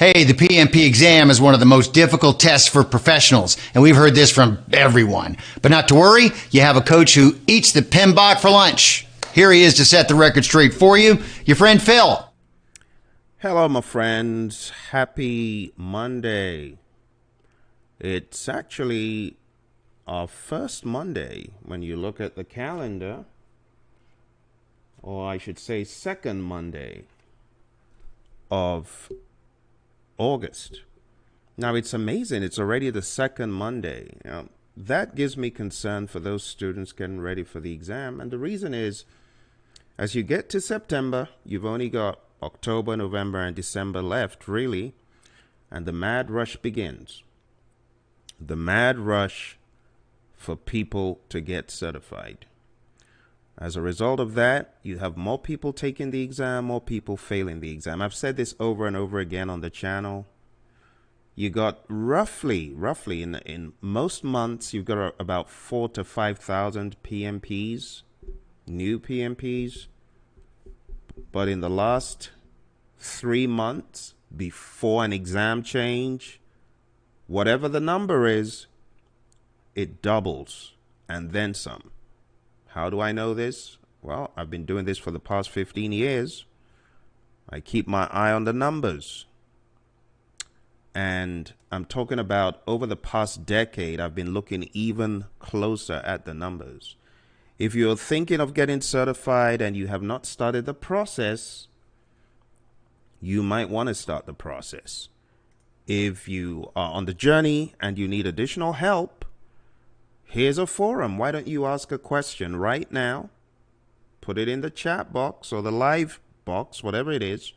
Hey, the PMP exam is one of the most difficult tests for professionals, and we've heard this from everyone. But not to worry, you have a coach who eats the Pmbok for lunch. Here he is to set the record straight for you, your friend Phil. Hello, my friends. Happy Monday. It's actually our first Monday when you look at the calendar, or I should say second Monday of August. Now, it's amazing. It's already the second Monday. That gives me concern for those students getting ready for the exam. And the reason is, as you get to September, you've only got October, November, and December left, really. And the mad rush begins. The mad rush for people to get certified. As a result of that, you have more people taking the exam, more people failing the exam. I've said this over and over again on the channel. You got roughly in most months, you've got about 4,000 to 5,000 PMPs, new PMPs. But in the last 3 months, before an exam change, whatever the number is, it doubles and then some. How do I know this? Well, I've been doing this for the past 15 years. I keep my eye on the numbers. And I'm talking about over the past decade, I've been looking even closer at the numbers. If you're thinking of getting certified and you have not started the process, you might want to start the process. If you are on the journey and you need additional help, here's a forum. Why don't you ask a question right now? Put it in the chat box or the live box, whatever it is.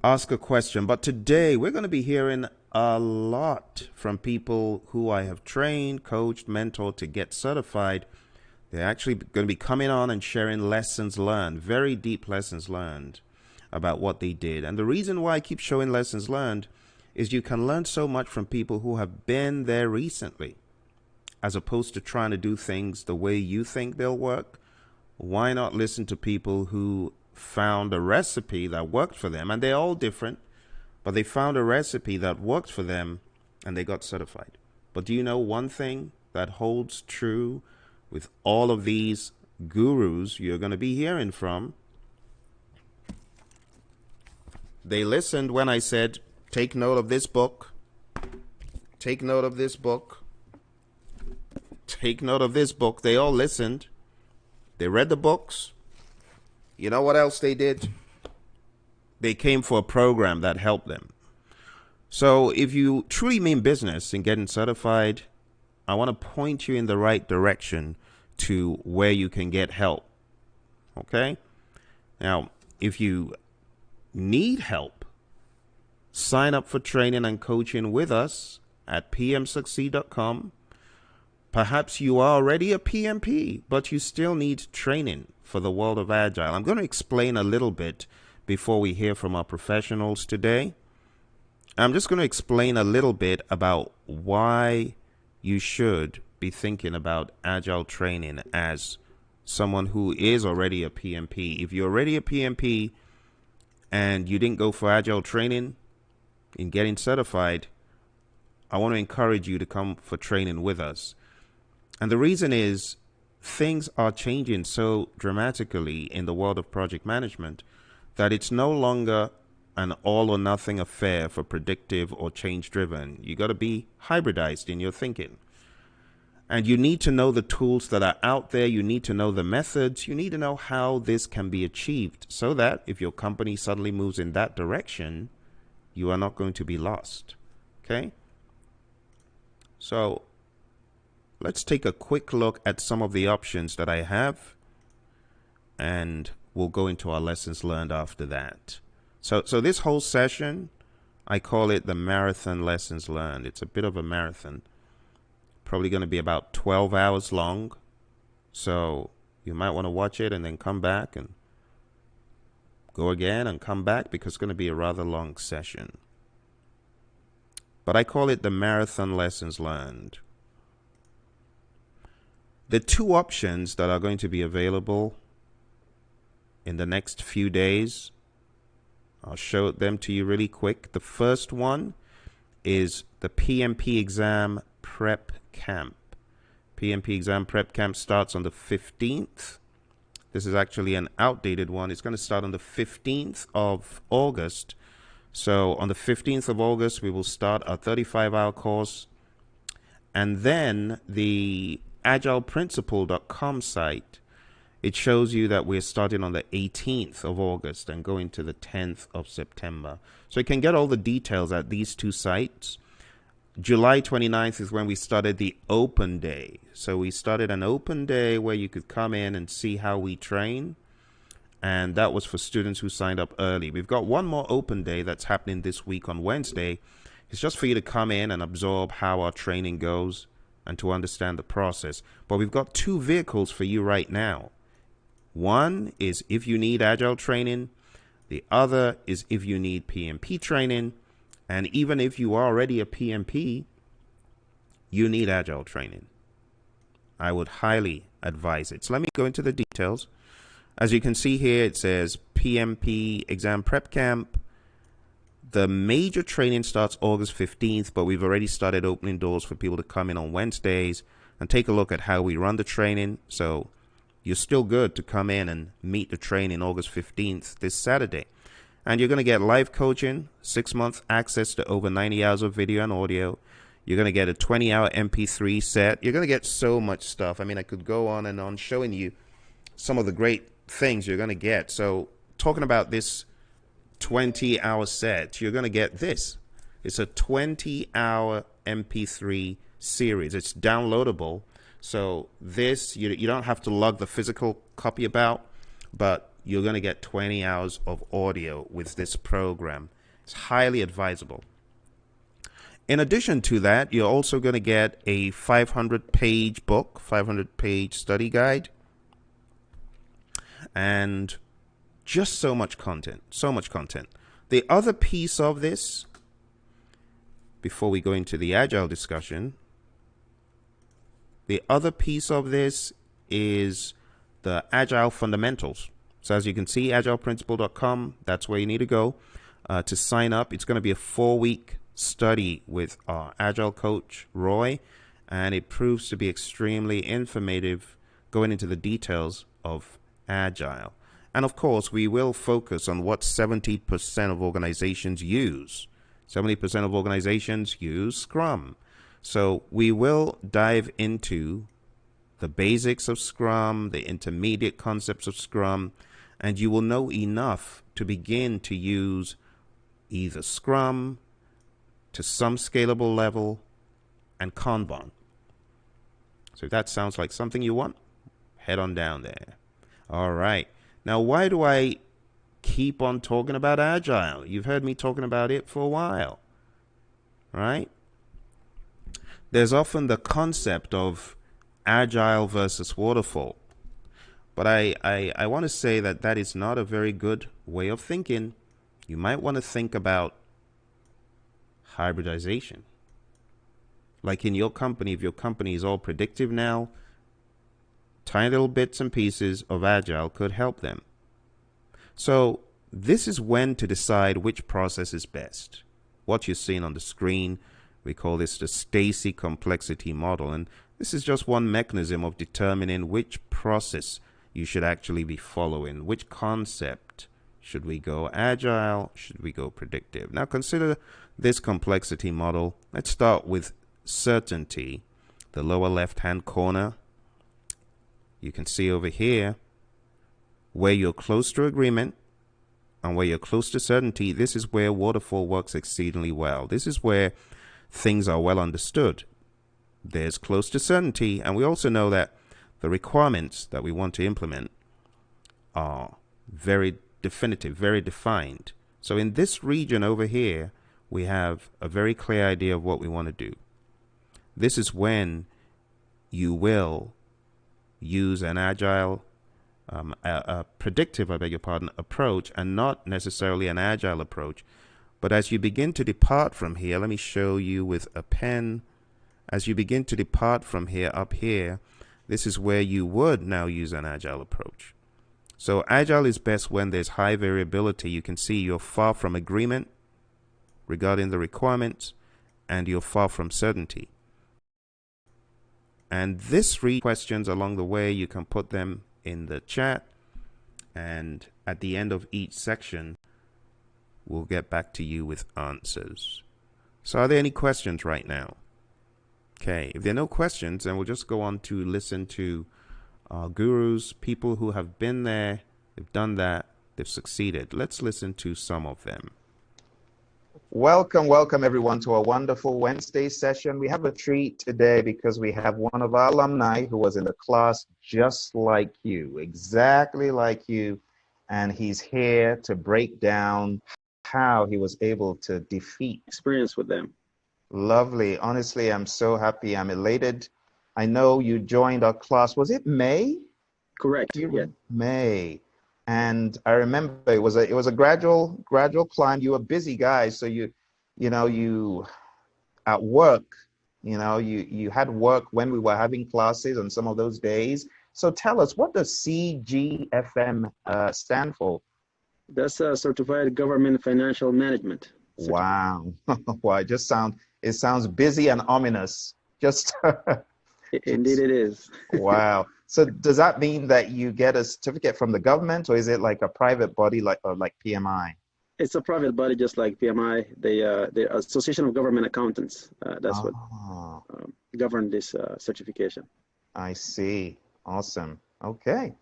Ask a question. But today we're going to be hearing a lot from people who I have trained, coached, mentored to get certified. They're actually going to be coming on and sharing lessons learned, very deep lessons learned about what they did. And the reason why I keep showing lessons learned is you can learn so much from people who have been there recently, as opposed to trying to do things the way you think they'll work. Why not listen to people who found a recipe that worked for them? And they're all different, but they found a recipe that worked for them and they got certified. But do you know one thing that holds true with all of these gurus you're going to be hearing from? They listened when I said, take note of this book. Take note of this book. Take note of this book. They all listened. They read the books. You know what else they did? They came for a program that helped them. So if you truly mean business in getting certified, I want to point you in the right direction to where you can get help. Okay? Now, if you need help, sign up for training and coaching with us at pmsucceed.com. Perhaps you are already a PMP, but you still need training for the world of Agile. I'm going to explain a little bit before we hear from our professionals today. I'm just going to explain a little bit about why you should be thinking about Agile training as someone who is already a PMP. If you're already a PMP and you didn't go for Agile training in getting certified, I want to encourage you to come for training with us. And the reason is things are changing so dramatically in the world of project management that it's no longer an all or nothing affair for predictive or change driven. You got to be hybridized in your thinking. And you need to know the tools that are out there. You need to know the methods. You need to know how this can be achieved so that if your company suddenly moves in that direction, you are not going to be lost. Okay? So let's take a quick look at some of the options that I have, and we'll go into our lessons learned after that. So this whole session, I call it the marathon lessons learned. It's a bit of a marathon. Probably going to be about 12 hours long. So you might want to watch it and then come back and go again and come back, because it's going to be a rather long session. But I call it the marathon lessons learned. The two options that are going to be available in the next few days I'll show them to you really quick. The first one is the PMP exam prep camp. PMP exam prep camp starts on the 15th. This is actually an outdated one. It's going to start on the 15th of August. So on the 15th of August, we will start our 35-hour course. And then the agileprinciple.com site, it shows you that we're starting on the 18th of August and going to the 10th of September. So you can get all the details at these two sites. July 29th is when we started the open day. So we started an open day where you could come in and see how we train. And that was for students who signed up early. We've got one more open day that's happening this week on Wednesday. It's just for you to come in and absorb how our training goes and to understand the process. But we've got two vehicles for you right now. One is if you need Agile training. The other is if you need PMP training. And even if you are already a PMP, you need Agile training. I would highly advise it. So let me go into the details. As you can see here, it says PMP exam prep camp. The major training starts August 15th, but we've already started opening doors for people to come in on Wednesdays and take a look at how we run the training. So you're still good to come in and meet the training August 15th, this Saturday. And you're going to get live coaching, 6-month access to over 90 hours of video and audio. You're going to get a 20-hour MP3 set. You're going to get so much stuff. I mean, I could go on and on showing you some of the great things you're going to get. So talking about this 20-hour set, you're going to get this. It's a 20-hour MP3 series. It's downloadable. So this, you don't have to lug the physical copy about, but you're going to get 20 hours of audio with this program. It's highly advisable. In addition to that, you're also going to get a 500-page book, 500-page study guide, and just so much content, so much content. The other piece of this, before we go into the Agile discussion, the other piece of this is the Agile Fundamentals. So as you can see, agileprinciple.com, that's where you need to go to sign up. It's going to be a 4-week study with our Agile coach, Roy, and it proves to be extremely informative going into the details of Agile. And of course, we will focus on what 70% of organizations use. 70% of organizations use Scrum. So we will dive into the basics of Scrum, the intermediate concepts of Scrum, and you will know enough to begin to use either Scrum to some scalable level and Kanban. So if that sounds like something you want, head on down there. All right. Now, why do I keep on talking about Agile? You've heard me talking about it for a while, right? There's often the concept of Agile versus waterfall. But I want to say that that is not a very good way of thinking. You might want to think about hybridization. Like in your company, if your company is all predictive now, tiny little bits and pieces of Agile could help them. So this is when to decide which process is best. What you're seeing on the screen, we call this the Stacy complexity model. And this is just one mechanism of determining which process you should actually be following. Which concept? Should we go Agile? Should we go predictive? Now consider this complexity model. Let's start with certainty. The lower left-hand corner. You can see over here where you're close to agreement and where you're close to certainty. This is where waterfall works exceedingly well. This is where things are well understood. There's close to certainty, and we also know that the requirements that we want to implement are very definitive, very defined. So in this region over here, we have a very clear idea of what we want to do. This is when you will use an agile, a predictive, approach, and not necessarily an agile approach. But as you begin to depart from here, let me show you with a pen. As you begin to depart from here up here, this is where you would now use an agile approach. So Agile is best when there's high variability. You can see you're far from agreement regarding the requirements, and you're far from certainty. And these 3 questions along the way, you can put them in the chat, and at the end of each section, we'll get back to you with answers. So are there any questions right now? Okay, if there are no questions, then we'll just go on to listen to our gurus, people who have been there, they've done that, they've succeeded. Let's listen to some of them. Welcome everyone to a wonderful Wednesday session. We have a treat today because we have one of our alumni who was in the class just like you, exactly like you, and he's here to break down how he was able to defeat experience with them. Lovely. Honestly, I'm so happy. I'm elated. I know you joined our class. Was it May? Correct. Yeah. May. And I remember it was a gradual climb. You were busy guys, so you at work, you had work when we were having classes on some of those days. So tell us, what does CGFM stand for? That's a Certified Government Financial Management. Wow. Wow, it sounds busy and ominous. Just Indeed it is. Wow. So does that mean that you get a certificate from the government, or is it like a private body like PMI? It's a private body just like PMI. The Association of Government Accountants. That's what govern this certification. I see. Awesome. Okay.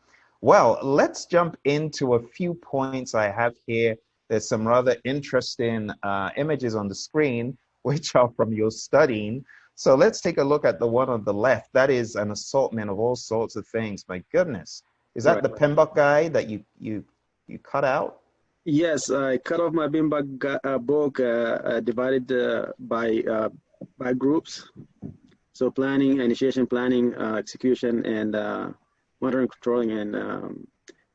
Well, let's jump into a few points I have here. There's some rather interesting images on the screen, which are from your studying. So let's take a look at the one on the left. That is an assortment of all sorts of things. My goodness. Is that the Pmbok guy that you cut out? Yes, I cut off my Pmbok book, divided by groups. So planning, initiation, planning, execution, and monitoring, controlling, and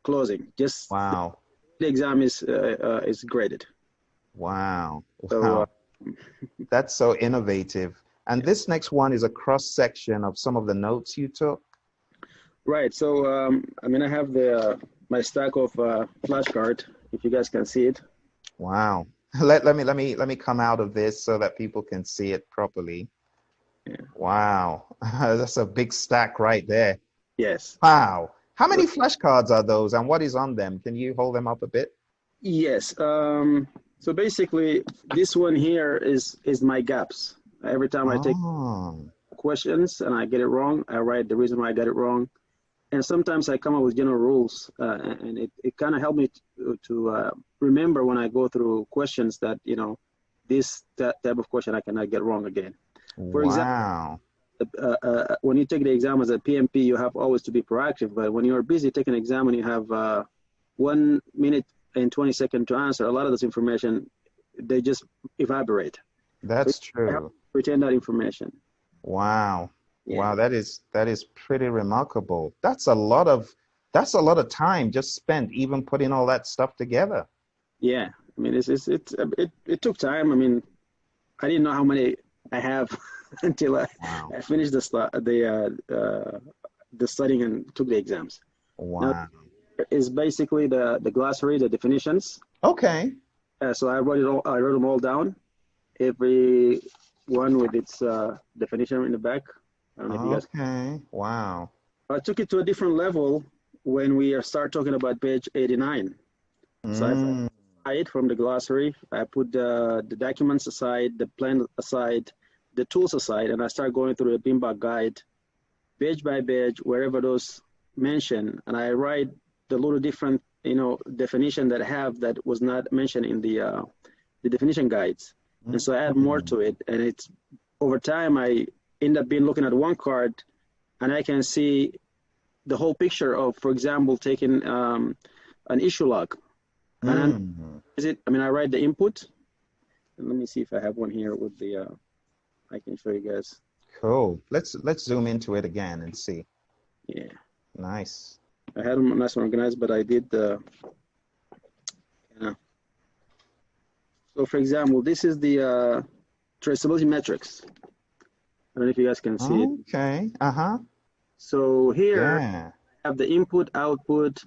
closing. Just wow. The exam is graded. Wow. So, that's so innovative. And this next one is a cross section of some of the notes you took. Right. So I have my stack of flashcard. If you guys can see it. Wow. Let me come out of this so that people can see it properly. Yeah. Wow. That's a big stack right there. Yes. Wow. How many flashcards are those, and what is on them? Can you hold them up a bit? Yes. So basically, this one here is my gaps. Every time I take questions and I get it wrong, I write the reason why I got it wrong. And sometimes I come up with general rules, and it kind of helped me to remember when I go through questions that, this type of question I cannot get wrong again. For example, when you take the exam as a PMP, you have always to be proactive. But when you're busy taking an exam and you have 1 minute and 20 seconds to answer, a lot of this information, they just evaporate. That's so true. Retain that information. Wow. Yeah. Wow, that is pretty remarkable. That's a lot of time just spent even putting all that stuff together. Yeah, it took time. I didn't know how many I have until I finished the studying and took the exams. Wow. Now, is basically the glossary, the definitions. Okay. So I wrote them all down, every one with its definition in the back. I don't know if you guys. Okay. Wow. I took it to a different level when we start talking about page 89. So I put it from the glossary. I put the documents aside, the plan aside, the tools aside, and I start going through the Pmbok guide, page by page, wherever those mention, and I write the little different, definition that was not mentioned in the definition guides. And so I add more to it, and it's over time I end up looking at one card, and I can see the whole picture of, for example, taking an issue log. And I write the input. And let me see if I have one here with the. I can show you guys. Cool. Let's zoom into it again and see. Yeah. Nice. I had them nice and organized, but I did the. So, for example, this is the traceability metrics. I don't know if you guys can see it. Okay. So here I have the input, output,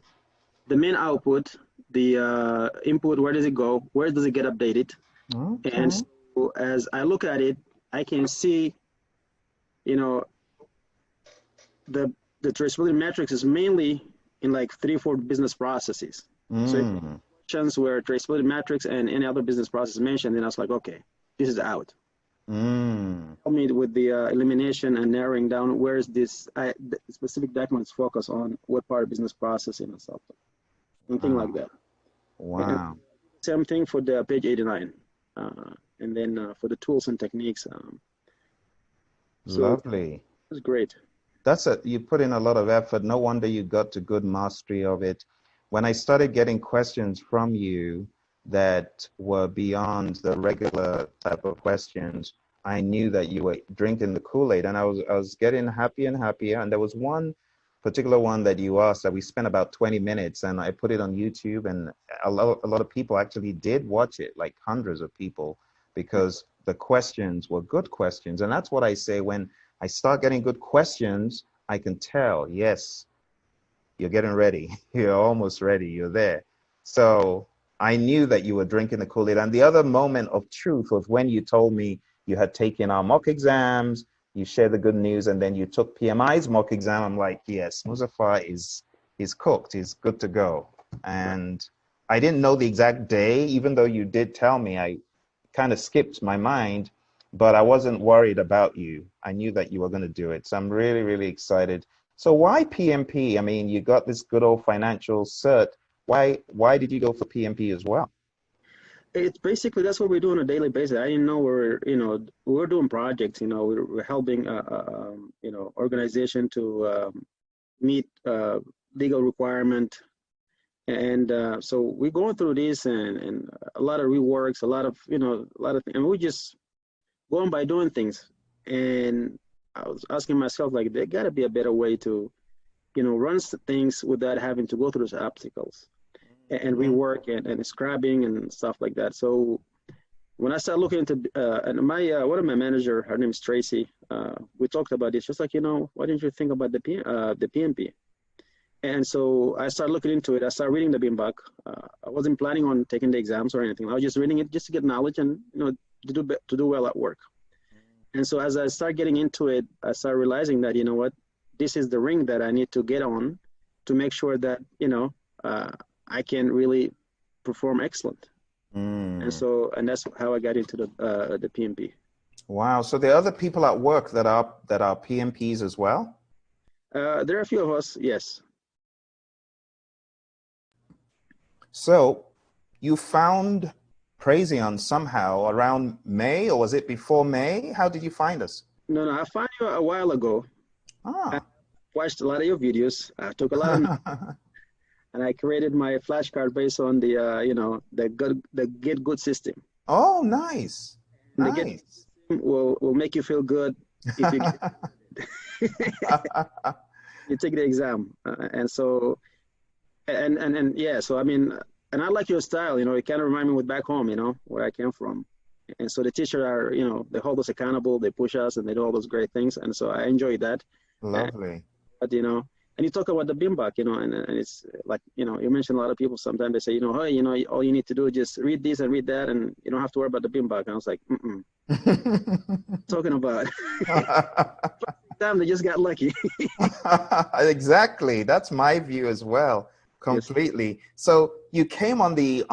the main output, the input, where does it go? Where does it get updated? And Okay. so as I look at it, I can see, you know, the traceability metrics is mainly in like 3 or 4 business processes. So if Mm. questions where traceability metrics and any other business process mentioned, then I was like, okay, this is out. Mm. Help me with the elimination and narrowing down where is this the specific documents focus on what part of business process and stuff, something like Wow. that. And Wow. same thing for the page 89, and then for the tools and techniques. So Lovely. it's great. You put in a lot of effort. No wonder you got to good mastery of it. When I started getting questions from you that were beyond the regular type of questions, I knew that you were drinking the Kool-Aid, and I was getting happier and happier. And there was one particular one that you asked that we spent about 20 minutes, and I put it on YouTube, and a lot of people actually did watch it, like hundreds of people, because the questions were good questions. And that's what I say when I start getting good questions, I can tell, yes, you're getting ready. You're almost ready. You're there. So I knew that you were drinking the Kool-Aid. And the other moment of truth was when you told me you had taken our mock exams, you shared the good news, and then you took PMI's mock exam. I'm like, yes, Muzaffar is cooked. He's good to go. And I didn't know the exact day, even though you did tell me. I kind of skipped my mind, but I wasn't worried about you. I knew that you were going to do it. So I'm really, really excited. So why PMP? I mean, you got this good old financial cert. Why did you go for PMP as well? It's basically that's what we do on a daily basis. I didn't know we're doing projects. We're helping organization to meet legal requirement, and so we're going through this and a lot of reworks, a lot of things, and we just going by doing things. And I was asking myself, like, there got to be a better way to run things without having to go through those obstacles and Mhm. rework and scrubbing and stuff like that. So when I started looking into and my one of my manager, her name is Tracy, we talked about this. Just like, why didn't you think about the PMP? And so I started looking into it. I started reading the Pmbok. I wasn't planning on taking the exams or anything. I was just reading it just to get knowledge and to do well at work. And so as I started getting into it, I started realizing that what, this is the ring that I need to get on to make sure that I can really perform excellent. Mm. And that's how I got into the PMP. Wow. So there are other people at work that are PMPs as well? There are a few of us, yes. So you found Praizion somehow around May, or was it before May? How did you find us? No, I found you a while ago. I Ah. watched a lot of your videos. I took a lot of notes, and I created my flashcard based on the get good system. Oh, nice. And the get Nice. system will make you feel good if you you take the exam. And so and yeah, so I mean, and I like your style. It kind of remind me with back home, where I came from. And so the teachers are, they hold us accountable, they push us, and they do all those great things. And so I enjoy that. Lovely. But and you talk about the Pmbok, and it's like, you mentioned a lot of people sometimes they say, hey, all you need to do is just read this and read that, and you don't have to worry about the Pmbok. And I was like, talking about time they just got lucky. Exactly. That's my view as well. Yes. Completely. So you came on the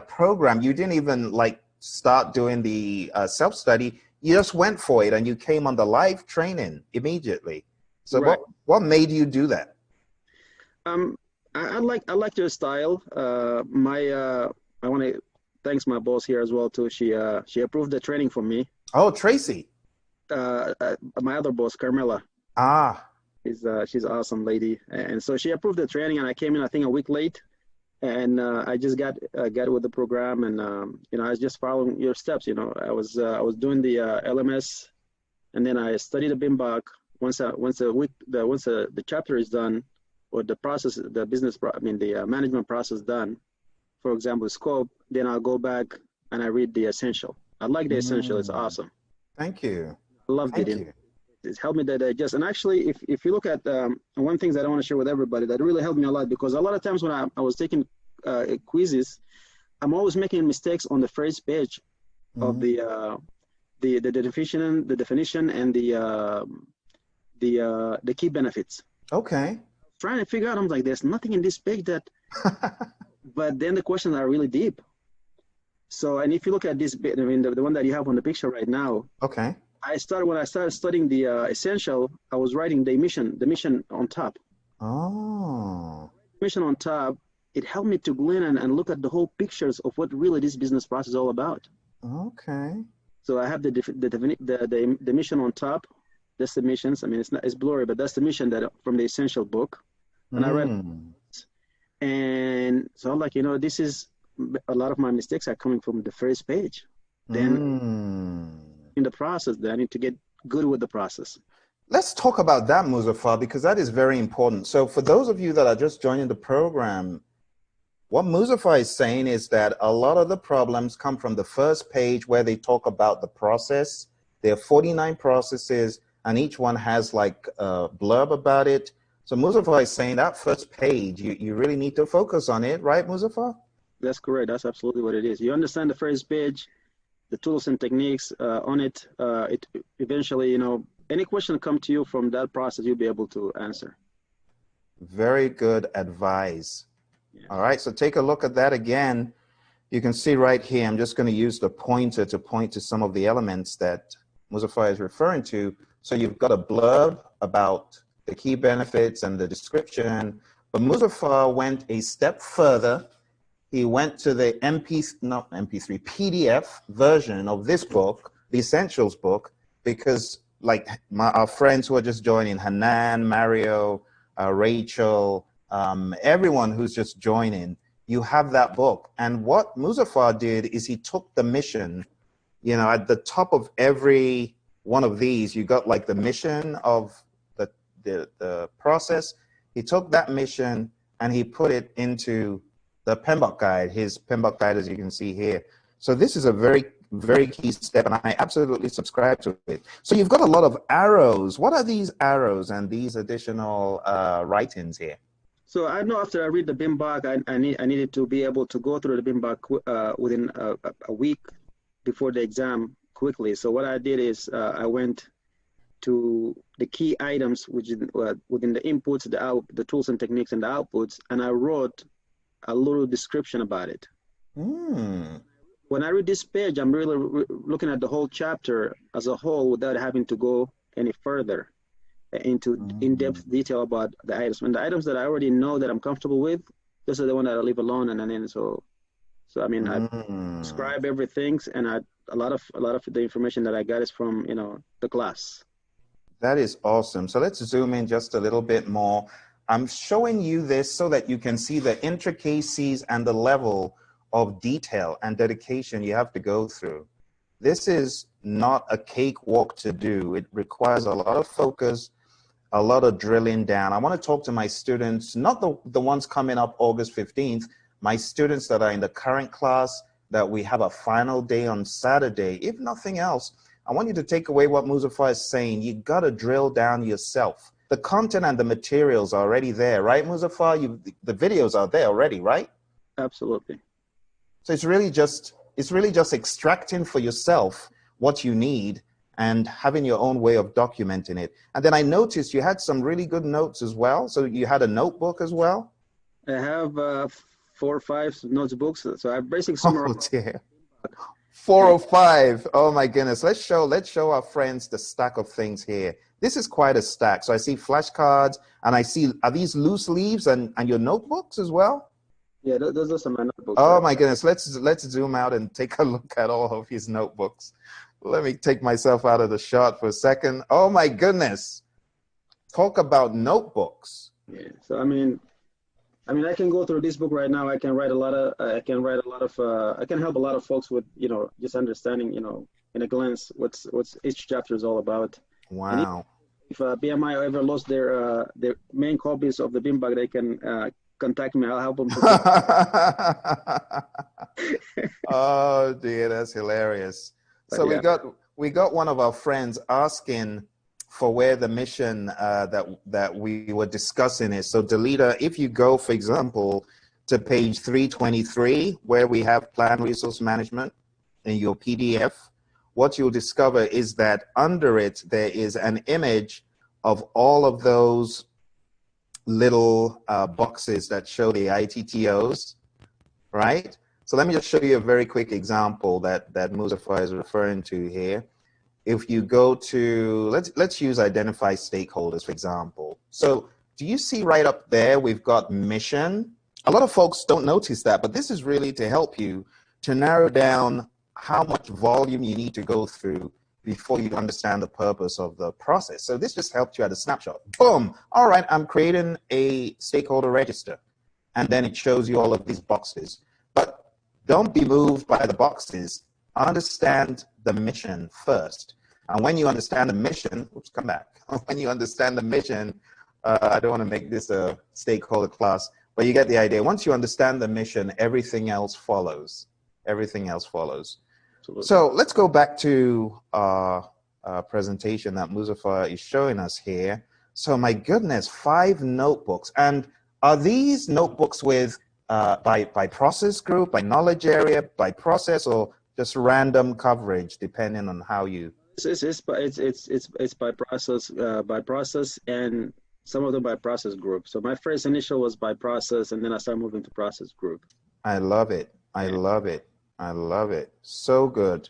program. You didn't even like start doing the self-study. You just went for it, and you came on the live training immediately. So Right. what made you do that? I like your style. I want to thanks my boss here as well too. She approved the training for me. Oh, Tracy. My other boss, Carmela, Ah. she's an awesome lady, and so she approved the training, and I came in I think a week late, and I just got with the program, and I was just following your steps. I was doing the LMS, and then I studied the Pmbok. Once the chapter is done, or the process, the management process done, for example, scope, then I'll go back and I read the essential. I like the essential. It's awesome. Thank you. I loved it. Thank you. It's helped me to digest. And actually, if you look at one thing that I want to share with everybody that really helped me a lot, because a lot of times when I was taking quizzes, I'm always making mistakes on the first page of the definition and the key benefits. Okay. Trying to figure out, I'm like, there's nothing in this page that, but then the questions are really deep. So, and if you look at this bit, I mean, the one that you have on the picture right now. Okay. When I started studying the essential, I was writing the mission on top. Oh. Mission on top, it helped me to glean and look at the whole pictures of what really this business process is all about. Okay. So I have the mission on top. That's the missions. I mean, it's blurry, but that's the mission that from the essential book. And I read, and so I'm like, this is a lot of my mistakes are coming from the first page. Then in the process, then I need to get good with the process. Let's talk about that, Muzaffar, because that is very important. So for those of you that are just joining the program, what Muzaffar is saying is that a lot of the problems come from the first page where they talk about the process. There are 49 processes, and each one has like a blurb about it. So Muzaffar is saying that first page, you really need to focus on it, right, Muzaffar? That's correct. That's absolutely what it is. You understand the first page, the tools and techniques on it. It eventually, any question that come to you from that process, you'll be able to answer. Very good advice. Yeah. All right, so take a look at that again. You can see right here, I'm just going to use the pointer to point to some of the elements that Muzaffar is referring to. So you've got a blurb about the key benefits and the description, but Muzaffar went a step further. He went to the PDF version of this book, the Essentials book, because like our friends who are just joining, Hanan, Mario, Rachel, everyone who's just joining, you have that book. And what Muzaffar did is he took the mission, at the top of every one of these, you got like the mission of the process. He took that mission and he put it into the Pmbok guide, his Pmbok guide, as you can see here. So this is a very, very key step, and I absolutely subscribe to it. So you've got a lot of arrows. What are these arrows and these additional writings here? So I know after I read the Pmbok, I needed to be able to go through the Pmbok within a week before the exam quickly. So what I did is I went to the key items, which is within the inputs, the tools and techniques, and the outputs, and I wrote a little description about it. When I read this page, I'm really looking at the whole chapter as a whole without having to go any further into in-depth detail about the items. And the items that I already know that I'm comfortable with, those are the ones that I leave alone. And then so I mean, I describe everything, and a lot of the information that I got is from the class. That is awesome. So let's zoom in just a little bit more. I'm showing you this so that you can see the intricacies and the level of detail and dedication you have to go through. This is not a cakewalk to do. It requires a lot of focus, a lot of drilling down. I want to talk to my students, not the ones coming up August 15th, my students that are in the current class, that we have a final day on Saturday. If nothing else, I want you to take away what Muzaffar is saying. You got to drill down yourself. The content and the materials are already there, right, Muzaffar? The videos are there already, right? Absolutely. So it's really just extracting for yourself what you need and having your own way of documenting it. And then I noticed you had some really good notes as well. So you had a notebook as well? I have 4 or 5 notebooks. So I basically summarized. Oh dear. 4 or 5. Oh my goodness. Let's show our friends the stack of things here. This is quite a stack. So I see flashcards, and I see, are these loose leaves and your notebooks as well? Yeah, those are some of my notebooks. Oh my goodness. Let's zoom out and take a look at all of his notebooks. Let me take myself out of the shot for a second. Oh my goodness. Talk about notebooks. Yeah. So I mean, I can go through this book right now. I can help a lot of folks with, just understanding, in a glance, what's each chapter is all about. Wow. If BMI ever lost their main copies of the Pmbok, they can contact me. I'll help them. Oh dear, that's hilarious. So yeah. we got one of our friends asking for where the mission that we were discussing is. So Delita, if you go, for example, to page 323, where we have plan resource management in your PDF, what you'll discover is that under it, there is an image of all of those little boxes that show the ITTOs, right? So let me just show you a very quick example that Muzaffar is referring to here. If you go to, let's use identify stakeholders, for example. So do you see right up there, we've got mission. A lot of folks don't notice that, but this is really to help you to narrow down how much volume you need to go through before you understand the purpose of the process. So this just helped you at a snapshot. Boom. All right, I'm creating a stakeholder register. And then it shows you all of these boxes. But don't be moved by the boxes. Understand the mission first. And when you understand the mission, oops, come back. When you understand the mission, I don't want to make this a stakeholder class, but you get the idea. Once you understand the mission, everything else follows. Everything else follows. Absolutely. So let's go back to our presentation that Muzaffar is showing us here. So my goodness, 5 notebooks. And are these notebooks with by process group, by knowledge area, by process, or just random coverage depending on how you? It's by process, and some of them by process group. So my first initial was by process, and then I started moving to process group. I love it. I love it. I love it. So good.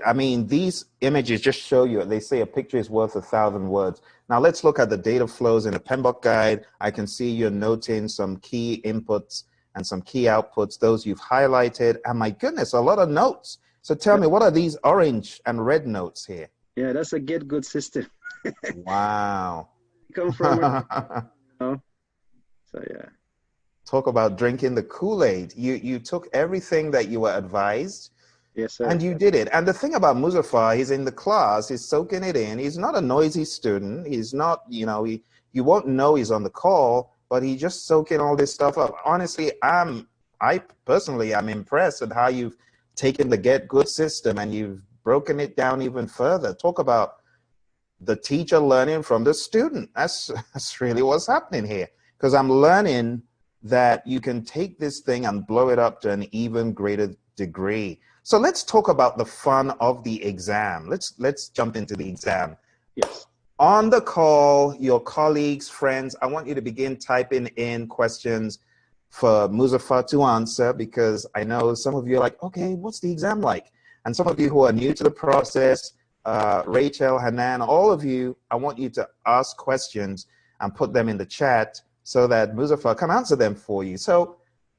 I mean, these images just show you, they say a picture is worth 1,000 words. Now let's look at the data flows in the Pmbok guide. I can see you're noting some key inputs and some key outputs, those you've highlighted. And my goodness, a lot of notes. So tell me, what are these orange and red notes here? Yeah, that's a get good system. Wow. Come from, so yeah. Talk about drinking the Kool-Aid. You took everything that you were advised. Yes, sir. And you did it. And the thing about Muzaffar, he's in the class, he's soaking it in. He's not a noisy student. He's not, you won't know he's on the call, but he just soaking all this stuff up. Honestly, I personally am impressed at how you've taken the Get Good system and you've broken it down even further. Talk about the teacher learning from the student. That's really what's happening here. Because I'm learning that you can take this thing and blow it up to an even greater degree. So let's talk about the fun of the exam. Let's jump into the exam. Yes. On the call, your colleagues, friends, I want you to begin typing in questions for Muzaffar to answer, because I know some of you are like, okay, what's the exam like? And some of you who are new to the process, Rachel, Hanan, all of you, I want you to ask questions and put them in the chat so that Muzaffar can answer them for you. So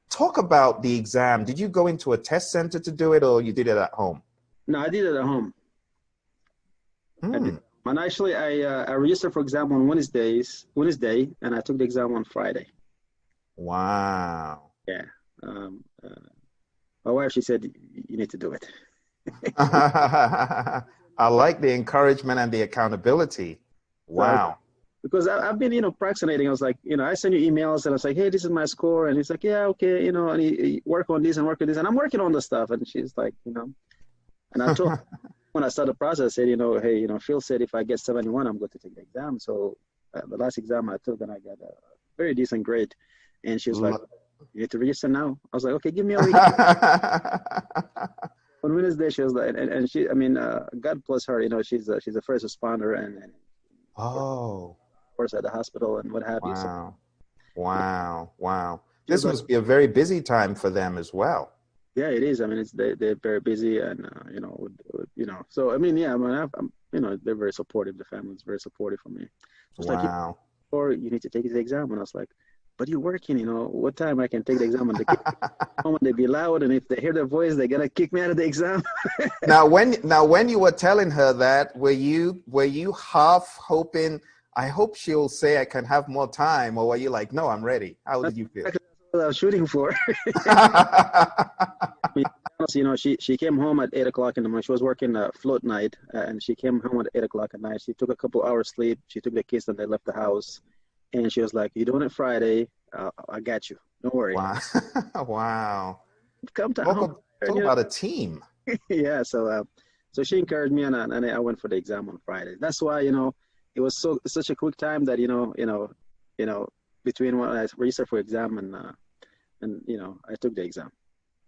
talk about the exam. Did you go into a test center to do it, or you did it at home? No, I did it at home. And actually, I registered for exam on Wednesday, and I took the exam on Friday. Wow. Yeah. My wife, she said, you need to do it. I like the encouragement and the accountability. Wow. Because I've been, procrastinating. I was like, I send you emails and I was like, hey, this is my score. And he's like, yeah, okay, and he work on this and work on this. And I'm working on the stuff. And she's like, and I told her when I started the process, I said, hey, Phil said if I get 71, I'm going to take the exam. So the last exam I took, and I got a very decent grade. And she was like, you need to register now. I was like, okay, give me a week. On Wednesday, she was like, and she, God bless her, she's a first responder and oh, of course at the hospital and what have you. So, wow. This must be a very busy time for them as well. Yeah, it is. They're very busy, and So I'm they're very supportive. The family's very supportive for me. It's wow. Or you need to take the exam, and I was like, but you're working, what time I can take the exam? And the kids, they be loud, and if they hear their voice, they're gonna kick me out of the exam. Now, when you were telling her that, were you half hoping, I hope she'll say I can have more time, or were you like, no, I'm ready? How did you feel? That's what I was shooting for. She came home at 8 o'clock in the morning. She was working a float night, and she came home at 8 o'clock at night. She took a couple hours sleep. She took the kids, and they left the house. And she was like, you're doing it Friday. I got you. Don't worry. Wow. Wow. Come to Talk about a team. Yeah. So she encouraged me, and I went for the exam on Friday. That's why, it was such a quick time that between when I registered for exam and I took the exam.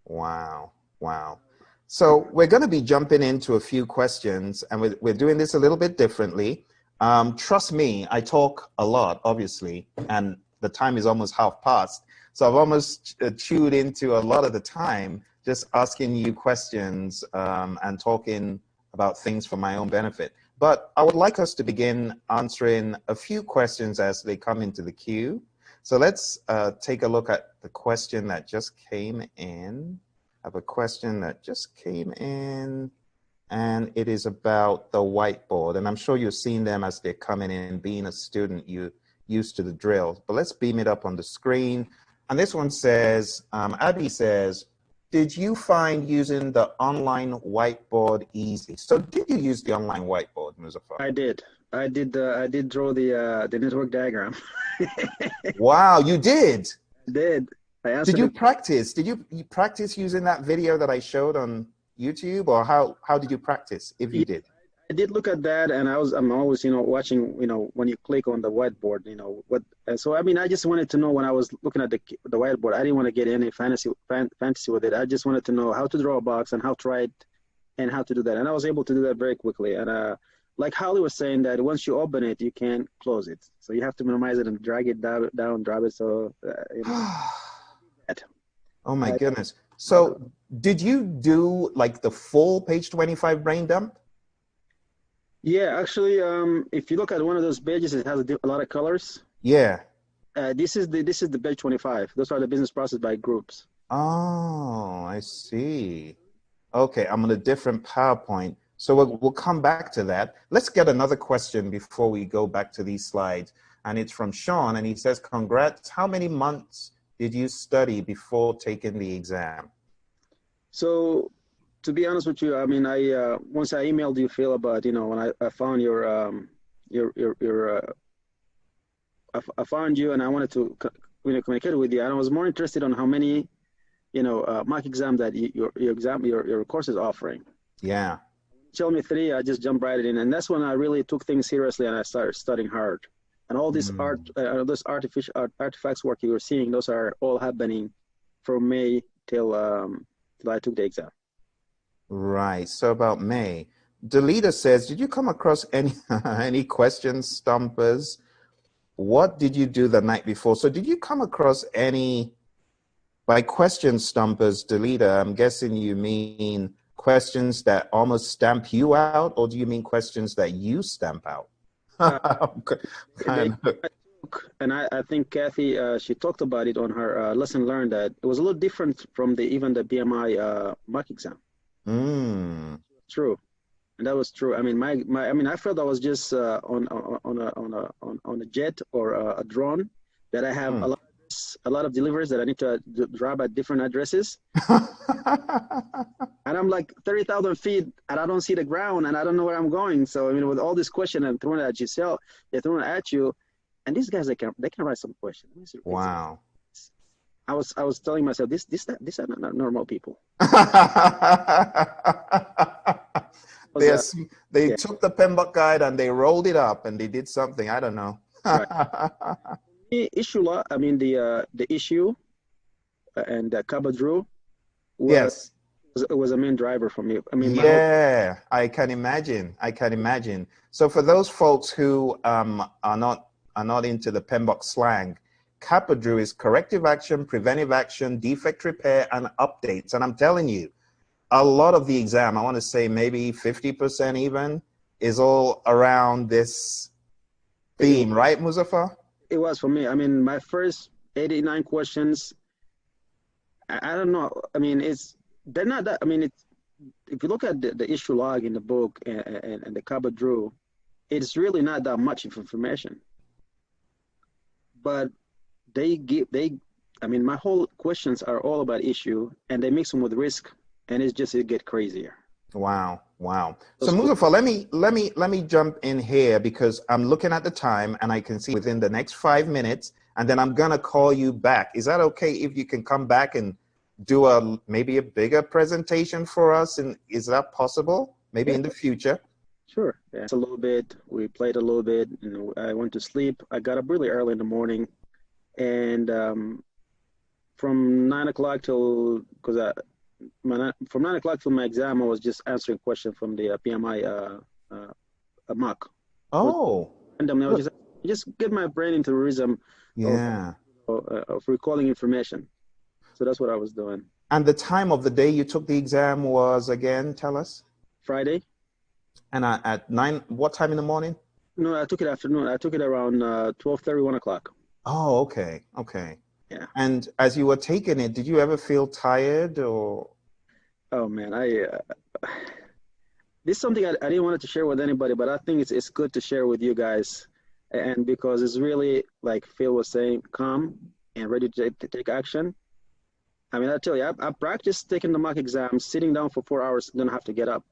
Wow. Wow. So we're going to be jumping into a few questions, and we're doing this a little bit differently. Trust me, I talk a lot, obviously, and the time is almost half past. So I've almost chewed into a lot of the time just asking you questions and talking about things for my own benefit. But I would like us to begin answering a few questions as they come into the queue. So let's take a look at the question that just came in. I have a question that just came in, and it is about the whiteboard. And I'm sure you've seen them as they're coming in. Being a student, you're used to the drill. But let's beam it up on the screen. And this one says, Abby says, did you find using the online whiteboard easy? So did you use the online whiteboard, Muzaffar? I did. I did draw the network diagram. Wow, you did? I did. Did you practice? Did you practice using that video that I showed on YouTube, or how did you practice, if you did? I did look at that, and I'm always watching when you click on the whiteboard, what. So I mean, I just wanted to know when I was looking at the whiteboard, I didn't want to get any fantasy with it. I just wanted to know how to draw a box and how to write and how to do that, and I was able to do that very quickly. And like Holly was saying, that once you open it, you can't close it, so you have to minimize it and drag it down, drop it. So oh my goodness. So did you do like the full page 25 brain dump? Yeah, actually, if you look at one of those pages, it has a lot of colors. Yeah. This is the page 25. Those are the business process by groups. Oh, I see. Okay, I'm on a different PowerPoint. So we'll come back to that. Let's get another question before we go back to these slides. And it's from Sean, and he says, congrats. How many months did you study before taking the exam? So, to be honest with you, I mean, once I emailed you, Phil, about when I found I found you, and I wanted to communicate with you, and I was more interested on how many mock exam that your course is offering. Yeah. Tell me 3, I just jumped right in, and that's when I really took things seriously and I started studying hard. And all this those artifacts work you were seeing, those are all happening from May till I took the exam. Right. So about May, Delita says, did you come across any question stumpers? What did you do the night before? So did you come across any, by question stumpers, Delita, I'm guessing you mean questions that almost stamp you out, or do you mean questions that you stamp out? And I think Kathy, she talked about it on her lesson learned, that it was a little different from even the BMI mock exam. True, and that was true. I mean, I felt I was just on a jet or a drone, that I have a lot of deliveries that I need to drop at different addresses. And I'm like 30,000 feet, and I don't see the ground, and I don't know where I'm going. So I mean, with all this question and throwing at yourself, they're throwing at you, and these guys, they can write some questions. Wow. I was telling myself, these are not normal people. They took the Pmbok guide and they rolled it up and they did something. I don't know. Right. The issue, I mean, the issue and the Kabadru was a main driver for me. I mean, yeah, I can imagine. I can imagine. So for those folks who are not into the Pmbok slang, Kabadru is corrective action, preventive action, defect repair, and updates. And I'm telling you, a lot of the exam, I want to say maybe 50% even, is all around this theme, right, Muzaffar? It was for me. I mean, my first 89 questions, I don't know. I mean, they're not that. I mean, if you look at the issue log in the book and the Kabadru, it's really not that much information. But I mean, my whole questions are all about issue, and they mix them with risk, and it get crazier. Wow. So Muzaffar, let me jump in here, because I'm looking at the time and I can see within the next 5 minutes, and then I'm gonna call you back. Is that okay if you can come back and do maybe a bigger presentation for us? And is that possible? Maybe in the future? Sure. Yeah. It's a little bit. We played a little bit, and I went to sleep. I got up really early in the morning, and from 9 o'clock till from 9 o'clock till my exam, I was just answering questions from the PMI mock. Oh, And I was just get my brain into the rhythm yeah. of recalling information. So that's what I was doing. And the time of the day you took the exam was, again, tell us? Friday. And at 9, what time in the morning? No, I took it afternoon. I took it around 12:30, 1 o'clock. Oh, okay. Okay. Yeah. And as you were taking it, did you ever feel tired or? Oh man, this is something I didn't want to share with anybody, but I think it's good to share with you guys, and because it's really, like Phil was saying, calm and ready to take action. I mean, I tell you, I practiced taking the mock exam, sitting down for 4 hours, then I have to get up.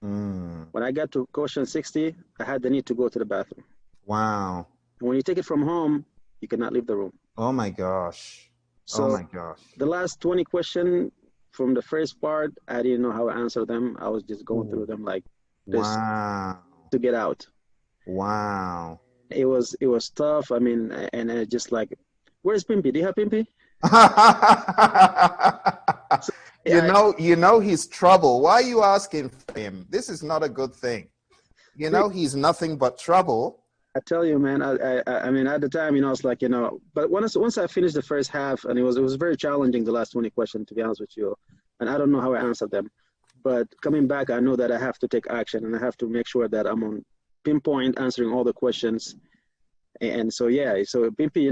When I got to question 60, I had the need to go to the bathroom. Wow. And when you take it from home, you cannot leave the room. Oh my gosh. So oh my gosh. The last 20 questions from the first part, I didn't know how to answer them. I was just going through them like this to get out. Wow. It was tough. I mean, and I just like, where's Pimpy? Do you have Pimpy? So, you know he's trouble. Why are you asking for him? This is not a good thing. You know he's nothing but trouble. I tell you, man. I mean, at the time, I was like, but once I finished the first half, and it was very challenging, the last 20 questions, to be honest with you, and I don't know how I answered them. But coming back, I know that I have to take action, and I have to make sure that I'm on pinpoint answering all the questions. And so, yeah, so Pimpy,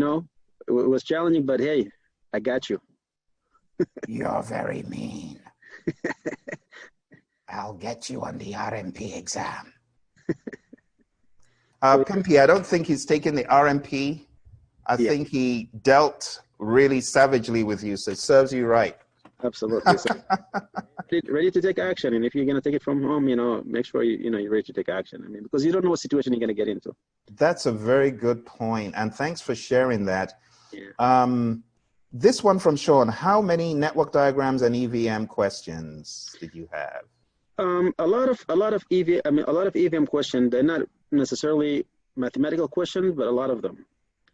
it was challenging, but hey, I got you. You're very mean. I'll get you on the RMP exam. Pimpy, I don't think he's taken the RMP. I think he dealt really savagely with you, so it serves you right. Absolutely. So, ready to take action, and if you're going to take it from home, make sure you're ready to take action. I mean, because you don't know what situation you're going to get into. That's a very good point, and thanks for sharing that. Yeah. This one from Sean: how many network diagrams and EVM questions did you have? A lot of EVM questions. They're not necessarily mathematical questions, but a lot of them.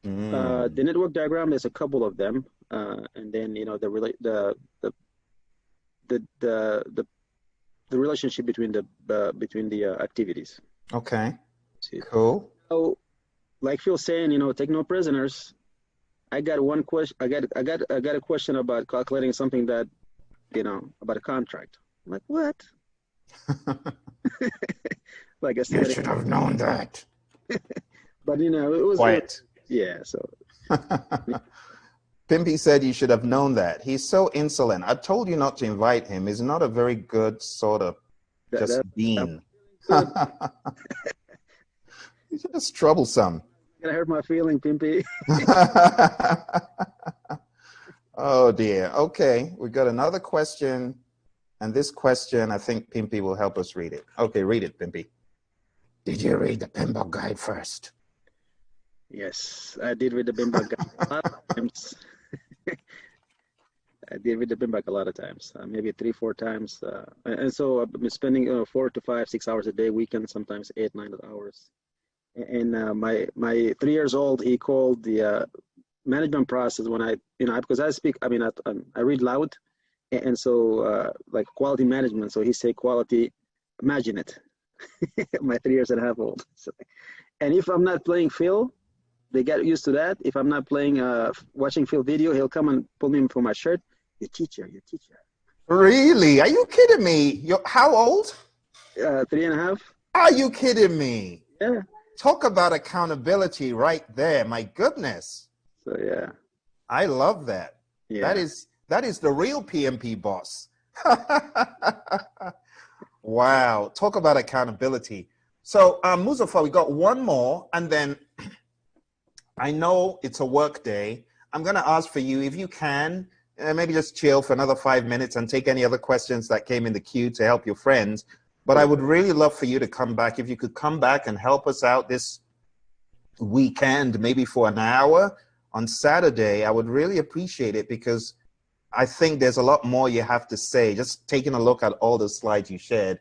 The network diagram, there's a couple of them, and then the relationship between the activities. Okay. Cool. So, like Phil saying, take no prisoners. I got one question. I got a question about calculating something that, about a contract. I'm like, what? Like I said, you should have known that. But it was quiet. Yeah. So Pimpy said you should have known that. He's so insolent. I told you not to invite him. He's not a very good sort of being. He's just troublesome. Gonna hurt my feeling, Pimpy. Oh dear. Okay, we got another question, and this question, I think Pimpy will help us read it. Okay, read it, Pimpy. Did you read the Pmbok guide first? Yes, I did read the Pmbok guide a lot of times. I did read the Pmbok a lot of times, maybe 3-4 times, and so I've been spending 4 to 5, 6 hours a day, weekends sometimes 8, 9 hours. And my 3 years old, he called the management process when I because I speak, I read loud, and so like quality management. So he said quality, imagine it. My 3 years and a half old. So, and if I'm not playing Phil, they get used to that. If I'm not playing, watching Phil video, he'll come and pull me for my shirt. Your teacher. Really? Are you kidding me? You're how old? 3.5. Are you kidding me? Yeah. Talk about accountability right there. My goodness. So yeah. I love that. Yeah. That is the real PMP boss. Wow. Talk about accountability. So Muzaffar, we got one more, and then I know it's a work day. I'm going to ask for you, if you can, maybe just chill for another 5 minutes and take any other questions that came in the queue to help your friends. But I would really love for you to come back. If you could come back and help us out this weekend, maybe for an hour on Saturday, I would really appreciate it, because I think there's a lot more you have to say, just taking a look at all the slides you shared.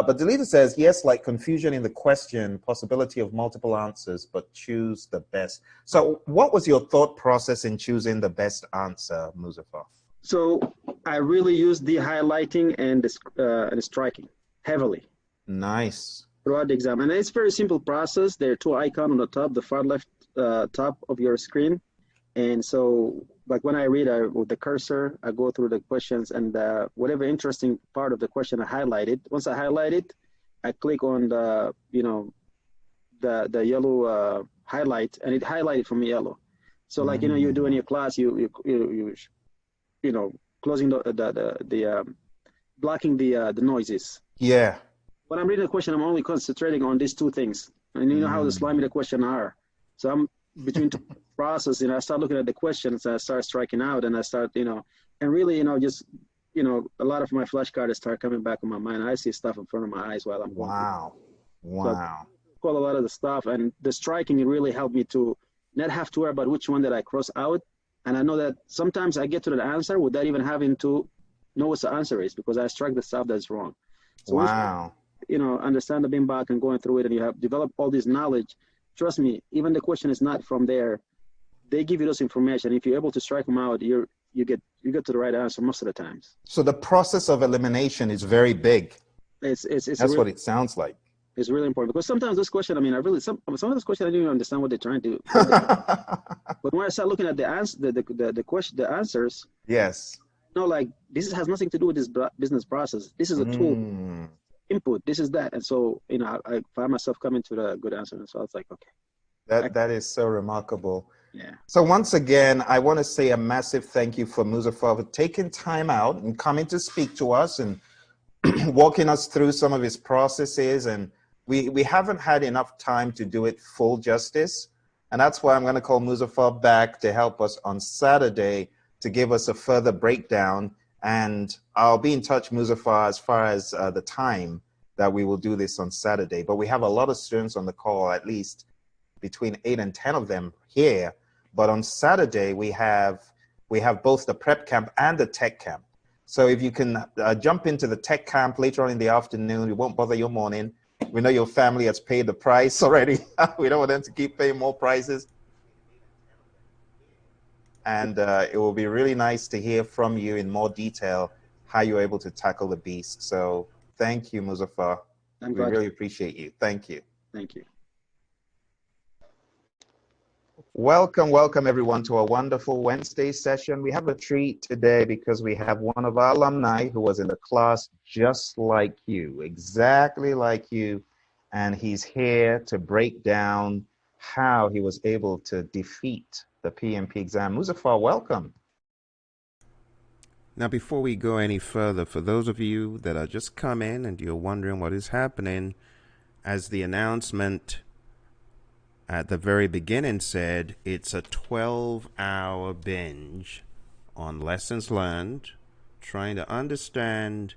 But Delita says, yes, like confusion in the question, possibility of multiple answers, but choose the best. So what was your thought process in choosing the best answer, Muzaffar? So I really use the highlighting and the striking heavily. Nice. Throughout the exam. And it's a very simple process. There are two icons on the top, the far left top of your screen. And so like when I read with the cursor, I go through the questions, and whatever interesting part of the question I highlight it. Once I highlight it, I click on the, the yellow highlight, and it highlighted for me yellow. So like, you do in your class, you closing the blocking the noises. Yeah. When I'm reading the question, I'm only concentrating on these two things. And you know how the slimy the question are. So I'm between two process, I start looking at the questions, and I start striking out, and I start, and really, just, a lot of my flashcards start coming back in my mind. I see stuff in front of my eyes while I'm going. Wow. So I call a lot of the stuff, and the striking really helped me to not have to worry about which one that I cross out. And I know that sometimes I get to the answer without even having to know what the answer is, because I strike the stuff that's wrong. So wow. Understand the Pmbok and going through it, and you have developed all this knowledge. Trust me, even the question is not from there. They give you those information. If you're able to strike them out, you get to the right answer most of the times. So the process of elimination is very big. It's That's what it sounds like. It's really important, because sometimes this question, some of those questions I didn't even understand what they're trying to. But when I start looking at the answer, the answers. Yes. No, like this has nothing to do with this business process. This is a tool, input. This is that, and so I find myself coming to the good answer, and so I was like, okay. That is so remarkable. Yeah. So once again, I want to say a massive thank you for Muzaffar for taking time out and coming to speak to us and walking us through some of his processes. And we haven't had enough time to do it full justice. And that's why I'm going to call Muzaffar back to help us on Saturday to give us a further breakdown. And I'll be in touch, Muzaffar, as far as the time that we will do this on Saturday. But we have a lot of students on the call, at least between 8 and 10 of them here. But on Saturday, we have both the prep camp and the tech camp. So if you can jump into the tech camp later on in the afternoon, it won't bother your morning. We know your family has paid the price already. We don't want them to keep paying more prices. And it will be really nice to hear from you in more detail how you're able to tackle the beast. So thank you, Muzaffar. We really appreciate you. Thank you. Thank you. Welcome everyone to a wonderful Wednesday session. We have a treat today because we have one of our alumni who was in the class just like you, exactly like you, and he's here to break down how he was able to defeat the PMP exam. Muzaffar, welcome. Now, before we go any further, for those of you that are just come in and you're wondering what is happening, as the announcement at the very beginning said, it's a 12-hour binge on lessons learned, trying to understand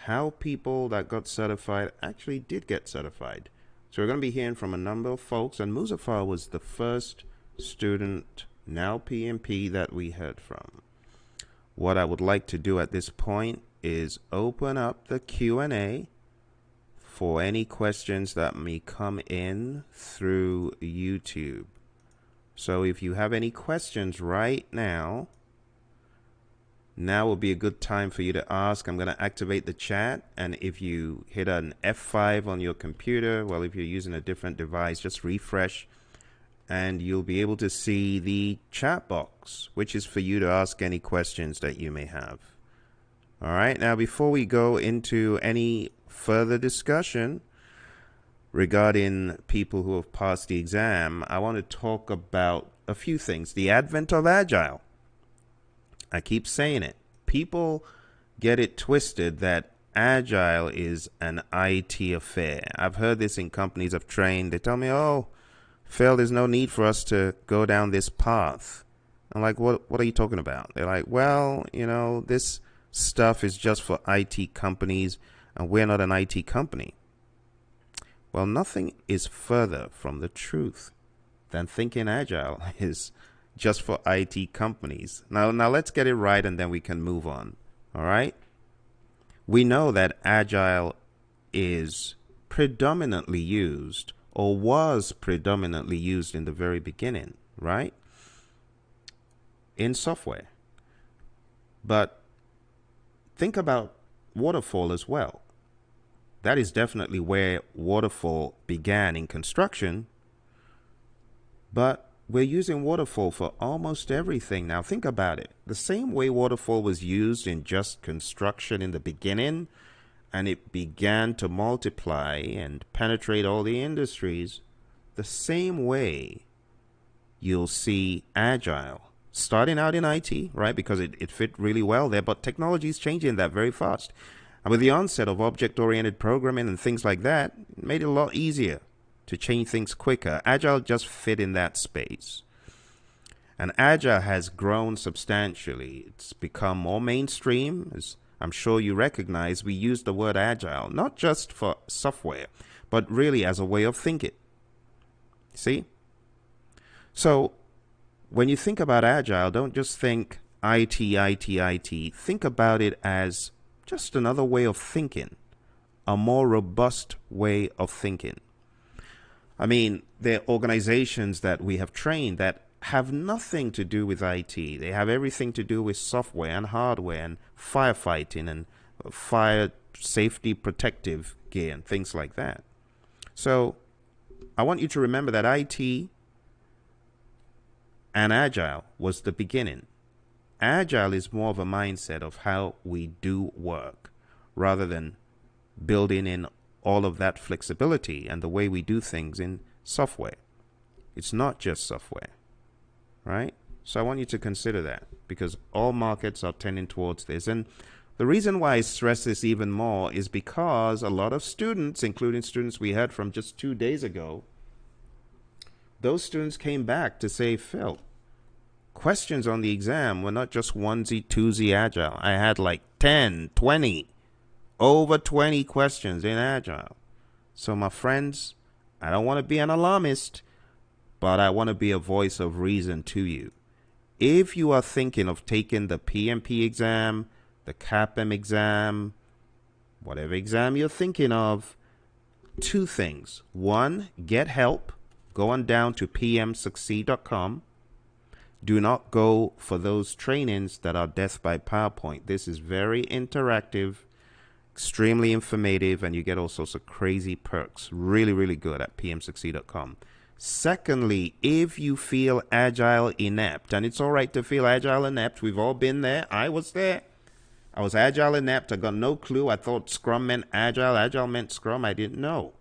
how people that got certified actually did get certified. So we're going to be hearing from a number of folks, and Muzaffar was the first student, now PMP, that we heard from. What I would like to do at this point is open up the Q&A for any questions that may come in through YouTube. So if you have any questions right now will be a good time for you to ask. I'm going to activate the chat, and if you hit an F5 on your computer, well, if you're using a different device, just refresh and you'll be able to see the chat box, which is for you to ask any questions that you may have. All right, now before we go into any further discussion regarding people who have passed the exam, I want to talk about a few things. The advent of Agile. I keep saying it. People get it twisted that Agile is an IT affair. I've heard this in companies I've trained. They tell me, oh, Phil, there's no need for us to go down this path. I'm like, what are you talking about? They're like, well, this stuff is just for IT companies, and we're not an IT company. Well, nothing is further from the truth than thinking Agile is just for IT companies. Now let's get it right, and then we can move on. All right? We know that Agile is predominantly used, or was predominantly used in the very beginning, right? In software. But think about waterfall as well. That is definitely where waterfall began in construction, but we're using waterfall for almost everything now. Think about it. The same way waterfall was used in just construction in the beginning, and it began to multiply and penetrate all the industries, the same way you'll see Agile starting out in IT, right? Because it fit really well there, but technology is changing that very fast. And with the onset of object-oriented programming and things like that, it made it a lot easier to change things quicker. Agile just fit in that space. And Agile has grown substantially. It's become more mainstream. As I'm sure you recognize, we use the word Agile, not just for software, but really as a way of thinking. See? So when you think about Agile, don't just think IT. Think about it as just another way of thinking, a more robust way of thinking. I mean, there are organizations that we have trained that have nothing to do with IT. They have everything to do with software and hardware and firefighting and fire safety protective gear and things like that. So I want you to remember that IT and Agile was the beginning. Agile is more of a mindset of how we do work rather than building in all of that flexibility and the way we do things in software. It's not just software, right? So I want you to consider that, because all markets are tending towards this. And the reason why I stress this even more is because a lot of students, including students we had from just 2 days ago, those students came back to say, Phil, questions on the exam were not just onesie, twosie Agile. I had like 10, 20, over 20 questions in Agile. So my friends, I don't want to be an alarmist, but I want to be a voice of reason to you. If you are thinking of taking the PMP exam, the CAPM exam, whatever exam you're thinking of, 2 things. 1, get help. Go on down to pmsucceed.com. Do not go for those trainings that are death by PowerPoint. This is very interactive, extremely informative, and you get all sorts of crazy perks. Really, really good at pmsucceed.com. Secondly, if you feel Agile inept, and it's all right to feel Agile inept, we've all been there. I was there. I was Agile inept. I got no clue. I thought Scrum meant Agile. Agile meant Scrum. I didn't know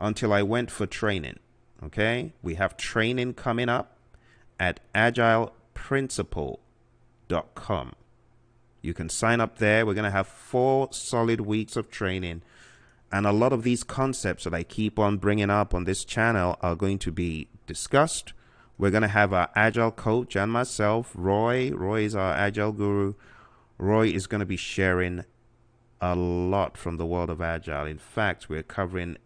until I went for training. Okay? We have training coming up at agileprinciple.com. You can sign up there. We're going to have 4 solid weeks of training. And a lot of these concepts that I keep on bringing up on this channel are going to be discussed. We're going to have our Agile coach and myself, Roy. Roy is our Agile guru. Roy is going to be sharing a lot from the world of Agile. In fact, we're covering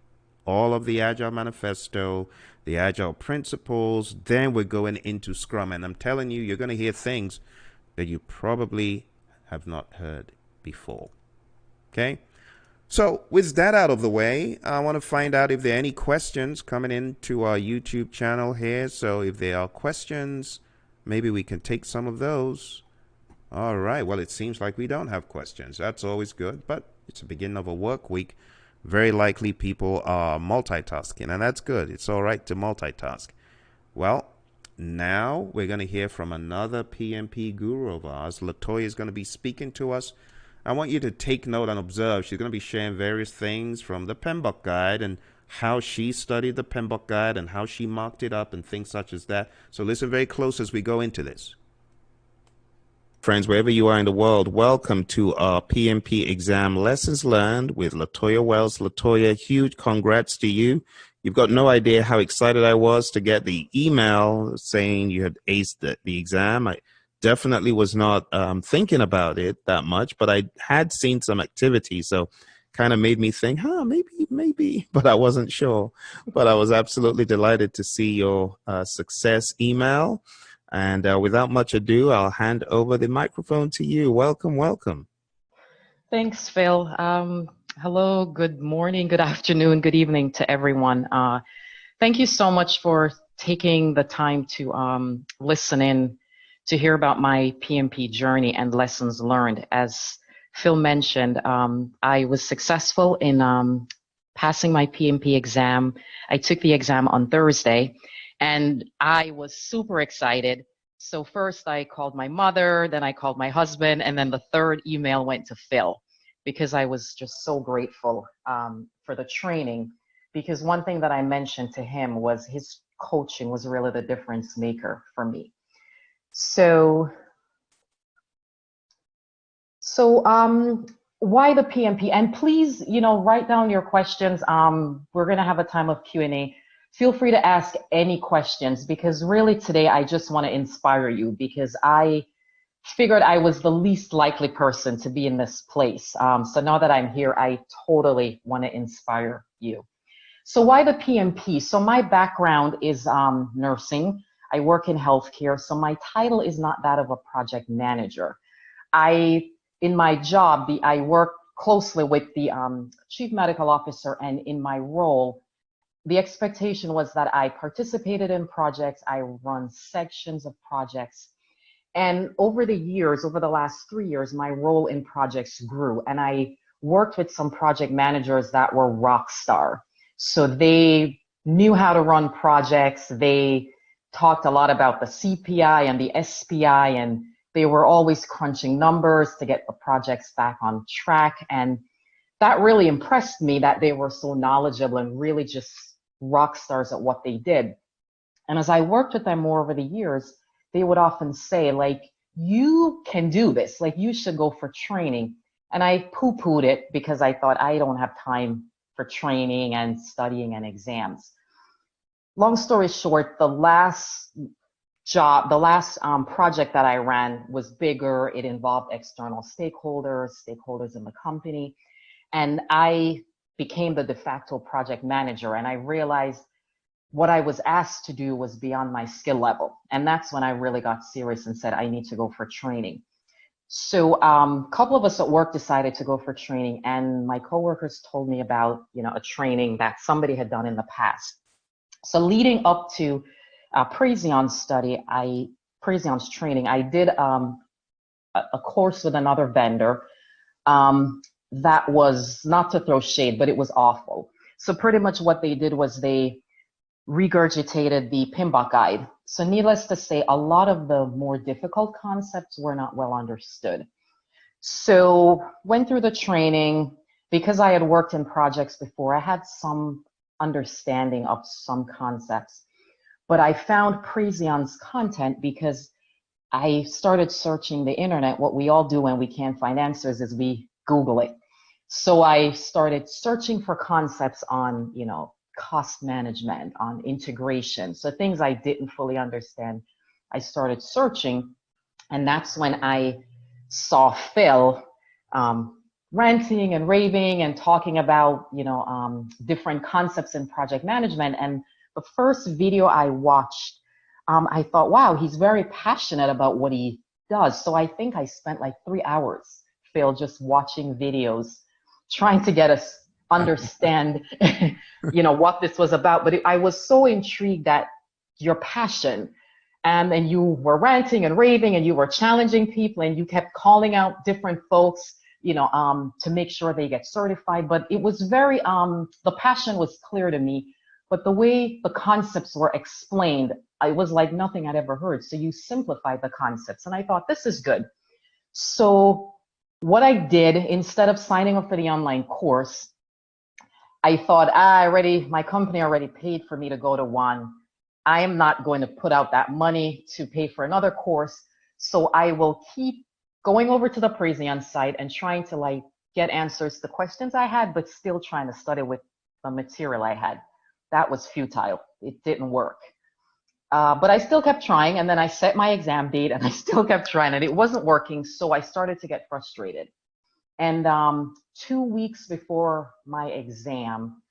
all of the Agile Manifesto, the Agile principles. Then we're going into Scrum. And I'm telling you, you're going to hear things that you probably have not heard before. Okay? So with that out of the way, I want to find out if there are any questions coming into our YouTube channel here. So if there are questions, maybe we can take some of those. All right. Well, it seems like we don't have questions. That's always good, but it's the beginning of a work week. Very likely people are multitasking, and that's good. It's all right to multitask. Well, now we're going to hear from another PMP guru of ours. Latoya is going to be speaking to us. I want you to take note and observe. She's going to be sharing various things from the Pmbok guide and how she studied the Pmbok guide and how she marked it up and things such as that. So listen very close as we go into this. Friends, wherever you are in the world, welcome to our PMP exam lessons learned with Latoya Wells. Latoya, huge congrats to you. You've got no idea how excited I was to get the email saying you had aced the exam. I definitely was not thinking about it that much, but I had seen some activity, so kind of made me think, maybe, but I wasn't sure. But I was absolutely delighted to see your success email. And without much ado, I'll hand over the microphone to you. Welcome, welcome. Thanks, Phil. Hello, good morning, good afternoon, good evening to everyone. Thank you so much for taking the time to listen in to hear about my PMP journey and lessons learned. As Phil mentioned, I was successful in passing my PMP exam. I took the exam on Thursday and I was super excited. So first I called my mother, then I called my husband, and then the third email went to Phil because I was just so grateful for the training. Because one thing that I mentioned to him was his coaching was really the difference maker for me. So why the PMP? And please, write down your questions. We're gonna have a time of Q&A. Feel free to ask any questions because really today I just want to inspire you because I figured I was the least likely person to be in this place. So now that I'm here, I totally want to inspire you. So why the PMP? So my background is nursing. I work in healthcare. So my title is not that of a project manager. In my job, I work closely with the chief medical officer, and in my role, the expectation was that I participated in projects, I run sections of projects, and over the years, over the last 3 years, my role in projects grew, and I worked with some project managers that were rock star. So they knew how to run projects, they talked a lot about the CPI and the SPI, and they were always crunching numbers to get the projects back on track. And that really impressed me that they were so knowledgeable and really just rock stars at what they did. And as I worked with them more over the years, they would often say, like, you can do this, like you should go for training. And I poo-pooed it because I thought I don't have time for training and studying and exams. Long story short, the last project that I ran was bigger. It involved external stakeholders in the company. And I became the de facto project manager. And I realized what I was asked to do was beyond my skill level. And that's when I really got serious and said, I need to go for training. So a couple of us at work decided to go for training, and my coworkers told me about, a training that somebody had done in the past. So leading up to Praizion's training, I did a course with another vendor that was, not to throw shade, but it was awful. So pretty much what they did was they regurgitated the Pmbok guide. So needless to say, a lot of the more difficult concepts were not well understood. So went through the training. Because I had worked in projects before, I had some understanding of some concepts. But I found Praizion's content because I started searching the internet. What we all do when we can't find answers is we Google it. So I started searching for concepts on, cost management, on integration. So things I didn't fully understand, I started searching. And that's when I saw Phil ranting and raving and talking about, different concepts in project management. And the first video I watched, I thought, wow, he's very passionate about what he does. So I think I spent like 3 hours, Phil, just watching videos, trying to get us understand, what this was about. But I was so intrigued that your passion, and then you were ranting and raving and you were challenging people and you kept calling out different folks, to make sure they get certified. But it was very, the passion was clear to me, but the way the concepts were explained, it was like nothing I'd ever heard. So you simplified the concepts, and I thought, this is good. So what I did, instead of signing up for the online course, I thought, my company already paid for me to go to one. I am not going to put out that money to pay for another course. So I will keep going over to the Praizion site and trying to get answers to questions I had, but still trying to study with the material I had. That was futile. It didn't work. But I still kept trying, and then I set my exam date and I still kept trying, and it wasn't working. So I started to get frustrated. And 2 weeks before my exam,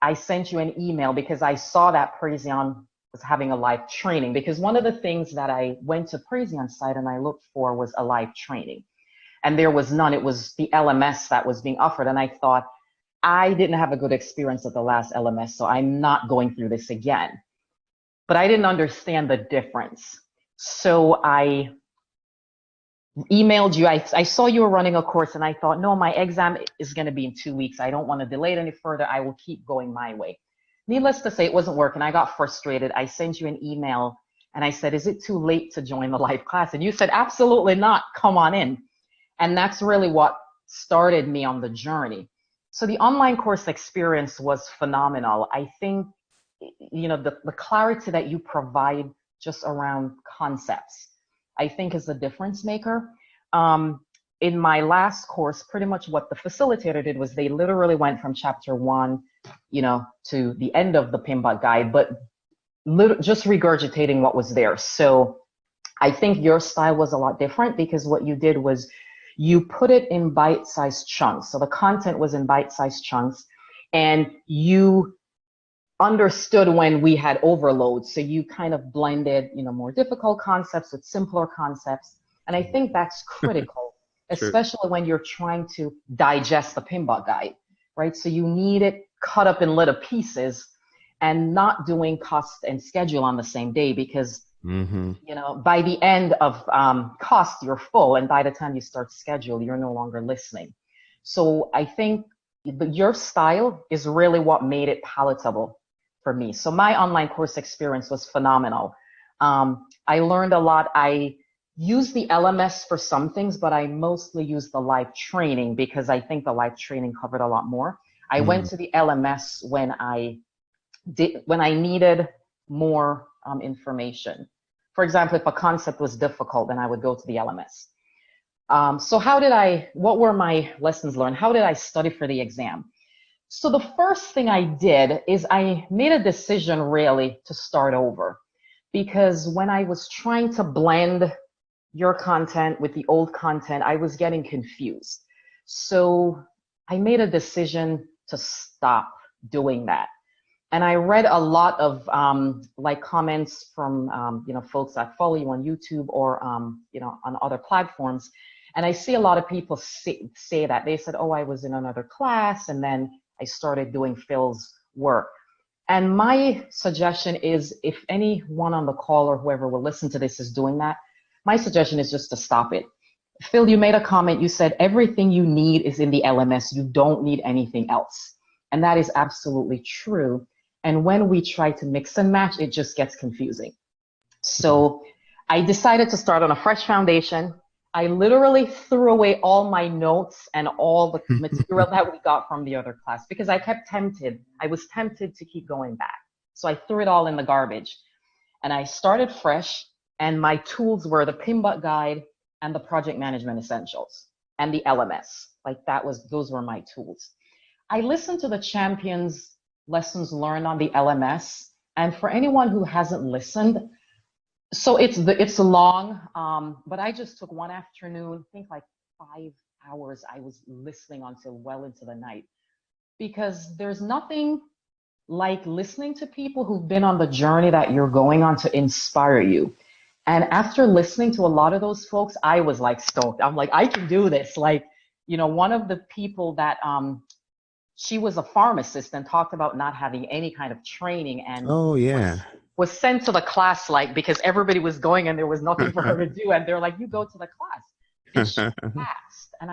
I sent you an email because I saw that Praizion was having a live training, because one of the things that I went to Praizion's site and I looked for was a live training. and there was none. It was the LMS that was being offered. And I thought, I didn't have a good experience at the last LMS, so I'm not going through this again. But I didn't understand the difference. So I emailed you. I saw you were running a course, and I thought, no, my exam is going to be in 2 weeks. I don't want to delay it any further. I will keep going my way. Needless to say, it wasn't working. I got frustrated. I sent you an email, and I said, is it too late to join the live class? And you said, absolutely not. Come on in. And that's really what started me on the journey. So the online course experience was phenomenal. I think, the clarity that you provide just around concepts, I think is the difference maker. In my last course, pretty much what the facilitator did was they literally went from chapter 1, to the end of the Pmbok guide, but just regurgitating what was there. So I think your style was a lot different, because what you did was you put it in bite-sized chunks. So the content was in bite-sized chunks, and you understood when we had overload. So you kind of blended, more difficult concepts with simpler concepts. And I think that's critical, especially when you're trying to digest the Pmbok guide, right? So you need it cut up in little pieces, and not doing cost and schedule on the same day, because by the end of cost, you're full. And by the time you start schedule, you're no longer listening. So I think your style is really what made it palatable for me. So my online course experience was phenomenal. I learned a lot. I used the LMS for some things, but I mostly used the live training, because I think the live training covered a lot more. I went to the LMS when I needed more information. For example, if a concept was difficult, then I would go to the LMS. So what were my lessons learned? How did I study for the exam? So the first thing I did is I made a decision really to start over, because when I was trying to blend your content with the old content, I was getting confused. So I made a decision to stop doing that. And I read a lot of comments from folks that follow you on YouTube or on other platforms. And I see a lot of people say that. They said, oh, I was in another class, and then I started doing Phil's work. And my suggestion is, if anyone on the call or whoever will listen to this is doing that, my suggestion is just to stop it. Phil, you made a comment. You said everything you need is in the LMS. You don't need anything else. And that is absolutely true. And when we try to mix and match, it just gets confusing. So I decided to start on a fresh foundation. I literally threw away all my notes and all the material that we got from the other class, because I was tempted to keep going back. So I threw it all in the garbage, and I started fresh. And my tools were the Pmbok guide and the project management essentials and the LMS. Those were my tools. I listened to the champions' lessons learned on the LMS. And for anyone who hasn't listened, so it's long, but I just took one afternoon, I think 5 hours. I was listening until well into the night, because there's nothing like listening to people who've been on the journey that you're going on to inspire you. And after listening to a lot of those folks, I was stoked. I'm I can do this. One of the people that, she was a pharmacist and talked about not having any kind of training, and was sent to the class because everybody was going and there was nothing for her to do. And they're you go to the class. And she passed. And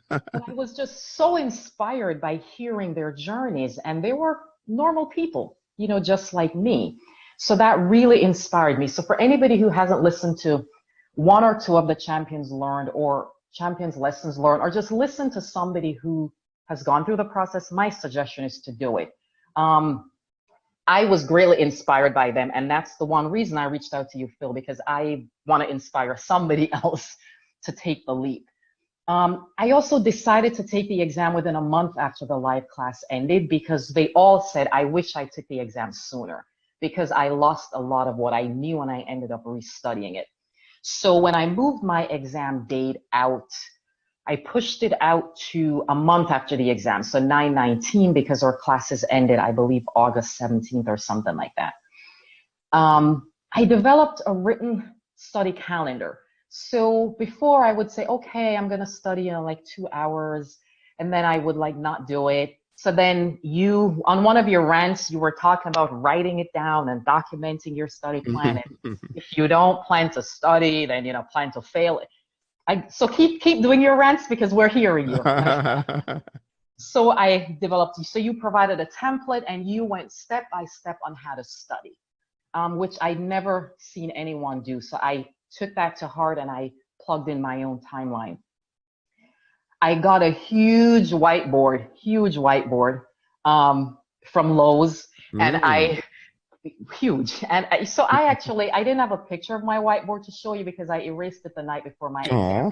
I was just so inspired by hearing their journeys. And they were normal people, just like me. So that really inspired me. So for anybody who hasn't listened to one or two of the champions learned or champions lessons learned, or just listen to somebody who has gone through the process, my suggestion is to do it. I was greatly inspired by them. And that's the one reason I reached out to you, Phil, because I want to inspire somebody else to take the leap. I also decided to take the exam within a month after the live class ended, because they all said, I wish I took the exam sooner, because I lost a lot of what I knew and I ended up restudying it. So when I moved my exam date out, I pushed it out to a month after the exam, so 9/19, because our classes ended, I believe, August 17th or something like that. I developed a written study calendar. So before I would say, okay, I'm going to study, like 2 hours, and then I would like not do it. So then you, on one of your rants, you were talking about writing it down and documenting your study plan. And if you don't plan to study, then, plan to fail. So keep doing your rants because we're hearing you. So I developed, so you provided a template and you went step by step on how to study, which I'd never seen anyone do. So I took that to heart and I plugged in my own timeline. I got a huge whiteboard from Lowe's, and huge. And so I didn't have a picture of my whiteboard to show you because I erased it the night before my exam.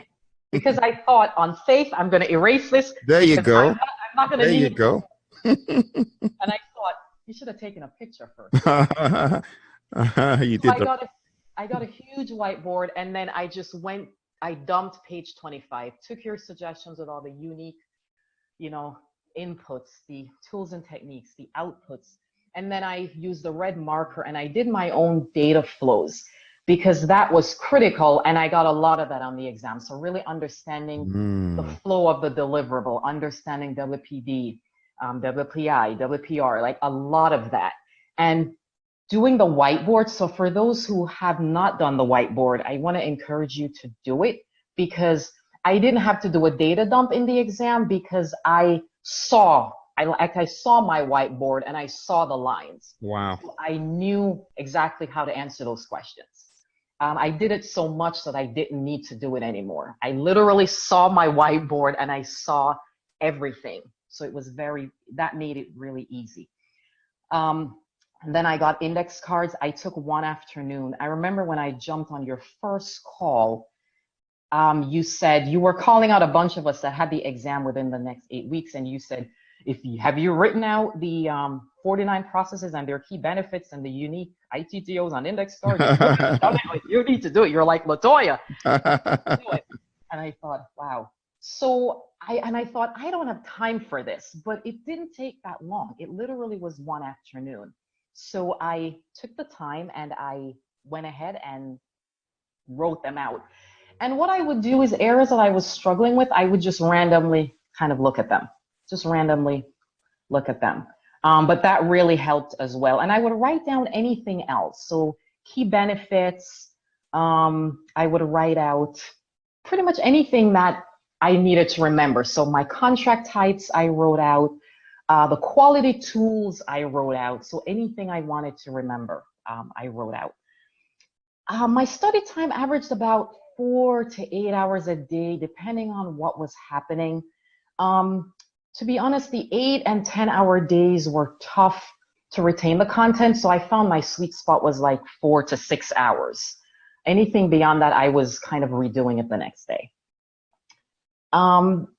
Because I thought on faith, I'm going to erase this. There you go. I'm not going to need it. There you go. And I thought, you should have taken a picture first. You did. I got a huge whiteboard, and then I dumped page 25, took your suggestions with all the unique, inputs, the tools and techniques, the outputs. And then I used the red marker and I did my own data flows because that was critical. And I got a lot of that on the exam. So really understanding the flow of the deliverable, understanding WPD, WPI, WPR, like a lot of that. And doing the whiteboard. So for those who have not done the whiteboard, I want to encourage you to do it because I didn't have to do a data dump in the exam because I saw my whiteboard and I saw the lines. Wow. So I knew exactly how to answer those questions. I did it so much that I didn't need to do it anymore. I literally saw my whiteboard and I saw everything. So that made it really easy. And then I got index cards. I took one afternoon. I remember when I jumped on your first call, you said you were calling out a bunch of us that had the exam within the next 8 weeks. And you said, have you written out the 49 processes and their key benefits and the unique ITTOs on index cards? You need to do it. You're like, LaToya. Do it. And I thought, wow. So I thought, I don't have time for this, but it didn't take that long. It literally was one afternoon. So I took the time and I went ahead and wrote them out. And what I would do is areas that I was struggling with, I would just randomly kind of look at them. But that really helped as well. And I would write down anything else. So key benefits, I would write out pretty much anything that I needed to remember. So my contract types, I wrote out. The quality tools I wrote out. So anything I wanted to remember, I wrote out. My study time averaged about 4 to 8 hours a day, depending on what was happening. To be honest, the 8 and 10 hour days were tough to retain the content. So I found my sweet spot was like 4 to 6 hours. Anything beyond that, I was kind of redoing it the next day.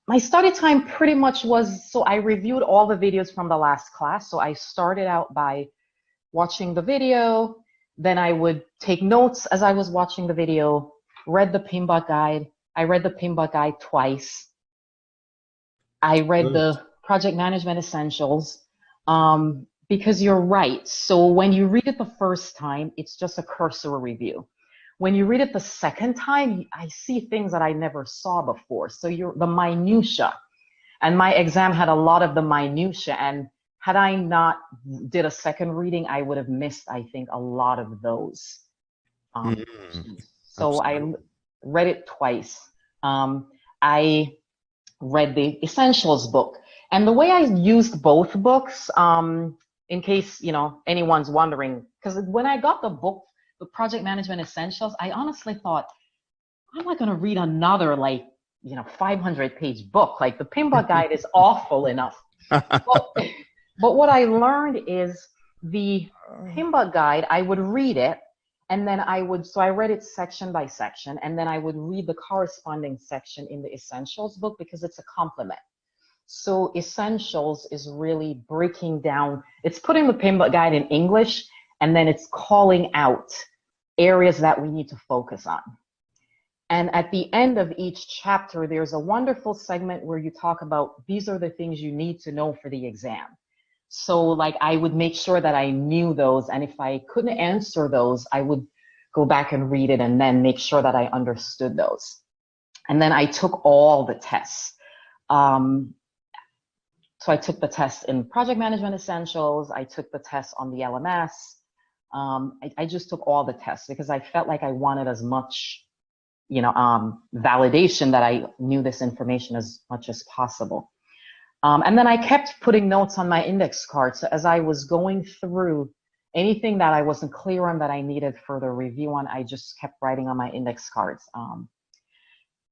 My study time pretty much was, so I reviewed all the videos from the last class. So I started out by watching the video, then I would take notes as I was watching the video, read the Pmbok guide. I read the Pmbok guide twice. I read the project management essentials, because you're right. So when you read it the first time, it's just a cursory review. When you read it the second time, I see things that I never saw before. So the minutia, and my exam had a lot of the minutia. And had I not did a second reading, I would have missed, I think, a lot of those. So I read it twice. I read the essentials book, and the way I used both books, in case anyone's wondering, because when I got the book, the project management essentials, I honestly thought, I'm not going to read another 500-page book. Like the Pmbok guide is awful enough. But what I learned is the Pmbok guide, I would read it, and then I read it section by section, and then I would read the corresponding section in the essentials book because it's a complement. So essentials is really breaking down, it's putting the Pmbok guide in English, and then it's calling out areas that we need to focus on. And at the end of each chapter, there's a wonderful segment where you talk about, these are the things you need to know for the exam. So I would make sure that I knew those. And if I couldn't answer those, I would go back and read it and then make sure that I understood those. And then I took all the tests. So I took the test in Project Management Essentials. I took the test on the LMS. I just took all the tests because I felt like I wanted as much, validation that I knew this information as much as possible. And then I kept putting notes on my index card. So as I was going through anything that I wasn't clear on that I needed further review on, I just kept writing on my index cards.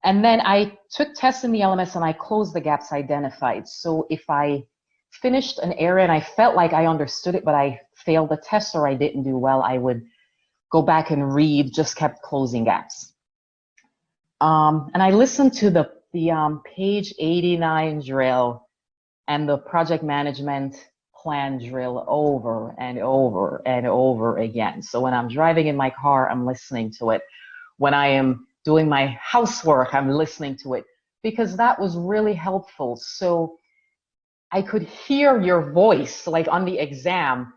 And then I took tests in the LMS and I closed the gaps identified. So if I finished an area and I felt like I understood it, but I failed the test or I didn't do well, I would go back and read, just kept closing gaps. And I listened to the page 89 drill and the project management plan drill over and over and over again. So when I'm driving in my car, I'm listening to it. When I am doing my housework, I'm listening to it because that was really helpful. So I could hear your voice like on the exam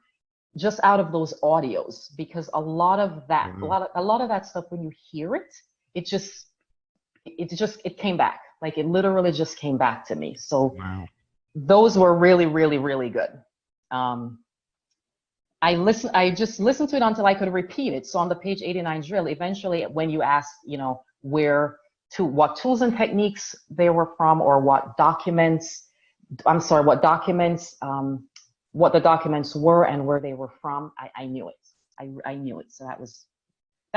just out of those audios, because a lot of that, a lot of that stuff, when you hear it, it came back. Like it literally just came back to me. So those were really, really, really good. I just listened to it until I could repeat it. So on the page 89 drill, eventually when you ask, what tools and techniques they were from, or what the documents were and where they were from, I knew it. I knew it. So that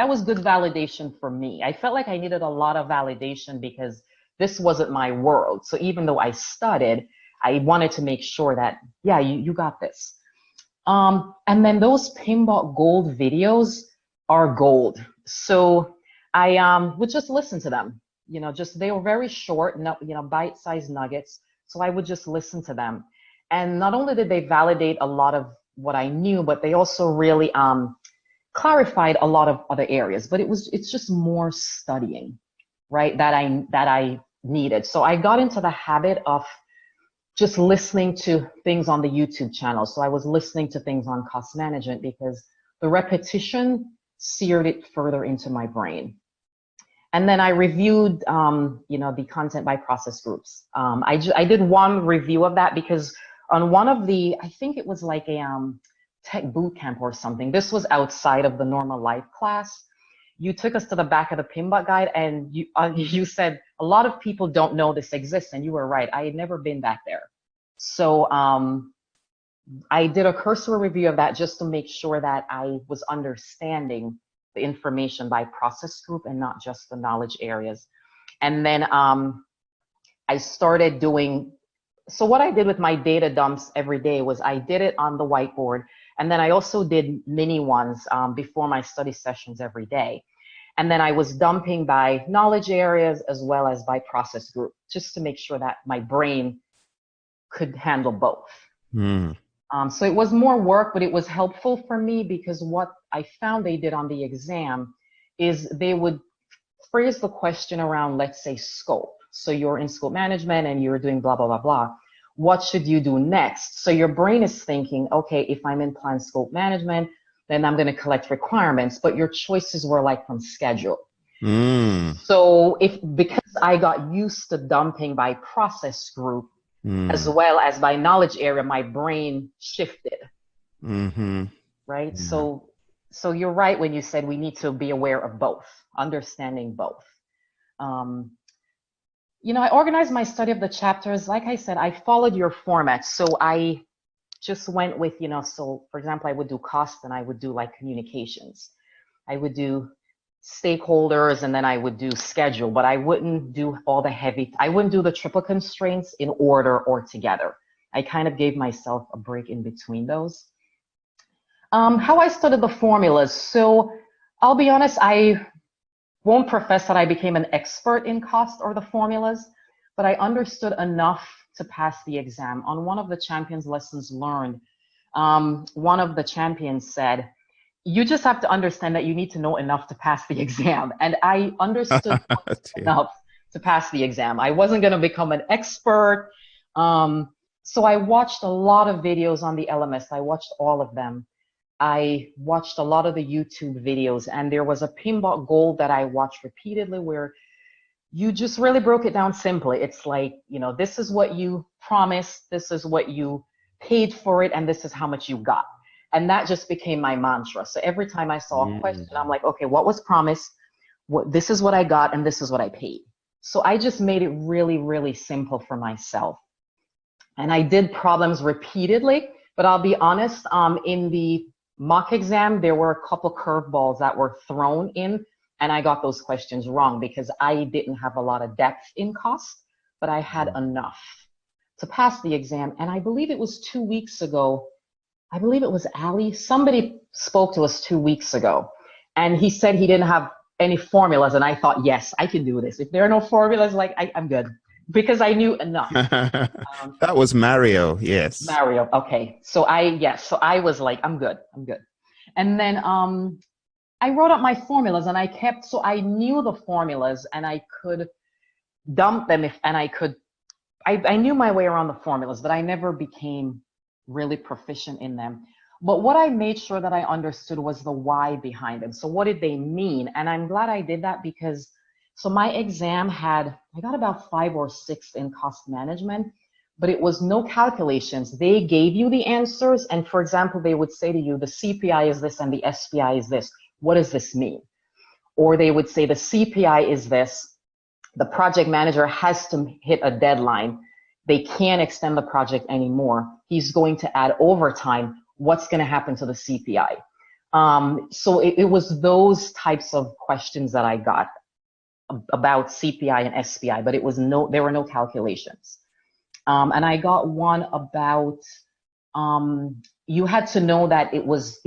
was good validation for me. I felt like I needed a lot of validation because this wasn't my world. So even though I studied, I wanted to make sure that, yeah, you got this. And then those Pmbok Gold videos are gold. So I would just listen to them. They were very short, bite-sized nuggets. So I would just listen to them. And not only did they validate a lot of what I knew, but they also really clarified a lot of other areas. But it's just more studying, right, that I needed. So I got into the habit of just listening to things on the YouTube channel. So I was listening to things on cost management because the repetition seared it further into my brain. And then I reviewed, the content by process groups. I did one review of that because on one of I think it was like a tech boot camp or something. This was outside of the normal life class. You took us to the back of the Pmbok guide and you said a lot of people don't know this exists, and you were right. I had never been back there. So I did a cursory review of that just to make sure that I was understanding the information by process group and not just the knowledge areas. And then I started doing, so what I did with my data dumps every day was I did it on the whiteboard, and then I also did mini ones before my study sessions every day. And then I was dumping by knowledge areas as well as by process group, just to make sure that my brain could handle both. So it was more work, but it was helpful for me because what I found they did on the exam is they would phrase the question around, let's say, scope. So you're in scope management and you're doing blah, blah, blah, blah. What should you do next? So your brain is thinking, okay, if I'm in plan scope management, then I'm going to collect requirements, but your choices were like from schedule. So because I got used to dumping by process group as well as by knowledge area, my brain shifted. Right? Yeah. So you're right when you said we need to be aware of both, understanding both. I organized my study of the chapters. Like I said, I followed your format. So I just went with, so for example, I would do cost and I would do like communications. I would do stakeholders and then I would do schedule, but I wouldn't do all the I wouldn't do the triple constraints in order or together. I kind of gave myself a break in between those. How I studied the formulas. So I'll be honest, I won't profess that I became an expert in cost or the formulas, but I understood enough to pass the exam. On one of the champions lessons learned, one of the champions said, you just have to understand that you need to know enough to pass the exam. And I understood enough to pass the exam. I wasn't going to become an expert. So I watched a lot of videos on the LMS. I watched all of them. I watched a lot of the YouTube videos, and there was a Pmbok goal that I watched repeatedly where you just really broke it down simply. It's like, you know, this is what you promised, this is what you paid for it, and this is how much you got. And that just became my mantra. So every time I saw a question, I'm like, okay, what was promised? This is what I got, and this is what I paid. So I just made it really, really simple for myself. And I did problems repeatedly, but I'll be honest, in the mock exam, there were a couple curveballs that were thrown in, and I got those questions wrong because I didn't have a lot of depth in cost, but I had enough to pass the exam. And I believe it was 2 weeks ago, I believe it was Ali, somebody spoke to us 2 weeks ago, and he said he didn't have any formulas, and I thought, yes, I can do this. If there are no formulas, like I'm good, because I knew enough. That was Mario, yes. Mario, okay. So I was like, I'm good. And then I wrote up my formulas, and so I knew the formulas, and I could dump them I knew my way around the formulas, but I never became really proficient in them. But what I made sure that I understood was the why behind them. So what did they mean? And I'm glad I did that because, so my exam I got about 5 or 6 in cost management, but it was no calculations. They gave you the answers. And for example, they would say to you, the CPI is this and the SPI is this. What does this mean? Or they would say the CPI is this. The project manager has to hit a deadline. They can't extend the project anymore. He's going to add overtime. What's going to happen to the CPI? So it was those types of questions that I got about CPI and SPI, but there were no calculations. And I got one about, you had to know that it was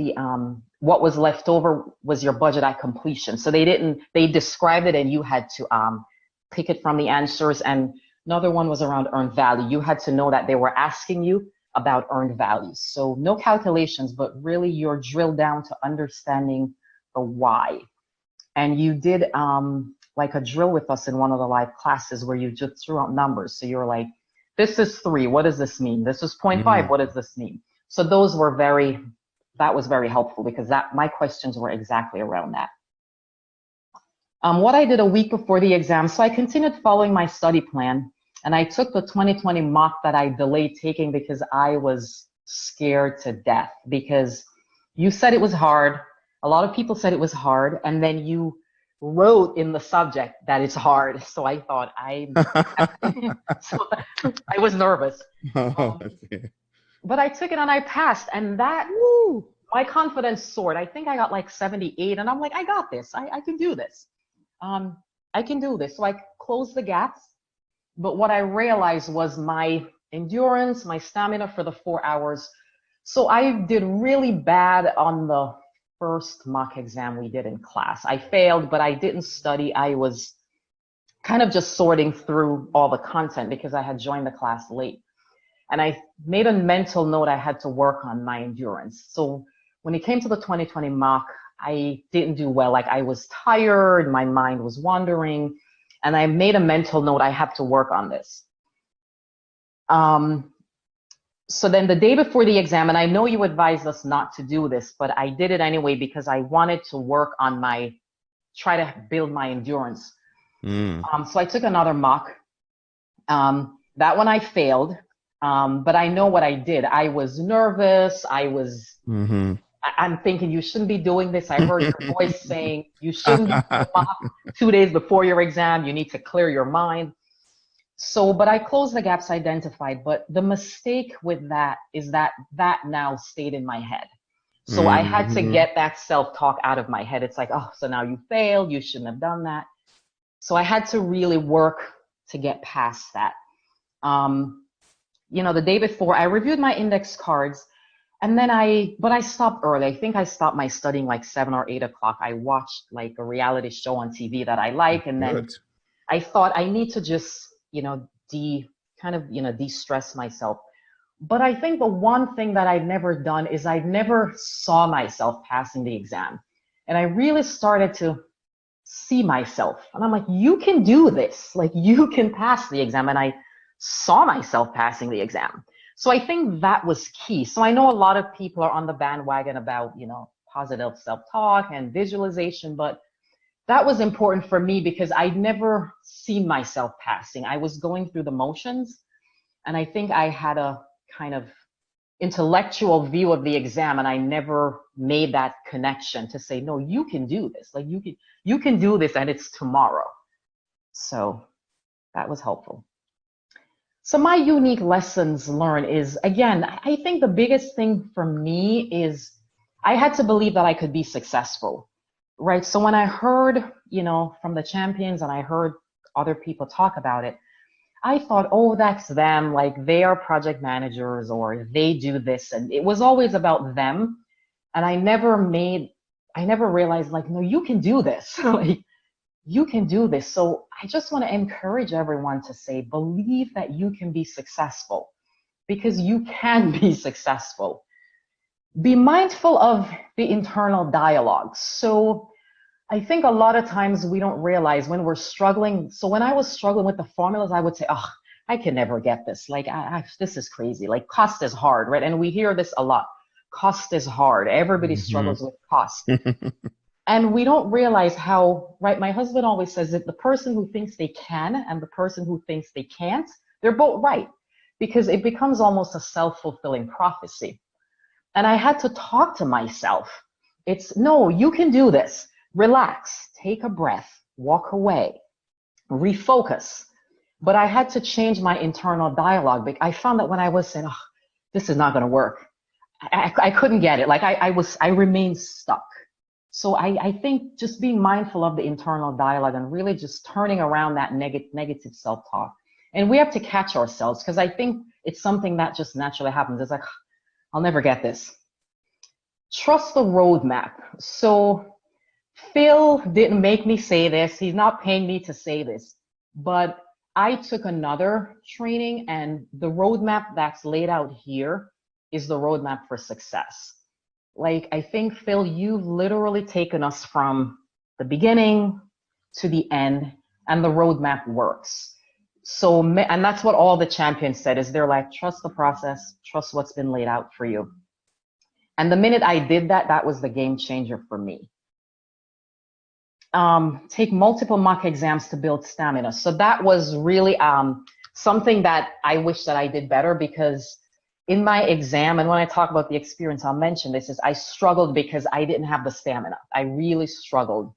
what was left over was your budget at completion. So they described it and you had to pick it from the answers. And another one was around earned value. You had to know that they were asking you about earned values. So no calculations, but really you're drilled down to understanding the why. And you did like a drill with us in one of the live classes where you just threw out numbers. So you were like, this is 3, what does this mean? This is 0.5, what does this mean? So those were that was very helpful because my questions were exactly around that. What I did a week before the exam, so I continued following my study plan, and I took the 2020 mock that I delayed taking because I was scared to death, because you said it was hard. A lot of people said it was hard, and then you wrote in the subject that it's hard. So I thought so I was nervous. But I took it and I passed, and my confidence soared. I think I got like 78, and I'm like, I got this. I can do this. I can do this. So I closed the gaps. But what I realized was my endurance, my stamina for the 4 hours. So I did really bad on the first mock exam we did in class. I failed, but I didn't study. I was kind of just sorting through all the content because I had joined the class late. And I made a mental note I had to work on my endurance. So when it came to the 2020 mock, I didn't do well. Like I was tired, my mind was wandering, and I made a mental note I have to work on this. So then the day before the exam, and I know you advised us not to do this, but I did it anyway because I wanted to work on try to build my endurance. So I took another mock. That one I failed, but I know what I did. I was nervous. I'm thinking you shouldn't be doing this. I heard your voice saying you shouldn't be doing mock 2 days before your exam. You need to clear your mind. So, but I closed the gaps identified. But the mistake with that is that now stayed in my head. So I had to get that self-talk out of my head. It's like, oh, so now you failed. You shouldn't have done that. So I had to really work to get past that. The day before, I reviewed my index cards. And then I stopped early. I think I stopped my studying like 7 or 8 o'clock. I watched like a reality show on TV that I like. And then I thought I need to just, de-stress myself. But I think the one thing that I'd never done is I never saw myself passing the exam. And I really started to see myself. And I'm like, you can do this. Like you can pass the exam. And I saw myself passing the exam. So I think that was key. So I know a lot of people are on the bandwagon about, positive self-talk and visualization, but that was important for me because I'd never seen myself passing. I was going through the motions, and I think I had a kind of intellectual view of the exam, and I never made that connection to say, no, you can do this. Like you can do this, and it's tomorrow. So that was helpful. So my unique lessons learned is, again, I think the biggest thing for me is I had to believe that I could be successful, right? So when I heard, from the champions and I heard other people talk about it, I thought, oh, that's them, like they are project managers or they do this. And it was always about them. And I never realized, like, no, you can do this. Like, you can do this. So I just want to encourage everyone to say, believe that you can be successful, because you can be successful. Be mindful of the internal dialogue. So I think a lot of times we don't realize when we're struggling. So when I was struggling with the formulas, I would say, oh, I can never get this. Like, this is crazy. Like, cost is hard, right? And we hear this a lot. Cost is hard. Everybody struggles with cost. And we don't realize how, right? My husband always says that the person who thinks they can and the person who thinks they can't, they're both right, because it becomes almost a self-fulfilling prophecy. And I had to talk to myself. It's, no, you can do this. Relax, take a breath, walk away, refocus. But I had to change my internal dialogue. I found that when I was saying, oh, this is not going to work, I couldn't get it. Like I remained stuck. So I think just being mindful of the internal dialogue and really just turning around that negative self-talk. And we have to catch ourselves, because I think it's something that just naturally happens. It's like, I'll never get this. Trust the roadmap. So Phil didn't make me say this. He's not paying me to say this. But I took another training, and the roadmap that's laid out here is the roadmap for success. Like, I think, Phil, you've literally taken us from the beginning to the end, and the roadmap works. So, and that's what all the champions said, is they're like, trust the process, trust what's been laid out for you. And the minute I did that, that was the game changer for me. Take multiple mock exams to build stamina. So that was really something that I wish that I did better, because in my exam, and when I talk about the experience, I'll mention this, is I struggled because I didn't have the stamina. I really struggled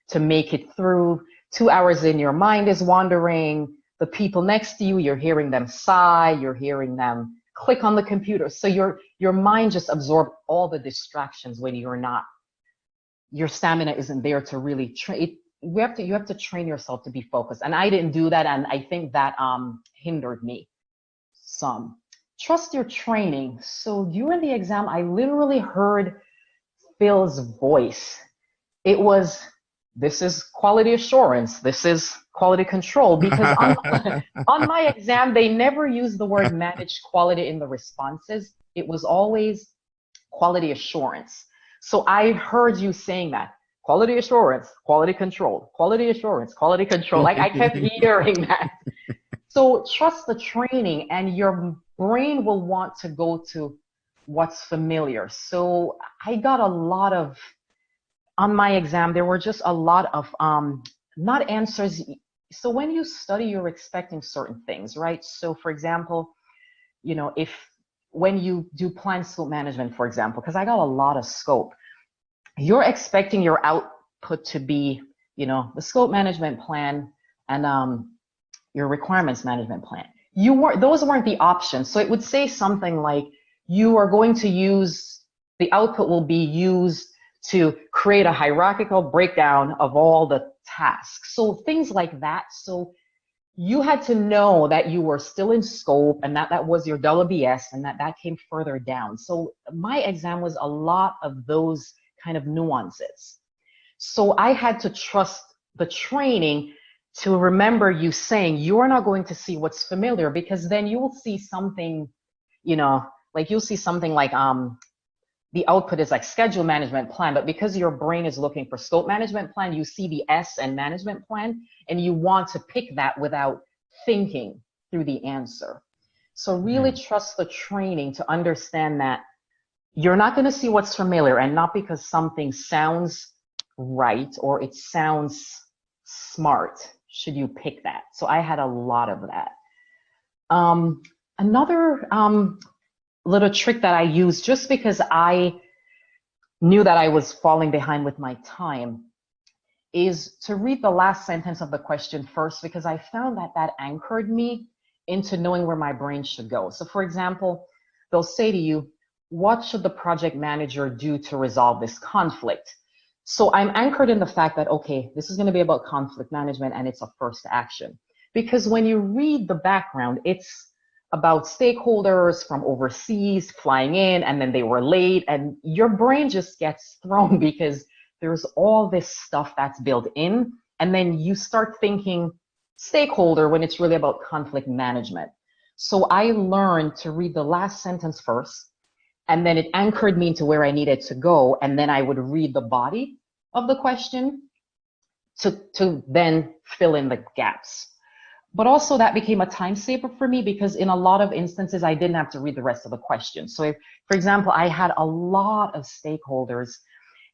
to make it through. 2 hours in, your mind is wandering. The people next to you, you're hearing them sigh, you're hearing them click on the computer. So your mind just absorbed all the distractions when you're not, your stamina isn't there to really train. You have to train yourself to be focused. And I didn't do that. And I think that hindered me some. Trust your training. So during the exam, I literally heard Phil's voice. It was, this is quality assurance. This is quality control. Because on my exam, they never used the word managed quality in the responses. It was always quality assurance. So I heard you saying that. Quality assurance, quality control, quality assurance, quality control. Like, I kept hearing that. So trust the training, and your brain will want to go to what's familiar. So I got a lot of, on my exam, there were just a lot of not answers. So when you study, you're expecting certain things, right? So for example, when you do planned scope management, for example, because I got a lot of scope, you're expecting your output to be, the scope management plan and your requirements management plan. Those weren't the options. So it would say something like, you are going to use, the output will be used to create a hierarchical breakdown of all the tasks. So things like that. So you had to know that you were still in scope, and that was your WBS, and that came further down. So my exam was a lot of those kind of nuances. So I had to trust the training to remember you saying, you're not going to see what's familiar, because then you will see something, like you'll see something like the output is like schedule management plan, but because your brain is looking for scope management plan, you see the S and management plan, and you want to pick that without thinking through the answer. So really trust the training to understand that you're not going to see what's familiar, and not because something sounds right or it sounds smart should you pick that. So I had a lot of that. Another little trick that I used, just because I knew that I was falling behind with my time, is to read the last sentence of the question first, because I found that that anchored me into knowing where my brain should go. So for example, they'll say to you, what should the project manager do to resolve this conflict? So I'm anchored in the fact that, okay, this is going to be about conflict management and it's a first action. Because when you read the background, it's about stakeholders from overseas flying in, and then they were late, and your brain just gets thrown because there's all this stuff that's built in, and then you start thinking stakeholder when it's really about conflict management. So I learned to read the last sentence first, and then it anchored me into where I needed to go, and then I would read the body of the question to then fill in the gaps. But also that became a time saver for me, because in a lot of instances, I didn't have to read the rest of the question. So if, for example, I had a lot of stakeholders,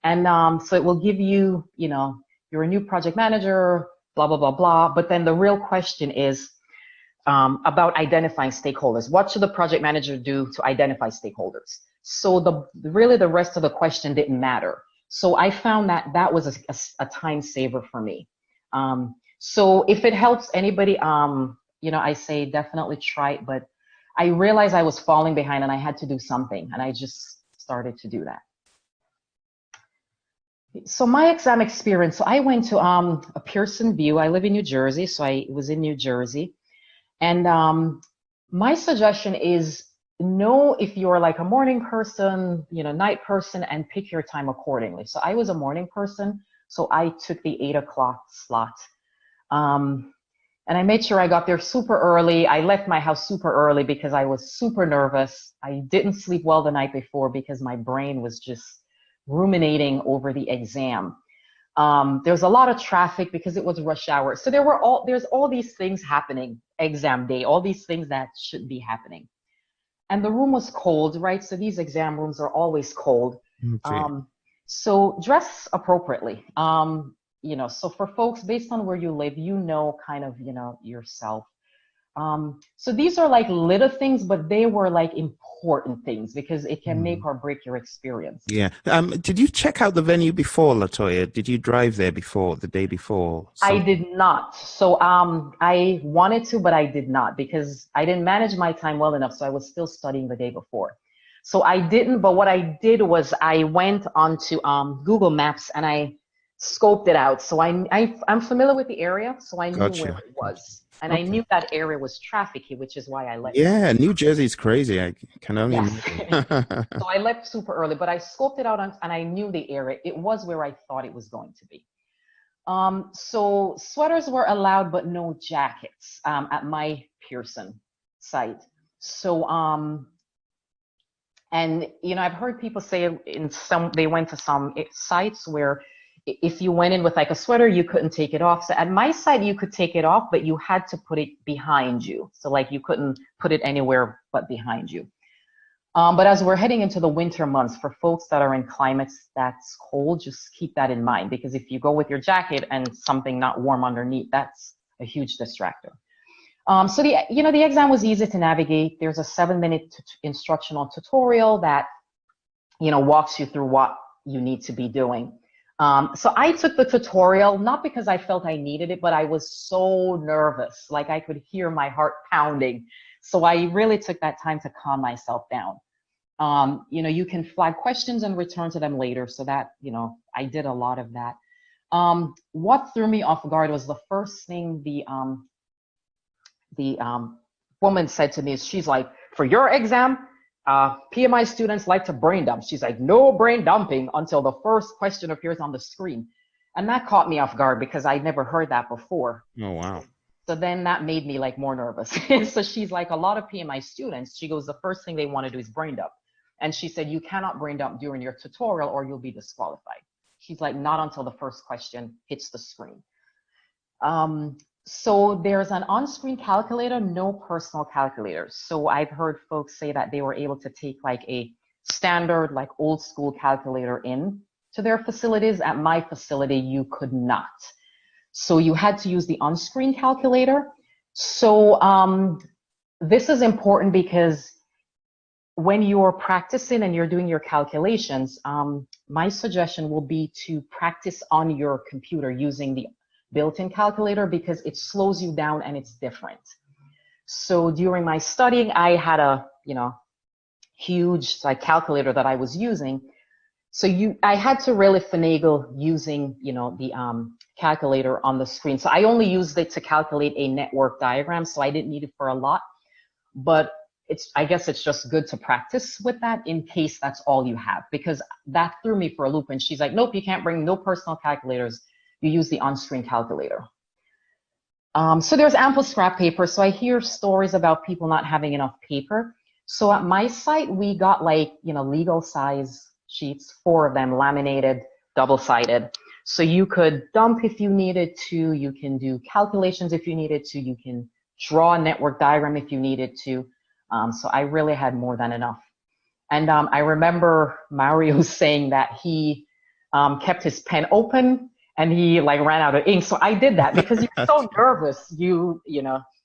and so it will give you, you know, you're a new project manager, blah, blah, blah, blah. But then the real question is about identifying stakeholders. What should the project manager do to identify stakeholders? So really the rest of the question didn't matter. So I found that that was a time saver for me. So if it helps anybody, you know, I say definitely try it, but I realized I was falling behind and I had to do something, and I just started to do that. So my exam experience, so I went to a Pearson VUE. I live in New Jersey, so I was in New Jersey. And my suggestion is know if you're like a morning person, you know, night person, and pick your time accordingly. So I was a morning person, so I took the 8 o'clock slot. And I made sure I got there super early. I left my house super early because I was super nervous. I didn't sleep well the night before because my brain was just ruminating over the exam. There was a lot of traffic because it was rush hour. So there's all these things happening exam day, all these things that shouldn't be happening. And the room was cold, right? So these exam rooms are always cold. Okay. So dress appropriately. You know, so for folks, based on where you live, you know, kind of, you know, yourself. So these are like little things, but they were like important things because it can make or break your experience. Yeah. Did you check out the venue before, Latoya? Did you drive there before, the day before? I did not. So I wanted to, but I did not because I didn't manage my time well enough. So I was still studying the day before. So I didn't, but what I did was I went onto Google Maps and I scoped it out. So I'm familiar with the area, so I knew where it was. And I knew that area was trafficky, which is why I left. Yeah, New Jersey's crazy. I can only imagine. So I left super early, but I scoped it out and I knew the area. It was where I thought it was going to be. So sweaters were allowed, but no jackets at my Pearson site. So, and you know, I've heard people say they went to some sites where if you went in with like a sweater, you couldn't take it off. So at my site, you could take it off, but you had to put it behind you. So like you couldn't put it anywhere but behind you. But as we're heading into the winter months, for folks that are in climates that's cold, just keep that in mind, because if you go with your jacket and something not warm underneath, that's a huge distractor. So the exam was easy to navigate. There's a 7-minute instructional tutorial that, you know, walks you through what you need to be doing. So I took the tutorial, not because I felt I needed it, but I was so nervous, like I could hear my heart pounding. So I really took that time to calm myself down. You know, you can flag questions and return to them later. So that, you know, I did a lot of that. What threw me off guard was the first thing the woman said to me is, she's like, for your exam, PMI students like to brain dump. She's like, no brain dumping until the first question appears on the screen. And that caught me off guard because I'd never heard that before. Oh, wow. So then that made me like more nervous. So she's like, a lot of PMI students, she goes, the first thing they want to do is brain dump. And she said, you cannot brain dump during your tutorial or you'll be disqualified. She's like, not until the first question hits the screen. So there's an on-screen calculator, no personal calculator. So I've heard folks say that they were able to take like a standard, like old school calculator in to their facilities. At my facility, you could not. So you had to use the on-screen calculator. So this is important because when you're practicing and you're doing your calculations, my suggestion will be to practice on your computer using the built-in calculator because it slows you down and it's different. So during my studying, I had a, huge like calculator that I was using. So I had to really finagle using, the calculator on the screen. So I only used it to calculate a network diagram. So I didn't need it for a lot, but I guess it's just good to practice with that in case that's all you have, because that threw me for a loop. And she's like, nope, you can't bring no personal calculators. You use the on-screen calculator. So there's ample scrap paper. So I hear stories about people not having enough paper. So at my site, we got like, legal size sheets, 4 of them, laminated, double-sided. So you could dump if you needed to. You can do calculations if you needed to. You can draw a network diagram if you needed to. So I really had more than enough. And I remember Mario saying that he kept his pen open and he like ran out of ink. So I did that because you're so nervous, you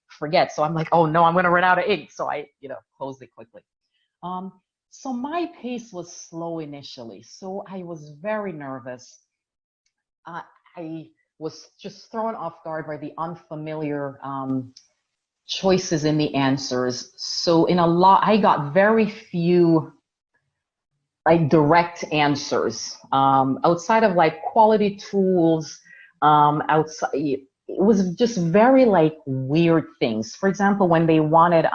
forget. So I'm like, oh no, I'm gonna run out of ink. So I, closed it quickly. So my pace was slow initially. So I was very nervous. I was just thrown off guard by the unfamiliar choices in the answers. So I got very few like direct answers outside of like quality tools. Outside, it was just very like weird things. For example, when they wanted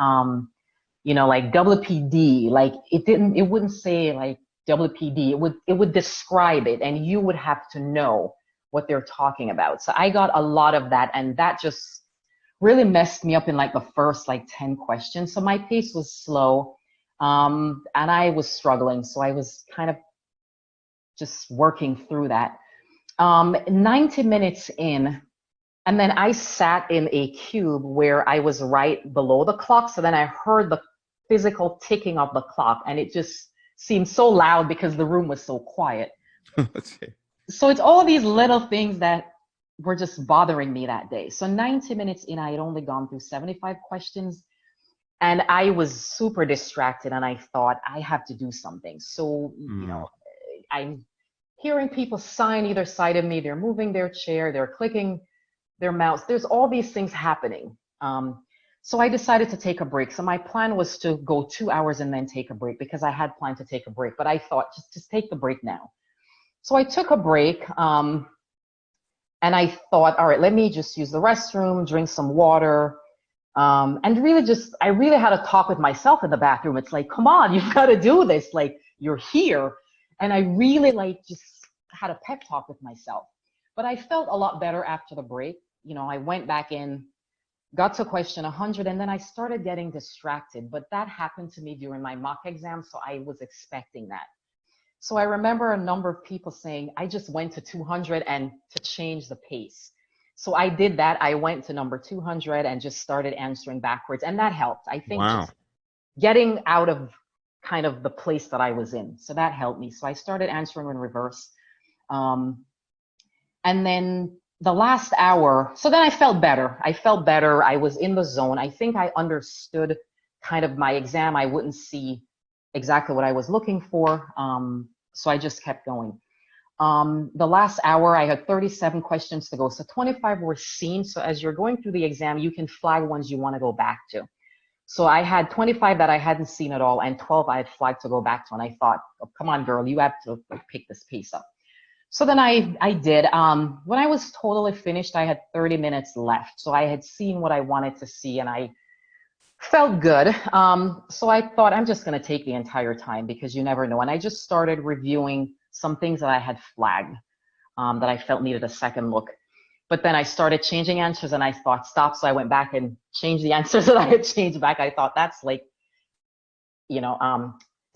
like WPD, like it wouldn't say like WPD. It would describe it, and you would have to know what they're talking about. So I got a lot of that, and that just really messed me up in like the first like 10 questions. So my pace was slow. And I was struggling, so I was kind of just working through that. 90 minutes in, and then I sat in a cube where I was right below the clock, so then I heard the physical ticking of the clock, and it just seemed so loud because the room was so quiet. Okay. So it's all these little things that were just bothering me that day. So 90 minutes in, I had only gone through 75 questions. And I was super distracted, and I thought, I have to do something. So, I'm hearing people sign either side of me. They're moving their chair, they're clicking their mouse. There's all these things happening. So I decided to take a break. So my plan was to go 2 hours and then take a break because I had planned to take a break. But I thought, just take the break now. So I took a break, and I thought, all right, let me just use the restroom, drink some water. And really I really had a talk with myself in the bathroom. It's like, come on, you've got to do this. Like, you're here. And I really just had a pep talk with myself. But I felt a lot better after the break. I went back in, got to question 100, and then I started getting distracted. But that happened to me during my mock exam, so I was expecting that. So I remember a number of people saying, I just went to 200 and to change the pace. So I did that. I went to number 200 and just started answering backwards. And that helped. I think just getting out of kind of the place that I was in. So that helped me. So I started answering in reverse. And then the last hour, so then I felt better. I was in the zone. I think I understood kind of my exam. I wouldn't see exactly what I was looking for. So I just kept going. The last hour, I had 37 questions to go. So 25 were seen. So as you're going through the exam, you can flag ones you want to go back to. So I had 25 that I hadn't seen at all, and 12 I had flagged to go back to. And I thought, oh, come on, girl, you have to pick this pace up. So then I did. When I was totally finished, I had 30 minutes left. So I had seen what I wanted to see, and I felt good. So I thought, I'm just going to take the entire time because you never know. And I just started reviewing some things that I had flagged that I felt needed a second look. But then I started changing answers, and I thought, stop. So I went back and changed the answers that I had changed back. I thought that's like,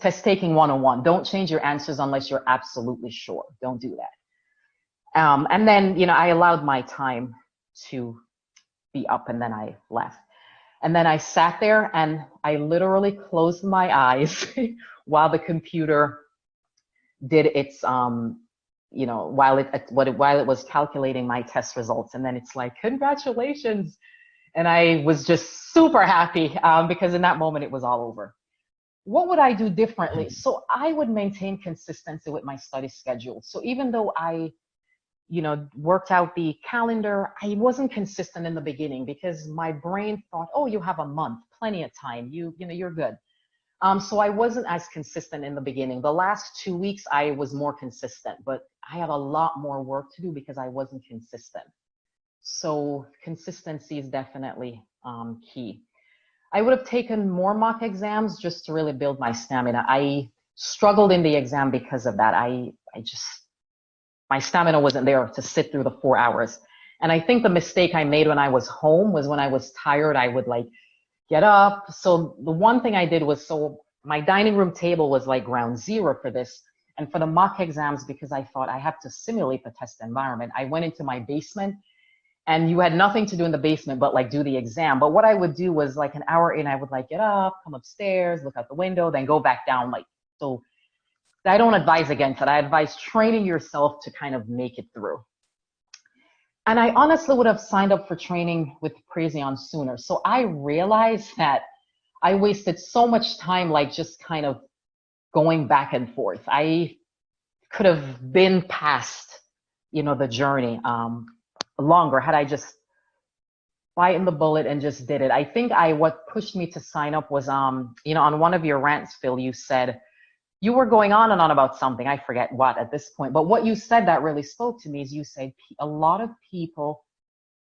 test taking 101. Don't change your answers unless you're absolutely sure. Don't do that. And then, I allowed my time to be up, and then I left. And then I sat there and I literally closed my eyes while the computer did its, you know, while it was calculating my test results. And then it's like, congratulations. And I was just super happy because in that moment it was all over. What would I do differently? So I would maintain consistency with my study schedule. So even though I, you know, worked out the calendar, I wasn't consistent in the beginning because my brain thought, oh, you have a month, plenty of time, you know, you're good. So I wasn't as consistent in the beginning. The last 2 weeks, I was more consistent, but I had a lot more work to do because I wasn't consistent. So consistency is definitely key. I would have taken more mock exams just to really build my stamina. I struggled in the exam because of that. My stamina wasn't there to sit through the 4 hours. And I think the mistake I made when I was home was when I was tired, I would like get up. So the one thing I did was, so my dining room table was like ground zero for this. And for the mock exams, because I thought I have to simulate the test environment, I went into my basement, and you had nothing to do in the basement but like do the exam. But what I would do was like an hour in, I would like get up, come upstairs, look out the window, then go back down. Like, so I don't advise against it. I advise training yourself to kind of make it through. And I honestly would have signed up for training with Praizion sooner. So I realized that I wasted so much time, like just kind of going back and forth. I could have been past, you know, the journey longer had I just bitten the bullet and just did it. I think what pushed me to sign up was, you know, on one of your rants, Phil, you said, you were going on and on about something, I forget what at this point, but what you said that really spoke to me is you said a lot of people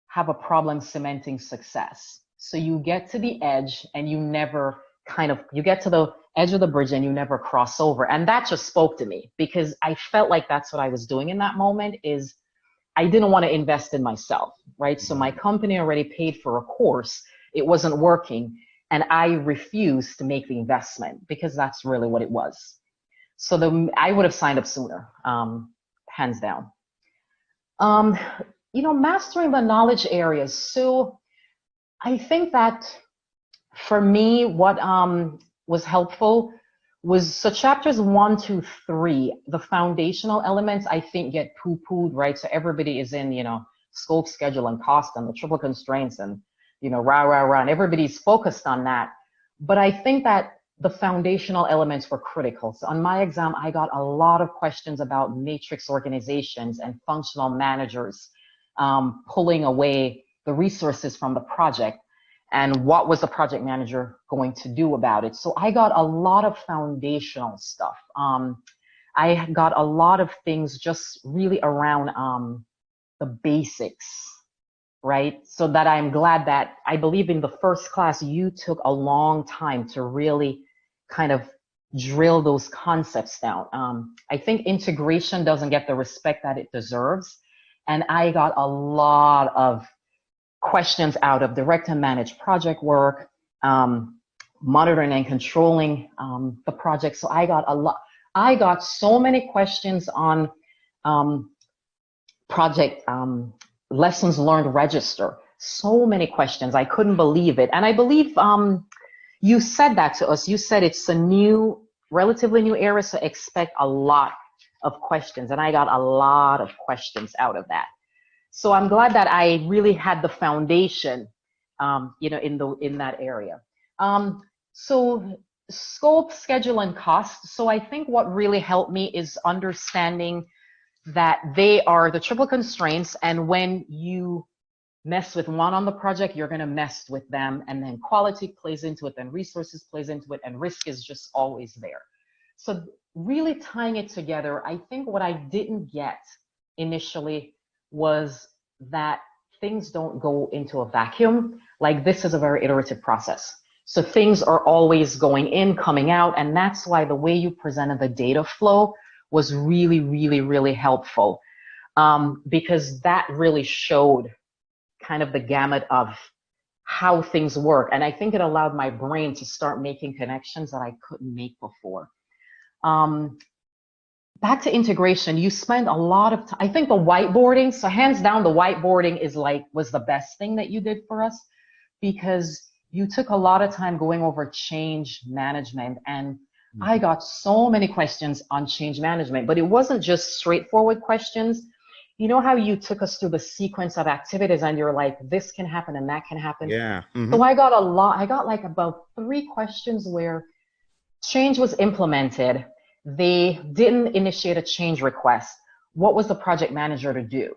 have a problem cementing success. So you get to the edge and you never you get to the edge of the bridge and you never cross over. And that just spoke to me because I felt like that's what I was doing in that moment is I didn't want to invest in myself, right? So my company already paid for a course. It wasn't working. And I refused to make the investment because that's really what it was. So I would have signed up sooner, hands down. You know, mastering the knowledge areas. So I think that for me, what was helpful was, so chapters 1, 2, 3, the foundational elements I think get poo-pooed, right? So everybody is in, you know, scope, schedule, and cost, and the triple constraints, and, you know, and everybody's focused on that. But I think that the foundational elements were critical. So on my exam, I got a lot of questions about matrix organizations and functional managers pulling away the resources from the project and what was the project manager going to do about it. So I got a lot of foundational stuff. I got a lot of things just really around the basics, right? So that I'm glad that I believe in the first class, you took a long time to really kind of drill those concepts down. I think integration doesn't get the respect that it deserves. And I got a lot of questions out of direct and managed project work, monitoring and controlling the project. So I got so many questions on project lessons learned register. So many questions. I couldn't believe it. And I believe you said that to us. You said it's a relatively new area, so expect a lot of questions. And I got a lot of questions out of that. So I'm glad that I really had the foundation, you know, in that area. So scope, schedule, and cost. So I think what really helped me is understanding that they are the triple constraints, and when you mess with one on the project, you're going to mess with them, and then quality plays into it, then resources plays into it, and risk is just always there. So really tying it together, I think what I didn't get initially was that things don't go into a vacuum. Like, this is a very iterative process. So things are always going in, coming out, and that's why the way you presented the data flow was really, really, really helpful, because that really showed kind of the gamut of how things work. And I think it allowed my brain to start making connections that I couldn't make before. back to integration, you spend a lot of time. I think the whiteboarding, so hands down, the whiteboarding was the best thing that you did for us, because you took a lot of time going over change management. And I got so many questions on change management, but it wasn't just straightforward questions. You know how you took us through the sequence of activities and you're like, this can happen and that can happen. Yeah. So I got like about 3 questions where change was implemented. They didn't initiate a change request. What was the project manager to do?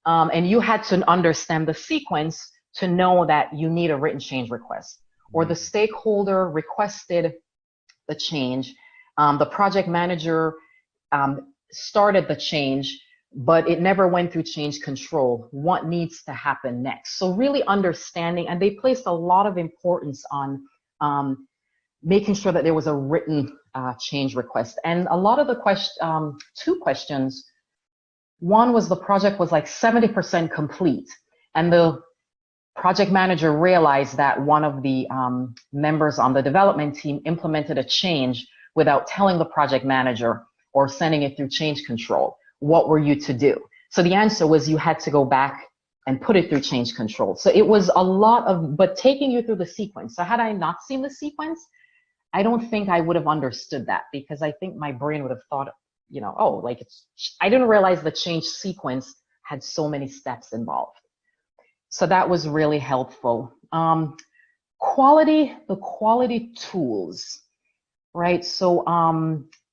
And you had to understand the sequence to know that you need a written change request, or the stakeholder requested the change. The project manager started the change, but it never went through change control. What needs to happen next? So really understanding, and they placed a lot of importance on making sure that there was a written change request. And a lot of the 2 questions, one was the project was like 70% complete, and the project manager realized that one of the members on the development team implemented a change without telling the project manager or sending it through change control. What were you to do? So the answer was you had to go back and put it through change control. So it was a lot of, but taking you through the sequence. So had I not seen the sequence, I don't think I would have understood that, because I think my brain would have thought, oh, like I didn't realize the change sequence had so many steps involved. So that was really helpful. The quality tools, right? So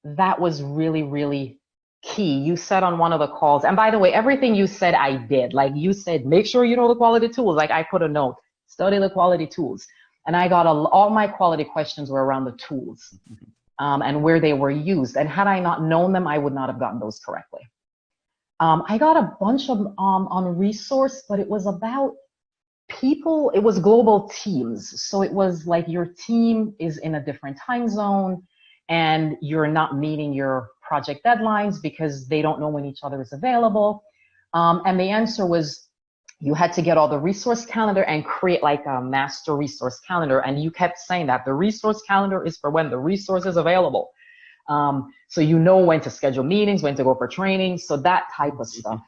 that was really, really key. You said on one of the calls, and by the way, everything you said, I did. Like you said, make sure you know the quality tools. Like I put a note, study the quality tools. And I got all my quality questions were around the tools and where they were used. And had I not known them, I would not have gotten those correctly. I got a bunch of on resource, but it was about people. It was global teams. So it was like your team is in a different time zone and you're not meeting your project deadlines because they don't know when each other is available. And the answer was you had to get all the resource calendar and create like a master resource calendar. And you kept saying that the resource calendar is for when the resource is available. So you know when to schedule meetings, when to go for training, so that type of stuff.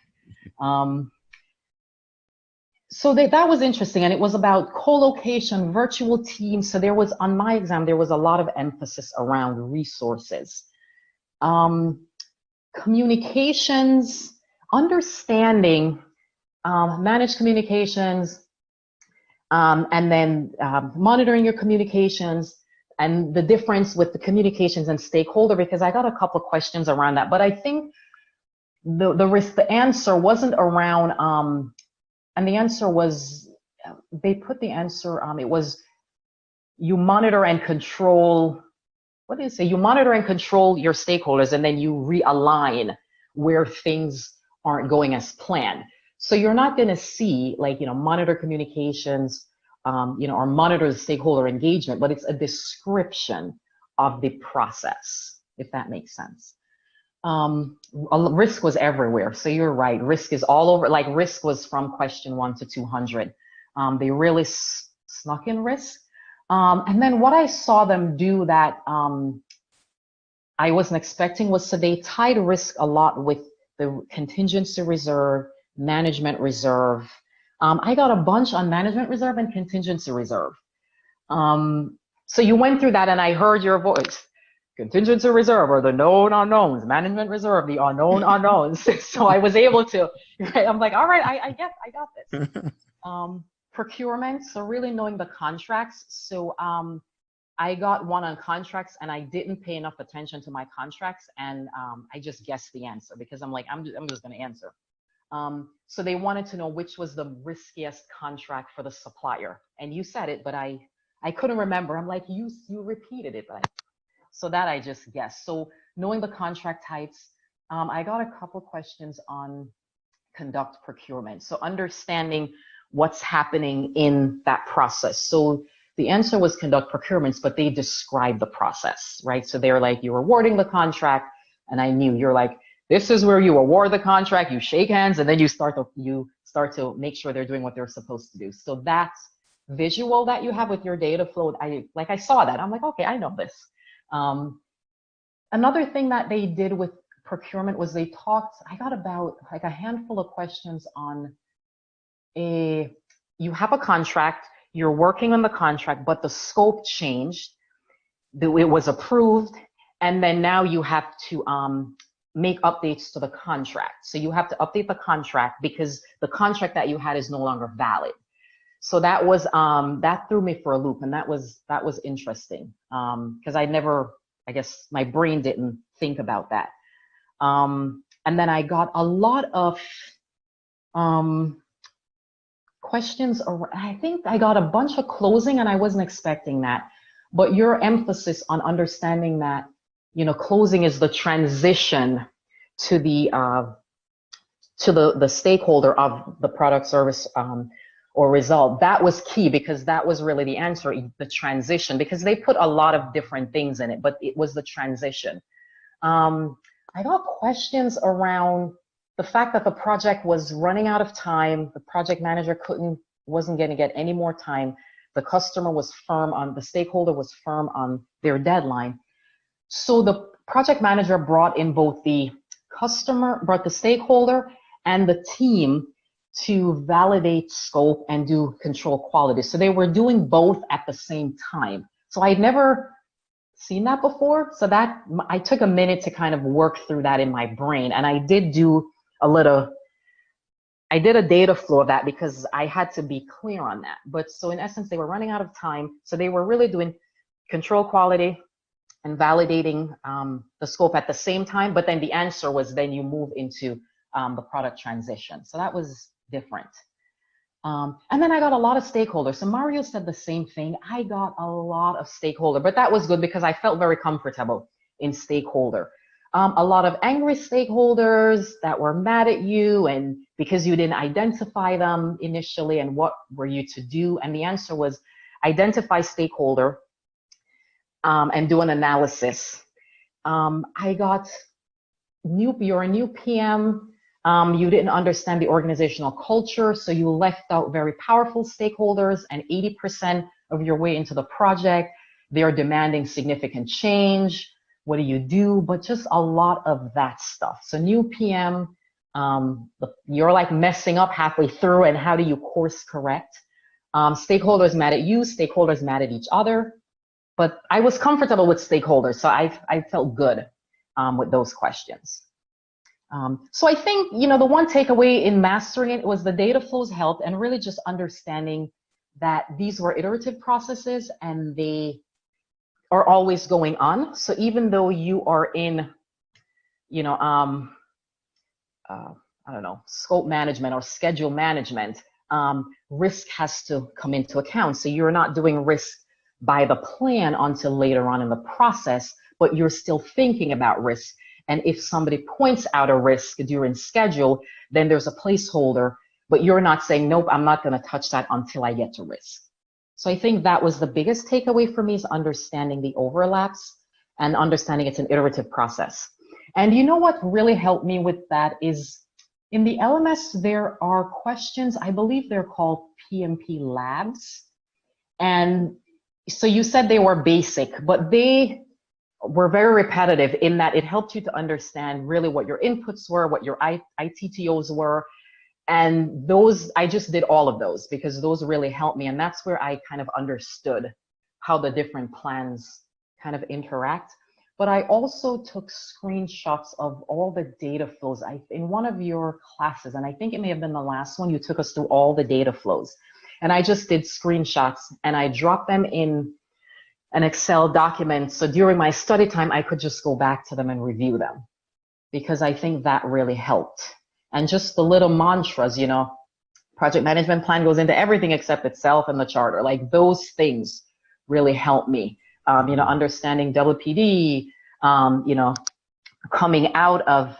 So that was interesting, and it was about co-location, virtual teams. So there was, on my exam, there was a lot of emphasis around resources. Communications, understanding, manage communications, and then monitoring your communications, and the difference with the communications and stakeholder, because I got a couple of questions around that. But I think the answer wasn't around, and the answer was, they put the answer, it was you monitor and control, what did it say? You monitor and control your stakeholders, and then you realign where things aren't going as planned. So you're not going to see like, monitor communications, or monitor the stakeholder engagement, but it's a description of the process, if that makes sense. Risk was everywhere. So you're right. Risk is all over. Like risk was from question 1 to 200. They really snuck in risk. And then what I saw them do that I wasn't expecting was, so they tied risk a lot with the contingency reserve, management reserve. I got a bunch on management reserve and contingency reserve. So you went through that and I heard your voice. Contingency reserve are the known unknowns, management reserve, the unknown unknowns. So I was able to, right? I'm like, all right, I got this. Procurement, so really knowing the contracts. So I got one on contracts and I didn't pay enough attention to my contracts, and I just guessed the answer because I'm like, I'm just going to answer. So they wanted to know which was the riskiest contract for the supplier. And you said it, but I couldn't remember. I'm like, you repeated it, but so that I just guessed. So knowing the contract types, I got a couple questions on conduct procurement. So understanding what's happening in that process. So the answer was conduct procurements, but they describe the process, right? So they're like, you're awarding the contract, and I knew you're like, this is where you award the contract, you shake hands, and then you start to make sure they're doing what they're supposed to do. So that visual that you have with your data flow, I saw that. I'm like, okay, I know this. Another thing that they did with procurement was I got about like a handful of questions on you have a contract, you're working on the contract, but the scope changed, it was approved, and then now you have to make updates to the contract. So you have to update the contract because the contract that you had is no longer valid. So that was that threw me for a loop, and that was interesting because I guess my brain didn't think about that. And then I got a lot of questions. I think I got a bunch of closing, and I wasn't expecting that. But your emphasis on understanding that, you know, closing is the transition to the stakeholder of the product, service, or result, that was key, because that was really the answer, the transition, because they put a lot of different things in it, but it was the transition. I got questions around the fact that the project was running out of time. The project manager wasn't going to get any more time. The customer was the stakeholder was firm on their deadline. So the project manager brought in both the stakeholder and the team to validate scope and do control quality. So they were doing both at the same time. So I'd never seen that before. So that I took a minute to kind of work through that in my brain. And I did do I did a data flow of that because I had to be clear on that. But so in essence, they were running out of time. So they were really doing control quality and validating the scope at the same time. But then the answer was then you move into the product transition. So that was different. And then I got a lot of stakeholders. So Mario said the same thing. I got a lot of stakeholder, but that was good because I felt very comfortable in stakeholder. A lot of angry stakeholders that were mad at you and because you didn't identify them initially and what were you to do. And the answer was identify stakeholder and do an analysis. I got you're a new PM. You didn't understand the organizational culture, so you left out very powerful stakeholders, and 80% of your way into the project, they're demanding significant change. What do you do? But just a lot of that stuff. So new PM, you're like messing up halfway through, and how do you course correct? Stakeholders mad at you, stakeholders mad at each other. But I was comfortable with stakeholders, so I felt good with those questions. So I think, you know, the one takeaway in mastering it was the data flows helped, and really just understanding that these were iterative processes and they are always going on. So even though you are in, you know, I don't know, scope management or schedule management, risk has to come into account. So you're not doing risk by the plan until later on in the process, but you're still thinking about risk. And if somebody points out a risk during schedule, then there's a placeholder, but you're not saying, nope, I'm not going to touch that until I get to risk. So I think that was the biggest takeaway for me, is understanding the overlaps and understanding it's an iterative process. And you know what really helped me with that is in the LMS, there are questions, I believe they're called PMP labs. And so you said they were basic, but they were very repetitive in that it helped you to understand really what your inputs were, what your ITTOs were. And those, I just did all of those because those really helped me. And that's where I kind of understood how the different plans kind of interact. But I also took screenshots of all the data flows. In one of your classes, and I think it may have been the last one, you took us through all the data flows. And I just did screenshots and I dropped them in an Excel document. So during my study time, I could just go back to them and review them because I think that really helped. And just the little mantras, you know, project management plan goes into everything except itself and the charter. Like those things really helped me. You know, understanding WPD, you know, coming out of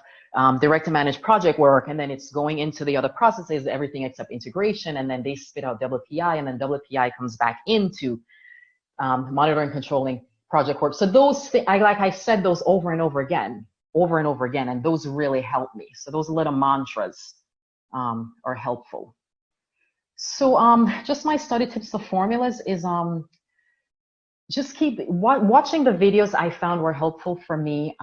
direct to manage project work, and then it's going into the other processes, everything except integration, and then they spit out WPI, and then WPI comes back into monitoring, controlling project work. So those things, like I said those over and over again, and those really help me. So those little mantras are helpful. So just my study tips of formulas is just keep watching the videos I found were helpful for me.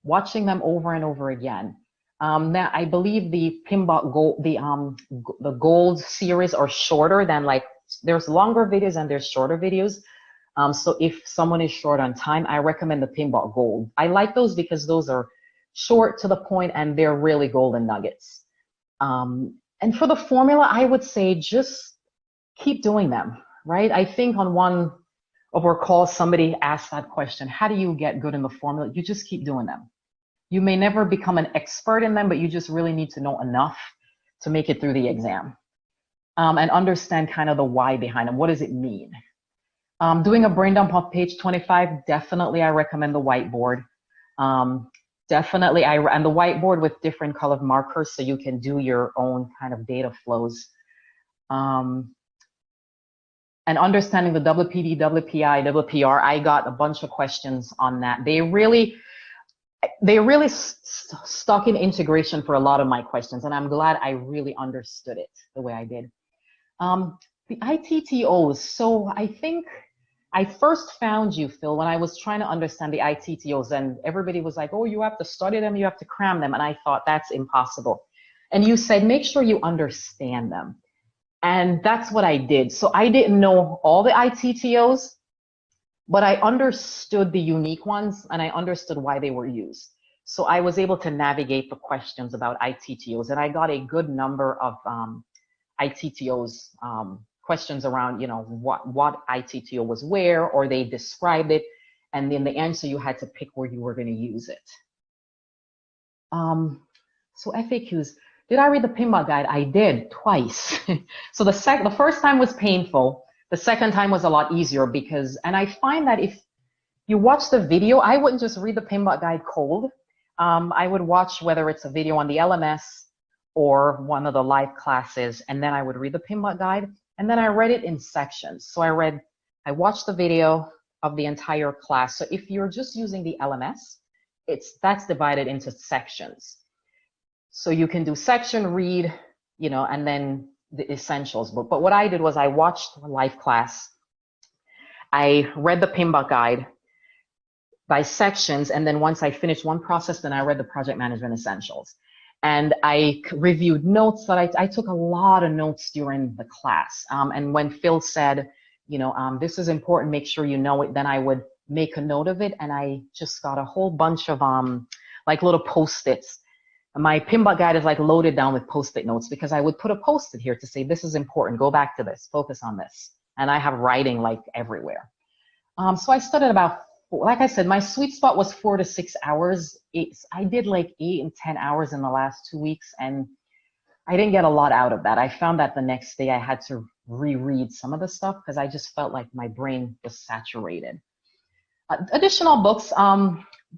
watching them over and over again. Now I believe the Pmbok Gold, the Gold series are shorter than, like, there's longer videos and there's shorter videos. So if someone is short on time, I recommend the Pmbok Gold. I like those because those are short, to the point, and they're really golden nuggets. And for the formula, I would say just keep doing them, right? I think on one of our calls, somebody asked that question: how do you get good in the formula? You just keep doing them. You may never become an expert in them, but you just really need to know enough to make it through the exam, and understand kind of the why behind them. What does it mean? Doing a brain dump on page 25, definitely I recommend the whiteboard. Definitely, and the whiteboard with different colored markers so you can do your own kind of data flows. And understanding the WPD, WPI, WPR, I got a bunch of questions on that. They really stuck in integration for a lot of my questions, and I'm glad I really understood it the way I did. The ITTOs, so I think I first found you, Phil, when I was trying to understand the ITTOs, and everybody was like, oh, you have to study them, you have to cram them, and I thought that's impossible. And you said, make sure you understand them. And that's what I did. So I didn't know all the ITTOs, but I understood the unique ones, and I understood why they were used. So I was able to navigate the questions about ITTOs, and I got a good number of ITTOs, questions around, you know, what ITTO was where, or they described it, and in the answer you had to pick where you were going to use it. So FAQs. Did I read the Pmbok guide? I did, twice. So the first time was painful. The second time was a lot easier because, and I find that if you watch the video, I wouldn't just read the Pmbok guide cold. I would watch whether it's a video on the LMS or one of the live classes, and then I would read the Pmbok guide, and then I read it in sections. So I watched the video of the entire class. So if you're just using the LMS, that's divided into sections. So you can do section, read, you know, and then the essentials. But what I did was I watched the live class. I read the Pmbok guide by sections, and then once I finished one process, then I read the project management essentials. And I reviewed notes that I took a lot of notes during the class. And when Phil said, you know, this is important, make sure you know it, then I would make a note of it. And I just got a whole bunch of like little Post-its. My Pmbok guide is like loaded down with Post-it notes because I would put a Post-it here to say, this is important, go back to this, focus on this. And I have writing like everywhere. So I studied about, like I said, my sweet spot was 4 to 6 hours. I did like 8 and 10 hours in the last 2 weeks, and I didn't get a lot out of that. I found that the next day I had to reread some of the stuff because I just felt like my brain was saturated. Additional books,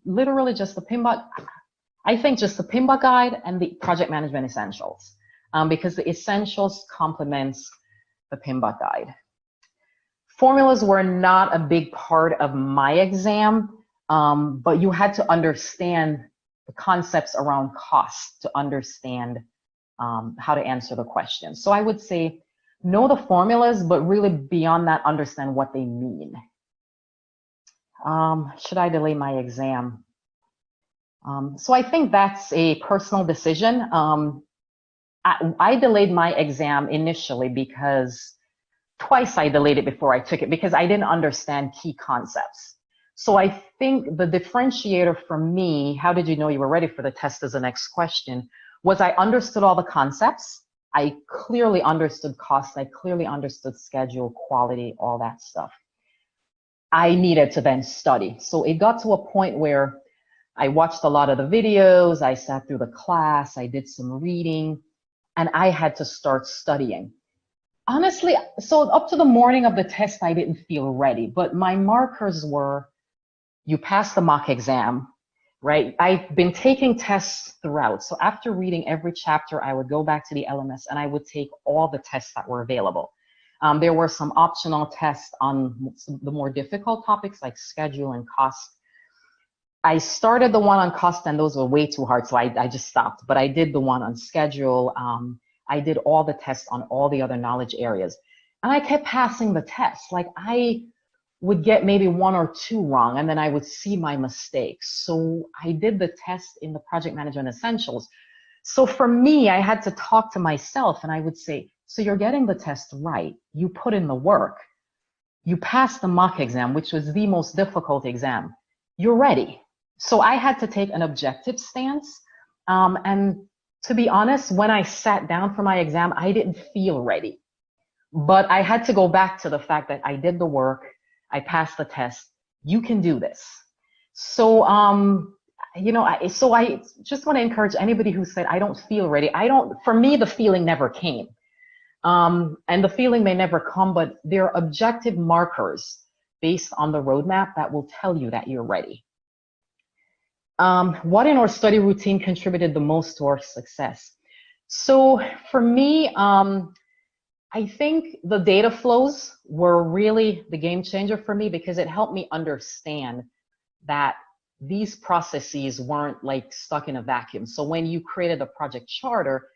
literally just the Pmbok, I think just the Pmbok guide and the project management essentials, because the essentials complements the Pmbok guide. Formulas were not a big part of my exam, but you had to understand the concepts around cost to understand how to answer the question. So I would say know the formulas, but really beyond that, understand what they mean. Should I delay my exam? So I think that's a personal decision. I delayed my exam initially because twice I delayed it before I took it because I didn't understand key concepts. So I think the differentiator for me, how did you know you were ready for the test is the next question, was I understood all the concepts. I clearly understood cost. I clearly understood schedule, quality, all that stuff. I needed to then study. So it got to a point where I watched a lot of the videos. I sat through the class. I did some reading, and I had to start studying. Honestly, so up to the morning of the test, I didn't feel ready, but my markers were, you passed the mock exam, right? I've been taking tests throughout. So after reading every chapter, I would go back to the LMS and I would take all the tests that were available. There were some optional tests on the more difficult topics like schedule and cost. I started the one on cost and those were way too hard, so I just stopped. But I did the one on schedule. I did all the tests on all the other knowledge areas. And I kept passing the tests. Like I would get maybe one or two wrong, and then I would see my mistakes. So I did the test in the Project Management Essentials. So for me, I had to talk to myself, and I would say, so you're getting the test right. You put in the work. You passed the mock exam, which was the most difficult exam. You're ready. So I had to take an objective stance. And to be honest, when I sat down for my exam, I didn't feel ready. But I had to go back to the fact that I did the work. I passed the test. You can do this. So, so I just want to encourage anybody who said, I don't feel ready. For me, the feeling never came. And the feeling may never come, but there are objective markers based on the roadmap that will tell you that you're ready. What in our study routine contributed the most to our success? So for me, I think the data flows were really the game changer for me, because it helped me understand that these processes weren't like stuck in a vacuum. So when you created the project charter,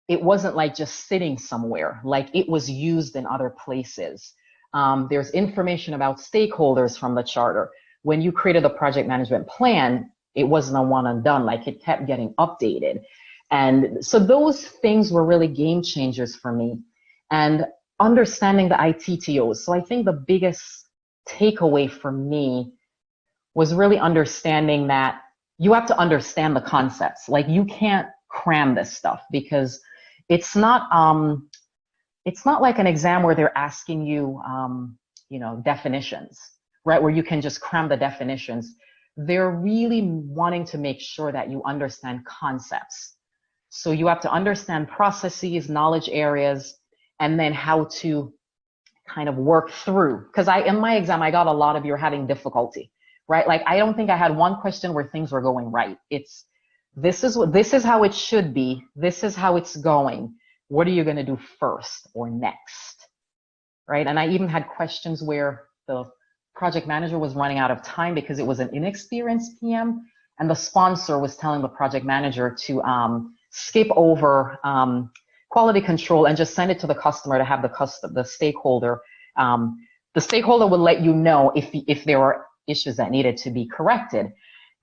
it wasn't like just sitting somewhere, like it was used in other places. There's information about stakeholders from the charter. When you created the project management plan, it wasn't a one and done, like it kept getting updated. And so those things were really game changers for me. And understanding the ITTOs. So I think the biggest takeaway for me was really understanding that you have to understand the concepts. Like you can't cram this stuff, because it's not like an exam where they're asking you, definitions, right? Where you can just cram the definitions. They're really wanting to make sure that you understand concepts. So you have to understand processes, knowledge areas, and then how to kind of work through. Because in my exam, I got a lot of you're having difficulty, right? Like I don't think I had one question where things were going right. It's this is how it should be. This is how it's going. What are you going to do first or next, right? And I even had questions where the project manager was running out of time because it was an inexperienced PM, and the sponsor was telling the project manager to skip over quality control and just send it to the customer to have the stakeholder. The stakeholder will let you know if there were issues that needed to be corrected.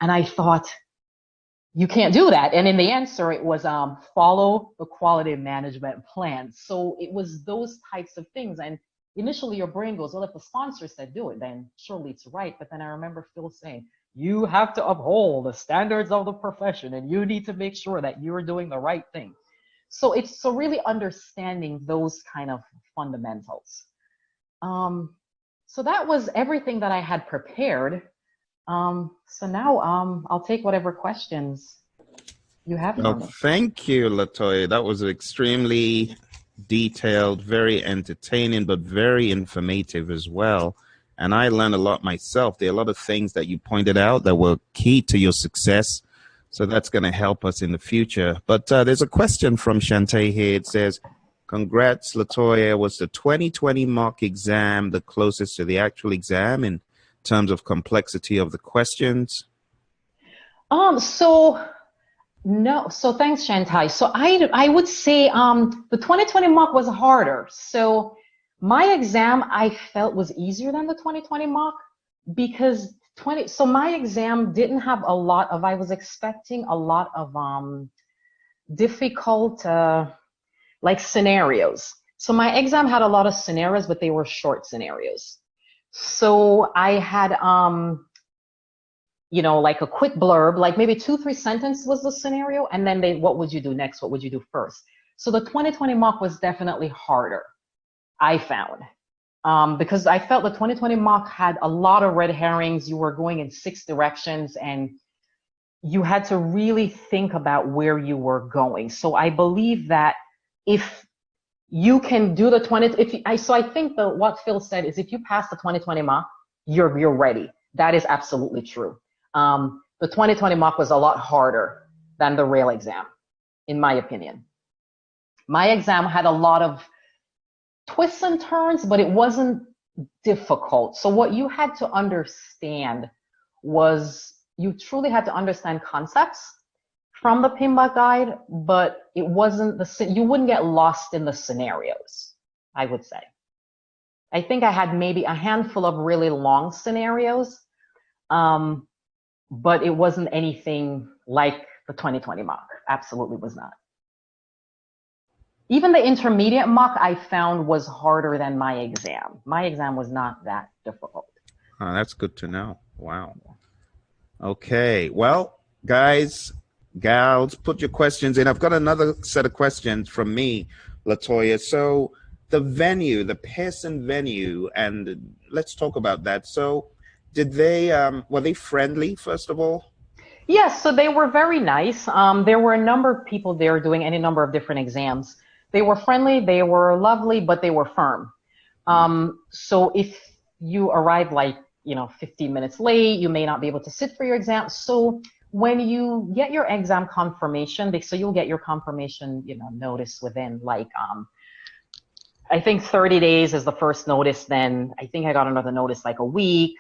And I thought, you can't do that. And in the answer, it was follow the quality management plan. So it was those types of things. And initially your brain goes, well, if the sponsor said do it, then surely it's right. But then I remember Phil saying, you have to uphold the standards of the profession, and you need to make sure that you're doing the right thing. So it's really understanding those kind of fundamentals. So that was everything that I had prepared. So now I'll take whatever questions you have for me. Thank you, Latoya. That was extremely detailed, very entertaining, but very informative as well. And I learned a lot myself. There are a lot of things that you pointed out that were key to your success. So that's going to help us in the future. But there's a question from Shantae here. It says, congrats, Latoya. Was the 2020 mock exam the closest to the actual exam in terms of complexity of the questions? No. So thanks, Shantae. So I would say the 2020 mock was harder. So my exam I felt was easier than the 2020 mock, because so my exam didn't have a lot of, I was expecting a lot of difficult like scenarios. So my exam had a lot of scenarios, but they were short scenarios. So I had like a quick blurb, like maybe 2-3 sentences was the scenario, and then what would you do next? What would you do first? So the 2020 mock was definitely harder, I found. Because I felt the 2020 mock had a lot of red herrings. You were going in 6 directions, and you had to really think about where you were going. So I believe that if you can do the 20, so I think what Phil said is if you pass the 2020 mock, you're ready. That is absolutely true. The 2020 mock was a lot harder than the real exam, in my opinion. My exam had a lot of twists and turns, but it wasn't difficult. So what you had to understand was you truly had to understand concepts from the Pmbok guide, but it wasn't you wouldn't get lost in the scenarios, I would say. I think I had maybe a handful of really long scenarios, but it wasn't anything like the 2020 mock. Absolutely was not. Even the intermediate mock I found was harder than my exam. My exam was not that difficult. Oh, that's good to know. Wow. Okay. Well, guys, gals, put your questions in. I've got another set of questions from me, Latoya. So the venue, the Pearson venue, and let's talk about that. So did they, were they friendly, first of all? Yes, so they were very nice. There were a number of people there doing any number of different exams. They were friendly, they were lovely, but they were firm. So if you arrived like, 15 minutes late, you may not be able to sit for your exam. So when you get your exam confirmation, so you'll get your confirmation, notice within like, I think 30 days is the first notice. Then I think I got another notice like a week,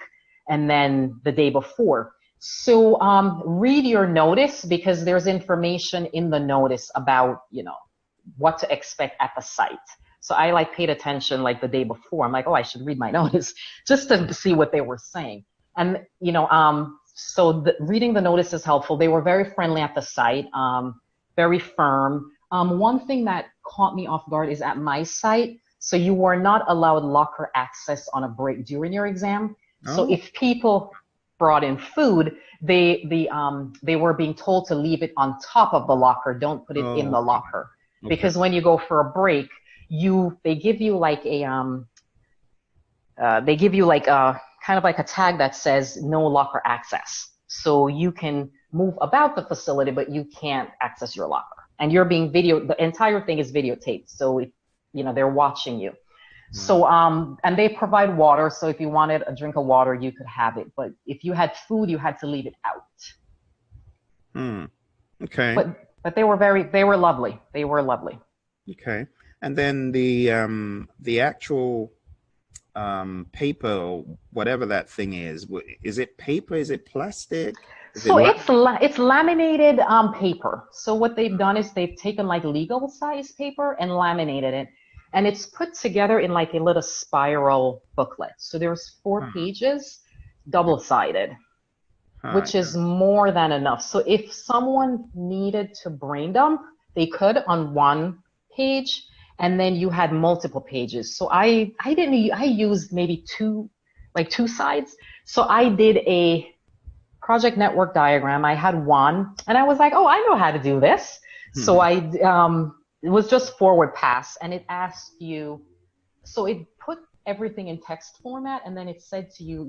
and then the day before. So read your notice, because there's information in the notice about, what to expect at the site. So I like paid attention like the day before. I'm like, oh, I should read my notice just to see what they were saying. And, so reading the notice is helpful. They were very friendly at the site, very firm. One thing that caught me off guard is at my site, so you were not allowed locker access on a break during your exam. Oh. So if people brought in food, they were being told to leave it on top of the locker. Don't put it in the locker. Okay. Because when you go for a break, they give you like a kind of like a tag that says no locker access. So you can move about the facility, but you can't access your locker. And you're being the entire thing is videotaped. So they're watching you. So, and they provide water. So if you wanted a drink of water, you could have it. But if you had food, you had to leave it out. Okay. But they were lovely. They were lovely. Okay. And then the actual paper, whatever that thing is it paper? Is it plastic? It's laminated paper. So what they've done is they've taken like legal size paper and laminated it. And it's put together in like a little spiral booklet. So there's 4 pages, double-sided, which is more than enough. So if someone needed to brain dump, they could on 1 page, and then you had multiple pages. So I used maybe 2 sides. So I did a project network diagram. I had 1, and I was like, oh, I know how to do this. So it was just forward pass, and it asked you, so it put everything in text format, and then it said to you,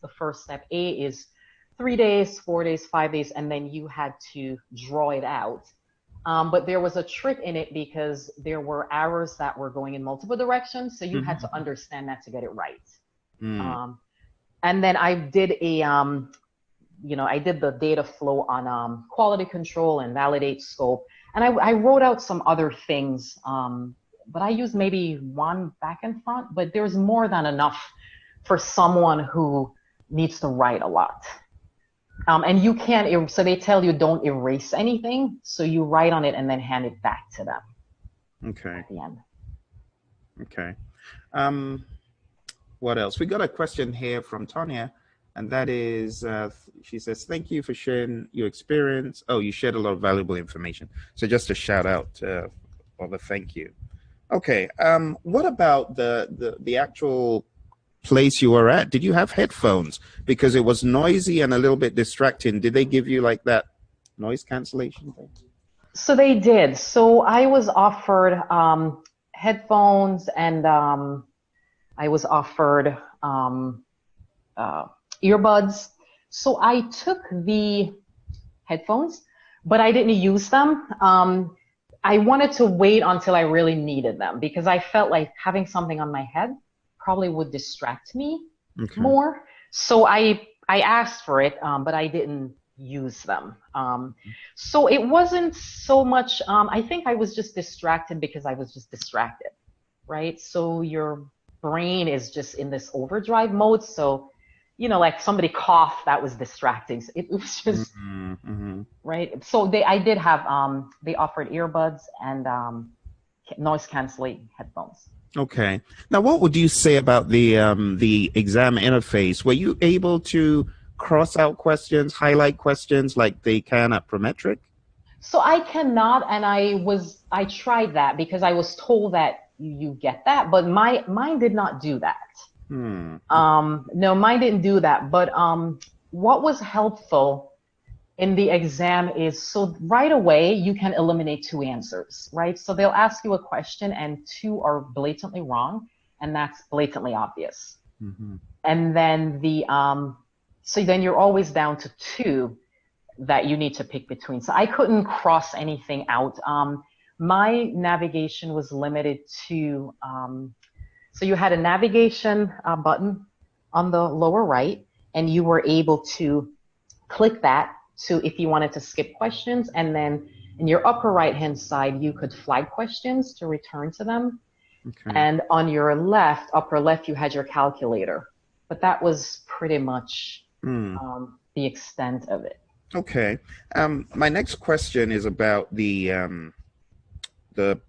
the first step, A is 3 days, 4 days, 5 days, and then you had to draw it out. But there was a trick in it because there were arrows that were going in multiple directions, so you had to understand that to get it right. And then I did I did the data flow on quality control and validate scope. And I wrote out some other things, but I used maybe 1 back and front, but there's more than enough for someone who needs to write a lot. And you can't, so they tell you don't erase anything, so you write on it and then hand it back to them. Okay. At the end. Okay. What else? We got a question here from Tanya. And that is, she says, thank you for sharing your experience. Oh, you shared a lot of valuable information. So just a shout out or the thank you. Okay. What about the actual place you were at? Did you have headphones? Because it was noisy and a little bit distracting. Did they give you like that noise cancellation thing? So they did. So I was offered headphones, and I was offered earbuds. So I took the headphones, but I didn't use them. I wanted to wait until I really needed them, because I felt like having something on my head probably would distract me more. So I asked for it, but I didn't use them. So it wasn't so much, I think I was just distracted because I was just distracted, right? So your brain is just in this overdrive mode. So like somebody coughed, that was distracting. So it was just, right? So I did have, they offered earbuds and noise canceling headphones. Okay. Now, what would you say about the exam interface? Were you able to cross out questions, highlight questions like they can at Prometric? So I cannot, and I tried that because I was told that you get that, but mine did not do that. No, mine didn't do that. But what was helpful in the exam is, so right away you can eliminate two answers, right? So they'll ask you a question and two are blatantly wrong, and that's blatantly obvious. And then so then you're always down to two that you need to pick between. So I couldn't cross anything out. My navigation was limited to, so you had a navigation button on the lower right, and you were able to click that to if you wanted to skip questions, and then in your upper right hand side you could flag questions to return to them. Okay. And on your left, upper left, you had your calculator, but that was pretty much the extent of it. Okay. My next question is about the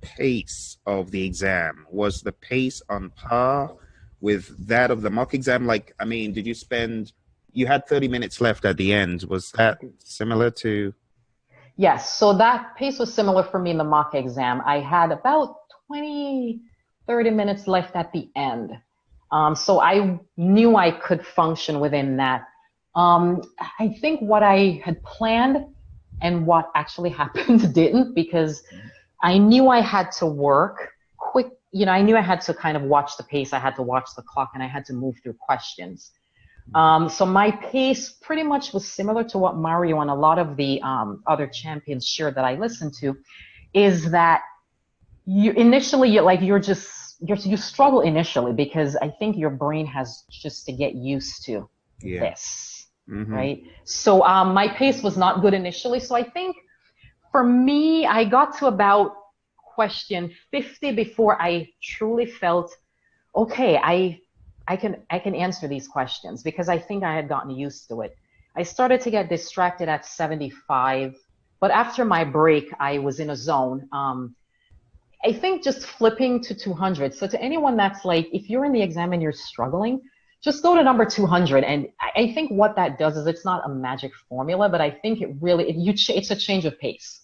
pace of the exam. Was the pace on par with that of the mock exam? Like, I mean, did you spend, you had 30 minutes left at the end. Was that similar to? Yes. So that pace was similar for me in the mock exam. I had about 30 minutes left at the end. So I knew I could function within that. I think what I had planned and what actually happened didn't, because I knew I had to work quick. You know, I knew I had to kind of watch the pace. I had to watch the clock, and I had to move through questions. So my pace pretty much was similar to what Mario and a lot of the other champions shared that I listened to, is that you struggle initially because I think your brain has just to get used to this, right? So my pace was not good initially. So I think for me, I got to about question 50 before I truly felt, okay, I can answer these questions, because I think I had gotten used to it. I started to get distracted at 75, but after my break, I was in a zone. I think just flipping to 200. So to anyone that's like, if you're in the exam and you're struggling, just go to number 200. And I think what that does is, it's not a magic formula, but I think it really, it's a change of pace.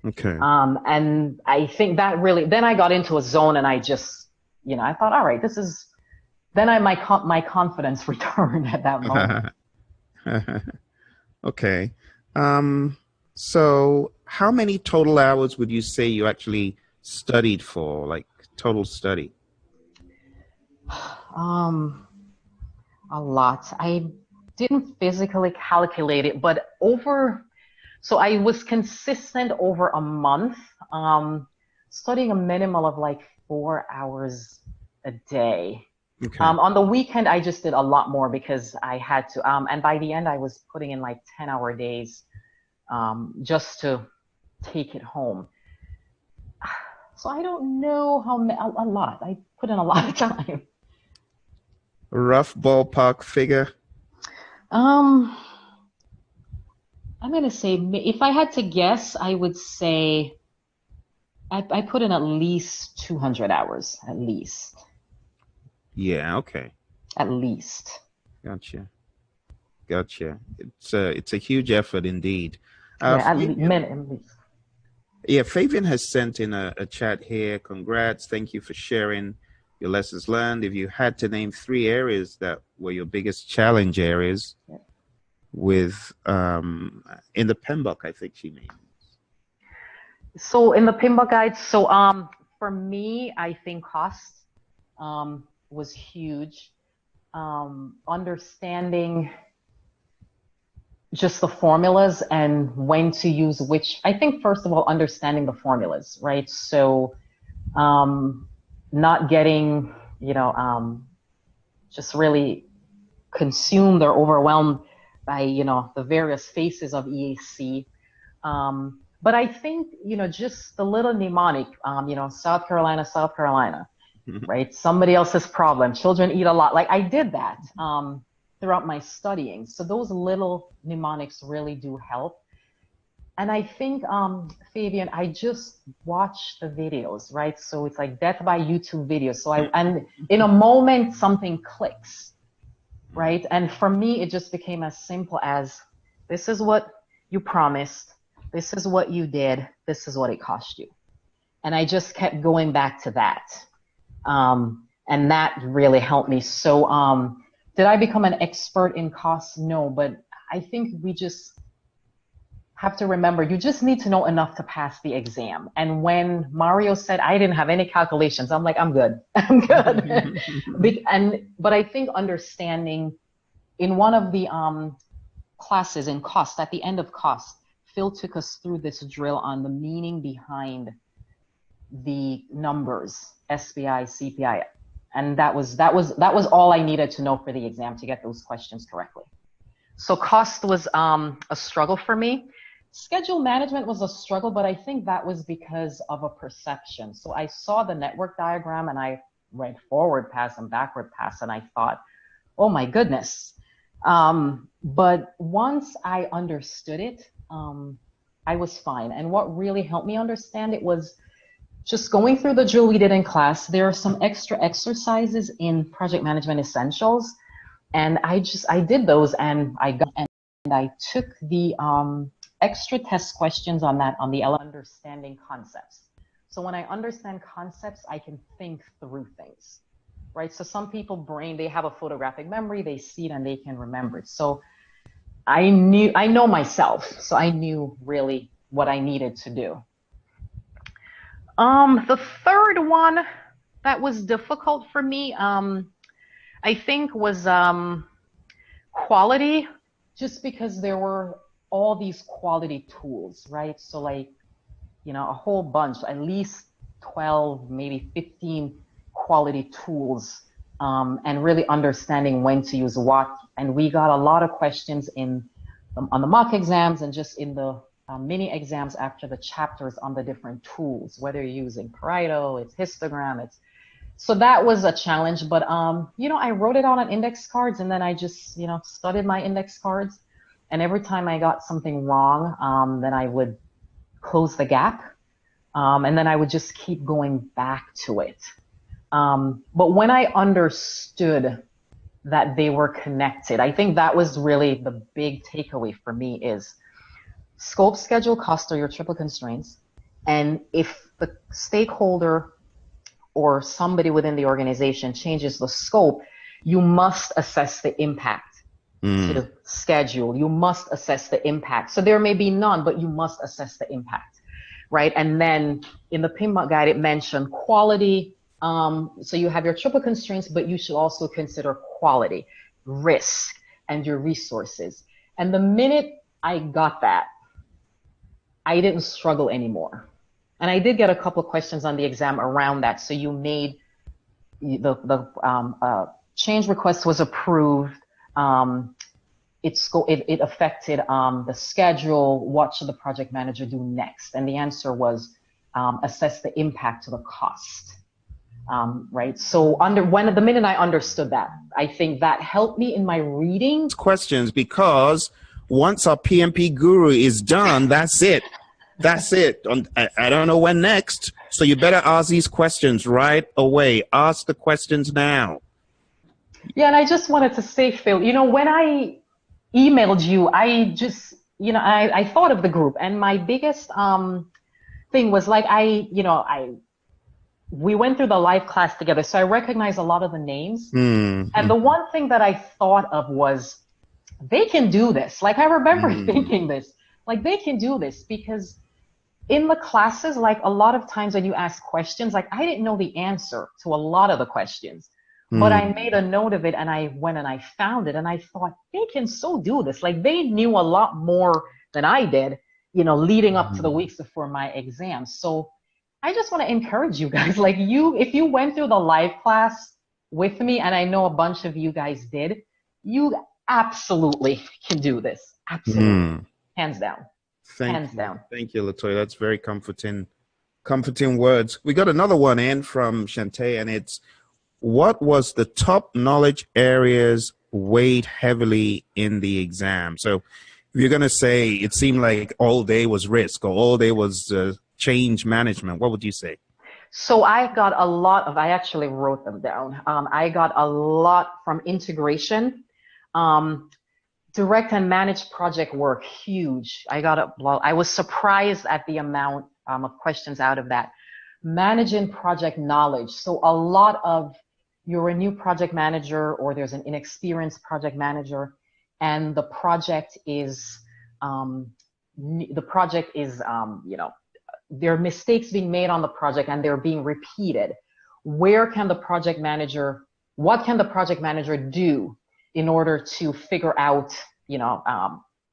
Okay. And I think that really, then I got into a zone, and I just, I thought, all right, my confidence returned at that moment. Okay. So how many total hours would you say you actually studied for, like total study? A lot. I didn't physically calculate it, but so I was consistent over a month, studying a minimum of like 4 hours a day. Okay. On the weekend, I just did a lot more because I had to, and by the end, I was putting in like 10-hour days just to take it home. So I don't know a lot. I put in a lot of time. A rough ballpark figure? I'm going to say, if I had to guess, I would say I put in at least 200 hours, at least. Yeah, okay. At least. Gotcha. It's a huge effort indeed. At least. Yeah, Fabian has sent in a chat here. Congrats. Thank you for sharing your lessons learned. If you had to name 3 areas that were your biggest challenge areas with in the Pmbok, I think she means. So in the Pmbok guide, so for me, I think cost was huge. Understanding just the formulas and when to use which. I think first of all, understanding the formulas, right? So not getting, just really consumed or overwhelmed by, the various phases of EAC. But I think, just the little mnemonic, South Carolina, right? Somebody else's problem. Children eat a lot. Like I did that throughout my studying. So those little mnemonics really do help. And I think, Fabian, I just watched the videos, right? So it's like death by YouTube videos. So and in a moment, something clicks, right? And for me, it just became as simple as, this is what you promised. This is what you did. This is what it cost you. And I just kept going back to that. And that really helped me. So did I become an expert in costs? No, but I think we just have to remember, you just need to know enough to pass the exam. And when Mario said I didn't have any calculations, I'm like, I'm good. I'm good. But I think understanding in one of the classes in cost, at the end of cost, Phil took us through this drill on the meaning behind the numbers, SPI, CPI. And that was all I needed to know for the exam to get those questions correctly. So cost was a struggle for me. Schedule management was a struggle, but I think that was because of a perception. So I saw the network diagram and I read forward pass and backward pass, and I thought, oh my goodness. But once I understood it, I was fine. And what really helped me understand it was just going through the drill we did in class. There are some extra exercises in Project Management Essentials, and I did those, and I took the extra test questions on the understanding concepts. So when I understand concepts, I can think through things, right? So some people they have a photographic memory, they see it and they can remember it. So I know myself, so I knew really what I needed to do. The third one that was difficult for me, I think was quality, just because there were all these quality tools, right? So like, a whole bunch, at least 12, maybe 15 quality tools, and really understanding when to use what. And we got a lot of questions on the mock exams and just in the mini exams after the chapters on the different tools, whether you're using Pareto, it's histogram, so that was a challenge. But I wrote it out on index cards, and then I just studied my index cards, and every time I got something wrong, then I would close the gap, and then I would just keep going back to it. But when I understood that they were connected, I think that was really the big takeaway for me is scope, schedule, cost are your triple constraints. And if the stakeholder or somebody within the organization changes the scope, you must assess the impact to the schedule. You must assess the impact. So there may be none, but you must assess the impact, right? And then in the Pmbok guide, it mentioned quality. So you have your triple constraints, but you should also consider quality, risk, and your resources. And the minute I got that, I didn't struggle anymore. And I did get a couple of questions on the exam around that. So you made the change request was approved. It affected the schedule. What should the project manager do next? And the answer was assess the impact to the cost. Right. So the minute I understood that, I think that helped me in my reading. Questions, because once our PMP guru is done, that's it. That's it. I don't know when next. So you better ask these questions right away. Ask the questions now. Yeah, and I just wanted to say, Phil, when I emailed you, I just, I thought of the group, and my biggest thing was like, we went through the live class together, so I recognize a lot of the names. And the one thing that I thought of was, they can do this. Like, I remember thinking this, like, they can do this, because in the classes, like, a lot of times when you ask questions, like, I didn't know the answer to a lot of the questions, but I made a note of it, and I went and I found it, and I thought, they can so do this. Like, they knew a lot more than I did, leading up to the weeks before my exam. So I just want to encourage you guys, like, if you went through the live class with me, and I know a bunch of you guys did, you absolutely can do this. Absolutely. Hands down. Hands down. Thank you, Latoya. That's very comforting words. We got another one in from Shantae, and it's, what was the top knowledge areas weighed heavily in the exam? So If you're going to say it seemed like all day was risk or all day was change management, what would you say? So I got a lot of, I actually wrote them down. I got a lot from integration, direct and managed project work, huge. I was surprised at the amount of questions out of that. Managing project knowledge. So a lot of, you're a new project manager or there's an inexperienced project manager and the project is, you know, there are mistakes being made on the project and they're being repeated. What can the project manager do in order to figure out, you know,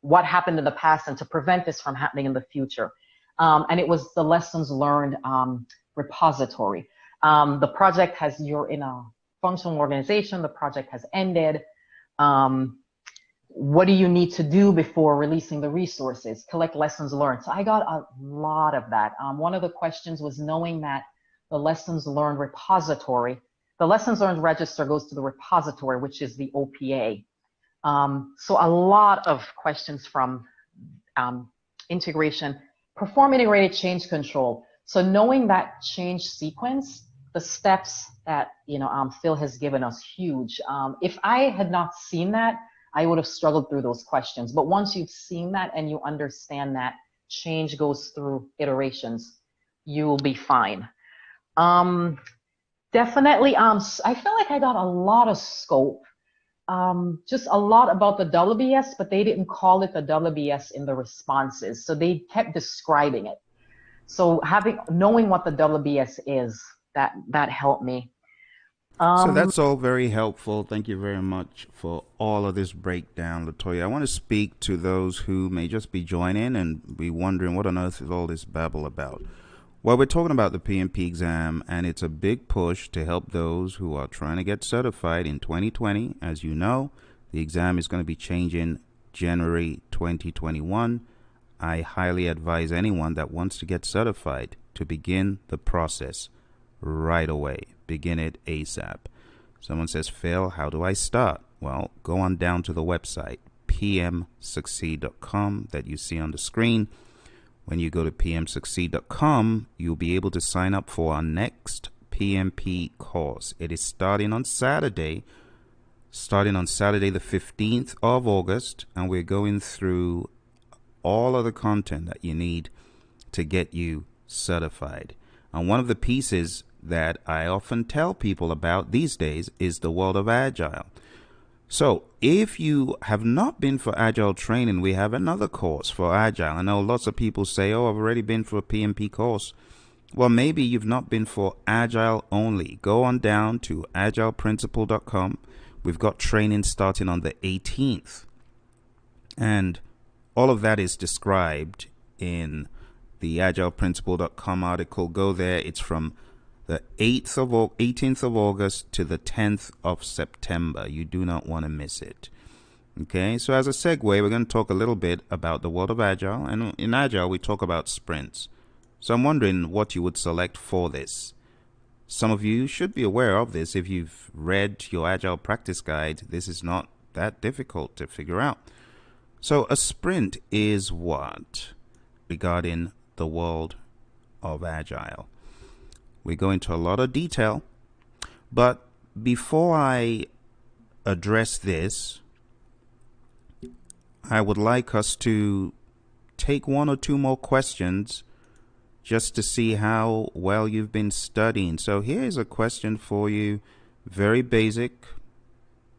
what happened in the past and to prevent this from happening in the future? And it was the lessons learned repository. The project you're in a functional organization, the project has ended. What do you need to do before releasing the resources? Collect lessons learned. So I got a lot of that. One of the questions was knowing that the lessons learned repository, the lessons learned register goes to the repository, which is the OPA. So a lot of questions from integration. Perform integrated change control. So knowing that change sequence, the steps that, you know, Phil has given us, huge. If I had not seen that, I would have struggled through those questions. But once you've seen that and you understand that change goes through iterations, you will be fine. Definitely, I feel like I got a lot of scope. Just a lot about the WBS, but they didn't call it the WBS in the responses. So they kept describing it. So knowing what the WBS is, that helped me. So that's all very helpful. Thank you very much for all of this breakdown, Latoya. I want to speak to those who may just be joining and be wondering what on earth is all this babble about. Well, we're talking about the PMP exam, and it's a big push to help those who are trying to get certified in 2020. As you know, the exam is going to be changing January 2021. I highly advise anyone that wants to get certified to begin the process right away. Begin it ASAP. Someone says, Phil, how do I start? Well, go on down to the website, pmsucceed.com, that you see on the screen. When you go to pmsucceed.com, you'll be able to sign up for our next PMP course. It is starting on Saturday the 15th of August, and we're going through all of the content that you need to get you certified. And one of the pieces that I often tell people about these days is the world of Agile. So if you have not been for Agile training, we have another course for Agile. I know lots of people say, oh, I've already been for a PMP course. Well, maybe you've not been for Agile only. Go on down to agileprinciple.com. We've got training starting on the 18th. And all of that is described in the agileprinciple.com article. Go there. It's from the 18th of August to the 10th of September. You do not want to miss it. Okay, so as a segue, we're going to talk a little bit about the world of Agile. And in Agile, we talk about sprints. So I'm wondering what you would select for this. Some of you should be aware of this. If you've read your Agile practice guide, this is not that difficult to figure out. So a sprint is what regarding the world of Agile? We go into a lot of detail, but before I address this, I would like us to take one or two more questions just to see how well you've been studying. So here's a question for you, very basic,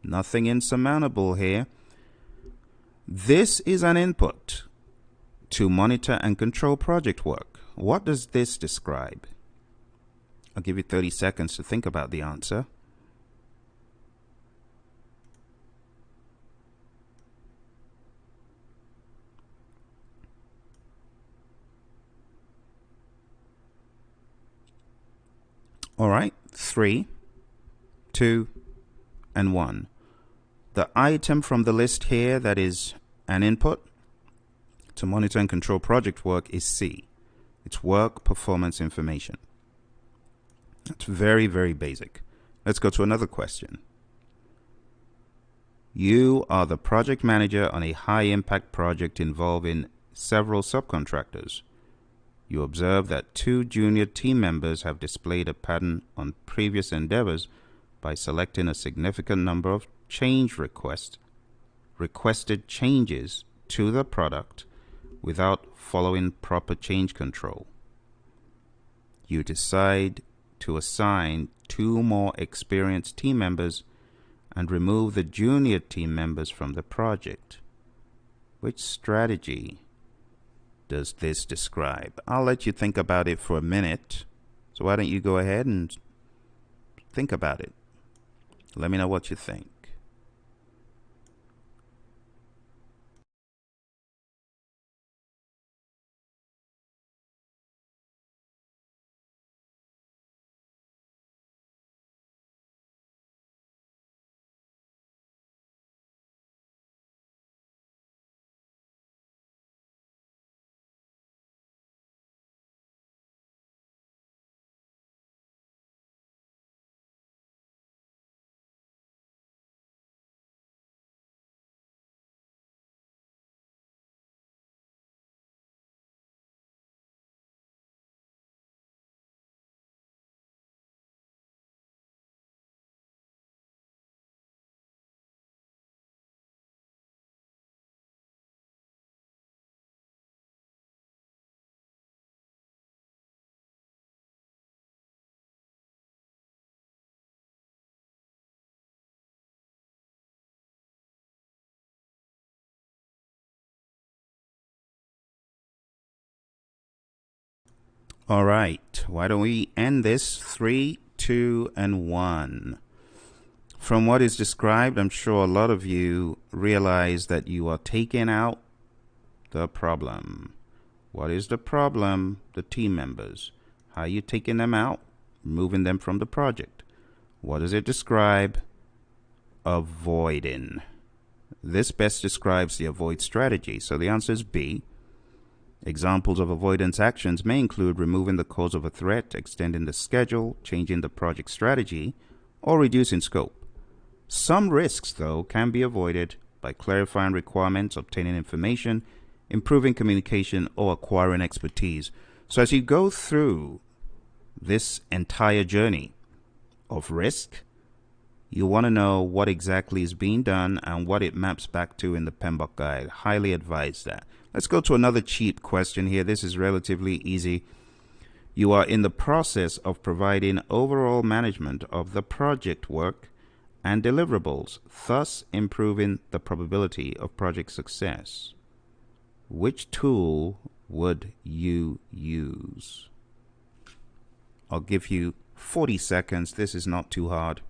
nothing insurmountable here. This is an input to monitor and control project work. What does this describe? I'll give you 30 seconds to think about the answer. All right, 3, 2, and 1. The item from the list here that is an input to monitor and control project work is C. It's work performance information. That's very, very basic. Let's go to another question. You are the project manager on a high-impact project involving several subcontractors. You observe that 2 junior team members have displayed a pattern on previous endeavors by selecting a significant number of requested changes to the product without following proper change control. You decide to assign 2 more experienced team members and remove the junior team members from the project. Which strategy does this describe? I'll let you think about it for a minute. So why don't you go ahead and think about it. Let me know what you think. All right, why don't we end this? 3, 2, and 1. From what is described, I'm sure a lot of you realize that you are taking out the problem. What is the problem? The team members. How are you taking them out? Removing them from the project. What does it describe? Avoiding. This best describes the avoid strategy. So the answer is B. Examples of avoidance actions may include removing the cause of a threat, extending the schedule, changing the project strategy, or reducing scope. Some risks, though, can be avoided by clarifying requirements, obtaining information, improving communication, or acquiring expertise. So as you go through this entire journey of risk, you want to know what exactly is being done and what it maps back to in the Pmbok guide. Highly advise that. Let's go to another cheat question here. This is relatively easy. You are in the process of providing overall management of the project work and deliverables, thus improving the probability of project success. Which tool would you use? I'll give you 40 seconds. This is not too hard.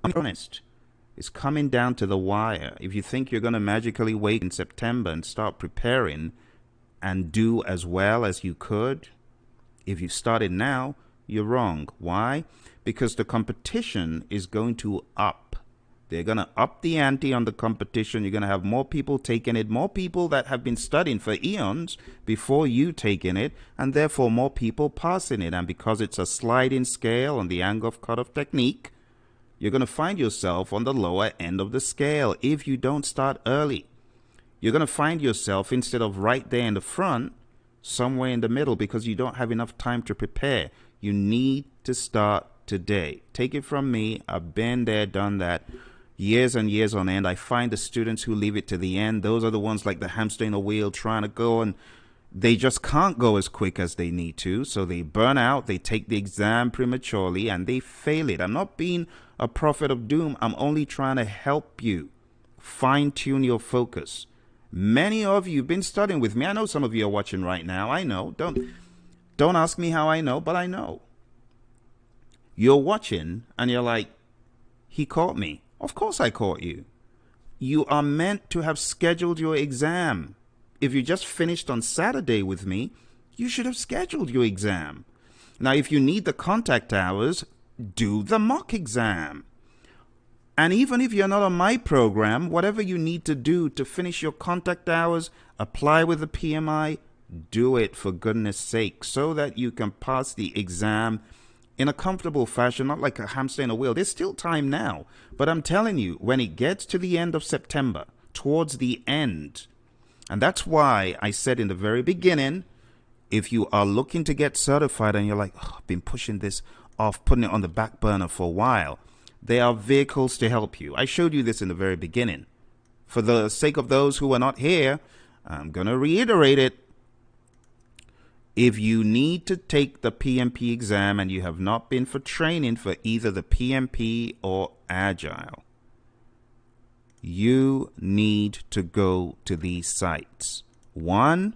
I'm honest. It's coming down to the wire. If you think you're going to magically wait in September and start preparing and do as well as you could, if you started now, you're wrong. Why? Because the competition is going to up. They're going to up the ante on the competition. You're going to have more people taking it, more people that have been studying for eons before you taking it, and therefore more people passing it. And because it's a sliding scale on the angle of cutoff technique, you're going to find yourself on the lower end of the scale if you don't start early. You're going to find yourself, instead of right there in the front, somewhere in the middle because you don't have enough time to prepare. You need to start today. Take it from me. I've been there, done that, years and years on end. I find the students who leave it to the end, those are the ones like the hamster in a wheel trying to go, and they just can't go as quick as they need to. So they burn out, they take the exam prematurely, and they fail it. I'm not being a prophet of doom. I'm only trying to help you fine-tune your focus. Many of you have been studying with me. I know some of you are watching right now. I know. Don't ask me how I know, but I know. You're watching and you're like, he caught me. Of course I caught you. You are meant to have scheduled your exam. If you just finished on Saturday with me, you should have scheduled your exam. Now, if you need the contact hours, do the mock exam. And even if you're not on my program, whatever you need to do to finish your contact hours, apply with the PMI, do it for goodness sake, so that you can pass the exam in a comfortable fashion, not like a hamster in a wheel. There's still time now. But I'm telling you, when it gets to the end of September, towards the end, and that's why I said in the very beginning, if you are looking to get certified and you're like, oh, I've been pushing this off, putting it on the back burner for a while, there are vehicles to help you. I showed you this in the very beginning. For the sake of those who are not here, I'm going to reiterate it. If you need to take the PMP exam and you have not been for training for either the PMP or Agile, you need to go to these sites. One,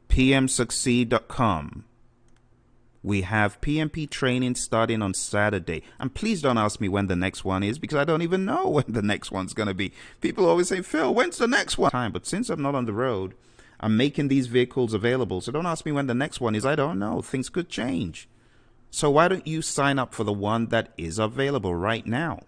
pmsucceed.com. We have PMP training starting on Saturday. And please don't ask me when the next one is, because I don't even know when the next one's going to be. People always say, Phil, when's the next one? But since I'm not on the road, I'm making these vehicles available. So don't ask me when the next one is. I don't know. Things could change. So why don't you sign up for the one that is available right now?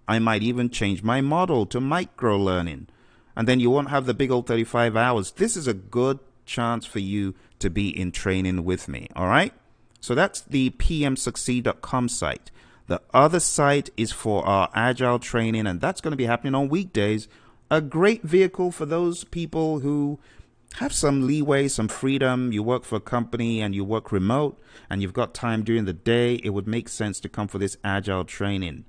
I might even change my model to micro learning. And then you won't have the big old 35 hours. This is a good chance for you to be in training with me. All right? So that's the pmsucceed.com site. The other site is for our Agile training, and that's going to be happening on weekdays. A great vehicle for those people who have some leeway, some freedom. You work for a company and you work remote and you've got time during the day. It would make sense to come for this Agile training.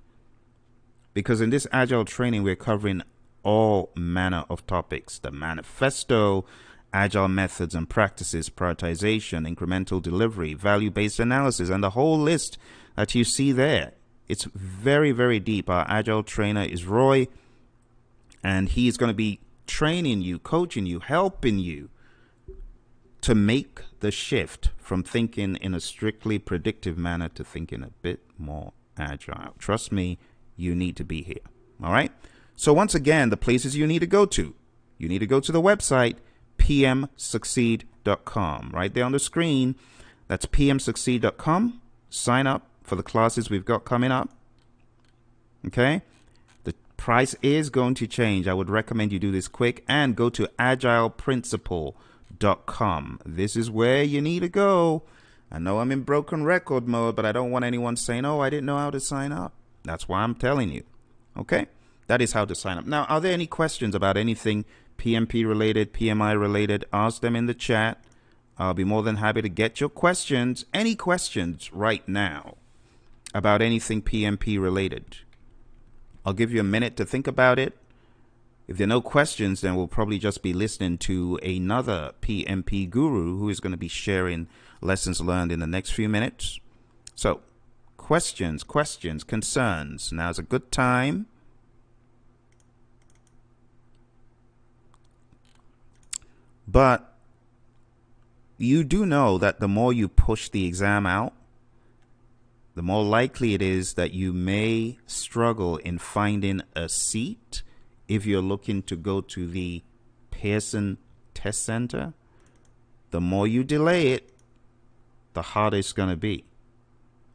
Because in this Agile training, we're covering all manner of topics. The manifesto, Agile methods and practices, prioritization, incremental delivery, value-based analysis, and the whole list that you see there. It's very, very deep. Our Agile trainer is Roy, and he's going to be training you, coaching you, helping you to make the shift from thinking in a strictly predictive manner to thinking a bit more agile. Trust me, you need to be here. All right? So once again, the places you need to go to. You need to go to the website, pmsucceed.com. Right there on the screen, that's pmsucceed.com. Sign up for the classes we've got coming up. Okay? The price is going to change. I would recommend you do this quick and go to agileprinciple.com. This is where you need to go. I know I'm in broken record mode, but I don't want anyone saying, oh, I didn't know how to sign up. That's why I'm telling you. Okay? That is how to sign up. Now, are there any questions about anything PMP related, PMI related? Ask them in the chat. I'll be more than happy to get your questions. Any questions right now about anything PMP related? I'll give you a minute to think about it. If there are no questions, then we'll probably just be listening to another PMP guru who is going to be sharing lessons learned in the next few minutes. So, questions, concerns. Now's a good time. But you do know that the more you push the exam out, the more likely it is that you may struggle in finding a seat if you're looking to go to the Pearson Test Center. The more you delay it, the harder it's going to be.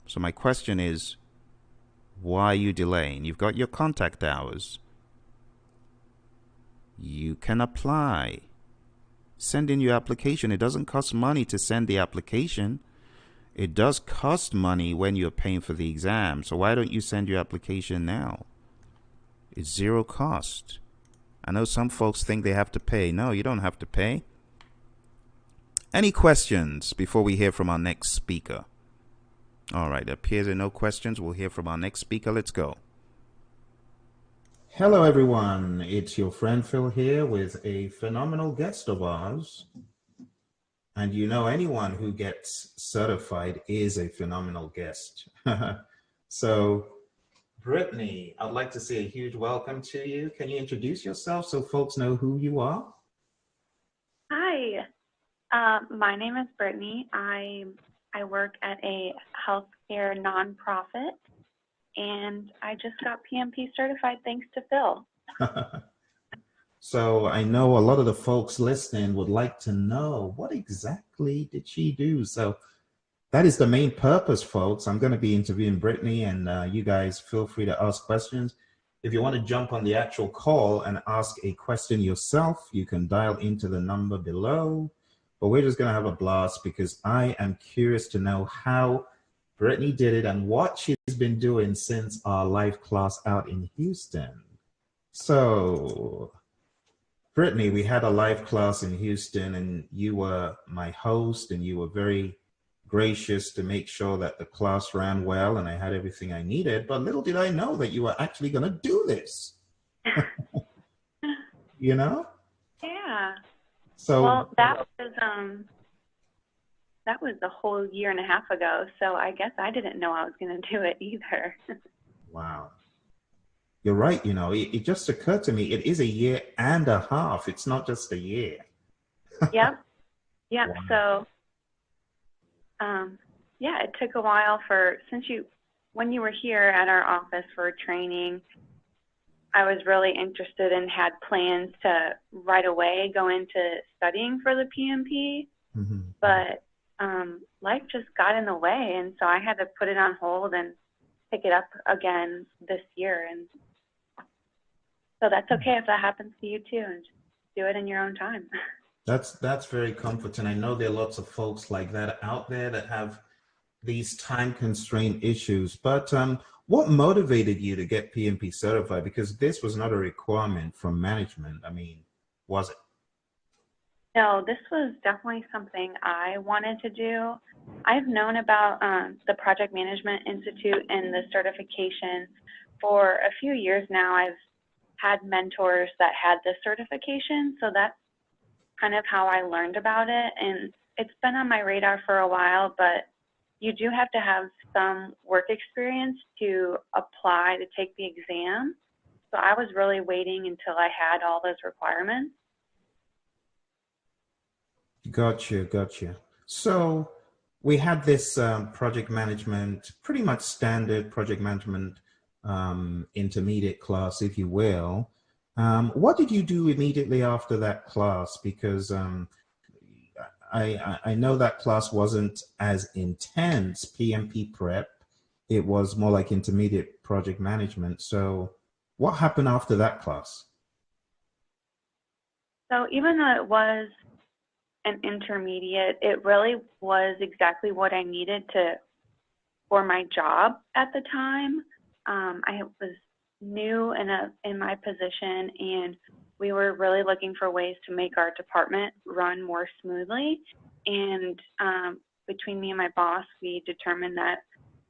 So my question is, why are you delaying? You've got your contact hours. You can apply. Send in your application. It doesn't cost money to send the application. It does cost money when you're paying for the exam. So why don't you send your application now? It's zero cost. I know some folks think they have to pay. No, you don't have to pay. Any questions before we hear from our next speaker? All right, it appears there are no questions. We'll hear from our next speaker. Let's go. Hello, everyone. It's your friend Phil here with a phenomenal guest of ours. And you know, anyone who gets certified is a phenomenal guest. So, Brittany, I'd like to say a huge welcome to you. Can you introduce yourself so folks know who you are? Hi, my name is Brittany. I work at a healthcare nonprofit, and I just got PMP certified thanks to Phil. So I know a lot of the folks listening would like to know, what exactly did she do? So that is the main purpose, folks. I'm going to be interviewing Brittany, and you guys feel free to ask questions. If you want to jump on the actual call and ask a question yourself, you can dial into the number below. But we're just going to have a blast because I am curious to know how Brittany did it and what she's been doing since our live class out in Houston. So, Brittany, we had a live class in Houston, and you were my host, and you were very gracious to make sure that the class ran well and I had everything I needed. But little did I know that you were actually going to do this. You know? Yeah. So, well, that was a whole year and a half ago. So I guess I didn't know I was going to do it either. wow. You're right. You know, it just occurred to me, it is a year and a half. It's not just a year. Yep. Wow. So, yeah, it took a while when you were here at our office for training, I was really interested and had plans to right away go into studying for the PMP, but life just got in the way, and so I had to put it on hold and pick it up again this year. And so that's okay if that happens to you too, and just do it in your own time. That's very comforting. I know there are lots of folks like that out there that have these time constraint issues, but what motivated you to get PMP certified? Because this was not a requirement from management. I mean, was it? No, this was definitely something I wanted to do. I've known about the Project Management Institute and the certification for a few years now. I've had mentors that had this certification, so that's kind of how I learned about it. And it's been on my radar for a while, but you do have to have some work experience to apply to take the exam. So I was really waiting until I had all those requirements. Gotcha. So we had this project management, pretty much standard project management intermediate class, if you will. What did you do immediately after that class? Because I know that class wasn't as intense, PMP prep. It was more like intermediate project management. So what happened after that class? So even though it was an intermediate, it really was exactly what I needed for my job at the time. I was new in my position, and we were really looking for ways to make our department run more smoothly. And between me and my boss, we determined that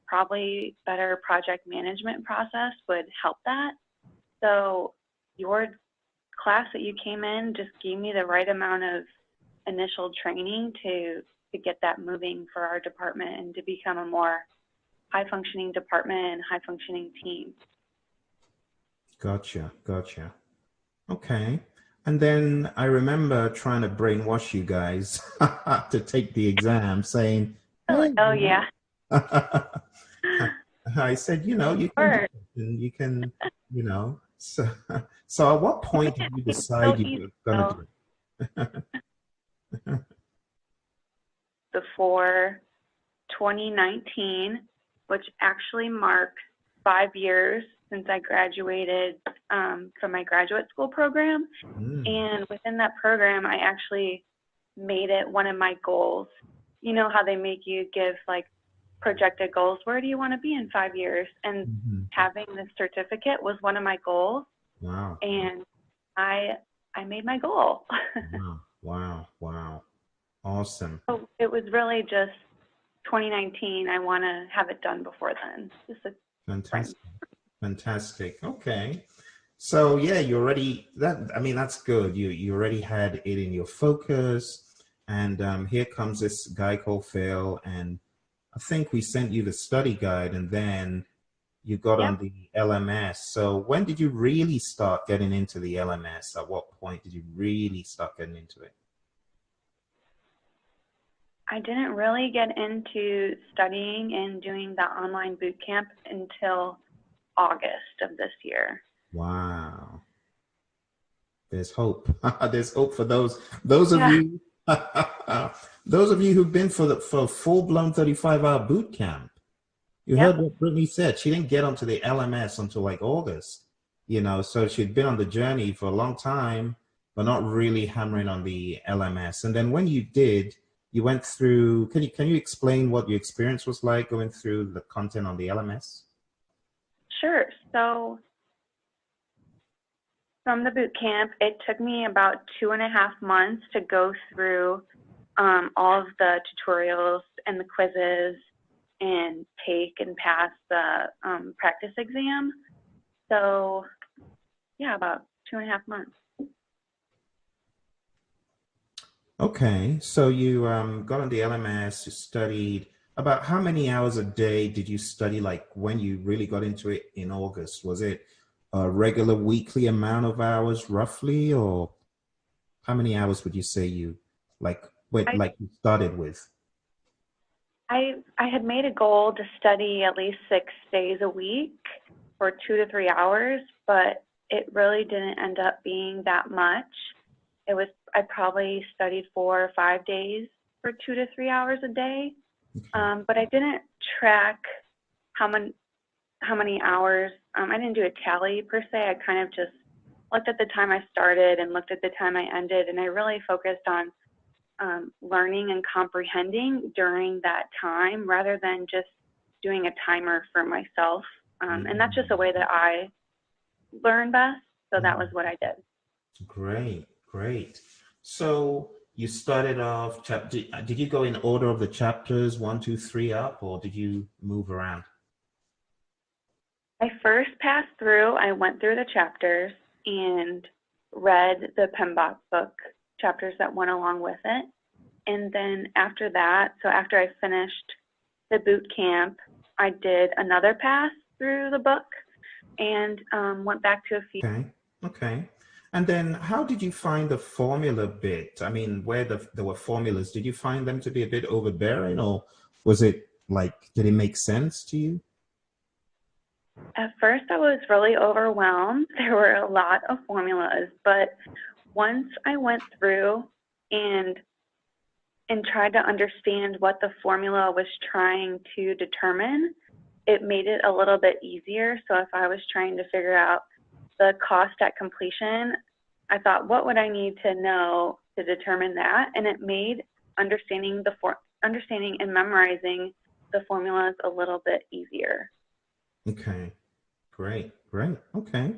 probably better project management process would help that. So your class that you came in just gave me the right amount of initial training to get that moving for our department and to become a more high-functioning department and high-functioning team. Gotcha. Okay. And then I remember trying to brainwash you guys to take the exam, saying, hey, oh yeah. I said, you can, So at what point did you decide you were going to do it? Before 2019, which actually marks 5 years since I graduated from my graduate school program. And within that program, I actually made it one of my goals. You know how they make you give like projected goals? Where do you want to be in 5 years? And having this certificate was one of my goals. Wow. And I made my goal. Wow. Awesome. So it was really just 2019. I want to have it done before then. Fantastic. Okay. So yeah, that's good. You already had it in your focus. And here comes this guy called Phil. And I think we sent you the study guide, and then you got on the LMS. So when did you really start getting into the LMS? At what point did you really start getting into it? I didn't really get into studying and doing the online boot camp until August of this year. Wow. There's hope. There's hope for those of you Those of you who've been for full-blown 35-hour boot camp, you Yep. heard what Brittany said. She didn't get onto the LMS until like August, so she'd been on the journey for a long time, but not really hammering on the LMS. And then when you did, you went through, can you explain what your experience was like going through the content on the LMS? Sure. So from the boot camp, it took me about 2.5 months to go through all of the tutorials and the quizzes and take and pass the practice exam. So yeah, about 2.5 months. Okay, so you got on the LMS, you studied. About how many hours a day did you study, like when you really got into it in August? Was it a regular weekly amount of hours roughly, or how many hours would you say you you started with? I had made a goal to study at least 6 days a week for 2 to 3 hours, but it really didn't end up being that much. I probably studied 4 or 5 days for 2 to 3 hours a day, but I didn't track how many hours. I didn't do a tally per se. I kind of just looked at the time I started and looked at the time I ended, and I really focused on learning and comprehending during that time rather than just doing a timer for myself. And that's just the way that I learn best. So that was what I did. Great, great. So you started off, did you go in order of the chapters, 1, 2, 3 up, or did you move around? I first passed through, I went through the chapters and read the Pmbok book chapters that went along with it. And then after that, so after I finished the boot camp, I did another pass through the book and went back to a few. Okay. And then how did you find the formula bit? I mean, where there were formulas, did you find them to be a bit overbearing, or was it did it make sense to you? At first, I was really overwhelmed. There were a lot of formulas, but once I went through and tried to understand what the formula was trying to determine, it made it a little bit easier. So if I was trying to figure out the cost at completion, I thought, what would I need to know to determine that? And it made understanding and memorizing the formulas a little bit easier. Okay, great. Okay,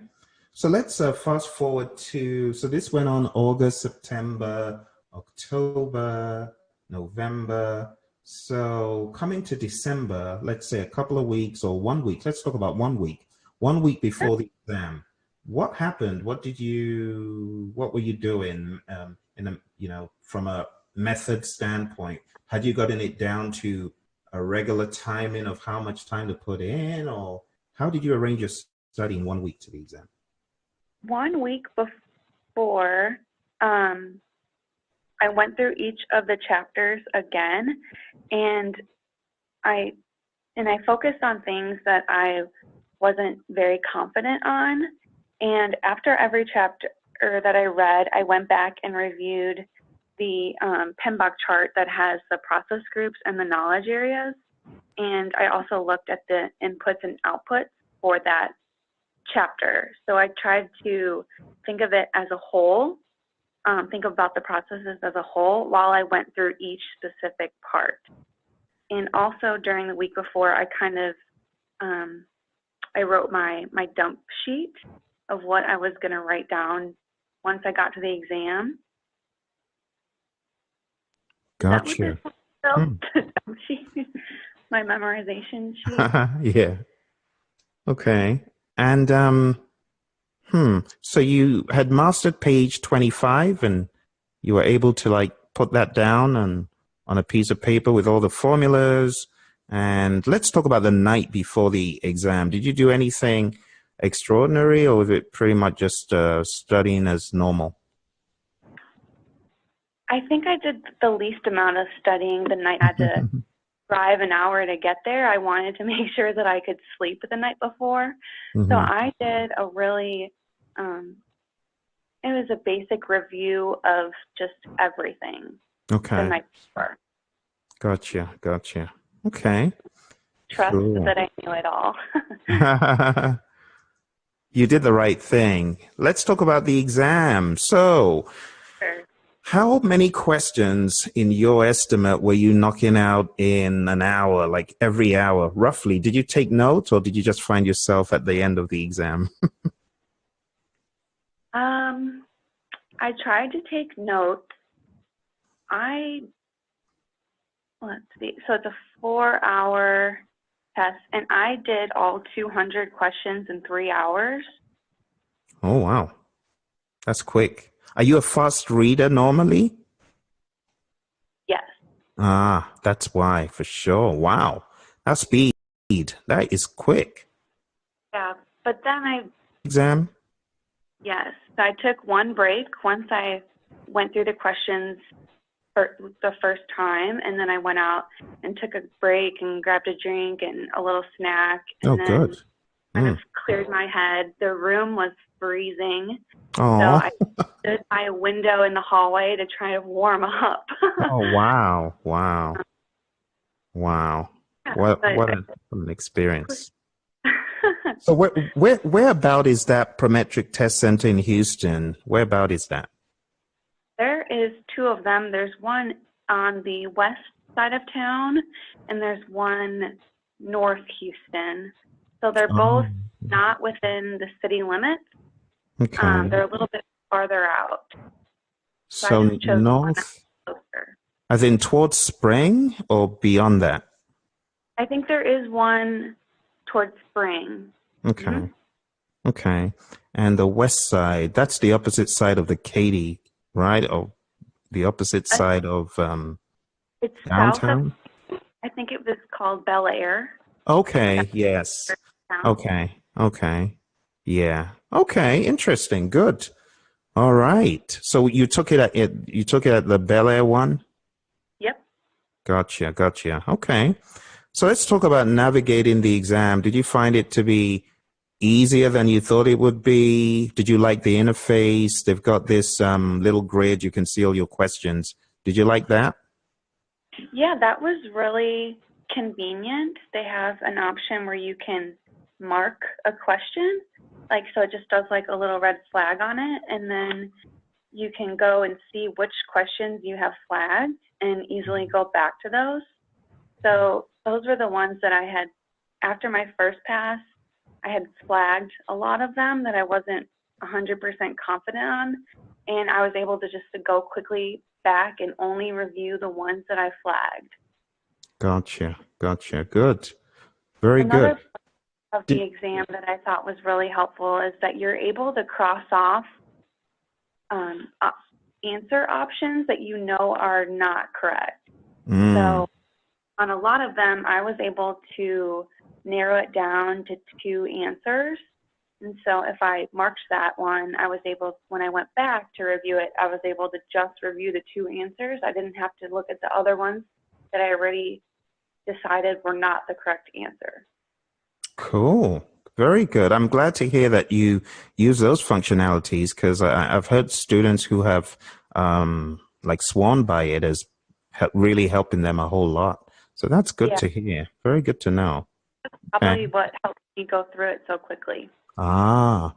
so let's fast forward to, so this went on August, September, October, November. So coming to December, let's say a couple of weeks or 1 week, let's talk about 1 week. 1 week before the exam, what happened? What were you doing from a method standpoint? Had you gotten it down to a regular timing of how much time to put in, or how did you arrange your studying 1 week to the exam? 1 week before, I went through each of the chapters again, and I focused on things that I wasn't very confident on. And after every chapter that I read, I went back and reviewed the Pmbok chart that has the process groups and the knowledge areas. And I also looked at the inputs and outputs for that chapter. So I tried to think of it as a whole, think about the processes as a whole while I went through each specific part. And also during the week before, I kind of, I wrote my dump sheet of what I was going to write down once I got to the exam. Gotcha. Dump sheet, my memorization sheet. Yeah. Okay. And so you had mastered page 25 and you were able to put that down on a piece of paper with all the formulas. And let's talk about the night before the exam. Did you do anything extraordinary, or was it pretty much just studying as normal? I think I did the least amount of studying the night. I had to drive an hour to get there. I wanted to make sure that I could sleep the night before. Mm-hmm. So I did a really, it was a basic review of just everything. the Okay. night before. Gotcha. Okay. Trust Cool. that I knew it all. You did the right thing. Let's talk about the exam. So, Sure. how many questions in your estimate were you knocking out in an hour, like every hour, roughly? Did you take notes or did you just find yourself at the end of the exam? I tried to take notes. Let's see. So it's a 4-hour test, and I did all 200 questions in 3 hours. Oh, wow. That's quick. Are you a fast reader normally? Yes. Ah, that's why, for sure. Wow. That's speed. That is quick. Yeah. But then Exam? yes, so I took one break once I went through the questions for the first time, and then I went out and took a break and grabbed a drink and a little snack, and Oh, then good. kind of cleared my head. The room was freezing, so Oh, I stood by a window in the hallway to try to warm up. oh, wow. What But an experience. So where about is that Prometric Test Center in Houston? Where about is that? there is 2 of them. There's one on the west side of town, and there's one north Houston. So they're both not within the city limits. Okay. They're a little bit farther out. So I just chose the one north, that's closer. as in towards Spring or beyond that? I think there is one towards Spring. Okay. Mhm. Okay. And the west side, that's the opposite side of the Katy, right? Or the opposite side of It's downtown? south of, I think it was called Bel Air. Okay, yes. Town. Okay. Yeah. Okay, interesting. Good. All right. So you took it at the Bel Air one? Yep. Gotcha. Okay. So let's talk about navigating the exam. Did you find it to be easier than you thought it would be? Did you like the interface? They've got this little grid. You can see all your questions. Did you like that? Yeah, that was really convenient. They have an option where you can mark a question, like, so it just does like a little red flag on it, and then you can go and see which questions you have flagged and easily go back to those. So those were the ones that I had, after my first pass, I had flagged a lot of them that I wasn't 100% confident on, and I was able to just to go quickly back and only review the ones that I flagged. Gotcha. Good. Very Another good. part of the exam that I thought was really helpful is that you're able to cross off answer options that you know are not correct. So on a lot of them, I was able to narrow it down to 2 answers. And so if I marked that one, I was able, when I went back to review it, I was able to just review the 2 answers. I didn't have to look at the other ones that I already decided were not the correct answer. Cool. Very good. I'm glad to hear that you use those functionalities because I've heard students who have like sworn by it as really helping them a whole lot. So that's good to hear. Very good to know. Probably what helped me go through it so quickly. I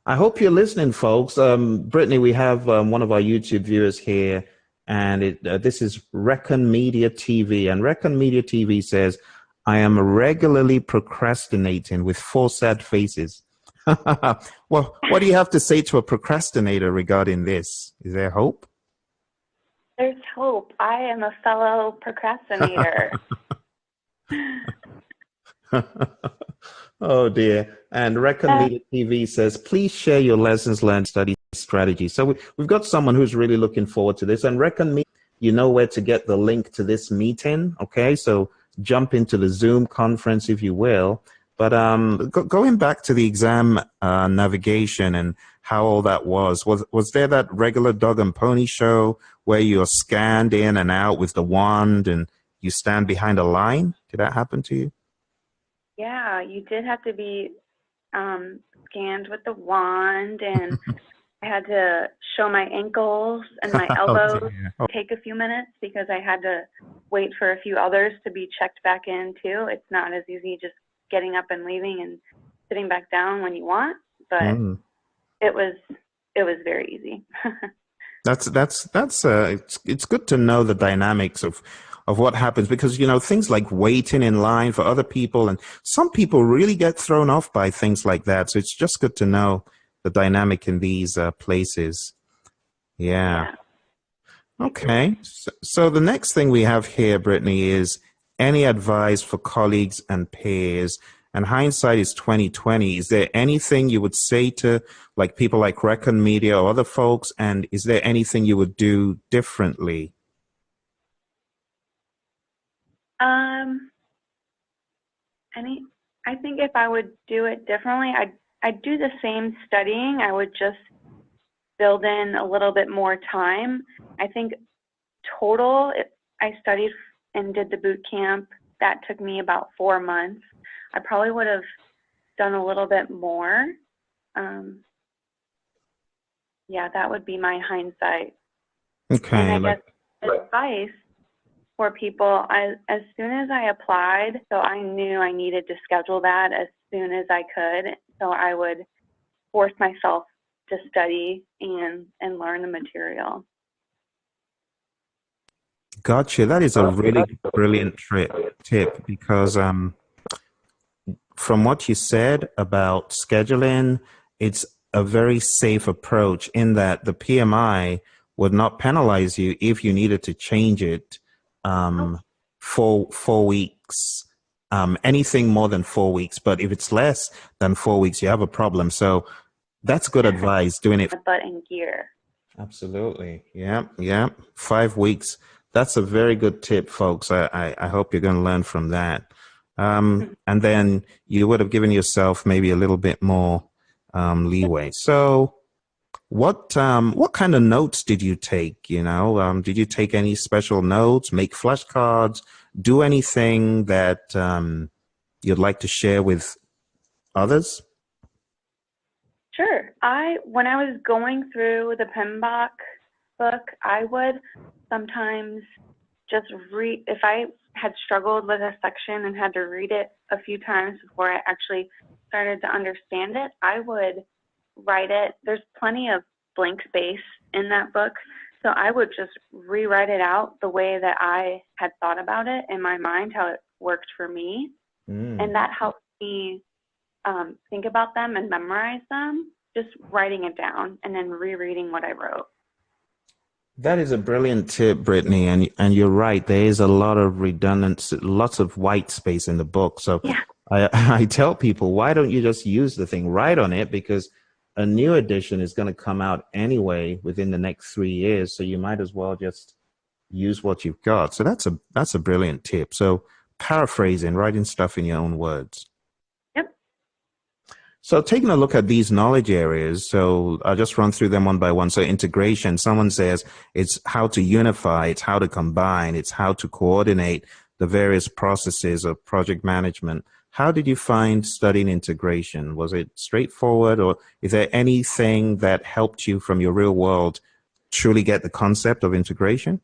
hope you're listening, folks. Brittany, we have one of our YouTube viewers here, and this is Recon Media TV. And Recon Media TV says, I am regularly procrastinating with 4 sad faces. Well, what do you have to say to a procrastinator regarding this? Is there hope? There's hope. I am a fellow procrastinator. Oh dear. And Recon Media TV says, please share your lessons learned study strategy. So we've got someone who's really looking forward to this. And Recon Media, you know where to get the link to this meeting. Okay, so jump into the Zoom conference if you will. But going back to the exam navigation and how all that was there that regular dog and pony show where you're scanned in and out with the wand and you stand behind a line? Did that happen to you? Yeah, you did have to be scanned with the wand, and I had to show my ankles and my elbows, take a few minutes because I had to wait for a few others to be checked back in too. It's not as easy just getting up and leaving and sitting back down when you want, but it was very easy. It's good to know the dynamics of what happens, because things like waiting in line for other people, and some people really get thrown off by things like that. So it's just good to know the dynamic in these places. Yeah. Okay. So the next thing we have here, Brittany, is any advice for colleagues and peers. And hindsight is 2020. Is there anything you would say to people like Recon Media or other folks? And is there anything you would do differently? I think if I would do it differently, I'd do the same studying. I would just build in a little bit more time. I think total, I studied and did the boot camp. That took me about 4 months. I probably would have done a little bit more. Yeah, that would be my hindsight. Okay. And I guess advice for people, as soon as I applied, so I knew I needed to schedule that as soon as I could. So I would force myself to study and learn the material. Gotcha. That is a really brilliant tip, because from what you said about scheduling, it's a very safe approach in that the PMI would not penalize you if you needed to change it for 4 weeks, anything more than 4 weeks. But if it's less than 4 weeks, you have a problem. So that's good advice, doing it. Butt in gear. Absolutely. Yeah. 5 weeks. That's a very good tip, folks. I hope you're going to learn from that. And then you would have given yourself maybe a little bit more leeway. So what kind of notes did you take? Did you take any special notes, make flashcards, do anything that you'd like to share with others? Sure. When I was going through the Pmbok book, I would sometimes just read, if I had struggled with a section and had to read it a few times before I actually started to understand it, I would write it. There's plenty of blank space in that book, so I would just rewrite it out the way that I had thought about it in my mind, how it worked for me. And that helped me think about them and memorize them, just writing it down and then rereading what I wrote. That is a brilliant tip, Brittany, and you're right. There is a lot of redundancy, lots of white space in the book. So yeah. I tell people, why don't you just use the thing, write on it, because a new edition is going to come out anyway within the next 3 years. So you might as well just use what you've got. So that's a brilliant tip. So paraphrasing, writing stuff in your own words. So taking a look at these knowledge areas, so I'll just run through them one by one. So integration, someone says it's how to unify, it's how to combine, it's how to coordinate the various processes of project management. How did you find studying integration? Was it straightforward, or is there anything that helped you from your real world truly get the concept of integration?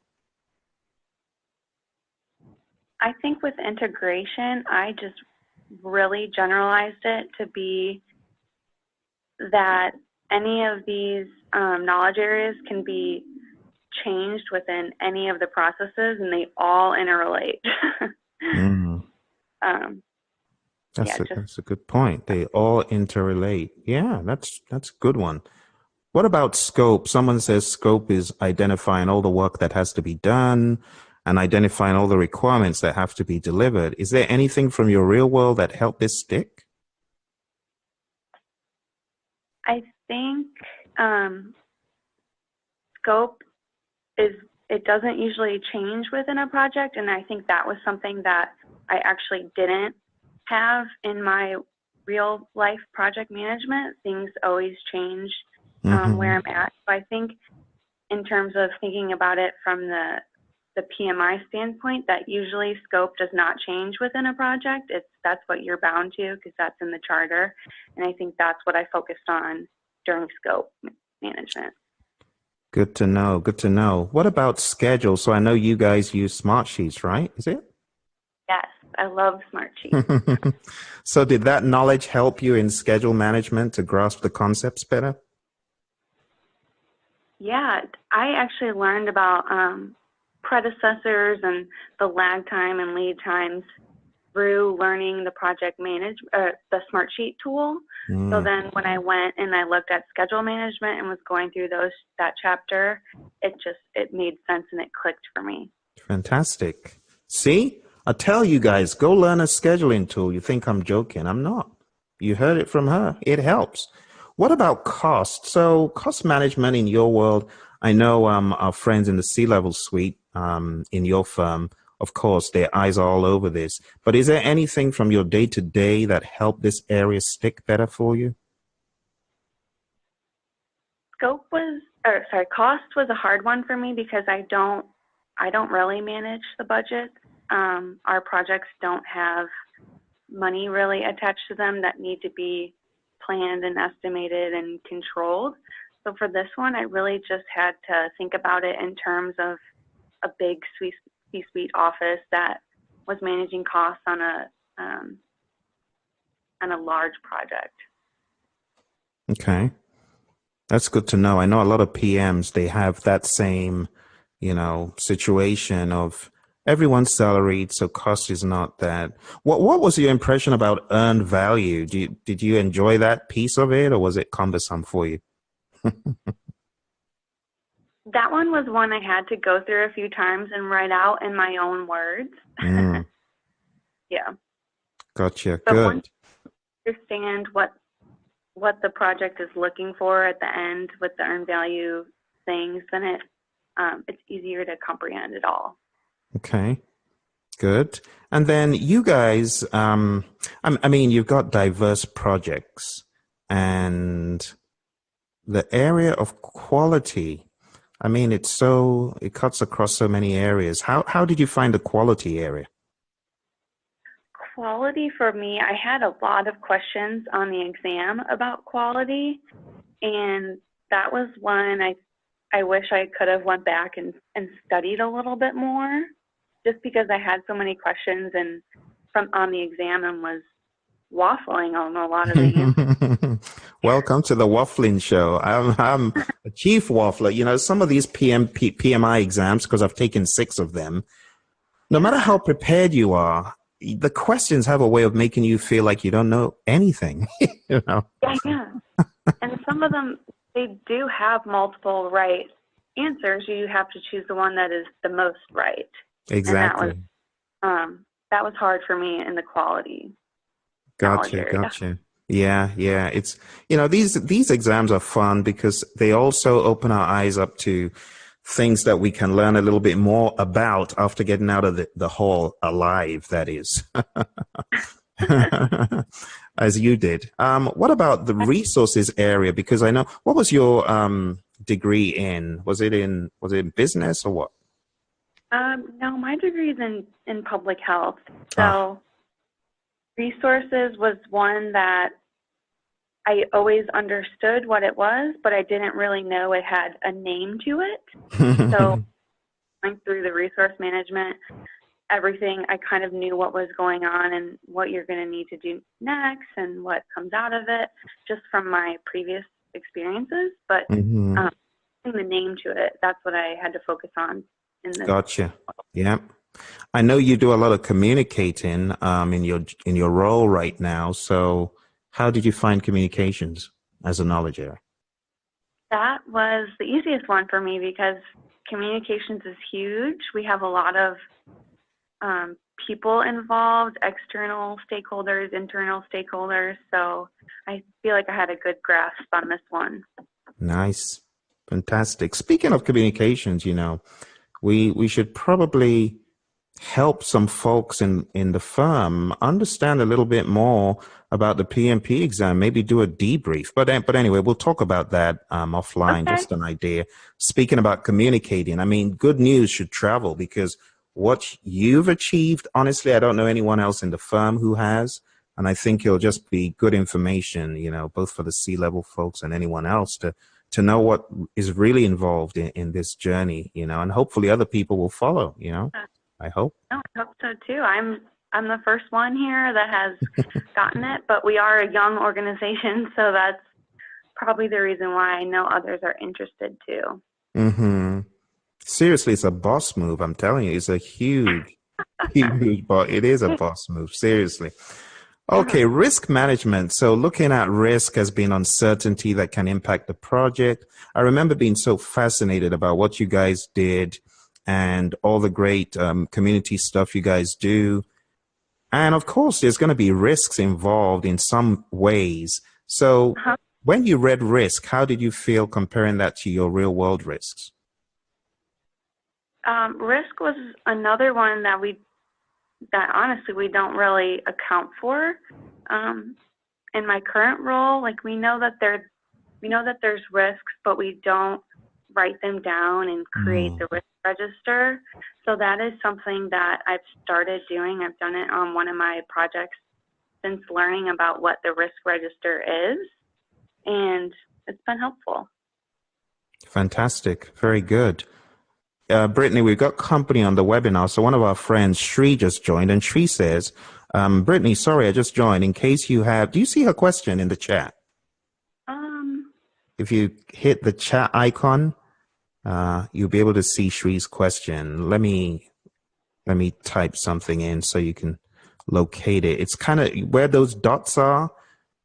I think with integration, I just really generalized it to be that any of these knowledge areas can be changed within any of the processes, and they all interrelate. That's a good point. They all interrelate. Yeah, that's a good one. What about scope? Someone says scope is identifying all the work that has to be done and identifying all the requirements that have to be delivered. Is there anything from your real world that helped this stick? I think scope it doesn't usually change within a project, and I think that was something that I actually didn't have in my real life project management. Things always change where I'm at. So I think in terms of thinking about it from the PMI standpoint, that usually scope does not change within a project. That's what you're bound to because that's in the charter. And I think that's what I focused on during scope. management. Good to know. Good to know. What about schedule? So I know you guys use smart sheets, right? Is it? Yes, I love smart sheets. So did that knowledge help you in schedule management to grasp the concepts better? Yeah, I actually learned about predecessors and the lag time and lead times through learning the the smart sheet tool. So then when I went and I looked at schedule management and was going through that chapter, it made sense and it clicked for me. Fantastic. See, I tell you guys, go learn a scheduling tool. You think I'm joking? I'm not. You heard it from her. It helps. What about cost? So cost management in your world, I know our friends in the C-level suite in your firm, of course, their eyes are all over this. But is there anything from your day-to-day that helped this area stick better for you? Cost was a hard one for me because I don't really manage the budget. Our projects don't have money really attached to them that need to be planned and estimated and controlled. So for this one, I really just had to think about it in terms of a big C-suite office that was managing costs on a large project. Okay. That's good to know. I know a lot of PMs, they have that same, situation of everyone's salaried, so cost is not that. What was your impression about earned value? Did you enjoy that piece of it, or was it cumbersome for you? That one was one I had to go through a few times and write out in my own words. Yeah. Gotcha. But Good. once you understand what the project is looking for at the end with the earned value things, then it's easier to comprehend it all. Okay, good. And then you guys, I mean, you've got diverse projects and the area of quality. I mean, it cuts across so many areas. How did you find the quality area? Quality for me, I had a lot of questions on the exam about quality, and that was one I wish I could have went back and studied a little bit more, just because I had so many questions and on the exam and was waffling on a lot of the answers. Welcome to the waffling show. I'm a chief waffler. Some of these PMI exams, because I've taken 6 of them, no matter how prepared you are, the questions have a way of making you feel like you don't know anything. Yeah. And some of them, they do have multiple right answers. You have to choose the one that is the most right. Exactly. And that was hard for me in the quality. Gotcha. Yeah. It's, these exams are fun because they also open our eyes up to things that we can learn a little bit more about after getting out of the hall alive, that is. As you did. What about the resources area? Because I know, what was your degree in? Was it in business or what? No, my degree is in public health. So resources was one that I always understood what it was, but I didn't really know it had a name to it. So going through the resource management, everything, I kind of knew what was going on and what you're going to need to do next and what comes out of it just from my previous experiences. But the name to it, that's what I had to focus on. Gotcha. Yeah. I know you do a lot of communicating in your role right now. So how did you find communications as a knowledge area? That was the easiest one for me because communications is huge. We have a lot of people involved, external stakeholders, internal stakeholders. So I feel like I had a good grasp on this one. Nice. Fantastic. Speaking of communications, we should probably help some folks in the firm understand a little bit more about the PMP exam, maybe do a debrief. But anyway, we'll talk about that offline, okay. Just an idea. Speaking about communicating, I mean, good news should travel because what you've achieved, honestly, I don't know anyone else in the firm who has. And I think it'll just be good information, both for the C-level folks and anyone else to to know what is really involved in this journey, and hopefully other people will follow, I hope. No, I hope so too. I'm the first one here that has gotten it, but we are a young organization, so that's probably the reason why I know others are interested too. Mm-hmm. Seriously, it's a boss move. I'm telling you, it's a huge, huge boss. It is a boss move. Seriously. Okay, risk management. So looking at risk has been uncertainty that can impact the project. I remember being so fascinated about what you guys did and all the great community stuff you guys do. And of course, there's going to be risks involved in some ways. So when you read risk, how did you feel comparing that to your real world risks? Risk was another one that honestly we don't really account for. In my current role, like we know that there's risks, but we don't write them down and create the risk register. So that is something that I've started doing. I've done it on one of my projects since learning about what the risk register is, and it's been helpful. Fantastic. Very good. Brittany, we've got company on the webinar. So one of our friends, Shri, just joined, and Shri says, Brittany, sorry, I just joined. In case you have, do you see her question in the chat? If you hit the chat icon, you'll be able to see Shri's question. Let me type something in so you can locate it. It's kind of where those dots are,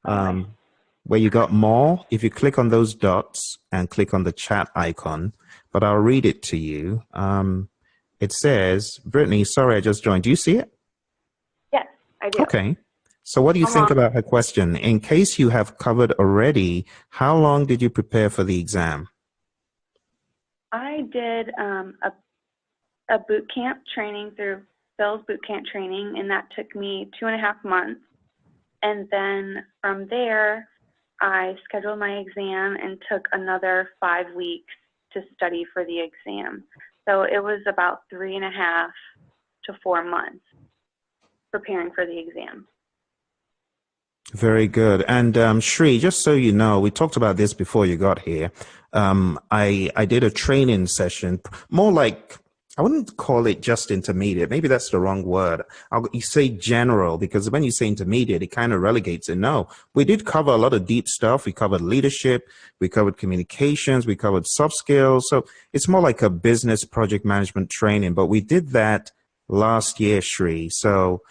where you got more. If you click on those dots and click on the chat icon, but I'll read it to you. It says, Brittany, sorry, I just joined. Do you see it? Yes, I do. Okay. So what do you think about her question? In case you have covered already, how long did you prepare for the exam? I did a boot camp training through Phil's boot camp training, and that took me 2.5 months. And then from there, I scheduled my exam and took another 5 weeks to study for the exam. So it was about 3.5 to 4 months preparing for the exam. Very good. And Shri, just so you know, we talked about this before you got here. I did a training session, more like, I wouldn't call it just intermediate. Maybe that's the wrong word. You say general, because when you say intermediate, it kind of relegates it. No, we did cover a lot of deep stuff. We covered leadership. We covered communications. We covered soft skills. So it's more like a business project management training, but we did that last year, Shri. So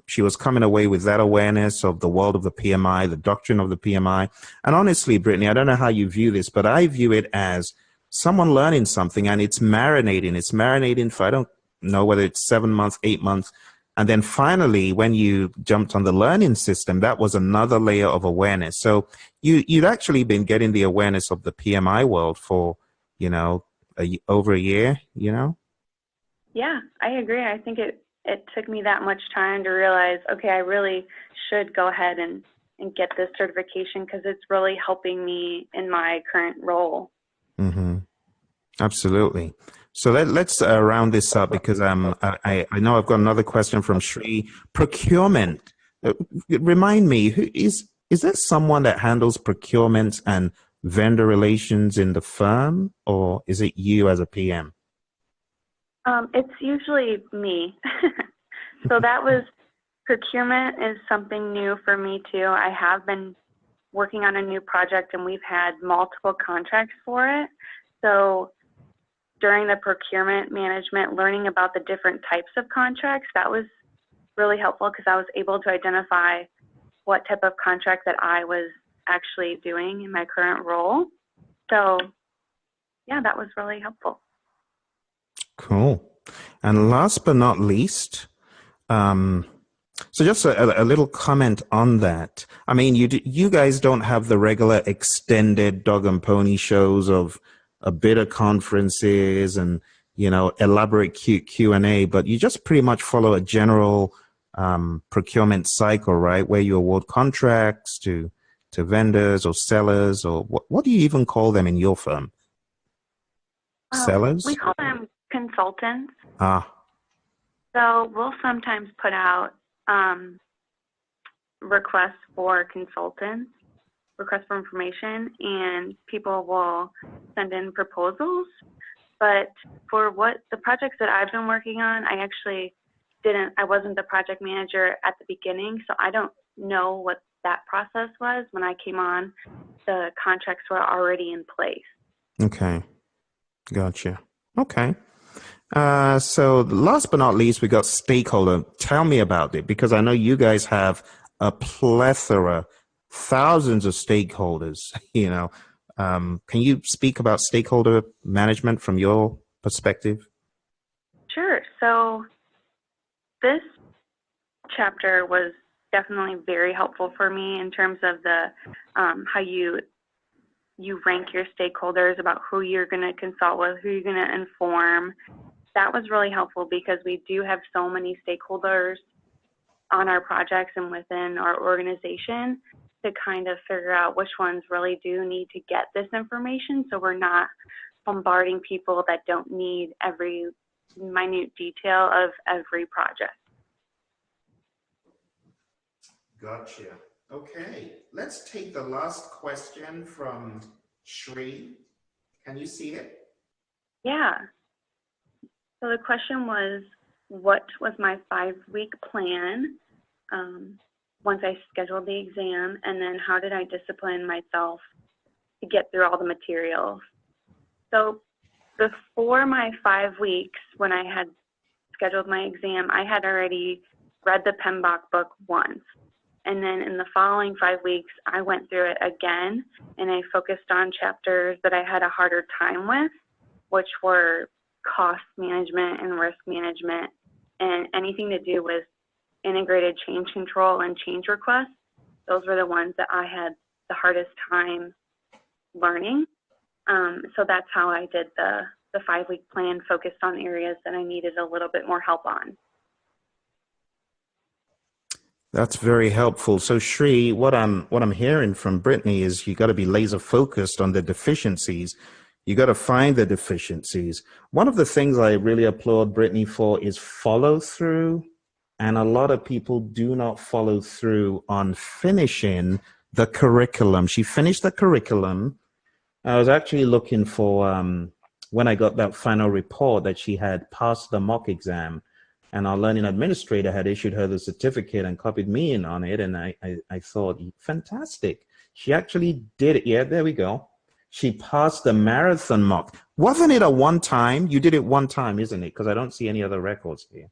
she was coming away with that awareness of the world of the PMI, the doctrine of the PMI. And honestly, Brittany, I don't know how you view this, but I view it as someone learning something, and it's marinating. It's marinating for, I don't know whether it's 7 months, 8 months. And then finally, when you jumped on the learning system, that was another layer of awareness. So you'd actually been getting the awareness of the PMI world for, over a year, Yeah, I agree. I think it took me that much time to realize, okay, I really should go ahead and get this certification because it's really helping me in my current role. Mm-hmm. Absolutely. So let's round this up, because I know I've got another question from Shri. Procurement. Remind me, is there someone that handles procurement and vendor relations in the firm, or is it you as a PM? It's usually me. So procurement is something new for me too. I have been working on a new project and we've had multiple contracts for it. So during the procurement management, learning about the different types of contracts, that was really helpful because I was able to identify what type of contract that I was actually doing in my current role. So yeah, that was really helpful. Cool. And last but not least, so just a little comment on that. I mean, you guys don't have the regular extended dog and pony shows of a bit of conferences and, elaborate Q&A, but you just pretty much follow a general procurement cycle, right? Where you award contracts to vendors or sellers, or what do you even call them in your firm? Sellers? We call them consultants. Ah. So we'll sometimes put out requests for consultants request for information and people will send in proposals. But for what the projects that I've been working on, I wasn't the project manager at the beginning, so I don't know what that process was. When I came on, the contracts were already in place. Okay. Gotcha. Okay. So last but not least, we got stakeholder. Tell me about it, because I know you guys have a plethora, thousands of stakeholders, Can you speak about stakeholder management from your perspective? Sure. So this chapter was definitely very helpful for me in terms of the how you rank your stakeholders, about who you're going to consult with, who you're going to inform. That was really helpful because we do have so many stakeholders on our projects and within our organization to kind of figure out which ones really do need to get this information, so we're not bombarding people that don't need every minute detail of every project. Gotcha. Okay, let's take the last question from Shri. Can you see it? Yeah. So the question was, what was my 5-week plan once I scheduled the exam, and then how did I discipline myself to get through all the materials? So before my 5 weeks, when I had scheduled my exam, I had already read the Pmbok book once. And then in the following 5 weeks, I went through it again, and I focused on chapters that I had a harder time with, which were cost management and risk management, and anything to do with integrated change control and change requests. Those were the ones that I had the hardest time learning. So that's how I did the 5-week plan, focused on areas that I needed a little bit more help on. That's very helpful. So Shri, what I'm hearing from Brittany is you got to be laser focused on the deficiencies. You got to find the deficiencies. One of the things I really applaud Brittany for is follow through. And a lot of people do not follow through on finishing the curriculum. She finished the curriculum. I was actually looking for, when I got that final report, that she had passed the mock exam, and our learning administrator had issued her the certificate and copied me in on it. And I thought, fantastic. She actually did it. Yeah, there we go. She passed the marathon mock. Wasn't it a one time? You did it one time, isn't it? Because I don't see any other records here.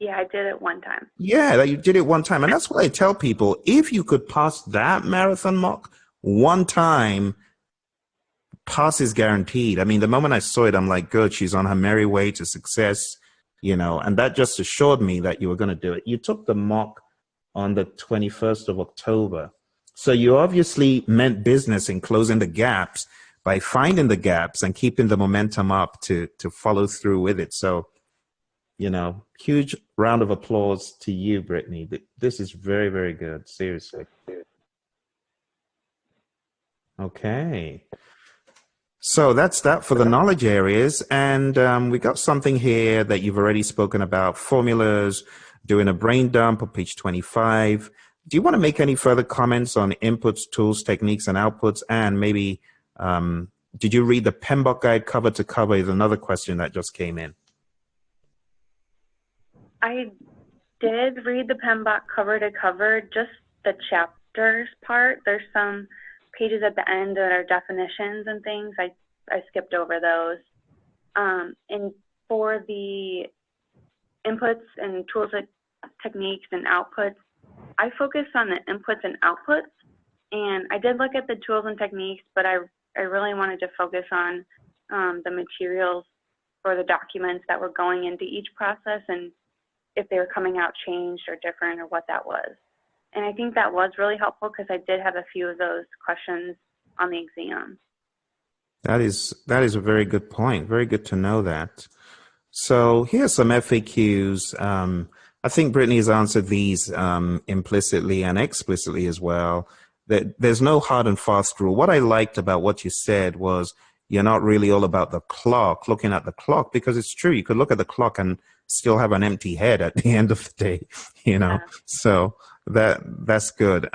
Yeah, I did it one time. Yeah, you did it one time. And that's what I tell people. If you could pass that marathon mock one time, pass is guaranteed. I mean, the moment I saw it, I'm like, good, she's on her merry way to success, and that just assured me that you were going to do it. You took the mock on the 21st of October. So you obviously meant business in closing the gaps by finding the gaps and keeping the momentum up to follow through with it. So, huge round of applause to you, Brittany. This is very, very good. Seriously. Okay. So that's that for the knowledge areas. And we got something here that you've already spoken about, formulas, doing a brain dump on page 25. Do you want to make any further comments on inputs, tools, techniques, and outputs? And maybe, did you read the Pmbok guide cover to cover is another question that just came in. I did read the Pmbok cover to cover, just the chapters part. There's some pages at the end that are definitions and things. I skipped over those. And for the inputs and tools, techniques, and outputs, I focused on the inputs and outputs. And I did look at the tools and techniques, but I really wanted to focus on the materials for the documents that were going into each process, and if they were coming out changed or different, or what that was. And I think that was really helpful because I did have a few of those questions on the exam. That is a very good point. Very good to know that. So here's some FAQs. I think Brittany has answered these implicitly and explicitly as well. That there's no hard and fast rule. What I liked about what you said was you're not really all about the clock, looking at the clock, because it's true. You could look at the clock and still have an empty head at the end of the day, Yeah. So that's good.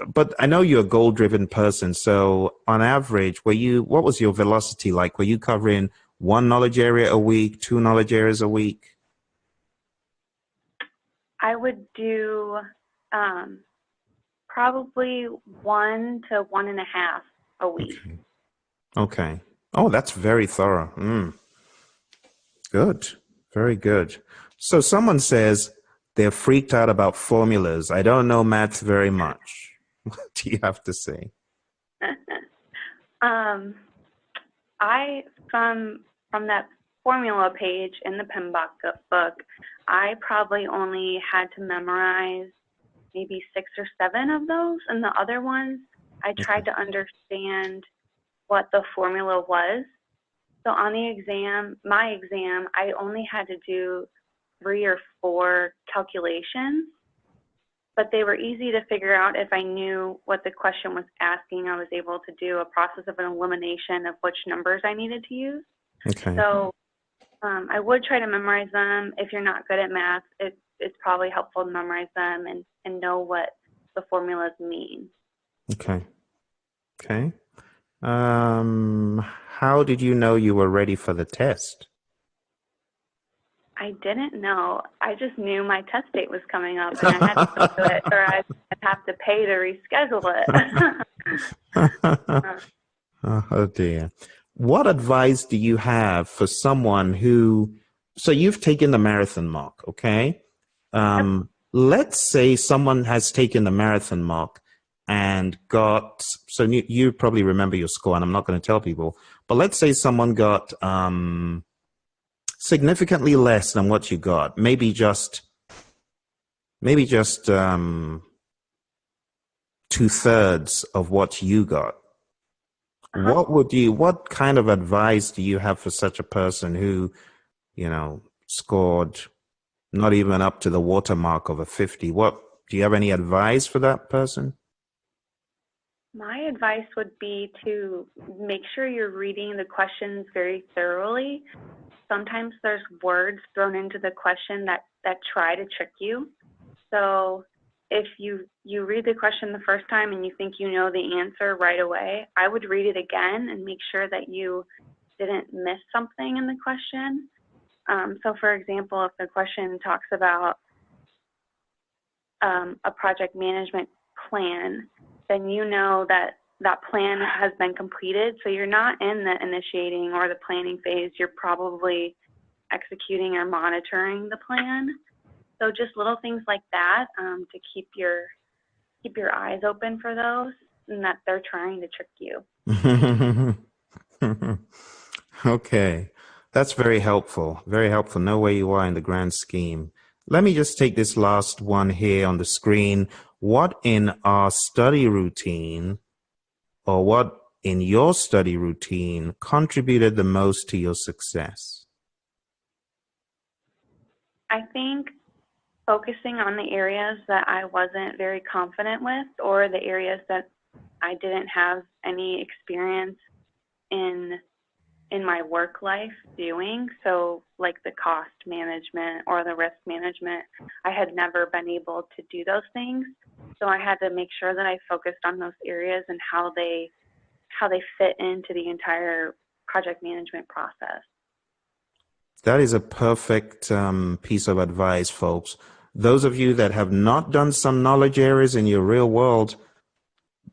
but I know you're a goal-driven person. So on average, what was your velocity like? Were you covering one knowledge area a week, two knowledge areas a week? I would do probably 1 to 1.5 a week. Okay. Oh, that's very thorough. Good. Very good. So someone says they're freaked out about formulas. I don't know math very much. What do you have to say? From that formula page in the Pmbok book, I probably only had to memorize maybe 6 or 7 of those, and the other ones I tried to understand what the formula was. So on the exam, my exam, I only had to do 3 or 4 calculations, but they were easy to figure out if I knew what the question was asking. I was able to do a process of an elimination of which numbers I needed to use. Okay. So I would try to memorize them. If you're not good at math, it's probably helpful to memorize them and know what the formulas mean. Okay. Okay. How did you know you were ready for the test? I didn't know. I just knew my test date was coming up and I had to go to it or I'd have to pay to reschedule it. Oh dear. What advice do you have for someone so you've taken the marathon mock, okay? Let's say someone has taken the marathon mock and so you probably remember your score, and I'm not going to tell people, but let's say someone got significantly less than what you got, maybe just 2/3 of what you got. What kind of advice do you have for such a person who, scored not even up to the watermark of a 50? Do you have any advice for that person? My advice would be to make sure you're reading the questions very thoroughly. Sometimes there's words thrown into the question that try to trick you. So if you read the question the first time and you think you know the answer right away, I would read it again and make sure that you didn't miss something in the question. So for example, if the question talks about a project management plan, then you know that plan has been completed. So you're not in the initiating or the planning phase. You're probably executing or monitoring the plan. So just little things like that to keep your eyes open for those, and that they're trying to trick you. Okay, that's very helpful. Very helpful. Know where you are in the grand scheme. Let me just take this last one here on the screen. What in our study routine, or what in your study routine contributed the most to your success? I think focusing on the areas that I wasn't very confident with, or the areas that I didn't have any experience in my work life doing. So like the cost management or the risk management, I had never been able to do those things. So I had to make sure that I focused on those areas and how they fit into the entire project management process. That is a perfect piece of advice, folks. Those of you that have not done some knowledge areas in your real world,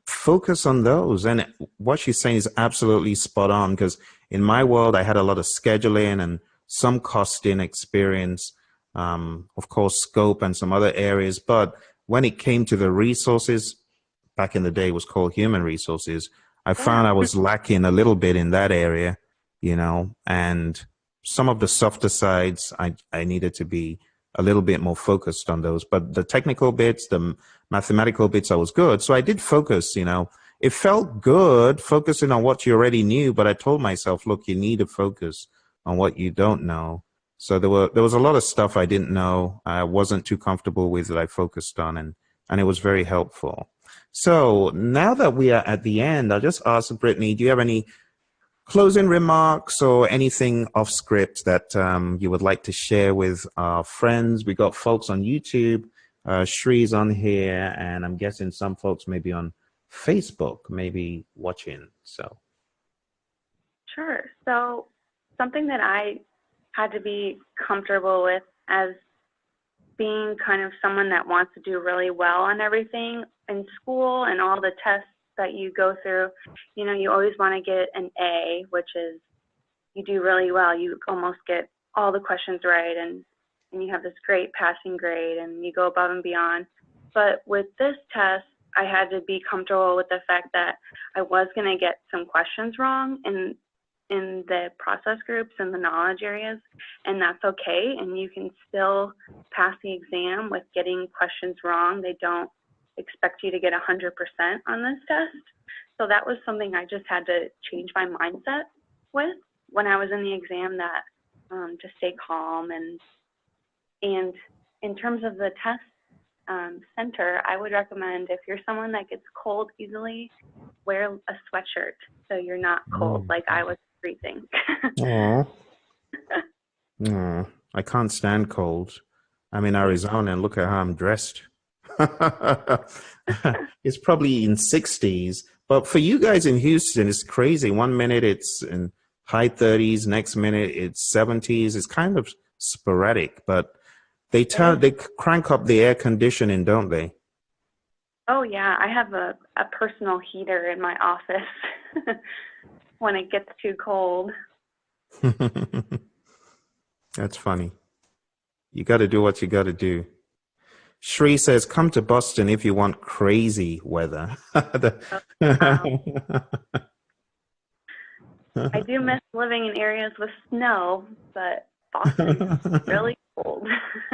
focus on those. And what she's saying is absolutely spot on, because in my world, I had a lot of scheduling and some costing experience, of course, scope and some other areas. But when it came to the resources, back in the day it was called human resources, I found I was lacking a little bit in that area, and some of the softer sides, I needed to be a little bit more focused on those. But the technical bits, the mathematical bits, I was good. So I did focus, It felt good focusing on what you already knew, but I told myself, look, you need to focus on what you don't know. So there was a lot of stuff I didn't know, I wasn't too comfortable with, that I focused on, and it was very helpful. So now that we are at the end, I'll just ask Brittany, do you have any closing remarks or anything off script that you would like to share with our friends? We got folks on YouTube. Shree's on here, and I'm guessing some folks may be on Facebook, maybe watching. So. Sure. So something that I had to be comfortable with as being kind of someone that wants to do really well on everything in school and all the tests that you go through, you know, you always want to get an A, which is you do really well. You almost get all the questions right, and you have this great passing grade, and you go above and beyond. But with this test, I had to be comfortable with the fact that I was going to get some questions wrong in the process groups and the knowledge areas, and that's okay. And you can still pass the exam with getting questions wrong. They don't expect you to get 100% on this test. So that was something I just had to change my mindset with when I was in the exam, that to stay calm. And in terms of the test center, I would recommend, if you're someone that gets cold easily, wear a sweatshirt so you're not cold like I was freezing. Aw. Aw. I can't stand cold. I'm in Arizona, and look at how I'm dressed. It's probably in 60s, but for you guys in Houston, it's crazy. 1 minute it's in high 30s, next minute it's 70s. It's kind of sporadic, but they crank up the air conditioning, don't they? Oh yeah, I have a personal heater in my office when it gets too cold. That's funny. You got to do what you got to do. Shree says, come to Boston if you want crazy weather. I do miss living in areas with snow, but Boston is really cold.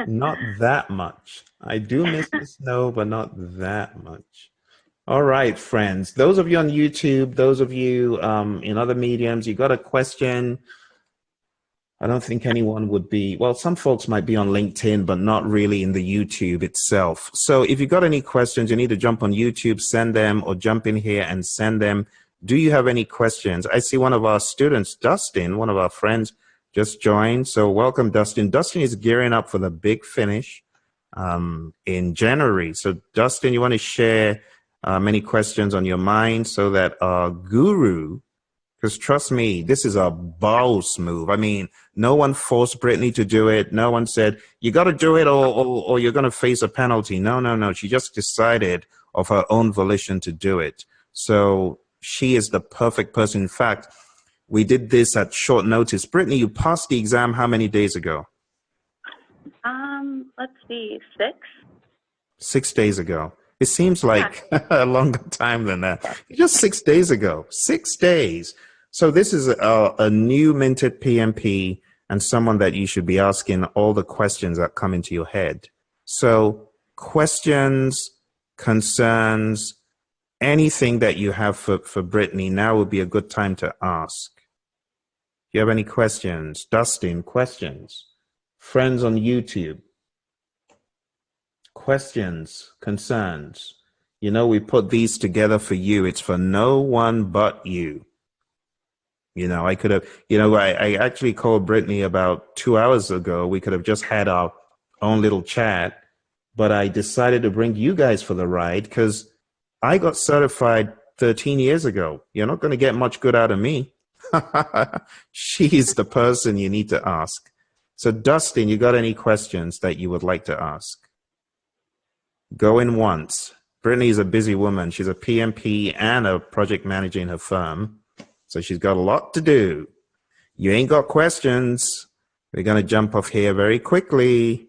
Not that much. I do miss the snow, but not that much. All right, friends. Those of you on YouTube, those of you in other mediums, you got a question. I don't think anyone would be, well, some folks might be on LinkedIn, but not really in the YouTube itself. So if you got any questions, you need to jump on YouTube, send them, or jump in here and send them. Do you have any questions? I see one of our students, Dustin, one of our friends, just joined. So welcome, Dustin. Dustin is gearing up for the big finish in January. So Dustin, you want to share many questions on your mind so that our guru, because trust me, this is a boss move. I mean, no one forced Brittany to do it. No one said, you got to do it or you're going to face a penalty. No. She just decided of her own volition to do it. So she is the perfect person. In fact, we did this at short notice. Brittany, you passed the exam how many days ago? Let's see, 6? 6 days ago. It seems like a longer time than that. Just 6 days ago. 6 days. So this is a new minted PMP and someone that you should be asking all the questions that come into your head. So questions, concerns, anything that you have for Brittany, now would be a good time to ask. Do you have any questions? Dustin, questions? Friends on YouTube? Questions, concerns? You know, we put these together for you. It's for no one but you. You know, I could have, you know, I actually called Brittany about 2 hours ago. We could have just had our own little chat, but I decided to bring you guys for the ride because I got certified 13 years ago. You're not going to get much good out of me. She's the person you need to ask. So Dustin, you got any questions that you would like to ask? Going once. Brittany is a busy woman. She's a PMP and a project manager in her firm. So she's got a lot to do. You ain't got questions. We're going to jump off here very quickly.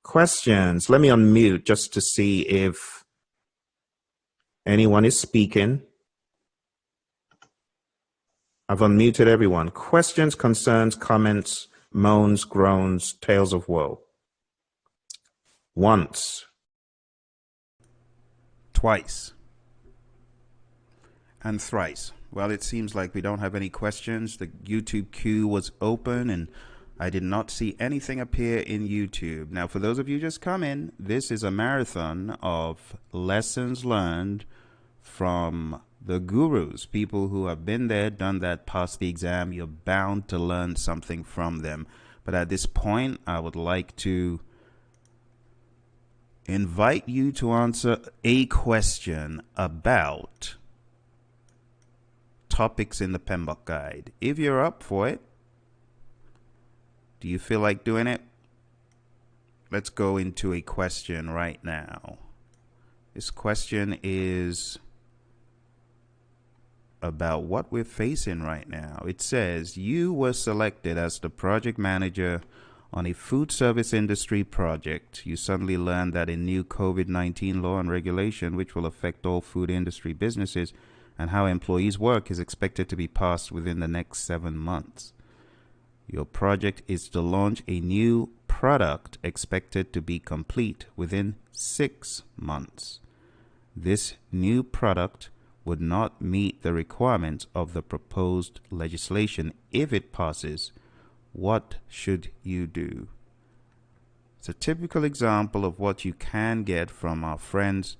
Questions. Let me unmute just to see if anyone is speaking. I've unmuted everyone. Questions, concerns, comments, moans, groans, tales of woe. Once. Twice. And thrice. Well, it seems like we don't have any questions. The YouTube queue was open and I did not see anything appear in YouTube. Now, for those of you just come in, this is a marathon of lessons learned from the gurus, people who have been there, done that, passed the exam. You're bound to learn something from them. But at this point, I would like to invite you to answer a question about topics in the Pmbok guide. If you're up for it, do you feel like doing it? Let's go into a question right now. This question is about what we're facing right now. It says, you were selected as the project manager on a food service industry project. You suddenly learned that a new COVID-19 law and regulation, which will affect all food industry businesses and how employees work, is expected to be passed within the next 7 months. Your project is to launch a new product expected to be complete within 6 months. This new product would not meet the requirements of the proposed legislation. If it passes, what should you do? It's a typical example of what you can get from our friends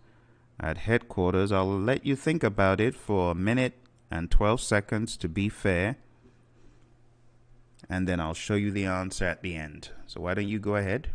at headquarters. I'll let you think about it for a minute and 12 seconds to be fair, and then I'll show you the answer at the end. So why don't you go ahead?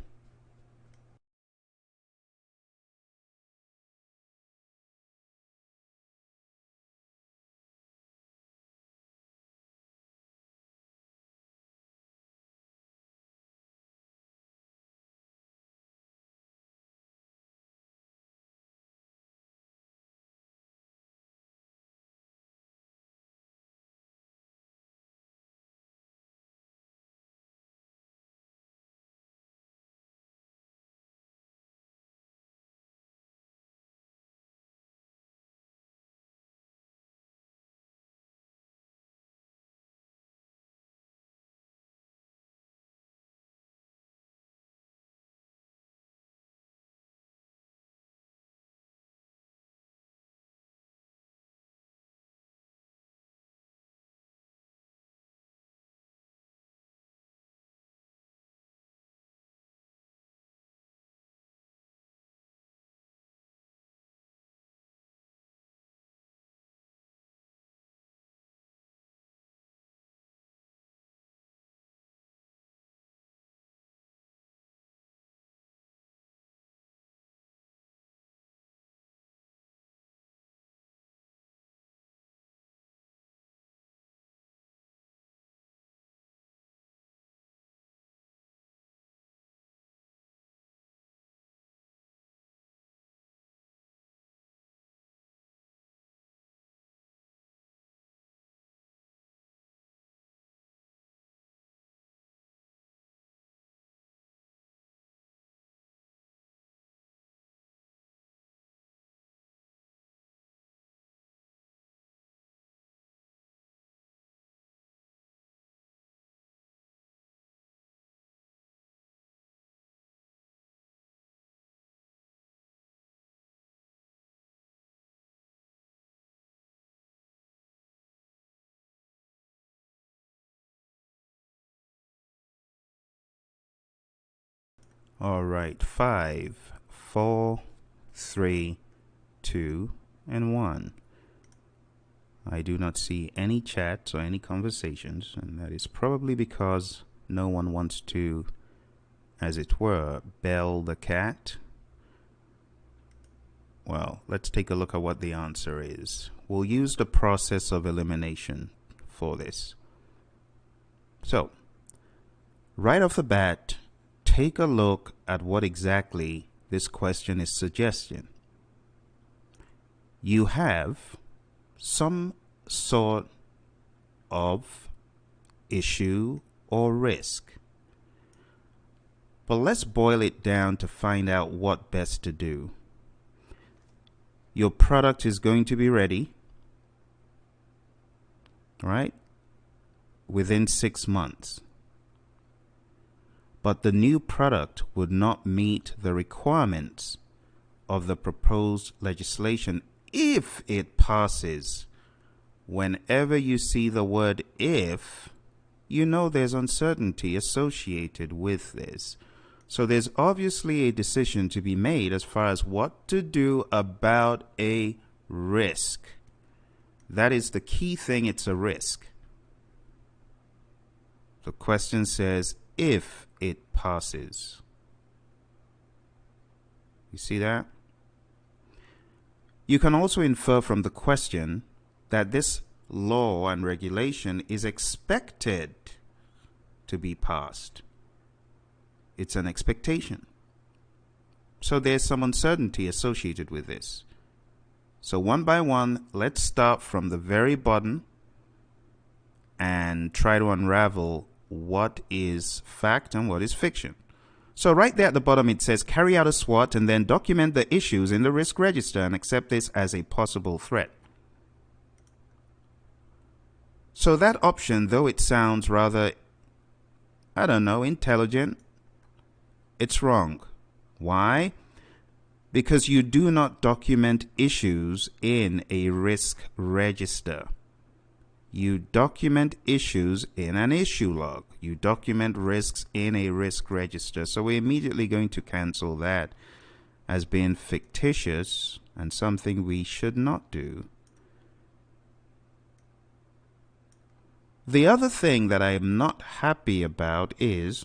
All right, 5, 4, 3, 2, and 1. I do not see any chats or any conversations, and that is probably because no one wants to, as it were, bell the cat. Well, let's take a look at what the answer is. We'll use the process of elimination for this. So, right off the bat, take a look at what exactly this question is suggesting. You have some sort of issue or risk. But let's boil it down to find out what best to do. Your product is going to be ready, right, within 6 months. But the new product would not meet the requirements of the proposed legislation if it passes. Whenever you see the word if, you know there's uncertainty associated with this. So there's obviously a decision to be made as far as what to do about a risk. That is the key thing, it's a risk. The question says, if it passes. You see that? You can also infer from the question that this law and regulation is expected to be passed. It's an expectation. So there's some uncertainty associated with this. So one by one, let's start from the very bottom and try to unravel what is fact and what is fiction. So right there at the bottom, it says carry out a SWOT and then document the issues in the risk register and accept this as a possible threat. So that option, though it sounds rather, I don't know, intelligent, it's wrong. Why? Because you do not document issues in a risk register. You document issues in an issue log. You document risks in a risk register. So we're immediately going to cancel that as being fictitious and something we should not do. The other thing that I am not happy about is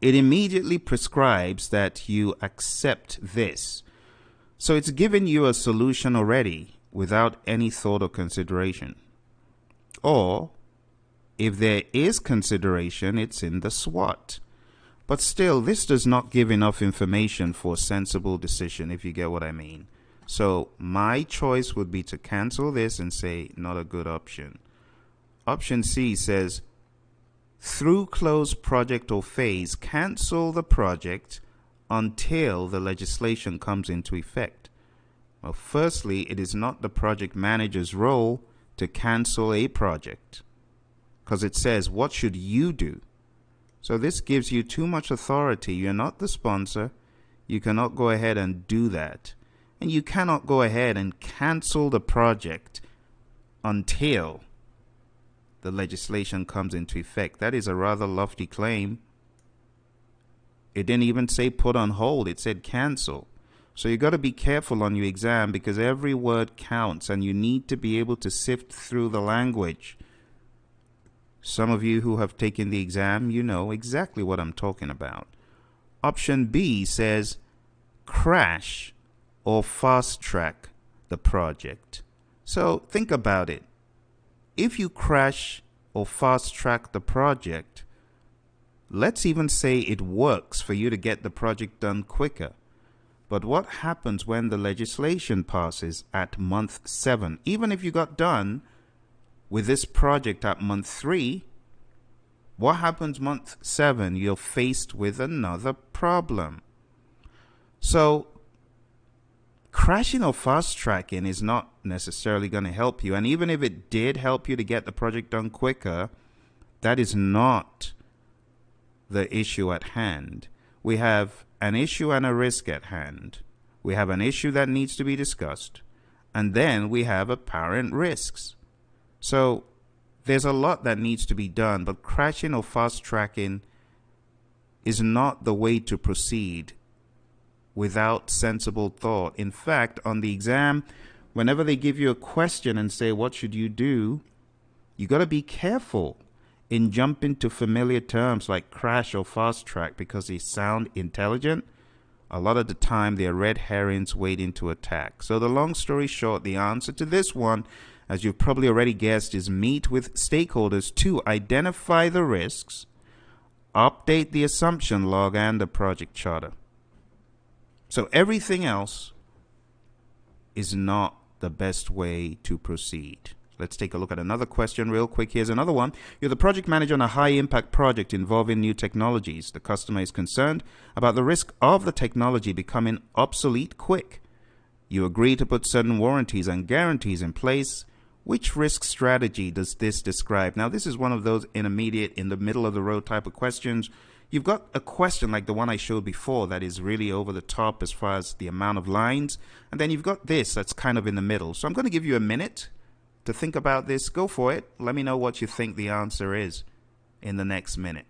it immediately prescribes that you accept this. So it's given you a solution already without any thought or consideration. Or, if there is consideration, it's in the SWOT. But still, this does not give enough information for a sensible decision, if you get what I mean. So my choice would be to cancel this and say, not a good option. Option C says, through close project or phase, cancel the project until the legislation comes into effect. Well, firstly, it is not the project manager's role to cancel a project, because it says, what should you do? So this gives you too much authority. You're not the sponsor. You cannot go ahead and do that. And you cannot go ahead and cancel the project until the legislation comes into effect. That is a rather lofty claim. It didn't even say put on hold. It said cancel. So you got to be careful on your exam, because every word counts and you need to be able to sift through the language. Some of you who have taken the exam, you know exactly what I'm talking about. Option B says crash or fast track the project. So think about it. If you crash or fast track the project, let's even say it works for you to get the project done quicker. But what happens when the legislation passes at month 7? Even if you got done with this project at month 3, what happens month 7? You're faced with another problem. So crashing or fast tracking is not necessarily going to help you. And even if it did help you to get the project done quicker, that is not the issue at hand. We have an issue and a risk at hand. We have an issue that needs to be discussed. And then we have apparent risks. So there's a lot that needs to be done, but crashing or fast tracking is not the way to proceed without sensible thought. In fact, on the exam, whenever they give you a question and say, what should you do? You got to be careful in jumping to familiar terms like crash or fast track, because they sound intelligent. A lot of the time, they're red herrings waiting to attack. So the long story short, the answer to this one, as you've probably already guessed, is meet with stakeholders to identify the risks, update the assumption log and the project charter. So everything else is not the best way to proceed. Let's take a look at another question real quick. Here's another one. You're the project manager on a high-impact project involving new technologies. The customer is concerned about the risk of the technology becoming obsolete quick. You agree to put certain warranties and guarantees in place. Which risk strategy does this describe? Now, this is one of those intermediate, in the middle of the road type of questions. You've got a question like the one I showed before that is really over the top as far as the amount of lines. And then you've got this that's kind of in the middle. So I'm going to give you a minute to think about this. Go for it. Let me know what you think the answer is in the next minute.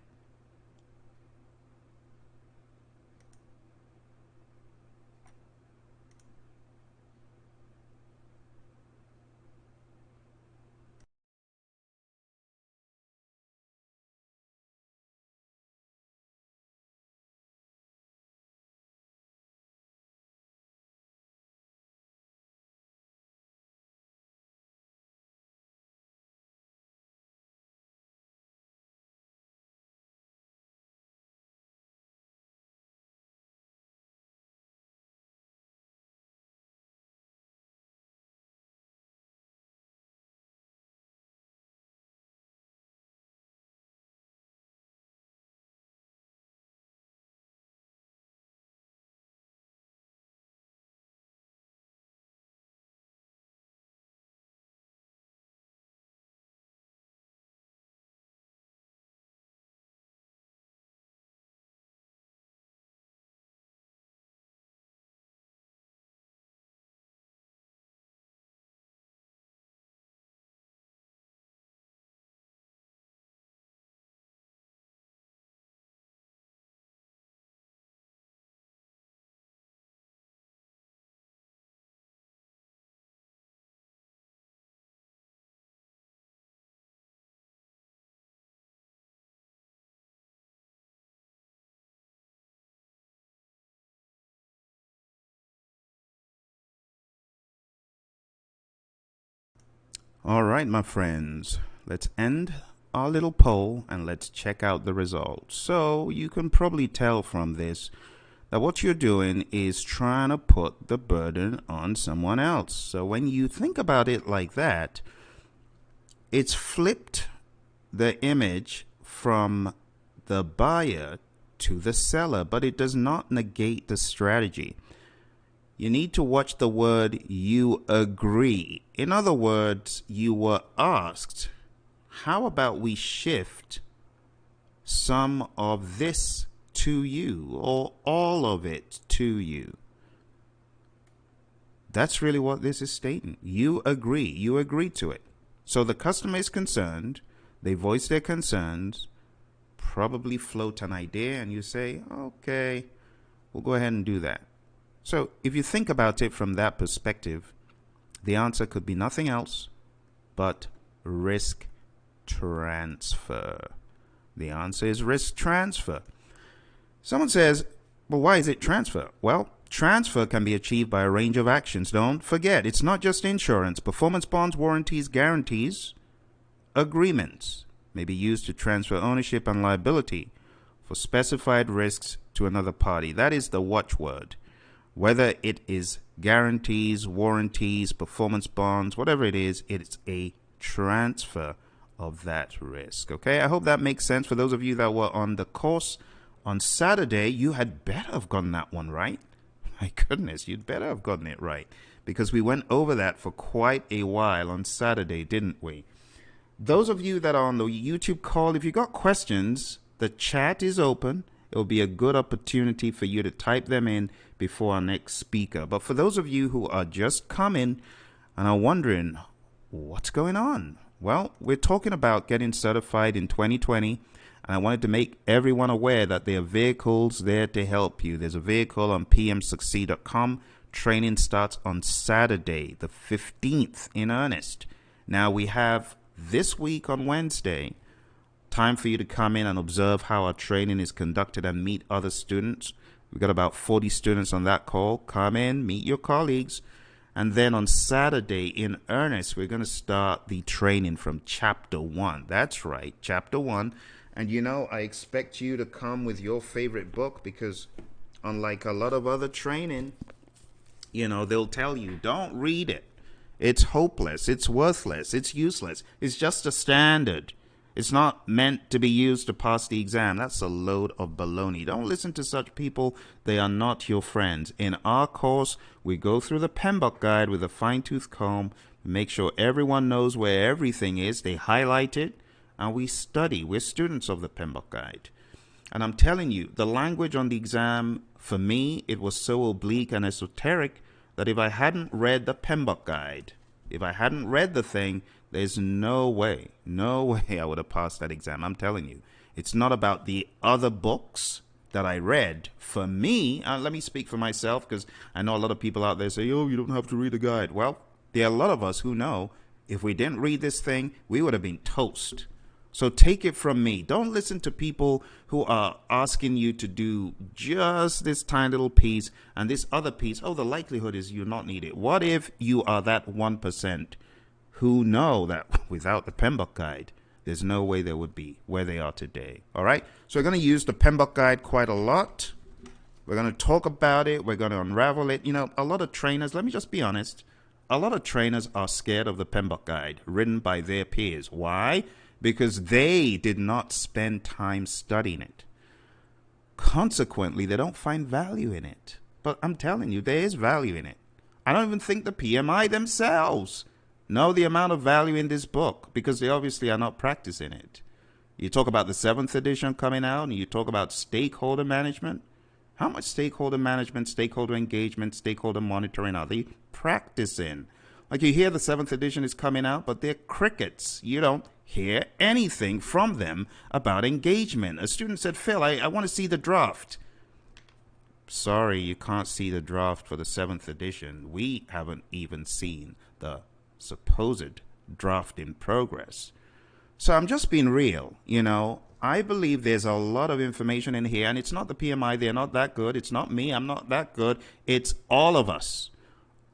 All right, my friends, let's end our little poll and let's check out the results. So you can probably tell from this that what you're doing is trying to put the burden on someone else. So when you think about it like that, it's flipped the image from the buyer to the seller, but it does not negate the strategy. You need to watch the word "you agree." In other words, you were asked, how about we shift some of this to you or all of it to you? That's really what this is stating. You agree. You agree to it. So the customer is concerned. They voice their concerns, probably float an idea, and you say, okay, we'll go ahead and do that. So if you think about it from that perspective, the answer could be nothing else but risk transfer. The answer is risk transfer. Someone says, well, why is it transfer? Well, transfer can be achieved by a range of actions. Don't forget, it's not just insurance. Performance bonds, warranties, guarantees, agreements may be used to transfer ownership and liability for specified risks to another party. That is the watchword. Whether it is guarantees, warranties, performance bonds, whatever it is, it's a transfer of that risk. Okay, I hope that makes sense. For those of you that were on the course on Saturday, you had better have gotten that one right. My goodness, you'd better have gotten it right, because we went over that for quite a while on Saturday, didn't we? Those of you that are on the YouTube call, if you got questions, the chat is open. It will be a good opportunity for you to type them in before our next speaker. But for those of you who are just coming and are wondering, what's going on? Well, we're talking about getting certified in 2020. And I wanted to make everyone aware that there are vehicles there to help you. There's a vehicle on pmsucceed.com. Training starts on Saturday, the 15th, in earnest. Now, we have this week on Wednesday time for you to come in and observe how our training is conducted and meet other students. We've got about 40 students on that call. Come in, meet your colleagues. And then on Saturday, in earnest, we're going to start the training from Chapter 1. That's right, Chapter 1. And you know, I expect you to come with your favorite book, because unlike a lot of other training, you know, they'll tell you, don't read it. It's hopeless. It's worthless. It's useless. It's just a standard. It's not meant to be used to pass the exam. That's a load of baloney. Don't listen to such people. They are not your friends. In our course, we go through the Pmbok guide with a fine-tooth comb, make sure everyone knows where everything is. They highlight it, and we study. We're students of the Pmbok guide. And I'm telling you, the language on the exam, for me, it was so oblique and esoteric that if I hadn't read the Pmbok guide, if I hadn't read the thing, there's no way I would have passed that exam. I'm telling you, it's not about the other books that I read. For me, let me speak for myself, because I know a lot of people out there say, oh, you don't have to read a guide. Well, there are a lot of us who know if we didn't read this thing, we would have been toast. So take it from me. Don't listen to people who are asking you to do just this tiny little piece and this other piece. Oh, the likelihood is you'll not need it. What if you are that 1% who know that without the Pmbok guide, there's no way they would be where they are today? All right. So we're going to use the Pmbok guide quite a lot. We're going to talk about it. We're going to unravel it. You know, a lot of trainers, let me just be honest, a lot of trainers are scared of the Pmbok guide written by their peers. Why? Because they did not spend time studying it. Consequently, they don't find value in it. But I'm telling you, there is value in it. I don't even think the PMI themselves know the amount of value in this book, because they obviously are not practicing it. You talk about the 7th edition coming out, and you talk about stakeholder management. How much stakeholder management, stakeholder engagement, stakeholder monitoring are they practicing? Like, you hear the 7th edition is coming out, but they're crickets. You don't hear anything from them about engagement. A student said, Phil, I want to see the draft. Sorry, you can't see the draft for the 7th edition. We haven't even seen the supposed draft in progress. So I'm just being real. You know, I believe there's a lot of information in here, and it's not the PMI. They're not that good. It's not me. I'm not that good. It's all of us.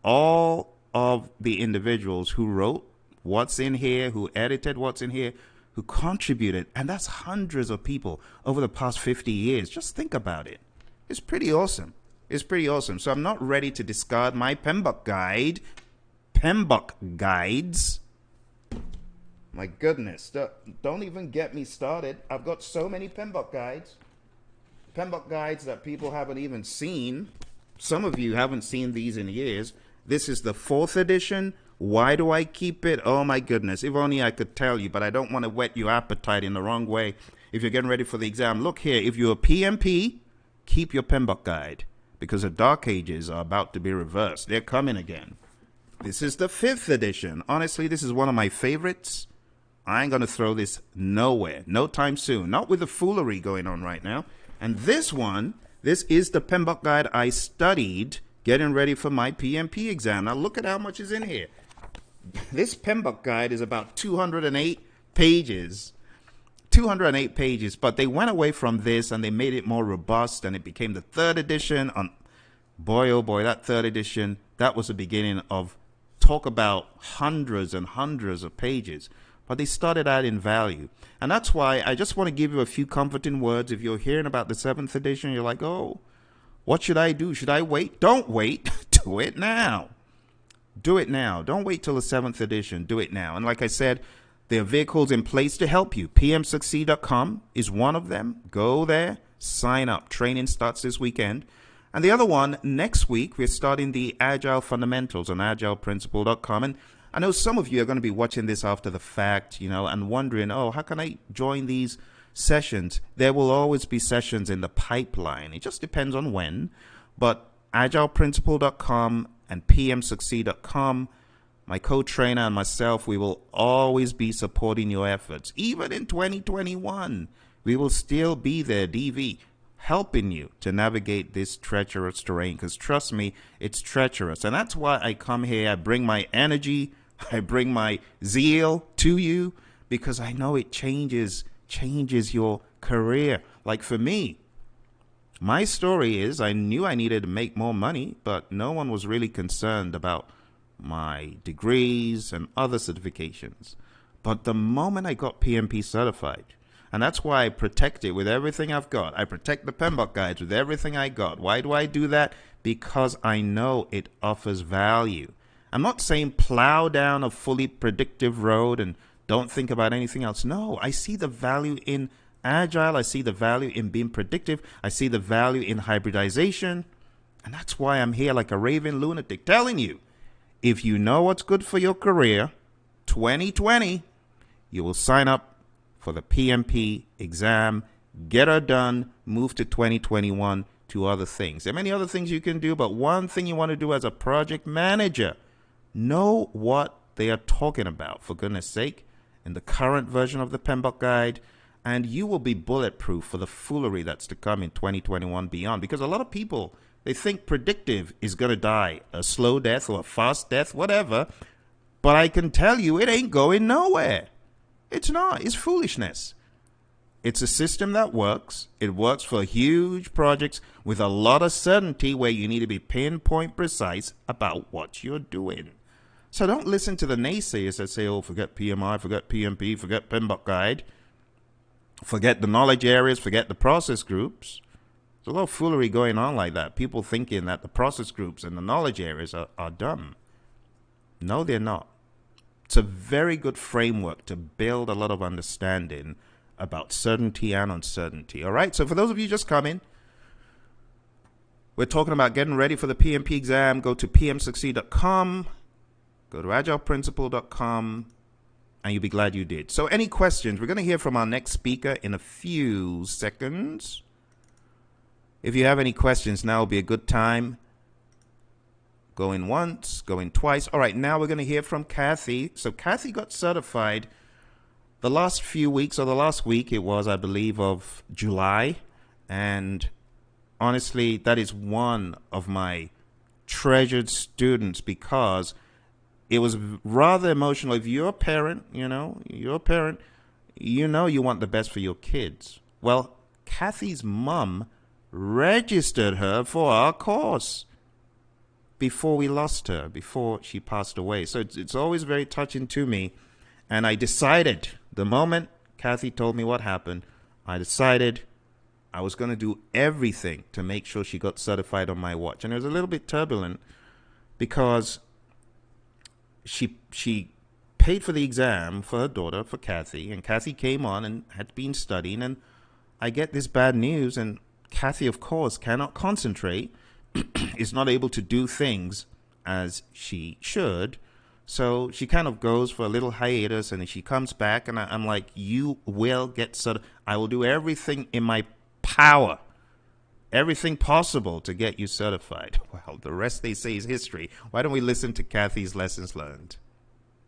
All of the individuals who wrote what's in here, who edited what's in here, who contributed. And that's hundreds of people over the past 50 years. Just think about it. It's pretty awesome. It's pretty awesome. So I'm not ready to discard my Pmbok guide. Pmbok guides. My goodness. Don't even get me started. I've got so many Pmbok guides. Pmbok guides that people haven't even seen. Some of you haven't seen these in years. This is the 4th edition. Why do I keep it? Oh my goodness. If only I could tell you, but I don't want to whet your appetite in the wrong way. If you're getting ready for the exam, look here. If you're a PMP, keep your Pmbok guide, because the dark ages are about to be reversed. They're coming again. This is the 5th edition. Honestly, this is one of my favorites. I ain't going to throw this nowhere. No time soon. Not with the foolery going on right now. And this one, this is the Pmbok guide I studied getting ready for my PMP exam. Now look at how much is in here. This Pmbok guide is about 208 pages. 208 pages, but they went away from this and they made it more robust, and it became the 3rd edition. Boy, oh boy, that 3rd edition, that was the beginning of talk about hundreds and hundreds of pages. But they started out in value. And that's why I just want to give you a few comforting words. If you're hearing about the 7th edition, you're like, oh, what should I do? Should I wait? Don't wait. Do it now. Do it now. Don't wait till the 7th edition. Do it now. And like I said, there are vehicles in place to help you. PMsucceed.com is one of them. Go there, sign up. Training starts this weekend. And the other one, next week, we're starting the Agile Fundamentals on agileprinciple.com. And I know some of you are going to be watching this after the fact, and wondering, oh, how can I join these sessions? There will always be sessions in the pipeline. It just depends on when. But agileprinciple.com and pmsucceed.com, my co-trainer and myself, we will always be supporting your efforts. Even in 2021, we will still be there, DV, helping you to navigate this treacherous terrain. Because trust me, it's treacherous. And that's why I come here. I bring my energy, I bring my zeal to you, because I know it changes your career. Like for me, my story is I knew I needed to make more money, but no one was really concerned about my degrees and other certifications. But the moment I got PMP certified, and that's why I protect it with everything I've got. I protect the Pmbok guides with everything I got. Why do I do that? Because I know it offers value. I'm not saying plow down a fully predictive road and don't think about anything else. No, I see the value in Agile. I see the value in being predictive. I see the value in hybridization. And that's why I'm here like a raving lunatic telling you, if you know what's good for your career, 2020, you will sign up for the PMP exam, get her done, move to 2021 to other things. There are many other things you can do, but one thing you want to do as a project manager, know what they are talking about, for goodness sake, in the current version of the Pmbok guide, and you will be bulletproof for the foolery that's to come in 2021 beyond. Because a lot of people, they think predictive is going to die, a slow death or a fast death, whatever. But I can tell you it ain't going nowhere. It's not. It's foolishness. It's a system that works. It works for huge projects with a lot of certainty where you need to be pinpoint precise about what you're doing. So don't listen to the naysayers that say, oh, forget PMI, forget PMP, forget Pmbok guide, forget the knowledge areas, forget the process groups. There's a lot of foolery going on like that. People thinking that the process groups and the knowledge areas are dumb. No, they're not. It's a very good framework to build a lot of understanding about certainty and uncertainty. All right, so for those of you just coming, we're talking about getting ready for the PMP exam. Go to pmsucceed.com, go to agileprinciple.com, and you'll be glad you did. So any questions? We're going to hear from our next speaker in a few seconds. If you have any questions, now will be a good time. Going once, going twice. All right, now we're going to hear from Kathy. So Kathy got certified the last few weeks, or the last week it was, I believe, of July. And honestly, that is one of my treasured students, because it was rather emotional. If you're a parent, you want the best for your kids. Well, Kathy's mom registered her for our course. before we lost her, before she passed away. So it's always very touching to me. And I decided, the moment Kathy told me what happened, I decided I was going to do everything to make sure she got certified on my watch. And it was a little bit turbulent because she paid for the exam for her daughter, for Kathy, and Kathy came on and had been studying, and I get this bad news, and Kathy, of course, cannot concentrate, is not able to do things as she should. So she kind of goes for a little hiatus, and then she comes back, and I'm like, you will get certified. I will do everything in my power, everything possible to get you certified. Well, the rest, they say, is history. Why don't we listen to Kathy's lessons learned?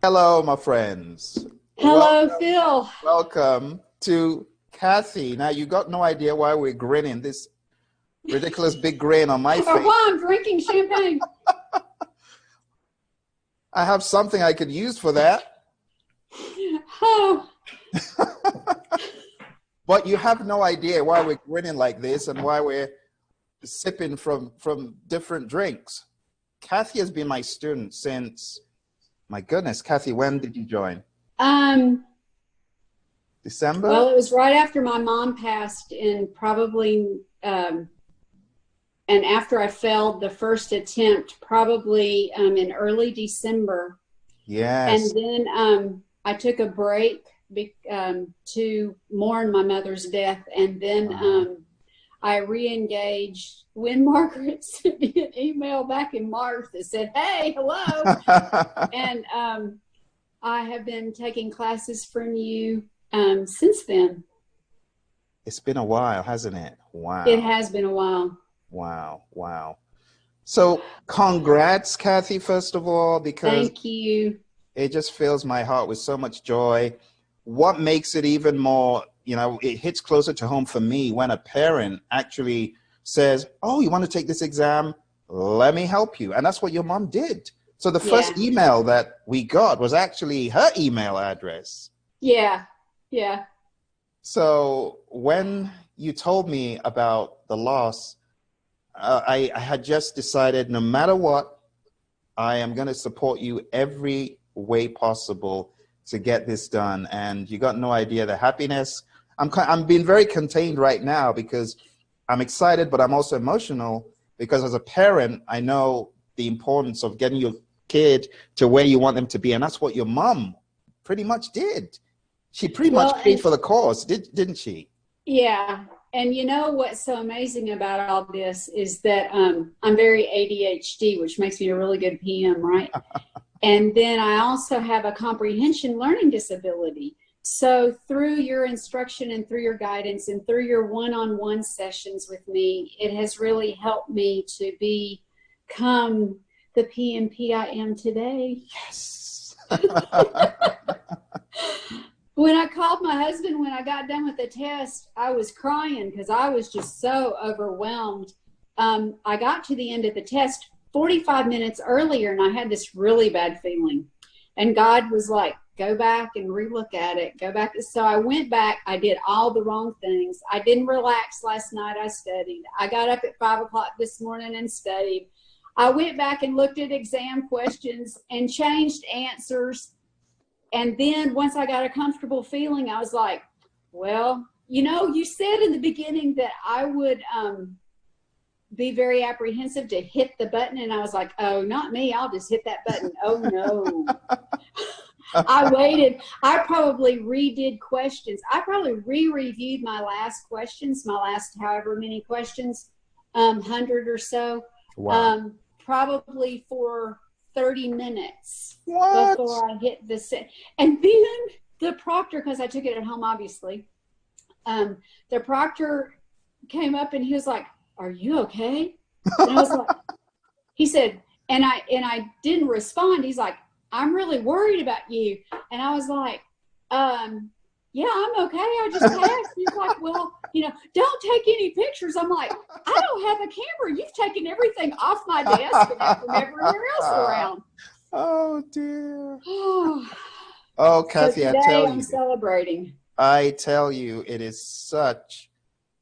Hello, my friends. Hello, Phil. Welcome to Kathy. Now, you got no idea why we're grinning, this ridiculous big grin on my face. Or why I'm drinking champagne. I have something I could use for that. Oh. But you have no idea why we're grinning like this and why we're sipping from different drinks. Kathy has been my student since, my goodness, Kathy, when did you join? December? Well, it was right after my mom passed, and probably, and after I failed the first attempt, probably in early December. Yes. And then I took a break to mourn my mother's death, and then I re-engaged when Margaret sent me an email back in March that said, "Hey, hello," and I have been taking classes from you since then. It's been a while, hasn't it? Wow. It has been a while. Wow. Wow. So congrats, Kathy, first of all, because thank you. It just fills my heart with so much joy. What makes it even more, it hits closer to home for me when a parent actually says, "Oh, you want to take this exam? Let me help you." And that's what your mom did. So the first email that we got was actually her email address. Yeah. Yeah. So when you told me about the loss, I had just decided, no matter what, I am going to support you every way possible to get this done. And you got no idea the happiness. I'm being very contained right now because I'm excited, but I'm also emotional because as a parent, I know the importance of getting your kid to where you want them to be. And that's what your mom pretty much did. She pretty much paid for the course, didn't she? Yeah. And you know what's so amazing about all this is that I'm very ADHD, which makes me a really good PM, right? And then I also have a comprehension learning disability. So through your instruction and through your guidance and through your one-on-one sessions with me, it has really helped me to become the PMP I am today. Yes. When I called my husband when I got done with the test, I was crying because I was just so overwhelmed. I got to the end of the test 45 minutes earlier, and I had this really bad feeling. And God was like, go back and relook at it. Go back. So I went back. I did all the wrong things. I didn't relax last night. I studied. I got up at 5 o'clock this morning and studied. I went back and looked at exam questions and changed answers. And then once I got a comfortable feeling, I was like, well, you said in the beginning that I would be very apprehensive to hit the button. And I was like, oh, not me. I'll just hit that button. Oh, no. I waited. I probably redid questions. I probably re-reviewed my last questions, my last however many questions, 100 or so, probably for 30 minutes before I hit the set. And then the proctor, because I took it at home, obviously, the proctor came up and he was like, are you okay? And I was like, he said, and I didn't respond. He's like, I'm really worried about you. And I was like, yeah, I'm okay. I just passed. He's like, well, don't take any pictures. I'm like, I don't have a camera. You've taken everything off my desk and from everywhere else around. Oh, dear. Oh, Kathy, so I tell you. I'm celebrating. I tell you, it is such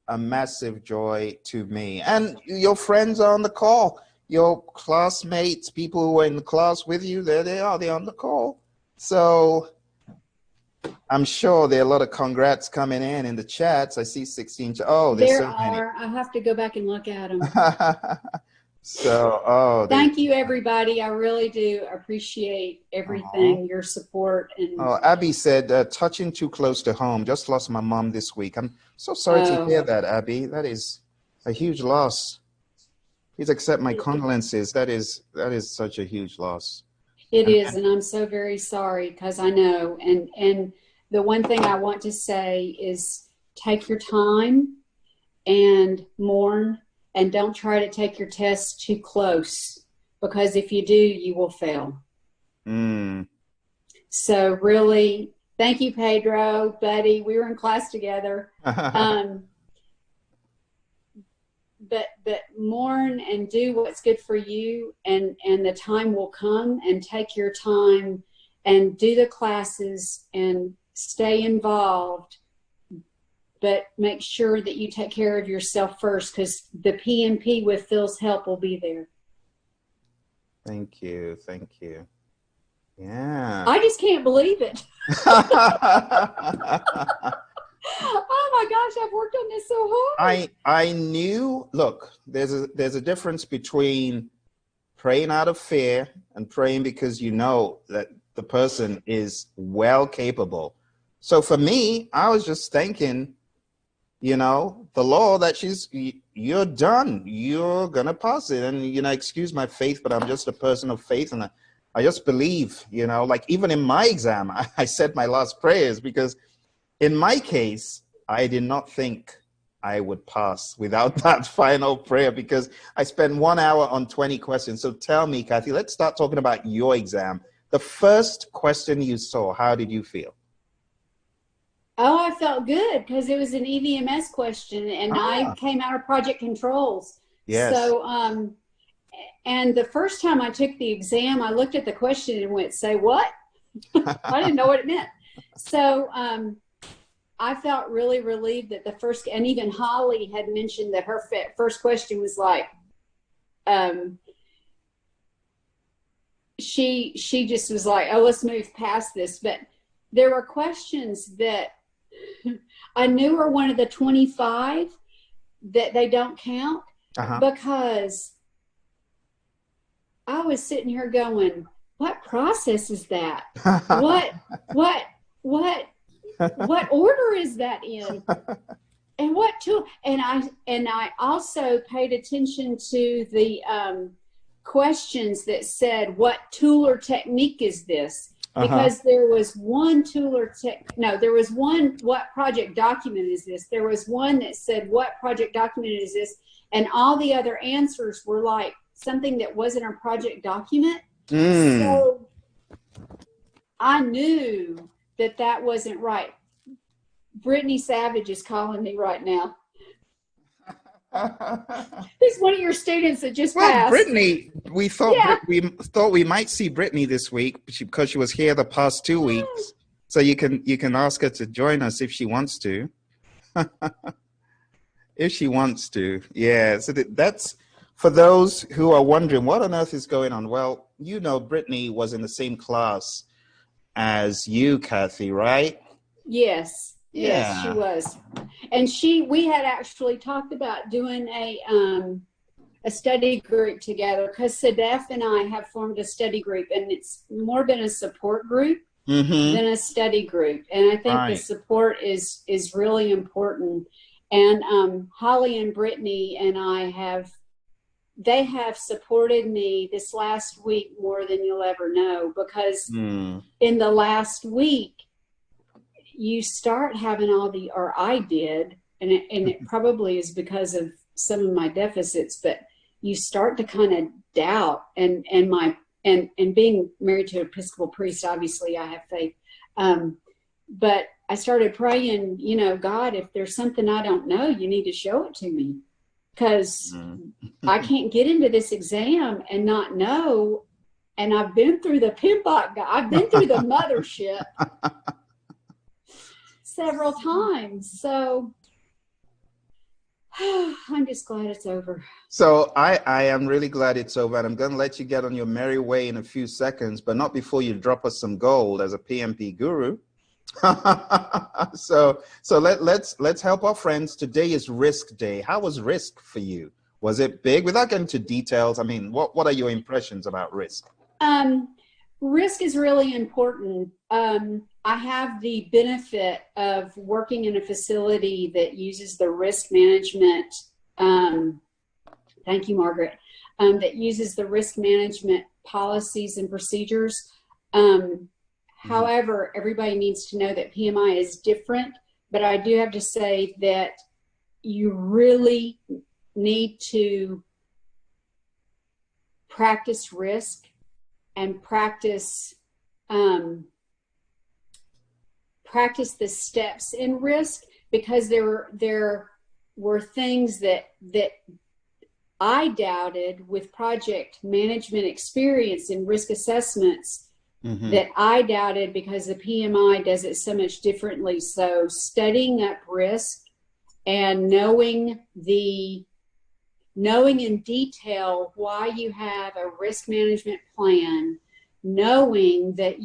a massive joy to me. And your friends are on the call. your classmates, people who were in the class with you, there they are, they're on the call. So I'm sure there are a lot of congrats coming in the chats. I see 16. Oh, there's so many. I have to go back and look at them. So, thank you, everybody. I really do appreciate everything, your support. And Abby said, touching too close to home. Just lost my mom this week. I'm so sorry to hear that, Abby. That is a huge loss. Please accept my condolences. That is such a huge loss. It is, and I'm so very sorry, because I know. And the one thing I want to say is take your time and mourn, and don't try to take your test too close, because if you do, you will fail. So really, thank you, Pedro, buddy. We were in class together. But mourn and do what's good for you, and the time will come, and take your time and do the classes and stay involved, but make sure that you take care of yourself first, because the PMP with Phil's help will be there. Thank you. Thank you. Yeah. I just can't believe it. Oh my gosh, I've worked on this so hard. I knew, look, there's a difference between praying out of fear and praying because you know that the person is well capable. So for me, I was just thinking, you know, the law that you're done, you're gonna pass it. And, you know, excuse my faith, but I'm just a person of faith, and I just believe, you know, like even in my exam, I said my last prayers, because in my case, I did not think I would pass without that final prayer, because I spent 1 hour on 20 questions. So tell me, Kathy, let's start talking about your exam. The first question you saw, how did you feel? Oh, I felt good, because it was an EVMS question, and I came out of project controls. Yes. So, and the first time I took the exam, I looked at the question and went, "Say what?" I didn't know what it meant. So, I felt really relieved that the first, and even Holly had mentioned that her first question was like, she just was like, "Oh, let's move past this." But there were questions that I knew are one of the 25 that they don't count, because I was sitting here going, "What process is that? What order is that in? And what tool?" And I also paid attention to the questions that said, "What tool or technique is this?" Because there was one tool or there was one, "What project document is this?" There was one that said, "What project document is this?" And all the other answers were like something that wasn't a project document. So I knew that wasn't right. Brittany Savage is calling me right now. He's one of your students that just passed. Brittany, we thought we might see Brittany this week because she was here the past 2 weeks. So you can ask her to join us if she wants to. If she wants to, yeah. So that's for those who are wondering what on earth is going on. Well, you know, Brittany was in the same class as you, Kathy, right? Yes. Yes, she was. And we had actually talked about doing a study group together, because Sadef and I have formed a study group, and it's more been a support group than a study group. And I think the support is really important. And Holly and Brittany and I they have supported me this last week more than you'll ever know, because in the last week, you start having I did, and it probably is because of some of my deficits, but you start to kind of doubt, and being married to an Episcopal priest, obviously I have faith. But I started praying, you know, "God, if there's something I don't know, you need to show it to me, because I can't get into this exam and not know." And I've been through the Pmbok, I've been through the mothership several times. So I'm just glad it's over. So I am really glad it's over, and I'm going to let you get on your merry way in a few seconds, but not before you drop us some gold as a PMP guru. so let's help our friends. Today is Risk Day. How was Risk for you? Was it big? Without getting into details, I mean, what are your impressions about Risk? Risk is really important. I have the benefit of working in a facility that uses the risk management. Thank you, Margaret. That uses the risk management policies and procedures. However, everybody needs to know that PMI is different, but I do have to say that you really need to practice risk and practice the steps in risk, because there were things that I doubted with project management experience and risk assessments that I doubted because the PMI does it so much differently. So studying up risk and knowing in detail why you have a risk management plan, knowing the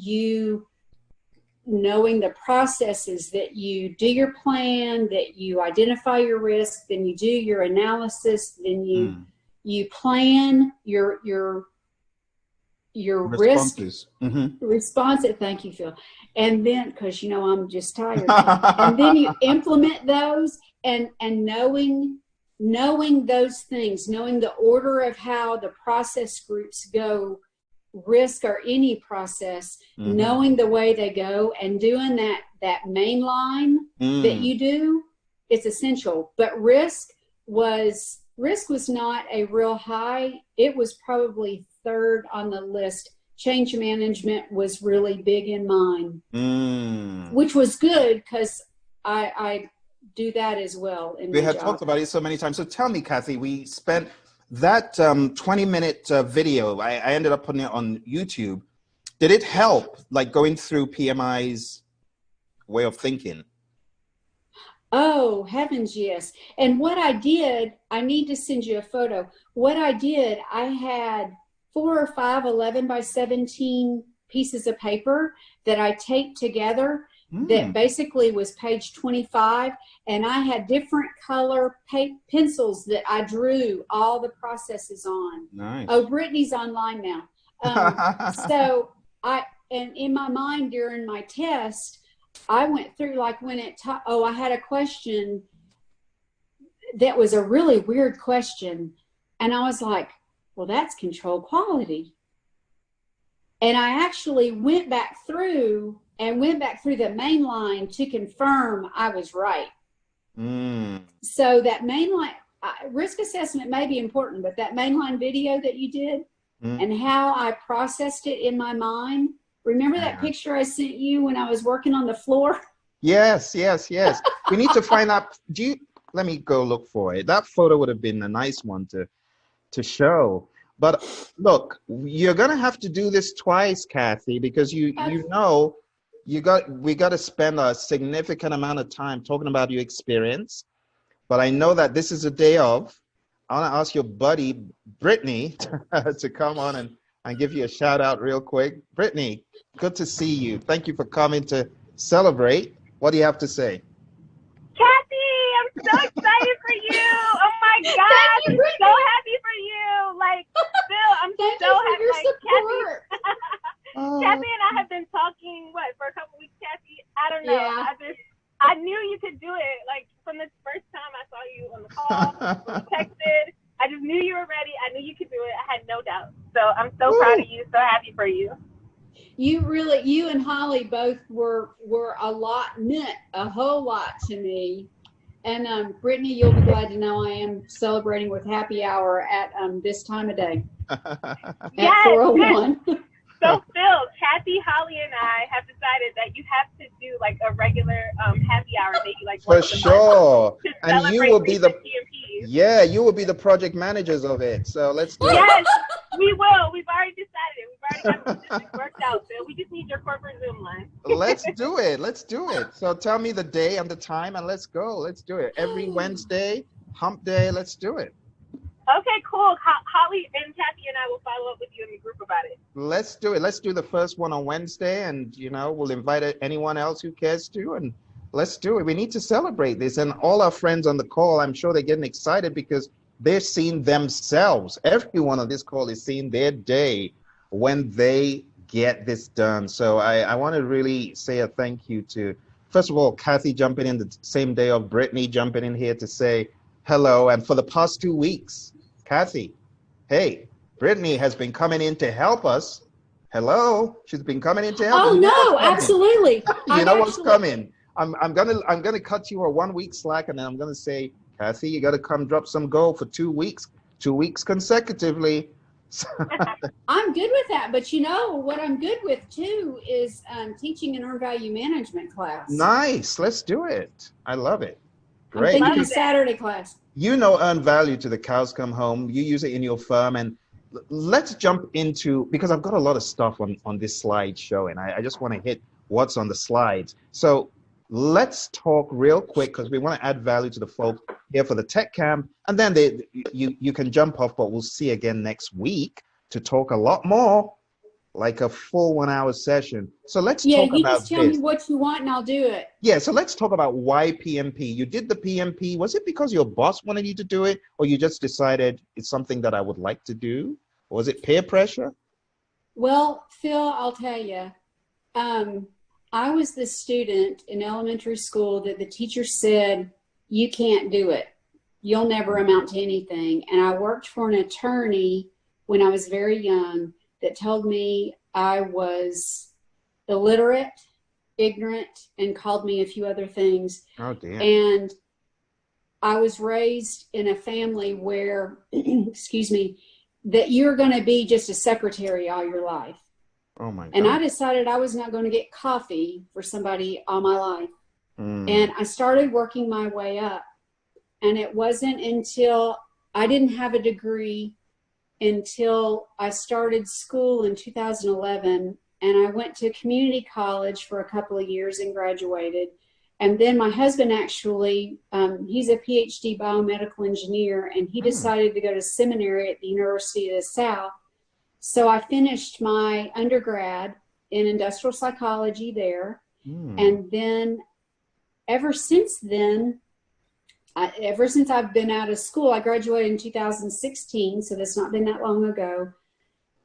processes that you do your plan, that you identify your risk, then you do your analysis, then you plan your Responses. risk response. Thank you, Phil. And then, because I'm just tired, and then you implement those, and knowing those things, knowing the order of how the process groups go, risk or any process, knowing the way they go and doing that main line that you do, it's essential. But risk was not a real high. It was probably third on the list. Change management was really big in mine, which was good because I do that as well. We had talked about it so many times. So tell me, Kathy, we spent that 20-minute video, I ended up putting it on YouTube. Did it help, like going through PMI's way of thinking? Oh, heavens, yes. And what I did, I need to send you a photo. What I did, I had 4 or 5 11 by 17 pieces of paper that I taped together that basically was page 25, and I had different color pencils that I drew all the processes on. Nice. Oh, Brittany's online now. So and in my mind during my test, I went through, like when I had a question that was a really weird question, and I was like, well, that's control quality. And I actually went back through the main line to confirm I was right. So that main line, risk assessment may be important, but that mainline video that you did and how I processed it in my mind. Remember that picture I sent you when I was working on the floor? Yes. We need to find out. Let me go look for it. That photo would have been a nice one to show. But look, you're gonna have to do this twice, Kathy, because we got to spend a significant amount of time talking about your experience. But I know that this is a day of. I want to ask your buddy Brittany to come on and give you a shout out real quick. Brittany, good to see you. Thank you for coming to celebrate. What do you have to say? Kathy, I'm so excited for you. Oh my God, I'm so happy for you. Like, Phil, I'm so happy. Like, Kathy and I have been talking, for a couple weeks, Kathy? I don't know. Yeah. I knew you could do it. Like, from the first time I saw you on the call, when we texted, I just knew you were ready. I knew you could do it. I had no doubt. So I'm so proud of you. So happy for you. You and Holly both were meant a whole lot to me. And Brittany, you'll be glad to know I am celebrating with happy hour at this time of day. At 4:01. So Phil, Kathy, Holly, and I have decided that you have to do like a regular happy hour, maybe like for sure. And you will be PMPs. You will be the project managers of it. So let's do it. Yes, we will. We've already decided. We've already got the logistics worked out. Phil, we just need your corporate Zoom line. Let's do it. So tell me the day and the time, and let's go. Let's do it every Wednesday. Hump day. Let's do it. Okay, cool. Holly and Kathy and I will follow up with you in the group about it. Let's do it. Let's do the first one on Wednesday, and we'll invite anyone else who cares to, and let's do it. We need to celebrate this, and all our friends on the call, I'm sure they're getting excited because they're seeing themselves. Everyone on this call is seeing their day when they get this done. So I want to really say a thank you to, first of all, Kathy jumping in the same day of Brittany jumping in here to say hello, and for the past 2 weeks, Kathy, hey, Brittany has been coming in to help us. Hello, she's been coming in to help us. Oh no, absolutely. You know what's coming. I'm gonna cut you a 1 week slack, and then I'm gonna say, Kathy, you gotta come drop some gold for 2 weeks, 2 weeks consecutively. I'm good with that, but what I'm good with too is teaching an earned value management class. Nice, let's do it. I love it. Great. I'm thinking Saturday class. Earn value to the cows come home. You use it in your firm, and let's jump into, because I've got a lot of stuff on this slideshow, and I just want to hit what's on the slides. So let's talk real quick, because we want to add value to the folks here for the tech camp, and then you can jump off, but we'll see again next week to talk a lot more, like a full 1 hour session. So let's talk about this. Yeah, you just tell me what you want and I'll do it. Yeah, so let's talk about why PMP. You did the PMP. Was it because your boss wanted you to do it, or you just decided it's something that I would like to do? Or was it peer pressure? Well, Phil, I'll tell you. I was the student in elementary school that the teacher said, you can't do it. You'll never amount to anything. And I worked for an attorney when I was very young that told me I was illiterate, ignorant, and called me a few other things. Oh, damn. And I was raised in a family where, excuse me, that you're going to be just a secretary all your life. Oh my God. And I decided I was not going to get coffee for somebody all my life. And I started working my way up. And it wasn't until I didn't have a degree until I started school in 2011. And I went to community college for a couple of years and graduated. And then my husband actually, he's a PhD biomedical engineer, and he decided to go to seminary at the University of the South. So I finished my undergrad in industrial psychology there. And then ever since then, ever since I've been out of school, I graduated in 2016, so that's not been that long ago.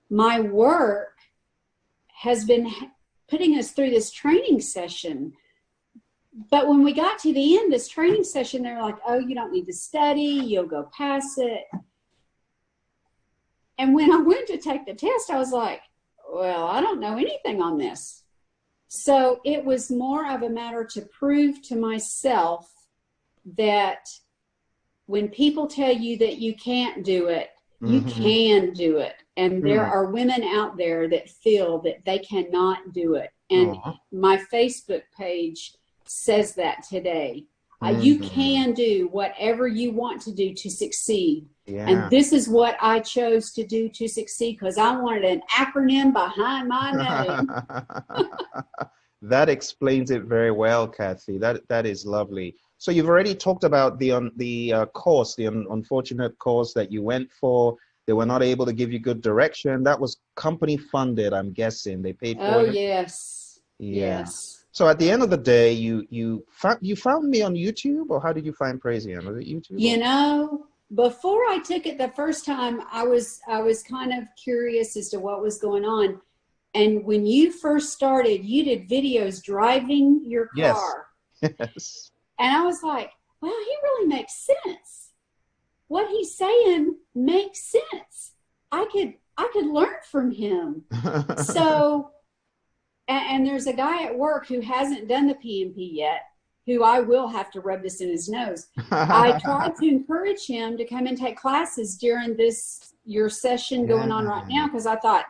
My work has been putting us through this training session. But when we got to the end, this training session, they're like, oh, you don't need to study, you'll go pass it. And when I went to take the test, I was like, well, I don't know anything on this. So it was more of a matter to prove to myself that when people tell you that you can't do it, you can do it. And there are women out there that feel that they cannot do it. And my Facebook page says that today. You can do whatever you want to do to succeed. And this is what I chose to do to succeed, because I wanted an acronym behind my name. That explains it very well, Kathy. That is lovely. So you've already talked about the course, the unfortunate course that you went for. They were not able to give you good direction. That was company funded, I'm guessing. They paid for it. Oh, yes. Yeah. Yes. So at the end of the day, you found me on YouTube, or how did you find Praizion? Was it YouTube? You know, before I took it the first time, I was kind of curious as to what was going on. And when you first started, you did videos driving your car. Yes. And I was like, wow, he really makes sense. What he's saying makes sense. I could learn from him. So, and there's a guy at work who hasn't done the PMP yet, who I will have to rub this in his nose. I tried to encourage him to come and take classes during your session going on right now, because I thought,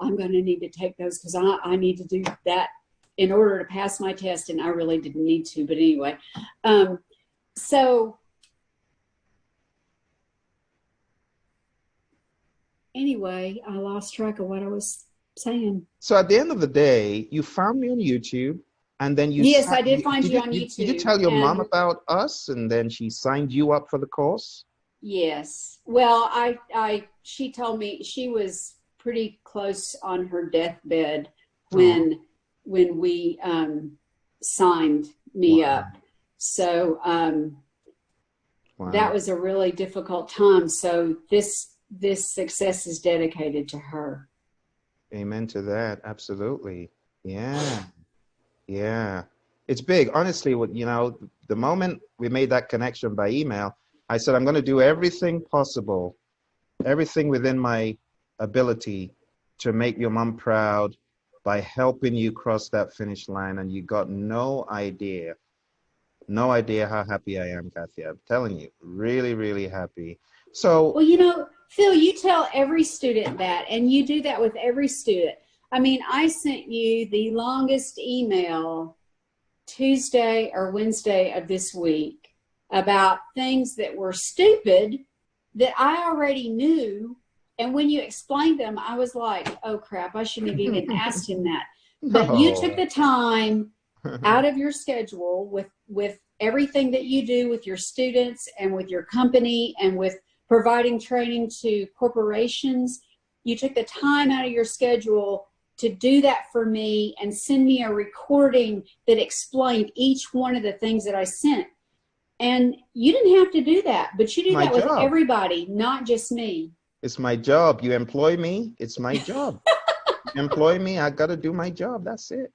I'm going to need to take those because I need to do that in order to pass my test, and I really didn't need to, but anyway. So anyway, I lost track of what I was saying. So at the end of the day, you found me on YouTube. And then you Yes, I did find you on Did you YouTube. tell your mom and- about us, and then she signed you up for the course? Yes. Well, she told me she was pretty close on her deathbed when we signed me up. So that was a really difficult time. So this success is dedicated to her. Amen to that. Absolutely. Yeah. Yeah. It's big. Honestly, you know, the moment we made that connection by email, I said, I'm going to do everything possible, everything within my ability to make your mom proud by helping you cross that finish line. And you got no idea how happy I am, Kathy. I'm telling you, really, really happy. So, well, you know, Phil, you tell every student that, and you do that with every student. I mean, I sent you the longest email Tuesday or Wednesday of this week about things that were stupid that I already knew. And when you explained them, I was like, oh crap, I shouldn't have even asked him that. But you took the time out of your schedule with everything that you do with your students and with your company and with providing training to corporations. You took the time out of your schedule to do that for me and send me a recording that explained each one of the things that I sent. And you didn't have to do that, but you do that with everybody, not just me. It's my job. You employ me, it's my job. You employ me, I got to do my job. That's it.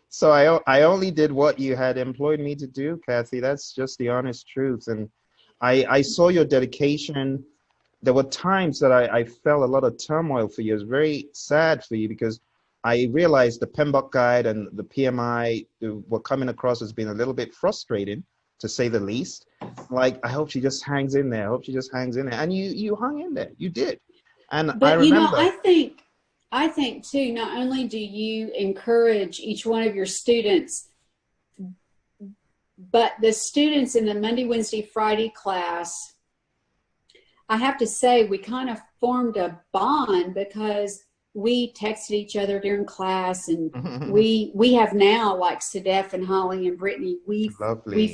So I only did what you had employed me to do, Kathy. That's just the honest truth. And I saw your dedication. There were times that I felt a lot of turmoil for you. It was very sad for you because I realized the Pmbok guide and the PMI were coming across as being a little bit frustrating, to say the least. Like, I hope she just hangs in there. I hope she just hangs in there. And you hung in there. You did. And but I remember. You know, I think too, not only do you encourage each one of your students, but the students in the Monday, Wednesday, Friday class, I have to say we kind of formed a bond because we texted each other during class, and we have now, like Sedef and Holly and Brittany, we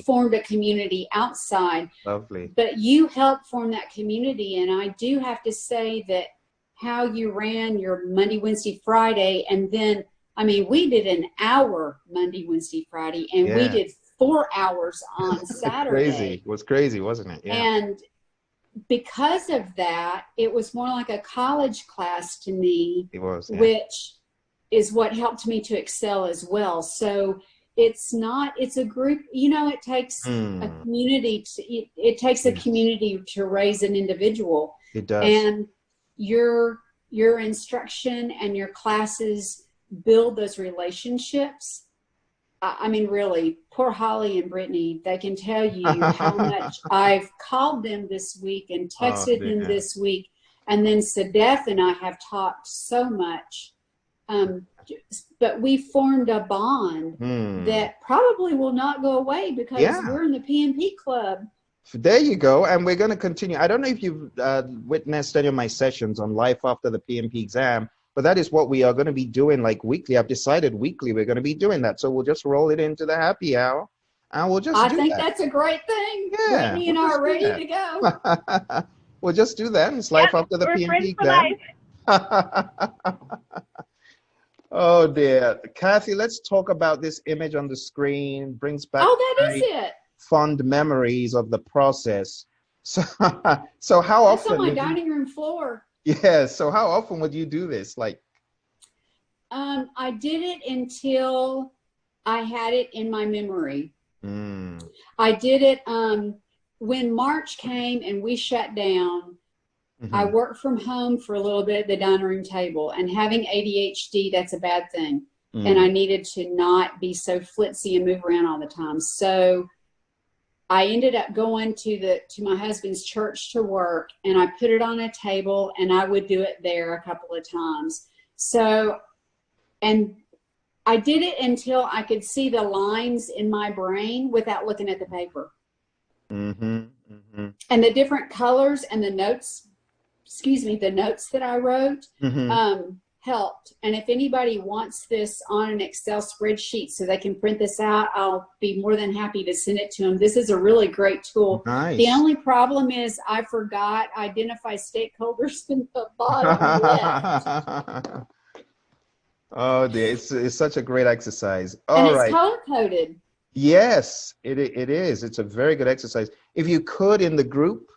formed a community outside. Lovely. But you helped form that community, and I do have to say that how you ran your Monday, Wednesday, Friday, and then, I mean, we did an hour Monday, Wednesday, Friday, and we did 4 hours on Saturday. Crazy. It was crazy, wasn't it? Yeah. And because of that, it was more like a college class to me. It was, yeah. Which is what helped me to excel as well. So it's a group, you know, it takes a community it takes a community to raise an individual. It does. And your instruction and your classes build those relationships. I mean, really, poor Holly and Brittany, they can tell you how much I've called them this week and texted them this week. And then Sedef and I have talked so much. But we formed a bond that probably will not go away because we're in the PMP club. There you go. And we're going to continue. I don't know if you've witnessed any of my sessions on life after the PMP exam, but that is what we are going to be doing, like weekly. I've decided weekly we're going to be doing that. So we'll just roll it into the happy hour and we'll just I think that's a great thing. Yeah, Brittany and I are ready to go. We'll just do that. It's life after the PMP exam. Oh dear. Kathy, let's talk about this image on the screen. Brings back fond memories of the process. So how often? It's on my dining room floor. Yeah. So how often would you do this? Like, I did it until I had it in my memory. I did it when March came and we shut down. I worked from home for a little bit at the dining room table, and having ADHD, that's a bad thing. And I needed to not be so flitzy and move around all the time. So I ended up going to my husband's church to work, and I put it on a table, and I would do it there a couple of times. So, and I did it until I could see the lines in my brain without looking at the paper. And the different colors and the notes, the notes that I wrote, helped. And if anybody wants this on an Excel spreadsheet so they can print this out, I'll be more than happy to send it to them. This is a really great tool. Nice. The only problem is I forgot identify stakeholders in the bottom left. Oh dear, it's such a great exercise. And All it's right. color-coded. Yes, it is. It's a very good exercise. If you could in the group,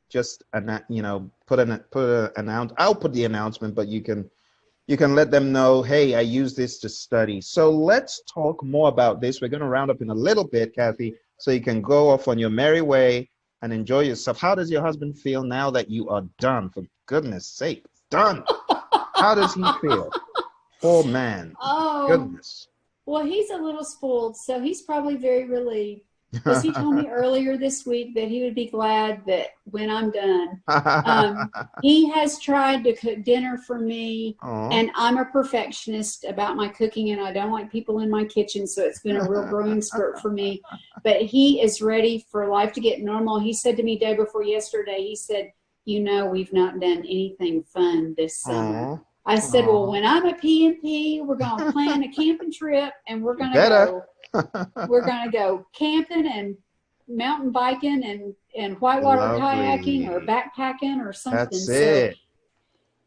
just put an I'll put the announcement, but you can let them know, hey, I use this to study. So let's talk more about this. We're going to round up in a little bit, Kathy, so you can go off on your merry way and enjoy yourself. How does your husband feel now that you are done? For goodness sake, done. How does he feel? Poor man. Oh, goodness. Well, he's a little spoiled, so he's probably very relieved. Because he told me earlier this week that he would be glad that when I'm done. He has tried to cook dinner for me, and I'm a perfectionist about my cooking, and I don't like people in my kitchen, so it's been a real growing spurt for me. But he is ready for life to get normal. He said to me day before yesterday, he said, we've not done anything fun this summer. I said, well, when I'm a PMP, we're going to plan a camping trip, and we're going to go camping and mountain biking and whitewater kayaking or backpacking or something. That's it. So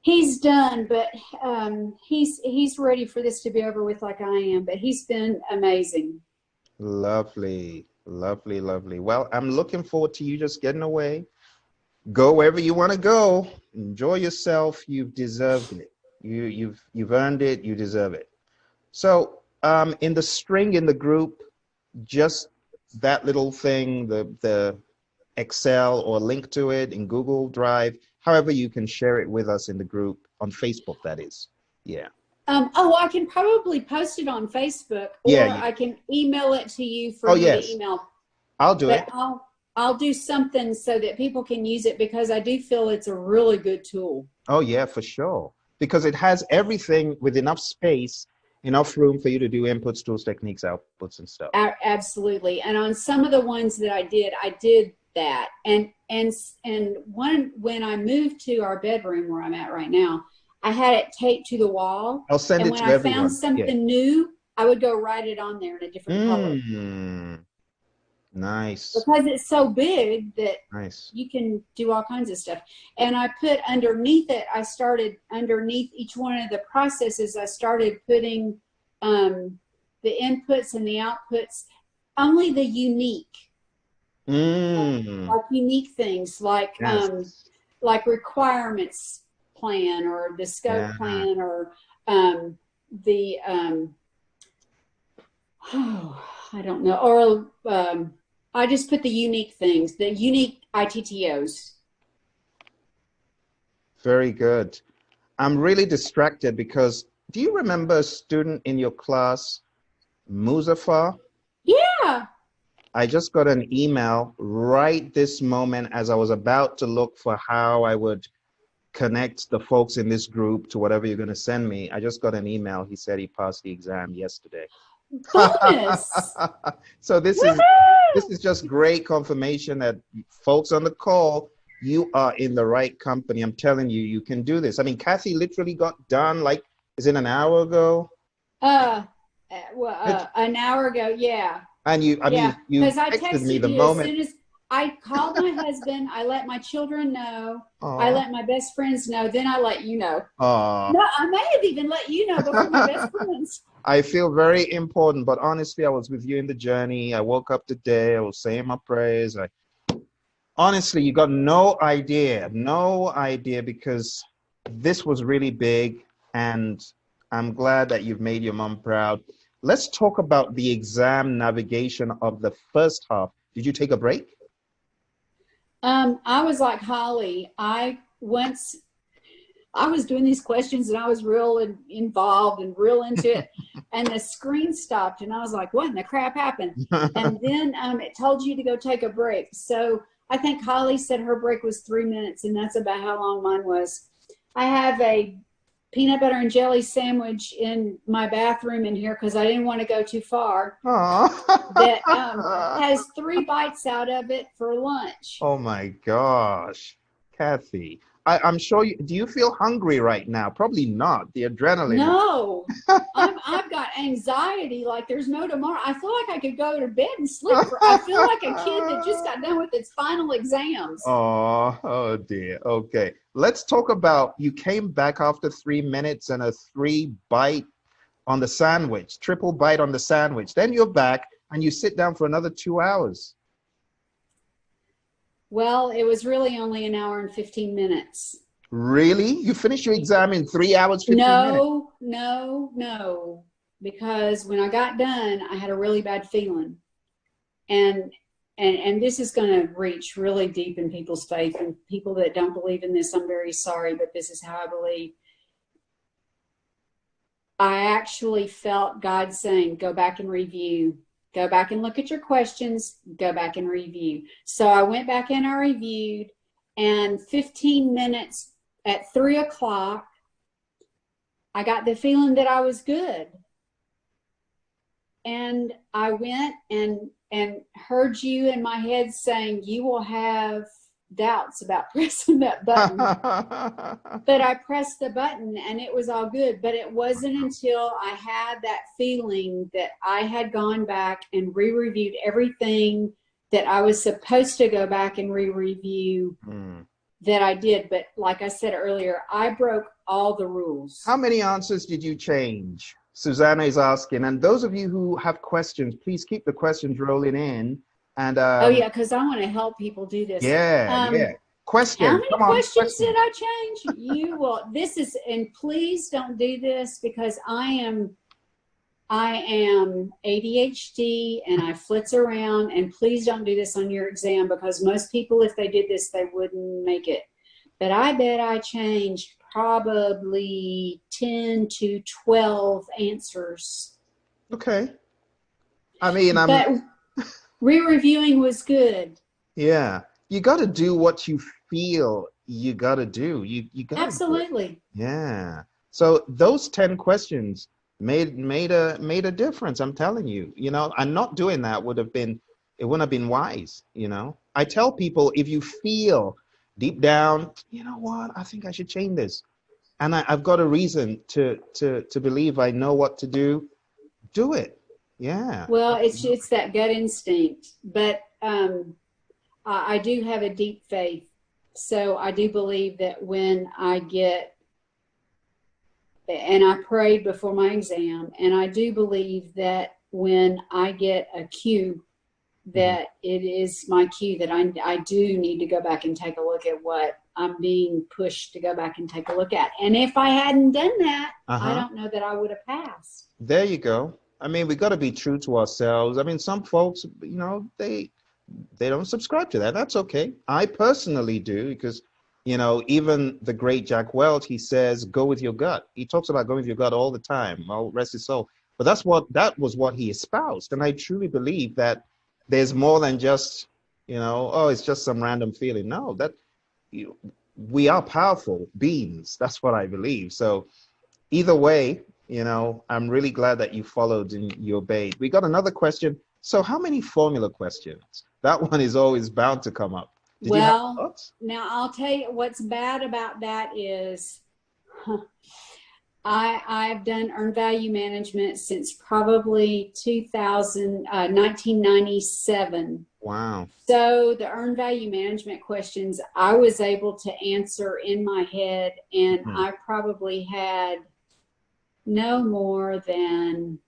he's done, but he's ready for this to be over with like I am, but he's been amazing. Lovely, lovely, lovely. Well, I'm looking forward to you just getting away. Go wherever you want to go. Enjoy yourself. You've deserved it. You've earned it. You deserve it. So in the string in the group, just that little thing, the Excel or link to it in Google Drive, however you can share it with us in the group on Facebook, that is. Yeah. I can probably post it on Facebook, or I can email it to you from the email. I'll do it. I'll do something so that people can use it, because I do feel it's a really good tool. Oh yeah, for sure. Because it has everything with enough space, enough room for you to do inputs, tools, techniques, outputs, and stuff. Absolutely. And on some of the ones that I did that. And one, when I moved to our bedroom where I'm at right now, I had it taped to the wall. I'll send it to everyone. And when I found something new, I would go write it on there in a different color. Nice. Because it's so big that you can do all kinds of stuff. And I put underneath it, I started underneath each one of the processes, I started putting the inputs and the outputs, only the unique. Like unique things, like requirements plan, or the scope plan, or I don't know, or I just put the unique things, the unique ITTOs. Very good. I'm really distracted because, do you remember a student in your class, Muzaffar? Yeah. I just got an email right this moment as I was about to look for how I would connect the folks in this group to whatever you're going to send me. I just got an email. He said he passed the exam yesterday. Bonus. So this is just great confirmation that folks on the call, you are in the right company. I'm telling you, you can do this. I mean, Kathy literally got done, like, is it an hour ago? An hour ago, yeah. And you texted me the moment. As soon as I called my husband, I let my children know. I let my best friends know. Then I let you know. No, I may have even let you know before my best friends. I feel very important, but honestly, I was with you in the journey. I woke up today. I was saying my prayers. Honestly, you got no idea, because this was really big, and I'm glad that you've made your mom proud. Let's talk about the exam navigation of the first half. Did you take a break? I was like Holly. I was doing these questions and I was real involved and real into it, and the screen stopped and I was like, what in the crap happened? And then it told you to go take a break. So I think Holly said her break was 3 minutes, and that's about how long mine was. I have a peanut butter and jelly sandwich in my bathroom in here because I didn't want to go too far. That has 3 bites out of it for lunch. Oh my gosh, Kathy. I'm sure you, do you feel hungry right now? Probably not. The adrenaline. No, I've got anxiety like there's no tomorrow. I feel like I could go to bed and sleep. I feel like a kid that just got done with its final exams. Oh dear. Okay. Let's talk about, you came back after 3 minutes and a 3-bite on the sandwich, triple bite on the sandwich. Then you're back and you sit down for another 2 hours. Well, it was really only an hour and 15 minutes. Really? You finished your exam in 3 hours, 15 minutes? No. Because when I got done, I had a really bad feeling. And this is going to reach really deep in people's faith, and people that don't believe in this, I'm very sorry, but this is how I believe. I actually felt God saying, go back and review. Go back and look at your questions. Go back and review. So I went back and I reviewed, and 15 minutes at 3 o'clock, I got the feeling that I was good. And I went and heard you in my head saying, you will have doubts about pressing that button. But I pressed the button and it was all good. But it wasn't until I had that feeling that I had gone back and re-reviewed everything that I was supposed to go back and re-review that I did. But like I said earlier, I broke all the rules. How many answers did you change? Susanna is asking. And those of you who have questions, please keep the questions rolling in. And oh yeah, because I want to help people do this. Yeah. Question. How many questions did I change? You will. This is, and please don't do this because I am ADHD and I flitz around. And please don't do this on your exam because most people, if they did this, they wouldn't make it. But I bet I changed probably 10 to 12 answers. Okay. I mean, re-reviewing was good. Yeah. You got to do what you feel you got to do. You got to. Absolutely. Yeah. So those 10 questions made a difference. I'm telling you, and not doing that wouldn't have been wise. I tell people, if you feel deep down, you know what, I think I should change this. And I've got a reason to believe I know what to do it. Yeah. Well, it's that gut instinct, but I do have a deep faith. So I do believe that when I get, and I prayed before my exam, and I do believe that when I get a cue, that it is my cue that I do need to go back and take a look at what I'm being pushed to go back and take a look at. And if I hadn't done that, I don't know that I would have passed. There you go. I mean, we got to be true to ourselves. I mean, some folks, they don't subscribe to that. That's okay. I personally do because, even the great Jack Welch, he says, go with your gut. He talks about going with your gut all the time. I'll rest his soul. But that was what he espoused. And I truly believe that there's more than just, it's just some random feeling. No, we are powerful beings. That's what I believe. So either way, I'm really glad that you followed and you obeyed. We got another question. So how many formula questions? That one is always bound to come up. Did you have thoughts? Now I'll tell you what's bad about that is I've done earned value management since probably 1997. Wow. So the earned value management questions I was able to answer in my head, and I probably had no more than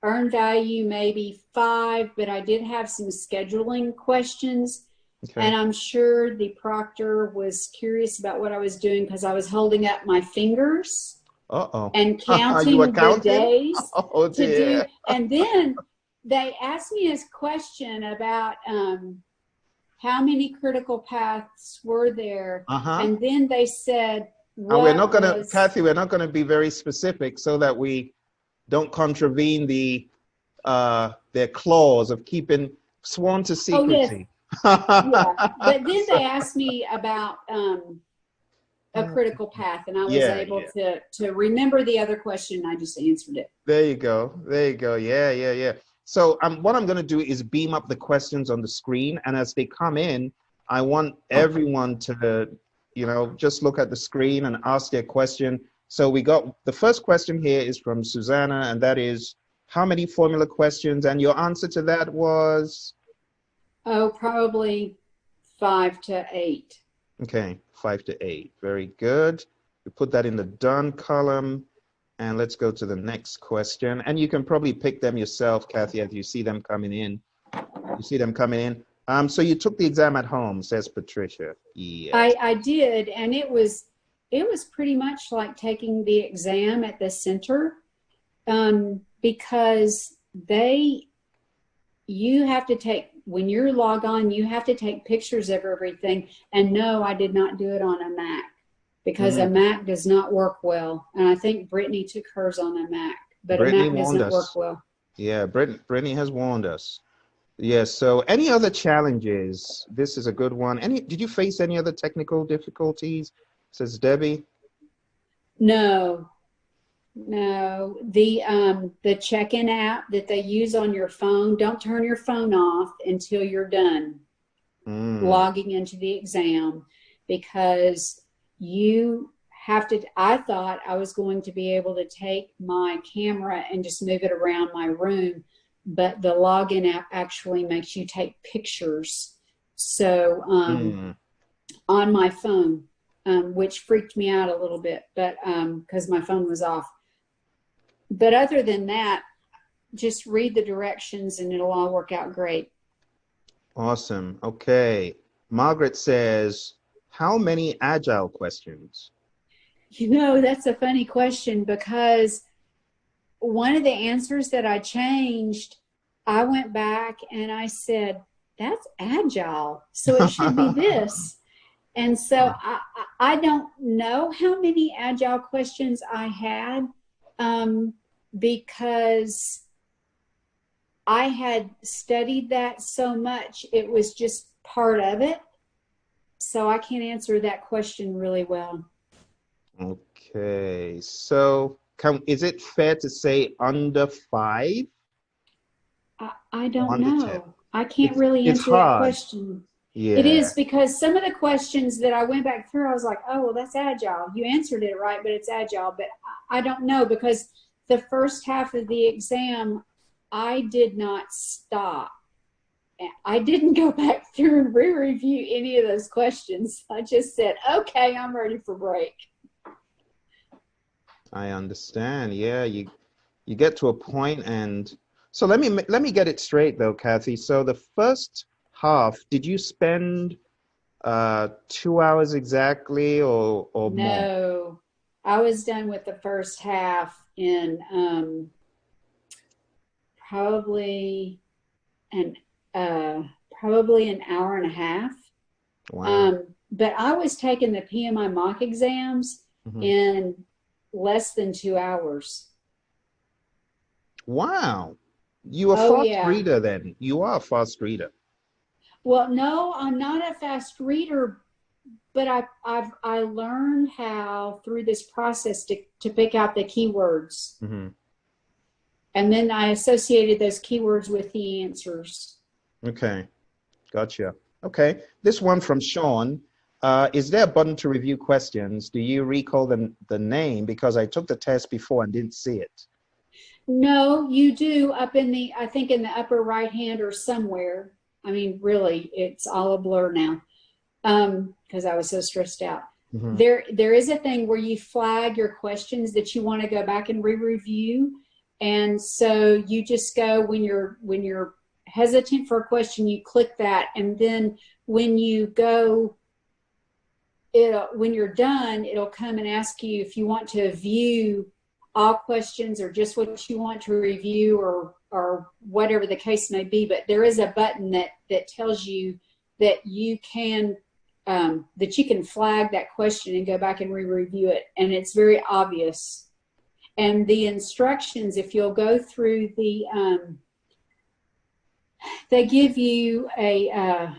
earned value maybe 5, but I did have some scheduling questions. Okay. And I'm sure the proctor was curious about what I was doing because I was holding up my fingers and counting the days to do. And then they asked me a question about how many critical paths were there. And then they said, we're not going to, Kathy, we're not going to be very specific so that we don't contravene their clause of keeping sworn to secrecy. Oh, yes. Yeah. But then they asked me about a critical path, and I was able to remember the other question. I just answered it. There you go. Yeah. So what I'm going to do is beam up the questions on the screen, and as they come in, I want everyone to, just look at the screen and ask their question. So we got the first question here is from Susanna, and that is, how many formula questions? And your answer to that was? Oh, probably 5 to 8. Okay, 5 to 8. Very good. We put that in the done column. And let's go to the next question. And you can probably pick them yourself, Kathy, as you see them coming in. You see them coming in. So you took the exam at home, says Patricia. Yes. I did, and it was pretty much like taking the exam at the center, because you have to take, when you're log on, you have to take pictures of everything. And no, I did not do it on a Mac, because a Mac does not work well. And I think Brittany took hers on a Mac, but Brittany a Mac doesn't work well. Yeah, Brittany has warned us. Yes, so any other challenges? This is a good one. Did you face any other technical difficulties, says Debbie? No. The check-in app that they use on your phone, don't turn your phone off until you're done logging into the exam, because you have to, I thought I was going to be able to take my camera and just move it around my room, but the login app actually makes you take pictures. So on my phone, which freaked me out a little bit, but because my phone was off. But other than that, just read the directions and it'll all work out great. Awesome. Okay. Margaret says, how many Agile questions? That's a funny question, because one of the answers that I changed, I went back and I said, that's Agile, so it should be this. And so I don't know how many Agile questions I had, because I had studied that so much, it was just part of it. So I can't answer that question really well. Okay, so is it fair to say under 5? I don't know. I can't really answer that question. Yeah. It is, because some of the questions that I went back through, I was like, oh, well, that's Agile. You answered it right, but it's Agile. But I don't know, because the first half of the exam, I did not stop. I didn't go back through and re-review any of those questions. I just said, okay, I'm ready for break. I understand. Yeah, you get to a point, and so let me get it straight though, Kathy. So the first half, did you spend 2 hours exactly, or more? No, I was done with the first half in probably an hour and a half. Wow. But I was taking the PMI mock exams in less than 2 hours. Wow. You are a fast reader then. You are a fast reader. Well, no, I'm not a fast reader, but I learned how through this process to pick out the keywords. And then I associated those keywords with the answers. Okay, gotcha. Okay, this one from Sean. Is there a button to review questions? Do you recall the name? Because I took the test before and didn't see it. No, you do, up in the, I think in the upper right hand or somewhere. I mean, really, it's all a blur now, because I was so stressed out. There is a thing where you flag your questions that you want to go back and re-review. And so you just go, when you're hesitant for a question, you click that. And then when you go, when you're done, it'll come and ask you if you want to view all questions or just what you want to review, or whatever the case may be. But there is a button that tells you that you can flag that question and go back and re-review it. And it's very obvious. And the instructions, if you'll go through the, they give you a,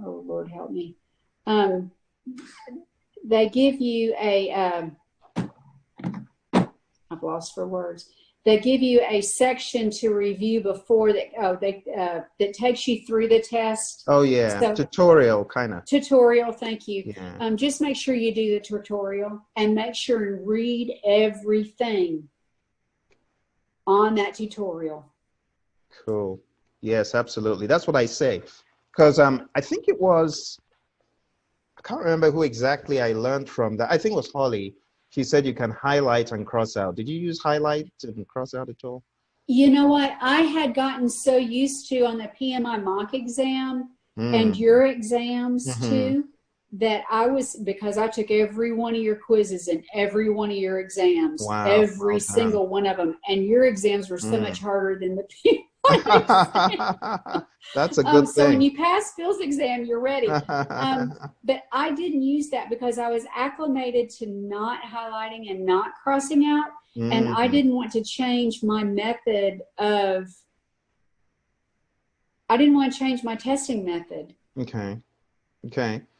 oh Lord help me. They give you a, I've lost for words. They give you a section to review before that takes you through the test. Oh yeah, So, tutorial kind of. Tutorial, thank you. Yeah. Just make sure you do the tutorial and make sure and read everything on that tutorial. Cool. Yes, absolutely. That's what I say. Because I think it was, I can't remember who exactly I learned from that. I think it was Holly. She said you can highlight and cross out. Did you use highlight and cross out at all? You know what? I had gotten so used to on the PMI mock exam and your exams too, that because I took every one of your quizzes and every one of your exams, every single one of them. And your exams were so much harder than the PMI exam. That's a good thing. So when you pass Phil's exam, you're ready. But I didn't use that because I was acclimated to not highlighting and not crossing out. And I didn't want to change my method I didn't want to change my testing method. Okay.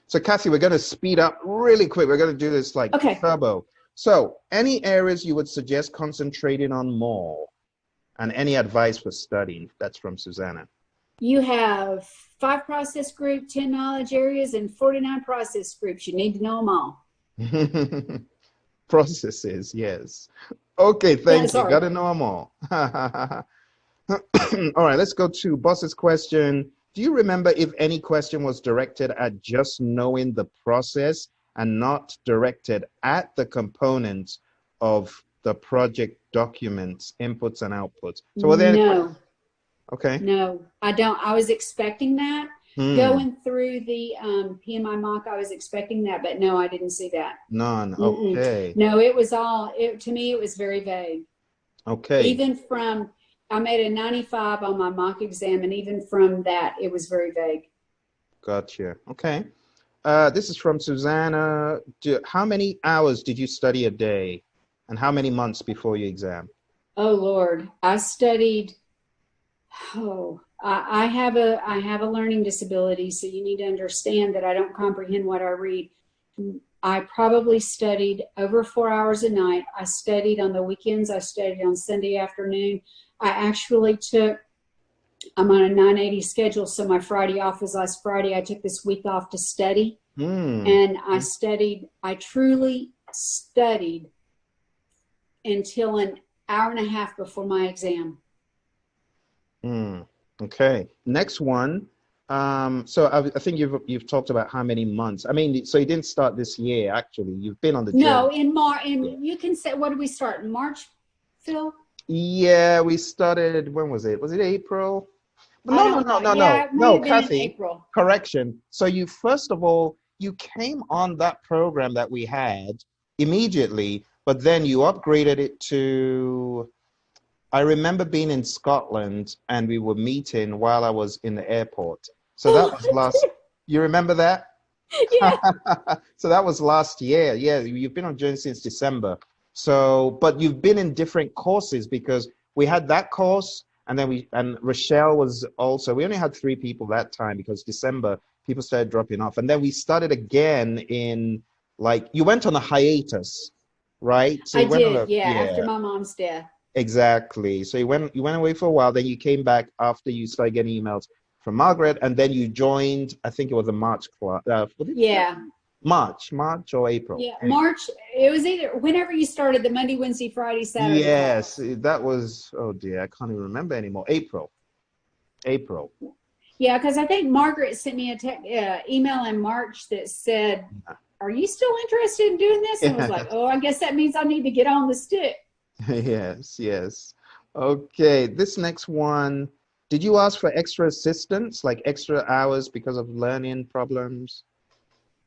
So Kathy, we're going to speed up really quick. We're going to do this like turbo. So any areas you would suggest concentrating on more? And any advice for studying? That's from Susanna. You have 5 process groups, 10 knowledge areas, and 49 process groups. You need to know them all. Processes, yes. Okay, thank you. Got to know them all. All right, let's go to Boss's question. Do you remember if any question was directed at just knowing the process and not directed at the components of the project documents, inputs and outputs? So were there no. Okay. No, I don't. I was expecting that. Going through the PMI mock, I was expecting that, but no, I didn't see that. None. Okay. No, it was all, to me, it was very vague. Okay. Even I made a 95 on my mock exam, and even from that, it was very vague. Gotcha. Okay. This is from Susanna. How many hours did you study a day? And how many months before your exam? Oh, Lord. I studied, I have a learning disability, so you need to understand that I don't comprehend what I read. I probably studied over 4 hours a night. I studied on the weekends. I studied on Sunday afternoon. I actually I'm on a 980 schedule, so my Friday off was last Friday. I took this week off to study, and I truly studied until an hour and a half before my exam. Okay. Next one. So I think you've talked about how many months. I mean, so you didn't start this year, actually. You've been on the journey. No, in March. You can say, what did we start in March, Phil? Yeah, we started. When was it? Was it April? No, Kathy. April. Correction. So you first of all, you came on that program that we had immediately, but then you upgraded it to. I remember being in Scotland and we were meeting while I was in the airport. So that was last. You remember that? Yeah. So that was last year. Yeah, you've been on journey since December. So, but you've been in different courses because we had that course, and then Rochelle was also. We only had 3 people that time because December people started dropping off, and then we started again in you went on a hiatus, right? So I did. After my mom's death. Exactly. So you went away for a while, then you came back after you started getting emails from Margaret, and then you joined. I think it was a March class. March or April. Yeah, March. It was either whenever you started the Monday, Wednesday, Friday, Saturday. Yes, that was. Oh dear, I can't even remember anymore. April. Yeah, because I think Margaret sent me a email in March that said, "Are you still interested in doing this?" And I was like, "Oh, I guess that means I need to get on the stick." Yes. Okay, this next one. Did you ask for extra assistance, like extra hours because of learning problems?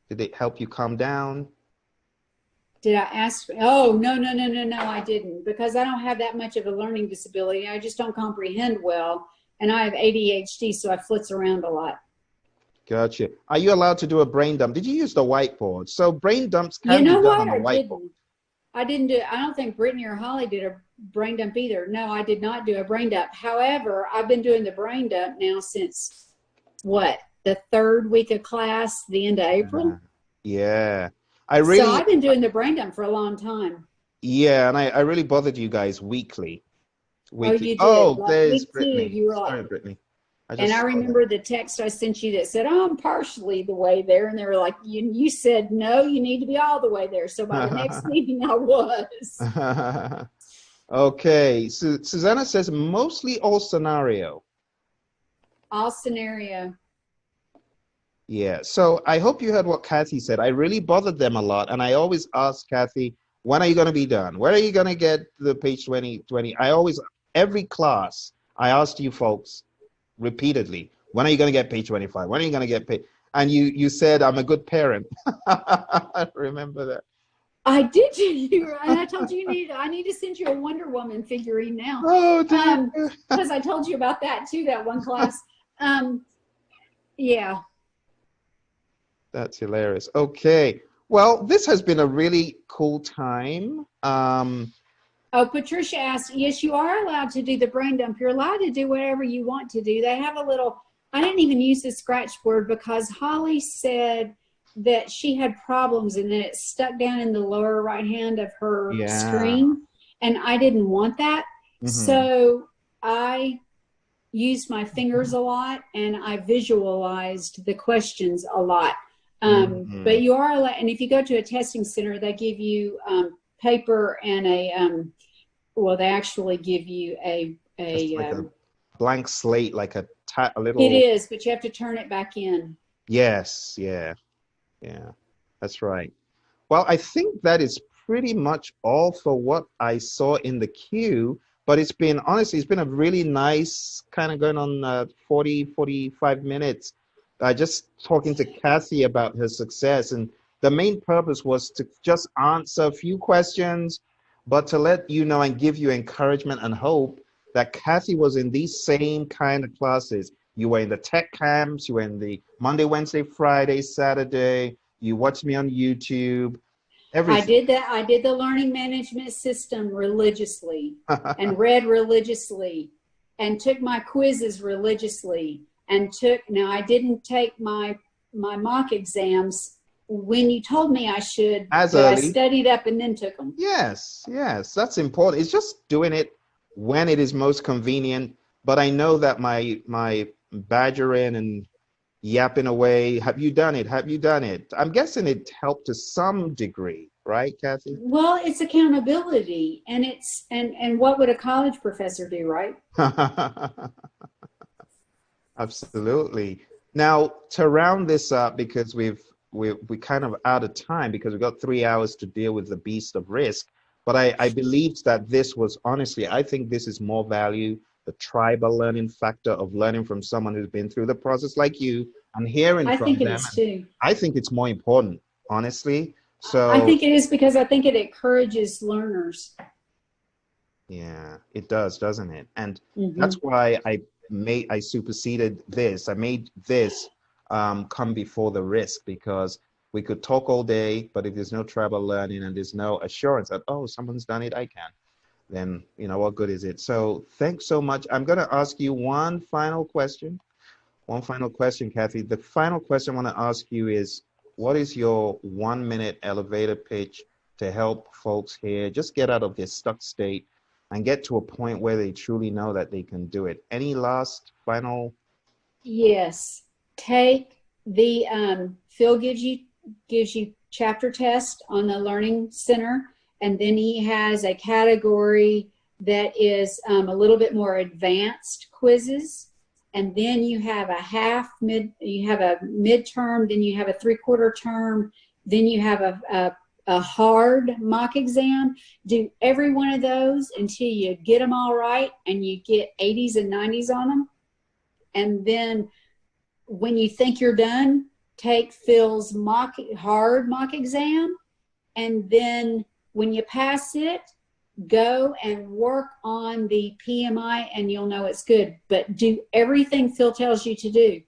Did it help you calm down? Did I ask? Oh, no, I didn't, because I don't have that much of a learning disability. I just don't comprehend well, and I have ADHD, so I flitz around a lot. Gotcha. Are you allowed to do a brain dump? Did you use the whiteboard? So brain dumps can be done on the whiteboard. I don't think Brittany or Holly did a brain dump either. No, I did not do a brain dump. However, I've been doing the brain dump now since, the 3rd week of class, the end of April? Yeah. So I've been doing the brain dump for a long time. Yeah, and I really bothered you guys weekly. Wiki. you did. Oh, Like there's week 2, Brittany. you were Sorry, like, Brittany. and I remember the text I sent you that said, oh, I'm partially the way there. And they were like, you said, no, you need to be all the way there. So by the next meeting, I was. Okay. So Susanna says mostly all scenario. All scenario. Yeah. So I hope you heard what Kathy said. I really bothered them a lot. And I always ask Kathy, when are you going to be done? When are you going to get the page 20? I always, every class, I asked you folks repeatedly, when are you going to get page 25? When are you going to get page? And you said, I'm a good parent. I remember that. I did you, and I told you I need to send you a Wonder Woman figurine now. Oh, dear. Because I told you about that too, that one class. Yeah. That's hilarious. Okay. Well, this has been a really cool time. Oh, Patricia asked, yes, you are allowed to do the brain dump. You're allowed to do whatever you want to do. They have a little, I didn't even use the scratch word because Holly said that she had problems and then it stuck down in the lower right hand of her screen. And I didn't want that. Mm-hmm. So I used my fingers a lot and I visualized the questions a lot. But you are allowed, and if you go to a testing center, they give you paper and well, they actually give you a blank slate, like a little. It is, but you have to turn it back in. Yes, yeah, that's right. Well, I think that is pretty much all for what I saw in the queue. But it's been, honestly, it's been a really nice kind of going on 45 minutes. Just talking to Kathy about her success. And the main purpose was to just answer a few questions, but to let you know and give you encouragement and hope that Kathy was in these same kind of classes. You were in the tech camps, you were in the Monday, Wednesday, Friday, Saturday. You watched me on YouTube. Everything. I did that. I did the learning management system religiously and read religiously and took my quizzes religiously and now I didn't take my mock exams when you told me I should, but I studied up and then took them. Yes, that's important. It's just doing it when it is most convenient. But I know that my badgering and yapping away, have you done it? Have you done it? I'm guessing it helped to some degree, right, Kathy? Well, it's accountability, and it's and what would a college professor do, right? Absolutely. Now, to round this up, because we kind of out of time because we've got 3 hours to deal with the beast of risk. But I believed that this was, honestly, I think this is more value, the tribal learning factor of learning from someone who's been through the process like you and hearing from them. I think it is too. I think it's more important, honestly. So I think it is because I think it encourages learners. Yeah, it does, doesn't it? And that's why I superseded this. I made this come before the risk, because we could talk all day, but if there's no tribal learning and there's no assurance that, oh, someone's done it, I can, then, what good is it? So thanks so much. I'm going to ask you one final question, Kathy. The final question I want to ask you is, what is your 1-minute elevator pitch to help folks here just get out of this stuck state and get to a point where they truly know that they can do it? Any last final? Yes. Take the Phil gives you chapter test on the Learning Center, and then he has a category that is a little bit more advanced quizzes, and then you have a midterm, then you have a 3/4 term, then you have a hard mock exam. Do every one of those until you get them all right and you get 80s and 90s on them, and then when you think you're done, take Phil's hard mock exam, and then when you pass it, go and work on the PMI and you'll know it's good. But do everything Phil tells you to do.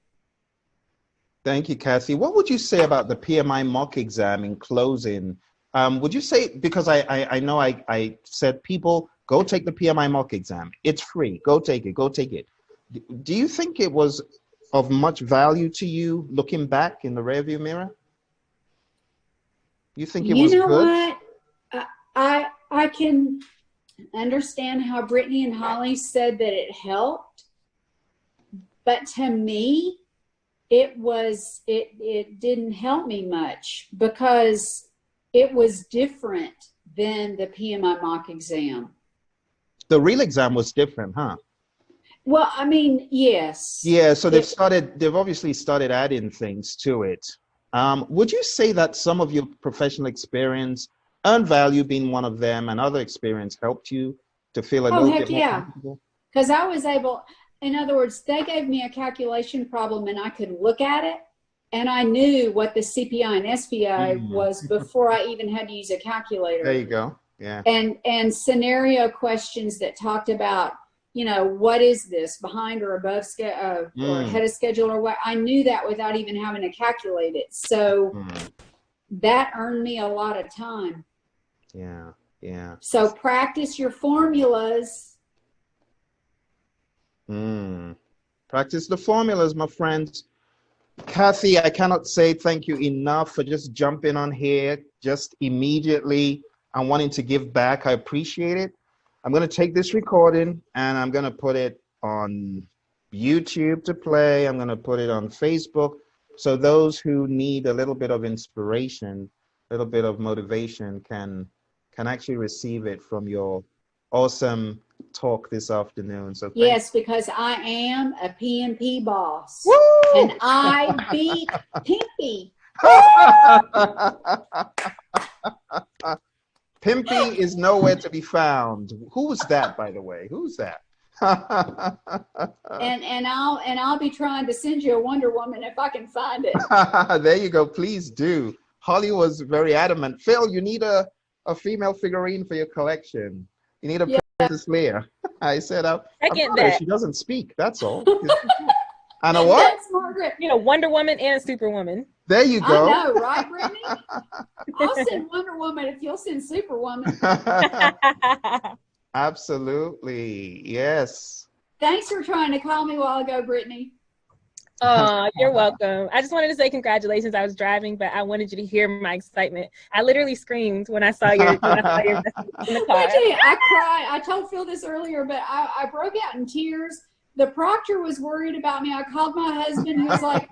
Thank you, Kathy. What would you say about the PMI mock exam in closing? Would you say, because I know I said, people, go take the PMI mock exam. It's free. Go take it. Do you think it was of much value to you looking back in the rearview mirror? You think it was good? What? I can understand how Brittany and Holly said that it helped, but to me, it didn't help me much because it was different than the PMI mock exam. The real exam was different, huh? Well, I mean, yes. Yeah, so they've obviously started adding things to it. Would you say that some of your professional experience, earned value being one of them, and other experience helped you to feel a little bit more comfortable? Because I was able, in other words, they gave me a calculation problem and I could look at it and I knew what the CPI and SPI was before I even had to use a calculator. There you go. Yeah. And scenario questions that talked about, you know, what is this, behind or above or ahead of schedule or what? I knew that without even having to calculate it. So that earned me a lot of time. Yeah, yeah. So practice your formulas. Practice the formulas, my friends. Kathy, I cannot say thank you enough for just jumping on here just immediately and wanting to give back. I appreciate it. I'm going to take this recording and I'm going to put it on YouTube to play. I'm going to put it on Facebook. So those who need a little bit of inspiration, a little bit of motivation can actually receive it from your awesome talk this afternoon. So yes, because I am a PMP boss. Woo! And I beat Pimpy. Pimpy is nowhere to be found. Who's that, by the way? Who's that? and I'll be trying to send you a Wonder Woman if I can find it. There you go. Please do. Holly was very adamant. Phil, you need a female figurine for your collection. You need a Princess Leia. I said, she doesn't speak. That's all. And a what? That's Margaret. You know, Wonder Woman and Superwoman. There you go. I know, right, Brittany? I'll send Wonder Woman if you'll send Superwoman. Absolutely. Yes. Thanks for trying to call me a while ago, Brittany. Oh, you're welcome. I just wanted to say congratulations. I was driving, but I wanted you to hear my excitement. I literally screamed when I saw your message in the car. I cried. I told Phil this earlier, but I broke out in tears. The proctor was worried about me. I called my husband, who was like,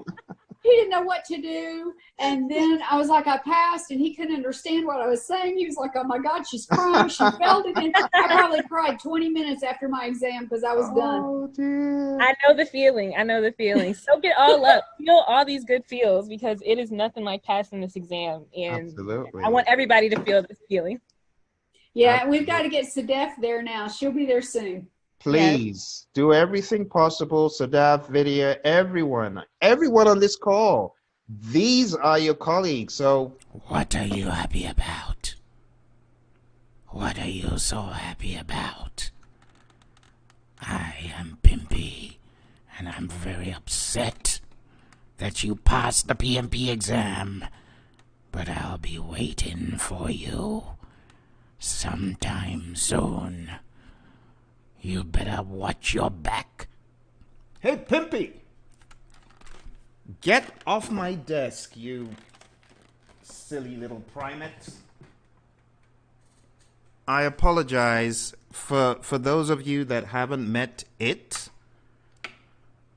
he didn't know what to do. And then I was like, I passed, and he couldn't understand what I was saying. He was like, oh my God, she's crying. She felt it. And I probably cried 20 minutes after my exam because I was done. Dear. I know the feeling. I know the feeling. Soak it all up. Feel all these good feels because it is nothing like passing this exam. And absolutely. I want everybody to feel this feeling. Yeah, absolutely. We've got to get Sadef there now. She'll be there soon. Please do everything possible. Sadaf, Vidya, everyone on this call. These are your colleagues. So what are you happy about? What are you so happy about? I am Pimpy, and I'm very upset that you passed the PMP exam, but I'll be waiting for you sometime soon. You better watch your back. Hey, Pimpy! Get off my desk, you silly little primate. I apologize for those of you that haven't met it.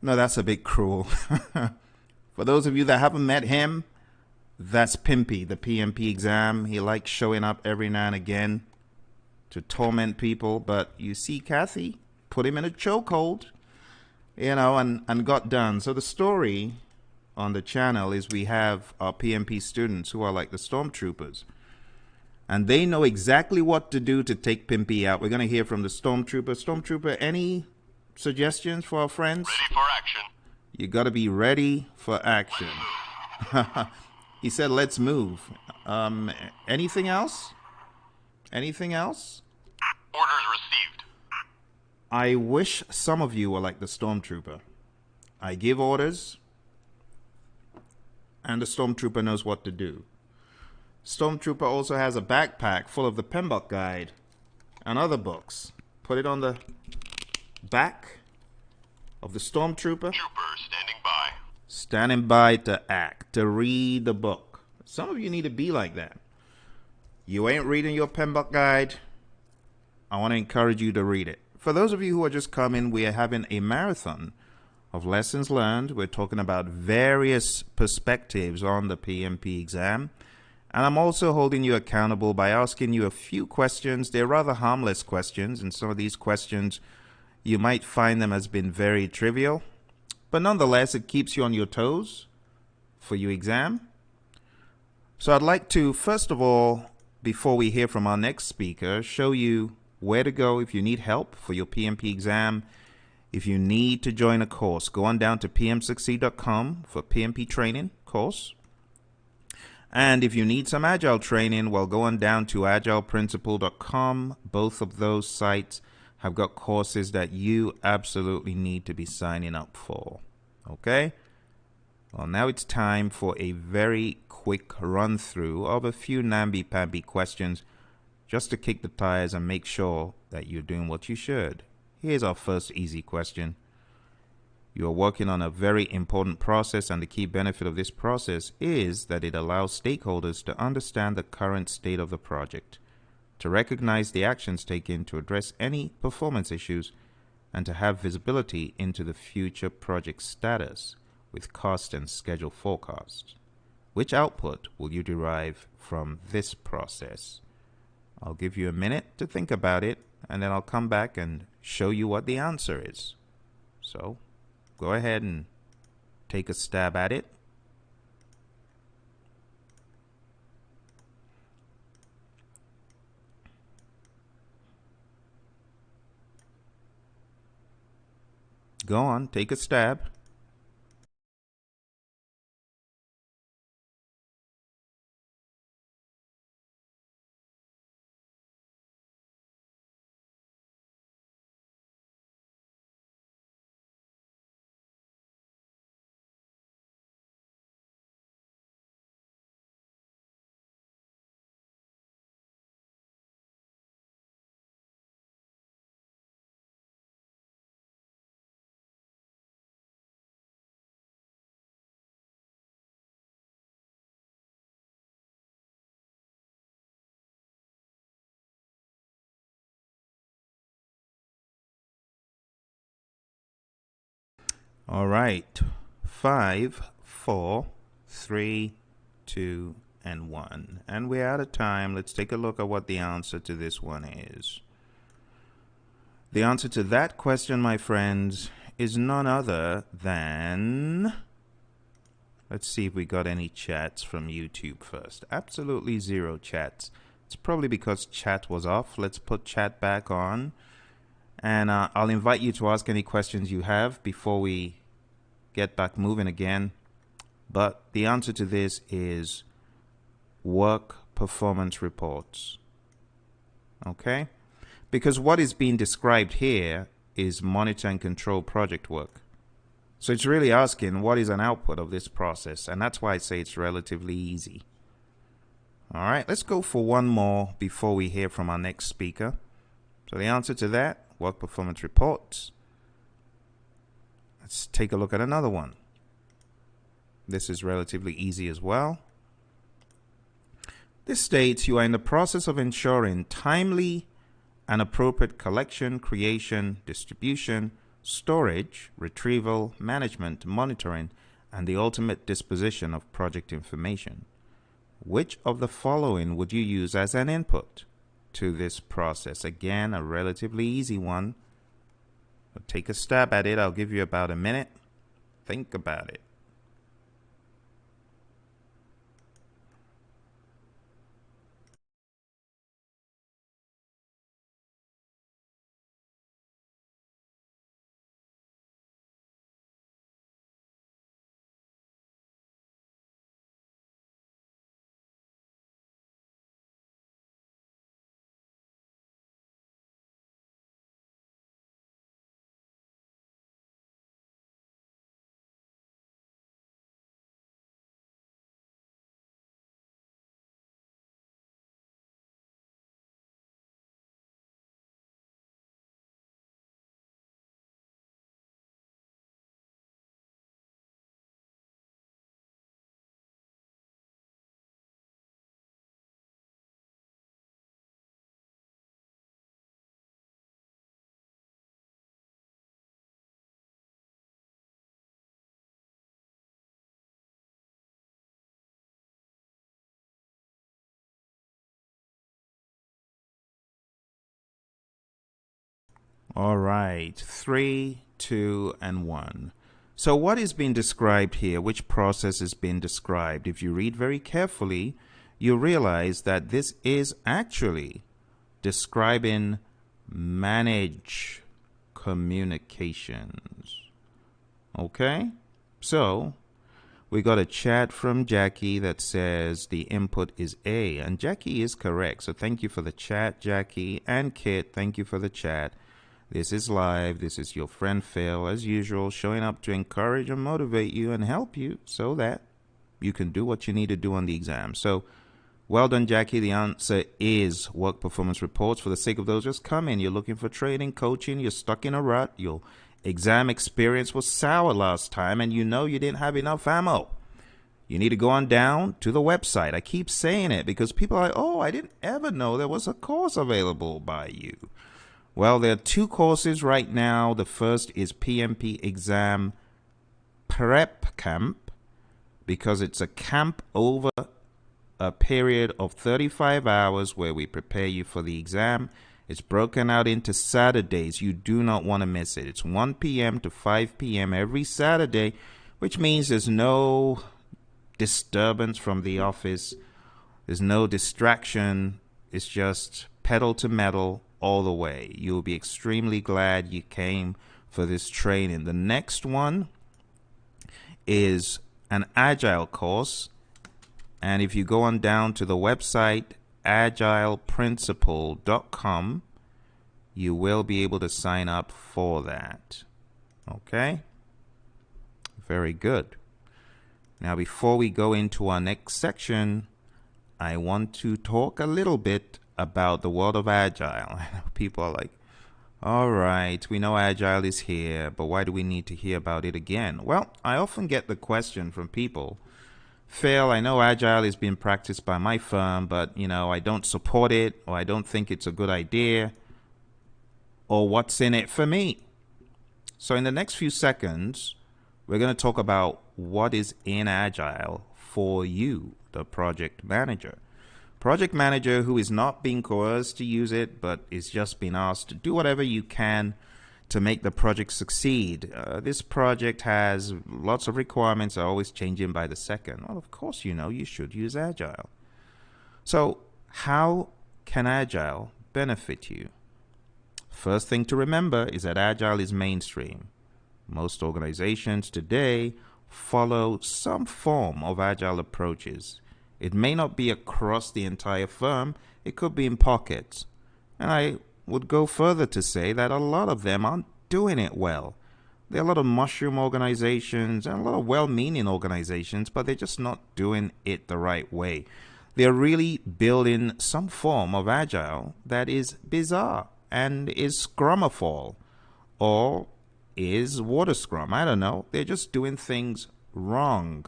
No, that's a bit cruel. For those of you that haven't met him, that's Pimpy, the PMP exam. He likes showing up every now and again to torment people, but you see Kathy put him in a chokehold, you know, and got done. So the story on the channel is we have our PMP students who are like the stormtroopers, and they know exactly what to do to take Pimpy out. We're going to hear from the stormtrooper. Stormtrooper, any suggestions for our friends? Ready for action. You got to be ready for action. He said, let's move. Anything else? Anything else? Orders received. I wish some of you were like the stormtrooper. I give orders, and the stormtrooper knows what to do. Stormtrooper also has a backpack full of the Pmbok guide and other books. Put it on the back of the stormtrooper. Trooper standing by. Standing by to act, to read the book. Some of you need to be like that. You ain't reading your Pmbok guide, I want to encourage you to read it. For those of you who are just coming, we are having a marathon of lessons learned. We're talking about various perspectives on the PMP exam. And I'm also holding you accountable by asking you a few questions. They're rather harmless questions, and some of these questions, you might find them as being very trivial. But nonetheless, it keeps you on your toes for your exam. So I'd like to, first of all, before we hear from our next speaker, show you where to go if you need help for your PMP exam. If you need to join a course, go on down to pmsucceed.com for PMP training course. And if you need some Agile training, well, go on down to agileprinciple.com. Both of those sites have got courses that you absolutely need to be signing up for. Okay? Well, now it's time for a very quick run through of a few namby-pamby questions just to kick the tires and make sure that you're doing what you should. Here's our first easy question. You are working on a very important process, and the key benefit of this process is that it allows stakeholders to understand the current state of the project, to recognize the actions taken to address any performance issues, and to have visibility into the future project status with cost and schedule forecasts. Which output will you derive from this process? I'll give you a minute to think about it, and then I'll come back and show you what the answer is. So, go ahead and take a stab at it. Go on, take a stab. All right. 5, 4, 3, 2, and 1. And we're out of time. Let's take a look at what the answer to this one is. The answer to that question, my friends, is none other than... Let's see if we got any chats from YouTube first. Absolutely zero chats. It's probably because chat was off. Let's put chat back on. And I'll invite you to ask any questions you have before we get back moving again. But the answer to this is work performance reports. Okay? Because what is being described here is monitor and control project work. So it's really asking what is an output of this process, and that's why I say it's relatively easy. All right, let's go for one more before we hear from our next speaker. So the answer to that, work performance reports. Let's take a look at another one. This is relatively easy as well. This states you are in the process of ensuring timely and appropriate collection, creation, distribution, storage, retrieval, management, monitoring, and the ultimate disposition of project information. Which of the following would you use as an input to this process? Again, a relatively easy one. Take a stab at it. I'll give you about a minute. Think about it. All right. 3, 2, and 1. So what is being described here? Which process is being described? If you read very carefully, you realize that this is actually describing manage communications. Okay? So we got a chat from Jackie that says the input is A, and Jackie is correct. So thank you for the chat, Jackie. And Kit, thank you for the chat. This is live. This is your friend Phil, as usual, showing up to encourage and motivate you and help you so that you can do what you need to do on the exam. So, well done, Jackie. The answer is work performance reports. For the sake of those just coming, you're looking for training, coaching, you're stuck in a rut, your exam experience was sour last time, and you know you didn't have enough ammo. You need to go on down to the website. I keep saying it because people are like, oh, I didn't ever know there was a course available by you. Well, there are 2 courses right now. The first is PMP Exam Prep Camp, because it's a camp over a period of 35 hours where we prepare you for the exam. It's broken out into Saturdays. You do not want to miss it. It's 1 p.m. to 5 p.m. every Saturday, which means there's no disturbance from the office. There's no distraction. It's just pedal to metal all the way. You'll be extremely glad you came for this training. The next one is an Agile course. And if you go on down to the website, agileprinciple.com, you will be able to sign up for that. Okay? Very good. Now, before we go into our next section, I want to talk a little bit about the world of Agile. People are like, all right, we know Agile is here, but why do we need to hear about it again? Well, I often get the question from people, Phil, I know Agile is being practiced by my firm, but, I don't support it, or I don't think it's a good idea, or what's in it for me? So in the next few seconds, we're going to talk about what is in Agile for you, the project manager. Project manager who is not being coerced to use it, but is just being asked to do whatever you can to make the project succeed. This project has lots of requirements, are always changing by the second. Well, of course, you should use Agile. So how can Agile benefit you? First thing to remember is that Agile is mainstream. Most organizations today follow some form of Agile approaches. It may not be across the entire firm. It could be in pockets. And I would go further to say that a lot of them aren't doing it well. There are a lot of mushroom organizations and a lot of well-meaning organizations, but they're just not doing it the right way. They're really building some form of Agile that is bizarre and is Scrumafall or is Water Scrum. I don't know. They're just doing things wrong.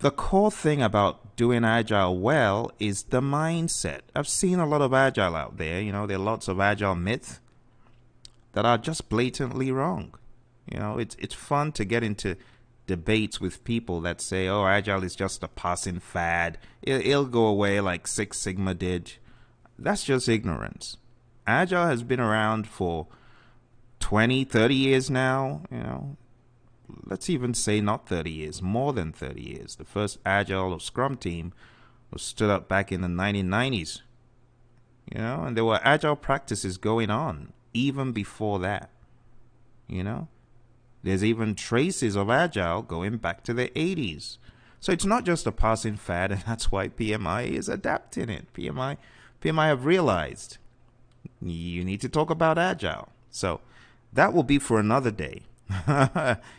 The core thing about doing Agile well is the mindset. I've seen a lot of Agile out there. There are lots of Agile myths that are just blatantly wrong. It's fun to get into debates with people that say, oh, Agile is just a passing fad. It'll go away like Six Sigma did. That's just ignorance. Agile has been around for 20, 30 years now, Let's even say not 30 years, more than 30 years. The first Agile or Scrum team was stood up back in the 1990s. And there were Agile practices going on even before that. There's even traces of Agile going back to the 80s. So it's not just a passing fad, and that's why PMI is adapting it. PMI have realized you need to talk about Agile. So that will be for another day.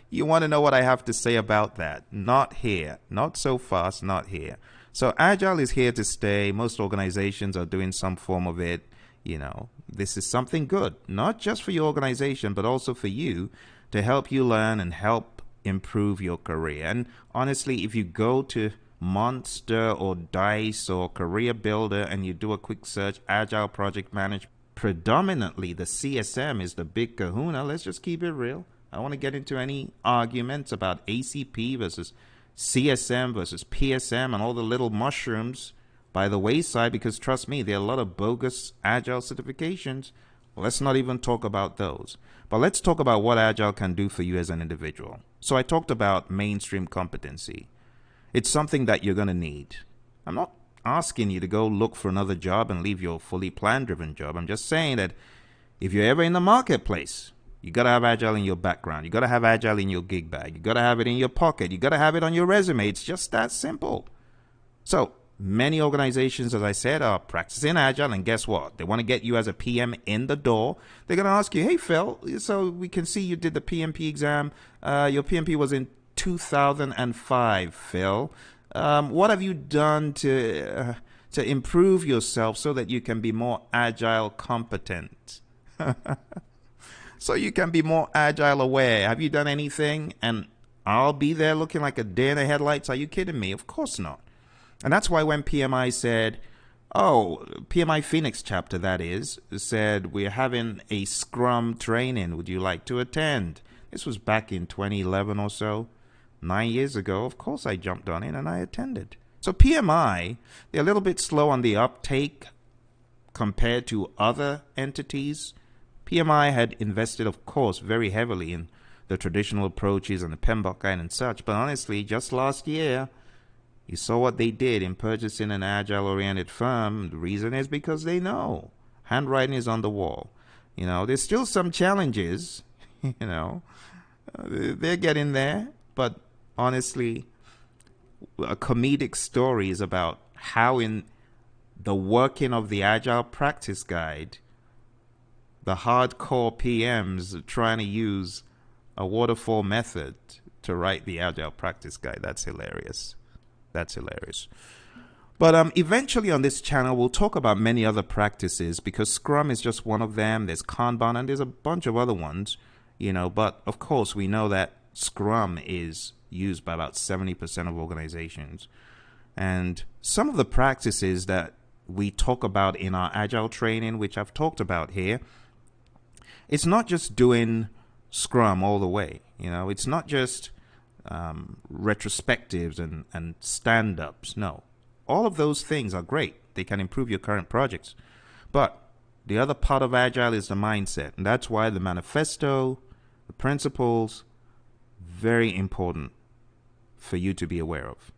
You want to know what I have to say about that? Not here. Not so fast, not here. So Agile is here to stay. Most organizations are doing some form of it. This is something good, not just for your organization, but also for you to help you learn and help improve your career. And honestly, if you go to Monster or Dice or Career Builder and you do a quick search, Agile Project Management, predominantly the CSM is the big kahuna. Let's just keep it real. I don't want to get into any arguments about ACP versus CSM versus PSM and all the little mushrooms by the wayside, because trust me, there are a lot of bogus Agile certifications Let's not even talk about those. But let's talk about what Agile can do for you as an individual. So I talked about mainstream competency. It's something that you're going to need. I'm not asking you to go look for another job and leave your fully plan-driven job. I'm just saying that if you're ever in the marketplace, you got to have Agile in your background. You got to have Agile in your gig bag. You got to have it in your pocket. You got to have it on your resume. It's just that simple. So many organizations, as I said, are practicing Agile, and guess what? They want to get you as a PM in the door. They're going to ask you, hey, Phil, so we can see you did the PMP exam. Your PMP was in 2005, Phil. What have you done to improve yourself so that you can be more Agile competent? So you can be more Agile aware. Have you done anything? And I'll be there looking like a deer in the headlights. Are you kidding me? Of course not. And that's why when PMI said, PMI Phoenix chapter, that is, said, we're having a Scrum training. Would you like to attend? This was back in 2011 or so, 9 years ago. Of course I jumped on it and I attended. So PMI, they're a little bit slow on the uptake compared to other entities. PMI had invested, of course, very heavily in the traditional approaches and the Pmbok guide and such. But honestly, just last year, you saw what they did in purchasing an Agile-oriented firm. The reason is because they know. Handwriting is on the wall. You know, there's still some challenges. You know, they're getting there. But honestly, a comedic story is about how in the working of the Agile Practice Guide, the hardcore PMs are trying to use a waterfall method to write the Agile Practice Guide. That's hilarious. That's hilarious. But eventually on this channel, we'll talk about many other practices because Scrum is just one of them. There's Kanban and there's a bunch of other ones, you know. But of course, we know that Scrum is used by about 70% of organizations. And some of the practices that we talk about in our Agile training, which I've talked about here, it's not just doing Scrum all the way. You know, it's not just retrospectives and stand-ups. No, all of those things are great. They can improve your current projects. But the other part of Agile is the mindset. And that's why the manifesto, the principles, very important for you to be aware of.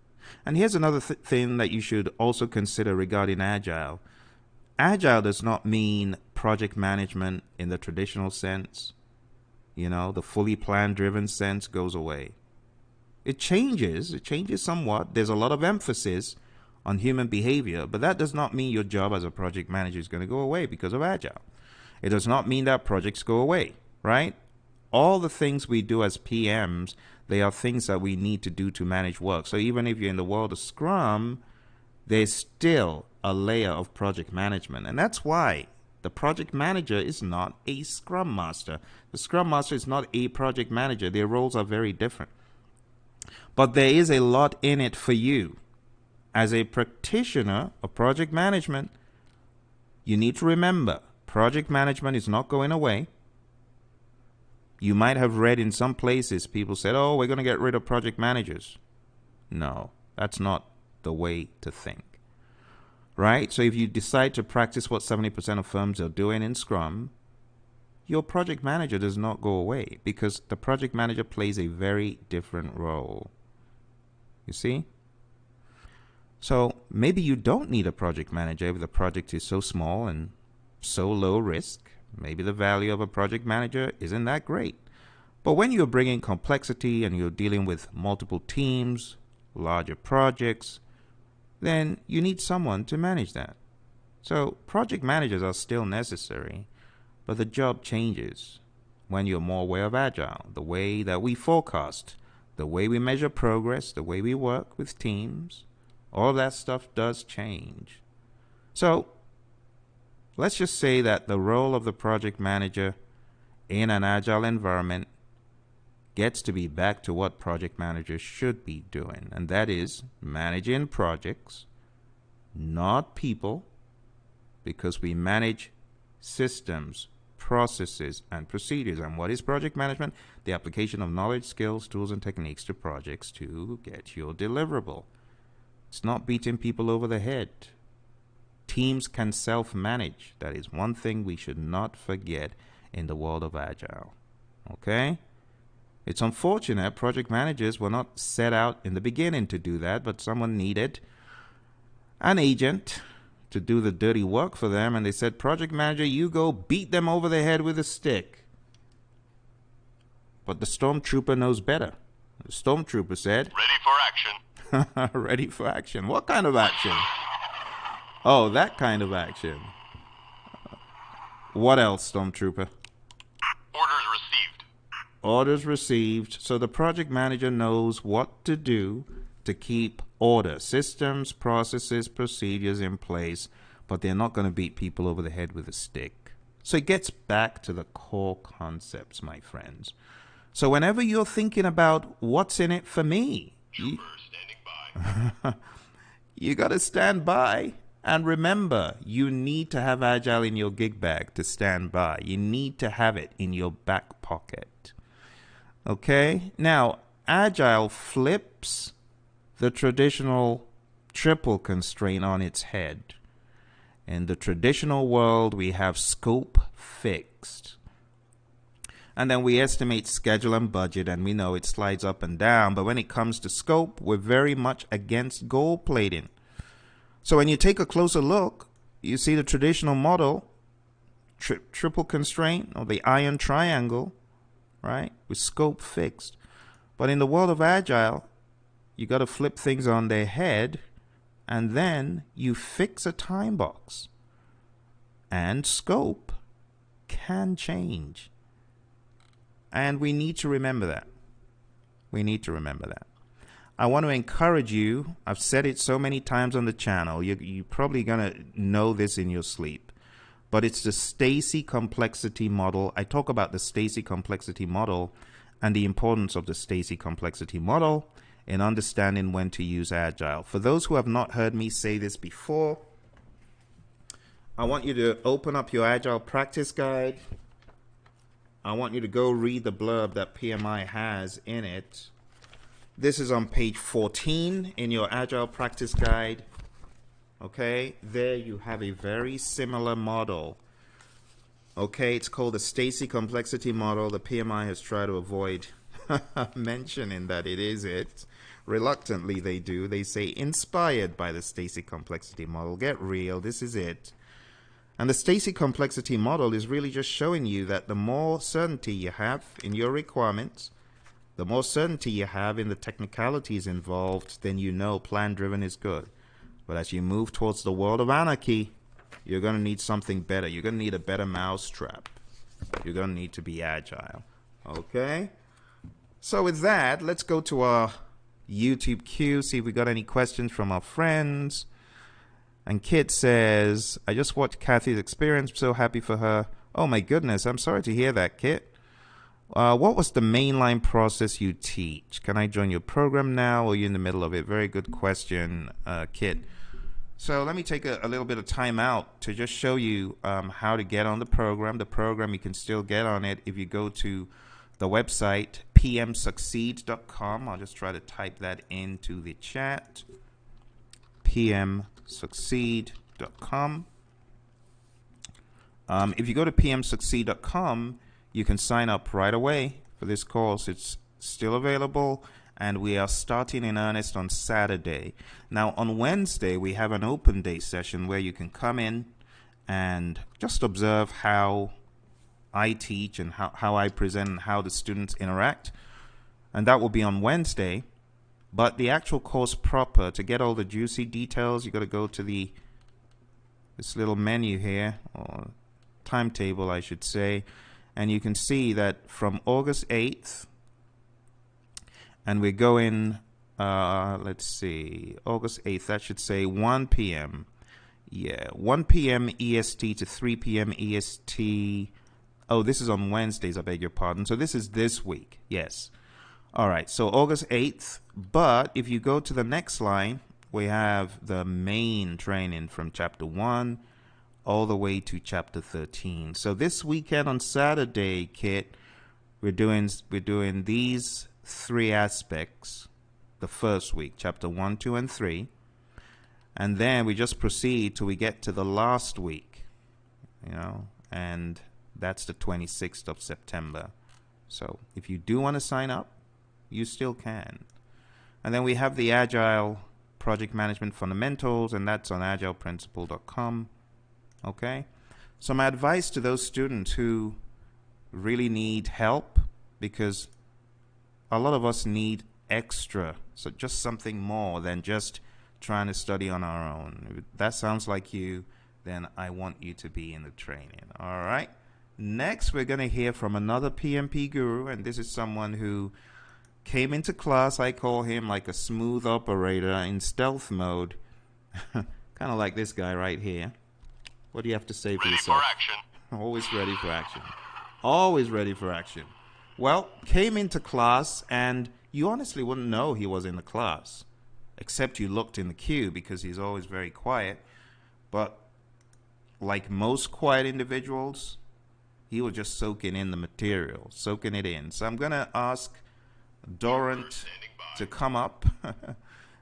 And here's another thing that you should also consider regarding Agile. Agile does not mean project management in the traditional sense. You know, the fully plan-driven sense goes away. It changes somewhat. There's a lot of emphasis on human behavior, but that does not mean your job as a project manager is going to go away because of Agile. It does not mean that projects go away, right? All the things we do as PMs, they are things that we need to do to manage work. So even if you're in the world of Scrum, there's still a layer of project management. And that's why the project manager is not a Scrum Master. The Scrum Master is not a project manager. Their roles are very different. But there is a lot in it for you. As a practitioner of project management, you need to remember, project management is not going away. You might have read in some places, people said, oh, we're going to get rid of project managers. No, that's not the way to think. Right? So if you decide to practice what 70% of firms are doing in Scrum, your project manager does not go away because the project manager plays a very different role. You see? So maybe you don't need a project manager if the project is so small and so low risk. Maybe the value of a project manager isn't that great. But when you're bringing complexity and you're dealing with multiple teams, larger projects, then you need someone to manage that. So project managers are still necessary, but the job changes when you're more aware of Agile, the way that we forecast, the way we measure progress, the way we work with teams, all that stuff does change. So let's just say that the role of the project manager in an Agile environment gets to be back to what project managers should be doing, and that is managing projects, not people, because we manage systems, processes, and procedures. And what is project management? The application of knowledge, skills, tools, and techniques to projects to get your deliverable. It's not beating people over the head. Teams can self-manage. That is one thing we should not forget in the world of Agile. Okay? It's unfortunate project managers were not set out in the beginning to do that, but someone needed an agent to do the dirty work for them, and they said, project manager, you go beat them over the head with a stick. But the stormtrooper knows better. The stormtrooper said, Ready for action. ready for action. What kind of action? Oh, that kind of action. What else, stormtrooper? Orders received. Orders received. So the project manager knows what to do to keep order, systems, processes, procedures in place, but they're not going to beat people over the head with a stick. So it gets back to the core concepts, my friends. So whenever you're thinking about what's in it for me, you got to stand by. And remember, you need to have Agile in your gig bag to stand by. You need to have it in your back pocket. Okay? Now, Agile flips the traditional triple constraint on its head. In the traditional world, we have scope fixed. And then we estimate schedule and budget, and we know it slides up and down. But when it comes to scope, we're very much against gold plating. So when you take a closer look, you see the traditional model, triple constraint, or the iron triangle, right, with scope fixed. But in the world of Agile, you got to flip things on their head, and then you fix a time box. And scope can change. And we need to remember that. We need to remember that. I want to encourage you. I've said it so many times on the channel. You're probably going to know this in your sleep. But it's the Stacy complexity model. I talk about the Stacy complexity model and the importance of the Stacy complexity model in understanding when to use Agile. For those who have not heard me say this before, I want you to open up your Agile practice guide. I want you to go read the blurb that PMI has in it. This is on page 14 in your Agile practice guide. Okay, there you have a very similar model. Okay, it's called the Stacy complexity model. The PMI has tried to avoid mentioning that it is it. Reluctantly they do. They say inspired by the Stacy complexity model. Get real, this is it. And the Stacy complexity model is really just showing you that the more certainty you have in your requirements, the more certainty you have in the technicalities involved, then you know plan-driven is good. But as you move towards the world of anarchy, you're going to need something better. You're going to need a better mousetrap. You're going to need to be agile. Okay? So with that, let's go to our YouTube queue, see if we got any questions from our friends. And Kit says, I just watched Kathy's experience. So happy for her. Oh my goodness, I'm sorry to hear that, Kit. What was the mainline process you teach? Can I join your program now, or are you in the middle of it? Very good question, Kit. So let me take a little bit of time out to just show you how to get on the program. The program, you can still get on it if you go to the website, pmsucceed.com. I'll just try to type that into the chat. pmsucceed.com. If you go to pmsucceed.com, you can sign up right away for this course. It's still available, and we are starting in earnest on Saturday. Now, on Wednesday, we have an open day session where you can come in and just observe how I teach and how I present and how the students interact. And that will be on Wednesday. But the actual course proper, to get all the juicy details, you got to go to this little menu here, or timetable, I should say. And you can see that from August 8th, and we're going, let's see, August 8th, that should say 1 p.m. Yeah, 1 p.m. EST to 3 p.m. EST. Oh, this is on Wednesdays, I beg your pardon. So this is this week, yes. All right, so August 8th. But if you go to the next line, we have the main training from Chapter 1 all the way to Chapter 13. So this weekend on Saturday, Kit, we're doing these three aspects the first week, Chapter 1, 2, and 3. And then we just proceed till we get to the last week, and that's the 26th of September. So if you do want to sign up, you still can. And then we have the Agile Project Management Fundamentals, and that's on agileprinciple.com. Okay? So my advice to those students who really need help, because a lot of us need extra, so just something more than just trying to study on our own. If that sounds like you, then I want you to be in the training. All right? Next, we're going to hear from another PMP guru, and this is someone who came into class. I call him like a smooth operator in stealth mode. Kind of like this guy right here. What do you have to say for yourself? For action. Always ready for action. Always ready for action. Well, came into class, and you honestly wouldn't know he was in the class, except you looked in the queue, because he's always very quiet. But like most quiet individuals, he was just soaking in the material, soaking it in. So I'm going to ask Dorrant to come up,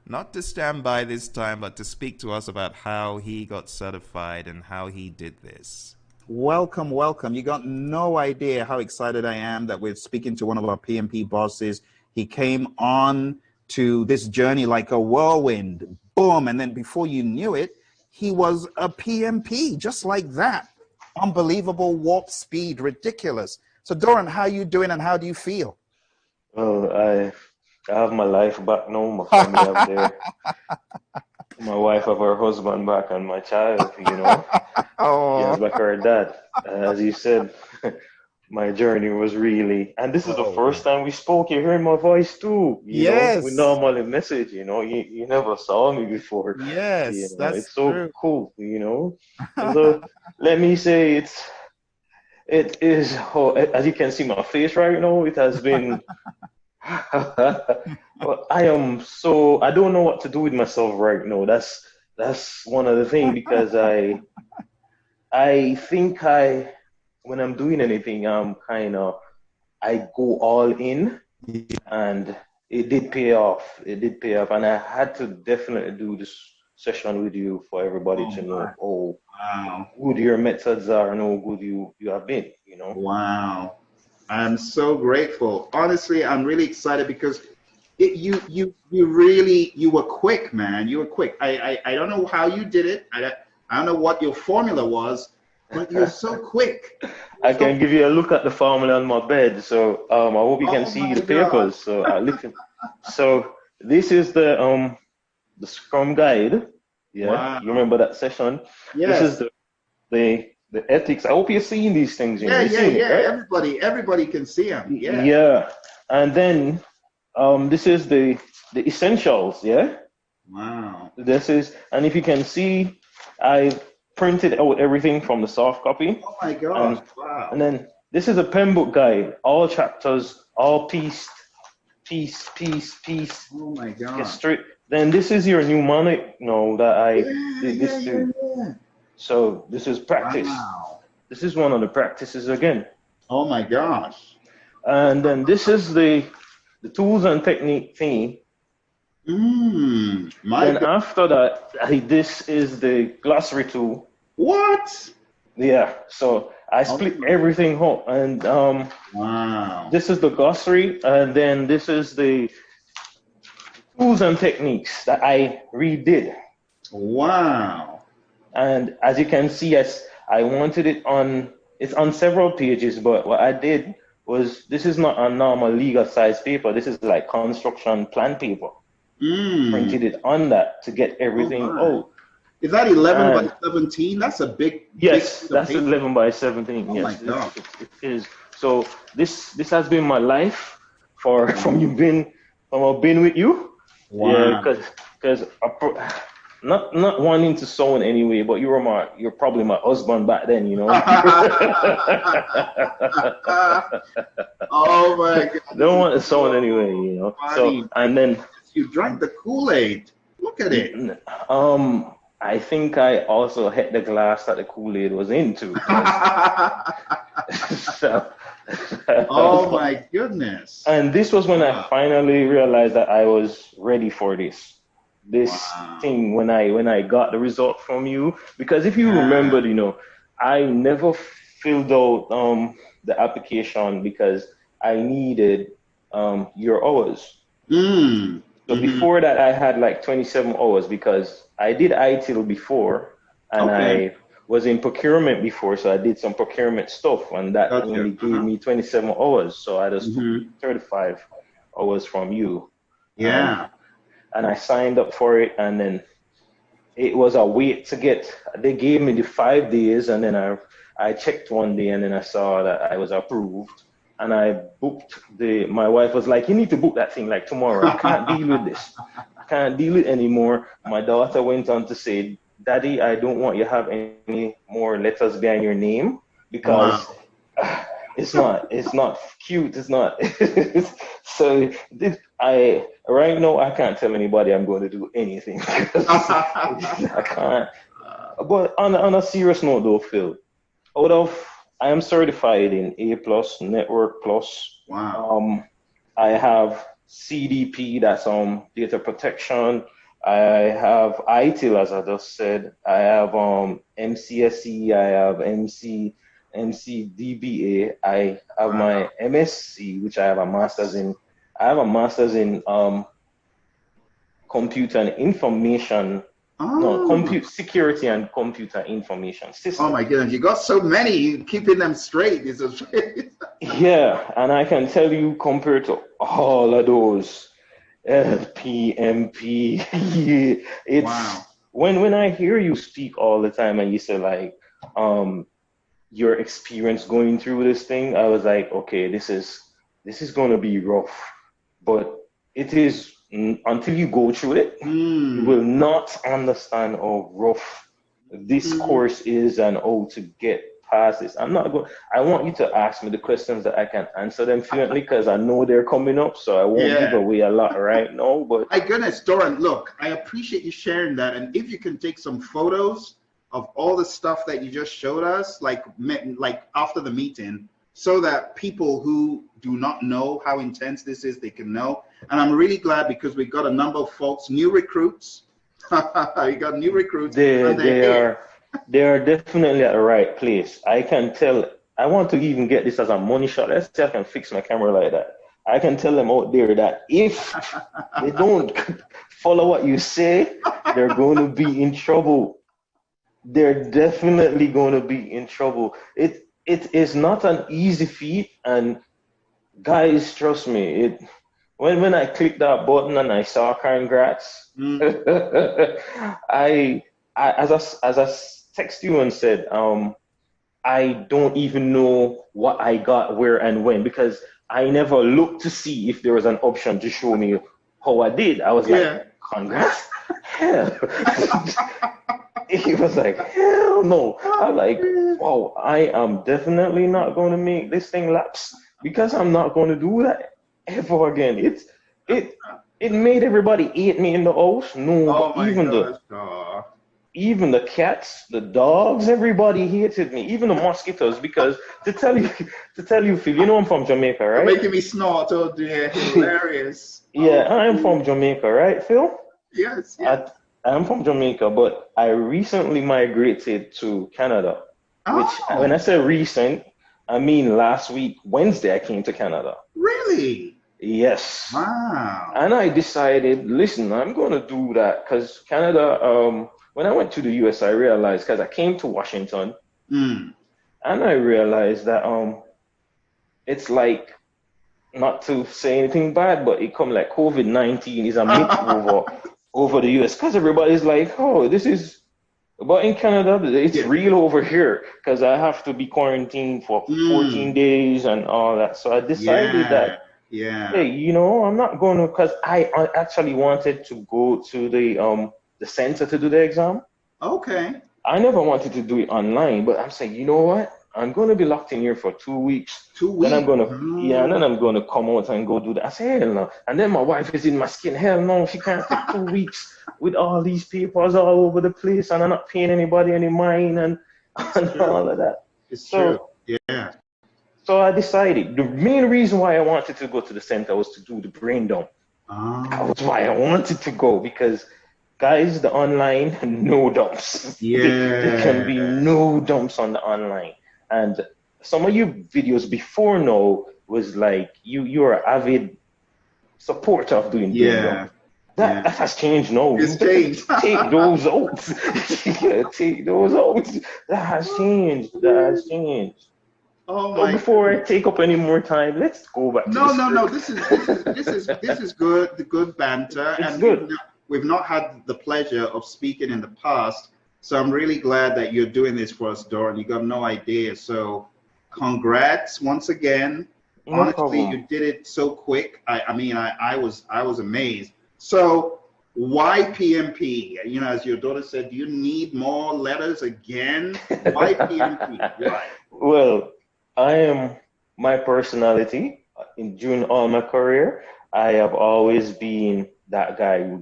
not to stand by this time, but to speak to us about how he got certified and how he did this. Welcome, welcome. You got no idea how excited I am that we're speaking to one of our PMP bosses. He came on to this journey like a whirlwind, boom, and then before you knew it, he was a PMP, just like that. Unbelievable warp speed, ridiculous. So Doran, how are you doing and how do you feel? Well, I have my life back now, my family up there. My wife have her husband back and my child, Oh. Yes, back her dad. As you said, my journey was really, and this is the first time we spoke. You're hearing my voice too. Yes. We normally message, you never saw me before. Yes, that's it's so true. cool, And so let me say it is, as you can see my face right now, it has been, well, I don't know what to do with myself right now. That's one of the things, because I think when I'm doing anything, I go all in, and it did pay off. It did pay off, and I had to definitely do this session with you for everybody to know how good your methods are and how good you have been. Wow, I'm so grateful. Honestly, I'm really excited because you were quick, man. You were quick. I don't know how you did it. I don't know what your formula was, but you're so quick. I can give you a look at the formula on my bed. So I hope you can see the papers. So listen. So this is the Scrum guide. Yeah, wow. You remember that session? Yes. This is the ethics. I hope you're seeing these things. Yeah. It, right? Everybody can see them. Yeah. Yeah. And then this is the essentials. Yeah. Wow. This is, and if you can see, I printed out everything from the soft copy. Oh my gosh! Wow. And then this is a Pmbok guide. All chapters, all pieced. Oh my god! Get straight. Then this is your mnemonic, that I did this too. Yeah. So this is practice. Wow. This is one of the practices again. Oh my gosh! And then this is the tools and technique thingy. Then after that, this is the glossary tool. What? Yeah. So I split everything up, and wow. This is the glossary, and then this is the tools and techniques that I redid. Wow. And as you can see, yes, I wanted it's on several pages, but what I did was, this is not a normal legal size paper. This is like construction plan paper. Printed it on that to get everything out. Is that 11 by 17? That's a big. Yes, big that's paper. 11 by 17. Oh yes, my God. It is. So this has been my life from I've been with you. Wow. Yeah, because not wanting to sound anyway, but you're probably my husband back then, Oh my God. Don't want to sound anyway, Funny. So, and then you drank the Kool-Aid. Look at it. I think I also hit the glass that the Kool-Aid was into. So, oh my goodness. And this was when I finally realized that I was ready for this. this thing when I got the result from you. Because if you remember, I never filled out the application because I needed your hours. So before that, I had like 27 hours because I did ITIL before, and I was in procurement before, so I did some procurement stuff, and that only gave me 27 hours. So I just took 35 hours from you. Yeah. And I signed up for it, and then it was a wait to get. They gave me the 5 days, and then I checked one day, and then I saw that I was approved. And I booked my wife was like, you need to book that thing like tomorrow. I can't deal with this. I can't deal with it anymore. My daughter went on to say, Daddy, I don't want you to have any more letters behind your name because it's not cute. It's not. So right now, I can't tell anybody I'm going to do anything. I can't. But on a serious note though, Phil, I am certified in A+, Network Plus. Wow. I have CDP, that's data protection. I have ITIL, as I just said. I have MCSE. I have MCDBA. I have my MSc, which I have a master's in. I have a master's in computer and information. No, compute security and computer information systems. Oh my goodness, you got so many, keeping them straight is Yeah, and I can tell you compared to all of those PMP, it's when I hear you speak all the time and you say like your experience going through this thing, I was like, okay, this is going to be rough, but it is. Until you go through it, you will not understand how rough this course is and how to get past this. I want you to ask me the questions that I can answer them fluently because I know they're coming up, so I won't give away a lot right now. But my goodness, Doran, look, I appreciate you sharing that, and if you can take some photos of all the stuff that you just showed us, like after the meeting, so that people who do not know how intense this is, they can know. And I'm really glad because we got a number of folks, new recruits. We got new recruits. They are definitely at the right place. I can tell. I want to even get this as a money shot. Let's see if I can fix my camera like that. I can tell them out there that if they don't follow what you say, they're going to be in trouble. They're definitely going to be in trouble. It is not an easy feat, and guys, trust me, when I clicked that button and I saw congrats, I as I text you and said, I don't even know what I got where and when because I never looked to see if there was an option to show me how I did. I was like, congrats? Hell. He was like, hell no. I'm like, wow, I am definitely not going to make this thing lapse because I'm not going to do that ever again. It made everybody hate me in the house. No, even the cats, the dogs, everybody hated me. Even the mosquitoes, because to tell you, Phil, you know I'm from Jamaica, right? You're making me snort. Oh dear, hilarious. Yeah, I'm from Jamaica, right, Phil? Yes. I'm from Jamaica, but I recently migrated to Canada. Which, when I say recent, I mean last week, Wednesday, I came to Canada. Really? Yes. Wow. And I decided, listen, I'm going to do that because Canada, when I went to the US, I realized, because I came to Washington, and I realized that it's like, not to say anything bad, but it come like COVID-19 is a myth over the US because everybody's like, oh, this is, but in Canada, it's real over here because I have to be quarantined for 14 days and all that. So I decided that, hey, I'm not going to, because I actually wanted to go to the center to do the exam. Okay. I never wanted to do it online, but I'm saying, you know what? I'm going to be locked in here for 2 weeks. 2 weeks? Then I'm going to, and then I'm going to come out and go do that. I say, hell no. And then my wife is in my skin. Hell no, she can't take 2 weeks with all these papers all over the place, and I'm not paying anybody any mind and all of that. It's true. Yeah. So I decided the main reason why I wanted to go to the center was to do the brain dump. That was why I wanted to go, because guys, the online, no dumps. There can be no dumps on the online. And some of your videos before now was like you're an avid supporter of doing dump. That has changed now. It's changed. Take those out. Take those out. That has changed. Oh so before I take up any more time, let's go back. No. This is good. The good banter. It's good. We've not had the pleasure of speaking in the past, so I'm really glad that you're doing this for us, Doran. You got no idea. So, congrats once again. No Honestly, problem. you did it so quick. I was amazed. So, why PMP? You know, as your daughter said, do you need more letters again? Why PMP? Why? Well, my personality during all my career, I have always been that guy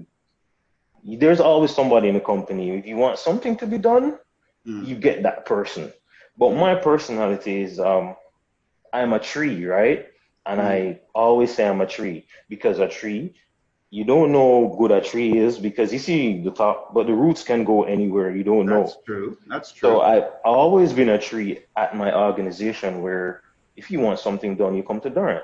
there's always somebody in the company. If you want something to be done, you get that person. But my personality is I'm a tree, right? And I always say I'm a tree because a tree, you don't know how good a tree is because you see the top, but the roots can go anywhere. You don't know. That's true. So I've always been a tree at my organization where if you want something done, you come to Durham.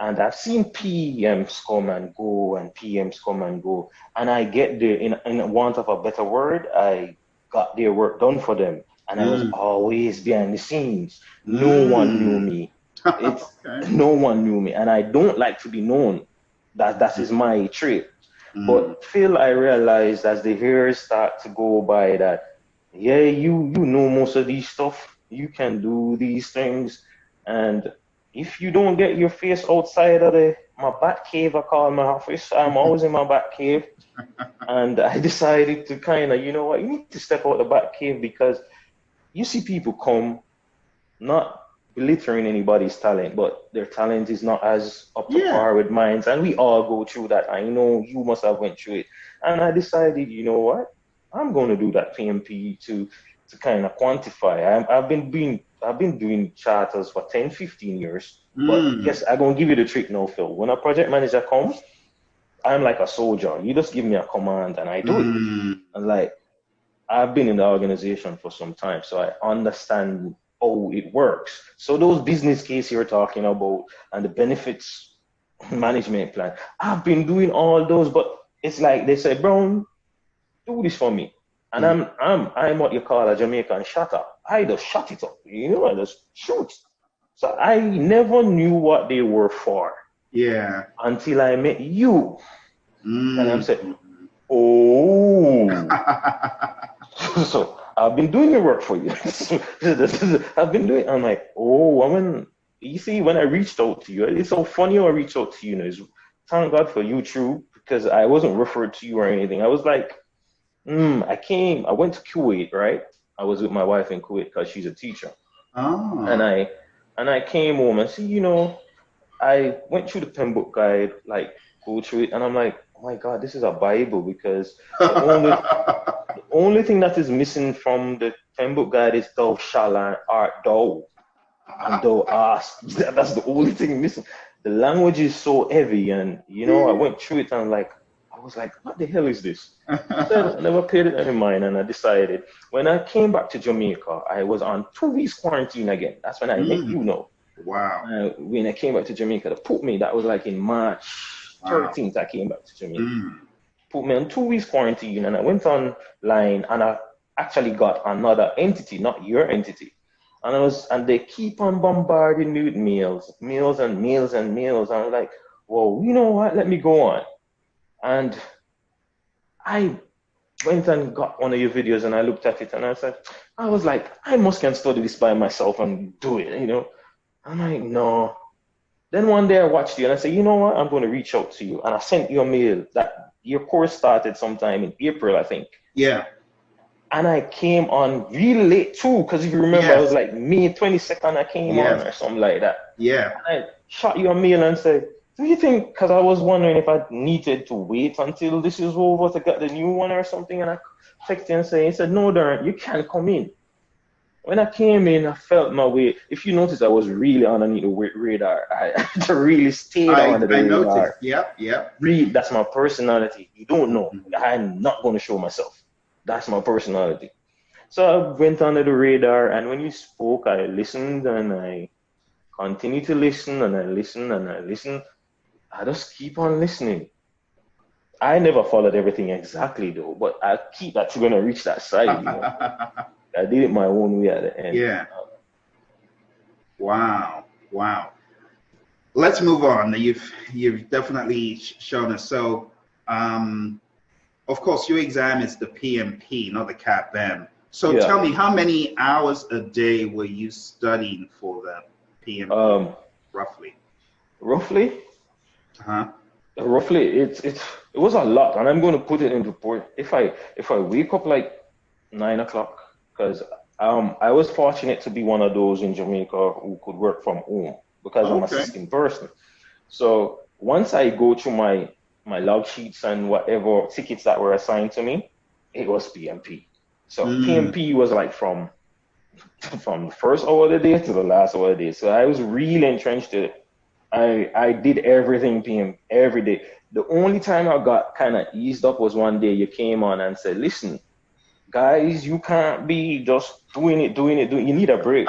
And I've seen PMs come and go and PMs come and go. And I get there, in want of a better word, I got their work done for them. And I was always behind the scenes. No one knew me. No one knew me. And I don't like to be known. That is my trait. But Phil, I realized as the years start to go by that, you know most of these stuff. You can do these things. And if you don't get your face outside of my bat cave, I call my office, I'm always in my bat cave. And I decided to kind of, you know what, you need to step out the bat cave because you see people come, not belittling anybody's talent, but their talent is not as up to par with mine. And we all go through that. I know you must have went through it. And I decided, you know what, I'm going to do that PMP to kind of quantify. I've been doing charters for 10, 15 years. But yes, I'm going to give you the trick now, Phil. When a project manager comes, I'm like a soldier. You just give me a command and I do it. And like, I've been in the organization for some time, so I understand how it works. So those business cases you're talking about and the benefits management plan, I've been doing all those, but it's like they say, Brown, do this for me. And I'm what you call a Jamaican shutter. I just shut it up, I just shoot. So I never knew what they were for. Yeah. Until I met you. And I'm saying, oh. So I've been doing the work for you. I've been doing, I'm like, you see, when I reached out to you, it's so funny how I reached out to you, thank God for you, true, because I wasn't referred to you or anything. I was like, I went to Kuwait, right? I was with my wife in Kuwait because she's a teacher. Oh. And I came home and see, I went through the Pmbok guide, like go through it, and I'm like, oh my God, this is a Bible because the only thing that is missing from the Pmbok guide is thou shalt and art thou. And thou ask. That's the only thing missing. The language is so heavy, and I went through it and I was like, what the hell is this? So I never paid it any mind, and I decided when I came back to Jamaica, I was on 2 weeks quarantine again. That's when I met you know. Wow. When I came back to Jamaica, they put me, that was like in March 13th, I came back to Jamaica. Put me on 2 weeks quarantine, and I went online and I actually got another entity, not your entity. And they keep on bombarding me with mails. And I'm like, whoa, you know what? Let me go on. And I went and got one of your videos and I looked at it and I was like, I must can study this by myself and do it, I'm like, no. Then one day I watched you and I said, you know what? I'm going to reach out to you. And I sent you a mail that your course started sometime in April, I think. Yeah. And I came on really late too, because if you remember, I was like May 22nd I came on or something like that. Yeah. And I shot you a mail and said, do you think, because I was wondering if I needed to wait until this is over to get the new one or something, and I texted and he said, no, Darren, you can't come in. when I came in, I felt my way. If you notice, I was really underneath the radar. I really stayed under the I radar. noticed. Yep. Really, that's my personality. You don't know. I'm not going to show myself. That's my personality. So I went under the radar, and when you spoke, I listened, and I continued to listen, and I listened, and I listened. I just keep on listening. I never followed everything exactly, though, but I keep actually going to reach that side. I did it my own way at the end. Yeah. Wow. Let's move on. You've definitely shown us. So, of course, your exam is the PMP, not the CAPM. So tell me, how many hours a day were you studying for the PMP, roughly? Roughly? Uh-huh. Roughly, it was a lot, and I'm going to put it into port. If I wake up like 9 o'clock, because I was fortunate to be one of those in Jamaica who could work from home because I'm a system person. So once I go through my log sheets and whatever tickets that were assigned to me, it was PMP. So PMP was like from the first hour of the day to the last hour of the day. So I was really entrenched in it. I did everything PM every day. The only time I got kind of eased up was one day you came on and said, listen, guys, you can't be just doing it. You need a break.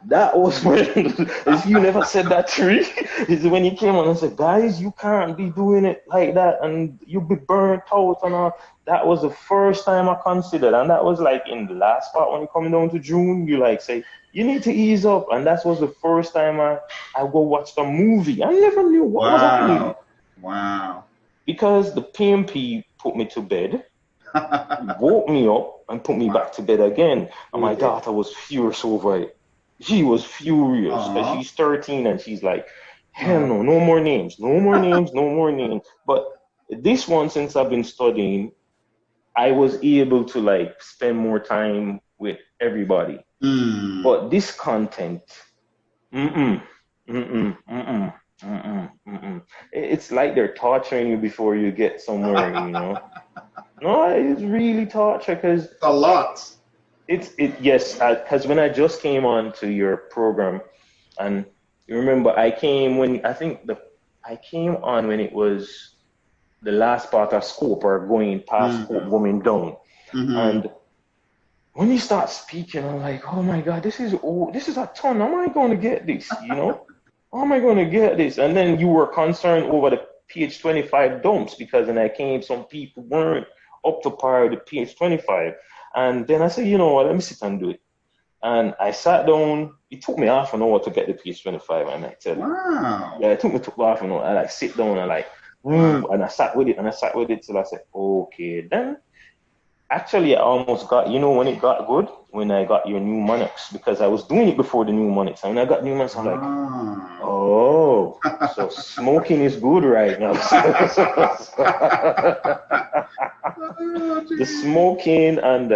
That was when, if you never said that to me, is when you came on and said, guys, you can't be doing it like that and you'll be burnt out and all. That was the first time I considered. And that was like in the last part when you come down to June, you like say, you need to ease up. And that was the first time I go watch the movie. I never knew what was happening. Wow. Because the PMP put me to bed, woke me up and put me back to bed again. And my daughter was furious over it. She was furious because she's 13 and she's like, hell no, no more names. But this one, since I've been studying, I was able to like spend more time with everybody. But this content, it's like they're torturing you before you get somewhere, you know. No, it's really torture because a lot. Yes, because when I just came on to your program, and you remember I came on when it was the last part of scope or going past scope, going down, and when you start speaking, I'm like, oh my God, this is a ton. How am I going to get this? You know, how am I going to get this? And then you were concerned over the page 25 dumps because when I came, some people weren't up to par with the page 25. And then I said, you know what, let me sit and do it. And I sat down. It took me half an hour to get the page 25. And I tell you, yeah, it took me half an hour. I like sit down and like, and I sat with it till I said, okay, then. Actually, I almost got, you know, when it got good, when I got your mnemonics, because I was doing it before the mnemonics. And when I got mnemonics, I'm like, oh, so smoking is good right now. The smoking and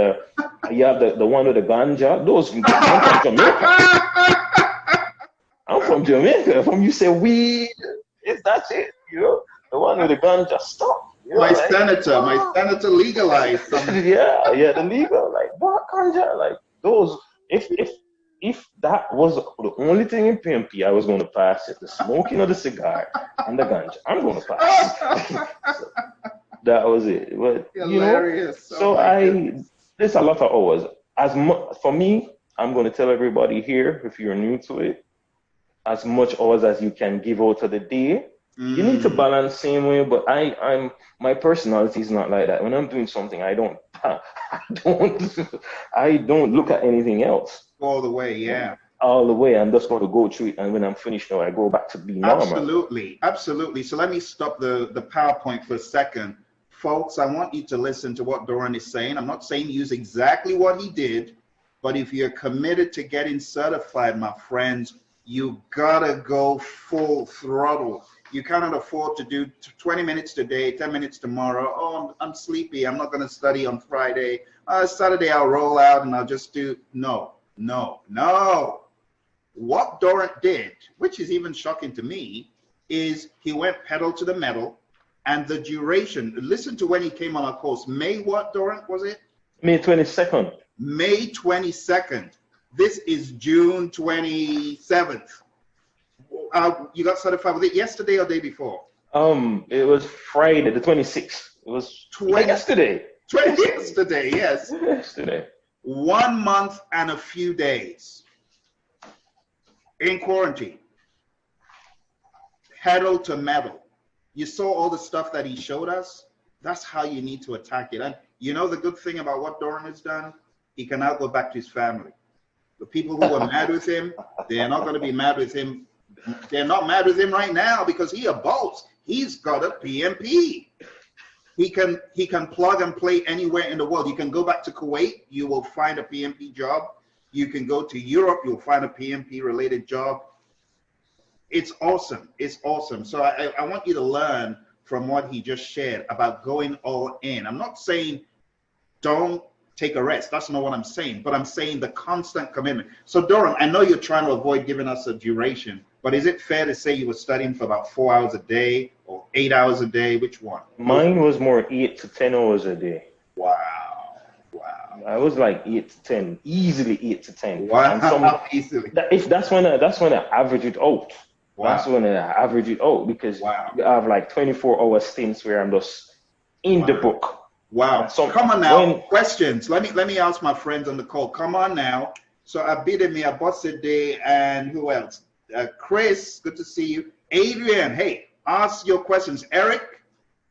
you have the one with the ganja. Those, I'm from Jamaica. I'm from Jamaica. From you say weed, that's it, you know. The one with the ganja, stop. You know, my senator legalized something. yeah, the legal, like what ganja, like those. If that was the only thing in PMP, I was going to pass it. The smoking of the cigar and the ganja, I'm going to pass. So that was it. But hilarious. You know, there's a lot of hours. For me, I'm going to tell everybody here, if you're new to it, as much hours as you can give out of the day. You need to balance same way, but my personality is not like that. When I'm doing something, I don't look at anything else. All the way, yeah. All the way. I'm just going to go through it, and when I'm finished, now I go back to being normal. Absolutely. So let me stop the PowerPoint for a second, folks. I want you to listen to what Doran is saying. I'm not saying use exactly what he did, but if you're committed to getting certified, my friends, you gotta go full throttle. You cannot afford to do 20 minutes today, 10 minutes tomorrow. Oh, I'm sleepy. I'm not going to study on Friday. Saturday, I'll roll out and I'll just do. No. What Doran did, which is even shocking to me, is he went pedal to the metal and the duration. Listen to when he came on our course. May what, Doran, was it? May 22nd. May 22nd. This is June 27th. You got certified with it yesterday or day before? It was Friday, the 26th. It was yesterday. Yesterday, yes. Yesterday. 1 month and a few days in quarantine. Pedal to metal. You saw all the stuff that he showed us. That's how you need to attack it. And you know the good thing about what Doran has done? He can now go back to his family. The people who were mad with him, they're not going to be mad with him. They're not mad with him right now because he a boss. He's got a PMP. He can plug and play anywhere in the world. You can go back to Kuwait, you will find a PMP job. You can go to Europe, you'll find a PMP related job. It's awesome. It's awesome. So I want you to learn from what he just shared about going all in. I'm not saying don't take a rest. That's not what I'm saying, but I'm saying the constant commitment. So Doran, I know you're trying to avoid giving us a duration, but is it fair to say you were studying for about 4 hours a day or 8 hours a day? Which one? Mine was more 8 to 10 hours a day. Wow. I was like 8 to 10, easily 8 to 10. Wow. Easily. That's when I average it out. Wow. That's when I average it out because you have like 24-hour stints where I'm just in the book. Wow. So come on now. Questions. Let me ask my friends on the call. Come on now. So Abidemi, Abosede, and who else? Chris, good to see you. Adrian, hey, ask your questions. Eric,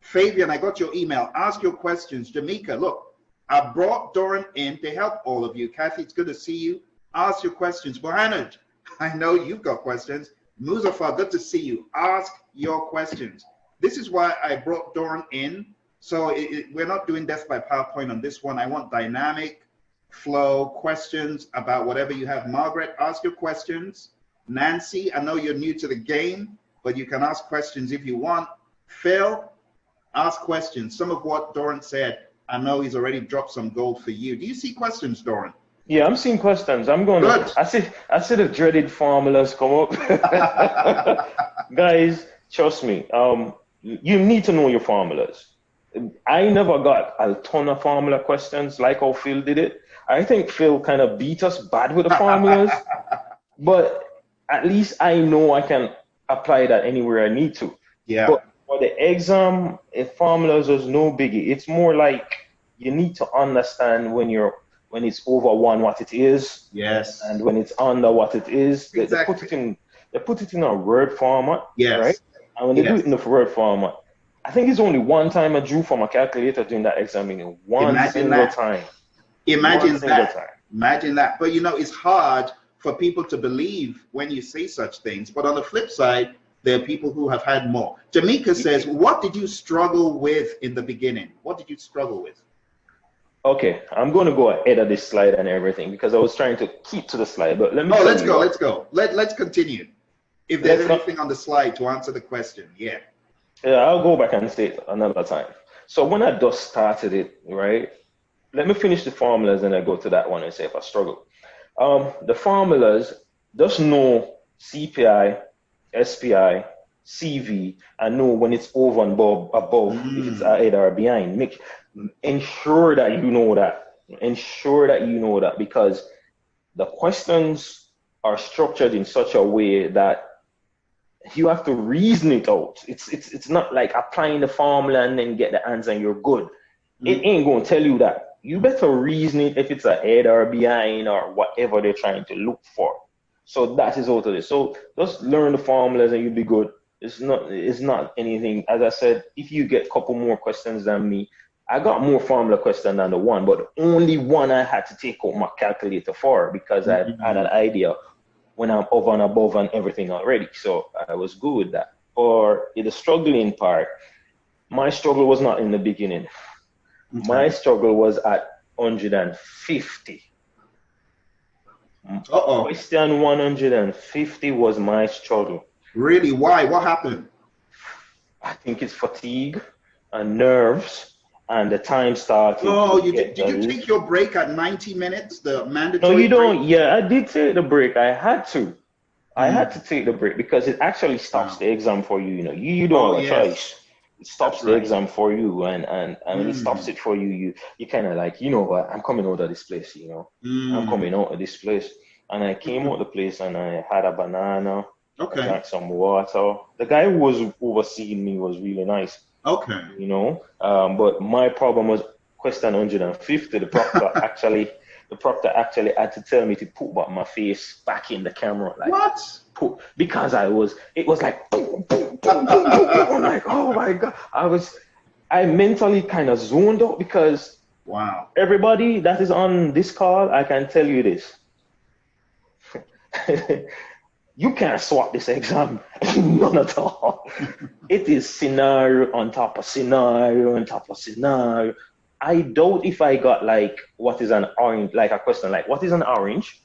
Fabian, I got your email. Ask your questions. Jamaica, look, I brought Doran in to help all of you. Kathy, it's good to see you. Ask your questions. Mohanad, I know you've got questions. Muzaffar, good to see you. Ask your questions. This is why I brought Doran in. So we're not doing death by PowerPoint on this one. I want dynamic flow questions about whatever you have. Margaret, ask your questions. Nancy, I know you're new to the game, but you can ask questions if you want. Phil, ask questions. Some of what Doran said, I know he's already dropped some gold for you. Do you see questions, Doran? Yeah, I'm seeing questions. I'm going to, I see the dreaded formulas come up. Guys, trust me, you need to know your formulas. I never got a ton of formula questions like how Phil did it. I think Phil kind of beat us bad with the formulas, but at least I know I can apply that anywhere I need to. Yeah. But for the exam, formulas is no biggie. It's more like you need to understand when it's over one what it is. Yes. And when it's under what it is. Exactly. They put it in a word format. Yes. Right? And when they do it in the word format, I think it's only one time I drew from a calculator during that exam, one single time. Imagine that. But it's hard for people to believe when you say such things. But on the flip side, there are people who have had more. Jamaica says, what did you struggle with in the beginning? What did you struggle with? Okay, I'm going to go ahead of this slide and everything because I was trying to keep to the slide. But let me. Let's go. Let's continue. If there's anything on the slide to answer the question, yeah. Yeah, I'll go back and say it another time. So when I just started it, right? Let me finish the formulas and I go to that one and say if I struggle. The formulas, just know CPI, SPI, CV, and know when it's over and above if it's ahead or behind. Ensure that you know that. Ensure that you know that because the questions are structured in such a way that you have to reason it out. It's not like applying the formula and then get the answer and you're good. It ain't going to tell you that. You better reason it if it's ahead or behind or whatever they're trying to look for. So that is out of this. So just learn the formulas and you'll be good. It's not anything. As I said, if you get a couple more questions than me, I got more formula questions than the one, but only one I had to take out my calculator for because I had an idea when I'm over and above and everything already. So I was good with that. Or in the struggling part, my struggle was not in the beginning. My struggle was at 150. Question 150 was my struggle. Really? Why? What happened? I think it's fatigue and nerves and the time started. Oh, did you take your break at 90 minutes, the mandatory No, you don't. break? Yeah, I did take the break. I had to. I had to take the break because it actually stops the exam for you. You don't have a choice. It stops the exam for you, and when it stops it for you, you kind of like, what, I'm coming out of this place, I'm coming out of this place. And I came out the place and I had a banana. Okay. I drank some water. The guy who was overseeing me was really nice. Okay. You know, but my problem was question 150. The proctor actually had to tell me to put back my face back in the camera. Like, what? Because it was like, boom, boom, boom, boom, boom. I'm like, oh my God. I mentally kind of zoned out because wow. Everybody that is on this call, I can tell you this. You can't swap this exam. None at all. It is scenario on top of scenario on top of scenario. I doubt if I got like what is an orange, like a question like what is an orange?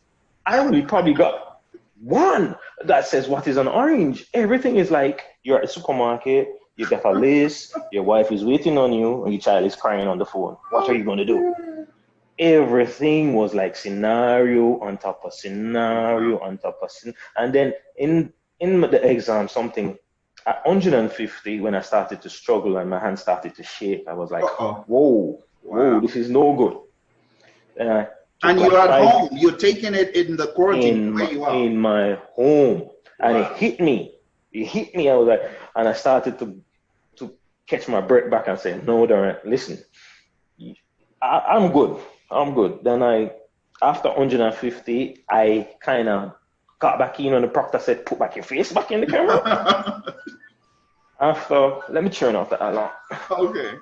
I only probably got one that says what is an orange. Everything is like you're at the supermarket, you got a list, your wife is waiting on you, and your child is crying on the phone. What are you going to do? Everything was like scenario on top of scenario on top of scenario. And then in the exam, something at 150, when I started to struggle and my hand started to shake, I was like, whoa, this is no good. And you're at home. You're taking it in the quarantine where you are. In my home. And it hit me. I was like, and I started to catch my breath back and say, no, Darren, listen, I'm good. Then after 150, I kind of got back in on the proctor said, put back your face back in the camera. Let me turn off the alarm. Okay.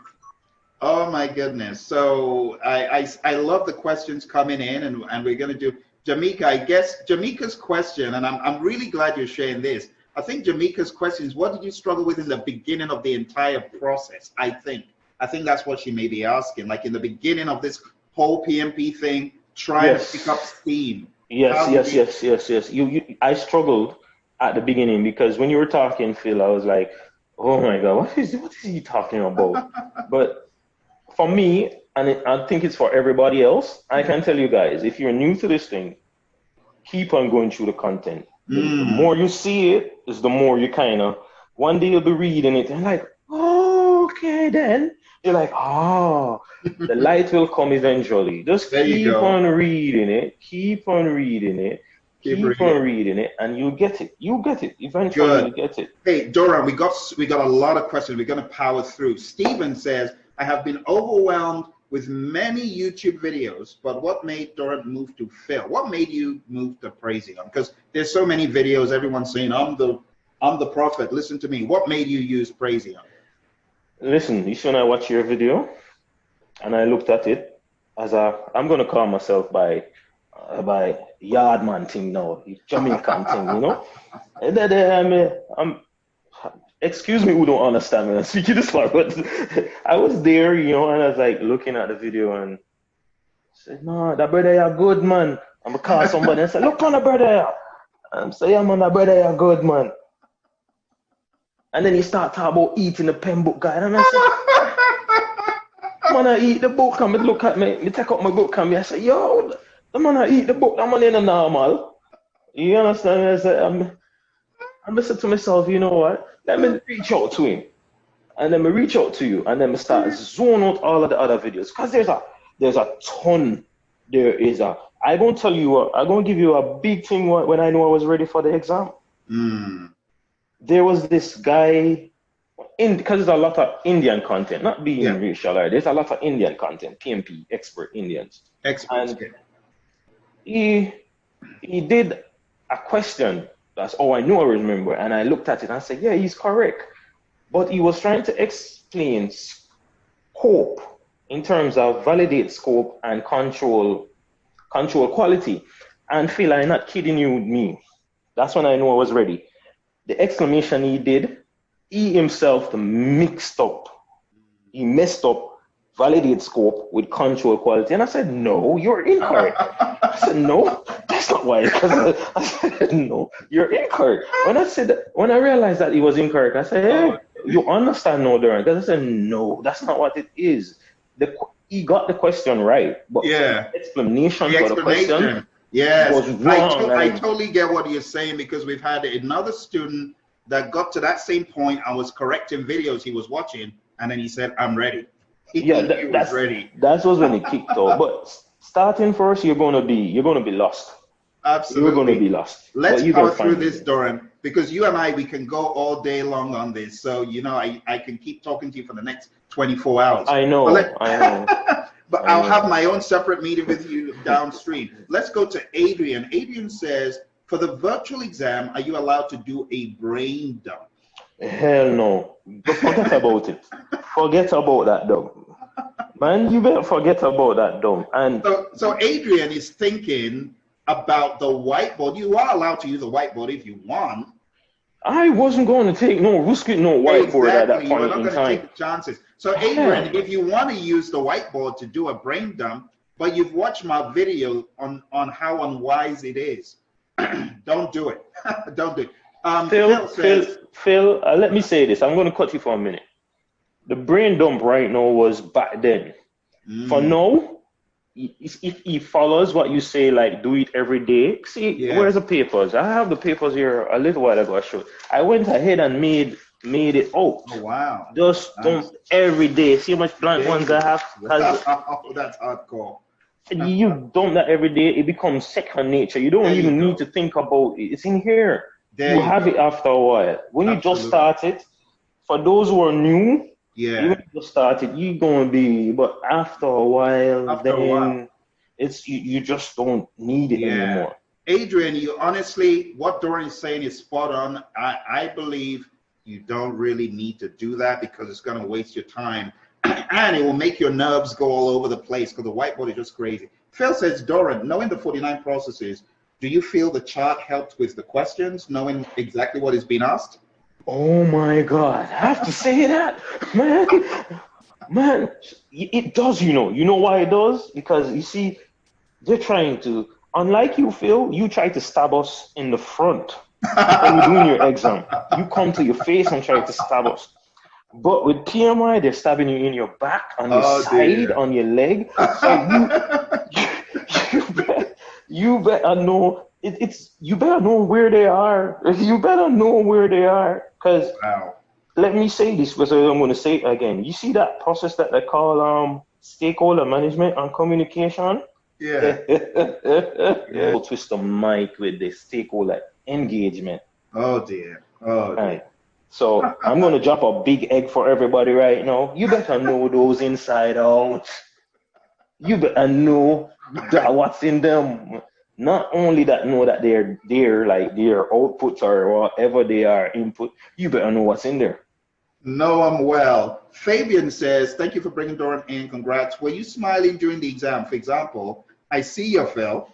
Oh my goodness. So I love the questions coming in, and we're going to do Jamaica. I guess Jamaica's question, and I'm really glad you're sharing this. I think Jamaica's question is, what did you struggle with in the beginning of the entire process? I think that's what she may be asking. Like in the beginning of this whole PMP thing, trying to pick up steam. Yes. I struggled at the beginning because when you were talking, Phil, I was like, oh my God, what is he talking about? But for me, and I think it's for everybody else, I can tell you guys, if you're new to this thing, keep on going through the content. The more you see it, is the more you kind of, one day you'll be reading it and like, oh, okay then. You're like, the light will come eventually. Just keep on reading it, keep on reading it, and you'll get it. Eventually you'll get it. Hey, Dora, we got a lot of questions. We're going to power through. Stephen says, I have been overwhelmed with many YouTube videos, but what made Dora move to Phil? What made you move to Praizion? Because there's so many videos, everyone's saying, I'm the prophet, listen to me. What made you use Praizion? Listen, you see when I watched your video, and I looked at it as I'm going to call myself by Yardman thing now, Jamaican thing, you know? And then excuse me who don't understand me, I'm speaking this far, but I was there, you know, and I was like looking at the video and said, no, that brother, you're good, man. I'm going to call somebody and say, look on the brother. I'm saying, yeah, man, that brother, you're good, man. And then he start talking about eating the Pmbok guy, and I said, man, I eat the book, and look at me, take out my book, and I say, yo, the man I eat the book, that man ain't normal. You understand? I said, I said to myself, you know what? Let me reach out to him, and then me reach out to you, and then me start zone out all of the other videos, because there's a ton. I'm gonna tell you, I'm gonna give you a big thing when I knew I was ready for the exam. There was this guy, because there's a lot of Indian content, not being racial, right? There's a lot of Indian content, PMP, expert Indians. Experts. And he did a question. That's all I knew I remember. And I looked at it and I said, yeah, he's correct. But he was trying to explain scope in terms of validate scope and control quality. And Phil, I'm not kidding you with me. That's when I knew I was ready. The exclamation he did, he himself mixed up. He messed up validate scope with control quality. And I said, no, you're incorrect. I said, no, that's not why. I said, no, you're incorrect. When I realized that he was incorrect, I said, hey, you understand no, Darren? Because I said, no, that's not what it is. He got the question right, but the explanation for the question was wrong. I totally get what you're saying, because we've had another student that got to that same point and was correcting videos he was watching, and then he said, I'm ready. He was ready. That was when he kicked off. But starting first, you're gonna be lost. Absolutely. You're going to be lost. Let's you power can through find this, it. Doran, because you and I, we can go all day long on this. So, I can keep talking to you for the next 24 hours. I know. But I'll have my own separate meeting with you downstream. Let's go to Adrian. Adrian says, for the virtual exam, are you allowed to do a brain dump? Hell no. Forget about it. Forget about that dump. Man, you better forget about that dump. And so Adrian is thinking about the whiteboard. You are allowed to use a whiteboard if you want. I wasn't going to take no risk with no whiteboard at that point in time. You're not going to take the chances. So Adrian, if you want to use the whiteboard to do a brain dump, but you've watched my video on how unwise it is, don't do it. Don't do it. Phil, let me say this. I'm going to cut you for a minute. The brain dump right now was back then. For now, if he follows what you say, like do it every day. See, where's the papers? I have the papers here a little while ago. I went ahead and made it out. Oh wow! Just dump every day. See how much blank ones I have? That's hardcore. You dump that every day, it becomes second nature. You don't even need to think about it. It's in here. You have it after a while. When you just start it, for those who are new, even if you start it, you're gonna be, but after a while, it's you just don't need it anymore. Adrian, you honestly, what Doran is saying is spot on. I believe you don't really need to do that because it's gonna waste your time. And it will make your nerves go all over the place because the whiteboard is just crazy. Phil says, Doran, knowing the 49 processes, do you feel the chart helped with the questions, knowing exactly what is being asked? Oh my God, I have to say that, man, it does, you know why it does? Because you see, they're trying to, unlike you, Phil, you try to stab us in the front when you're doing your exam. You come to your face and try to stab us. But with PMI, they're stabbing you in your back, on your side, on your leg. So you better know. You better know where they are. You better know where they are. Because let me say this, because I'm going to say it again. You see that process that they call stakeholder management and communication? Yeah. We'll twist the mic with the stakeholder engagement. Oh dear. Oh dear. Right. So I'm going to drop a big egg for everybody right now. You better know those inside out. You better know that what's in them. Not only that, know that they're like their outputs or whatever they are input. You better know what's in there. Know them well. Fabian says, thank you for bringing Doran in. Congrats. Were you smiling during the exam? For example, I see you, Phil.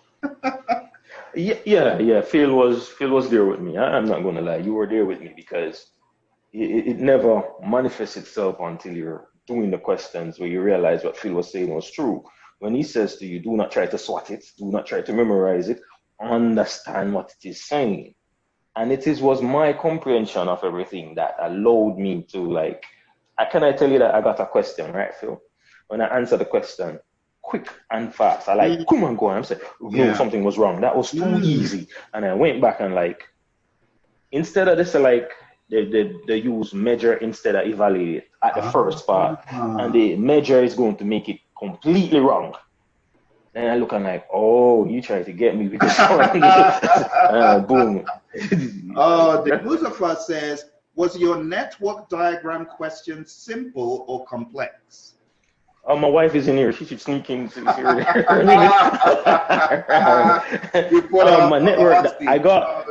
Yeah. Phil was there with me. I'm not going to lie. You were there with me because it never manifests itself until you're doing the questions where you realize what Phil was saying was true. When he says to you, do not try to swat it, do not try to memorize it, understand what it is saying. And was my comprehension of everything that allowed me to I tell you that I got a question, right, Phil? When I answer the question quick and fast, I come and go. And I'm saying, no, something was wrong. That was too easy. And I went back and instead of this, they use measure instead of evaluate at the first part. And the measure is going to make it completely wrong. Then I look and oh, you tried to get me because boom. The Muzaffar says, was your network diagram question simple or complex? My wife is in here. She should sneak in. My network, I got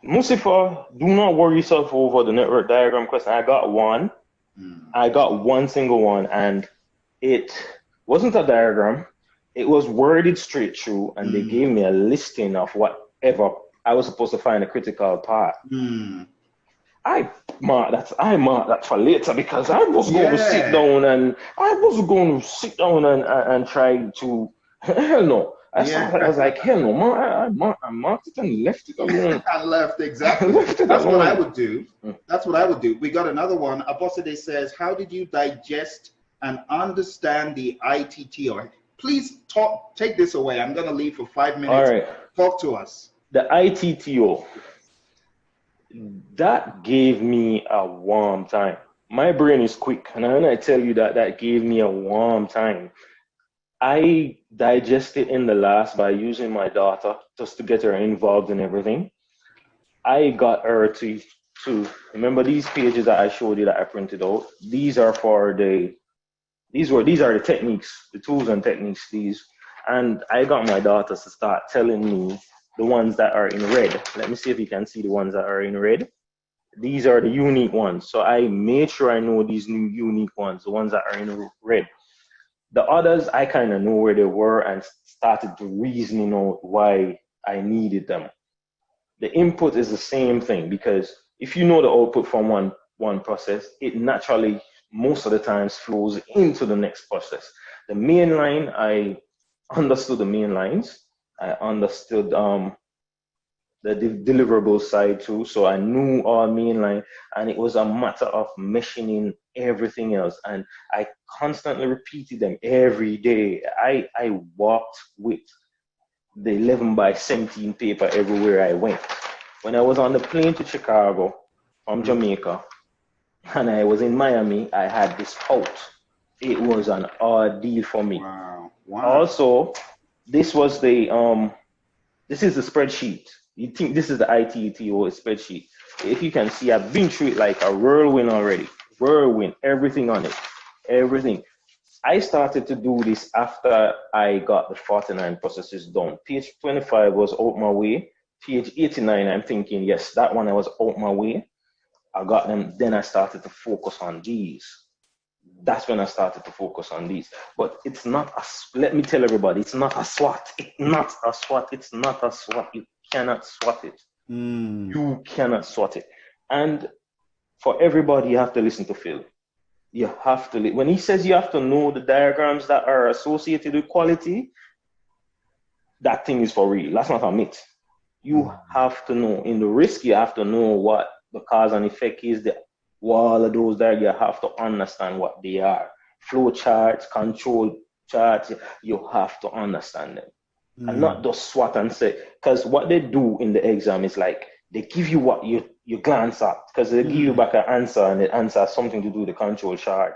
Mustafa, do not worry yourself over the network diagram question. I got one. I got one single one, and it wasn't a diagram. It was worded straight through, and they gave me a listing of whatever I was supposed to find a critical part. I marked that for later because I was going to sit down and try to. Hell no. I was like, hell no, man, I marked it and left it alone. I left, exactly. That's what I would do. That's what I would do. We got another one. Abosede says, how did you digest and understand the ITTO? Please take this away. I'm going to leave for 5 minutes. All right. Talk to us. The ITTO, that gave me a warm time. My brain is quick. And when I tell you that gave me a warm time, I digest it in the last by using my daughter just to get her involved in everything. I got her to remember these pages that I showed you that I printed out. These are these are the techniques, the tools and techniques. And I got my daughters to start telling me the ones that are in red. Let me see if you can see the ones that are in red. These are the unique ones. So I made sure I know these new unique ones, the ones that are in red. The others, I kind of know where they were and started to reasoning out why I needed them. The input is the same thing, because if you know the output from one process, it naturally, most of the times, flows into the next process. The main line, I understood the main lines. I understood the deliverable side too. So I knew our mainline, and it was a matter of meshing in everything else. And I constantly repeated them every day. I walked with the 11 by 17 paper everywhere I went. When I was on the plane to Chicago from Jamaica, and I was in Miami, I had this out. It was an ordeal for me. Wow. Wow. Also, this was this is the spreadsheet. You think this is the ITTO spreadsheet. If you can see, I've been through it like a whirlwind already. Whirlwind, everything on it, everything. I started to do this after I got the 49 processes done. Page 25 was out my way. Page 89, I'm thinking, yes, that one I was out my way. I got them. Then I started to focus on these. That's when I started to focus on these. But it's not let me tell everybody, it's not a SWOT. It's not a SWOT. It's not a SWOT. You cannot SWOT it. You cannot SWOT it. And for everybody, you have to listen to Phil. You have to, when he says you have to know the diagrams that are associated with quality, that thing is for real. That's not a myth. You have to know. In the risk, you have to know what the cause and effect is. All of those there, you have to understand what they are. Flow charts, control charts, you have to understand them. And not just SWOT and say, because what they do in the exam is like, they give you what you glance at, because they give you back an answer, and the answer has something to do with the control chart.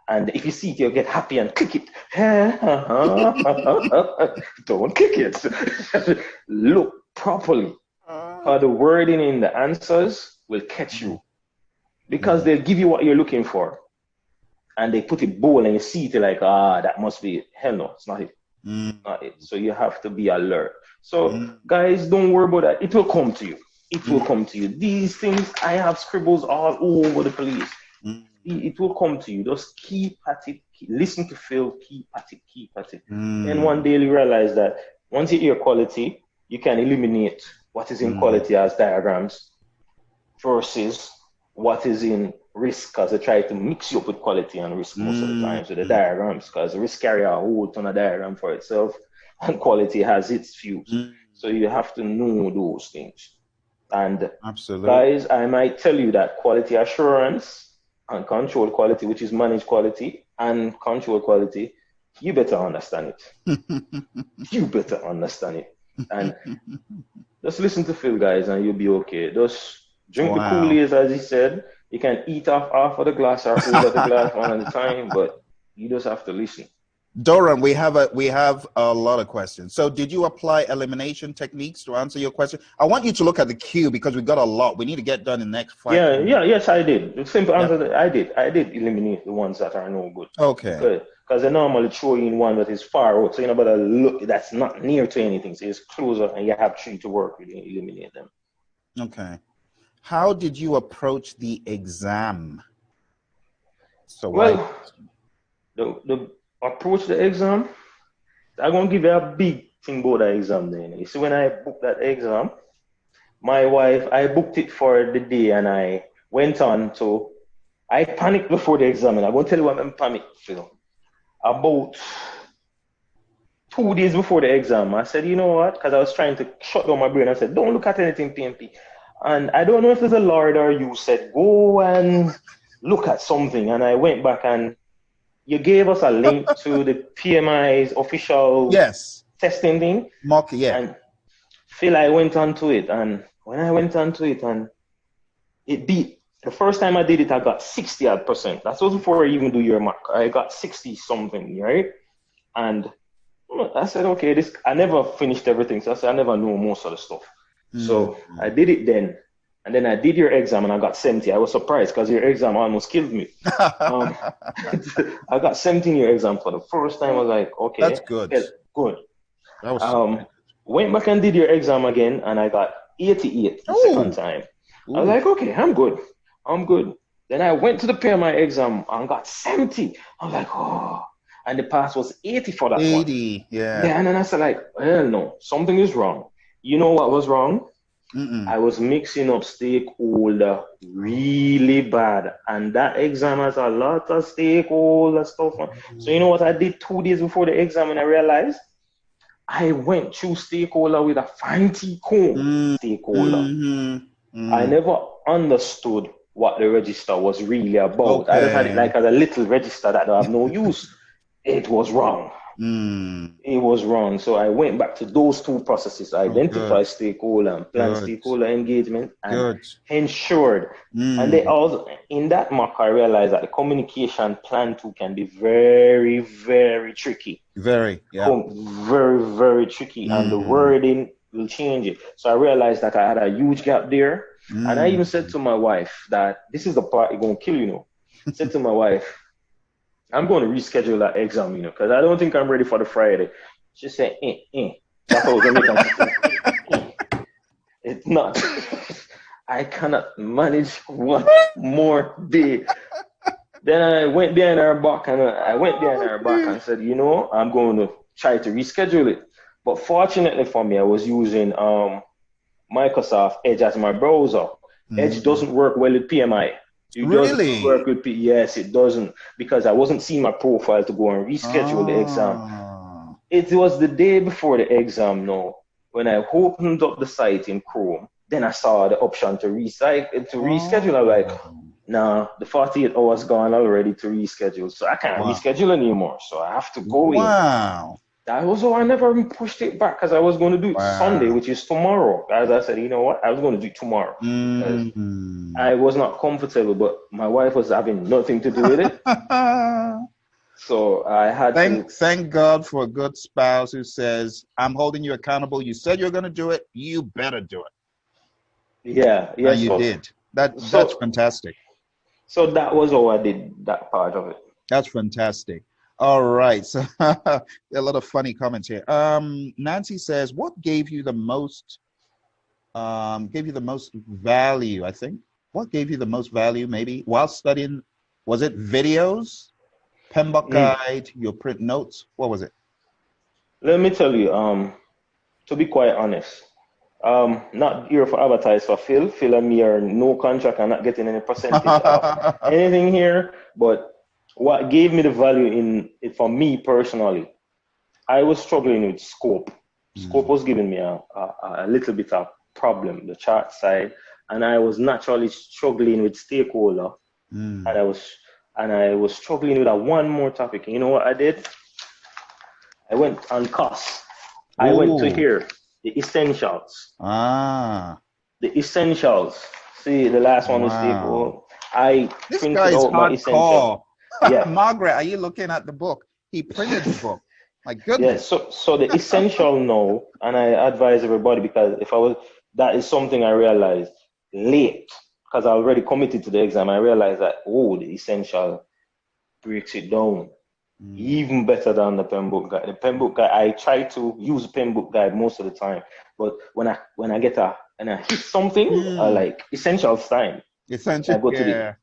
And if you see it, you'll get happy and click it. Don't click it. Look properly. The wording in the answers will catch you, because they'll give you what you're looking for. And they put it bold, and you see it, you're like, that must be it. Hell no, it's not it. Not it. So you have to be alert. So guys, don't worry about that. It will come to you. It will come to you. These things, I have scribbles all over the place. It will come to you. Just keep at it. Listen to Phil. Keep at it. And one day you realize that once you hear quality, you can eliminate what is in quality as diagrams versus what is in risk, because they try to mix you up with quality and risk most of the time. So the diagrams, because risk carry a whole ton of diagram for itself, and quality has its views. So you have to know those things. And absolutely, guys, I might tell you that quality assurance and control quality, which is managed quality and control quality, you better understand it. You better understand it. And just listen to Phil, guys, and you'll be okay. Just drink the Kool-Aid, as he said. You can eat off half of the glass or hold of the glass one at a time, but you just have to listen. Doran, we have a lot of questions. So did you apply elimination techniques to answer your question? I want you to look at the queue, because we've got a lot. We need to get done in the next 5 minutes. Yes, I did. The simple answer that I did eliminate the ones that are no good. Okay. Because they normally throw in one that is far out. So you better look, that's not near to anything. So it's closer, and you have 3 to work with, and eliminate them. Okay. How did you approach the exam? So the approach the exam, I'm going to give you a big thing about the exam then. You see, when I booked that exam, my wife, I booked it for the day, and I went on to, I panicked before the exam, and I'm going to tell you what I'm panicked for. About 2 days before the exam, I said, you know what, because I was trying to shut down my brain. I said, don't look at anything PMP. And I don't know if there's a Lord or you said, go and look at something. And I went back, and you gave us a link to the PMI's official testing thing. And Phil, I went onto it, and when I went onto it, and it beat, the first time I did it, I got 60%. That was before I even do your mark. I got 60 something, right? And I said, okay, this, I never finished everything. So I said, I never know most of the stuff. So I did it then. And then I did your exam and I got 70. I was surprised because your exam almost killed me. I got 17 your exam for the first time. I was like, okay. That's good. Good. That was went back and did your exam again and I got 88 the second time. I was like, okay, I'm good. Then I went to the PMI exam and got 70. I was like, oh. And the pass was 80 for that 80, yeah. Yeah, and then I said, like, well, no, something is wrong. You know what was wrong? I was mixing up stakeholder really bad. And that exam has a lot of stakeholder stuff on. So you know what I did 2 days before the exam and I realized? I went through stakeholder with a fancy comb stakeholder. I never understood what the register was really about. I just had it like as a little register that I have no use. It was wrong. It was wrong. So I went back to those 2 processes, identify stakeholder and plan stakeholder engagement and ensured. And they also, in that mock, I realized that the communication plan 2 can be very, very tricky. Very, very tricky. And the wording will change it. So I realized that I had a huge gap there. And I even said to my wife that this is the part you're going to kill, you know. I said to my wife, I'm going to reschedule that exam, you know, because I don't think I'm ready for the Friday. She said, That's what we're going to It's not. I cannot manage one more day. Then I went behind her back and said, you know, I'm going to try to reschedule it. But fortunately for me, I was using Microsoft Edge as my browser. Edge doesn't work well with PMI. Really? Work with yes, it doesn't, because I wasn't seeing my profile to go and reschedule the exam. It was the day before the exam now, when I opened up the site in Chrome, then I saw the option to reschedule. I'm like, nah, the 48 hours gone already to reschedule, so I can't reschedule anymore, so I have to go in. That was why I never pushed it back, because I was going to do it Sunday, which is tomorrow. As I said, you know what? I was going to do it tomorrow. I was not comfortable, but my wife was having nothing to do with it. So I had Thank God for a good spouse who says, I'm holding you accountable. You said you're going to do it. You better do it. Yeah. Yes, you did. That's fantastic. So that was how I did that part of it. That's fantastic. All right, so a lot of funny comments here. Nancy says, "What gave you the most? Value? I think. What gave you the most value? Maybe while studying, was it videos, Pmbok guide, your print notes? What was it?" Let me tell you. To be quite honest, not here for advertise for Phil. Phil and me are no contract. I'm not getting any percentage of anything here, but. What gave me the value in it for me personally, I was struggling with scope. Scope was giving me a little bit of problem, the chart side, and I was naturally struggling with stakeholder, and I was struggling with one more topic. You know what I did? I went on costs. I went to here, the essentials. The essentials. See, the last one was stakeholder. I printed out my essentials. Yeah. Margaret, are you looking at the book? He printed the book. My goodness. Yeah, so the essential now, and I advise everybody, because that is something I realized late, because I already committed to the exam. I realized that, the essential breaks it down even better than the Pmbok guide. The Pmbok guide, I try to use the Pmbok guide most of the time, but when I hit something, I like essentials time. Essential, I go to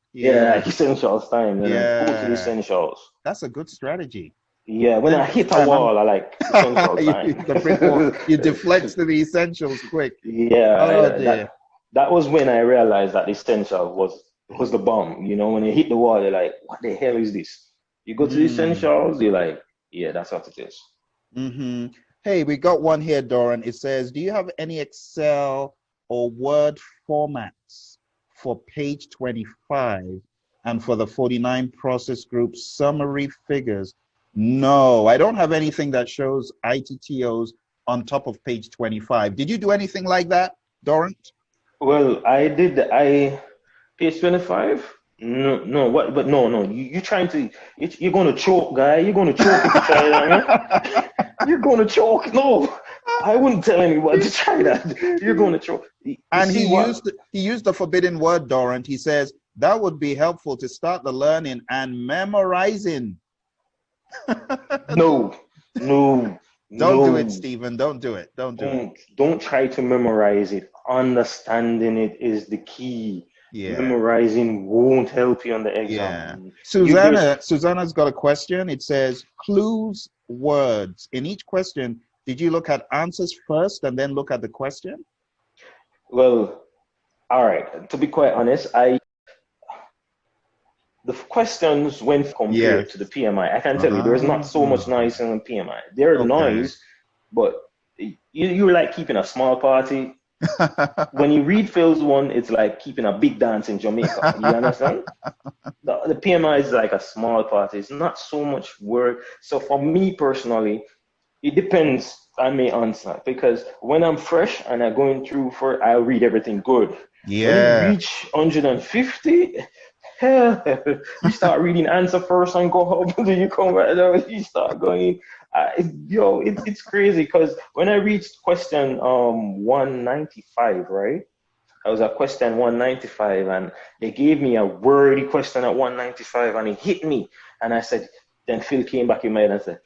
essentials time. Go to the essentials. That's a good strategy. Yeah, when I hit a wall, I like essentials time. You deflect to the essentials quick. Yeah, that was when I realized that the essential was the bomb. You know, when you hit the wall, you're like, what the hell is this? You go to the essentials, you're like, yeah, that's what it is. Hey, we got one here, Doran. It says, do you have any Excel or Word formats for page 25 and for the 49 process group summary figures? No, I don't have anything that shows ITTOs on top of page 25. Did you do anything like that, Doran? Well, I did. Page 25? No. What? But no. You're trying to. You're going to choke, guy. You're going to choke if you try that. You're going to choke. No, I wouldn't tell anyone to try that. You're going to choke. And he used the forbidden word, Dorrance. He says that would be helpful to start the learning and memorizing. No. Don't do it, Stephen. Don't do it. Don't do it. Don't try to memorize it. Understanding it is the key. Yeah. Memorizing won't help you on the exam. Yeah. Susanna's got a question. It says clues, words. In each question, did you look at answers first and then look at the question? Well, all right. To be quite honest, the questions when compared to the PMI, I can tell you there's not so much noise in the PMI. There's noise, but you're like keeping a small party. When you read Phil's one, it's like keeping a big dance in Jamaica. You understand? The PMI is like a small party. It's not so much work. So for me personally, it depends. I may answer because when I'm fresh and I'm going through I'll read everything good. Yeah. When you reach 150, you start reading answer first and go up. Then you come back down. You start going. It's crazy because when I reached question 195, right? I was at question 195 and they gave me a wordy question at 195 and it hit me. And I said, then Phil came back in my head and said,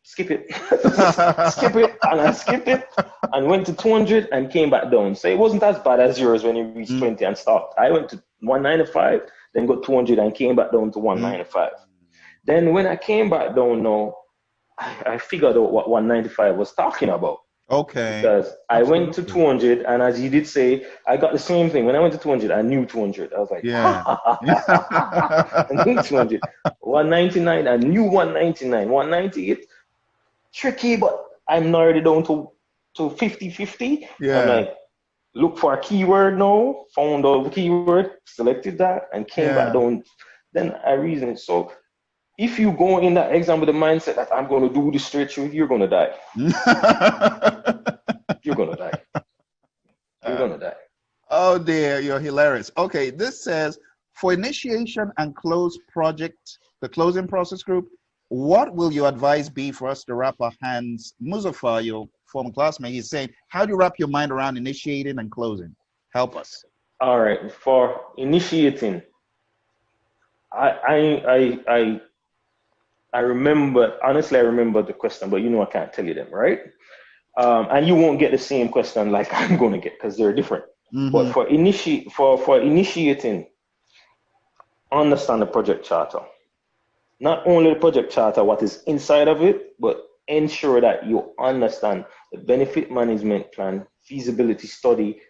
skip it. Skip it. And I skipped it and went to 200 and came back down. So it wasn't as bad as yours when you reached 20 and stopped. I went to 195, then got 200 and came back down to 195. Then when I came back down now, I figured out what 195 was talking about. Okay. Because I went to 200, and as you did say, I got the same thing. When I went to 200, I knew 200. I was like, I knew 200. 199, I knew 199. 198, tricky, but I'm narrowed it down to 50-50. Yeah. I'm like, look for a keyword now, found out the keyword, selected that, and came back down. Then I reasoned. So if you go in that exam with the mindset that I'm going to do this straight through, you're going to die. You're going to die. You're going to die. Oh dear, you're hilarious. Okay, this says, for initiation and close project, the closing process group, what will your advice be for us to wrap our hands? Muzaffar, your former classmate, he's saying, how do you wrap your mind around initiating and closing? Help us. All right, for initiating, I remember, honestly, I remember the question, but I can't tell you them, right? And you won't get the same question like I'm going to get because they're different. But for initiating, understand the project charter. Not only the project charter, what is inside of it, but ensure that you understand the benefit management plan, feasibility study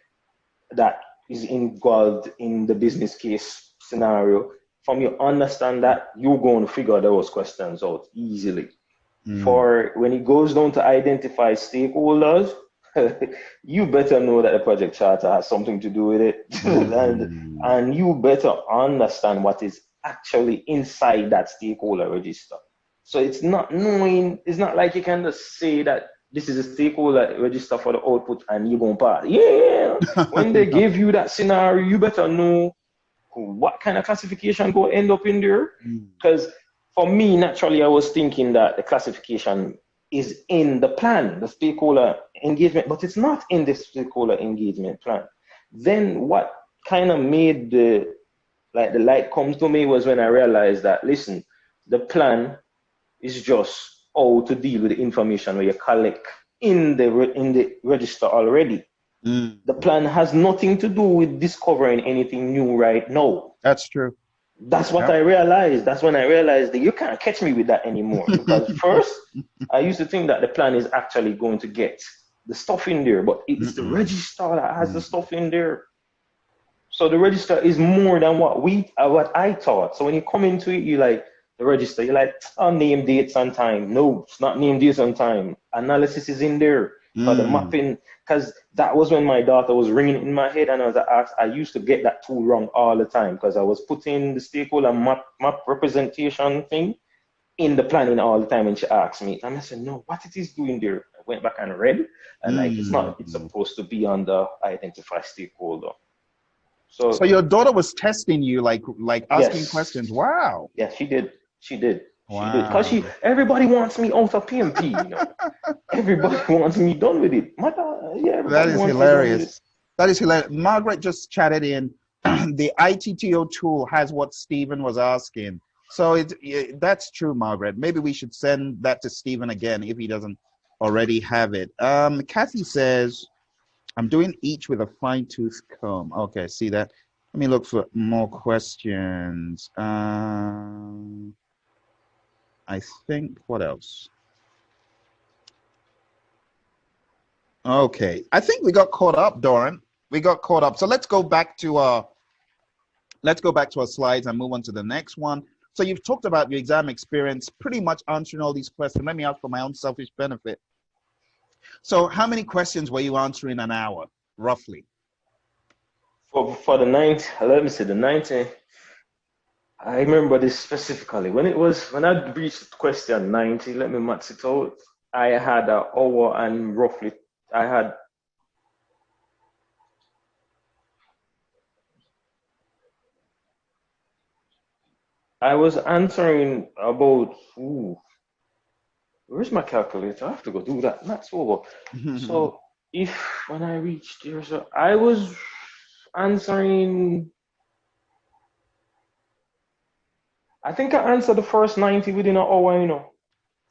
that is involved in the business case scenario. From you understand that, you're going to figure those questions out easily. For when it goes down to identify stakeholders, you better know that the project charter has something to do with it. and you better understand what is actually inside that stakeholder register. So it's not like you can just say that this is a stakeholder register for the output and you're going to pass. Yeah. When they give you that scenario, you better know what kind of classification go end up in there. Because for me, naturally, I was thinking that the classification is in the plan, the stakeholder engagement, but it's not in the stakeholder engagement plan. Then what kind of made the light comes to me was when I realized that, listen, the plan is just how to deal with the information where you collect in the register already. The plan has nothing to do with discovering anything new right now. That's true. That's what I realized. That's when I realized that you can't catch me with that anymore. Because first, I used to think that the plan is actually going to get the stuff in there, but it's the register that has the stuff in there. So the register is more than what I thought. So when you come into it, you like the register, you're like, name, dates, and time. No, it's not name, dates, and time. Analysis is in there. For the mapping, because that was when my daughter was ringing in my head, and I used to get that tool wrong all the time because I was putting the stakeholder map representation thing in the planning all the time, and she asked me, and I said, no, what it is doing there? I went back and read, and it's supposed to be on the identify stakeholder. So your daughter was testing you, like asking questions. Wow. Yeah, she did. Because everybody wants me out of PMP, you know. Everybody wants me done with it. That is hilarious. That is hilarious. Margaret just chatted in. The ITTO tool has what Stephen was asking. So that's true, Margaret. Maybe we should send that to Stephen again if he doesn't already have it. Kathy says, I'm doing each with a fine-tooth comb. Okay, see that? Let me look for more questions. I think, what else? Okay, I think we got caught up, Doran. We got caught up. So let's go back to our slides and move on to the next one. So you've talked about your exam experience, pretty much answering all these questions. Let me ask for my own selfish benefit. So how many questions were you answering an hour, roughly? For the 90, let me say the 90. I remember this specifically. When I reached question 90, let me max it out. I had an hour and roughly, I was answering about, where's my calculator? I have to go do that. Max over. So when I reached here, so I was answering, I think I answered the first 90 within an hour, you know.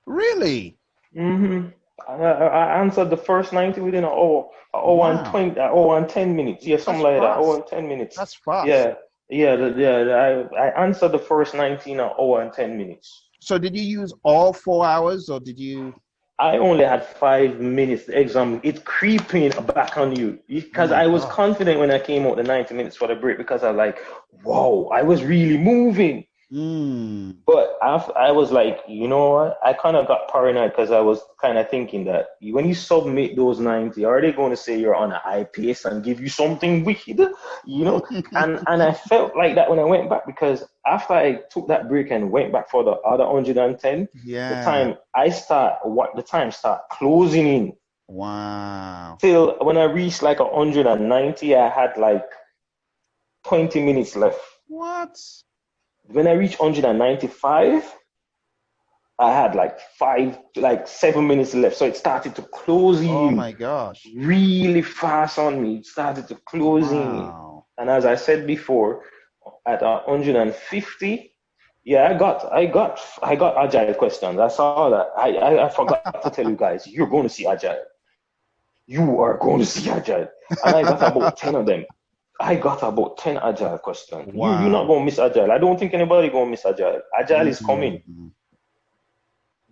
Really? I answered the first 90 within an hour and 20, an hour and 10 minutes. Yeah, something like that. Hour and 10 minutes. That's fast. I answered the first 90 in an hour and 10 minutes. So did you use all 4 hours, or did you? I only had 5 minutes. The exam, it's creeping back on you, because I was confident when I came out the 90 minutes for the break, because I was like, whoa, I was really moving. But I was like, you know what? I kind of got paranoid, because I was kind of thinking that when you submit those 90, are they going to say you're on a high pace and give you something wicked? You know? and I felt like that when I went back, because after I took that break and went back for the other 110, the time start closing in. Wow. Till when I reached like 190, I had like 20 minutes left. What? When I reached 195, I had like 7 minutes left. So it started to close in. Oh my gosh. Really fast on me. It started to close in. And as I said before, at 150, I got Agile questions. I saw that. I forgot to tell you guys, you're going to see Agile. You are going to see Agile. And I got about 10 of them. I got about 10 Agile questions. Wow. You're not going to miss Agile. I don't think anybody going to miss Agile. Agile is coming.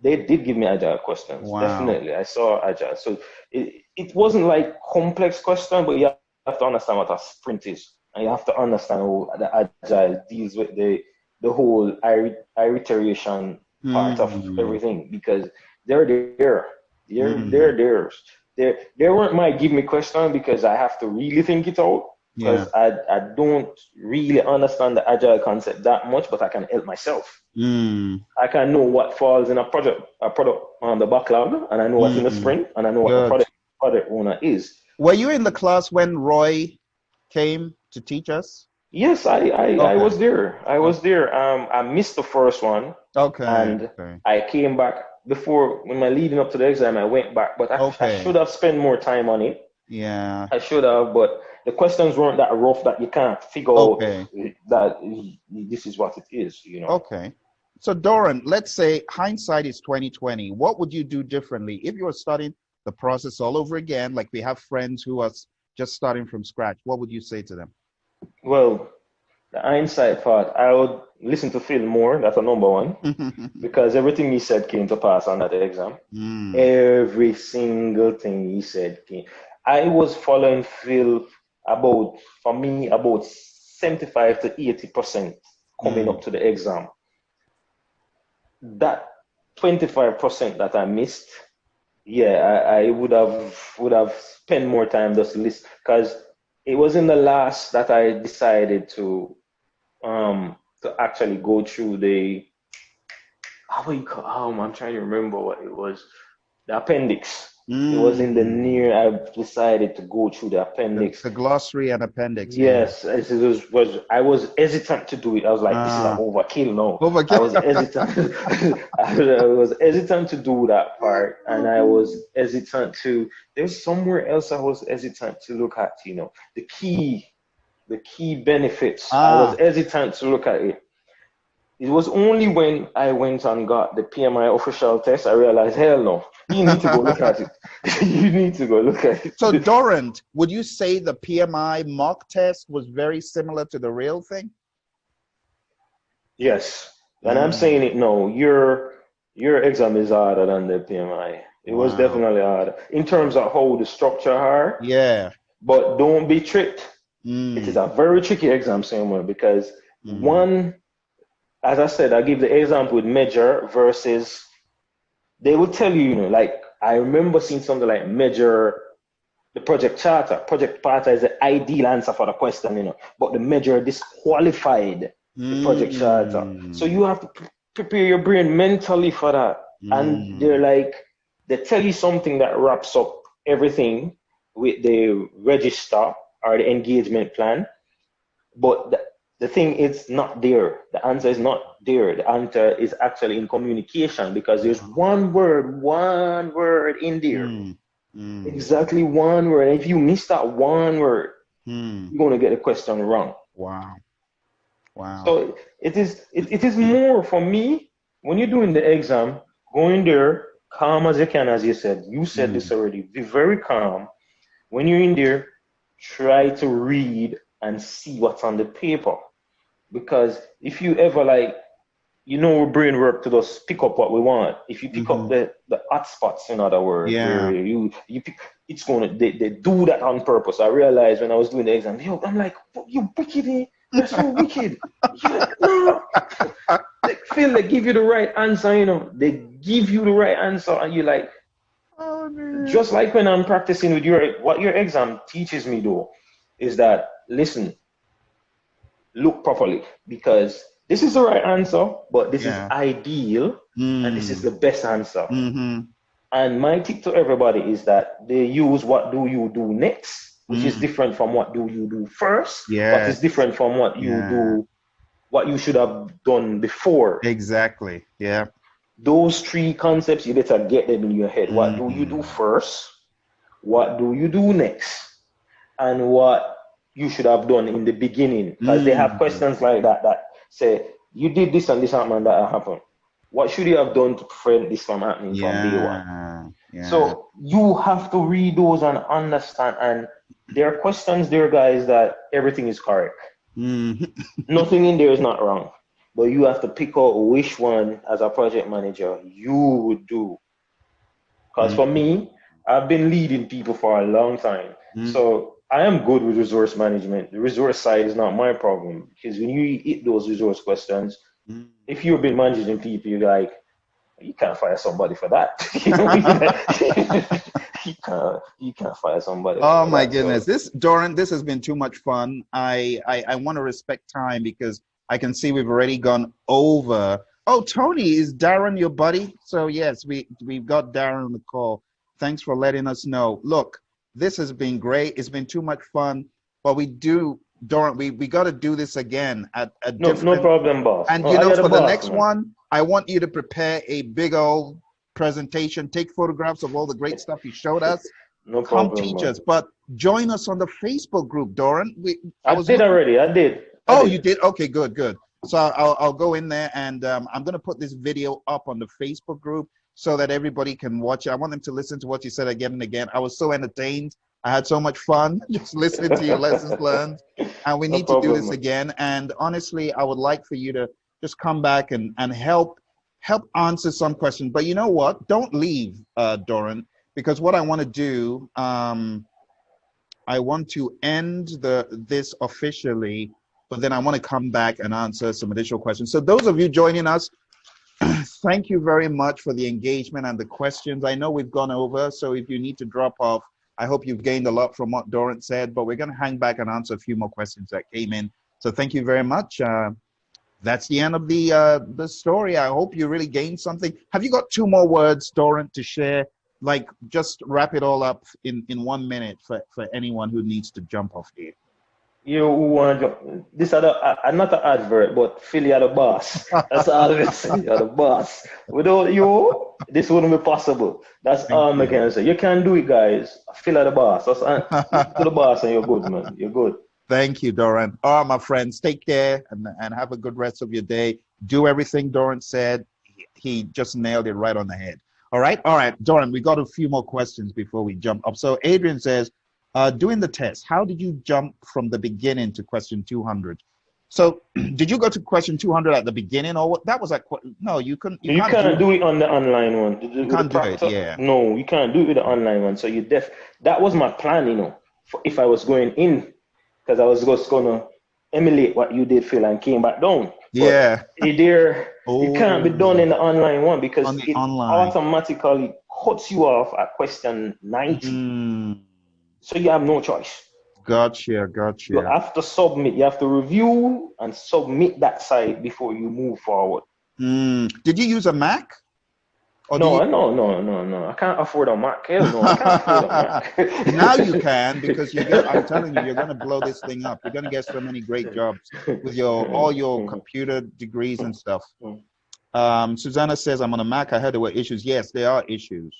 They did give me Agile questions. Wow. Definitely. I saw Agile. So it wasn't like complex question, but you have to understand what a sprint is. And you have to understand how the Agile deals with the whole iteration part of everything, because they're there. They're theirs. They weren't my give me question, because I have to really think it out. Because I don't really understand the Agile concept that much, but I can help myself. I can know what falls in a product on the backlog, and I know what's in the sprint, and I know what the product owner is. Were you in the class when Roy came to teach us? Yes, I was there. I was there. I missed the first one. And I came back when I leading up to the exam. I went back, but I should have spent more time on it. Yeah, I should have, but the questions weren't that rough that you can't figure out that this is what it is, you know. Okay. So Doran, let's say hindsight is 2020. What would you do differently if you were starting the process all over again? Like we have friends who are just starting from scratch. What would you say to them? Well, the hindsight part, I would listen to Phil more. That's a number one, because everything he said came to pass on that exam. Every single thing he said came. I was following Phil about 75 to 80% coming up to the exam. That 25% that I missed, I would have spent more time just list, because it was in the last that I decided to actually go through I'm trying to remember what it was, the appendix. It was in the near. I decided to go through the appendix. The glossary and appendix. Yes, it was. I was hesitant to do it. I was like, "This is an overkill." No, Overkill. I was hesitant. I was hesitant to do that part, and I was hesitant to. There's somewhere else I was hesitant to look at. You know, the key benefits. I was hesitant to look at it. It was only when I went and got the PMI official test, I realized, hell no, you need to go look at it. You need to go look at it. So, Doran, would you say the PMI mock test was very similar to the real thing? Yes. And I'm saying it no. Your exam is harder than the PMI. It was definitely harder in terms of how the structure are. Yeah. But don't be tricked. It is a very tricky exam somewhere because one, as I said, I give the example with measure versus, they will tell you, you know, like I remember seeing something like measure the project charter. Project charter is the ideal answer for the question, you know, but the measure disqualified the project charter. So you have to prepare your brain mentally for that. And they're like, they tell you something that wraps up everything with the register or the engagement plan, but the thing is not there. The answer is not there. The answer is actually in communication because there's one word in there. Exactly one word. And if you miss that one word, you're going to get the question wrong. Wow. So it is more for me, when you're doing the exam, go in there, calm as you can, as you said. You said this already. Be very calm. When you're in there, try to read and see what's on the paper. Because if you ever like, you know, brain work to just pick up what we want. If you pick up the hot spots, in other words, where you pick, it's gonna, they do that on purpose. I realized when I was doing the exam, yo, I'm like, you wicked, eh? You're so wicked. No. They feel they give you the right answer, you know. They give you the right answer, and you're like, oh, man. Just like when I'm practicing with what your exam teaches me though, is that listen, look properly, because this is the right answer, but this is ideal, and this is the best answer. And my tip to everybody is that they use what do you do next, which is different from what do you do first, but it's different from what you do, what you should have done before. Exactly. Yeah. Those three concepts, you better get them in your head. What do you do first? What do you do next? And what you should have done in the beginning. Because they have questions like that say, you did this and this happened and that happened. What should you have done to prevent this from happening from day one? So you have to read those and understand. And there are questions there, guys, that everything is correct. Nothing in there is not wrong. But you have to pick out which one, as a project manager, you would do. Because for me, I've been leading people for a long time. So I am good with resource management. The resource side is not my problem. Because when you hit those resource questions, if you've been managing people, you're like, you can't fire somebody for that. you can't fire somebody. Oh my goodness. So, Doran, this has been too much fun. I want to respect time because I can see we've already gone over. Oh, Tony, is Darren your buddy? So yes, we've got Darren on the call. Thanks for letting us know. Look, this has been great. It's been too much fun. But we do, Doran, we got to do this again at a different... No problem, boss. And you know, for the next one, I want you to prepare a big old presentation, take photographs of all the great stuff you showed us. No problem. Come teach us. But join us on the Facebook group, Doran. I did. Oh, you did? Okay, good. So I'll go in there and I'm going to put this video up on the Facebook group so that everybody can watch it. I want them to listen to what you said again and again. I was so entertained. I had so much fun just listening to your lessons learned. And we need to do this again. And honestly, I would like for you to just come back and help answer some questions. But you know what? Don't leave, Doran, because what I want to do, I want to end this officially, but then I want to come back and answer some additional questions. So those of you joining us, thank you very much for the engagement and the questions. I know we've gone over, so if you need to drop off, I hope you've gained a lot from what Doran said, but we're going to hang back and answer a few more questions that came in. So thank you very much. That's the end of the story. I hope you really gained something. Have you got 2 more words, Doran, to share like just wrap it all up in 1 minute for anyone who needs to jump off here. You want to, this other, not an advert, but Phil, you're the boss. That's all I say. You're the boss. Without you, this wouldn't be possible. That's all I can say. You can do it, guys. Phil, you're the boss. That's to the boss, and you're good, man. You're good. Thank you, Doran. All right, my friends, take care and have a good rest of your day. Do everything Doran said. He just nailed it right on the head. All right, Doran, we got a few more questions before we jump up. So Adrian says, doing the test, how did you jump from the beginning to question 200? So did you go to question 200 at the beginning, or what? That was like, no, you couldn't. You can't do it on the online one. You can't do it, yeah. No, you can't do it with the online one. So that was my plan, you know, if I was going in, because I was just gonna emulate what you did, Phil, and came back down. Yeah. It can't be done in the online one because it automatically cuts you off at question 90. So you have no choice. Gotcha. You have to submit. You have to review and submit that site before you move forward. Did you use a Mac? No. I can't afford a Mac. Hell no, I can't afford a Mac. Now you can, because I'm telling you, you're going to blow this thing up. You're going to get so many great jobs with all your computer degrees and stuff. Susanna says, I'm on a Mac. I heard there were issues. Yes, there are issues.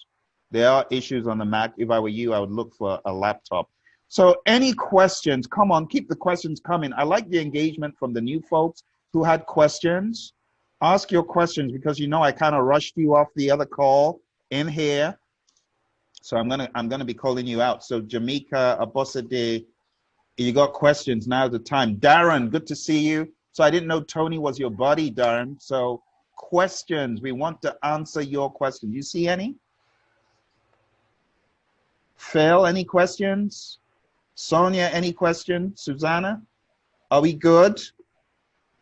There are issues on the Mac. If I were you, I would look for a laptop. So any questions? Come on, keep the questions coming. I like the engagement from the new folks who had questions. Ask your questions, because you know I kind of rushed you off the other call in here. So I'm gonna be calling you out. So Jamaica, Abosade, you got questions, now's the time. Darren, good to see you. So I didn't know Tony was your buddy, Darren. So questions, we want to answer your questions. You see any? Phil, any questions? Sonia, any questions? Susanna, are we good?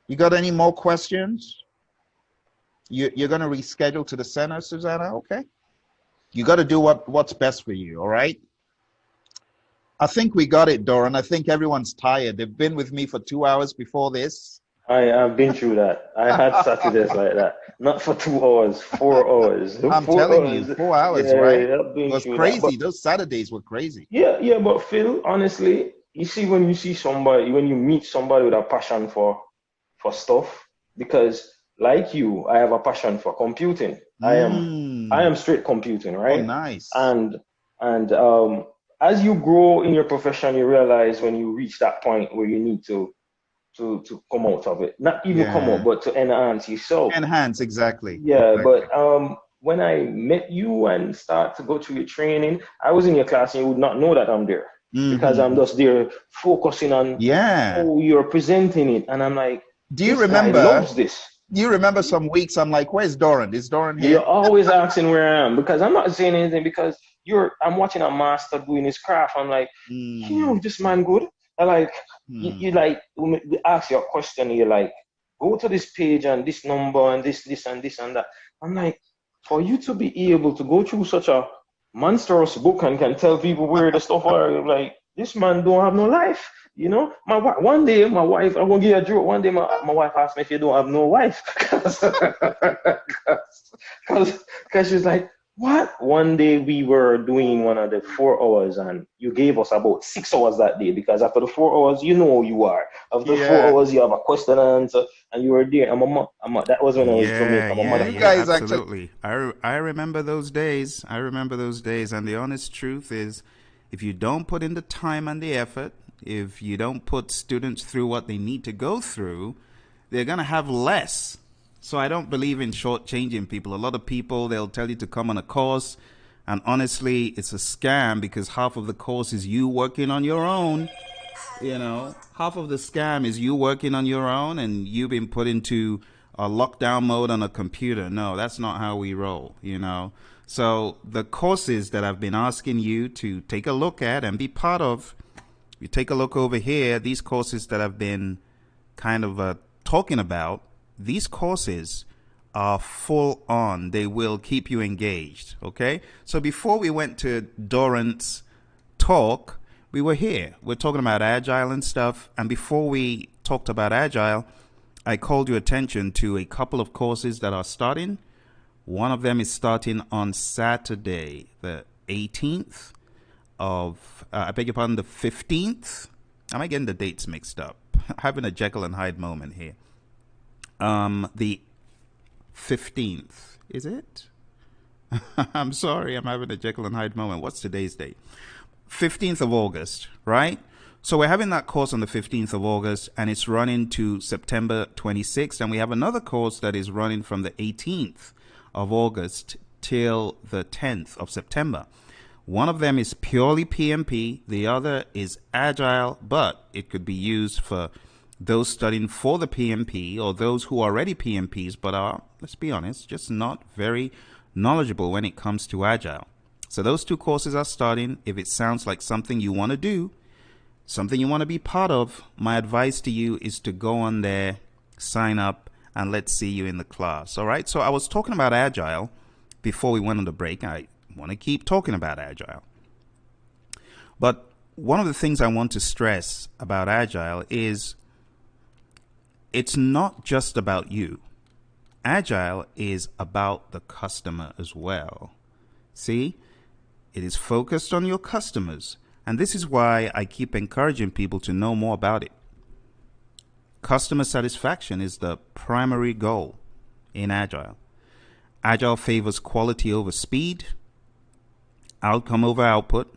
You got any more questions? You're going to reschedule to the center, Susanna? Okay. You got to do what's best for you, all right? I think we got it, Doran. I think everyone's tired. They've been with me for 2 hours before this. I've been through that. I had Saturdays like that. Not for 2 hours, 4 hours. I'm telling you, 4 hours, right? It was crazy. Those Saturdays were crazy. Yeah, but Phil, honestly, you see, when you meet somebody with a passion for stuff, because like you, I have a passion for computing. I am straight computing, right? Oh, nice. And as you grow in your profession, you realize when you reach that point where you need to come out of it. Not even come out, but to enhance yourself. Enhance, exactly. Yeah, right. But when I met you and start to go through your training, I was in your class and you would not know that I'm there. Because I'm just there focusing on how you're presenting it. And I'm like, do you remember? Loves this. Do you remember some weeks I'm like, where's Doran? Is Doran here? You're always asking where I am, because I'm not saying anything, because I'm watching a master doing his craft. I'm like, you know, this man good. I like, you like, we ask you a question, you're like, go to this page and this number and this and this and that. I'm like, for you to be able to go through such a monstrous book and can tell people where the stuff are, like, this man don't have no life. You know, one day my wife, I'm gonna give you a joke. One day my wife asked me if you don't have no wife, because she's like, what? One day we were doing one of the 4 hours, and you gave us about 6 hours that day, because after the 4 hours, you know who you are. After 4 hours, you have a question and answer, and you were there. That was when I was Jamaica. You guys absolutely. I remember those days. And the honest truth is, if you don't put in the time and the effort, if you don't put students through what they need to go through, they're going to have less. So I don't believe in shortchanging people. A lot of people, they'll tell you to come on a course, and honestly, it's a scam, because half of the course is you working on your own. You know, half of the scam is you working on your own, and you've been put into a lockdown mode on a computer. No, that's not how we roll, you know. So the courses that I've been asking you to take a look at and be part of, you take a look over here, these courses that I've been kind of talking about, these courses are full on. They will keep you engaged, okay? So before we went to Doran's talk, we were here. We're talking about Agile and stuff. And before we talked about Agile, I called your attention to a couple of courses that are starting. One of them is starting on Saturday, the 18th of, I beg your pardon, the 15th. Am I getting the dates mixed up? Having a Jekyll and Hyde moment here. The 15th, is it? I'm sorry, I'm having a Jekyll and Hyde moment. What's today's date? 15th of August, right? So we're having that course on the 15th of August, and it's running to September 26th. And we have another course that is running from the 18th of August till the 10th of September. One of them is purely PMP. The other is Agile, but it could be used for those studying for the PMP or those who are already PMPs but are, let's be honest, just not very knowledgeable when it comes to Agile. So those two courses are starting. If it sounds like something you want to do, something you want to be part of, my advice to you is to go on there, sign up, and let's see you in the class. All right. So I was talking about Agile before we went on the break. I want to keep talking about Agile. But one of the things I want to stress about Agile is it's not just about you. Agile is about the customer as well. See, it is focused on your customers. And this is why I keep encouraging people to know more about it. Customer satisfaction is the primary goal in Agile. Agile favors quality over speed, outcome over output.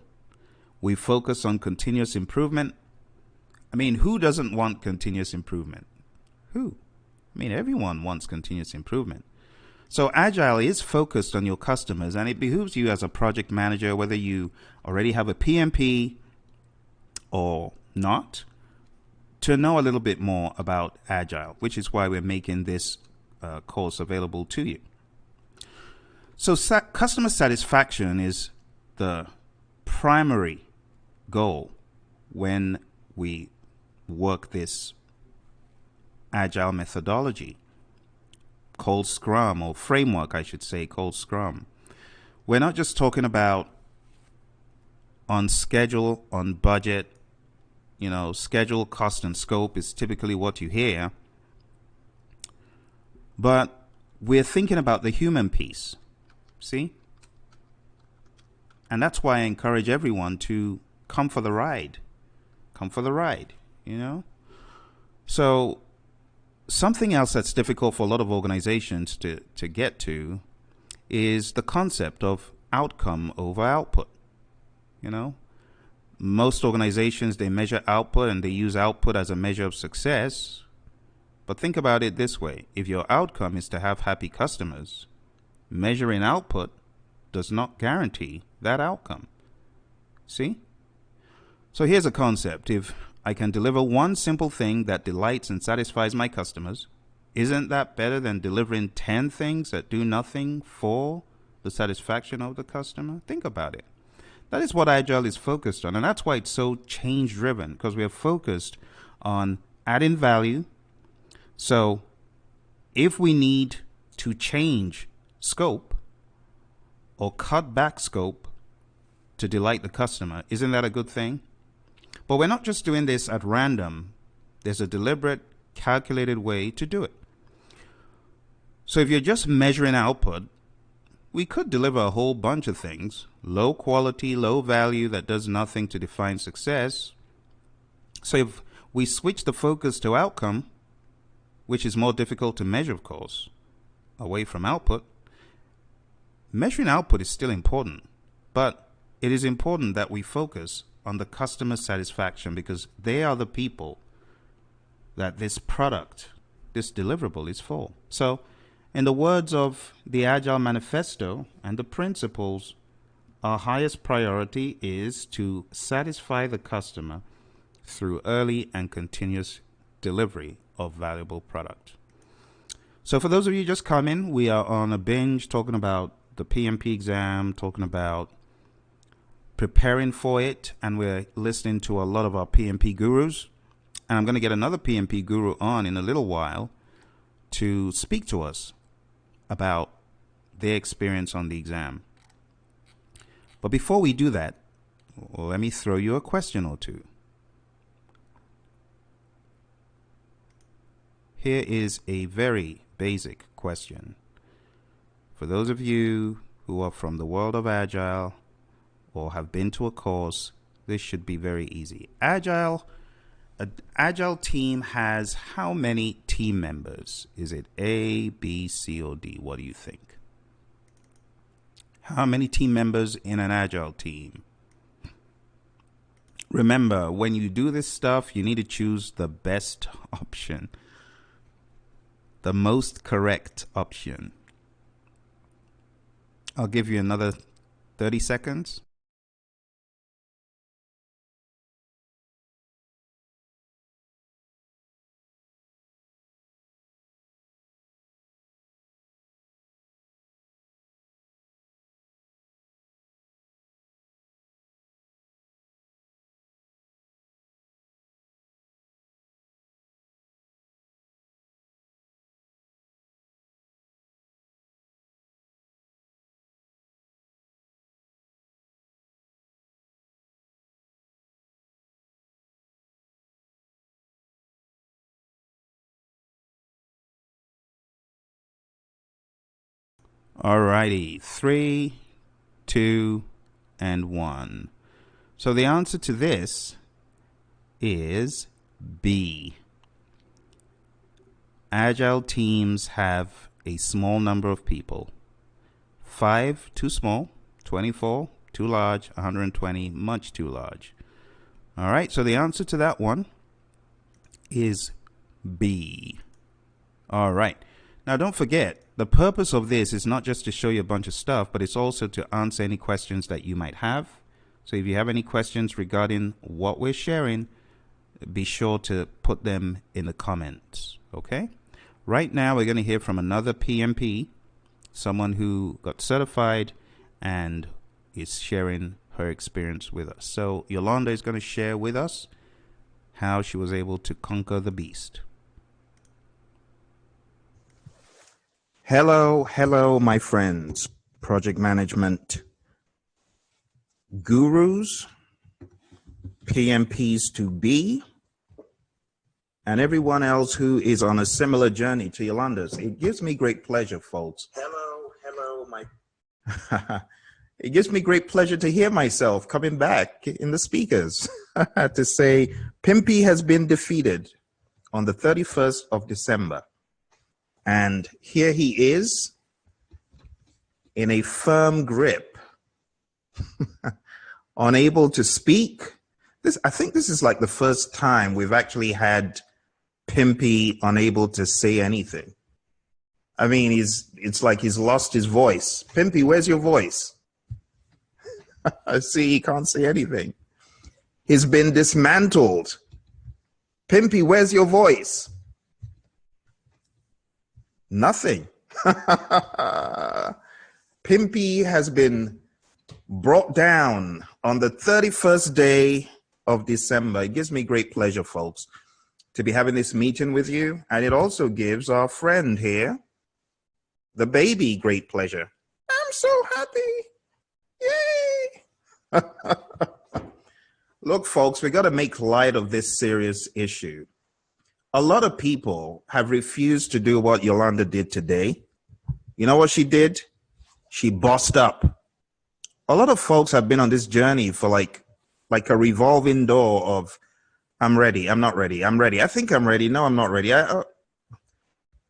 We focus on continuous improvement. I mean, who doesn't want continuous improvement? Who? I mean, everyone wants continuous improvement. So Agile is focused on your customers, and it behooves you as a project manager, whether you already have a PMP or not, to know a little bit more about Agile, which is why we're making this course available to you. So customer satisfaction is the primary goal when we work this Agile methodology called Scrum, or framework, I should say, called Scrum. We're not just talking about on schedule, on budget. You know, schedule, cost, and scope is typically what you hear. But we're thinking about the human piece. See? And that's why I encourage everyone to come for the ride. Come for the ride, you know? So something else that's difficult for a lot of organizations to get to is the concept of outcome over output. You know, most organizations, they measure output and they use output as a measure of success. But think about it this way. If your outcome is to have happy customers, measuring output does not guarantee that outcome. See? So here's a concept. If I can deliver one simple thing that delights and satisfies my customers, isn't that better than delivering 10 things that do nothing for the satisfaction of the customer? Think about it. That is what Agile is focused on, and that's why it's so change-driven, because we are focused on adding value. So if we need to change scope or cut back scope to delight the customer, isn't that a good thing? But we're not just doing this at random. There's a deliberate, calculated way to do it. So if you're just measuring output, we could deliver a whole bunch of things, low quality, low value, that does nothing to define success. So if we switch the focus to outcome, which is more difficult to measure, of course, away from output, measuring output is still important, but it is important that we focus on the customer satisfaction, because they are the people that this product, this deliverable is for. So in the words of the Agile Manifesto and the principles, our highest priority is to satisfy the customer through early and continuous delivery of valuable product. So for those of you just coming, we are on a binge talking about the PMP exam, talking about preparing for it, and we're listening to a lot of our PMP gurus. And I'm going to get another PMP guru on in a little while to speak to us about their experience on the exam. But before we do that, let me throw you a question or two. Here is a very basic question. For For those of you who are from the world of Agile or have been to a course, this should be very easy. An Agile team has how many team members? Is it A, B, C, or D? What do you think? How many team members in an Agile team? Remember, when you do this stuff, you need to choose the best option, the most correct option. I'll give you another 30 seconds. Alrighty, 3, 2, and 1. So the answer to this is B. Agile teams have a small number of people. 5, too small. 24, too large. 120, much too large. Alright, so the answer to that one is B. Alright, now don't forget, the purpose of this is not just to show you a bunch of stuff, but it's also to answer any questions that you might have. So if you have any questions regarding what we're sharing, be sure to put them in the comments, okay? Right now, we're going to hear from another PMP, someone who got certified and is sharing her experience with us. So Yolanda is going to share with us how she was able to conquer the beast. Hello, my friends, project management gurus, PMPs to be, and everyone else who is on a similar journey to Yolanda's. It gives me great pleasure, folks. Hello, my. It gives me great pleasure to hear myself coming back in the speakers to say PMP has been defeated on the 31st of December. And here he is in a firm grip, unable to speak. I think this is like the first time we've actually had Pimpy unable to say anything. I mean, it's like he's lost his voice. Pimpy, where's your voice? I see he can't say anything. He's been dismantled. Pimpy, where's your voice? Nothing. Pimpy has been brought down on the 31st day of December. It gives me great pleasure, folks, to be having this meeting with you. And it also gives our friend here, the baby, great pleasure. I'm so happy. Yay. Look, folks, we got to make light of this serious issue. A lot of people have refused to do what Yolanda did today. You know what she did? She bossed up. A lot of folks have been on this journey for like a revolving door of, I'm ready, I'm not ready, I'm ready, I think I'm ready, no, I'm not ready.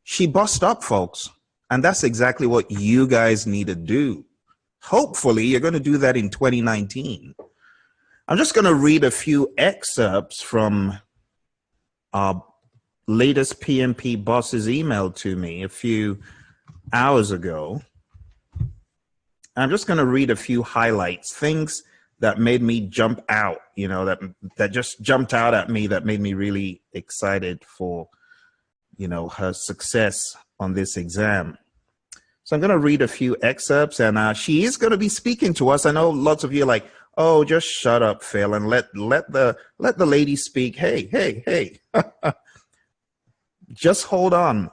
She bossed up, folks. And that's exactly what you guys need to do. Hopefully, you're going to do that in 2019. I'm just going to read a few excerpts from our latest PMP boss's email to me a few hours ago. I'm just going to read a few highlights, things that made me jump out, you know, that just jumped out at me, that made me really excited for, you know, her success on this exam. So I'm going to read a few excerpts, and she is going to be speaking to us. I know lots of you are like, oh, just shut up, Phil, and let the lady speak. Hey. Just hold on.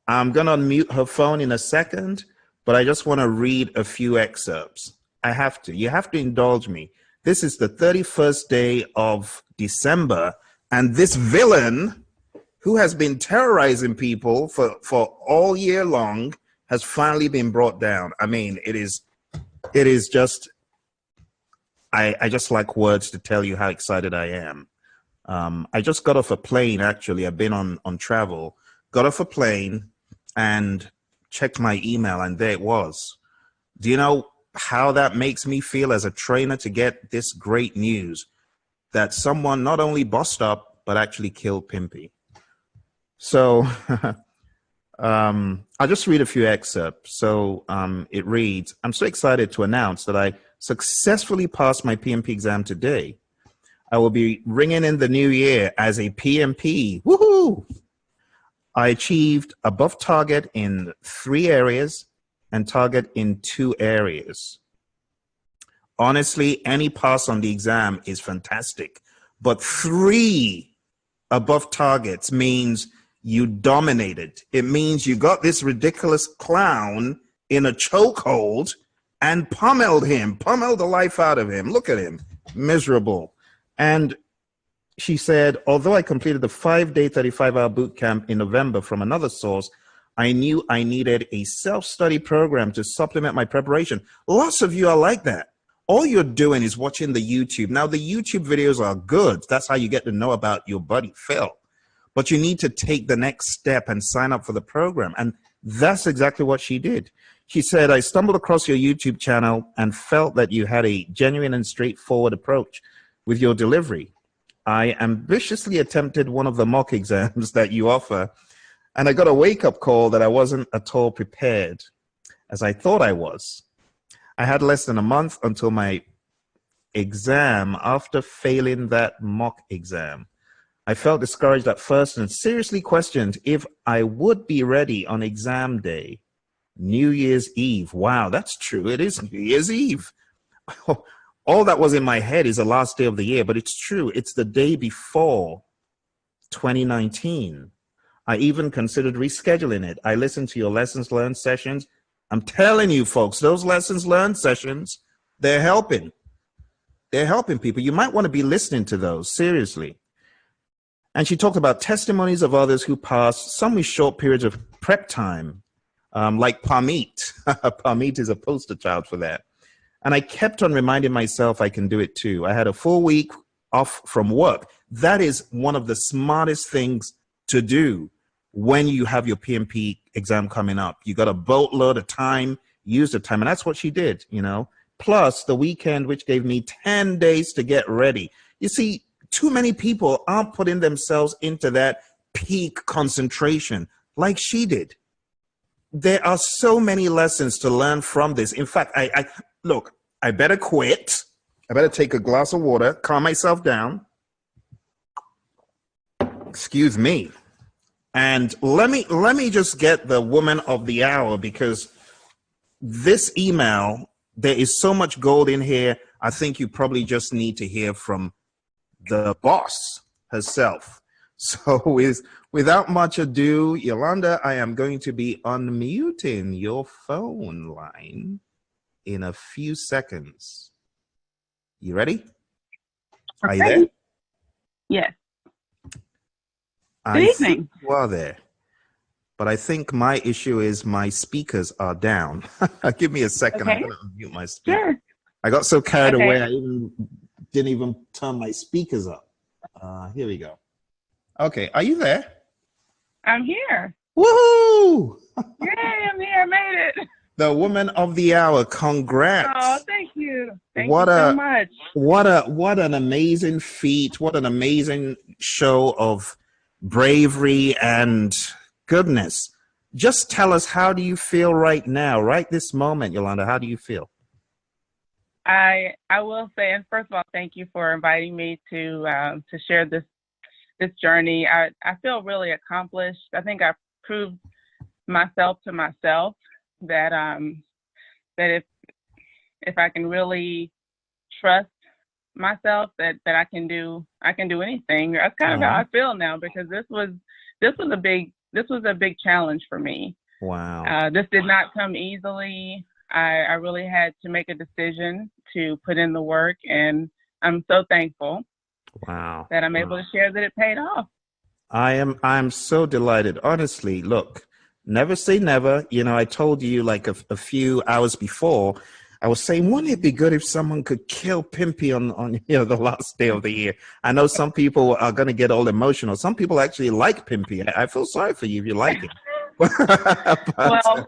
I'm going to unmute her phone in a second, but I just want to read a few excerpts. I have to. You have to indulge me. This is the 31st day of December, and this villain who has been terrorizing people for all year long has finally been brought down. I mean, it is just, I just lack words to tell you how excited I am. I just got off a plane, actually. I've been on travel, got off a plane and checked my email, and there it was. Do you know how that makes me feel as a trainer to get this great news that someone not only bossed up, but actually killed Pimpy? So I'll just read a few excerpts. So it reads, I'm so excited to announce that I successfully passed my PMP exam today. I will be ringing in the new year as a PMP. Woohoo! I achieved above target in 3 areas and target in 2 areas. Honestly, any pass on the exam is fantastic, but 3 above targets means you dominated. It means you got this ridiculous clown in a chokehold and pummeled the life out of him. Look at him, miserable. And she said, although I completed the 5-day, 35-hour boot camp in November from another source, I knew I needed a self-study program to supplement my preparation. Lots of you are like that. All you're doing is watching the YouTube. Now, the YouTube videos are good. That's how you get to know about your buddy, Phil. But you need to take the next step and sign up for the program. And that's exactly what she did. She said, I stumbled across your YouTube channel and felt that you had a genuine and straightforward approach with your delivery. I ambitiously attempted one of the mock exams that you offer, and I got a wake-up call that I wasn't at all prepared, as I thought I was. I had less than a month until my exam after failing that mock exam. I felt discouraged at first and seriously questioned if I would be ready on exam day. New Year's Eve. Wow, that's true. It is New Year's Eve. All that was in my head is the last day of the year, but it's true. It's the day before 2019. I even considered rescheduling it. I listened to your lessons learned sessions. I'm telling you, folks, those lessons learned sessions, they're helping. They're helping people. You might want to be listening to those, seriously. And she talked about testimonies of others who passed, some with short periods of prep time, like Parmeet. Parmeet is a poster child for that. And I kept on reminding myself I can do it too. I had a full week off from work. That is one of the smartest things to do when you have your PMP exam coming up. You got a boatload of time, use the time. And that's what she did, you know, plus the weekend, which gave me 10 days to get ready. You see, too many people aren't putting themselves into that peak concentration like she did. There are so many lessons to learn from this. In fact, look, I better quit. I better take a glass of water, calm myself down. Excuse me. And let me just get the woman of the hour, because this email, there is so much gold in here. I think you probably just need to hear from the boss herself. So without much ado, Yolanda, I am going to be unmuting your phone line in a few seconds. You ready? Are you there? Yes. Good evening. You are there. But I think my issue is my speakers are down. Give me a second. Okay. I'm going to unmute my speaker. Sure. I got so carried away, I didn't even turn my speakers up. Here we go. Okay, are you there? I'm here. Woohoo! Yay, I'm here. I made it. The woman of the hour. Congrats. Oh, thank you. Thank you so much. What an amazing feat. What an amazing show of bravery and goodness. Just tell us, how do you feel right now, right this moment, Yolanda? How do you feel? I will say, and first of all, thank you for inviting me to share this journey. I feel really accomplished. I think I've proved myself to myself that that if I can really trust myself, that I can do anything. That's kind of how I feel now, because this was a big challenge for me. Wow. This did not come easily. I really had to make a decision to put in the work, and I'm so thankful. Wow. That I'm able to share that it paid off. I'm so delighted. Honestly, look, never say never. You know, I told you like a few hours before, I was saying, wouldn't it be good if someone could kill Pimpy on the last day of the year? I know some people are going to get all emotional. Some people actually like Pimpy. I feel sorry for you if you like him. Well,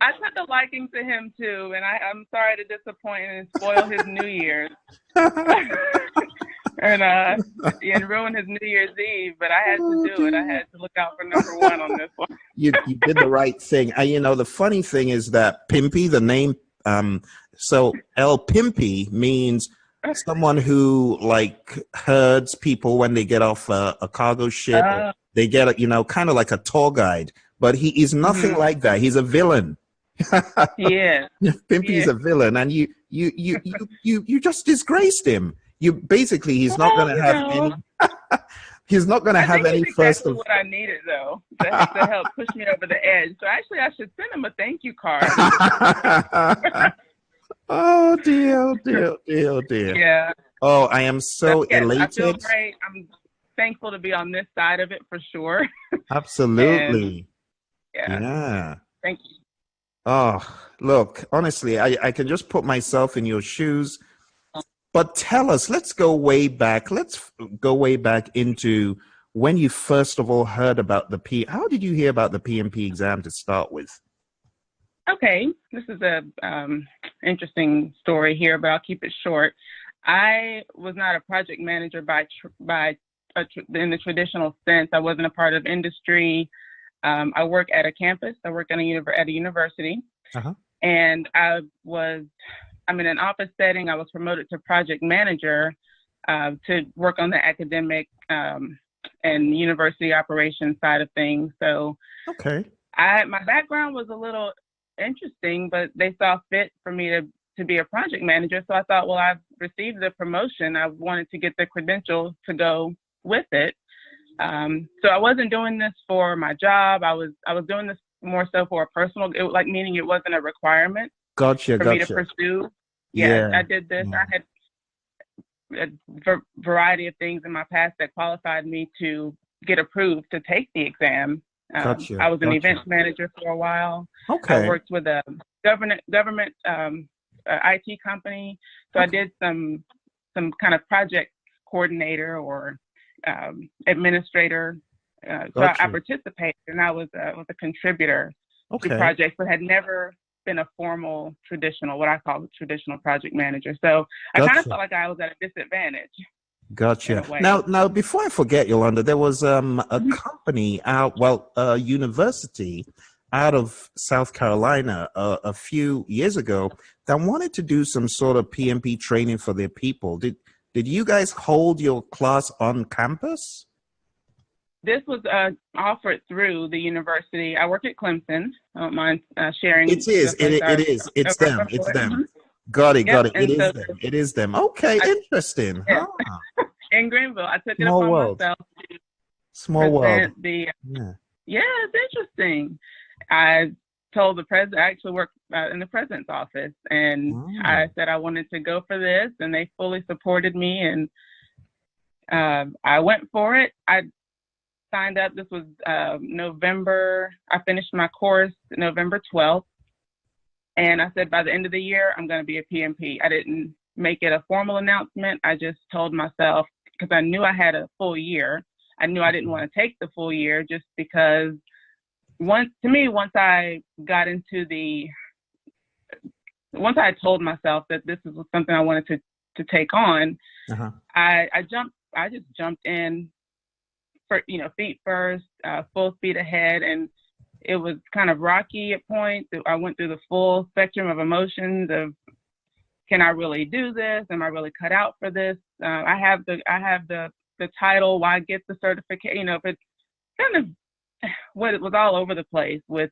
I took a liking to him too, and I'm sorry to disappoint and spoil his New Year's. and ruin his New Year's Eve, but I had to do it. I had to look out for number one on this one. You did the right thing. You know, the funny thing is that Pimpy, the name, so El Pimpy means someone who like herds people when they get off a cargo ship. They get, kind of like a tour guide, but he is nothing like that. He's a villain. Yeah. Pimpy is a villain, and you just disgraced him. He's not going to have any. He's not going to have any first of. What I needed though to help push me over the edge. So actually, I should send him a thank you card. Oh dear. Yeah. Oh, I am so elated. I feel great. I'm thankful to be on this side of it for sure. Absolutely. Yeah. Thank you. Oh, look, honestly, I can just put myself in your shoes. But tell us, let's go way back. Let's go way back into when you first of all heard about how did you hear about the PMP exam to start with? Okay, this is a interesting story here, but I'll keep it short. I was not a project manager in the traditional sense. I wasn't a part of industry. I work at a campus. I work at a university, and I'm in an office setting. I was promoted to project manager to work on the academic and university operations side of things. So, my background was a little interesting, but they saw fit for me to be a project manager. So I thought, well, I've received the promotion. I wanted to get the credentials to go with it. So I wasn't doing this for my job. I was doing this more so for a personal, meaning it wasn't a requirement for me to pursue. Yeah, I did this. I had a variety of things in my past that qualified me to get approved to take the exam. I was an events manager for a while. I worked with a government IT company. So I did some kind of project coordinator or administrator. So I participated, and I was a contributor to projects, but had never been a formal what I call a traditional project manager. So I kind of felt like I was at a disadvantage. Gotcha. Now, before I forget, Yolanda, there was a company a university out of South Carolina a few years ago that wanted to do some sort of PMP training for their people. Did you guys hold your class on campus? This was offered through the university. I work at Clemson. I don't mind sharing. It is. It's them. Got it. It is them. Okay, interesting. Yeah. In Greenville, I took it upon myself to Small world. It's interesting. I told the president, I actually work in the president's office, and I said I wanted to go for this, and they fully supported me, and I went for it. I signed up. This was November. I finished my course November 12th, and I said by the end of the year, I'm going to be a PMP. I didn't make it a formal announcement. I just told myself, because I knew I had a full year, I knew I didn't want to take the full year just because once I told myself that this was something I wanted to take on, I just jumped in for, feet first, full speed ahead. And it was kind of rocky at points. I went through the full spectrum of emotions of, can I really do this? Am I really cut out for this? I have the title. Why get the certification? But it's kind of what it was all over the place with,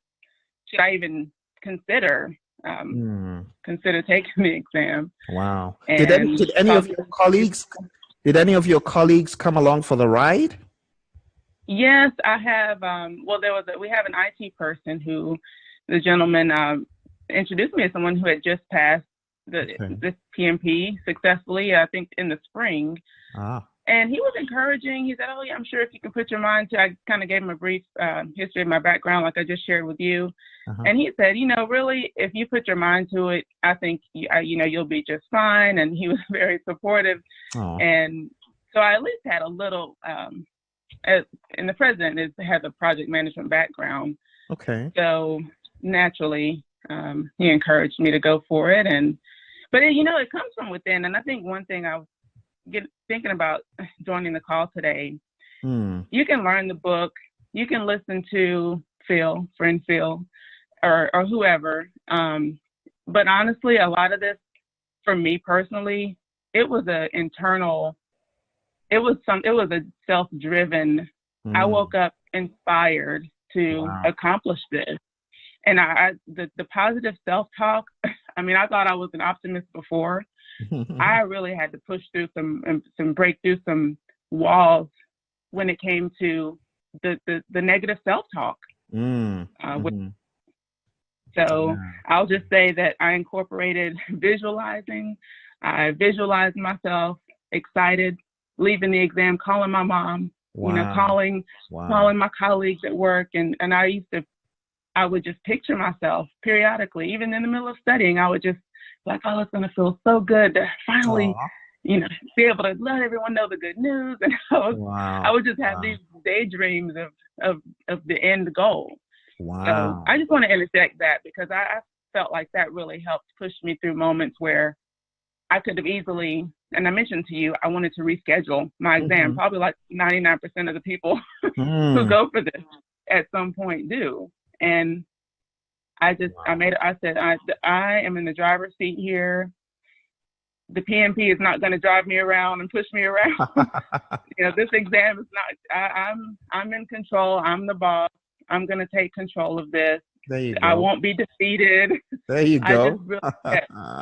should I even consider taking the exam? Wow. Did any of your colleagues come along for the ride? Yes, I have. We have an IT person who, the gentleman introduced me as someone who had just passed this PMP successfully, I think in the spring. And he was encouraging. He said, "Oh yeah, I'm sure if you can put your mind to." I kind of gave him a brief history of my background, like I just shared with you. And he said, really, if you put your mind to it, I think you'll be just fine. And he was very supportive. Aww. And so I at least had a little. And the president has a project management background. Okay. So naturally, he encouraged me to go for it. But it comes from within. And I think one thing I was thinking about joining the call today, you can learn the book, you can listen to friend Phil, or whoever. But honestly, a lot of this, for me personally, it was a self-driven. I woke up inspired to accomplish this. And the positive self-talk, I mean, I thought I was an optimist before. I really had to push through break through some walls when it came to the negative self-talk. So I'll just say that I incorporated visualizing. I visualized myself excited, leaving the exam, calling my mom, calling my colleagues at work. And I would just picture myself periodically, even in the middle of studying. I would just like, oh, it's going to feel so good to finally, be able to let everyone know the good news. And I would just have these daydreams of the end goal. So I just want to interject that because I felt like that really helped push me through moments where I could have easily, and I mentioned to you, I wanted to reschedule my exam. Probably like 99% of the people who go for this at some point do. And I said, I am in the driver's seat here. The PMP is not going to drive me around and push me around. This exam is not, I'm in control. I'm the boss. I'm going to take control of this. There you go. I won't be defeated. There you go. I just really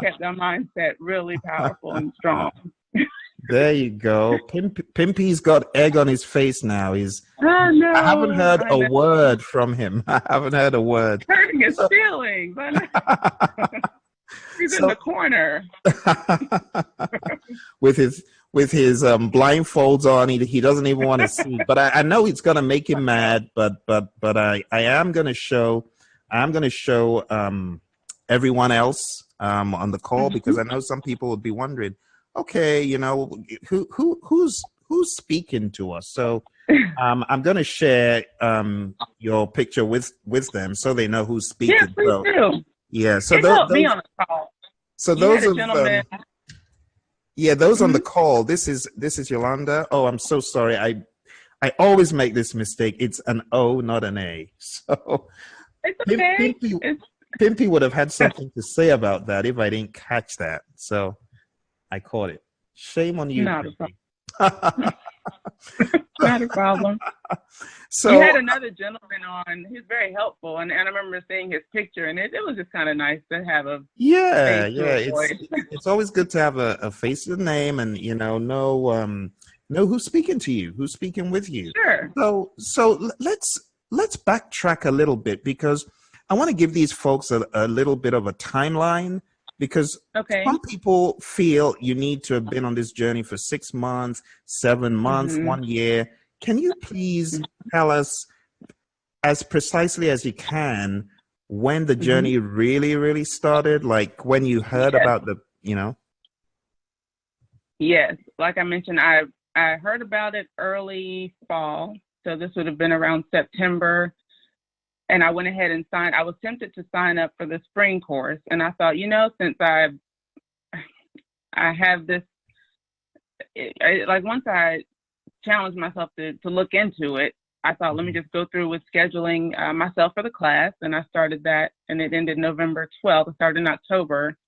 kept that mindset really powerful and strong. There you go. Pimpy's got egg on his face now. I haven't heard a word from him. I haven't heard a word. Hurting his feelings. He's in the corner. with his blindfolds on, he doesn't even want to see. But I know it's gonna make him mad. But I am gonna show everyone else on the call, because I know some people would be wondering, okay, who's speaking to us? So I'm gonna share your picture with them so they know who's speaking. Yeah, please do. Yeah, so those me on the call. So those of those on the call. This is Yolanda. Oh, I'm so sorry. I always make this mistake. It's an O, not an A. So it's okay. Pimpy would have had something to say about that if I didn't catch that. So I caught it. Shame on you. Not a problem. Not a problem. So you had another gentleman on. He's very helpful, and I remember seeing his picture, and it was just kind of nice to have a face to a voice. It's always good to have a face to the name, and know who's speaking to you, who's speaking with you. Sure. So let's backtrack a little bit, because I want to give these folks a little bit of a timeline. Because some people feel you need to have been on this journey for 6 months, 7 months, 1 year. Can you please tell us, as precisely as you can, when the journey really, really started? Like when you heard about Yes, like I mentioned, I heard about it early fall. So this would have been around September. And I went ahead and signed. I was tempted to sign up for the spring course. And I thought, since I have this, once I challenged myself to look into it, I thought, let me just go through with scheduling myself for the class. And I started that, and it ended November 12th. I started in October.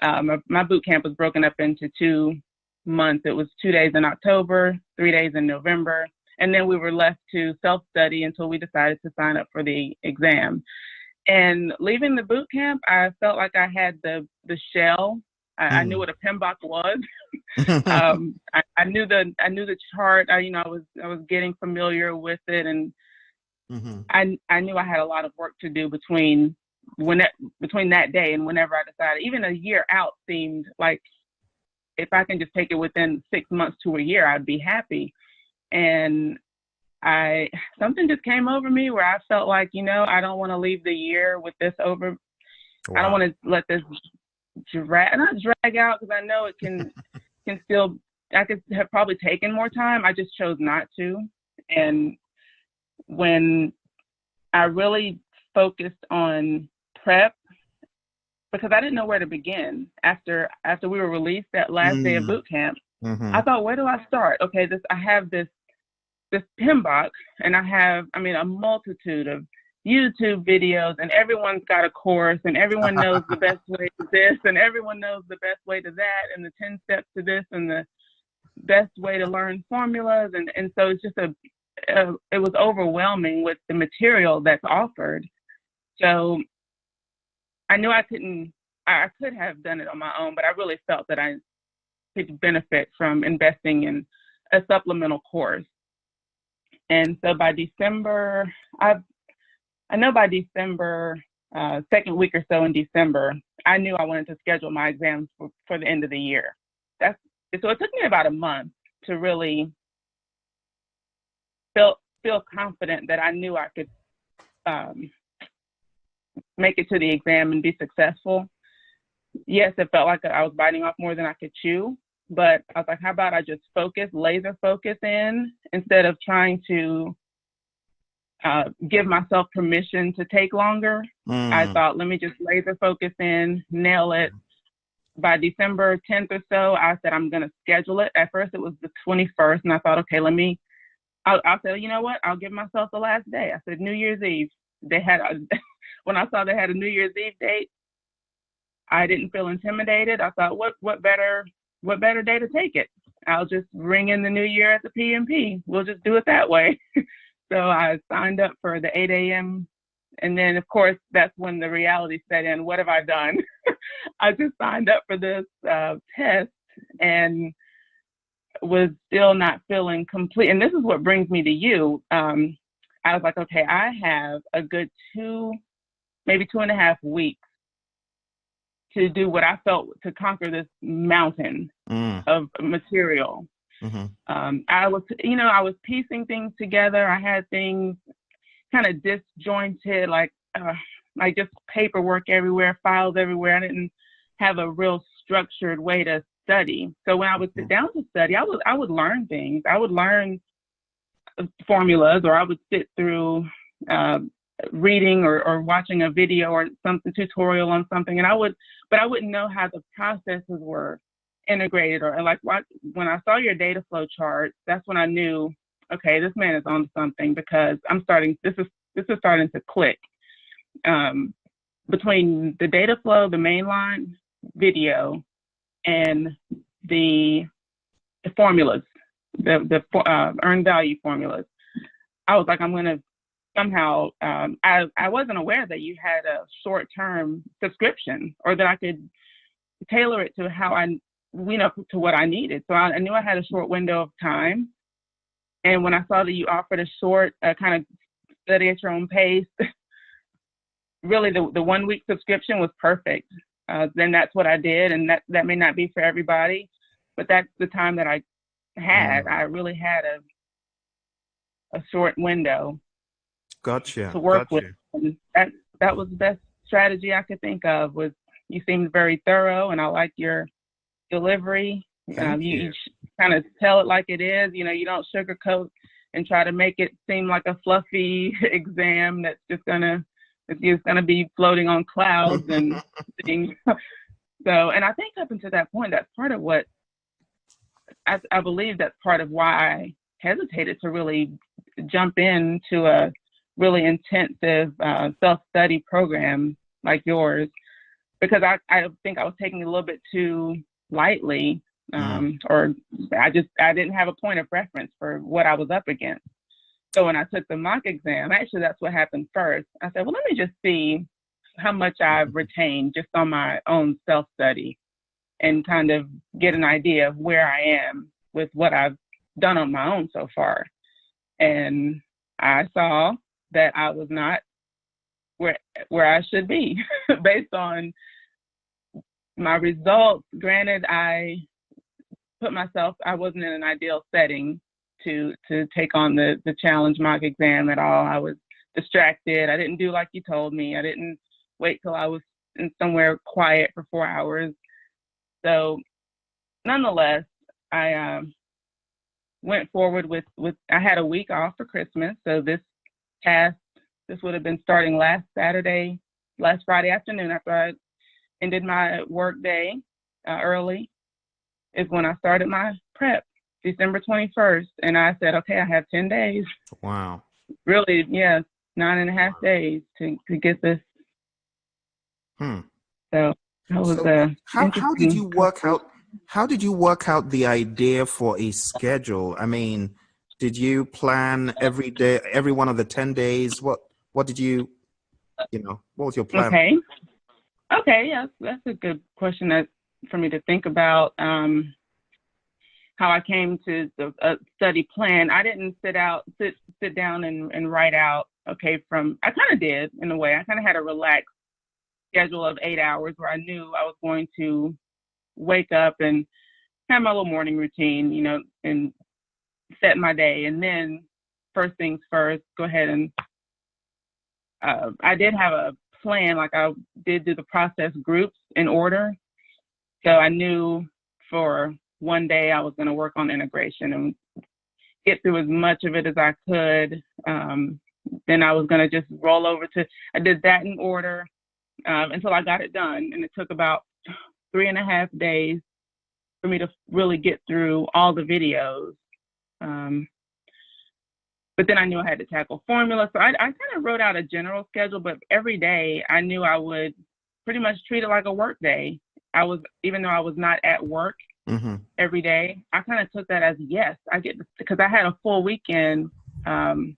My boot camp was broken up into 2 months. It was 2 days in October, 3 days in November. And then we were left to self-study until we decided to sign up for the exam. And leaving the boot camp, I felt like I had the shell. I knew what a Pmbok was. I knew the chart. I was getting familiar with it, and I knew I had a lot of work to do between that day and whenever I decided. Even a year out seemed like if I can just take it within 6 months to a year, I'd be happy. And something just came over me where I felt like, I don't want to leave the year with this over. Wow. I don't want to let this not drag out, because I know it can still, I could have probably taken more time. I just chose not to. And when I really focused on prep, because I didn't know where to begin after we were released that last day of boot camp. Mm-hmm. I thought, where do I start? Okay, I have this Pmbok, and I have, a multitude of YouTube videos, and everyone's got a course, and everyone knows the best way to this, and everyone knows the best way to that, and the 10 steps to this, and the best way to learn formulas. And so it's just it was overwhelming with the material that's offered. So I knew I could have done it on my own, but I really felt that I could benefit from investing in a supplemental course. And so by December, I know by December, second week or so in December, I knew I wanted to schedule my exams for the end of the year. So it took me about a month to really feel confident that I knew I could make it to the exam and be successful. Yes, it felt like I was biting off more than I could chew, but I was like, how about I just laser focus in, instead of trying to give myself permission to take longer. I thought, let me just laser focus in, nail it. By December 10th or so, I said, I'm going to schedule it. At first it was the 21st, and I thought, okay, I'll say, you know what? I'll give myself the last day. I said, New Year's Eve. When I saw they had a New Year's Eve date, I didn't feel intimidated. I thought, what better day to take it? I'll just ring in the new year at the PMP. We'll just do it that way. So I signed up for the 8 a.m. And then, of course, that's when the reality set in. What have I done? I just signed up for this test and was still not feeling complete. And this is what brings me to you. I was like, okay, I have a good maybe 2.5 weeks to do what I felt to conquer this mountain of material. Mm-hmm. I was piecing things together. I had things kind of disjointed, like just paperwork everywhere, files everywhere. I didn't have a real structured way to study. So when I would sit down to study, I would learn things. I would learn formulas, or I would sit through reading or watching a video or something tutorial on something, but I wouldn't know how the processes were integrated, or like when I saw your data flow chart, that's when I knew, okay, this man is on something, because this is starting to click. Between the data flow, the mainline video, and the formulas, the earned value formulas, I was like, I'm going to somehow, I wasn't aware that you had a short-term subscription, or that I could tailor it to to what I needed. So I knew I had a short window of time. And when I saw that you offered a short kind of study at your own pace, really the 1 week subscription was perfect. Then that's what I did. And that may not be for everybody, but that's the time that I had. I really had a short window to work with. And that was the best strategy I could think of. Was you seemed very thorough, and I liked your delivery. You kind of tell it like it is. You don't sugarcoat and try to make it seem like a fluffy exam that's just gonna be floating on clouds and things. So, and I think up until that point, that's part of what I believe that's part of why I hesitated to really jump into a really intensive self-study program like yours, because I think I was taking it a little bit too lightly, or I didn't have a point of reference for what I was up against. So when I took the mock exam, actually that's what happened first. I said, well, let me just see how much I've retained just on my own self-study, and kind of get an idea of where I am with what I've done on my own so far. And I saw that I was not where I should be based on my results. Granted, I put myself, I wasn't in an ideal setting to take on the challenge mock exam at all. I was distracted. I didn't do like you told me. I didn't wait till I was in somewhere quiet for 4 hours. So nonetheless, I went forward with I had a week off for Christmas. So this would have been starting last Friday afternoon after I ended my work day early is when I started my prep, December 21st. And I said, okay, I have 10 days. Wow. Really, yes, 9.5 days to get this. So that was how did you work out? How did you work out the idea for a schedule? I mean, did you plan every day, every one of the 10 days? What did you what was your plan? Okay, yes, that's a good question for me to think about. How I came to the study plan. I didn't sit down and write out, I kind of did in a way. I kind of had a relaxed schedule of 8 hours where I knew I was going to wake up and have my little morning routine, and set my day. And then first things first, go ahead and I did have a plan, like I did do the process groups in order. So I knew for one day I was going to work on integration and get through as much of it as I could. Then I was going to just roll over I did that in order until I got it done. And it took about 3.5 days for me to really get through all the videos. But then I knew I had to tackle formula. So I kind of wrote out a general schedule, but every day I knew I would pretty much treat it like a work day. Even though I was not at work every day, I kind of took that as, yes, I get, because I had a full weekend in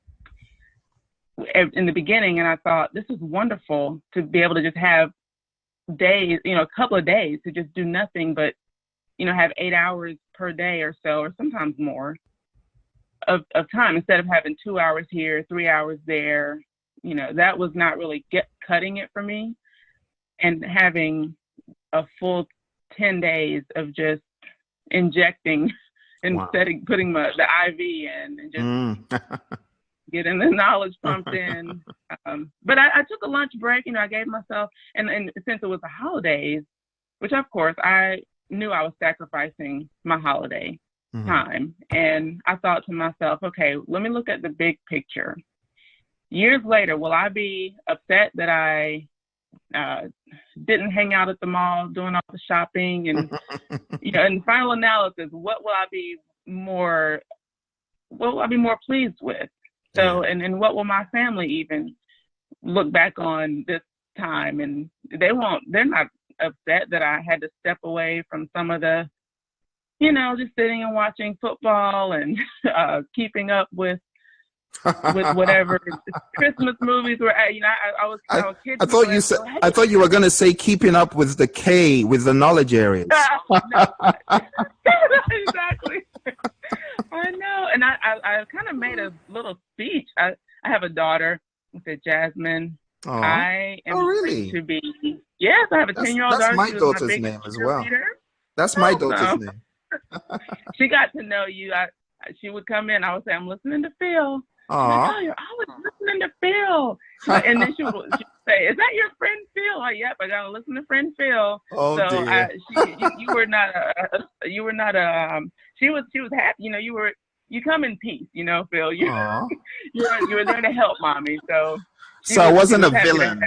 the beginning, and I thought, this is wonderful to be able to just have days, a couple of days to just do nothing but, have 8 hours per day or so, or sometimes more of time, instead of having 2 hours here, 3 hours there. That was not really cutting it for me. And having a full 10 days of just injecting and putting the IV in and just getting the knowledge pumped in. But I took a lunch break. I gave myself, and since it was the holidays, which of course I knew I was sacrificing my holiday time. And I thought to myself, okay, let me look at the big picture. Years later, will I be upset that I didn't hang out at the mall doing all the shopping and in final analysis, what will I be more pleased with? So and what will my family even look back on this time? And they're not upset that I had to step away from some of the just sitting and watching football and keeping up with whatever Christmas movies were. I was kidding. I thought you were going to say keeping up with the K with the knowledge areas. Exactly. I know, and I kind of made a little speech. I have a daughter. I said, Jasmine, I am going to be. Yes, I have a 10-year-old daughter. That's my daughter's name as well. That's my daughter's name. She got to know you. She would come in. I would say, I'm listening to Phil. Aww. You're always listening to Phil. And then she would say, is that your friend Phil? Like, yep, I gotta listen to friend Phil. Oh, so dear. You were not she was happy. You come in peace, Phil. You were there to help mommy. So I wasn't a villain.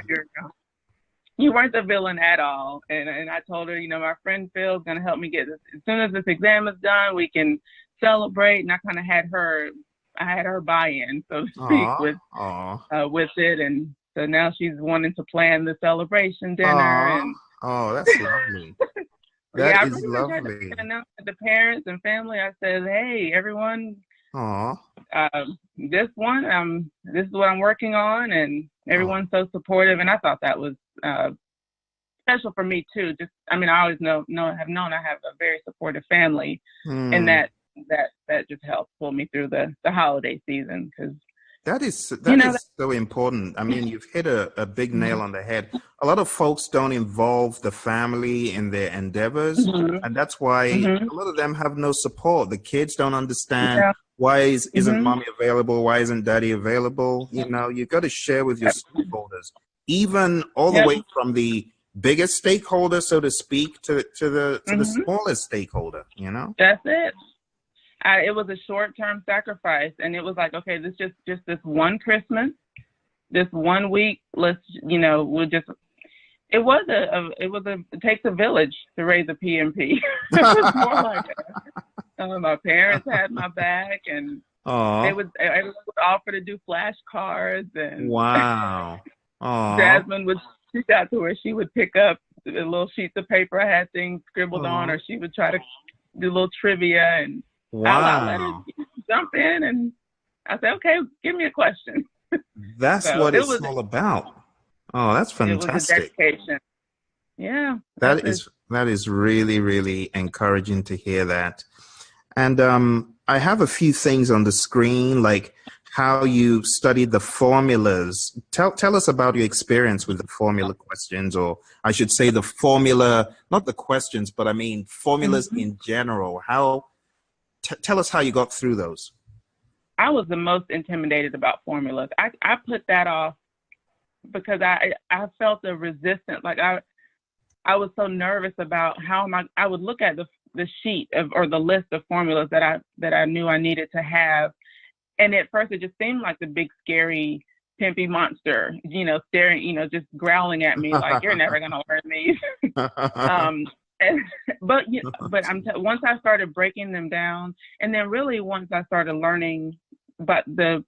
You weren't the villain at all. And I told her, my friend Phil's going to help me get this. As soon as this exam is done, we can celebrate. And I kind of had her buy-in, so to speak, with it. And so now she's wanting to plan the celebration dinner. And that's lovely. That is lovely. I announced to the parents and family. I said, hey, everyone, this is what I'm working on. And everyone's so supportive. And I thought that was special for me too. I always have known I have a very supportive family, and that just helped pull me through the holiday season, because That is so important. I mean, you've hit a big nail on the head. A lot of folks don't involve the family in their endeavors, and that's why a lot of them have no support. The kids don't understand why isn't mommy available, why isn't daddy available. You know, you got to share with your stakeholders, even all the way from the biggest stakeholder, so to speak, to the smallest stakeholder. You know, that's it. It was a short-term sacrifice, and it was like, okay, this just this one Christmas, this 1 week. Let's, you know, we'll just. It takes a village to raise a PMP. It was more like my parents had my back, and everyone would offer to do flashcards, and wow, Jasmine she got to where she would pick up the little sheets of paper I had things scribbled on, or she would try to do a little trivia and. Wow. I let her jump in, and I said, okay, give me a question. That's what it's all about. Oh, that's fantastic. It was a dedication. Yeah. That is really, really encouraging to hear that. And I have a few things on the screen, like how you studied the formulas. Tell us about your experience with the formula questions, or I should say the formula, not the questions, but I mean formulas in general. Tell us how you got through those. I was the most intimidated about formulas. I put that off because I felt a resistance. Like I was so nervous about how I would look at the sheet or the list of formulas that I knew I needed to have. And at first it just seemed like the big scary pimpy monster, you know, staring, you know, just growling at me like, you're never going to learn these. But once I started breaking them down, and then really once I started learning about the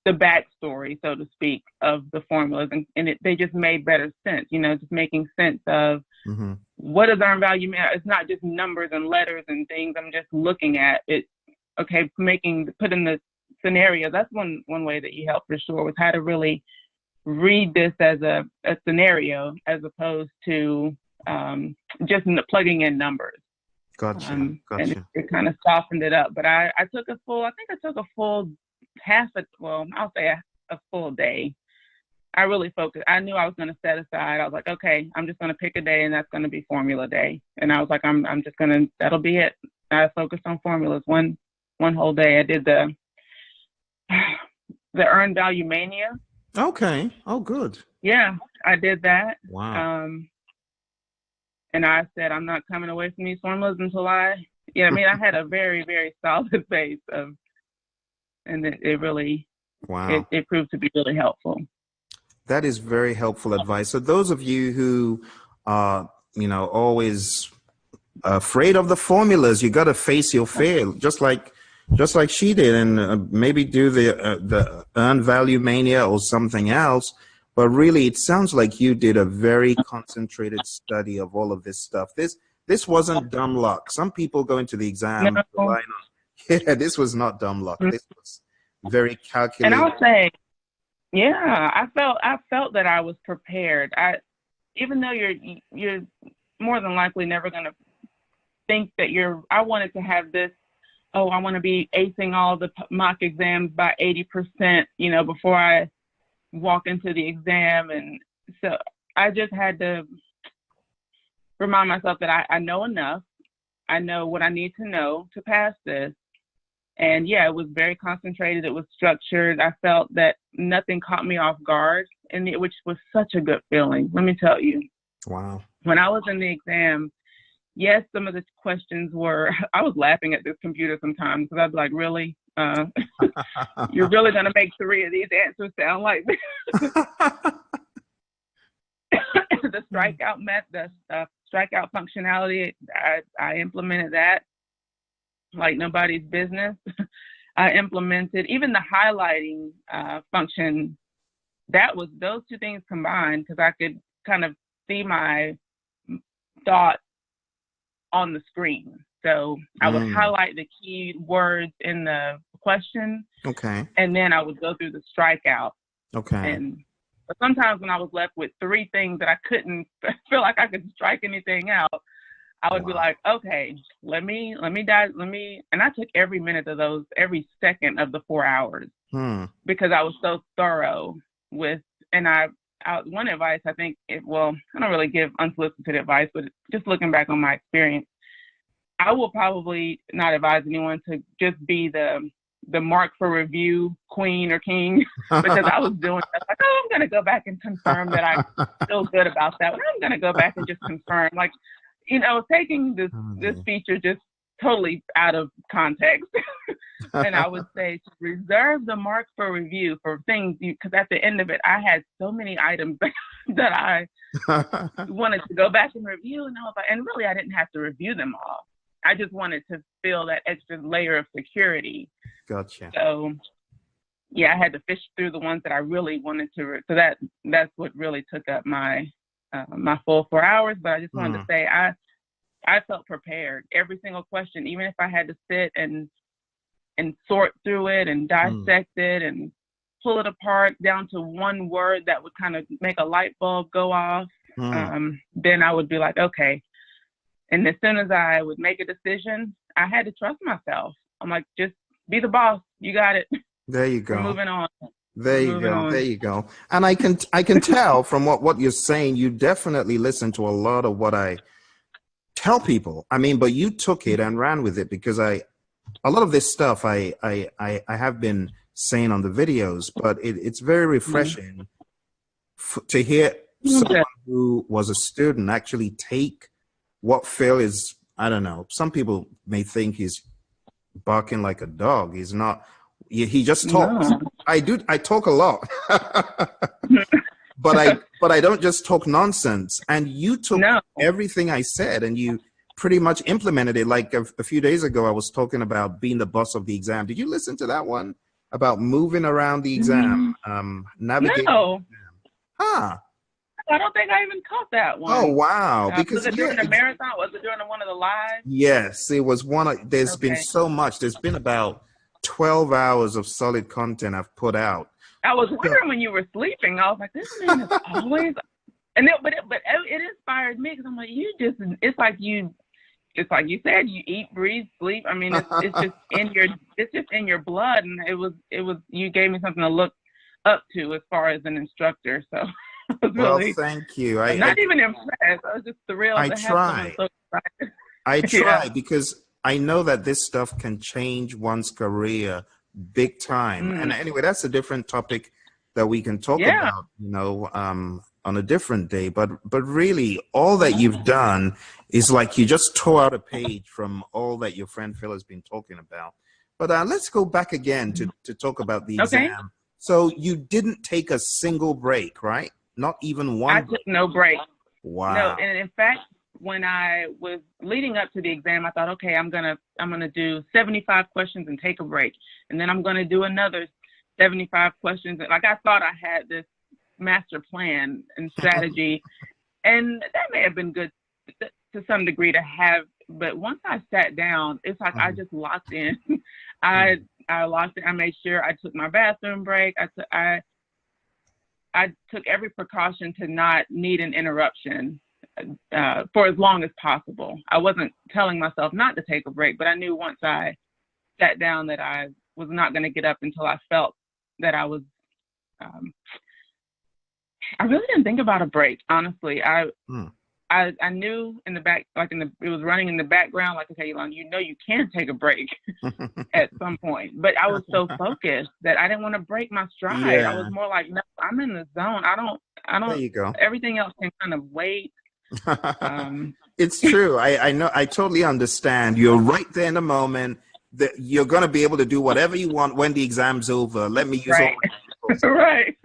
backstory, so to speak, of the formulas, and they just made better sense. You know, just making sense of what does earned value mean. It's not just numbers and letters and things. I'm just looking at it. Okay, put in the scenario. That's one way that you help for sure, was how to really read this as a scenario as opposed to just plugging in numbers. Gotcha. And it kind of softened it up. But I took a full day. I really focused. I knew I was going to set aside. I was like, okay, I'm just going to pick a day, and that's going to be formula day. And I was like, I'm just going to, that'll be it. I focused on formulas one whole day. I did the earned value mania. Okay. Oh, good. Yeah, I did that. Wow. And I said, I'm not coming away from these formulas until I had a very, very solid base and it really, wow. It proved to be really helpful. That is very helpful advice. So those of you who are, always afraid of the formulas, you got to face your fear, just like she did, and maybe do the earned value mania or something else. But really, it sounds like you did a very concentrated study of all of this stuff. This wasn't dumb luck. Some people go into the exam relying on, this was not dumb luck. This was very calculated. And I'll say, I felt that I was prepared. Even though you're more than likely never going to think that I wanted to have this, I want to be acing all the mock exams by 80%, before I walk into the exam. And so I just had to remind myself that I know enough. I know what I need to know to pass this. And it was very concentrated. It was structured. I felt that nothing caught me off guard, which was such a good feeling. Let me tell you. Wow. When I was in the exam, yes, some of the questions I was laughing at this computer sometimes because I'd be like, really? You're really going to make 3 of these answers sound like this? The strikeout method, the strikeout functionality, I implemented that like nobody's business. I implemented even the highlighting function. That was those 2 things combined because I could kind of see my thoughts on the screen. So I would highlight the key words in the question. Okay. And then I would go through the strikeout. Okay. But sometimes when I was left with 3 things that I couldn't feel like I could strike anything out, I would be like, okay, let me, and I took every minute of those, every second of the 4 hours. because I was so thorough with, and one advice, I think I don't really give unsolicited advice, but just looking back on my experience, I will probably not advise anyone to just be the mark for review queen or king, because I was doing that, like, oh, I'm going to go back and confirm that I feel good about that. I'm going to go back and just confirm, like, taking this feature just totally out of context. And I would say to reserve the mark for review for things, because at the end of it, I had so many items that I wanted to go back and review, and really I didn't have to review them all. I just wanted to feel that extra layer of security. Gotcha. So, yeah, I had to fish through the ones that I really wanted to. So that's what really took up my full 4 hours. But I just wanted to say I felt prepared. Every single question, even if I had to sit and sort through it and dissect it and pull it apart down to one word that would kind of make a light bulb go off, then I would be like, okay. And as soon as I would make a decision, I had to trust myself. I'm like, just be the boss. You got it. There you go. We're moving on. There you go. There you go. And I can tell from what you're saying, you definitely listen to a lot of what I tell people. I mean, but you took it and ran with it, because a lot of this stuff I have been saying on the videos, but it's very refreshing to hear someone who was a student actually take what Phil is. I don't know. Some people may think he's barking like a dog. He's not. He just talks. No. I talk a lot, but I don't just talk nonsense. And you took everything I said and you pretty much implemented it. Like a few days ago, I was talking about being the boss of the exam. Did you listen to that one about moving around the exam, navigating? No. Huh. I don't think I even caught that one. Oh, wow. Because was it during the marathon? Was it during one of the lives? Yes, it was one. There's been so much. There's been about 12 hours of solid content I've put out. I was wondering when you were sleeping. I was like, this man is always. And but it inspired me, because I'm like, it's like you said, you eat, breathe, sleep. I mean, it's just in your blood, and it was you gave me something to look up to as far as an instructor. So. Well, thank you. I'm not even impressed. I was just thrilled. I try. I try because I know that this stuff can change one's career big time. And anyway, that's a different topic that we can talk about, on a different day. But really, all that you've done is like you just tore out a page from all that your friend Phil has been talking about. But let's go back again to talk about the exam. So you didn't take a single break, right? Not even one. I took no break. Wow. No, and in fact, when I was leading up to the exam, I thought, okay, I'm gonna do 75 questions and take a break, and then I'm gonna do another 75 questions. Like, I thought I had this master plan and strategy, and that may have been good to some degree to have. But once I sat down, it's like I just locked in. I locked in. I made sure I took my bathroom break. I took every precaution to not need an interruption for as long as possible. I wasn't telling myself not to take a break, but I knew once I sat down that I was not going to get up until I felt that I was. I really didn't think about a break, honestly. I knew in the back, it was running in the background, like, okay, Elon, you can take a break at some point. But I was so focused that I didn't want to break my stride. Yeah. I was more like, no, I'm in the zone. I don't. There you go. Everything else can kind of wait. It's true. I know. I totally understand. You're right there in the moment. That you're going to be able to do whatever you want when the exam's over. Let me use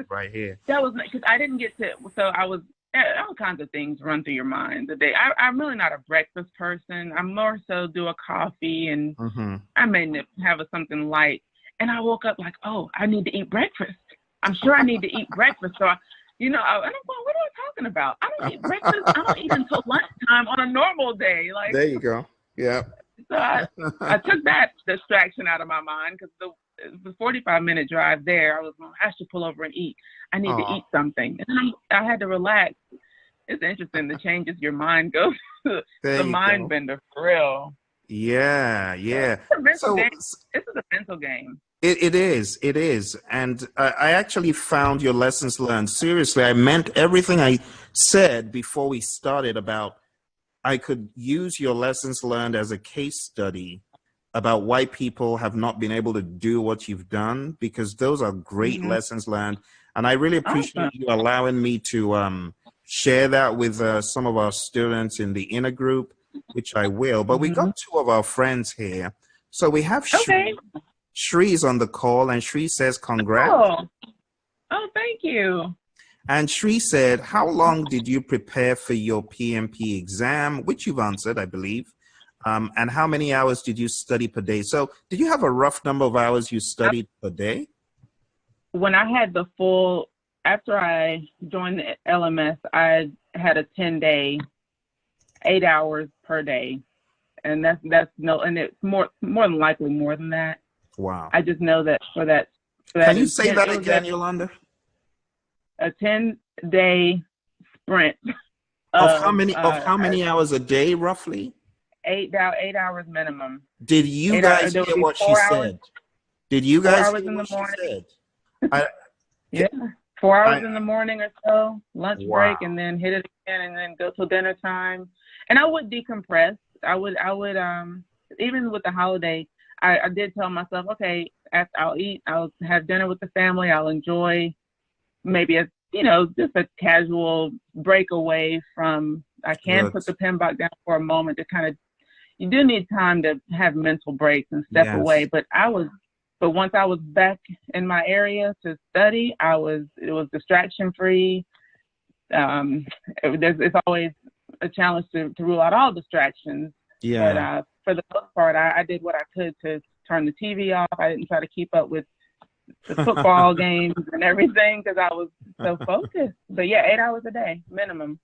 right here. That was because I didn't get to. So I was. All kinds of things run through your mind today. I'm really not a breakfast person. I more so do a coffee, and I may have something light. And I woke up like, oh, I need to eat breakfast. I'm sure I need to eat breakfast. So, I'm going, what are I talking about? I don't eat breakfast. I don't eat until lunchtime on a normal day. Like, there you go. Yeah. So I took that distraction out of my mind, because the 45-minute drive there, I should pull over and eat. I need to eat something. And I had to relax. It's interesting, the changes your mind goes to. The mind bender, for real. Yeah. It's a mental game. This is a mental game. It is. And I actually found your lessons learned. Seriously, I meant everything I said before we started about I could use your lessons learned as a case study about why people have not been able to do what you've done, because those are great lessons learned. And I really appreciate you allowing me to share that with some of our students in the inner group, which I will. But we got two of our friends here. So we have Shri is on the call, and Shri says, congrats. Oh, thank you. And Shri said, how long did you prepare for your PMP exam, which you've answered, I believe, and how many hours did you study per day? So did you have a rough number of hours you studied per day? When I had the full, after I joined the LMS, I had a 10-day, 8 hours per day. And that's no, and it's more than likely more than that. Wow. I just know that for that. Can you say that again, Yolanda? A 10-day sprint. Of how many hours a day, roughly? 8 hours minimum. Did you guys hear what she said? Did you guys hear what she said? Yeah, 4 hours in the morning or so, lunch break, and then hit it again, and then go till dinner time. And I would decompress. I would even with the holiday, I did tell myself, okay, after I'll eat, I'll have dinner with the family, I'll enjoy maybe just a casual breakaway from, I can put the Pmbok down for a moment to kind of, you do need time to have mental breaks and step away. But once I was back in my area to study, it was distraction free. It's always a challenge to rule out all distractions. Yeah. But for the most part, I did what I could to turn the TV off. I didn't try to keep up with the football games and everything because I was so focused. But yeah, 8 hours a day minimum.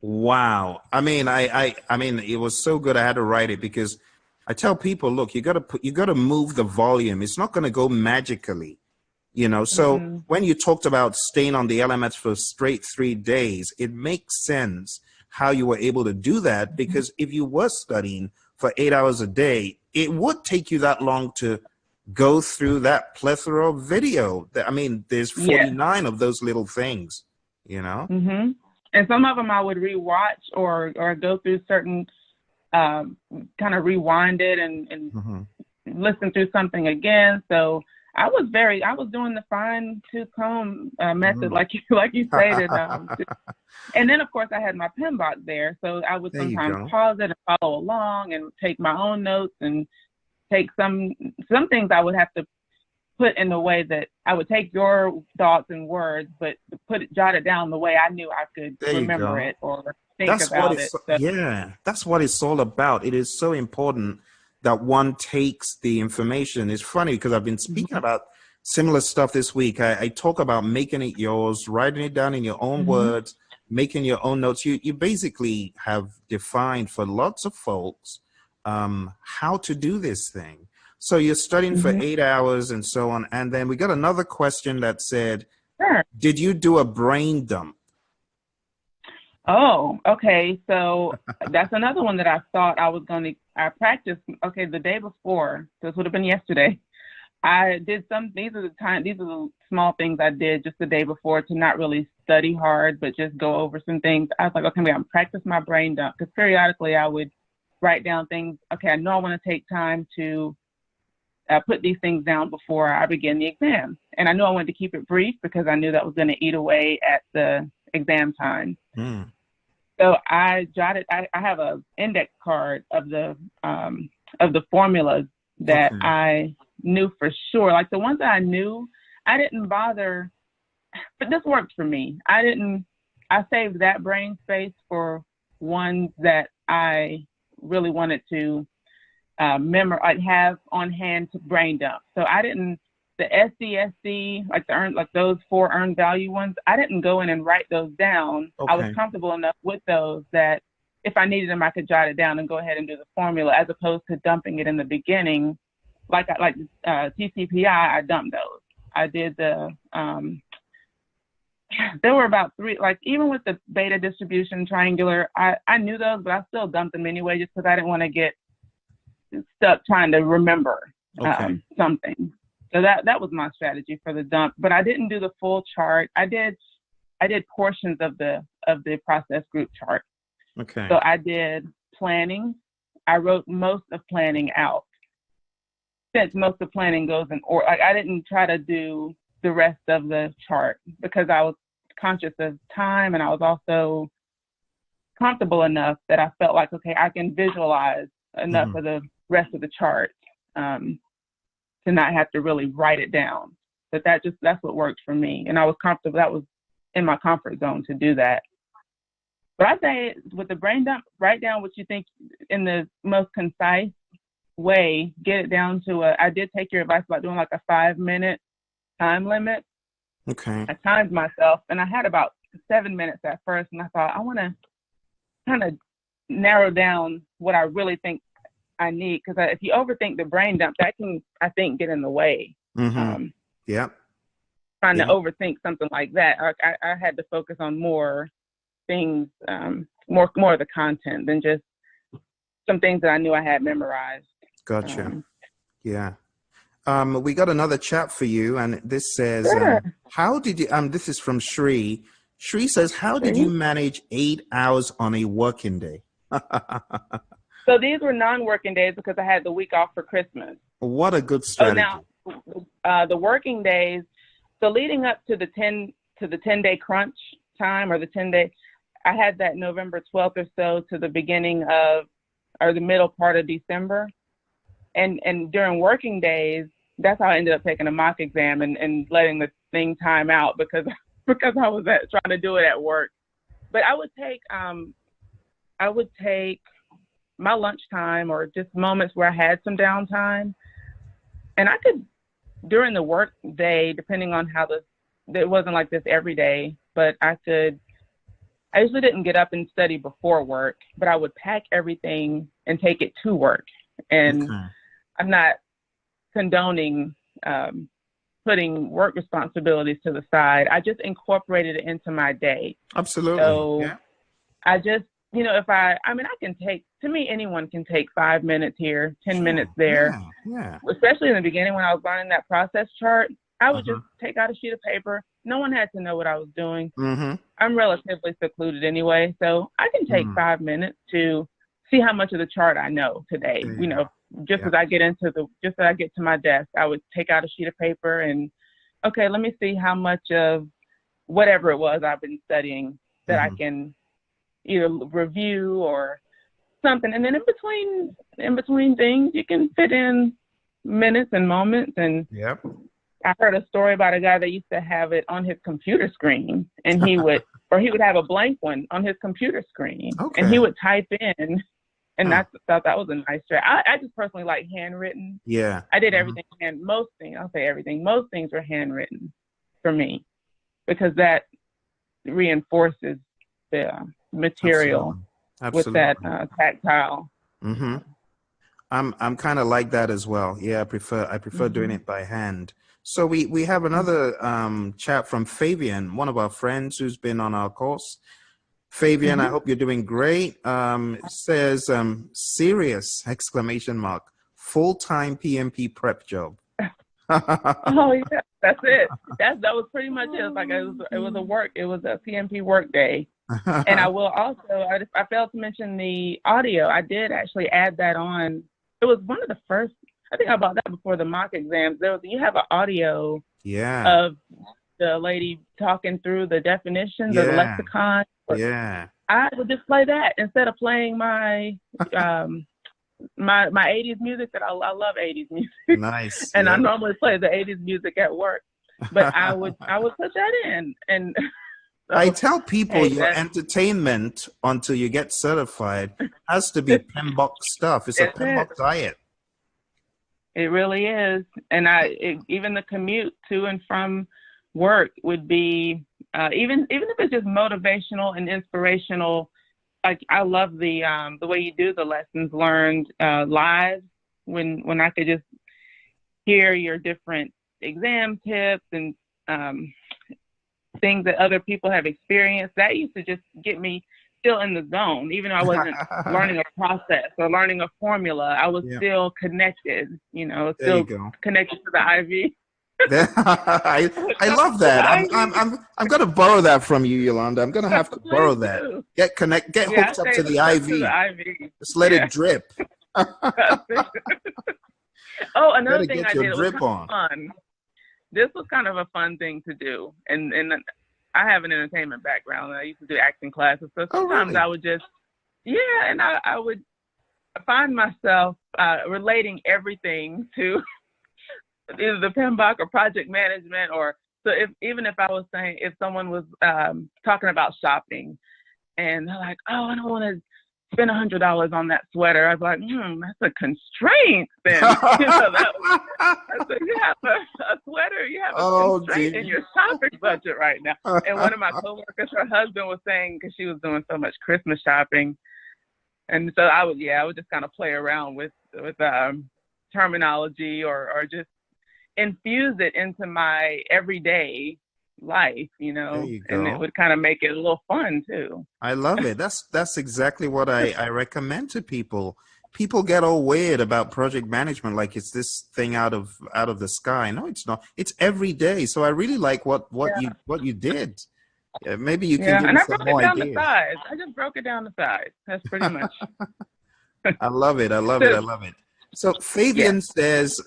Wow. I mean, I mean, it was so good. I had to write it because I tell people, look, you got to move the volume. It's not going to go magically, So when you talked about staying on the LMS for straight 3 days, it makes sense how you were able to do that, because if you were studying for 8 hours a day, it would take you that long to go through that plethora of video. I mean, there's 49 of those little things, And some of them I would rewatch or go through certain, kind of rewind it and listen through something again. So I was doing the fine tooth comb method, like you stated. And then of course I had my Pmbok there, so I would sometimes pause it and follow along and take my own notes and take some things I would have to put in the way that I would take your thoughts and words, but jot it down the way I knew I could remember it or think about it. Yeah, that's what it's all about. It is so important that one takes the information. It's funny because I've been speaking about similar stuff this week. I talk about making it yours, writing it down in your own words, making your own notes. You basically have defined for lots of folks how to do this thing. So you're studying for 8 hours and so on. And then we got another question that said, did you do a brain dump? Oh, okay. So that's another one that I thought I was going to, I practiced, the day before, this would have been yesterday. I did these are the small things I did just the day before to not really study hard, but just go over some things. I was like, okay, I'm going to practice my brain dump, because periodically I would write down things. Okay, I know I want to take time to put these things down before I begin the exam. And I knew I wanted to keep it brief because I knew that was going to eat away at the exam time. So I jotted, I have an index card of the formulas that I knew for sure. Like the ones that I knew, I didn't bother, but this worked for me. I saved that brain space for ones that I really wanted to have on hand to brain dump. So I didn't, the SDSD, like those 4 earned value ones, I didn't go in and write those down. I was comfortable enough with those that if I needed them, I could jot it down and go ahead and do the formula, as opposed to dumping it in the beginning. Like TCPI, I dumped those. I did there were about 3, like even with the beta distribution triangular, I knew those, but I still dumped them anyway, just because I didn't want to get stuck trying to remember something. So that was my strategy for the dump. But I didn't do the full chart. I did portions of the process group chart. Okay. So I did planning. I wrote most of planning out. Since most of planning goes in order, like I didn't try to do the rest of the chart because I was conscious of time, and I was also comfortable enough that I felt like, okay, I can visualize enough of the rest of the chart to not have to really write it down. But that's what worked for me, and I was comfortable. That was in my comfort zone to do that. But I say with the brain dump, write down what you think in the most concise way, get it down to I did take your advice about doing like a 5-minute time limit. Okay. I timed myself, and I had about 7 minutes at first, and I thought I want to kind of narrow down what I really think I need, because if you overthink the brain dump, that can, I think, get in the way. Yeah. Trying to overthink something like that, I had to focus on more things, more of the content than just some things that I knew I had memorized. Gotcha. Yeah. We got another chat for you, and this says, how did you, this is from Shri. Shri says, how did you manage 8 hours on a working day? So these were non-working days because I had the week off for Christmas. What a good strategy. So now, the working days, so leading up to the 10-day crunch time, or the 10-day, I had that November 12th or so to the beginning of, or the middle part of December. And during working days, that's how I ended up taking a mock exam and letting the thing time out because I was trying to do it at work. But I would take my lunchtime or just moments where I had some downtime, and I could, during the work day, depending on how it wasn't like this every day, but I usually didn't get up and study before work, but I would pack everything and take it to work. And I'm not condoning putting work responsibilities to the side. I just incorporated it into my day. Absolutely. So I just, I can take, to me, anyone can take 5 minutes here, 10 minutes there. Yeah. Especially in the beginning when I was learning that process chart, I would just take out a sheet of paper. No one had to know what I was doing. I'm relatively secluded anyway, so I can take 5 minutes to see how much of the chart I know today. Just as I get to my desk, I would take out a sheet of paper and, okay, let me see how much of whatever it was I've been studying that I can either review or something. And then in between things, you can fit in minutes and moments. And I heard a story about a guy that used to have it on his computer screen, and he would have a blank one on his computer screen, and he would type in. And I thought that was a nice trick. I just personally like handwritten. Yeah. I did everything, most things were handwritten for me, because that reinforces the material with that tactile. I'm kind of like that as well. Yeah, I prefer doing it by hand. So we have another chat from Fabian, one of our friends who's been on our course. Fabian, I hope you're doing great. It says, serious, ! Full-time PMP prep job. Oh yeah, that's it. That was pretty much it. It was a PMP work day. And I will also, I failed to mention the audio. I did actually add that on. It was one of the first, I think I bought that before the mock exams. You have an audio of the lady talking through the definitions of the lexicon. I would just play that instead of playing my my 80s music. That I love 80s music. Nice. And I normally play the 80s music at work, but I would put that in. And so, I tell people your entertainment until you get certified has to be Pmbok stuff. It's a Pmbok diet. It really is. And even the commute to and from work would be even if it's just motivational and inspirational. Like, I love the way you do the lessons learned live, when I could just hear your different exam tips and things that other people have experienced. That used to just get me still in the zone, even though I wasn't learning a process or learning a formula. I was still connected, still connected to the IV. I love that. I'm going to borrow that from you, Yolanda. I'm going to have to borrow that. Get hooked up to the IV. Just let it drip. Oh, another thing I did, it was kind of fun. This was kind of a fun thing to do. And I have an entertainment background. I used to do acting classes. So sometimes I would just, and I would find myself relating everything to either the Pmbok or project management, or so even if I was saying, if someone was talking about shopping and they're like, oh, I don't want to spend $100 on that sweater. I was like, that's a constraint then. I said, you have a sweater, you have a constraint in your shopping budget right now. And one of my coworkers, her husband was saying, because she was doing so much Christmas shopping. And so I would just kind of play around with terminology or just infuse it into my everyday life, and it would kind of make it a little fun too. I love it. That's exactly what I recommend to people. People get all weird about project management, like it's this thing out of the sky. No, it's not. It's every day. So I really like what you did. Maybe you can give me some more ideas. I just broke it down the size. That's pretty much. I love it. So Fabian says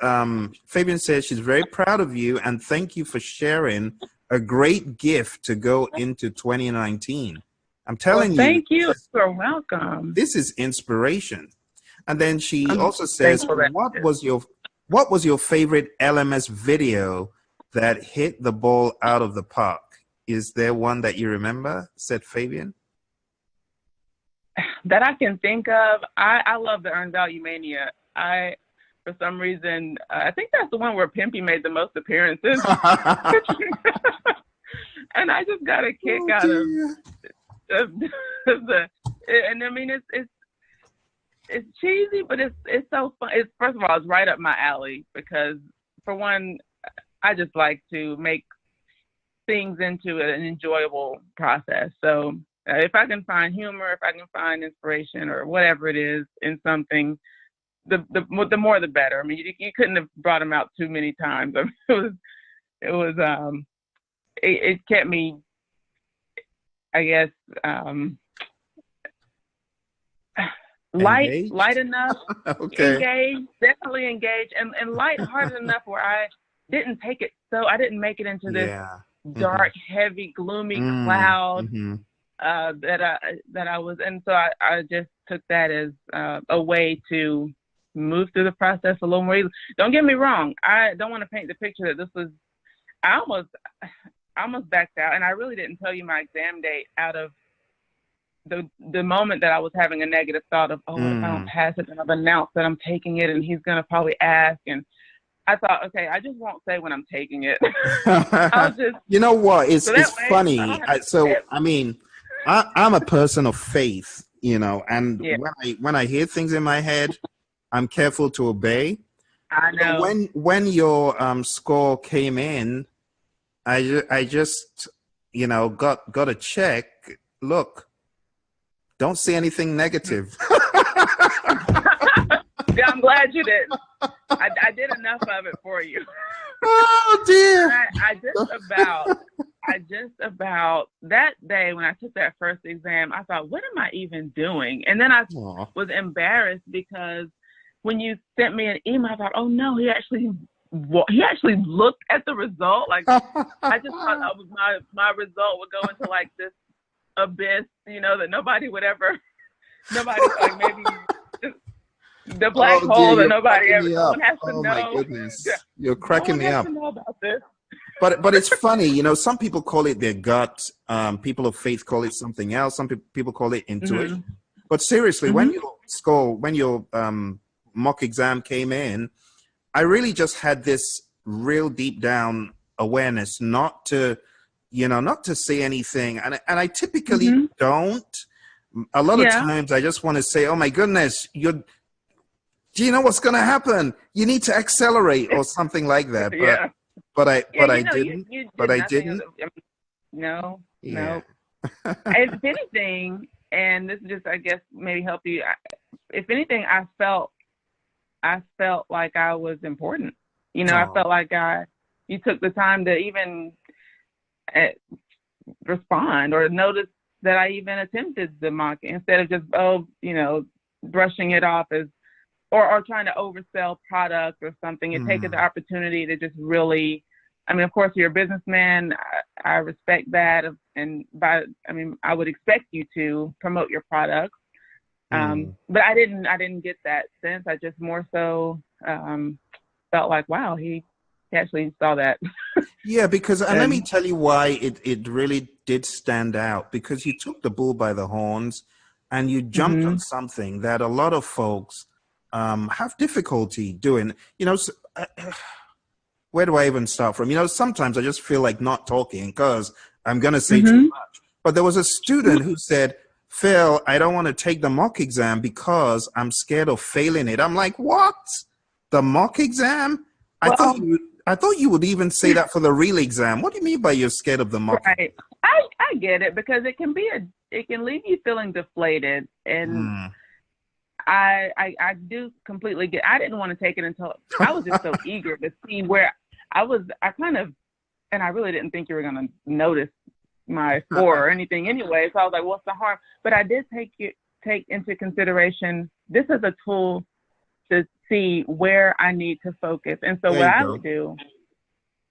she's very proud of you and thank you for sharing a great gift to go into 2019. I'm telling you. Thank you. You're welcome. This is inspiration. And then she also says, what was your favorite LMS video that hit the ball out of the park? Is there one that you remember? Said Fabian. That I can think of. I love the Earned Value Mania. For some reason, I think that's the one where PMP made the most appearances. And I just got a kick out of the, and I mean, it's cheesy, but it's so fun. First of all, it's right up my alley because for one, I just like to make things into an enjoyable process. So if I can find humor, if I can find inspiration or whatever it is in something, the more the better. I mean, you couldn't have brought them out too many times. I mean, it kept me, I guess, light enough, engaged, definitely engaged, and lighthearted enough where I didn't make it into this dark, heavy, gloomy cloud that I was. And so I just took that as a way to move through the process a little more easily. Don't get me wrong. I don't want to paint the picture that this was, I almost backed out, and I really didn't tell you my exam date out of the moment that I was having a negative thought of, what if I don't pass it, and I've announced that I'm taking it, and he's going to probably ask, and I thought, okay, I just won't say when I'm taking it. I'll just, you know what? It's funny. I mean, I'm a person of faith, and when I hear things in my head, I'm careful to obey. I know. So when your score came in, I just got a check. Look, don't see anything negative. Yeah, I'm glad you did. I did enough of it for you. Oh dear. I just about that day when I took that first exam, I thought, what am I even doing? And then I was embarrassed because when you sent me an email, I thought, oh no, he actually looked at the result. Like I just thought that was my result would go into like this abyss, that nobody would ever, like maybe the black hole that nobody ever has to know. My goodness, you're cracking me up. To know about this. But it's funny, some people call it their gut. People of faith call it something else. Some people call it intuition. But seriously, when your mock exam came in, I really just had this real deep down awareness not to say anything. And I typically don't. A lot of times I just want to say, oh my goodness, do you know what's going to happen? You need to accelerate or something like that. But I didn't. No. If anything, and this just, I guess, maybe help you. If anything, I felt like I was important. I felt like I you took the time to even respond or notice that I even attempted the mock instead of just, brushing it off as, or trying to oversell product or something, and taking the opportunity to just really, of course, you're a businessman. I respect that. I would expect you to promote your products. But I didn't get that sense. I just more so felt like, wow, he actually saw that. Yeah, because, and let me tell you why it really did stand out, because you took the bull by the horns and you jumped on something that a lot of folks have difficulty doing. Where do I even start from? Sometimes I just feel like not talking because I'm going to say too much. But there was a student who said, Phil, I don't want to take the mock exam because I'm scared of failing it. I'm like, what? The mock exam? I thought you would even say that for the real exam. What do you mean by you're scared of the mock? Right. I get it, because it can leave you feeling deflated, and I do completely get. I didn't want to take it until I was just so eager to see where I was. And I really didn't think you were going to notice my score or anything anyway. So I was like, what's the harm? But I did take into consideration, this is a tool to see where I need to focus. And so what I would do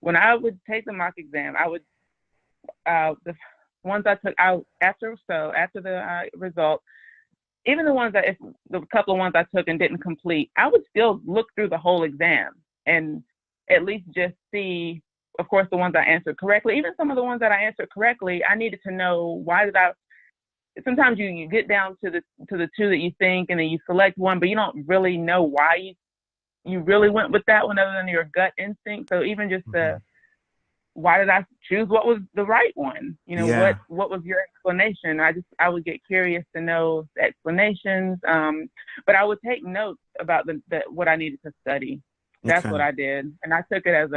when I would take the mock exam, I would, the ones I took out after the result, even the couple of ones I took and didn't complete, I would still look through the whole exam and at least just see, of course, the ones I answered correctly. Even some of the ones that I answered correctly, I needed to know why did I. Sometimes you get down to the two that you think, and then you select one, but you don't really know why you really went with that one, other than your gut instinct. So even just why did I choose what was the right one? What was your explanation? I would get curious to know the explanations, but I would take notes about what I needed to study. That's what I did, and I took it as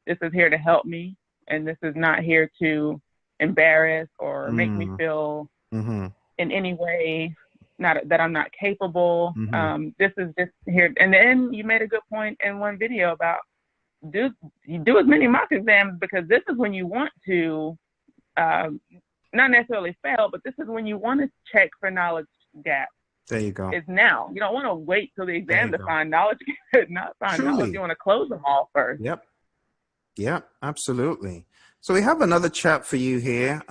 this is here to help me, and this is not here to embarrass or make me feel in any way that I'm not capable. This is just here. And then you made a good point in one video about do as many mock exams, because this is when you want to not necessarily fail, but this is when you want to check for knowledge gaps. There you go. It's now. You don't want to wait till the exam to find knowledge, not find knowledge. You want to close them all first. Yep. Yeah, absolutely. So we have another chat for you here.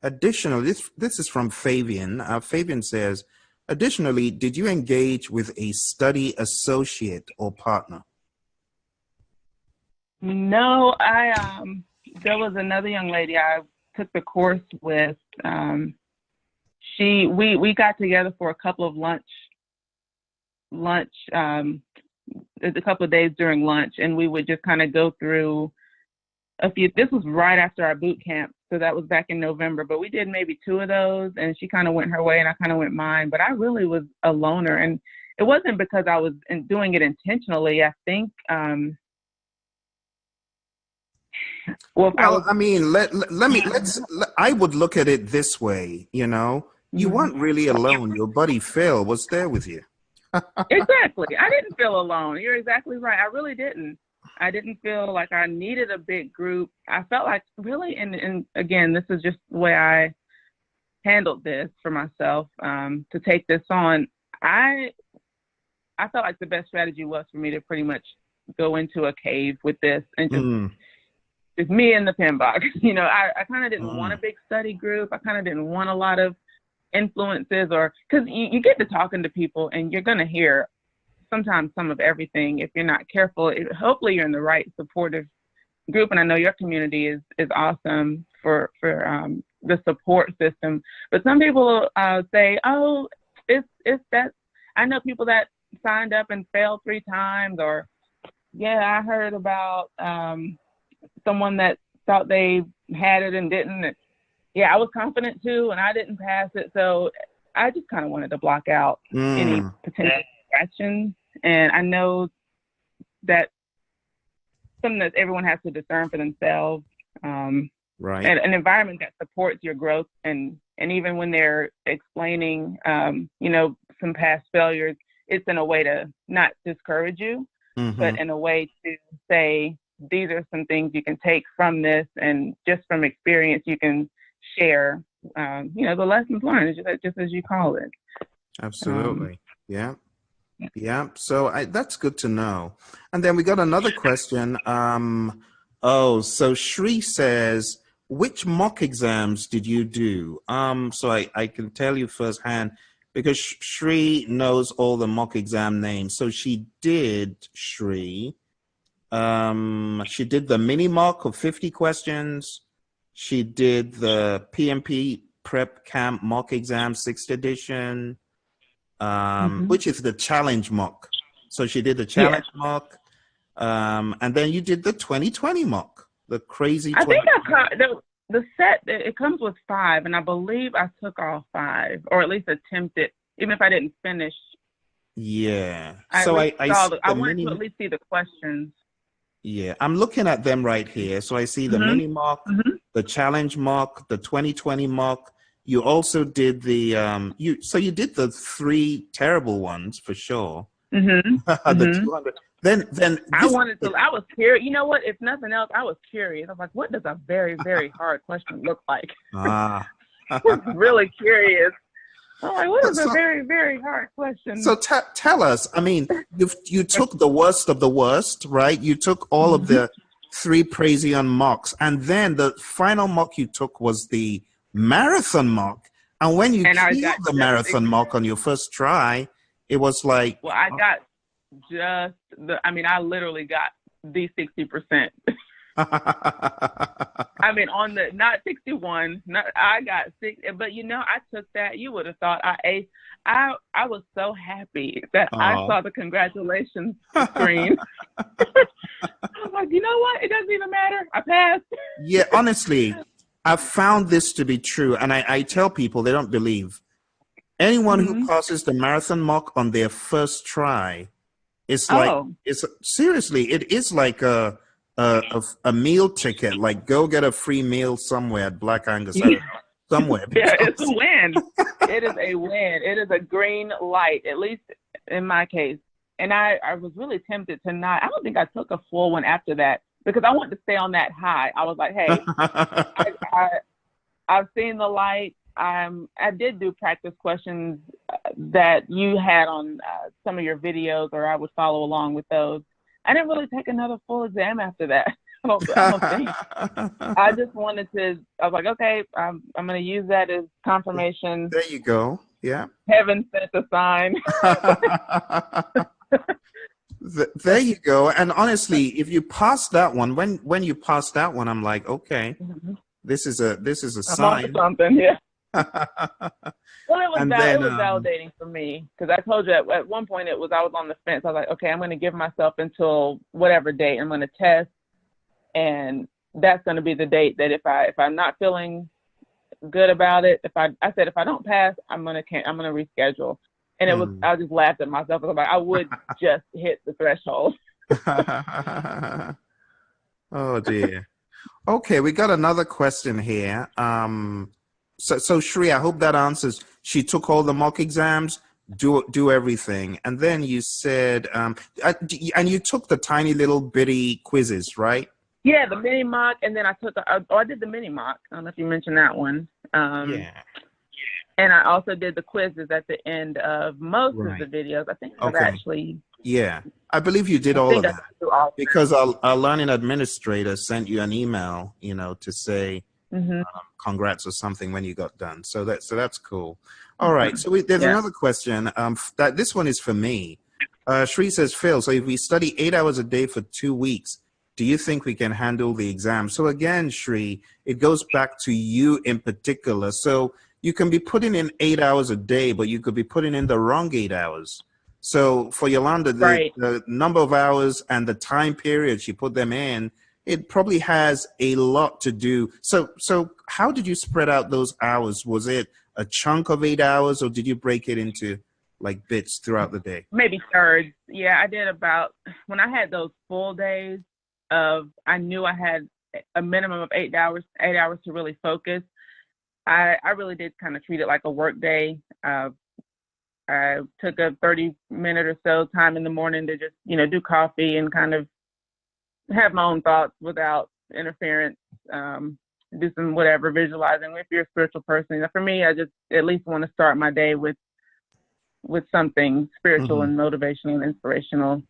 Additionally, this is from Fabian. Fabian says, additionally, did you engage with a study associate or partner? No, there was another young lady I took the course with. We got together for a couple of a couple of days during lunch, and we would just kind of go through this was right after our boot camp, so that was back in November, but we did maybe 2 of those, and she kind of went her way and I kind of went mine. But I really was a loner, and it wasn't because I was doing it intentionally. I think I would look at it this way, you weren't really alone. Your buddy Phil was there with you. Exactly. I didn't feel alone. You're exactly right. I really didn't. I didn't feel like I needed a big group. I felt like really, and again, this is just the way I handled this for myself, to take this on. I felt like the best strategy was for me to pretty much go into a cave with this and just me and the Pmbok. I kind of didn't want a big study group. I kind of didn't want a lot of influences, or because you get to talking to people and you're going to hear sometimes some of everything if you're not careful. Hopefully you're in the right supportive group, and I know your community is awesome for the support system. But some people say, oh, it's that. I know people that signed up and failed 3 times, or I heard about someone that thought they had it and didn't. I was confident too, and I didn't pass it. So I just kind of wanted to block out any potential distractions. And I know that something that everyone has to discern for themselves. Right. And an environment that supports your growth, and even when they're explaining, some past failures, it's in a way to not discourage you, but in a way to say, these are some things you can take from this, and just from experience, you can share, the lessons learned, just as you call it. Absolutely. Yeah. Yeah. So that's good to know. And then we got another question. So Shri says, which mock exams did you do? So I can tell you firsthand, because Shri knows all the mock exam names. So she did, Shri. She did the mini mock of 50 questions. She did the PMP Prep Camp mock exam 6th edition, which is the challenge mock. So she did the challenge mock. And then you did the 2020 mock, the crazy. I think the set, it comes with 5, and I believe I took all 5, or at least attempted, even if I didn't finish. Yeah. I wanted to at least see the questions. Yeah, I'm looking at them right here. So I see the mini mock, the challenge mock, the 2020 mock. You also did the you did the 3 terrible ones for sure. The 200. Then I was curious. You know what? If nothing else, I was curious. I was like, what does a very, very hard question look like? I was really curious. I'm like, what is a very, very hard question? So tell us, I mean, you took the worst of the worst, right? You took all of the 3 Praizion mocks, and then the final mock you took was the marathon mock. And when you killed the marathon mock on your first try, it was like... Well, I got I literally got the 60%. I mean, on the, not 61, I got 6, but I took that. You would have thought I aced. I was so happy that I saw the congratulations screen. I was like, you know what? It doesn't even matter. I passed. Yeah, honestly, I've found this to be true, and I tell people, they don't believe. Anyone who passes the marathon mock on their first try, it's like, seriously, it is like a meal ticket, like go get a free meal somewhere at Black Angus. Somewhere. Yeah, it's a win. It is a win. It is a green light, at least in my case. And I was really tempted to not. I don't think I took a full one after that because I wanted to stay on that high. I was like, hey, I've seen the light. I did do practice questions that you had on some of your videos, or I would follow along with those. I didn't really take another full exam after that. I don't think. I just wanted to. I was like, okay, I'm going to use that as confirmation. There you go. Yeah. Heaven sent a sign. There you go. And honestly, if you pass that one, when you pass that one, I'm like, okay, this is a sign. I'm on something, yeah. Well, it was validating for me because I told you at one point I was on the fence. I was like, okay, I'm going to give myself until whatever date I'm going to test, and that's going to be the date that if I'm not feeling good about it, I said if I don't pass, I'm going to reschedule. And it was I just laughed at myself. I was like, I would just hit the threshold. Oh dear. Okay, we got another question here. So Shri, I hope that answers. She took all the mock exams, do everything, and then you said, and you took the tiny little bitty quizzes, right? Yeah, the mini mock, and then I did the mini mock. I don't know if you mentioned that one. Yeah. And I also did the quizzes at the end of most of the videos. I think it was actually. Yeah, I believe you did all of that because our learning administrator sent you an email, to say congrats or something when you got done. So that's cool. All right. So there's another question. That this one is for me. Shri says, Phil, so if we study 8 hours a day for 2 weeks, do you think we can handle the exam? So again, Shri, it goes back to you in particular. So you can be putting in 8 hours a day, but you could be putting in the wrong 8 hours. So for Yolanda, the number of hours and the time period she put them in, it probably has a lot to do. So how did you spread out those hours? Was it a chunk of 8 hours, or did you break it into like bits throughout the day? Maybe thirds. Yeah, I did when I had those full days I knew I had a minimum of 8 hours to really focus. I really did kind of treat it like a work day. I took a 30-minute or so time in the morning to just, do coffee and kind of have my own thoughts without interference. Do some whatever visualizing. If you're a spiritual person, for me, I just at least want to start my day with something spiritual and motivational and inspirational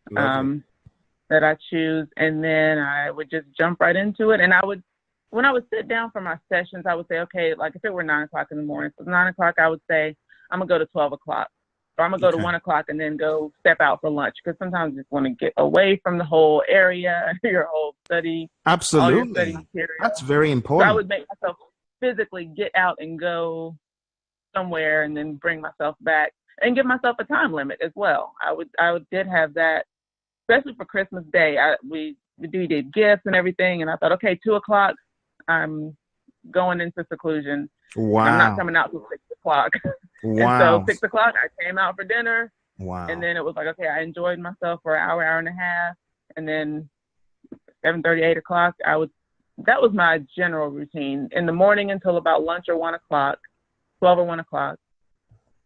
that I choose, and then I would just jump right into it. And when I would sit down for my sessions, I would say, okay, like if it were 9 o'clock in the morning, so 9 o'clock, I would say I'm gonna go to 12 o'clock, or I'm gonna go to 1 o'clock and then go step out for lunch, because sometimes you just want to get away from the whole area, your whole study. Absolutely. All your study material. That's very important. So I would make myself physically get out and go somewhere, and then bring myself back, and give myself a time limit as well. I did have that, especially for Christmas Day. We did gifts and everything, and I thought, okay, 2 o'clock, I'm going into seclusion. Wow. I'm not coming out till 6 o'clock. Wow. And so 6 o'clock, I came out for dinner. Wow. And then it was like, okay, I enjoyed myself for an hour and a half. And then 7:30, 8 o'clock, that was my general routine. In the morning until about lunch or 1 o'clock, 12 or 1 o'clock.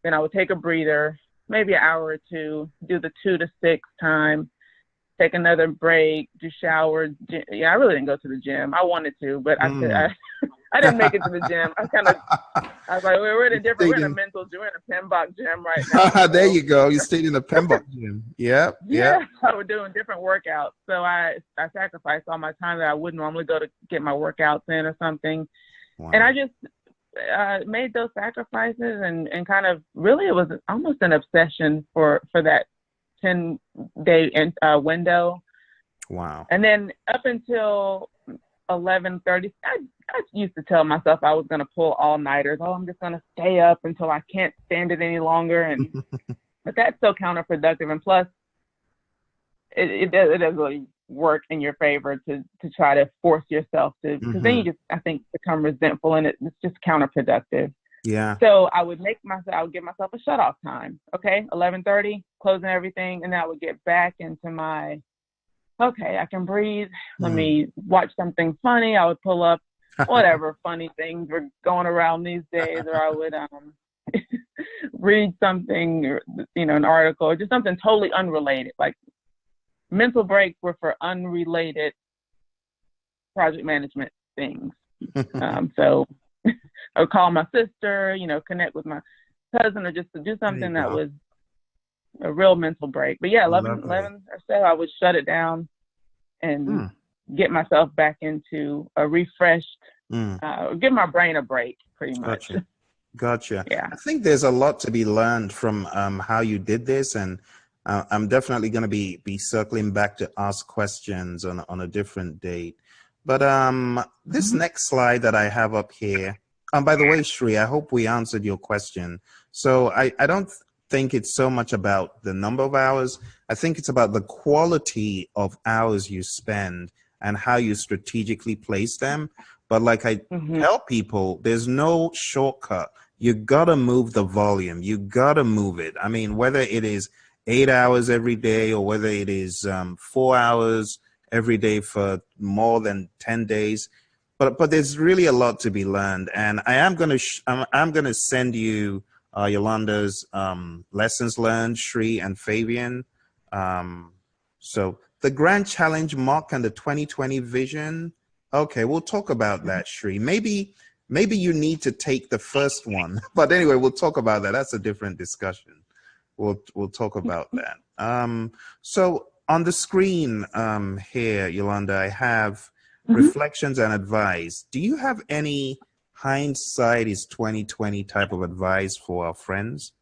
Then I would take a breather, maybe an hour or two, do the 2 to 6 time, take another break, do shower. Yeah, I really didn't go to the gym. I wanted to, but I didn't make it to the gym. I was like, we're in a mental gym, we're in a Pmbok gym right now. There you go. You stayed in the Pmbok gym. Yep. Yeah, I was doing different workouts. So I sacrificed all my time that I would normally go to get my workouts in or something. Wow. And I just made those sacrifices, and kind of really it was almost an obsession for that 10-day window. Wow. And then up until 11:30, I used to tell myself I was going to pull all-nighters. Oh, I'm just going to stay up until I can't stand it any longer. But that's so counterproductive. And plus, it doesn't really work in your favor to try to force yourself to, because then you just, I think, become resentful, and it's just counterproductive. Yeah. So I would give myself a shut off time. Okay, 11:30, closing everything, and then I would get back into my, okay, I can breathe. Let me watch something funny. I would pull up whatever funny things were going around these days, or I would read something, or, an article, or just something totally unrelated. Like, mental breaks were for unrelated project management things. So I would call my sister, connect with my cousin, or just to do something that was a real mental break. But yeah, 11 or so, I would shut it down and get myself back into a refreshed, give my brain a break, pretty much. Gotcha. Yeah. I think there's a lot to be learned from how you did this, and I'm definitely going to be circling back to ask questions on a different date. But this next slide that I have up here, by the way, Shri, I hope we answered your question. So I don't think it's so much about the number of hours. I think it's about the quality of hours you spend and how you strategically place them. But like I tell people, there's no shortcut. You got to move the volume. You got to move it. I mean, whether it is 8 hours every day, or whether it is 4 hours every day for more than 10 days. But there's really a lot to be learned. And I am going to I'm going to send you Yolanda's lessons learned, Shri and Fabian. So the grand challenge mark and the 2020 vision. Okay, we'll talk about that, Shri. Maybe you need to take the first one. But anyway, we'll talk about that. That's a different discussion. We'll talk about that. So on the screen here, Yolanda, I have reflections and advice. Do you have any hindsight is 2020 type of advice for our friends?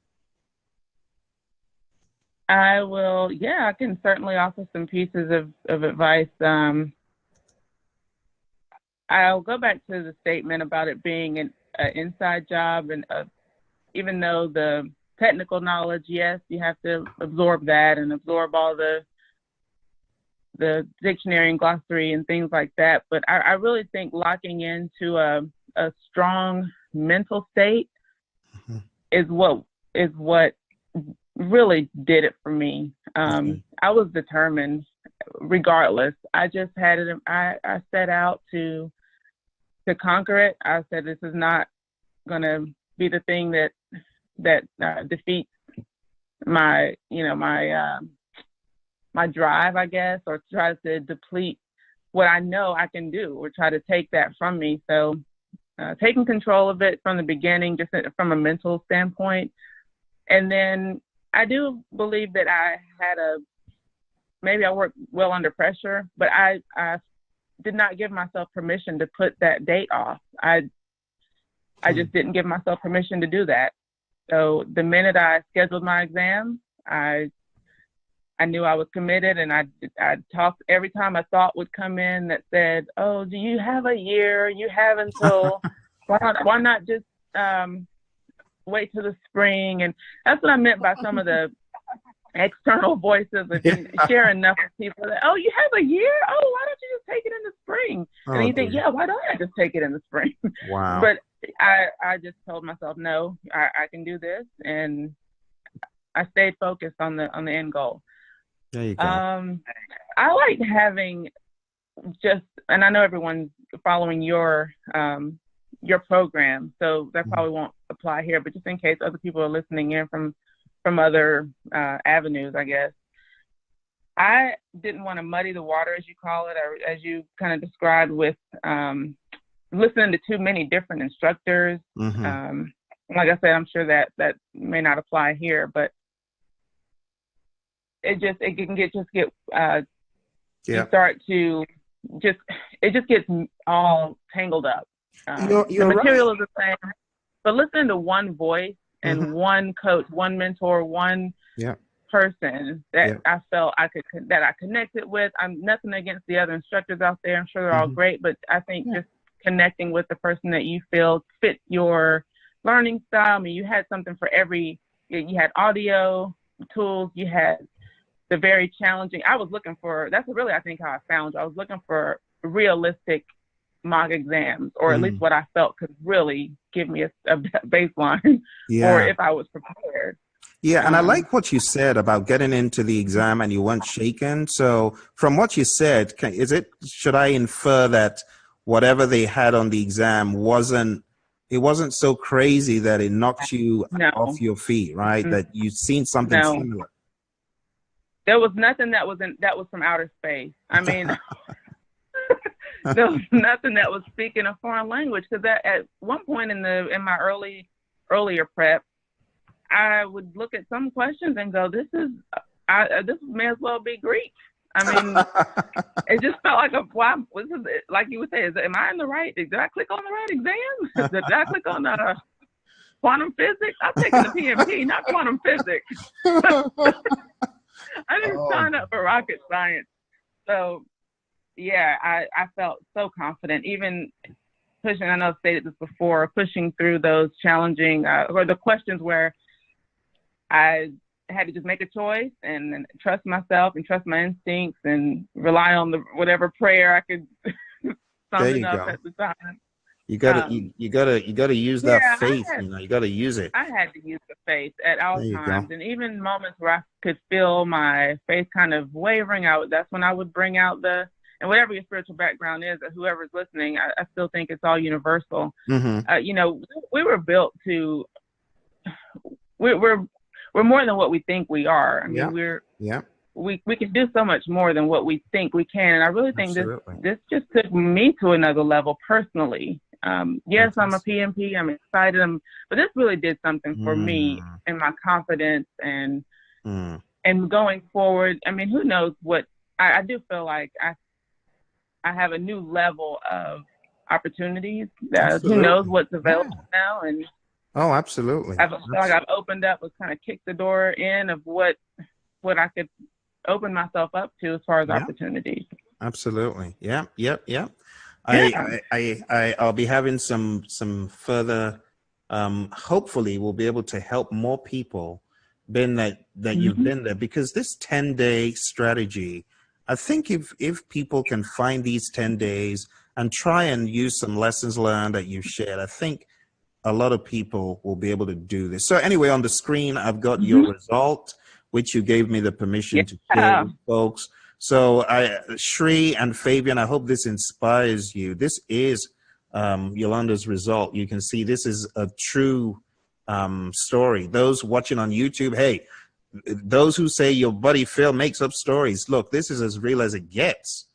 I will. Yeah, I can certainly offer some pieces of advice. I'll go back to the statement about it being an inside job, and even though the technical knowledge, yes, you have to absorb that and absorb all the dictionary and glossary and things like that. But I really think locking into a strong mental state is what really did it for me. I was determined regardless. I just had it. I set out to conquer it. I said, this is not going to be the thing that defeats my, my drive, I guess, or tries to deplete what I know I can do, or try to take that from me. So taking control of it from the beginning, just from a mental standpoint. And then I do believe that maybe I worked well under pressure, but I did not give myself permission to put that date off. I just didn't give myself permission to do that. So the minute I scheduled my exam, I knew I was committed, and I talked every time a thought would come in that said, "Oh, do you have a year? You have until why not just wait till the spring?" And that's what I meant by some of the external voices. If you share enough with people that, "Oh, you have a year? Oh, why don't you just take it in the spring?" And you think, "Yeah, why don't I just take it in the spring?" Wow. But I just told myself, "No, I can do this," and I stayed focused on the end goal. There you go. I like having and I know everyone's following your program, so that probably won't apply here, but just in case other people are listening in from other avenues, I guess. I didn't want to muddy the water, as you call it, or as you kind of described, with listening to too many different instructors. Like I said, I'm sure that may not apply here, but it can get you start to it just gets all tangled up. The material is the same, but listening to one voice and one coach, one mentor, one person that I felt I connected with. I'm nothing against the other instructors out there. I'm sure they're all great, but I think just connecting with the person that you feel fit your learning style. I mean, you had something for you had audio tools, you had the very challenging. I was looking for, that's really, I think, how I found you. I was looking for realistic mock exams, or at least what I felt could really give me a baseline, or if I was prepared. Yeah, and I like what you said about getting into the exam and you weren't shaken. So from what you said, should I infer that whatever they had on the exam wasn't so crazy that it knocked you off your feet, right? That you'd seen something similar. There was nothing that was from outer space. I mean, there was nothing that was speaking a foreign language. Because at one point in my earlier prep, I would look at some questions and go, "This may as well be Greek." I mean, it just felt like like you would say, am I in the right? Did I click on the right exam? Did I click on quantum physics? I'm taking the PMP, not quantum physics. I didn't sign up for rocket science. So, yeah, I felt so confident, even pushing, I know I've stated this before, pushing through those challenging, or the questions where I had to just make a choice and trust myself and trust my instincts and rely on whatever prayer I could summon up at the time. You gotta use that faith. You gotta use it. I had to use the faith at all times, and even moments where I could feel my faith kind of wavering out. That's when I would bring out and whatever your spiritual background is, or whoever's listening, I still think it's all universal. We were built to. We're more than what we think we are. I mean, we can do so much more than what we think we can, and I really think this just took me to another level personally. Yes, I'm a PMP. I'm excited. But this really did something for me and my confidence and going forward. I mean, who knows what I do feel like I have a new level of opportunities. Who knows what's available now? And absolutely. I feel like I've opened up, kind of kicked the door in of what I could open myself up to as far as opportunities. Absolutely. Yep. I'll be having some further. Hopefully, we'll be able to help more people. That you've been there, because this 10-day strategy, I think if people can find these 10 days and try and use some lessons learned that you've shared, I think a lot of people will be able to do this. So anyway, on the screen, I've got your result, which you gave me the permission to share with folks. So Shri and Fabian, I hope this inspires you. This is Yolanda's result. You can see this is a true story. Those watching on YouTube, hey, those who say your buddy Phil makes up stories, look, this is as real as it gets.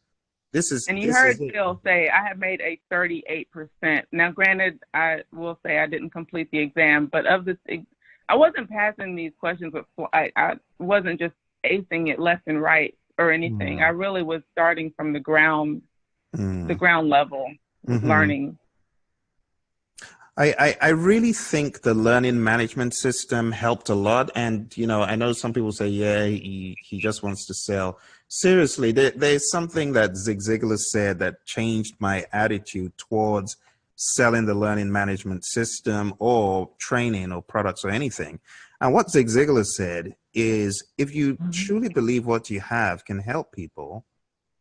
And you heard Phil say I have made a 38%. Now, granted, I will say I didn't complete the exam, but I wasn't passing these questions with, I wasn't just acing it left and right or anything. I really was starting from the ground level with learning. I really think the learning management system helped a lot. And, you know, I know some people say, yeah, he just wants to sell. Seriously, there's something that Zig Ziglar said that changed my attitude towards selling the learning management system or training or products or anything. And what Zig Ziglar said is, if you truly believe what you have can help people,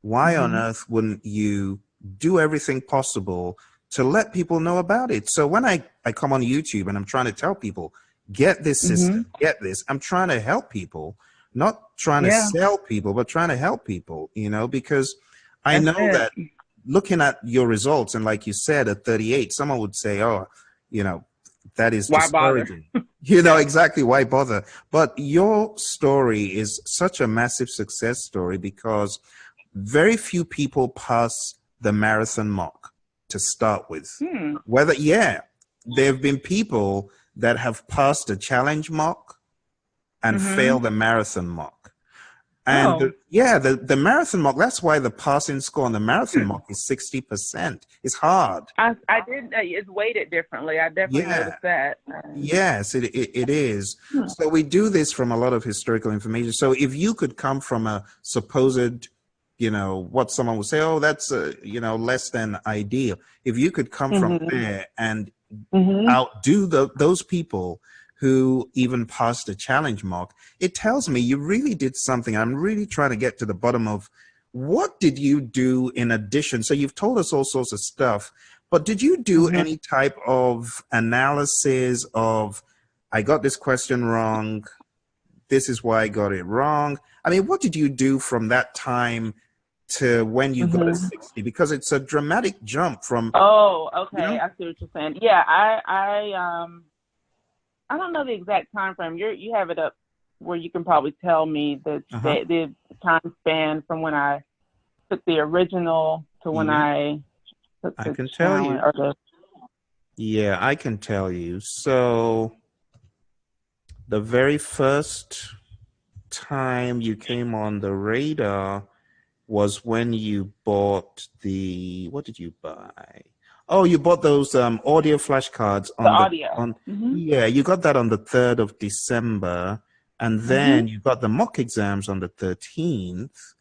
why on earth wouldn't you do everything possible to let people know about it? So when I come on YouTube and I'm trying to tell people, get this system, get this, I'm trying to help people, not trying to sell people, but trying to help people, you know, because I know that looking at your results, and like you said, at 38, someone would say, oh, you know, that is discouraging. You know, exactly, why bother? But your story is such a massive success story because very few people pass the marathon mark to start with. Whether, there have been people that have passed the challenge mark and failed the marathon mark. And the marathon mark, that's why the passing score on the marathon mark is 60%. It's hard. I did, it's weighted differently. I definitely noticed that. Yes, it is. So we do this from a lot of historical information. So if you could come from a supposed, you know, what someone would say, oh, that's, you know, less than ideal. If you could come from there and outdo those people who even passed the challenge mark, it tells me you really did something. I'm really trying to get to the bottom of what did you do in addition? So you've told us all sorts of stuff, but did you do any type of analysis of, I got this question wrong, this is why I got it wrong? I mean, what did you do from that time to when you got a 60? Because it's a dramatic jump from... Oh, okay. You know? I see what you're saying. Yeah, I don't know the exact time frame. You have it up where you can probably tell me the time span from when I took the original to when I took the can tell you. Yeah, I can tell you. So the very first time you came on the radar was when you bought what did you buy? Oh, you bought those audio flashcards on audio. Yeah, you got that on the 3rd of December, and then you got the mock exams on the 13th,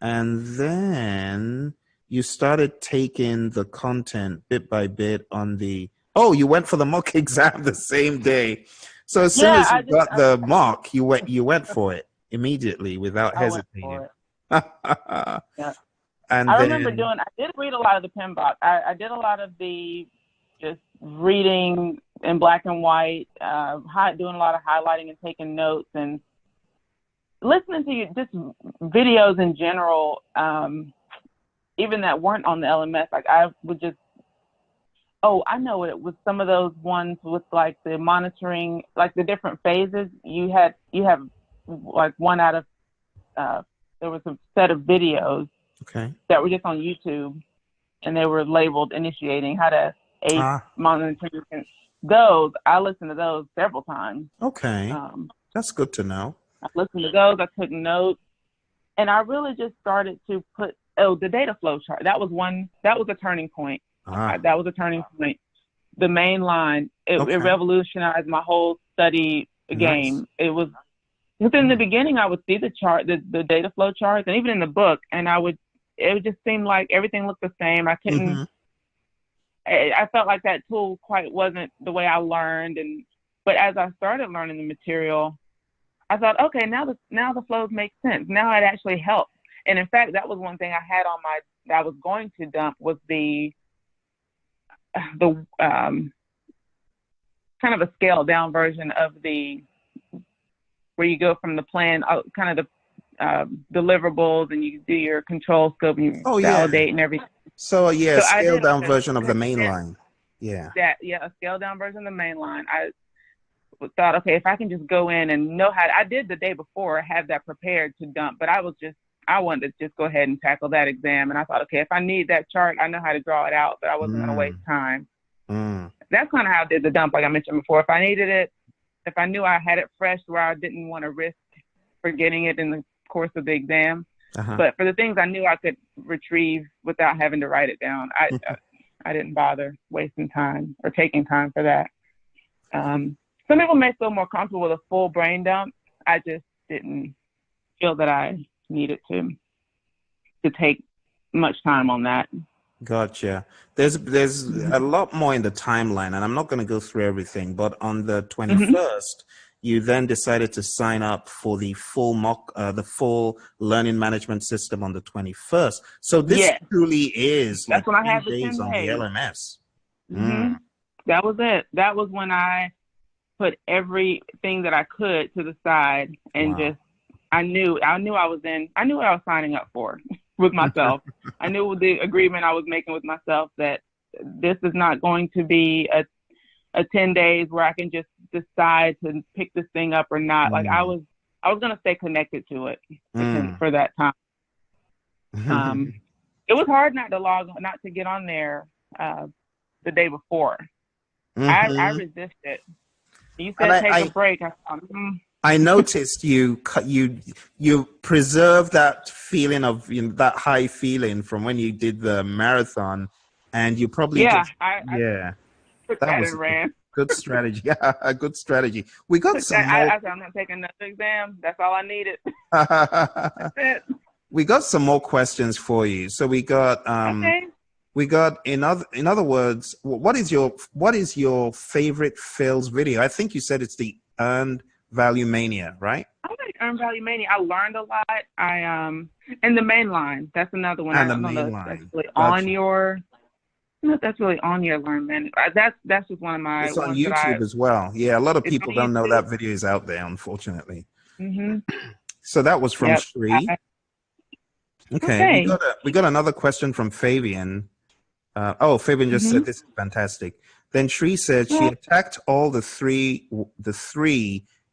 and then you started taking the content bit by bit on the... Oh, you went for the mock exam the same day. So as soon as you got the mock, you went for it immediately without hesitating. And I remember I did read a lot of the Pmbok. I did a lot of the just reading in black and white, doing a lot of highlighting and taking notes and listening to just videos in general, even that weren't on the LMS. Like I would just, I know it was some of those ones with like the monitoring, like the different phases. You have like one out of, there was a set of videos that were just on YouTube, and they were labeled initiating how to aid monitoring. Those, I listened to those several times. That's good to know. I listened to those, I took notes, and I really just started to put, the data flow chart. That was a turning point. That was a turning point. The main line, it revolutionized my whole study game. It was, within the beginning, I would see the chart, the data flow charts, and even in the book, and it would just seem like everything looked the same. I couldn't, I felt like that tool quite wasn't the way I learned. But as I started learning the material, I thought, okay, now the flows make sense. Now it actually helps. And in fact, that was one thing I had on that I was going to dump was the kind of a scaled down version of where you go from the plan, kind of the deliverables, and you do your control scope and you validate and everything. So scaled down version of the main line. A scaled down version of the main line. I thought, okay, if I can just go in and know how I did the day before, have that prepared to dump, but I was just I wanted to just go ahead and tackle that exam. And I thought, okay, if I need that chart, I know how to draw it out, but I wasn't going to waste time. That's kind of how I did the dump, like I mentioned before. If I needed it, if I knew I had it fresh where I didn't want to risk forgetting it in the course of the exam. But for the things I knew I could retrieve without having to write it down, I didn't bother wasting time or taking time for that. Some people may feel more comfortable with a full brain dump. I just didn't feel that I needed to take much time on that. Gotcha. There's a lot more in the timeline, and I'm not going to go through everything, but on the 21st, you then decided to sign up for the full the full learning management system on the 21st. So this truly is that's like when I had the 10 days on the LMS. That was it. That was when I put everything that I could to the side and just, I knew what I was signing up for with myself. I knew the agreement I was making with myself that this is not going to be a 10 days where I can just decide to pick this thing up or not. Like I was going to stay connected to it for that time. It was hard not to get on there the day before. I resisted. You said take a break. I thought, I noticed you preserved that feeling of that high feeling from when you did the marathon, and you probably I took that was and ran. Good strategy. A good strategy. We got some more. I said I'm not taking another exam. That's all I needed. That's it. We got some more questions for you. So we got we got in other words, what is your favorite Phil's video? I think you said it's the Earned Value Mania, right? I like Earned Value Mania. I learned a lot. And the main line. That's another one. And the main line. That's really on your. No, that's really on your Learn Man. That's just one of my. It's on YouTube as well. Yeah, a lot of people don't know that video is out there, unfortunately. So that was from Sri. Okay. We got another question from Fabian. Fabian just said this is fantastic. Then Sri said she attacked all the three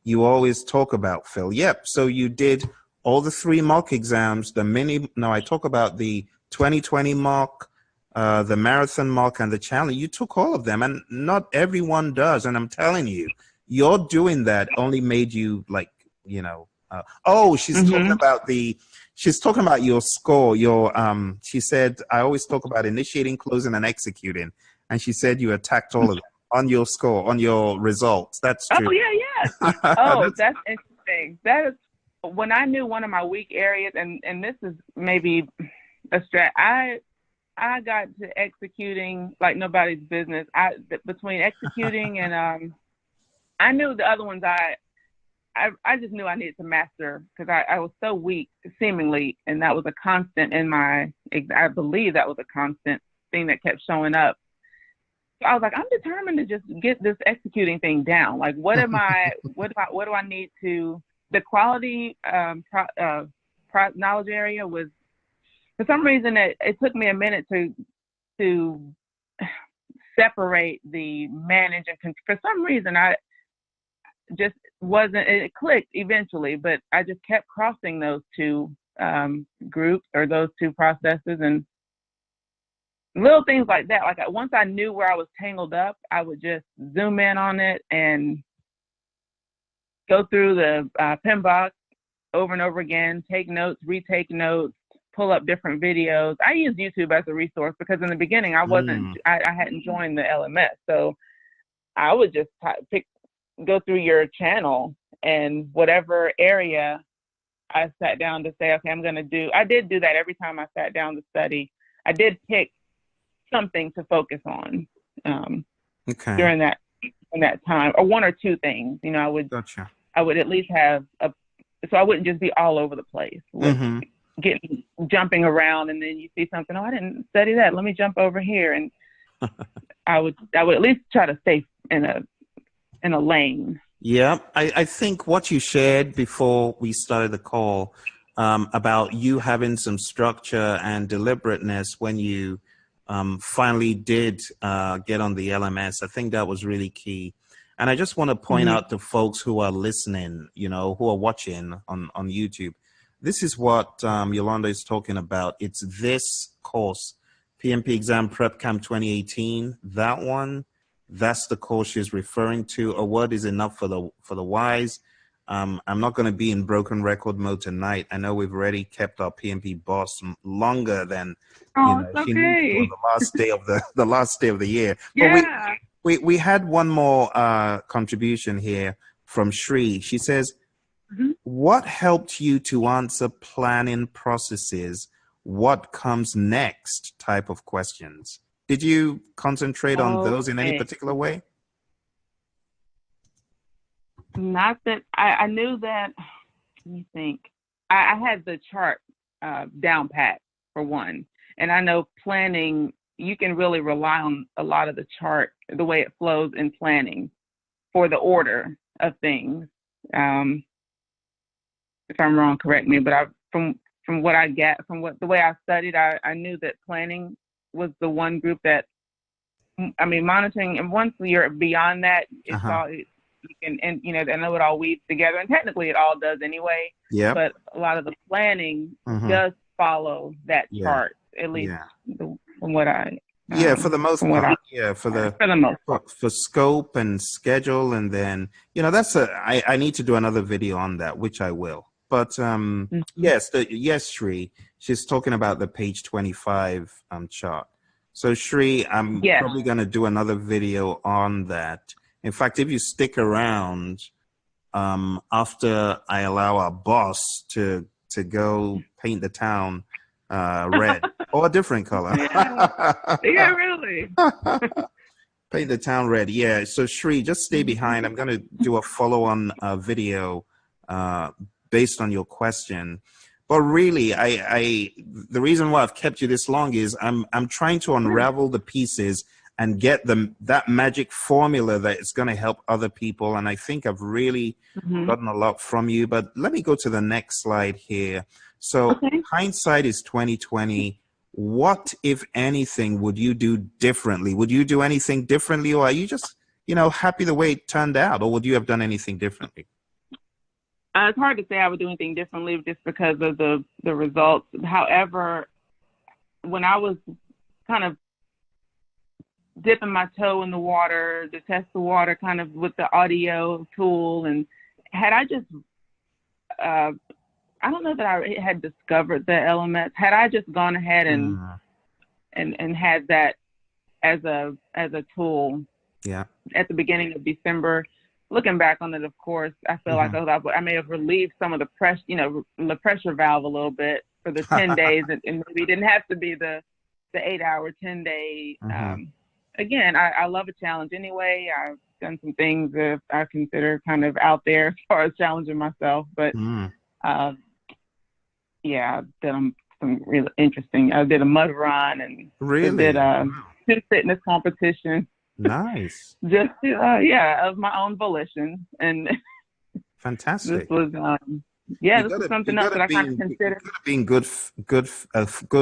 you always talk about, Phil. Yep. So you did all the 3 mock exams. I talk about the 2020 mock, the marathon mock, and the challenge. You took all of them, and not everyone does. And I'm telling you, you're doing that only made you she's talking about your score. She said, I always talk about initiating, closing, and executing. And she said you attacked all of them on your score, on your results. That's true. Oh, yeah. That's interesting. That is when I knew one of my weak areas, and this is maybe a strat. I got to executing like nobody's business. Between executing and I knew the other ones I just knew I needed to master because I was so weak seemingly, and that was a constant in I believe that was a constant thing that kept showing up. So I was like, I'm determined to just get this executing thing down. Like, what do I need to, the quality knowledge area was, for some reason, it took me a minute to separate the manage and for some reason, I just wasn't, it clicked eventually, but I just kept crossing those 2 groups or those 2 processes and little things like that. Like once I knew where I was tangled up, I would just zoom in on it and go through the Pmbok over and over again, take notes, retake notes, pull up different videos. I use YouTube as a resource because in the beginning I hadn't joined the LMS. So I would just go through your channel and whatever area I sat down to say, okay, I'm going to do. I did do that every time I sat down to study. I did pick something to focus on during that time, or 1 or 2 things. I would at least have so I wouldn't just be all over the place with jumping around, and then you see something. Oh, I didn't study that. Let me jump over here, and I would at least try to stay in a lane. Yeah, I think what you shared before we started the call about you having some structure and deliberateness when you finally did get on the LMS, I think that was really key. And I just want to point out to folks who are listening, who are watching on YouTube, this is what Yolanda is talking about. It's this course, PMP Exam Prep Camp 2018. That one, that's the course she's referring to. A word is enough for the wise. I'm not going to be in broken record mode tonight. I know we've already kept our PMP boss longer than she needs for the last day of the last day of the year. Yeah. But we had one more contribution here from Shri. She says, what helped you to answer planning processes? What comes next type of questions? Did you concentrate on those in any particular way? Not that I knew that. Let me think. I had the chart down pat for one, and I know planning. You can really rely on a lot of the chart, the way it flows in planning, for the order of things. If I'm wrong, correct me. But from what I get, the way I studied, I knew that planning was the one group that, I mean, monitoring. And once you're beyond that, it's all. And I know it all weaves together, and technically it all does anyway. Yeah. But a lot of the planning does follow that chart, at least from what I. For the most part. For the most part. For scope and schedule, and then that's I need to do another video on that, which I will. But yes, Shri, she's talking about the page 25 chart. So Shri, I'm probably going to do another video on that. In fact, if you stick around after I allow our boss to go paint the town red or a different color. Yeah, really. Paint the town red. Yeah. So Shri, just stay behind. I'm going to do a follow-on video based on your question. But really, the reason why I've kept you this long is I'm trying to unravel the pieces and get that magic formula that is going to help other people. And I think I've really gotten a lot from you. But let me go to the next slide here. So hindsight is 2020. What, if anything, would you do differently? Would you do anything differently, or are you just, happy the way it turned out, or would you have done anything differently? It's hard to say I would do anything differently just because of the results. However, when I was kind of dipping my toe in the water to test the water kind of with the audio tool, and had I just I don't know that I had discovered the elements. Had I just gone ahead and had that as a tool at the beginning of December, looking back on it, of course, I feel like I may have relieved some of the pressure, the pressure valve a little bit for the 10 days, and maybe it didn't have to be the 8-hour, 10-day. Again, I love a challenge anyway. I've done some things that I consider kind of out there as far as challenging myself, but I've done some really interesting. I did a mud run and did 2 fitness competitions. Nice. Just of my own volition, and fantastic. This was this is something else that I kind of consider. You gotta be in good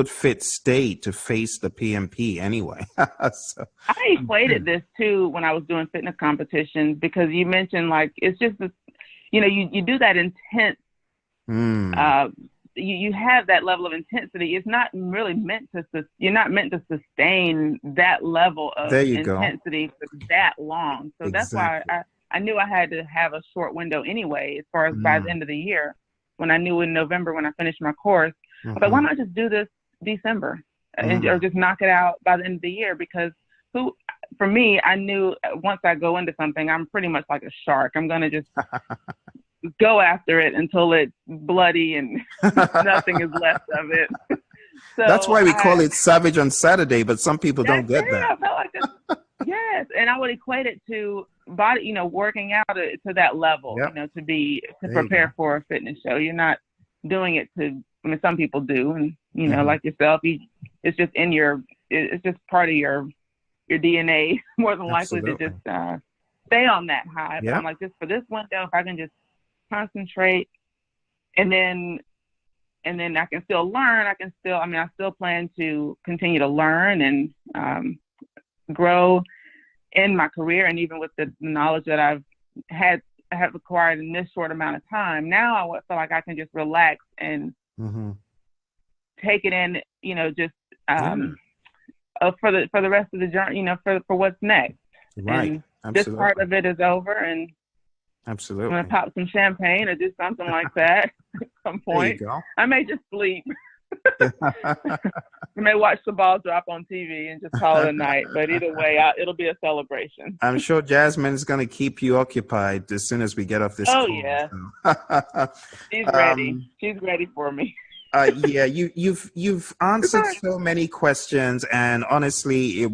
fit state to face the PMP anyway. So. I equated this too when I was doing fitness competitions, because you mentioned like it's just this, you do that intense. You have that level of intensity. It's not really meant to. You're not meant to sustain that level of intensity for that long. So that's why I knew I had to have a short window anyway, as far as by the end of the year. When I knew in November when I finished my course, I was like, why not just do this December or just knock it out by the end of the year? Because for me, I knew once I go into something, I'm pretty much like a shark. I'm gonna just go after it until it's bloody and nothing is left of it. So that's why we call it Savage on Saturday, but some people don't get that. I felt like yes, and I would equate it to body, working out to that level, to prepare for a fitness show. You're not doing it some people do, and like yourself, it's just it's just part of your DNA more than likely to just stay on that high. But I'm like, just for this window, if I can just concentrate, and then I can still learn. I still plan to continue to learn and grow in my career, and even with the knowledge that I've had have acquired in this short amount of time. Now I feel like I can just relax and take it in, just for the rest of the journey, for what's next. Right. And this part of it is over, and absolutely, I'm gonna pop some champagne or do something like that at some point. There you go. I may just sleep. I may watch the ball drop on TV and just call it a night. But either way, it'll be a celebration. I'm sure Jasmine is going to keep you occupied as soon as we get off this call. Yeah. She's ready. She's ready for me. Yeah, you've answered so many questions, and honestly,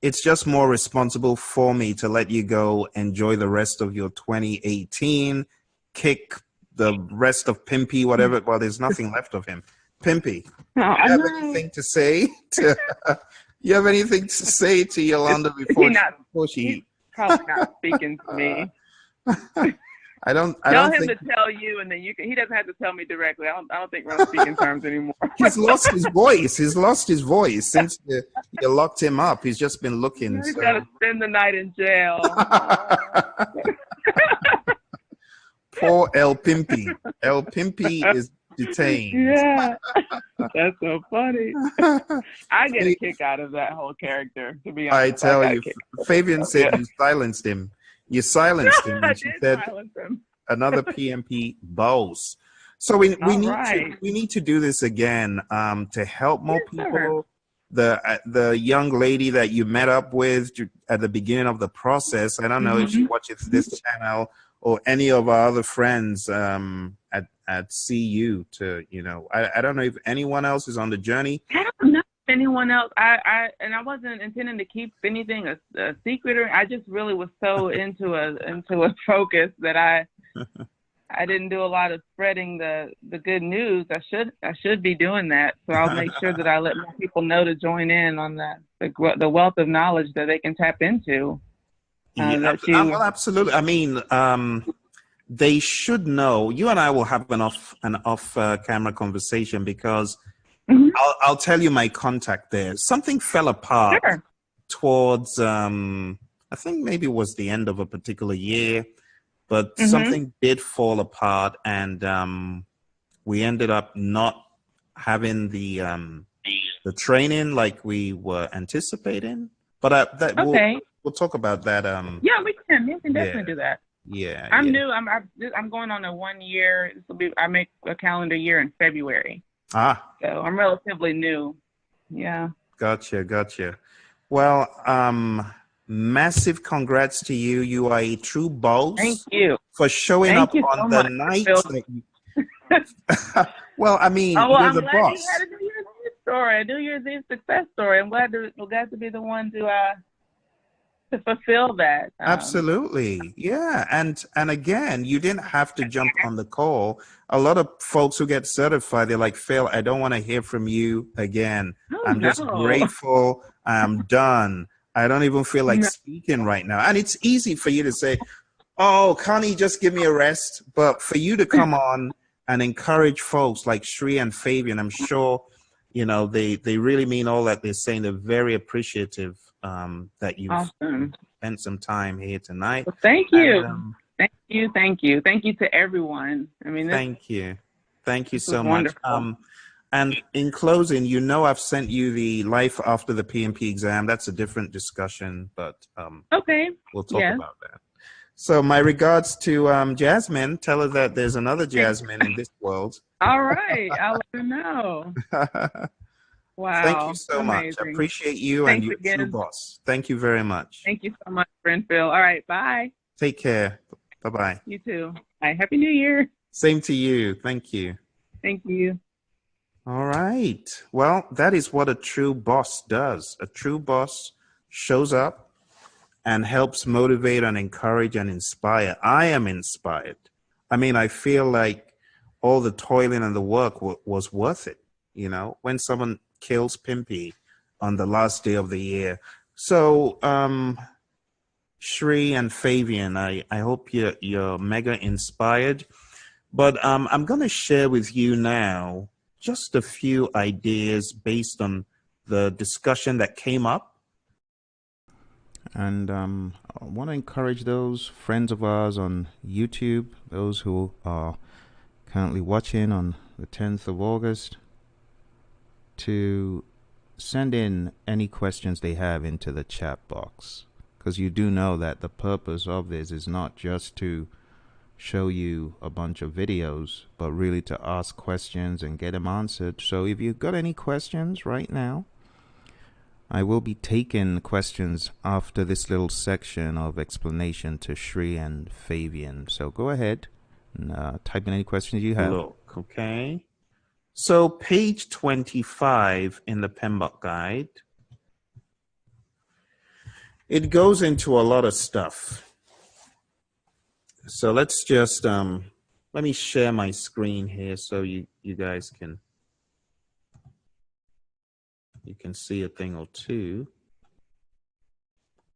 it's just more responsible for me to let you go enjoy the rest of your 2018, kick the rest of Pimpy, whatever. Well, there's nothing left of him. Pimpy, you have anything to say to Yolanda before he's probably not speaking to me. I don't tell him think... to tell you, and then he doesn't have to tell me directly. I don't think we're on speaking terms anymore. He's lost his voice. He's lost his voice since you locked him up. He's just been looking. He's got to spend the night in jail. Poor El Pimpy. El Pimpy is detained. Yeah, that's so funny. I get a kick out of that whole character, to be honest. I tell you, Fabian said you silenced him. You silenced him. And she said another PMP boss. So we need to do this again to help more people. The young lady that you met up with at the beginning of the process, I don't know if she watches this channel or any of our other friends at CU I don't know if anyone else is on the journey. I don't know anyone else. I wasn't intending to keep anything a secret, or I just really was so into a focus that I didn't do a lot of spreading the good news. I should be doing that. So I'll make sure that I let more people know to join in on the wealth of knowledge that they can tap into. Well, absolutely. I mean, they should know. You and I will have an off camera conversation, because I'll tell you my contact there. Something fell apart towards I think maybe it was the end of a particular year, but something did fall apart, and we ended up not having the training like we were anticipating. But we'll talk about that. Yeah, we can. We can definitely do that. Yeah, I'm new. I'm going on a 1 year. I make a calendar year in February. So I'm relatively new. Yeah. Gotcha. Well, massive congrats to you. You are a true boss. Thank you for showing up on the night. Well, I mean, you're I'm the glad boss. You had a New Year's Eve story, a New Year's Eve success story. I'm glad to be the one to fulfill that. Absolutely. Yeah. And again, you didn't have to jump on the call. A lot of folks who get certified, they're like, Phil, I don't want to hear from you again. I'm just grateful. I'm done. I don't even feel like speaking right now. And it's easy for you to say, oh, can't he just give me a rest? But for you to come on and encourage folks like Shri and Fabian, I'm sure, they really mean all that they're saying. They're very appreciative that you've spent some time here tonight. Well, thank you. And, Thank you to everyone. I mean, thank you so much. And in closing, I've sent you the Life After the PMP exam. That's a different discussion, but we'll talk about that. So my regards to Jasmine. Tell her that there's another Jasmine in this world. All right, I'll let her know. Wow. Thank you so much. I appreciate you. Thanks, and you're a true boss. Thank you very much. Thank you so much, friend Phil. All right, bye. Take care. Bye-bye. You too. Bye. Happy New Year. Same to you. Thank you. Thank you. All right. Well, that is what a true boss does. A true boss shows up and helps motivate and encourage and inspire. I am inspired. I mean, I feel like all the toiling and the work was worth it, when someone kills Pimpy on the last day of the year. So, Shri and Fabian, I hope you're mega inspired. But I'm going to share with you now just a few ideas based on the discussion that came up. And I want to encourage those friends of ours on YouTube, those who are currently watching on the 10th of August, to send in any questions they have into the chat box. Because you do know that the purpose of this is not just to show you a bunch of videos, but really to ask questions and get them answered. So if you've got any questions right now, I will be taking questions after this little section of explanation to Shri and Fabian. So go ahead and type in any questions you have. Look, okay. So page 25 in the Pmbok guide, it goes into a lot of stuff. So let's just, let me share my screen here so you guys can see a thing or two.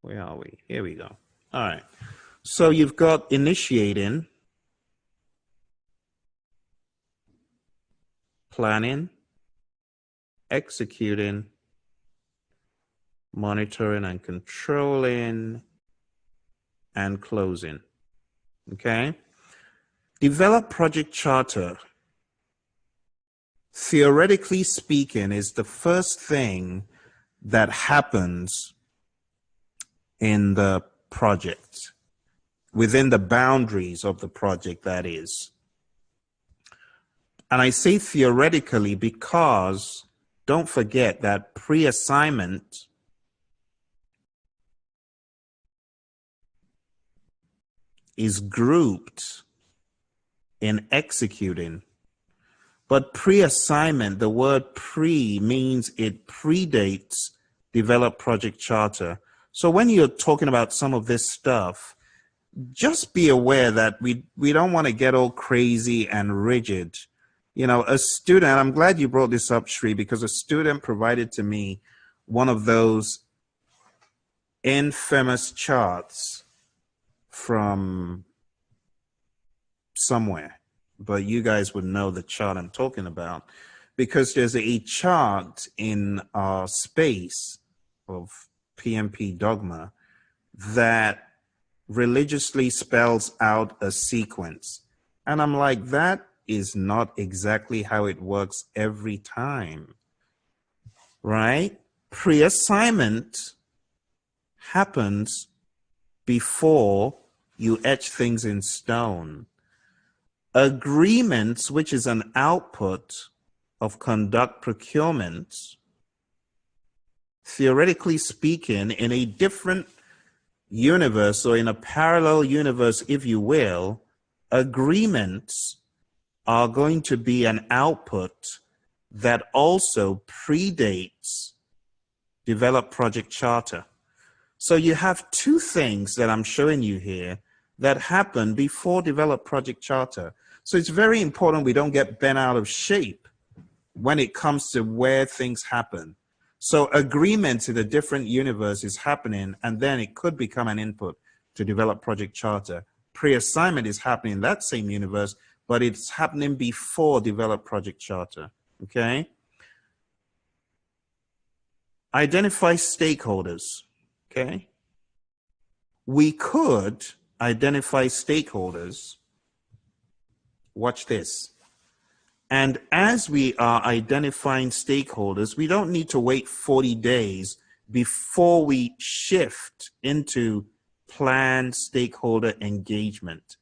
Where are we? Here we go. All right. So you've got initiating, planning, executing, monitoring and controlling, and closing. Okay? Develop project charter. Theoretically speaking, is the first thing that happens in the project, within the boundaries of the project, that is. And I say theoretically because don't forget that pre-assignment is grouped in executing. But pre-assignment, the word pre means it predates develop project charter. So when you're talking about some of this stuff, just be aware that we don't want to get all crazy and rigid. You know, a student, I'm glad you brought this up, Shri, because a student provided to me one of those infamous charts from somewhere. But you guys would know the chart I'm talking about, because there's a chart in our space of PMP dogma that religiously spells out a sequence. And I'm like, that is not exactly how it works every time, right? Pre-assignment happens before you etch things in stone. Agreements, which is an output of conduct procurement, theoretically speaking, in a different universe or in a parallel universe, if you will, agreements are going to be an output that also predates develop project charter. So you have two things that I'm showing you here that happen before develop project charter. So it's very important we don't get bent out of shape when it comes to where things happen. So agreements in a different universe is happening, and then it could become an input to develop project charter. Pre-assignment is happening in that same universe, but it's happening before develop project charter, okay? Identify stakeholders, okay? We could identify stakeholders. Watch this. And as we are identifying stakeholders, we don't need to wait 40 days before we shift into planned stakeholder engagement.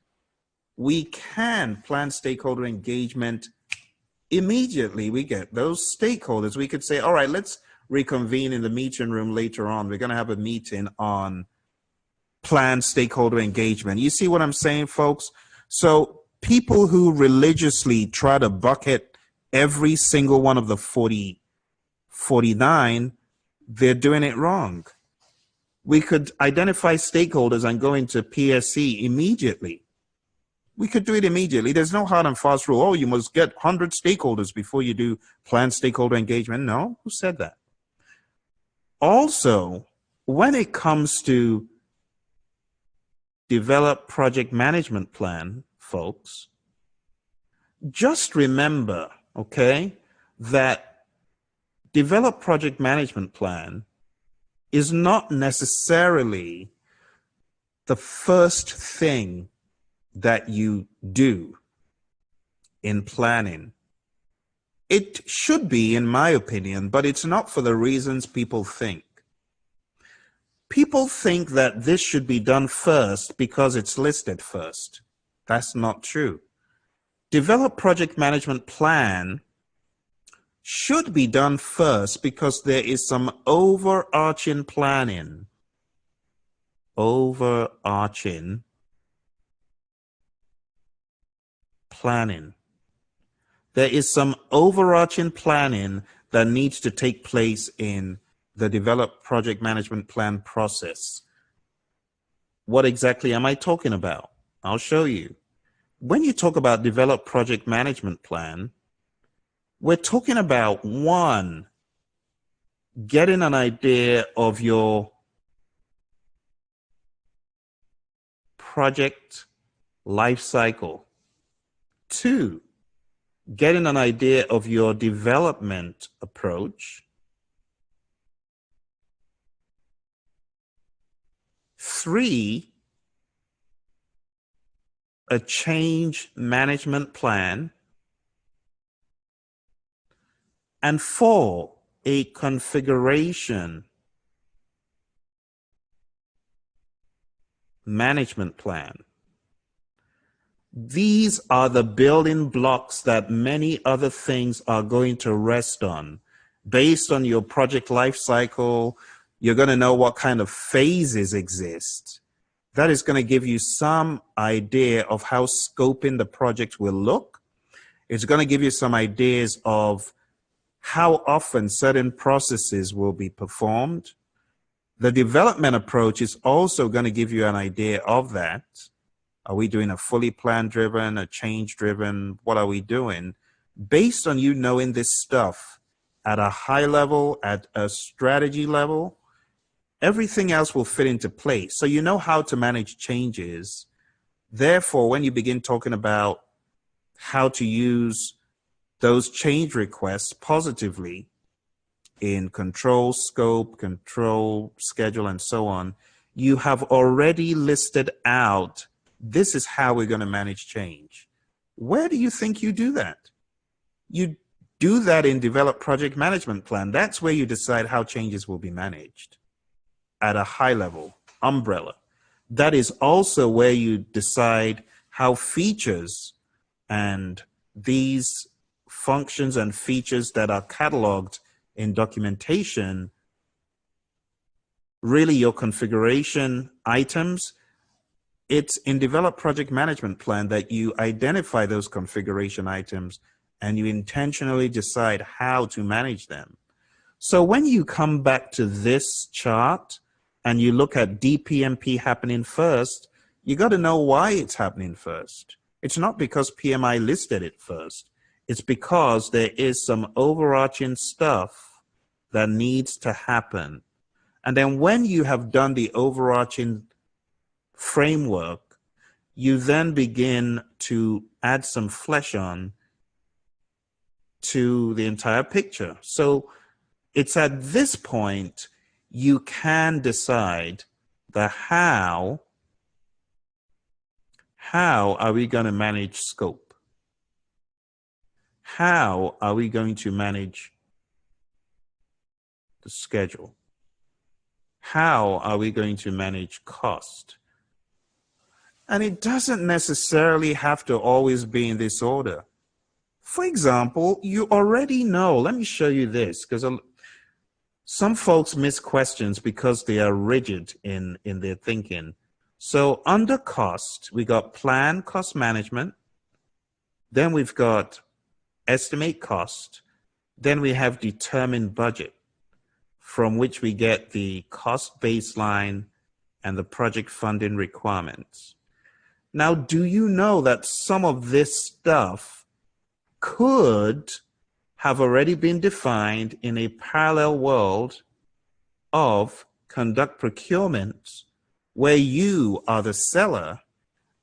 We can plan stakeholder engagement immediately. We get those stakeholders. We could say, all right, let's reconvene in the meeting room later on. We're going to have a meeting on planned stakeholder engagement. You see what I'm saying, folks? So people who religiously try to bucket every single one of the 49, they're doing it wrong. We could identify stakeholders and go into PSE immediately. We could do it immediately. There's no hard and fast rule. Oh, you must get 100 stakeholders before you do planned stakeholder engagement. No, who said that? Also, when it comes to develop project management plan, folks, just remember, okay, that develop project management plan is not necessarily the first thing that you do in planning. It should be, in my opinion, but it's not for the reasons people think. People think that this should be done first because it's listed first. That's not true. Develop project management plan should be done first because there is some overarching planning. Overarching planning. There is some overarching planning that needs to take place in the develop project management plan process. What exactly am I talking about? I'll show you. When you talk about develop project management plan, we're talking about, one, getting an idea of your project life cycle. Two, getting an idea of your development approach. Three, a change management plan. And four, a configuration management plan. These are the building blocks that many other things are going to rest on. Based on your project life cycle, you're going to know what kind of phases exist. That is going to give you some idea of how scoping the project will look. It's going to give you some ideas of how often certain processes will be performed. The development approach is also going to give you an idea of that. Are we doing a fully plan driven, a change driven? What are we doing? Based on you knowing this stuff at a high level, at a strategy level, everything else will fit into place. So you know how to manage changes. Therefore, when you begin talking about how to use those change requests positively in control, scope, control, schedule, and so on, you have already listed out, this is how we're going to manage change. Where do you think you do that? You do that in develop project management plan. That's where you decide how changes will be managed at a high level, umbrella. That is also where you decide how features and these functions and features that are cataloged in documentation, really your configuration items, it's in develop project management plan that you identify those configuration items and you intentionally decide how to manage them. So when you come back to this chart and you look at DPMP happening first, you got to know why it's happening first. It's not because PMI listed it first. It's because there is some overarching stuff that needs to happen. And then when you have done the overarching framework, you then begin to add some flesh on to the entire picture. So it's at this point you can decide the how are we going to manage scope? How are we going to manage the schedule? How are we going to manage cost? And it doesn't necessarily have to always be in this order. For example, you already know, let me show you this, because some folks miss questions because they are rigid in their thinking. So under cost, we got plan cost management. Then we've got estimate cost. Then we have determine budget, from which we get the cost baseline and the project funding requirements. Now, do you know that some of this stuff could have already been defined in a parallel world of conduct procurement where you are the seller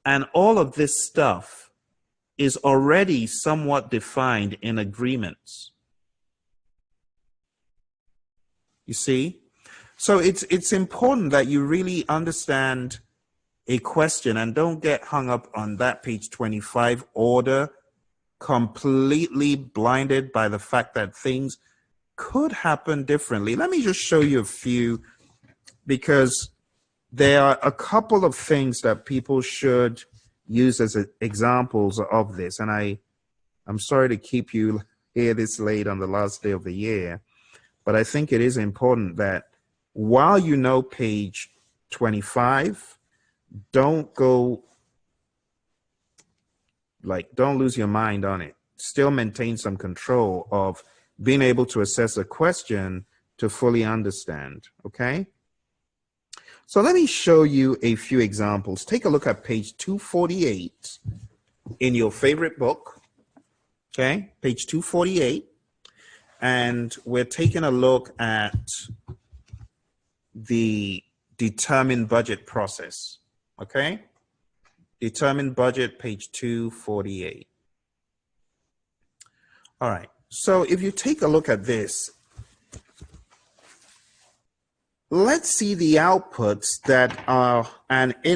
and all of this stuff is already somewhat defined in agreements? You see? So it's important that you really understand a question and don't get hung up on that page 25 order, completely blinded by the fact that things could happen differently. Let me just show you a few, because there are a couple of things that people should use as examples of this. And I'm sorry to keep you here this late on the last day of the year, but I think it is important that while you know page 25, don't lose your mind on it. Still maintain some control of being able to assess a question to fully understand, okay? So let me show you a few examples. Take a look at page 248 in your favorite book, okay? Page 248. And we're taking a look at the determined budget process, okay? Determined budget, page 248. All right, so if you take a look at this, let's see the outputs that are,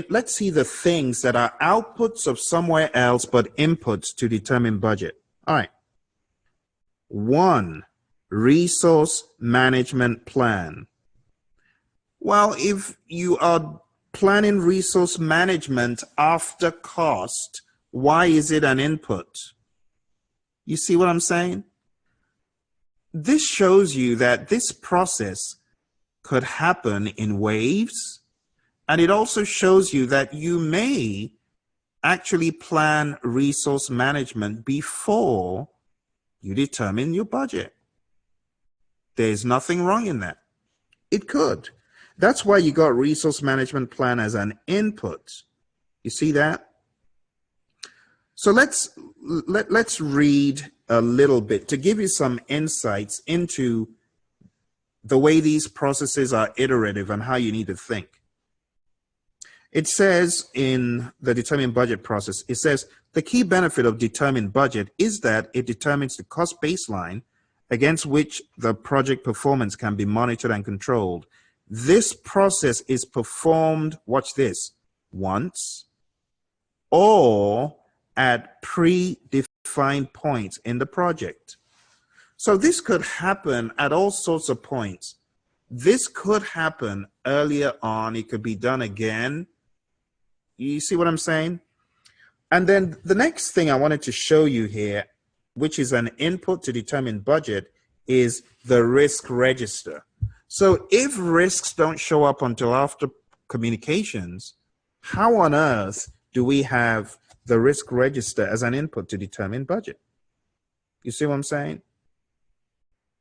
let's see the things that are outputs of somewhere else but inputs to determine budget. All right. 1, resource management plan. Well, if you are planning resource management after cost, why is it an input? You see what I'm saying? This shows you that this process could happen in waves, and it also shows you that you may actually plan resource management before you determine your budget. There's nothing wrong in that. It could. That's why you got resource management plan as an input. You see that? So let's read a little bit to give you some insights into the way these processes are iterative and how you need to think. It says in the determined budget process, it says the key benefit of determined budget is that it determines the cost baseline against which the project performance can be monitored and controlled. This process is performed, watch this, once or at predefined points in the project. So this could happen at all sorts of points. This could happen earlier on. It could be done again. You see what I'm saying? And then the next thing I wanted to show you here, which is an input to determine budget, is the risk register. So if risks don't show up until after communications, how on earth do we have the risk register as an input to determine budget? You see what I'm saying?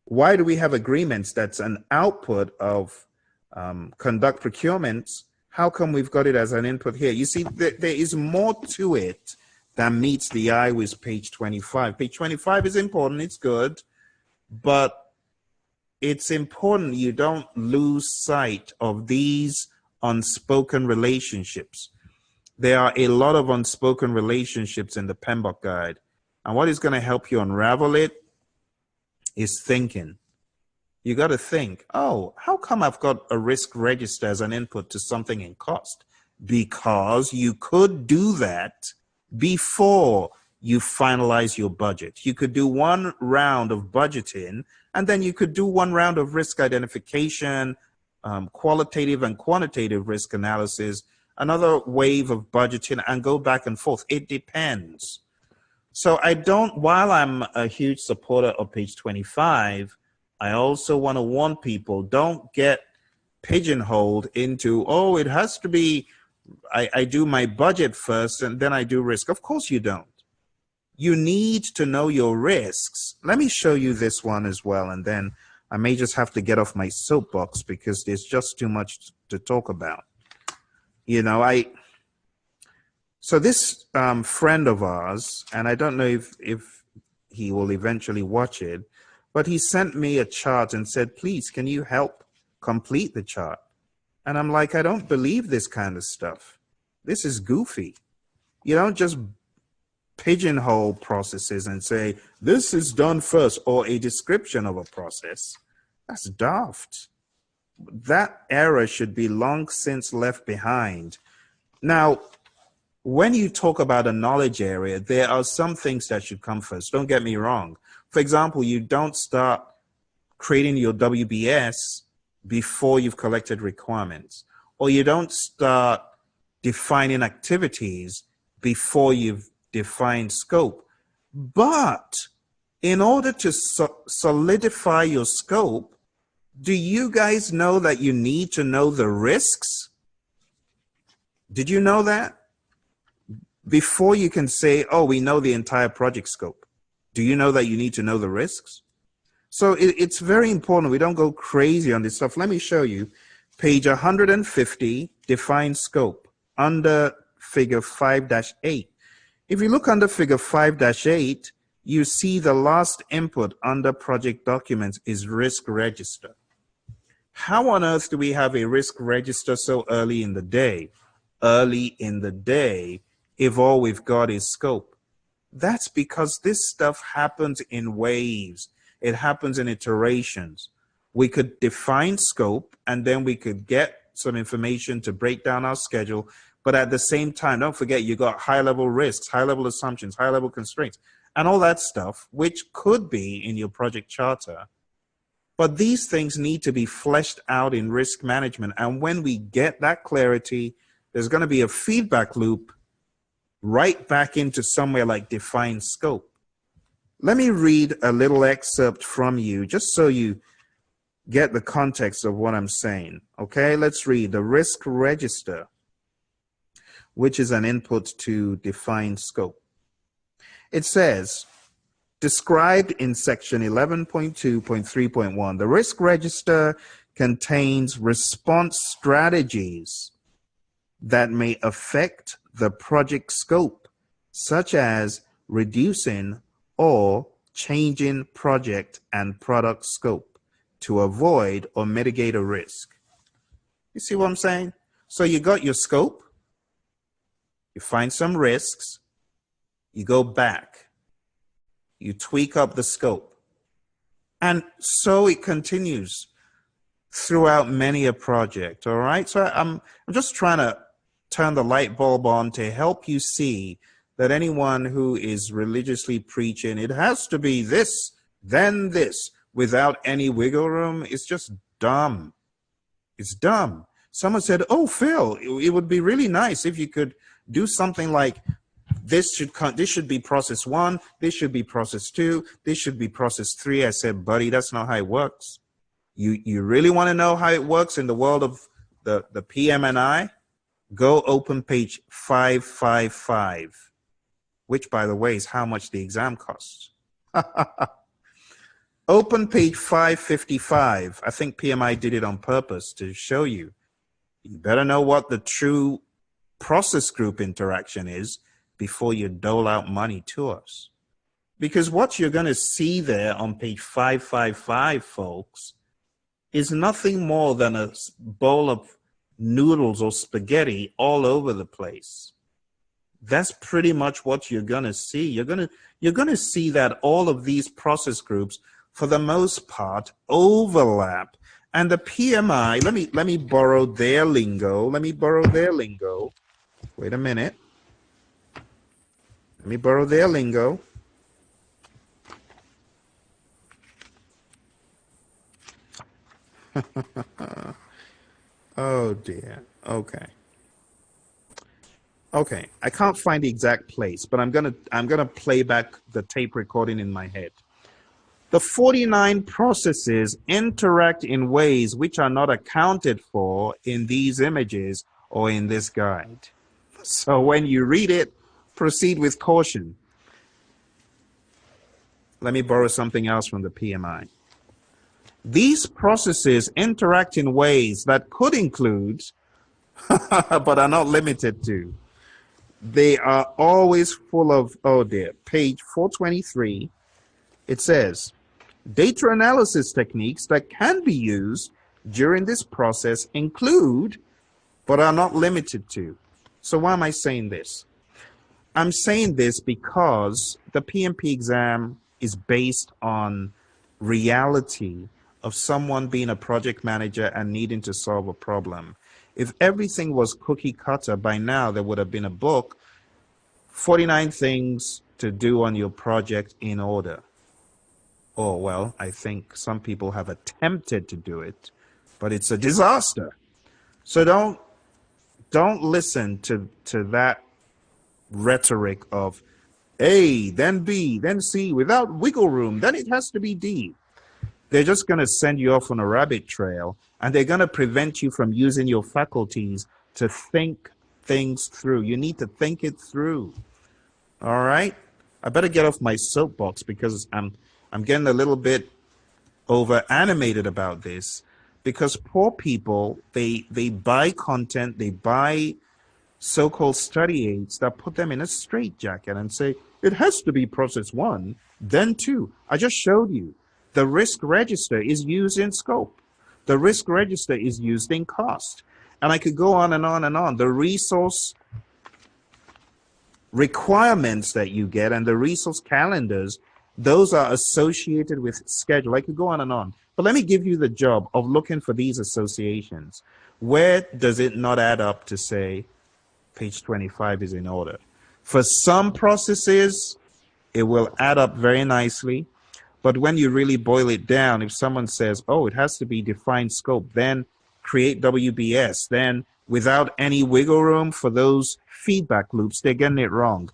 Why do we have agreements that's an output of conduct procurements? How come we've got it as an input here? You see, there is more to it than meets the eye with page 25. Page 25 is important, it's good, but it's important you don't lose sight of these unspoken relationships. There are a lot of unspoken relationships in the Pmbok guide. And what is going to help you unravel it is thinking. You got to think, oh, how come I've got a risk register as an input to something in cost? Because you could do that before you finalize your budget. You could do one round of budgeting, and then you could do one round of risk identification, qualitative and quantitative risk analysis, another wave of budgeting, and go back and forth. It depends. So while I'm a huge supporter of page 25, I also want to warn people, don't get pigeonholed into, oh, it has to be, I do my budget first and then I do risk. Of course you don't. You need to know your risks. Let me show you this one as well, and then I may just have to get off my soapbox because there's just too much to talk about. You know, so this friend of ours, and I don't know if he will eventually watch it, but he sent me a chart and said, please, can you help complete the chart? And I'm like, I don't believe this kind of stuff. This is goofy. You don't just pigeonhole processes and say, this is done first, or a description of a process. That's daft. that era should be long since left behind. Now, when you talk about a knowledge area, there are some things that should come first. Don't get me wrong. For example, you don't start creating your WBS before you've collected requirements, or you don't start defining activities before you've defined scope. But in order to solidify your scope, do you guys know that you need to know the risks? Did you know that? Before you can say, oh, we know the entire project scope. Do you know that you need to know the risks? So it's very important we don't go crazy on this stuff. Let me show you. Page 150, define scope, under figure 5-8. If you look under figure 5-8, you see the last input under project documents is risk register. How on earth do we have a risk register so early in the day? Early in the day, if all we've got is scope. That's because this stuff happens in waves. It happens in iterations. We could define scope, and then we could get some information to break down our schedule. But at the same time, don't forget, you got high-level risks, high-level assumptions, high-level constraints, and all that stuff, which could be in your project charter. But these things need to be fleshed out in risk management. And when we get that clarity, there's going to be a feedback loop right back into somewhere like define scope. Let me read a little excerpt from you, just so you get the context of what I'm saying. Okay, let's read the risk register, which is an input to define scope. It says, described in section 11.2.3.1, the risk register contains response strategies that may affect the project scope, such as reducing or changing project and product scope to avoid or mitigate a risk. You see what I'm saying? So you got your scope, you find some risks, you go back, you tweak up the scope, and so it continues throughout many a project, all right? So I'm just trying to turn the light bulb on to help you see that anyone who is religiously preaching, it has to be this, then this, without any wiggle room, is just dumb. It's dumb. Someone said, oh, Phil, it would be really nice if you could do something like this should be process 1, this should be process 2, this should be process 3. I said, buddy, that's not how it works. You really want to know how it works in the world of the PM and I? Go open page 555, which, by the way, is how much the exam costs. Open page 555. I think PMI did it on purpose to show you. You better know what the true process group interaction is before you dole out money to us. Because what you're going to see there on page 555, folks, is nothing more than a bowl of noodles or spaghetti all over the place. That's pretty much what you're going to see. You're going to see that all of these process groups, for the most part, overlap. And the PMI, let me borrow their lingo. Wait a minute. Let me borrow their lingo. Oh dear. Okay. I can't find the exact place, but I'm gonna play back the tape recording in my head. The 49 processes interact in ways which are not accounted for in these images or in this guide. So when you read it, proceed with caution. Let me borrow something else from the PMI. These processes interact in ways that could include, but are not limited to. They are always full of, oh dear, page 423, it says, data analysis techniques that can be used during this process include, but are not limited to. So why am I saying this? I'm saying this because the PMP exam is based on reality of someone being a project manager and needing to solve a problem. If everything was cookie cutter, by now there would have been a book, 49 things to do on your project in order. Oh, well, I think some people have attempted to do it, but it's a disaster. So don't listen to that rhetoric of A, then B, then C, without wiggle room, then it has to be D. They're just going to send you off on a rabbit trail, and they're going to prevent you from using your faculties to think things through. You need to think it through. All right? I better get off my soapbox because I'm getting a little bit over animated about this, because poor people, they buy content, they buy so-called study aids that put them in a straitjacket and say, it has to be process 1, then 2. I just showed you. The risk register is used in scope. The risk register is used in cost. And I could go on and on and on. The resource requirements that you get and the resource calendars, those are associated with schedule. I could go on and on. But let me give you the job of looking for these associations. Where does it not add up to say page 25 is in order? For some processes, it will add up very nicely. But when you really boil it down, if someone says, oh, it has to be defined scope, then create WBS, then without any wiggle room for those feedback loops, they're getting it wrong.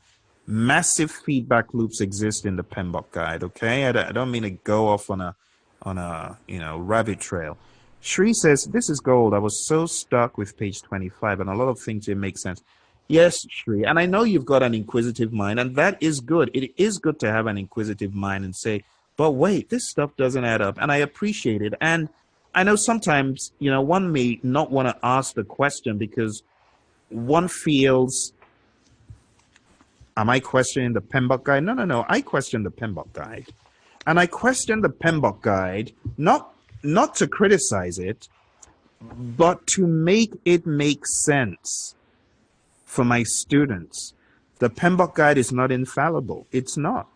Massive feedback loops exist in the Pmbok guide, okay? I don't mean to go off on a rabbit trail. Shri says, this is gold. I was so stuck with page 25 and a lot of things didn't make sense. Yes, Shri, and I know you've got an inquisitive mind, and that is good. It is good to have an inquisitive mind and say, but wait, this stuff doesn't add up, and I appreciate it. And I know sometimes, one may not want to ask the question because one feels, am I questioning the Pmbok guide? No. I question the Pmbok guide. And I question the Pmbok guide, not to criticize it, but to make it make sense for my students. The Pmbok guide is not infallible. It's not.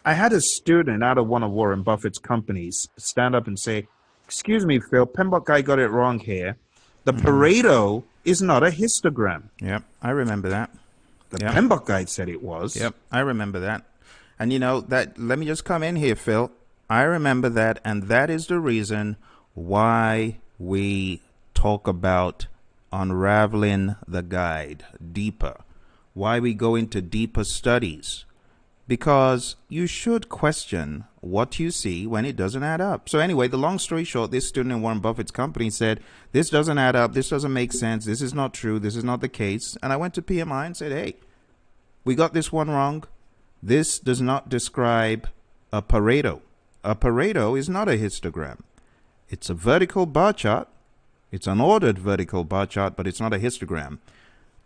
I had a student out of one of Warren Buffett's companies stand up and say, excuse me, Phil, Pmbok guide got it wrong here. The Pareto is not a histogram. Yep, I remember that. The Pmbok guide said it was. Yep, I remember that. And that, let me just come in here, Phil. I remember that, and that is the reason why we talk about unraveling the guide deeper, why we go into deeper studies, because you should question what you see when it doesn't add up. So anyway, the long story short, this student in Warren Buffett's company said, this doesn't add up, this doesn't make sense, this is not true, this is not the case. And I went to PMI and said, hey, we got this one wrong. This does not describe a Pareto. A Pareto is not a histogram. It's a vertical bar chart. It's an ordered vertical bar chart, but it's not a histogram.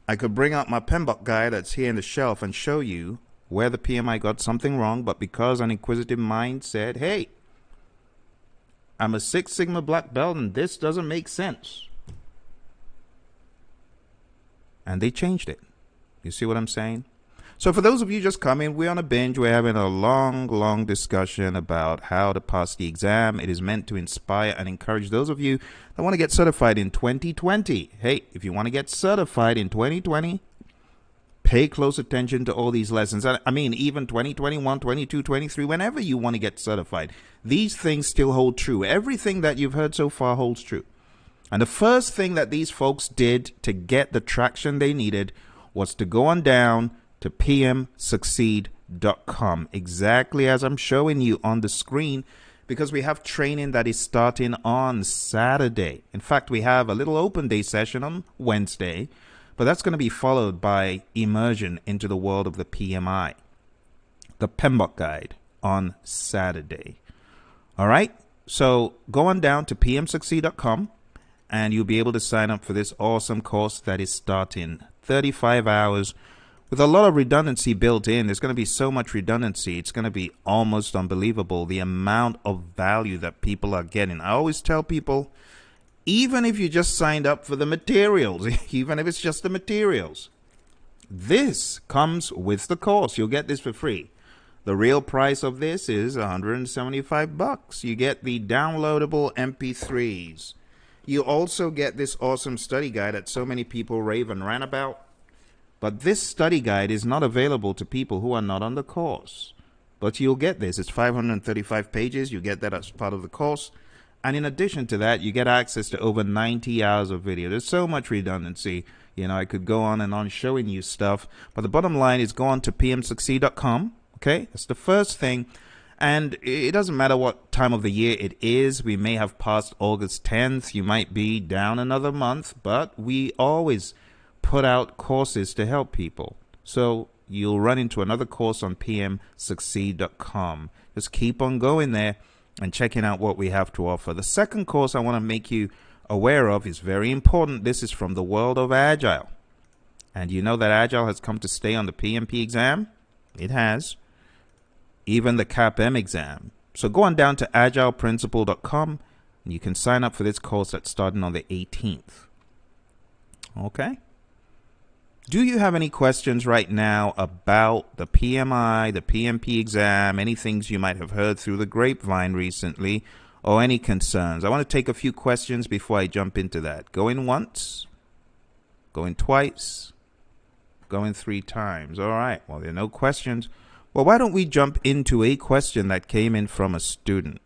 I could bring out my Pmbok guide that's here in the shelf and show you where the PMI got something wrong, but because an inquisitive mind said, hey, I'm a Six Sigma black belt and this doesn't make sense. And they changed it. You see what I'm saying? So for those of you just coming, we're on a binge. We're having a long discussion about how to pass the exam. It is meant to inspire and encourage those of you that want to get certified in 2020. Hey, if you want to get certified in 2020, pay close attention to all these lessons. I mean, even 2021, 22, 23, whenever you want to get certified, these things still hold true. Everything that you've heard so far holds true. And the first thing that these folks did to get the traction they needed was to go on down to pmsucceed.com, exactly as I'm showing you on the screen, because we have training that is starting on Saturday. In fact, we have a little open day session on Wednesday, but that's going to be followed by Immersion into the world of the PMI, the Pmbok guide, on Saturday. All right, so go on down to pmsucceed.com and you'll be able to sign up for this awesome course that is starting 35 hours with a lot of redundancy built in. There's going to be so much redundancy. It's going to be almost unbelievable, the amount of value that people are getting. I always tell people, even if you just signed up for the materials, even if it's just the materials, this comes with the course. You'll get this for free. The real price of this is $175. You get the downloadable MP3s. You also get this awesome study guide that so many people rave and rant about. But this study guide is not available to people who are not on the course. But you'll get this. It's 535 pages. You get that as part of the course. And in addition to that, you get access to over 90 hours of video. There's so much redundancy. You know, I could go on and on showing you stuff. But the bottom line is go on to pmsucceed.com. Okay, that's the first thing. And it doesn't matter what time of the year it is. We may have passed August 10th. You might be down another month. But we always put out courses to help people. So you'll run into another course on pmsucceed.com. Just keep on going there and checking out what we have to offer. The second course I want to make you aware of is very important. This is from the world of Agile. And you know that Agile has come to stay on the PMP exam? It has. Even the CAPM exam. So go on down to agileprinciple.com and you can sign up for this course that's starting on the 18th. Okay? Do you have any questions right now about the PMI, the PMP exam, any things you might have heard through the grapevine recently, or any concerns? I want to take a few questions before I jump into that. Going once, going twice, going 3 times. All right, well, there are no questions. Well, why don't we jump into a question that came in from a student?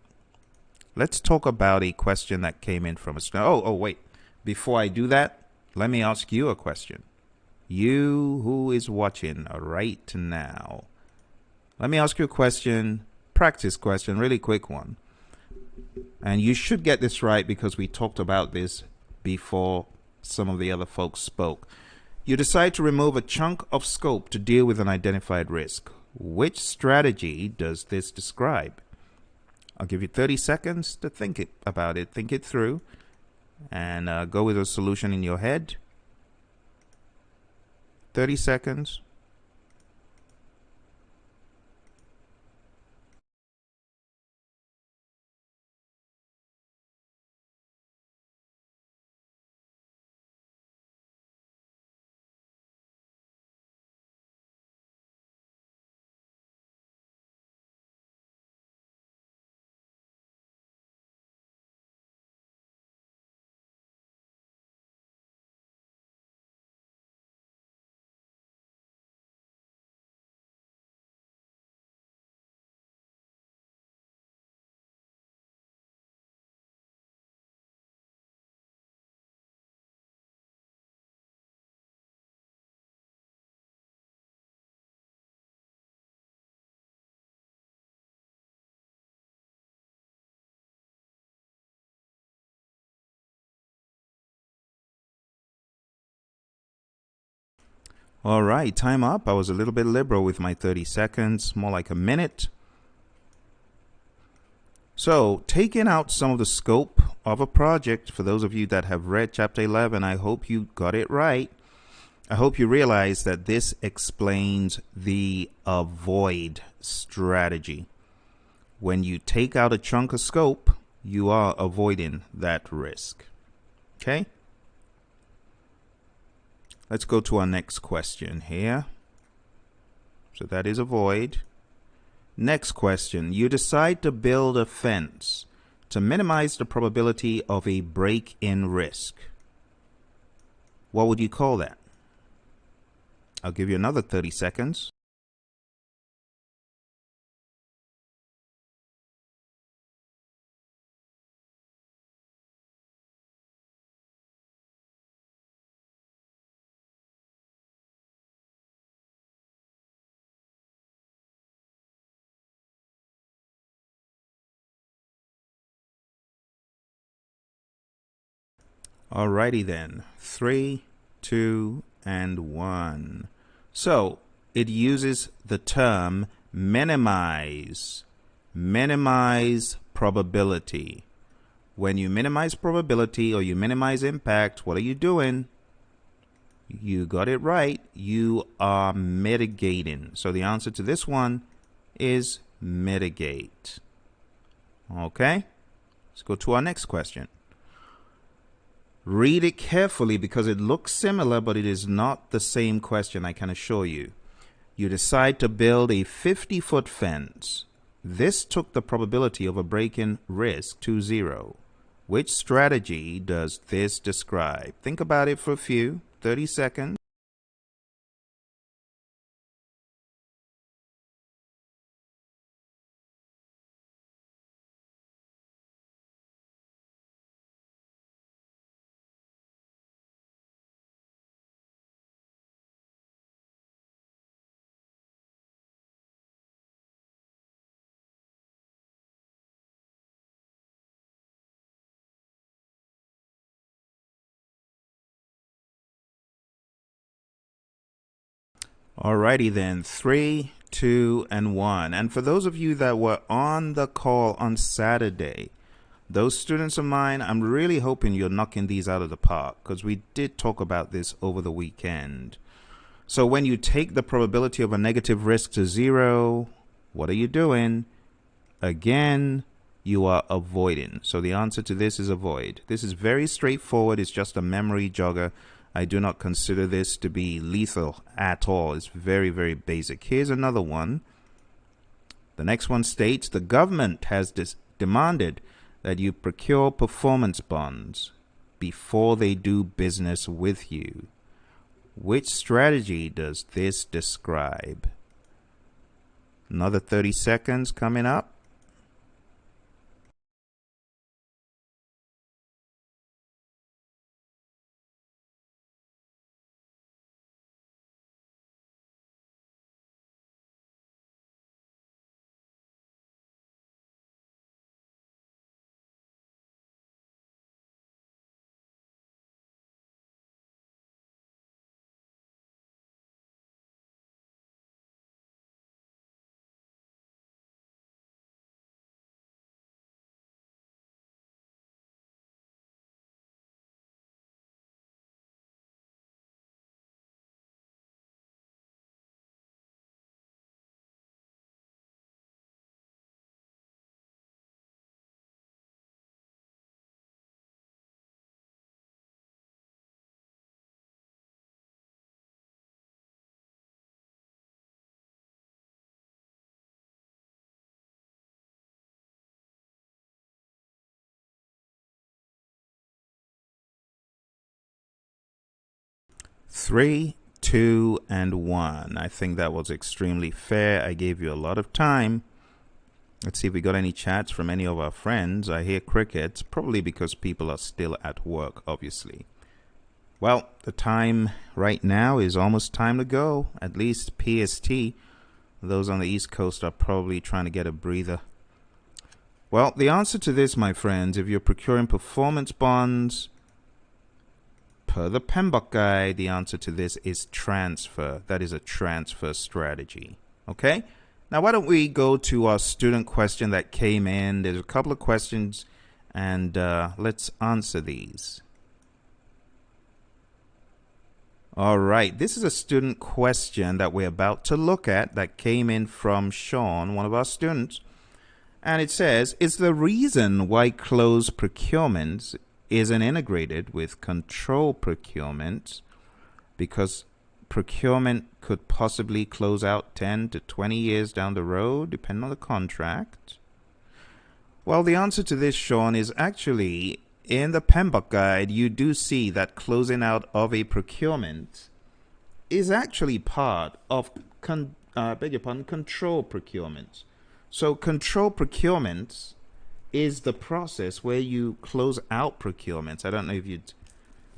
Let's talk about a question that came in from a student. Oh, wait. Before I do that, let me ask you a question. You who is watching right now. Let me ask you a question, practice question, really quick one. And you should get this right because we talked about this before some of the other folks spoke. You decide to remove a chunk of scope to deal with an identified risk. Which strategy does this describe? I'll give you 30 seconds to think about it, think it through, and go with a solution in your head. 30 seconds. All right, time up. I was a little bit liberal with my 30 seconds, more like a minute. So, taking out some of the scope of a project, for those of you that have read Chapter 11, I hope you got it right. I hope you realize that this explains the avoid strategy. When you take out a chunk of scope, you are avoiding that risk. Okay? Let's go to our next question here. So that is avoid. Next question. You decide to build a fence to minimize the probability of a break-in risk. What would you call that? I'll give you another 30 seconds. Alrighty then, 3, 2, and 1. So it uses the term minimize. Minimize probability. When you minimize probability or you minimize impact, what are you doing? You got it right. You are mitigating. So the answer to this one is mitigate. Okay, let's go to our next question. Read it carefully because it looks similar, but it is not the same question, I can assure you. You decide to build a 50-foot fence. This took the probability of a break-in risk to 0. Which strategy does this describe? Think about it for a few, 30 seconds. Alrighty then, 3, 2, and 1. And for those of you that were on the call on Saturday, those students of mine, I'm really hoping you're knocking these out of the park, because we did talk about this over the weekend. So when you take the probability of a negative risk to 0, what are you doing? Again, you are avoiding. So the answer to this is avoid. This is very straightforward. It's just a memory jogger. I do not consider this to be lethal at all. It's very, very basic. Here's another one. The next one states the government has demanded that you procure performance bonds before they do business with you. Which strategy does this describe? Another 30 seconds coming up. Three, 2, and 1. I think that was extremely fair. I gave you a lot of time. Let's see if we got any chats from any of our friends. I hear crickets, probably because people are still at work, obviously. Well, the time right now is almost time to go, at least PST. Those on the East Coast are probably trying to get a breather. Well, the answer to this, my friends, if you're procuring performance bonds, per the Pmbok guide, the answer to this is transfer. That is a transfer strategy. Okay? Now, why don't we go to our student question that came in? There's a couple of questions, and let's answer these. All right. This is a student question that we're about to look at that came in from Sean, one of our students. And it says, is the reason why close procurement isn't integrated with control procurement because procurement could possibly close out 10 to 20 years down the road, depending on the contract? Well, the answer to this, Sean, is actually in the Pmbok guide, you do see that closing out of a procurement is actually part of control procurement. So control procurement is the process where you close out procurements. I don't know if you'd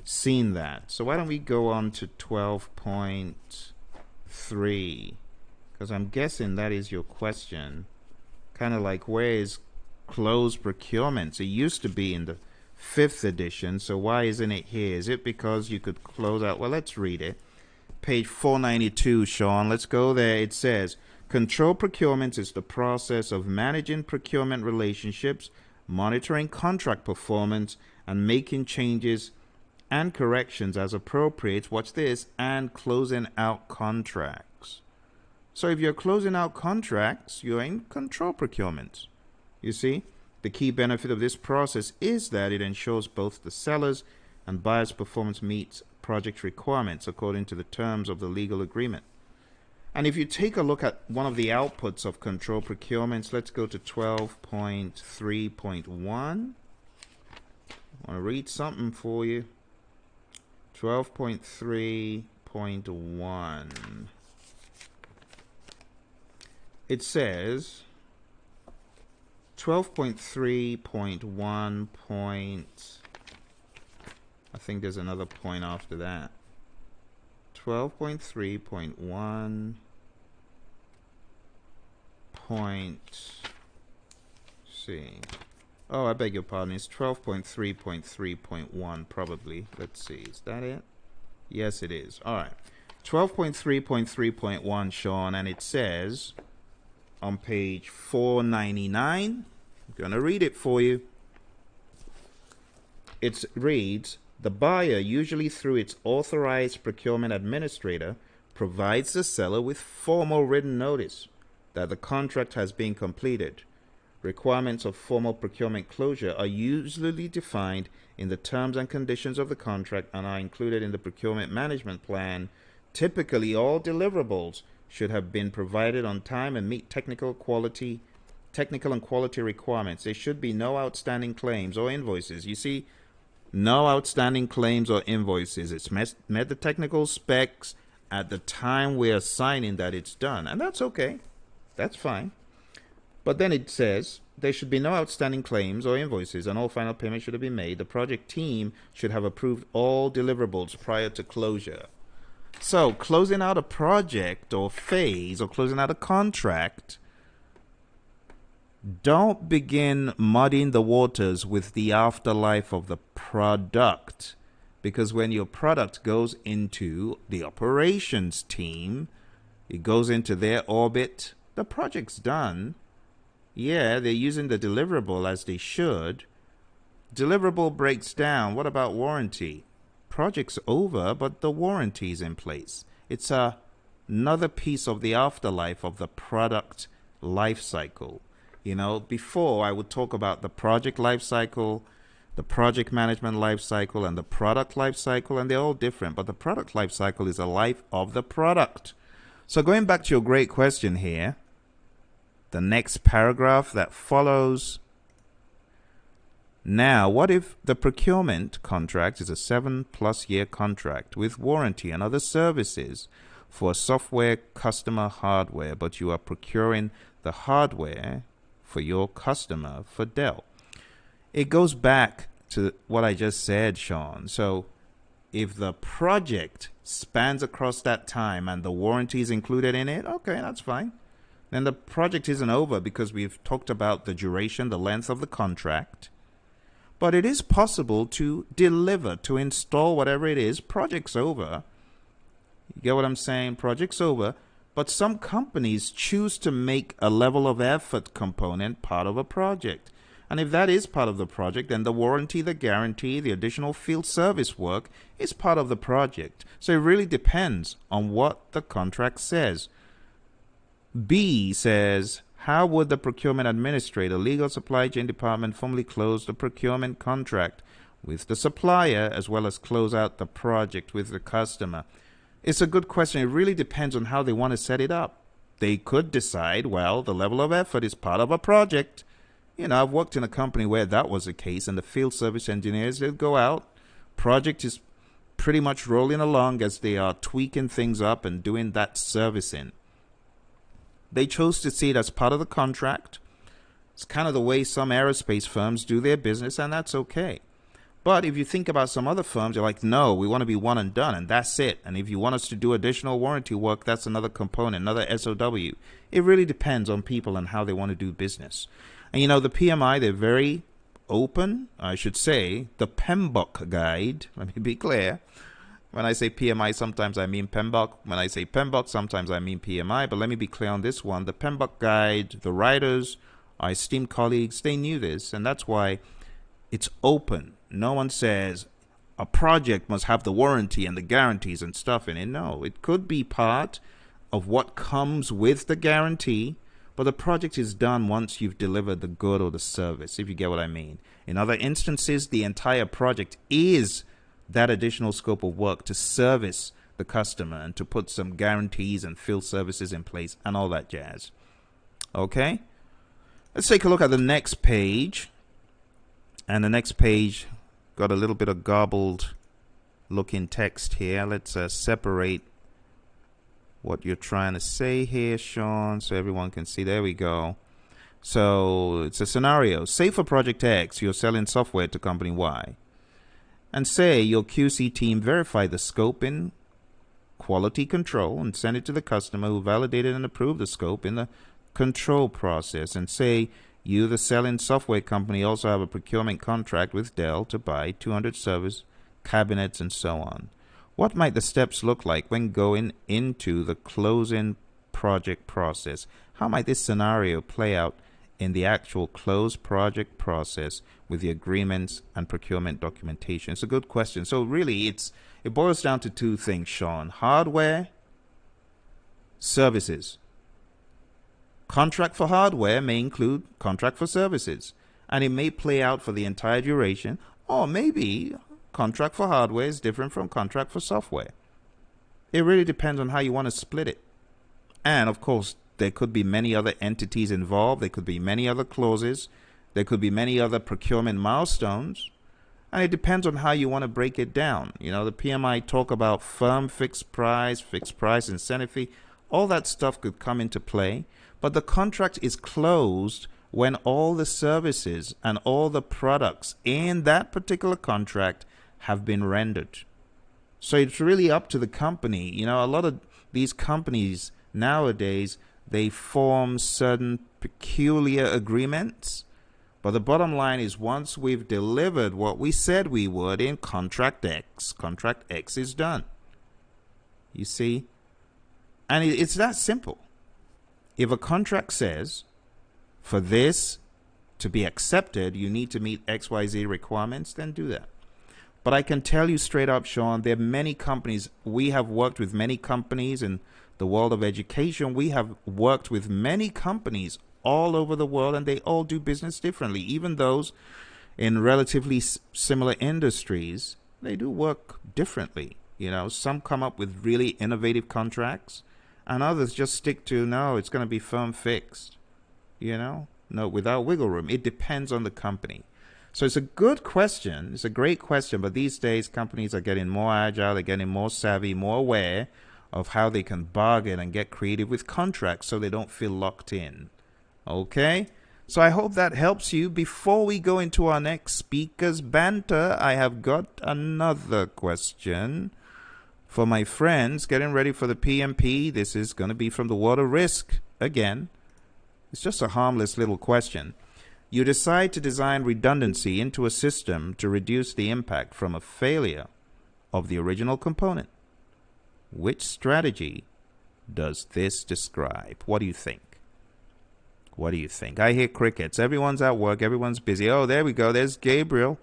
seen that. So why don't we go on to 12.3, because I'm guessing that is your question. Kind of like, where is closed procurements? It used to be in the 5th edition, so why isn't it here? Is it because you could close out? Well, let's read it. Page 492, Sean. Let's go there. It says, control procurement is the process of managing procurement relationships, monitoring contract performance, and making changes and corrections as appropriate. Watch this. And closing out contracts. So if you're closing out contracts, you're in control procurement. You see, the key benefit of this process is that it ensures both the seller's and buyer's performance meets project requirements according to the terms of the legal agreement. And if you take a look at one of the outputs of control procurements, let's go to 12.3.1. I want to read something for you. 12.3.1. It says 12.3.1 point. I think there's another point after that. 12.3.1 point. See. Oh, I beg your pardon. It's 12.3.3.1 probably. Let's see. Is that it? Yes, it is. All right. 12.3.3.1, Sean, and it says on page 499. I'm going to read it for you. It reads, the buyer, usually through its authorized procurement administrator, provides the seller with formal written notice that the contract has been completed. Requirements of formal procurement closure are usually defined in the terms and conditions of the contract and are included in the procurement management plan. Typically, all deliverables should have been provided on time and meet technical and quality requirements. There should be no outstanding claims or invoices. You see, no outstanding claims or invoices. It's met the technical specs at the time we are signing that it's done. And that's okay. That's fine. But then it says there should be no outstanding claims or invoices and all final payments should have been made. The project team should have approved all deliverables prior to closure. So closing out a project or phase or closing out a contract, don't begin muddying the waters with the afterlife of the product, because when your product goes into the operations team, it goes into their orbit, the project's done. Yeah, they're using the deliverable as they should. Deliverable breaks down. What about warranty? Project's over, but the warranty's in place. It's another piece of the afterlife of the product life cycle. You know, before I would talk about the project life cycle, the project management life cycle, and the product life cycle, and they're all different. But the product life cycle is the life of the product. So going back to your great question here, the next paragraph that follows. Now, what if the procurement contract is a 7+ year contract with warranty and other services for software, customer hardware, but you are procuring the hardware for your customer for Dell? It goes back to what I just said, Sean. So if the project spans across that time and the warranty is included in it, okay, that's fine. Then the project isn't over because we've talked about the duration, the length of the contract. But it is possible to deliver, to install whatever it is. Project's over. You get what I'm saying? Project's over. But some companies choose to make a level of effort component part of a project. And if that is part of the project, then the warranty, the guarantee, the additional field service work is part of the project. So it really depends on what the contract says. B says, how would the procurement administrator, legal supply chain department formally close the procurement contract with the supplier as well as close out the project with the customer? It's a good question. It really depends on how they want to set it up. They could decide, well, the level of effort is part of a project. You know, I've worked in a company where that was the case, and the field service engineers, they'd go out. Project is pretty much rolling along as they are tweaking things up and doing that servicing. They chose to see it as part of the contract. It's kind of the way some aerospace firms do their business, and that's okay. But if you think about some other firms, you're like, no, we want to be one and done, and that's it. And if you want us to do additional warranty work, that's another component, another SOW. It really depends on people and how they want to do business. And you know, the PMI, they're very open. I should say, the Pmbok guide, let me be clear. When I say PMI, sometimes I mean Pmbok. When I say Pmbok, sometimes I mean PMI. But let me be clear on this one. The Pmbok guide, the writers, our esteemed colleagues, they knew this, and that's why it's open. No one says a project must have the warranty and the guarantees and stuff in it. No, it could be part of what comes with the guarantee, but the project is done once you've delivered the good or the service, if you get what I mean. In other instances, the entire project is that additional scope of work to service the customer and to put some guarantees and field services in place and all that jazz. Okay? Let's take a look at the next page. And the next page got a little bit of garbled looking text here. Let's separate what you're trying to say here, Sean, so everyone can see. There we go. So it's a scenario. Say for project X, you're selling software to company Y. And say your QC team verified the scope in quality control and send it to the customer who validated and approved the scope in the control process. And say you, the selling software company, also have a procurement contract with Dell to buy 200 servers, cabinets, and so on. What might the steps look like when going into the closing project process? How might this scenario play out in the actual close project process with the agreements and procurement documentation? It's a good question. So really, it boils down to two things, Sean. Hardware, services. Contract for hardware may include contract for services, and it may play out for the entire duration, or maybe contract for hardware is different from contract for software. It really depends on how you want to split it. And of course, there could be many other entities involved. There could be many other clauses. There could be many other procurement milestones. And it depends on how you want to break it down. You know, the PMI talk about firm fixed price incentive fee. All that stuff could come into play. But the contract is closed when all the services and all the products in that particular contract have been rendered. So it's really up to the company. You know, a lot of these companies nowadays, they form certain peculiar agreements. But the bottom line is, once we've delivered what we said we would in contract X is done. You see? And it's that simple. If a contract says, for this to be accepted, you need to meet XYZ requirements, then do that. But I can tell you straight up, Sean, there are many companies. We have worked with many companies in the world of education. We have worked with many companies all over the world, and they all do business differently. Even those in relatively similar industries, they do work differently. You know, some come up with really innovative contracts, and others just stick to, no, it's going to be firm fixed. You know, no, without wiggle room. It depends on the company. So it's a good question. It's a great question. But these days, companies are getting more agile. They're getting more savvy, more aware of how they can bargain and get creative with contracts so they don't feel locked in. Okay? So I hope that helps you. Before we go into our next speaker's banter, I have got another question for my friends getting ready for the PMP. This is going to be from the world of risk again. It's just a harmless little question. You decide to design redundancy into a system to reduce the impact from a failure of the original component. Which strategy does this describe? What do you think? What do you think? I hear crickets. Everyone's at work. Everyone's busy. Oh, there we go. There's Gabriel.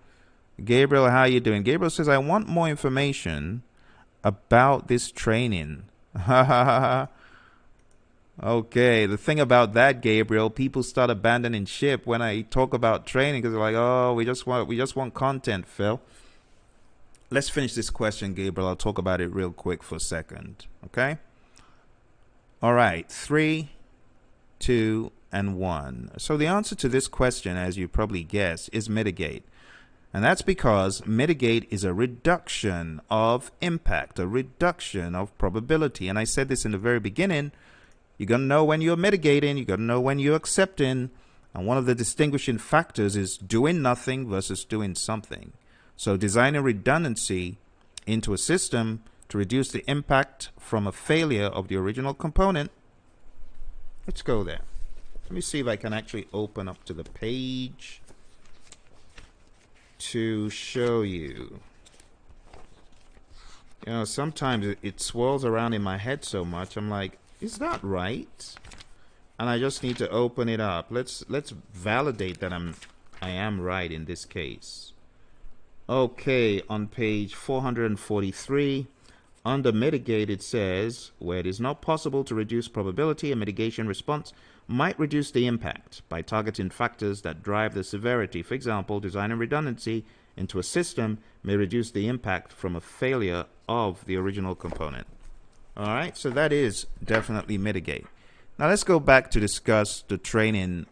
Gabriel, how are you doing? Gabriel says, I want more information about this training. Okay, the thing about that, Gabriel, people start abandoning ship when I talk about training because they're like, oh, we just want content, Phil. Let's finish this question, Gabriel. I'll talk about it real quick for a second. Okay? All right, 3, 2, and 1. So the answer to this question, as you probably guessed, is mitigate. And that's because mitigate is a reduction of impact, a reduction of probability. And I said this in the very beginning. You got to know when you're mitigating. You got to know when you're accepting. And one of the distinguishing factors is doing nothing versus doing something. So designing redundancy into a system to reduce the impact from a failure of the original component. Let's go there. Let me see if I can actually open up to the page to show you. You know, sometimes it swirls around in my head so much. I'm like, is that right? And I just need to open it up. Let's validate that I am right in this case. Okay, on page 443, under mitigate, it says, where it is not possible to reduce probability, a mitigation response might reduce the impact by targeting factors that drive the severity. For example, designing redundancy into a system may reduce the impact from a failure of the original component. All right, so that is definitely mitigate. Now let's go back to discuss the training.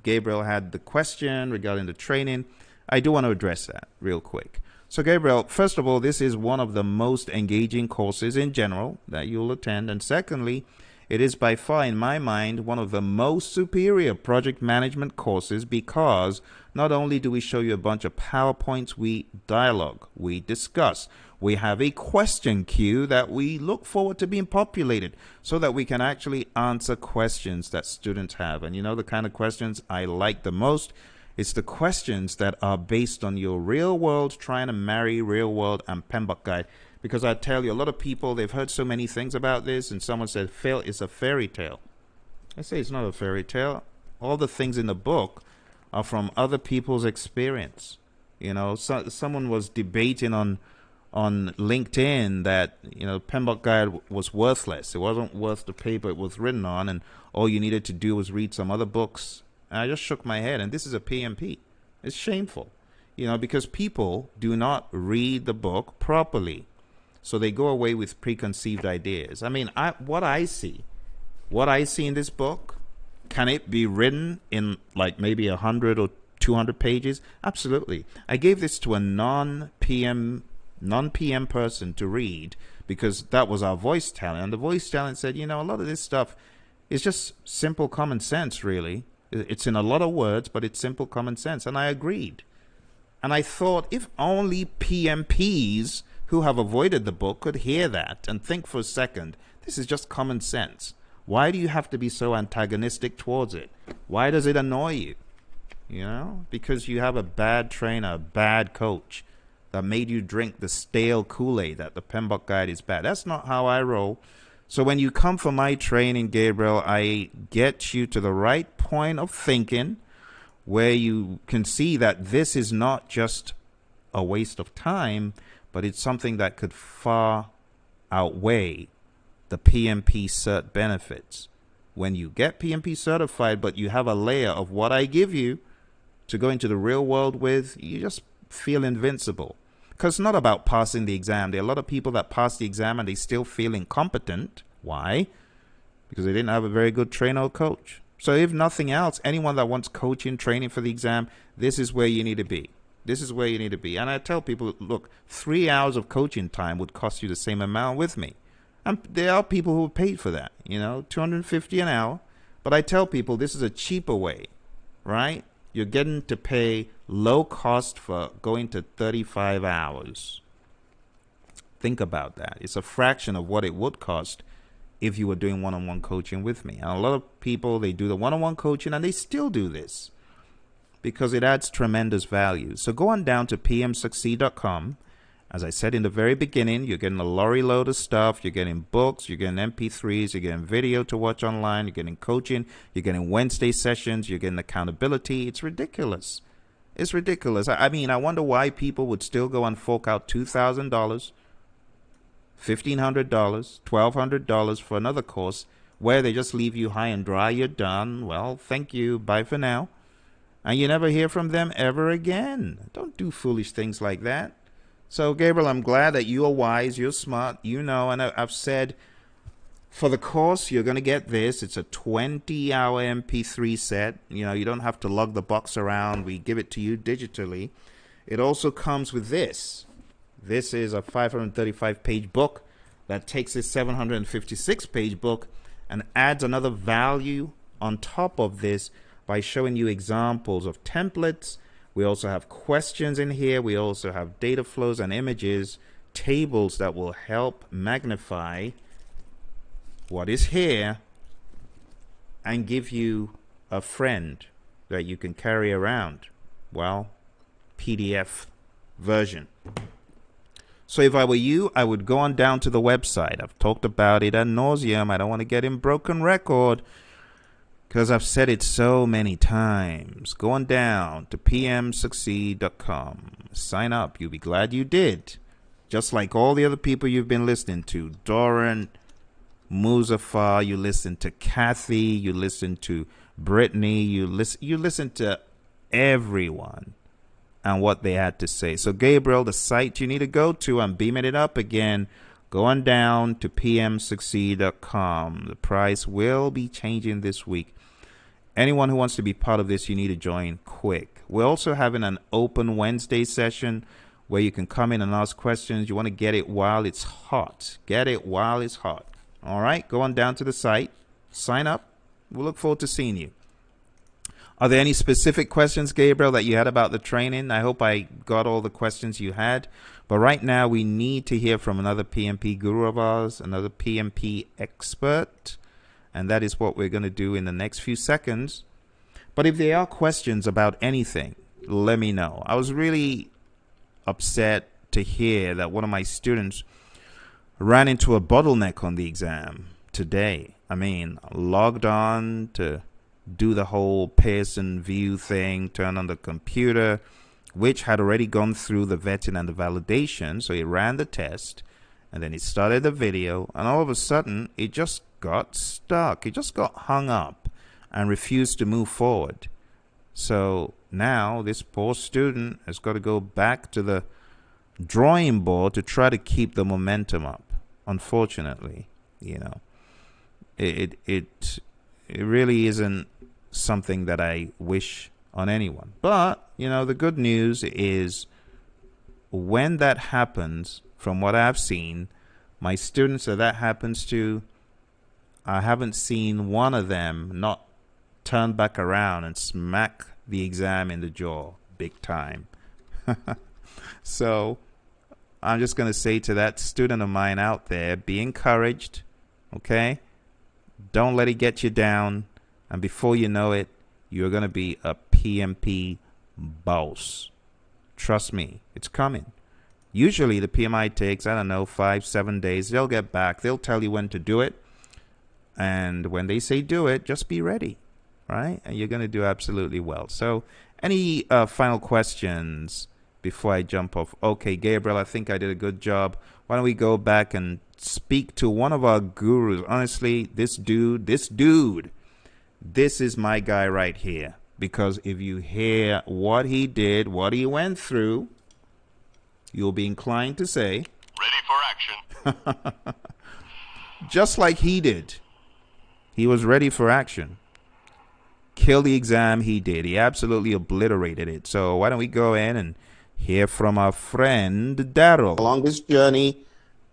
Gabriel had the question regarding the training. I do want to address that real quick. So Gabriel, first of all, this is one of the most engaging courses in general that you'll attend. And secondly, it is by far, in my mind, one of the most superior project management courses because not only do we show you a bunch of PowerPoints, we dialogue, we discuss. We have a question queue that we look forward to being populated so that we can actually answer questions that students have. And you know the kind of questions I like the most? It's the questions that are based on your real world, trying to marry real world and Pmbok guide. Because I tell you, a lot of people, they've heard so many things about this, and someone said, Phil, it's a fairy tale. I say it's not a fairy tale. All the things in the book are from other people's experience. You know, someone was debating on LinkedIn that, you know, Pmbok guide was worthless. It wasn't worth the paper it was written on, and all you needed to do was read some other books. And I just shook my head, and this is a PMP. It's shameful, you know, because people do not read the book properly. So they go away with preconceived ideas. I mean, what I see in this book, can it be written in like maybe 100 or 200 pages? Absolutely. I gave this to a non-PM person to read because that was our voice talent. And the voice talent said, you know, a lot of this stuff is just simple common sense, really. It's in a lot of words, but it's simple common sense. And I agreed. And I thought if only PMPs who have avoided the book could hear that and think for a second, this is just common sense. Why do you have to be so antagonistic towards it? Why does it annoy you? You know, because you have a bad trainer, a bad coach that made you drink the stale Kool-Aid that the Pmbok guide is bad. That's not how I roll. So when you come for my training, Gabriel, I get you to the right point of thinking where you can see that this is not just a waste of time, but it's something that could far outweigh the PMP cert benefits. When you get PMP certified, but you have a layer of what I give you to go into the real world with, you just feel invincible. Because it's not about passing the exam. There are a lot of people that pass the exam and they still feel incompetent. Why? Because they didn't have a very good trainer or coach. So if nothing else, anyone that wants coaching, training for the exam, this is where you need to be. This is where you need to be. And I tell people, look, 3 hours of coaching time would cost you the same amount with me. And there are people who paid for that, you know, $250 an hour. But I tell people this is a cheaper way, right? You're getting to pay low cost for going to 35 hours. Think about that. It's a fraction of what it would cost if you were doing one-on-one coaching with me. And a lot of people, they do the one-on-one coaching and they still do this because it adds tremendous value. So go on down to pmsucceed.com. As I said in the very beginning, you're getting a lorry load of stuff. You're getting books, you're getting MP3s, you're getting video to watch online, you're getting coaching, you're getting Wednesday sessions, you're getting accountability. It's ridiculous. It's ridiculous. I mean, I wonder why people would still go and fork out $2,000, $1,500, $1,200 for another course where they just leave you high and dry. You're done. Well, thank you. Bye for now. And you never hear from them ever again. Don't do foolish things like that. So, Gabriel, I'm glad that you are wise, you're smart, you know, and I've said for the course, you're going to get this. It's a 20-hour MP3 set. You know, you don't have to lug the box around. We give it to you digitally. It also comes with this. This is a 535-page book that takes this 756-page book and adds another value on top of this by showing you examples of templates. We also have questions in here. We also have data flows and images, tables that will help magnify what is here and give you a friend that you can carry around. Well, PDF version. So if I were you, I would go on down to the website. I've talked about it ad nauseum. I don't want to get in broken record, because I've said it so many times. Go on down to pmsucceed.com. Sign up. You'll be glad you did. Just like all the other people you've been listening to. Doran, Muzaffar, you listen to Kathy, you listen to Brittany, you listen to everyone. and what they had to say. So Gabriel, the site you need to go to, I'm beaming it up again. Go on down to pmsucceed.com. The price will be changing this week. Anyone who wants to be part of this, you need to join quick. We're also having an open Wednesday session where you can come in and ask questions. You want to get it while it's hot. Get it while it's hot. All right, go on down to the site. Sign up. We'll look forward to seeing you. Are there any specific questions, Gabriel, that you had about the training? I hope I got all the questions you had. But right now, we need to hear from another PMP guru of ours, another PMP expert. And that is what we're going to do in the next few seconds. But if there are questions about anything, let me know. I was really upset to hear that one of my students ran into a bottleneck on the exam today. I mean, logged on to do the whole Pearson view thing, turn on the computer, which had already gone through the vetting and the validation. So he ran the test, and then he started the video, and all of a sudden, it just got stuck. It just got hung up and refused to move forward. So now this poor student has got to go back to the drawing board to try to keep the momentum up. Unfortunately, you know, it really isn't something that I wish on anyone. But, you know, the good news is when that happens, from what I've seen, my students that happens to, I haven't seen one of them not turn back around and smack the exam in the jaw big time. So I'm just going to say to that student of mine out there, be encouraged, okay? Don't let it get you down. And before you know it, you're going to be a PMP boss. Trust me, it's coming. Usually the PMI takes, 5-7 days. They'll get back. They'll tell you when to do it. And when they say do it, just be ready, right? And you're going to do absolutely well. So any final questions before I jump off? Okay, Gabriel, I think I did a good job. Why don't we go back and speak to one of our gurus? Honestly, this dude, this is my guy right here. Because if you hear what he did, what he went through, you'll be inclined to say, ready for action. Just like he did. He was ready for action. Kill the exam, he did. He absolutely obliterated it. So why don't we go in and hear from our friend Daryl along this journey,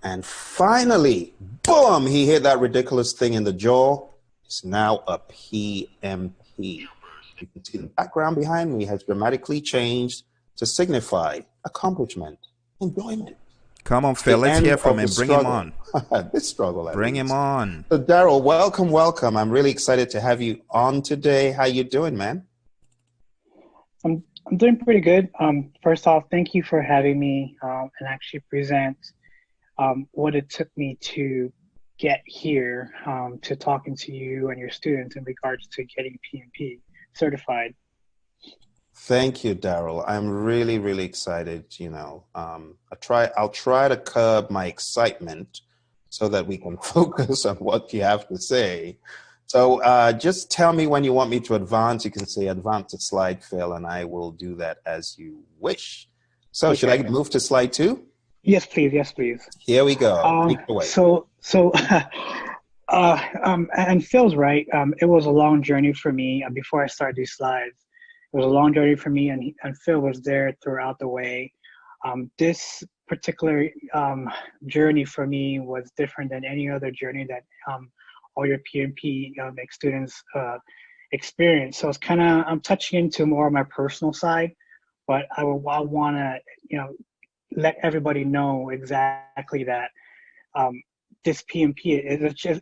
and finally, boom, he hit that ridiculous thing in the jaw. It's now a PMP. You can see the background behind me has dramatically changed to signify accomplishment, enjoyment. Come on, Phil, let's hear from him. Bring him on. This struggle. Bring him on. So, Daryl, welcome. I'm really excited to have you on today. How you doing, man? I'm doing pretty good. First off, thank you for having me and actually present what it took me to get here to talking to you and your students in regards to getting PMP certified. Thank you, Daryl. I'm really, really excited. You know, I'll try to curb my excitement so that we can focus on what you have to say. So just tell me when you want me to advance. You can say advance to slide, Phil, and I will do that as you wish. So okay. Should I move to slide 2? Yes, please. Yes, please. Here we go. Take it away. And Phil's right. It was a long journey for me before I started these slides. It was a long journey for me, and Phil was there throughout the way. This particular journey for me was different than any other journey that all your PMP students experience. So it's I'm touching into more of my personal side, but I want to let everybody know exactly that this PMP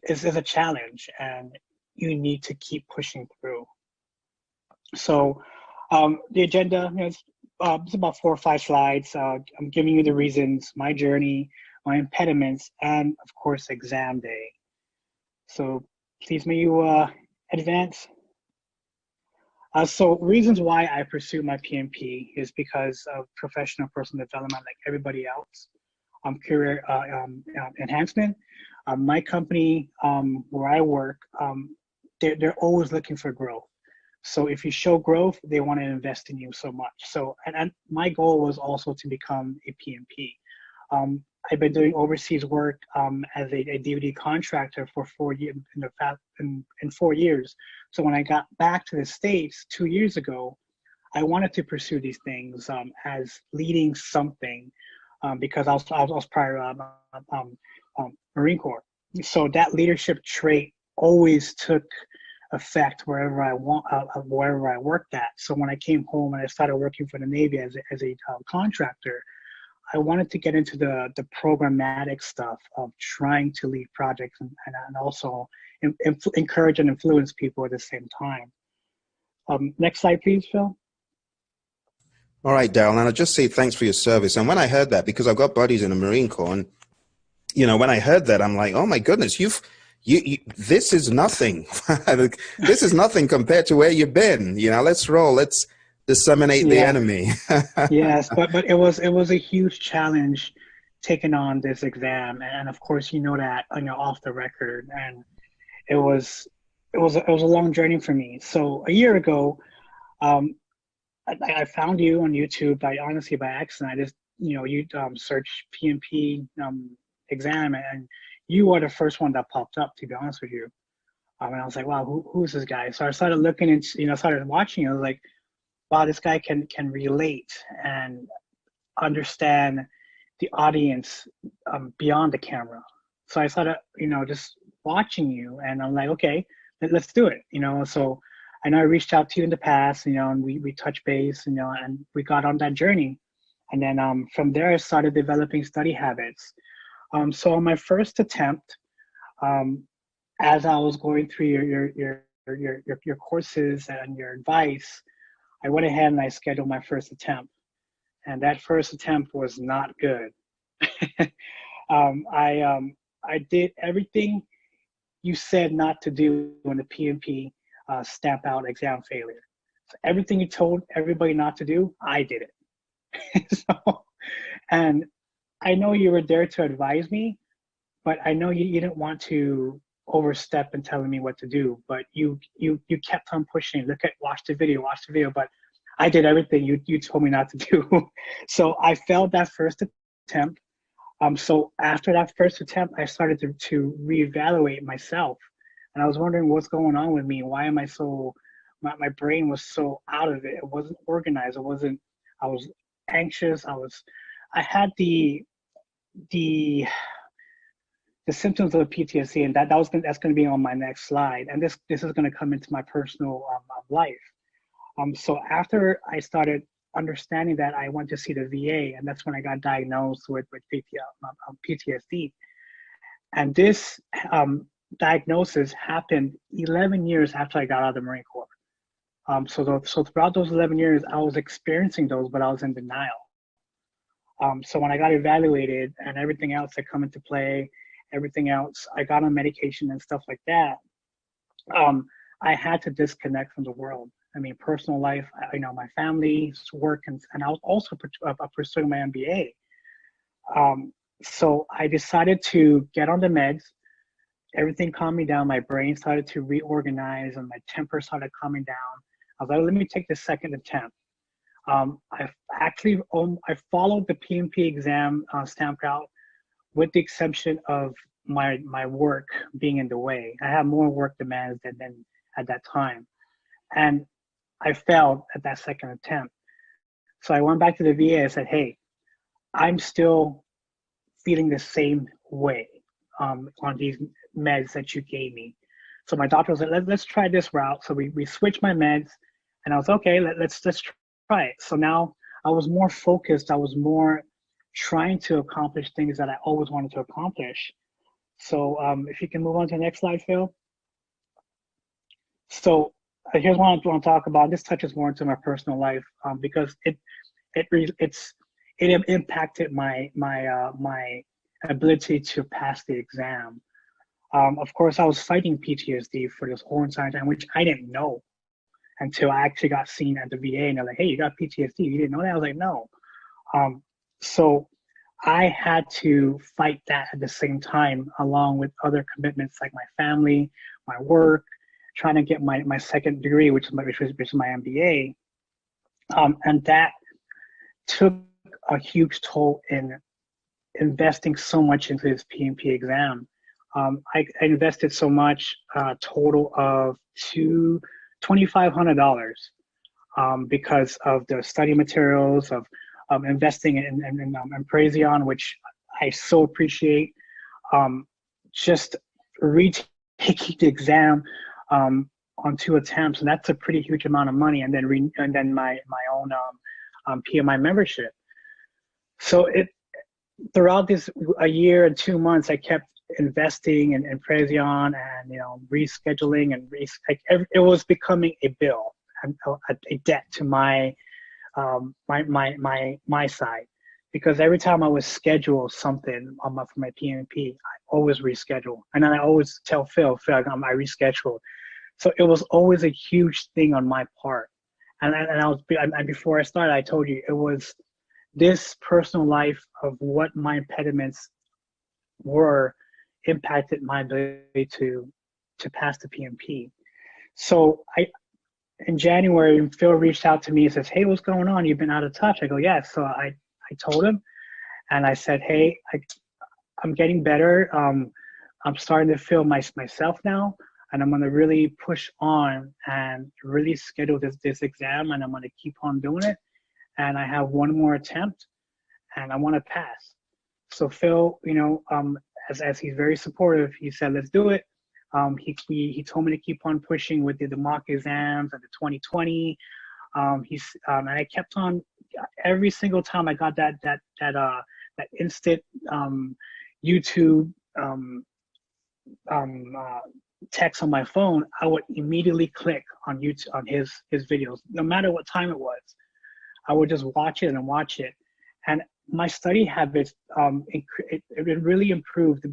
is a challenge, and you need to keep pushing through. So the agenda is it's about 4 or 5 slides. I'm giving you the reasons, my journey, my impediments, and of course, exam day. So please may you advance. So reasons why I pursue my PMP is because of professional personal development like everybody else. Career enhancement. My company where I work, they're always looking for growth. So if you show growth, they want to invest in you so much. So, and my goal was also to become a PMP. I've been doing overseas work as a DVD contractor for 4 years, in 4 years. So when I got back to the States 2 years ago, I wanted to pursue these things as leading something because I was prior Marine Corps. So that leadership trait always took effect wherever I worked at. So when I came home and I started working for the Navy as a contractor, I wanted to get into the programmatic stuff of trying to lead projects and also encourage and influence people at the same time. Next slide, please, Phil. All right, Daryl, and I'll just say thanks for your service. And when I heard that, because I've got buddies in the Marine Corps, and when I heard that, I'm like, oh my goodness, this is nothing. This is nothing compared to where you've been. Let's roll. Let's disseminate the enemy. Yes, but it was a huge challenge taking on this exam, and of course that off the record, and it was a long journey for me. So a year ago, I found you on YouTube by accident. I just you search PMP exam, and you were the first one that popped up, to be honest with you. And I was like, wow, who's this guy? So I started looking into started watching. I was like, wow, this guy can relate and understand the audience beyond the camera. So I started, just watching you, and I'm like, okay, let's do it. So I know I reached out to you in the past, and we touched base, and we got on that journey. And then from there, I started developing study habits. So on my first attempt, as I was going through your courses and your advice, I went ahead and I scheduled my first attempt, and that first attempt was not good. I did everything you said not to do in the PMP stamp out exam failure. So everything you told everybody not to do, I did it. And I know you were there to advise me, but I know you didn't want to overstep and telling me what to do, but you kept on pushing. Watch the video, but I did everything you told me not to do. So I failed that first attempt. So after that first attempt, I started to reevaluate myself, and I was wondering what's going on with me. Why am I so? My brain was so out of it. It wasn't organized. I was anxious. I had the symptoms of PTSD, and that's going to be on my next slide. And this is going to come into my personal life. So after I started understanding that, I went to see the VA, and that's when I got diagnosed with PTSD. And this diagnosis happened 11 years after I got out of the Marine Corps. So throughout those 11 years, I was experiencing those, but I was in denial. So when I got evaluated and everything else that come into play, everything else, I got on medication and stuff like that. I had to disconnect from the world. I mean, personal life, my family's work, and I was also pursuing my MBA. So I decided to get on the meds. Everything calmed me down. My brain started to reorganize, and my temper started calming down. I was like, let me take the second attempt. I followed the PMP exam stamp out, with the exception of my work being in the way. I had more work demands than at that time, and I failed at that second attempt. So I went back to the VA and said, hey, I'm still feeling the same way on these meds that you gave me. So my doctor was like, let's try this route. So we switched my meds, and I was okay, let's try it. So now I was more focused. I was more trying to accomplish things that I always wanted to accomplish. So if you can move on to the next slide, Phil. So here's what I want to talk about. This touches more into my personal life because it impacted my ability to pass the exam. Of course, I was fighting PTSD for this whole entire time, which I didn't know until I actually got seen at the VA, and they're like, hey, you got PTSD. You didn't know that? I was like, no. So I had to fight that at the same time, along with other commitments like my family, my work, trying to get my second degree, which is my MBA, and that took a huge toll in investing so much into this PMP exam. I invested so much, total of $2,500, because of the study materials, of investing in Praizion, which I so appreciate. Just retaking the exam on 2 attempts, and that's a pretty huge amount of money. And then my own PMI membership. So throughout this a year and 2 months, I kept investing in Praizion and rescheduling and it was becoming a bill and a debt to my side, because every time I would schedule something for my PMP, I always reschedule, and then I always tell Phil I rescheduled. So it was always a huge thing on my part, and before I started, I told you it was this personal life of what my impediments were impacted my ability to pass the PMP. So in January, Phil reached out to me and says, "Hey, what's going on? You've been out of touch." I go, "Yeah." So I told him, and I said, "Hey, I'm getting better. I'm starting to feel myself now, and I'm going to really push on and really schedule this exam, and I'm going to keep on doing it. And I have one more attempt, and I want to pass." So Phil, as he's very supportive, he said, "Let's do it." He told me to keep on pushing with the mock exams and the 2020. And I kept on every single time I got that instant YouTube text on my phone, I would immediately click on YouTube on his videos, no matter what time it was. I would just watch it, and my study habits it really improved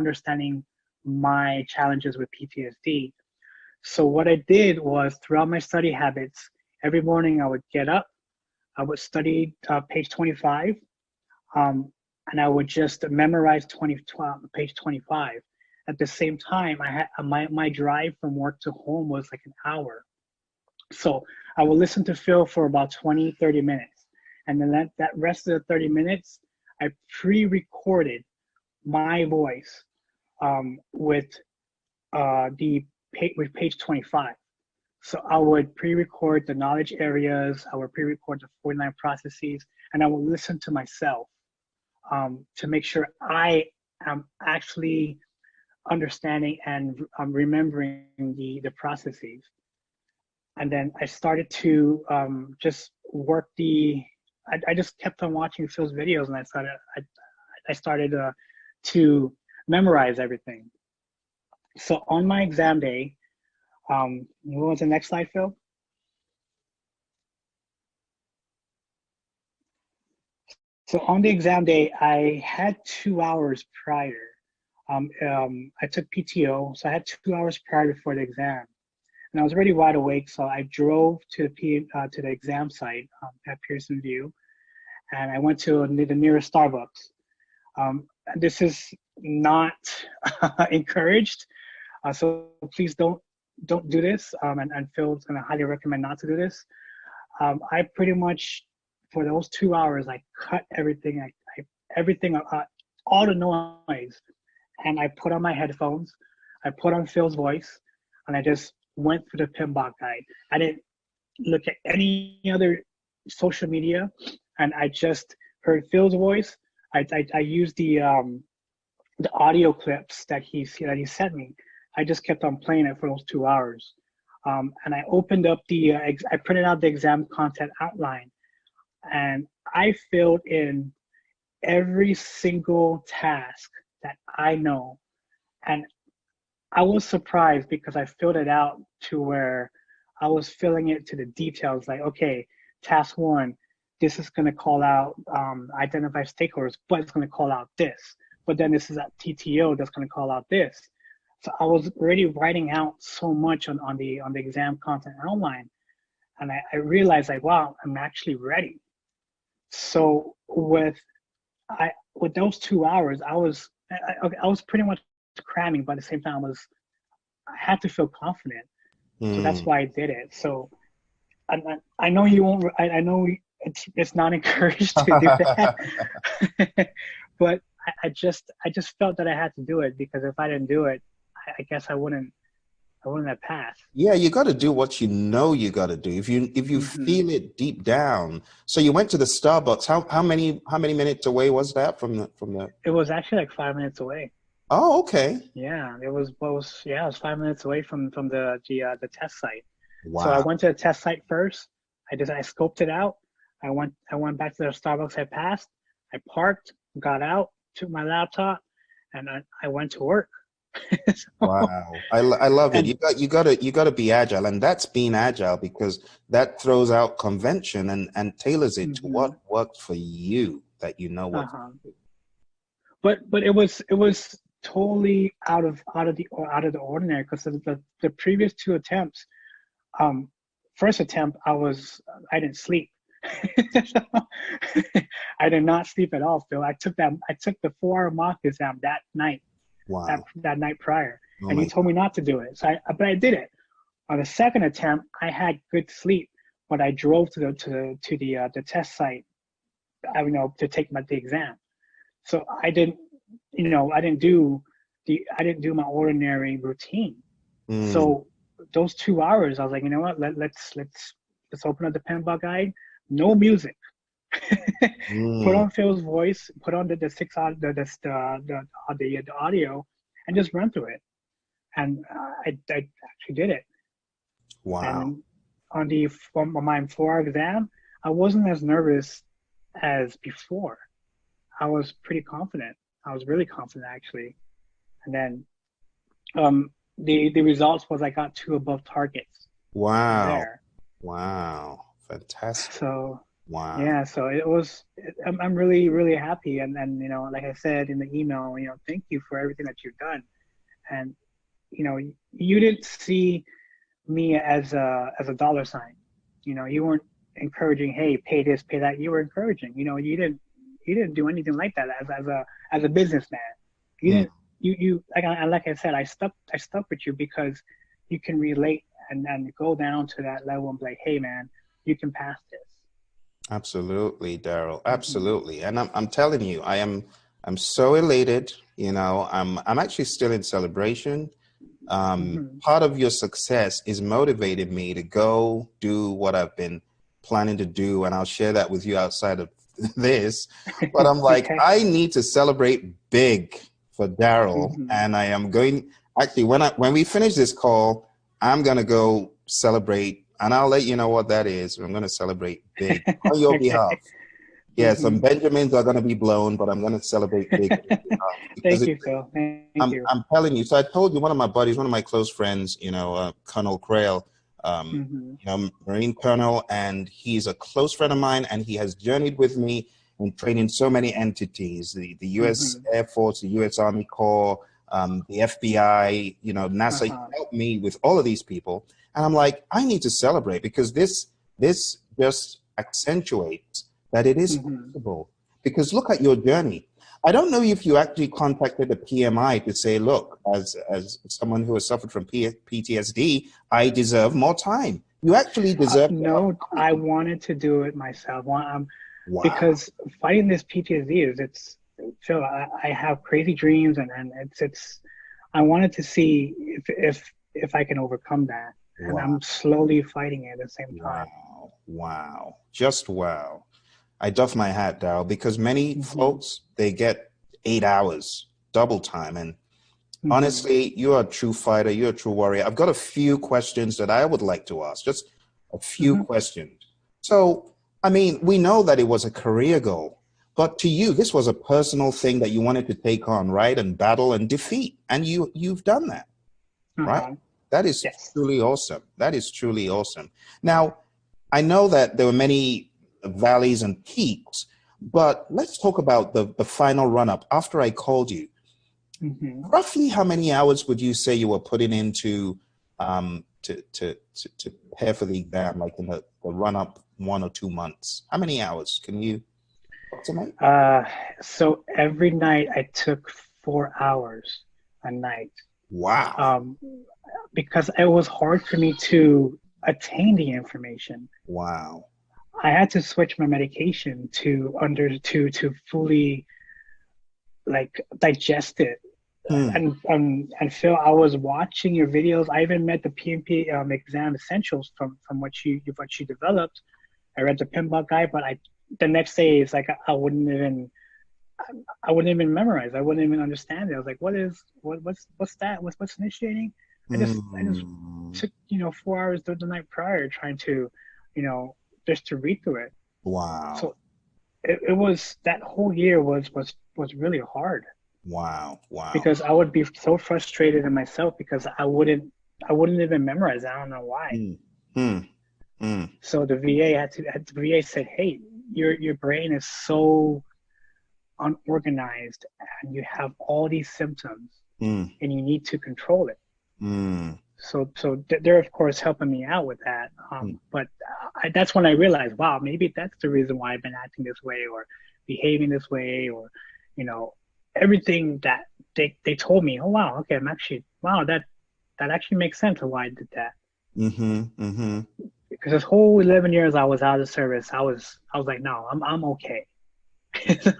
understanding my challenges with PTSD. So what I did was, throughout my study habits, every morning I would get up, I would study page 25, and I would just memorize page 25. At the same time, I had my drive from work to home was like an hour. So I would listen to Phil for about 20-30 minutes. And then that rest of the 30 minutes, I pre-recorded my voice with page 25. So I would pre-record the knowledge areas, I would pre-record the 49 processes, and I would listen to myself to make sure I am actually understanding and remembering the processes. And then I started to just work I just kept on watching Phil's videos, and I started to memorize everything. So on my exam day, what was the next slide, Phil? So on the exam day, I had 2 hours prior. I took PTO, so I had 2 hours prior before the exam, and I was already wide awake. So I drove to the exam site at Pearson View, and I went to the nearest Starbucks. This is not encouraged, so please don't do this. And Phil's going to highly recommend not to do this. I pretty much, for those 2 hours, I cut everything, everything, all the noise, and I put on my headphones, I put on Phil's voice, and I just went through the Pmbok guide. I didn't look at any other social media, and I just heard Phil's voice. I used the audio clips that he sent me. I just kept on playing it for those 2 hours. And I opened up I printed out the exam content outline, and I filled in every single task that I know. And I was surprised because I filled it out to where I was filling it to the details. Like, okay, task 1, this is going to call out identify stakeholders, but it's going to call out this. But then this is at TTO that's going to call out this. So I was already writing out so much on the exam content outline, and I realized, like, wow, I'm actually ready. So with those 2 hours, I was pretty much cramming, but at the same time, I had to feel confident. So that's why I did it. So I know you won't. I know it's not encouraged to do that, but I just felt that I had to do it, because if I didn't do it, I guess I wouldn't have passed. Yeah, you got to do what you know you got to do. If you feel it deep down. So you went to the Starbucks. How many minutes away was that from the? It was actually like 5 minutes away. Oh, okay. Yeah, it was 5 minutes away from the test site. Wow. So I went to the test site first. I scoped it out. I went back to the Starbucks I passed. I parked, got out, took my laptop, and I went to work. So, wow, I love it. You got to be agile, and that's being agile, because that throws out convention and tailors it to what worked for you, that you know what. But it was totally out of the ordinary, because the previous two attempts, first attempt I didn't sleep. I did not sleep at all, Phil. I took the 4-hour mock exam that night. Wow. That night prior, and he told me not to do it. So but I did it. On the second attempt, I had good sleep, but I drove to the test site, to take the exam. So I didn't do my ordinary routine. So those 2 hours, I was like, you know what? Let's open up the Pmbok guide. No music. Put on Phil's voice. Put on the audio, and just run through it. And I actually did it. Wow. And on my 4-hour exam, I wasn't as nervous as before. I was pretty confident. I was really confident, actually. And then the results was I got 2 above targets. Wow. There. Wow. Fantastic. So wow. Yeah, so I'm really, really happy. And like I said in the email, thank you for everything that you've done. And, you didn't see me as a dollar sign. You weren't encouraging, hey, pay this, pay that. You were encouraging. You didn't do anything like that as a businessman. You didn't. You like I said, I stuck with you because you can relate and go down to that level and be like, hey, man, you can pass this. Absolutely, Daryl. Absolutely. And I'm telling you, I'm so elated. I'm actually still in celebration. Part of your success is motivated me to go do what I've been planning to do, and I'll share that with you outside of this. But I'm like, okay. I need to celebrate big for Daryl, and I am going. Actually, when we finish this call, I'm gonna go celebrate, and I'll let you know what that is. I'm gonna celebrate big on your behalf. Yeah, some Benjamins are going to be blown, but I'm going to celebrate big. Thank you, Phil. Thank you. I'm telling you. So I told you, one of my buddies, one of my close friends, Colonel Crail, Marine Colonel, and he's a close friend of mine, and he has journeyed with me in training so many entities, the U.S. Air Force, the U.S. Army Corps, the FBI, NASA. He helped me with all of these people. And I'm like, I need to celebrate, because this just accentuates that it is possible. Because look at your journey. I don't know if you actually contacted the PMI to say, look, as someone who has suffered from PTSD, I deserve more time. You actually deserve no, I wanted to do it myself. Wow. Because fighting this PTSD Phil, I have crazy dreams, and it's I wanted to see if I can overcome that. And I'm slowly fighting it at the same time. Wow. Just wow. I doff my hat, Daryl, because many folks, they get 8 hours, double time. And honestly, you're a true fighter. You're a true warrior. I've got a few questions that I would like to ask, just a few questions. So, I mean, we know that it was a career goal, but to you, this was a personal thing that you wanted to take on, right? And battle and defeat. And you've done that, right? That is truly awesome. That is truly awesome. Now, I know that there were many valleys and peaks, but let's talk about the final run-up after I called you. Roughly how many hours would you say you were putting into to prepare for the exam, like in the run-up 1 or 2 months? How many hours can you estimate? So every night I took 4 hours a night. Wow. Because it was hard for me to attain the information. Wow. I had to switch my medication to fully like digest it. And Phil, I was watching your videos. I even met the PMP exam essentials from what you developed. I read the Pmbok guide, but the next day it's like I wouldn't even memorize. I wouldn't even understand it. I was like, what's that? What's initiating? I just took 4 hours the night prior trying to, just to read through it. Wow. So it was, that whole year was really hard. Wow. Because I would be so frustrated in myself because I wouldn't even memorize. I don't know why. So the VA said, hey, your brain is so unorganized and you have all these symptoms and you need to control it. So they're of course helping me out with that. But that's when I realized, wow, maybe that's the reason why I've been acting this way or behaving this way, or, everything that they told me. Oh, wow. Okay. That actually makes sense of why I did that. Because this whole 11 years I was out of service, I was like, no, I'm okay.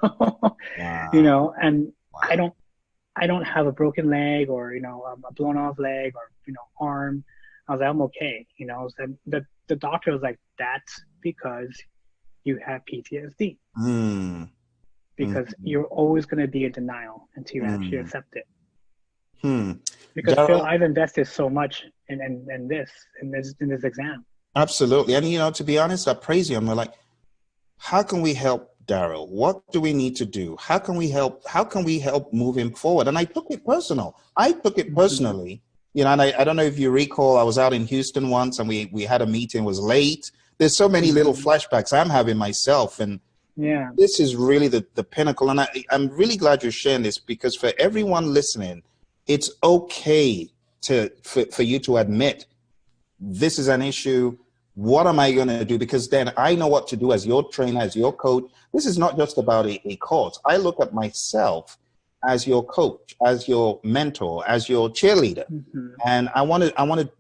Wow. And wow. I don't have a broken leg or, a blown off leg or, arm. I was like, I'm okay. So the doctor was like, that's because you have PTSD. Because you're always going to be in denial until you actually accept it. Because Phil, I've invested so much in this exam. Absolutely. And, to be honest, at Praizion, we're like, how can we help Daryl? What do we need to do? How can we help move him forward? And I took it personal. Personally, and I don't know if you recall, I was out in Houston once and we had a meeting, it was late. There's so many little flashbacks I'm having myself. And yeah, this is really the pinnacle. And I'm really glad you're sharing this, because for everyone listening, it's okay for you to admit this is an issue. What am I going to do? Because then I know what to do as your trainer, as your coach. This is not just about a course. I look at myself as your coach, as your mentor, as your cheerleader. And I want to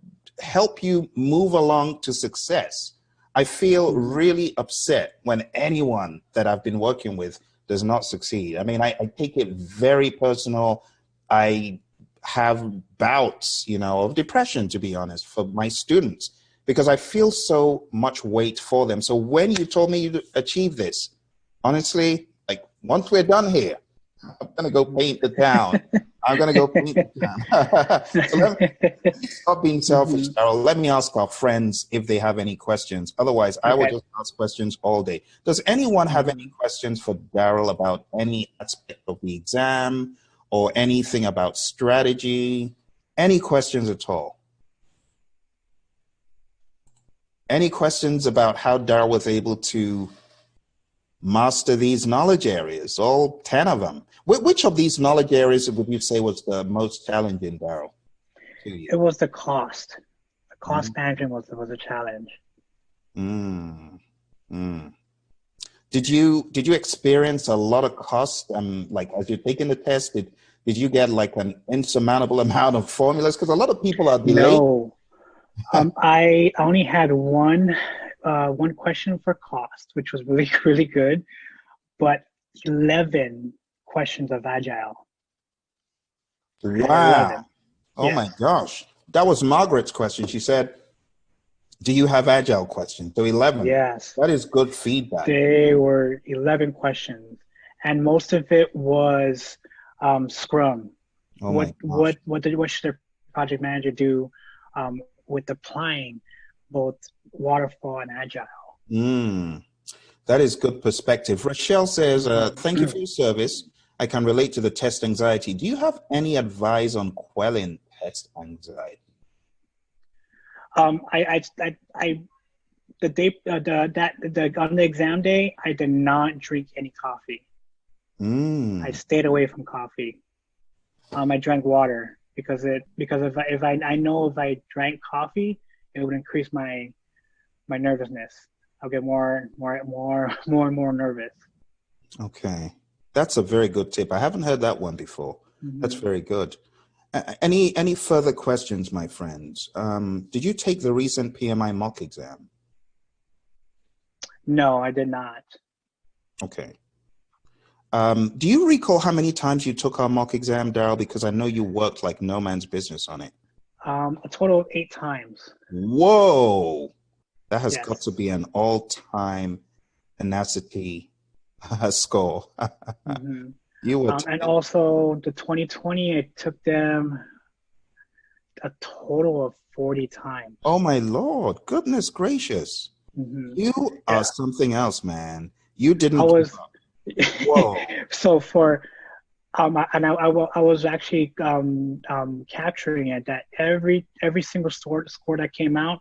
help you move along to success. I feel really upset when anyone that I've been working with does not succeed. I mean, I take it very personal. I have bouts, of depression, to be honest, for my students, because I feel so much weight for them. So when you told me you achieve this, honestly, like once we're done here, I'm going to go paint the town. So let me stop being selfish, Daryl. Let me ask our friends if they have any questions. Otherwise, I will just ask questions all day. Does anyone have any questions for Daryl about any aspect of the exam or anything about strategy? Any questions at all? Any questions about how Daryl was able to master these knowledge areas, all 10 of them? Which of these knowledge areas would you say was the most challenging, Daryl? It was the cost. The cost management was a challenge. Did you experience a lot of cost? Like as you're taking the test, did you get like an insurmountable amount of formulas? Because a lot of people are delayed. No. I only had one question for cost, which was really, really good, but 11 questions of Agile. Wow. 11. Oh my gosh. That was Margaret's question. She said, do you have Agile questions? So 11. Yes. That is good feedback. They were 11 questions, and most of it was Scrum. What should a project manager do with applying both waterfall and Agile? That is good perspective. Rochelle says, thank you for your service. I can relate to the test anxiety. Do you have any advice on quelling test anxiety? On the exam day, I did not drink any coffee. I stayed away from coffee. I drank water because if I drank coffee, it would increase my nervousness. I'll get more and more nervous. Okay, that's a very good tip. I haven't heard that one before. That's very good. Any further questions, my friends? Did you take the recent PMI mock exam? No, I did not. Okay. Do you recall how many times you took our mock exam, Daryl? Because I know you worked like no man's business on it. A total of 8 times. Whoa, that has Yes. got to be an all-time tenacity score. Mm-hmm. You were and also the 2020, it took them a total of 40 times. Oh my Lord, goodness gracious. Mm-hmm. You are something else, man. You didn't I was, Whoa. So for, I was actually capturing it that every single score that came out,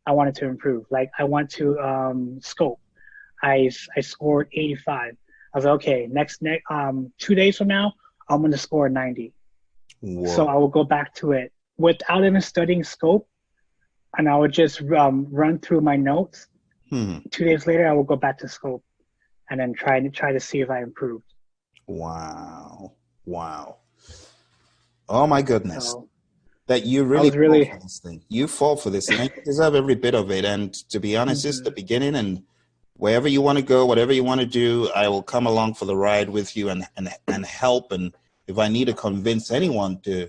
I wanted to improve. Like I want to scope. I scored 85. I was like, okay, next 2 days from now, I'm going to score 90. Whoa. So I will go back to it without even studying scope, and I would just run through my notes. 2 days later, I will go back to scope, and then try to see if I improved. Wow! Oh my goodness! So, that you really fall for this thing. You fall for this, and you deserve every bit of it. And to be honest, it's the beginning, and wherever you want to go, whatever you want to do, I will come along for the ride with you and help. And if I need to convince anyone to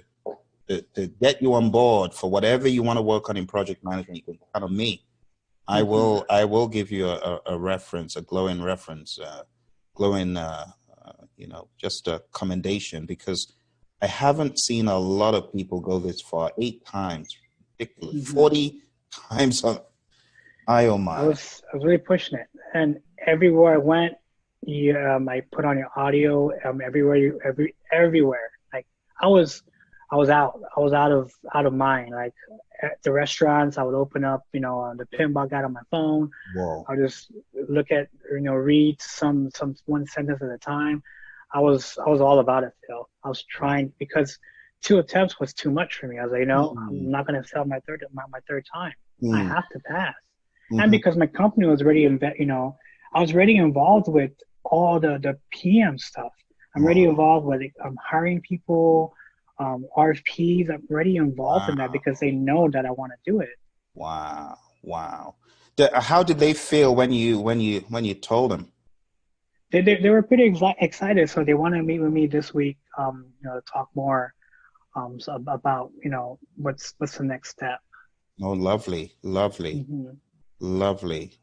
get you on board for whatever you want to work on in project management, you can count on me. I will give you a reference, a glowing reference, just a commendation, because I haven't seen a lot of people go this far. 8 times, ridiculous. 40 times on. I was really pushing it, and everywhere I went, I put on your audio. Everywhere. Like I was out of mind. Like at the restaurants, I would open up, the Pmbok guide on my phone. Whoa. I'll just look at, read some one sentence at a time. I was all about it, Phil. I was trying, because 2 attempts was too much for me. I was like, I'm not going to fail my third time. I have to pass. And because my company was already, I was already involved with all the PM stuff. I'm already involved with hiring people, RFPs. I'm already involved in that because they know that I want to do it. Wow. How did they feel when you told them? They were pretty excited. So they want to meet with me this week, to talk more about, what's the next step. Oh, lovely. Lovely.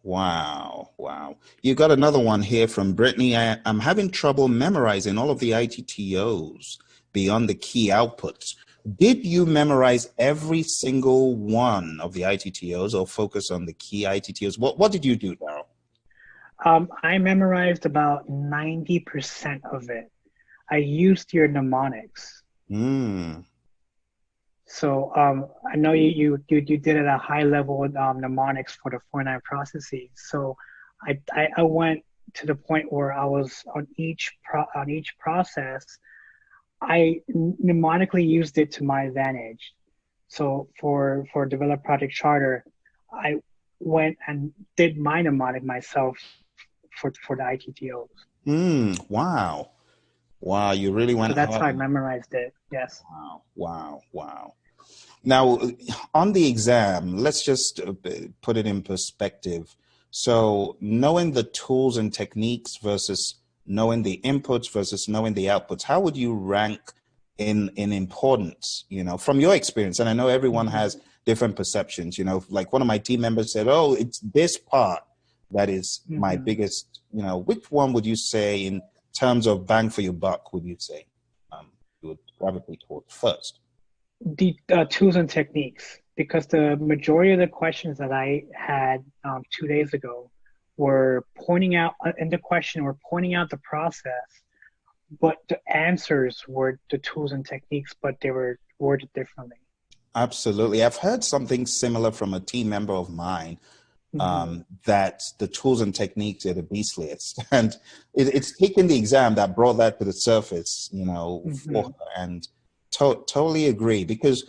Wow. You got another one here from Brittany. I'm having trouble memorizing all of the ITTOs beyond the key outputs. Did you memorize every single one of the ITTOs or focus on the key ITTOs? What did you do, Daryl? I memorized about 90% of it. I used your mnemonics. So I know you did at a high level mnemonics for the 49 processes. So I went to the point where I was on each process, I mnemonically used it to my advantage. So for Develop Project Charter, I went and did my mnemonic myself for the ITTOs. Wow, you really went So that's hard. how I memorized it. Yes. Wow. Now, on the exam, let's just put it in perspective. So knowing the tools and techniques versus knowing the inputs versus knowing the outputs, how would you rank in importance, from your experience? And I know everyone has different perceptions, like one of my team members said, oh, it's this part that is my biggest, which one would you say in terms of bang for your buck, would you say you would gravitate towards first? The tools and techniques, because the majority of the questions that I had 2 days ago were pointing out the process, but the answers were the tools and techniques, but they were worded differently. Absolutely. I've heard something similar from a team member of mine, that the tools and techniques are the beastliest. And it's taking the exam that brought that to the surface, for her. And totally agree, because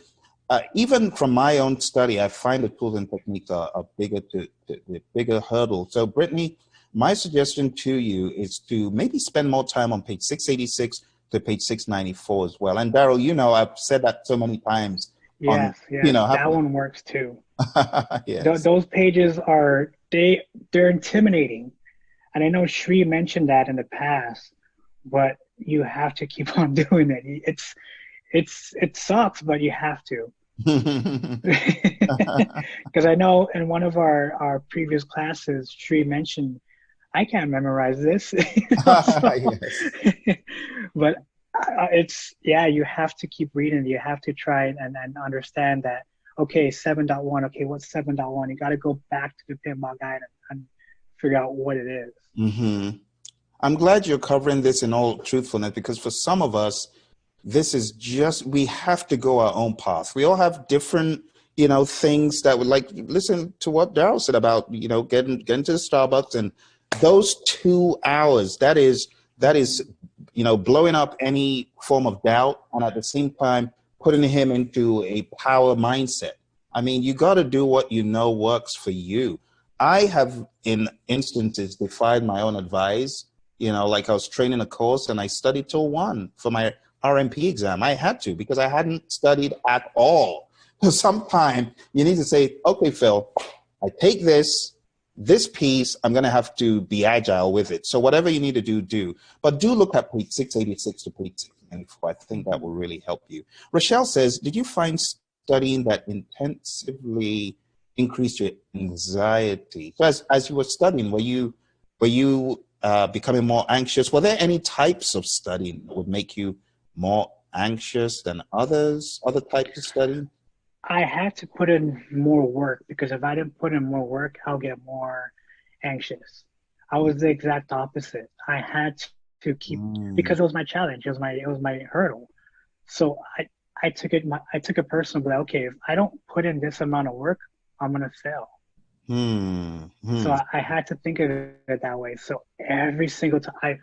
even from my own study, I find the tools and techniques are bigger hurdle. So Brittany, my suggestion to you is to maybe spend more time on page 686 to page 694 as well. And Daryl, you know, I've said that so many times. Yes, yes, you know, that one works too. Yes. Those pages they're intimidating, and I know Shri mentioned that in the past, but you have to keep on doing it. It sucks, but you have to. Because I know in one of our previous classes, Shri mentioned, I can't memorize this. But you have to keep reading. You have to try and understand that, okay, 7.1, okay, what's 7.1? You got to go back to the Pmbok guide and figure out what it is. Mm-hmm. I'm glad you're covering this in all truthfulness, because for some of us, this is just, we have to go our own path. We all have different, you know, things that would, like, listen to what Daryl said about, you know, getting to the Starbucks, and those 2 hours, that is, you know, blowing up any form of doubt, and at the same time, putting him into a power mindset. I mean, you got to do what you know works for you. I have, in instances, defied my own advice. You know, like I was training a course and I studied till 1 for my RMP exam. I had to, because I hadn't studied at all. So sometimes you need to say, okay, Phil, I take this piece, I'm going to have to be agile with it. So whatever you need to do. But do look at page 686 to page 694. I think that will really help you. Rochelle says, did you find studying that intensively increased your anxiety? So as you were studying, were you becoming more anxious? Were there any types of studying that would make you more anxious than other types of studying? I had to put in more work, because if I didn't put in more work, I'll get more anxious. I was the exact opposite. I had to keep, because it was my challenge. It was my hurdle. So I took it personally. Like, okay, if I don't put in this amount of work, I'm gonna fail. So I had to think of it that way. So every single time,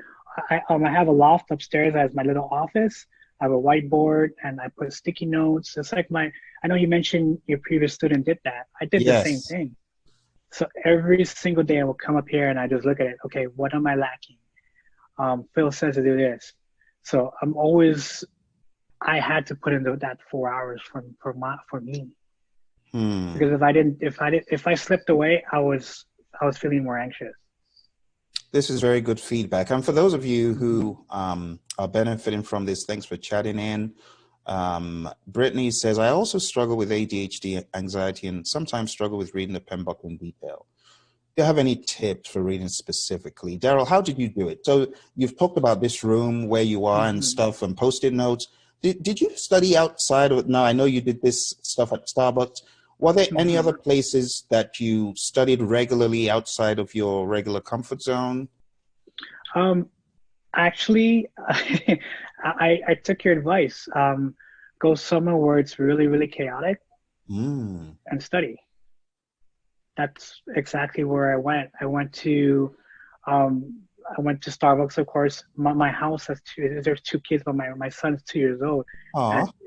I have a loft upstairs as my little office. I have a whiteboard and I put sticky notes. It's like I know you mentioned your previous student did that. I did the same thing. So every single day I will come up here and I just look at it. Okay, what am I lacking? Phil says to do this. So I had to put in that 4 hours for me. Because if I slipped away, I was feeling more anxious. This is very good feedback. And for those of you who are benefiting from this, thanks for chatting in. Brittany says, I also struggle with ADHD, anxiety, and sometimes struggle with reading the Pmbok in detail. Do you have any tips for reading specifically? Daryl, how did you do it? So you've talked about this room where you are and stuff, and Post-it notes. Did you study outside of it? No, I know you did this stuff at Starbucks. Were there any other places that you studied regularly outside of your regular comfort zone? Actually, I took your advice. Go somewhere where it's really, really chaotic and study. That's exactly where I went. I went to Starbucks, of course. My house has there's 2 kids, but my son's 2 years old.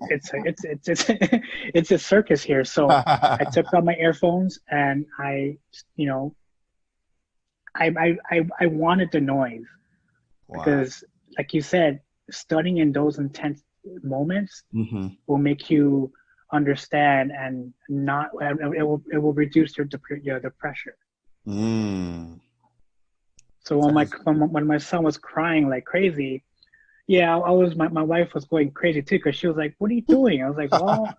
It's a circus here. So I took out my earphones and I wanted the noise. Because, like you said, studying in those intense moments will make you understand and it will reduce the pressure. So when my son was crying like crazy, my wife was going crazy too, because she was like, "What are you doing?" I was like, "Well,"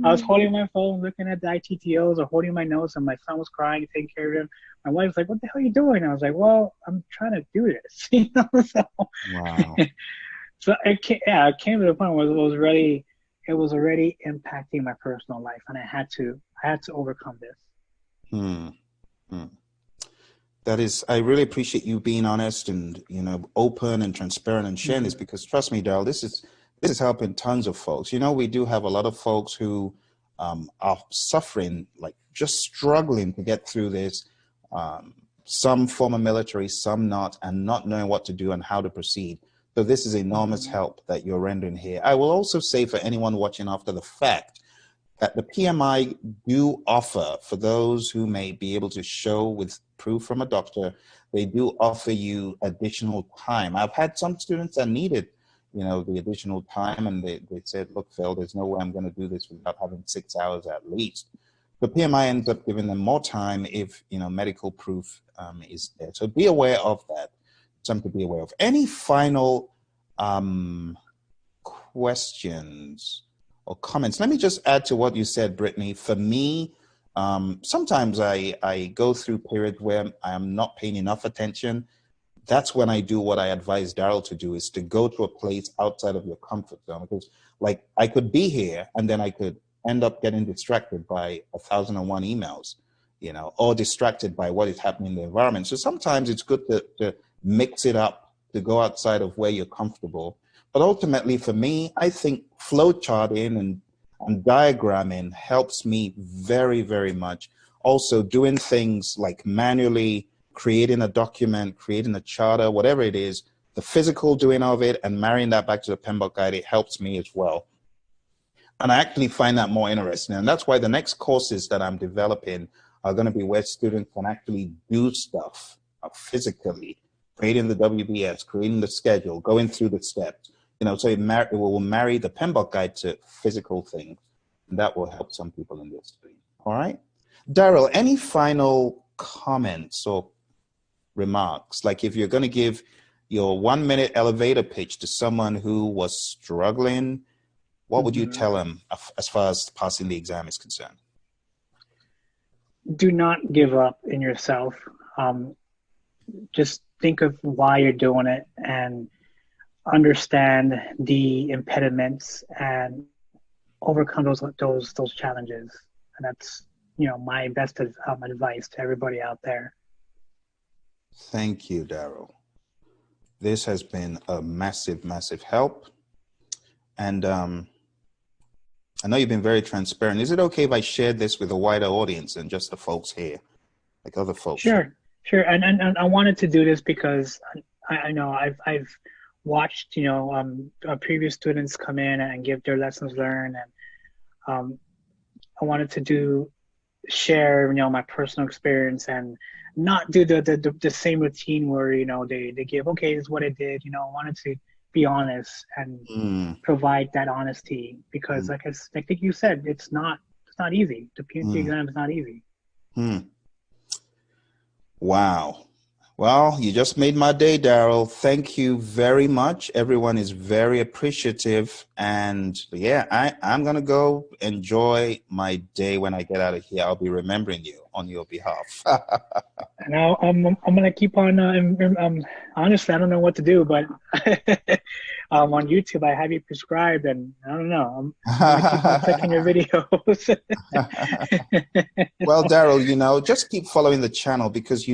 I was holding my phone, looking at the ITTOs or holding my notes, and my son was crying, taking care of him. My wife was like, "What the hell are you doing?" I was like, "Well, I'm trying to do this," Wow. So it came to the point where it was already impacting my personal life, and I had to overcome this. That is, I really appreciate you being honest and, open and transparent and sharing this, because trust me, Daryl, this is helping tons of folks. We do have a lot of folks who are suffering, like just struggling to get through this. Some former military, some not, and not knowing what to do and how to proceed. So this is enormous help that you're rendering here. I will also say, for anyone watching after the fact, that the PMI do offer, for those who may be able to show with proof from a doctor, they do offer you additional time. I've had some students that needed, the additional time, and they said, look, Phil, there's no way I'm going to do this without having 6 hours at least. The PMI ends up giving them more time if, medical proof is there. So be aware of that. Something to be aware of. Any final questions or comments? Let me just add to what you said, Brittany. For me, sometimes I go through periods where I am not paying enough attention. That's when I do what I advise Daryl to do, is to go to a place outside of your comfort zone. Because like I could be here and then I could end up getting distracted by 1,001 emails, or distracted by what is happening in the environment. So sometimes it's good to mix it up, to go outside of where you're comfortable. But ultimately for me, I think flow charting and diagramming helps me very, very much. Also doing things like manually creating a document, creating a charter, whatever it is, the physical doing of it and marrying that back to the Pmbok guide, it helps me as well. And I actually find that more interesting. And that's why the next courses that I'm developing are going to be where students can actually do stuff physically, creating the WBS, creating the schedule, going through the steps. So it will marry the Pmbok guide to physical things. And that will help some people in this stream. All right. Daryl, any final comments or remarks? Like if you're going to give your 1-minute elevator pitch to someone who was struggling, what would you tell them as far as passing the exam is concerned? Do not give up in yourself. Just think of why you're doing it and understand the impediments and overcome those challenges. And that's, my best advice to everybody out there. Thank you, Daryl. This has been a massive, massive help. And I know you've been very transparent. Is it okay if I share this with a wider audience than just the folks here, like other folks? Sure. And I wanted to do this because I know I've watched, previous students come in and give their lessons learned. And I wanted to share, my personal experience and not do the same routine where, they give, okay, this is what I did. I wanted to be honest and provide that honesty because like I think you said, it's not easy. The PMP exam is not easy. Wow. Well, you just made my day, Daryl. Thank you very much. Everyone is very appreciative. And yeah, I'm going to go enjoy my day when I get out of here. I'll be remembering you on your behalf. And I'm going to keep on, honestly, I don't know what to do, but on YouTube, I have you prescribed and I don't know, I'm going to keep on clicking your videos. Well, Daryl, just keep following the channel because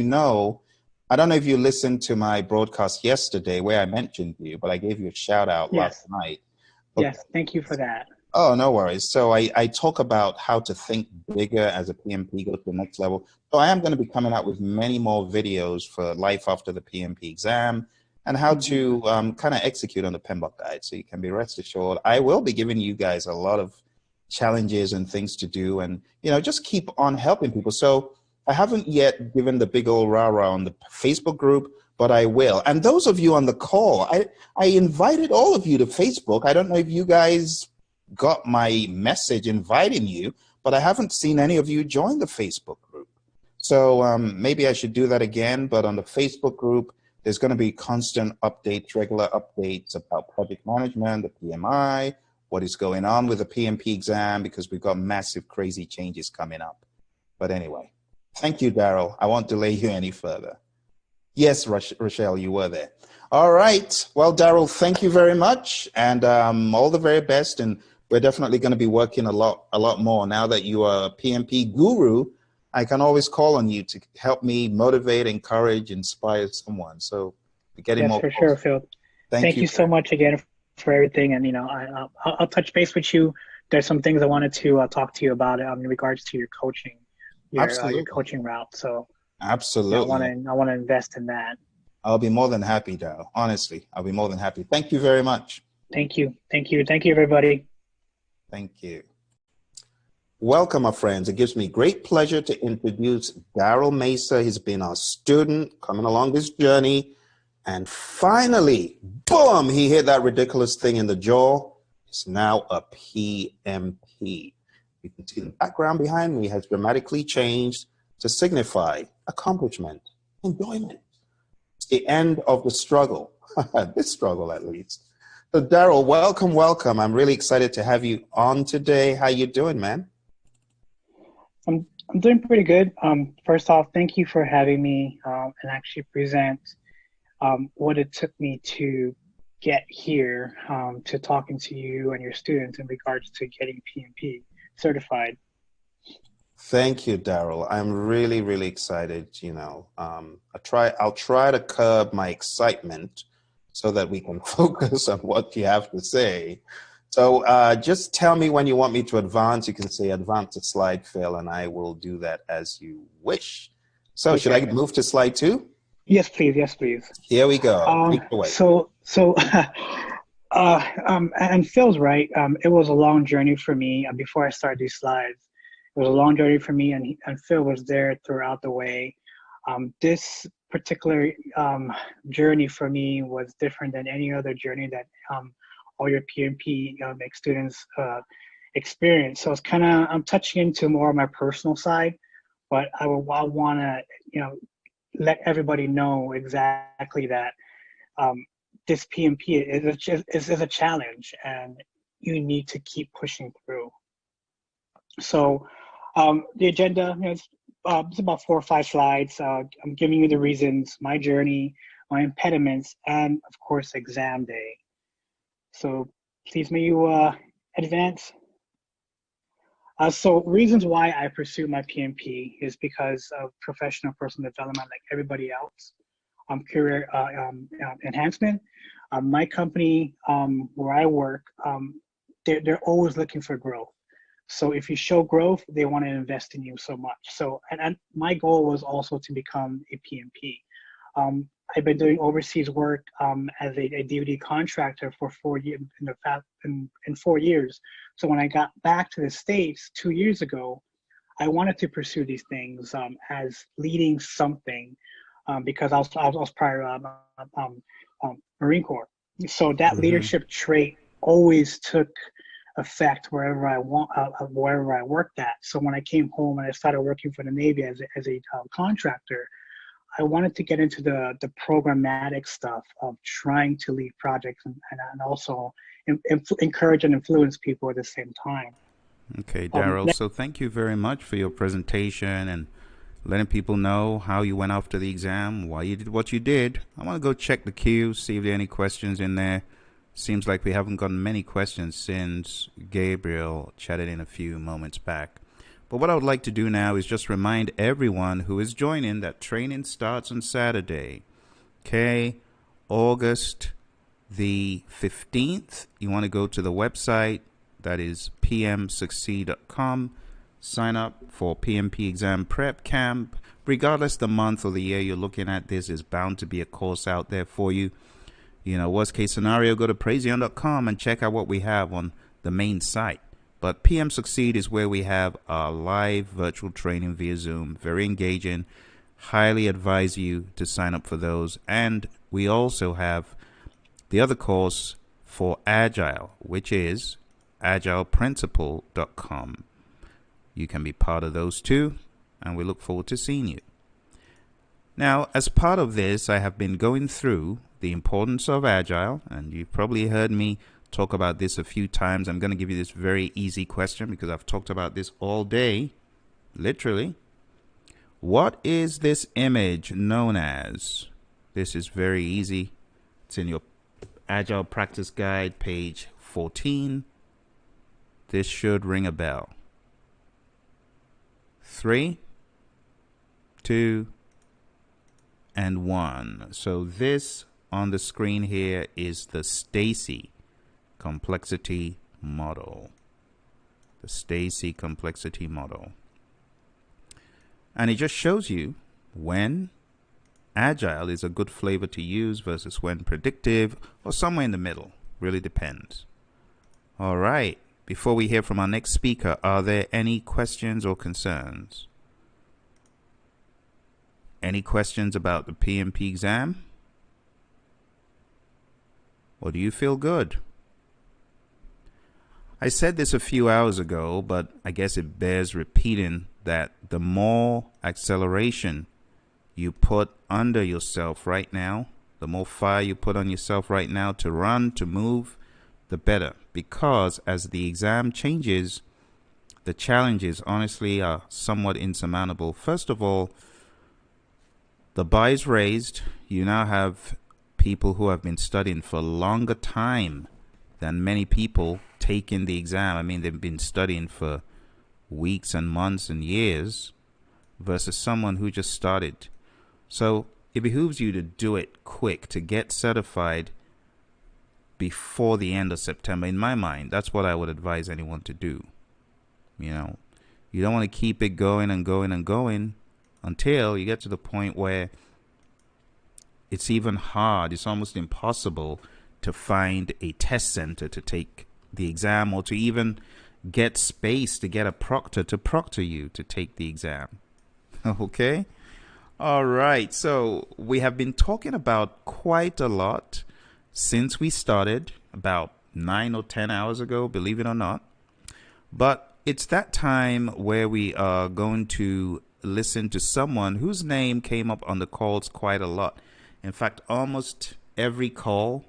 I don't know if you listened to my broadcast yesterday where I mentioned you, but I gave you a shout out last night. Okay. Yes, thank you for that. Oh, no worries. So I talk about how to think bigger as a PMP, go to the next level. So I am going to be coming out with many more videos for life after the PMP exam and how to kind of execute on the Pmbok guide. So you can be rest assured. I will be giving you guys a lot of challenges and things to do and, just keep on helping people. So I haven't yet given the big old rah-rah on the Facebook group, but I will. And those of you on the call, I invited all of you to Facebook. I don't know if you guys got my message inviting you, but I haven't seen any of you join the Facebook group. So maybe I should do that again. But on the Facebook group, there's going to be constant updates, regular updates about project management, the PMI, what is going on with the PMP exam, because we've got massive, crazy changes coming up. But anyway. Thank you, Daryl. I won't delay you any further. Yes, Rochelle, you were there. All right. Well, Daryl, thank you very much. And all the very best. And we're definitely going to be working a lot more. Now that you are a PMP guru, I can always call on you to help me motivate, encourage, inspire someone. So we're getting more. Yes, for sure, Phil. Thank you so much again for everything. And, I'll touch base with you. There's some things I wanted to talk to you about in regards to your coaching. Your coaching route. So absolutely, I want to invest in that. I'll be more than happy, Daryl. Honestly, I'll be more than happy. Thank you very much. Thank you, everybody. Thank you. welcome, my friends. It gives me great pleasure to introduce Daryl Mesa. He's been our student coming along this journey. And finally, boom, he hit that ridiculous thing in the jaw. He's now a PMP. You can see the background behind me has dramatically changed to signify accomplishment, enjoyment. It's the end of the struggle, this struggle at least. So Daryl, welcome, welcome. I'm really excited to have you on today. How you doing, man? I'm doing pretty good. First off, thank you for having me and actually present what it took me to get here to talking to you and your students in regards to getting PMP certified. Thank you, Daryl. I'm really, really excited. You know, I'll try to curb my excitement so that we can focus on what you have to say. So just tell me when you want me to advance. You can say advance to slide, Phil, and I will do that as you wish. So should I move to slide 2? Yes, please. Yes, please. Here we go. Take it away. And Phil's right. It was a long journey for me before I started these slides. It was a long journey for me, and Phil was there throughout the way. This particular journey for me was different than any other journey that all your PMP students experience. So it's I'm touching into more of my personal side, but I want to, let everybody know exactly that this PMP is a challenge, and you need to keep pushing through. So the agenda is it's about 4 or 5 slides. I'm giving you the reasons, my journey, my impediments, and of course, exam day. So please may you advance. So reasons why I pursue my PMP is because of professional personal development, like everybody else. Career enhancement. My company where I work, they're always looking for growth. So if you show growth, they want to invest in you so much. So and my goal was also to become a PMP. I've been doing overseas work as a DVD contractor for 4 years in 4 years. So when I got back to the States 2 years ago, I wanted to pursue these things as leading something because I was prior Marine Corps. So that leadership trait always took effect wherever I worked at. So when I came home and I started working for the Navy as a contractor, I wanted to get into the programmatic stuff of trying to lead projects and also encourage and influence people at the same time. Okay, Daryl, so thank you very much for your presentation and letting people know how you went after the exam, why you did what you did. I want to go check the queue, see if there are any questions in there. Seems like we haven't gotten many questions since Gabriel chatted in a few moments back. But what I would like to do now is just remind everyone who is joining that training starts on Saturday. Okay, August the 15th. You want to go to the website, that is pmsucceed.com. Sign up for PMP exam prep camp. Regardless the month or the year you're looking at, this is bound to be a course out there for you. You know, worst case scenario, go to Praizion.com and check out what we have on the main site. But PM Succeed is where we have our live virtual training via Zoom. Very engaging. Highly advise you to sign up for those. And we also have the other course for Agile, which is agileprinciple.com. You can be part of those too, and we look forward to seeing you. Now, as part of this, I have been going through the importance of Agile, and you've probably heard me talk about this a few times. I'm going to give you this very easy question because I've talked about this all day, literally. What is this image known as? This is very easy. It's in your Agile Practice Guide, page 14. This should ring a bell. 3, 2, and 1. So this on the screen here is the Stacy complexity model. The Stacy complexity model. And it just shows you when Agile is a good flavor to use versus when predictive or somewhere in the middle. Really depends. All right. before we hear from our next speaker, are there any questions or concerns? Any questions about the PMP exam? Or do you feel good? I said this a few hours ago, but I guess it bears repeating that the more acceleration you put under yourself right now, the more fire you put on yourself right now to run, to move, the better. Because as the exam changes, the challenges honestly are somewhat insurmountable. First of all, the bar is raised. You now have people who have been studying for a longer time than many people taking the exam. I mean, they've been studying for weeks and months and years versus someone who just started. So it behooves you to do it quick, to get certified before the end of September. In my mind, that's what I would advise anyone to do. You know, you don't want to keep it going and going and going until you get to the point where it's even hard, it's almost impossible to find a test center to take the exam, or to even get space to get a proctor to proctor you to take the exam. Okay? All right. So we have been talking about quite a lot since we started about 9 or 10 hours ago, believe it or not. But it's that time where we are going to listen to someone whose name came up on the calls quite a lot. In fact, almost every call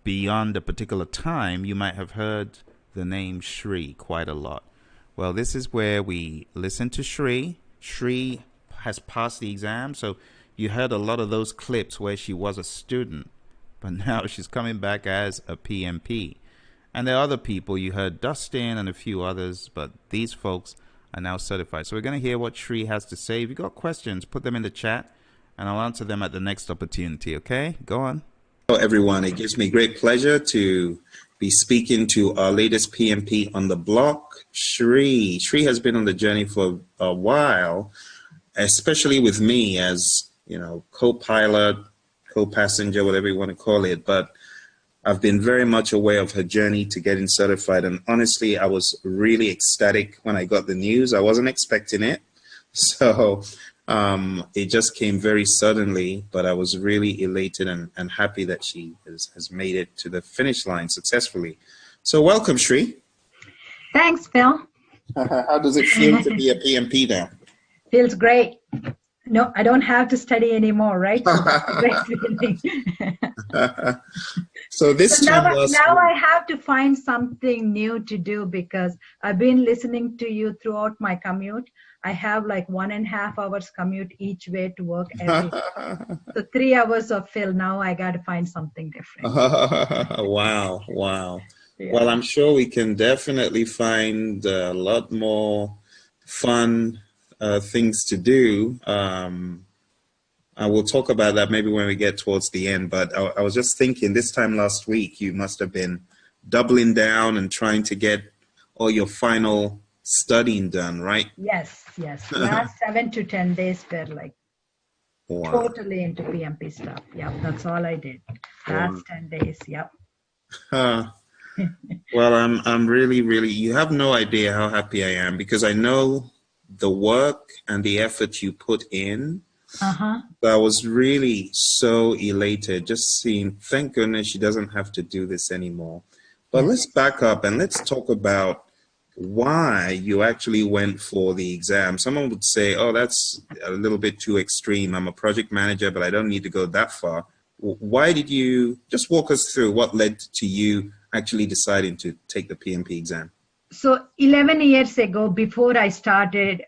beyond a particular time, you might have heard the name Shri quite a lot. Well, this is where we listen to Shri. Shri has passed the exam, so you heard a lot of those clips where she was a student, but now she's coming back as a PMP. And there are other people, you heard Dustin and a few others, but these folks are now certified. So we're going to hear what Shri has to say. If you've got questions, put them in the chat, and I'll answer them at the next opportunity, okay? Go on. Hello, everyone. It gives me great pleasure to be speaking to our latest PMP on the block, Shri. Shri has been on the journey for a while, especially with me as, you know, co-pilot, co-passenger, whatever you want to call it. But I've been very much aware of her journey to getting certified. And honestly, I was really ecstatic when I got the news. I wasn't expecting it. So it just came very suddenly, but I was really elated and happy that she has made it to the finish line successfully. So welcome, Shri. Thanks, Phil. How does it feel to be a PMP now? Feels great. No, I don't have to study anymore, right? So that's a great feeling. So this now, time last now week, I have to find something new to do because I've been listening to you throughout my commute. I have like 1.5 hours commute each way to work every day. So 3 hours of Phil. Now I got to find something different. Wow. Yeah. Well, I'm sure we can definitely find a lot more fun things to do. I will talk about that maybe when we get towards the end, but I was just thinking this time last week, you must have been doubling down and trying to get all your final studying done, right? Yes. Last 7 to 10 days were like totally into PMP stuff. Yeah, that's all I did. Last 10 days, yep. Well, I'm really, you have no idea how happy I am because I know the work and the effort you put in. I was really so elated just seeing, thank goodness she doesn't have to do this anymore. But let's back up and let's talk about why you actually went for the exam. Someone would say, oh, that's a little bit too extreme. I'm a project manager, but I don't need to go that far. Why did you, just walk us through what led to you actually deciding to take the PMP exam? So 11 years ago, before I started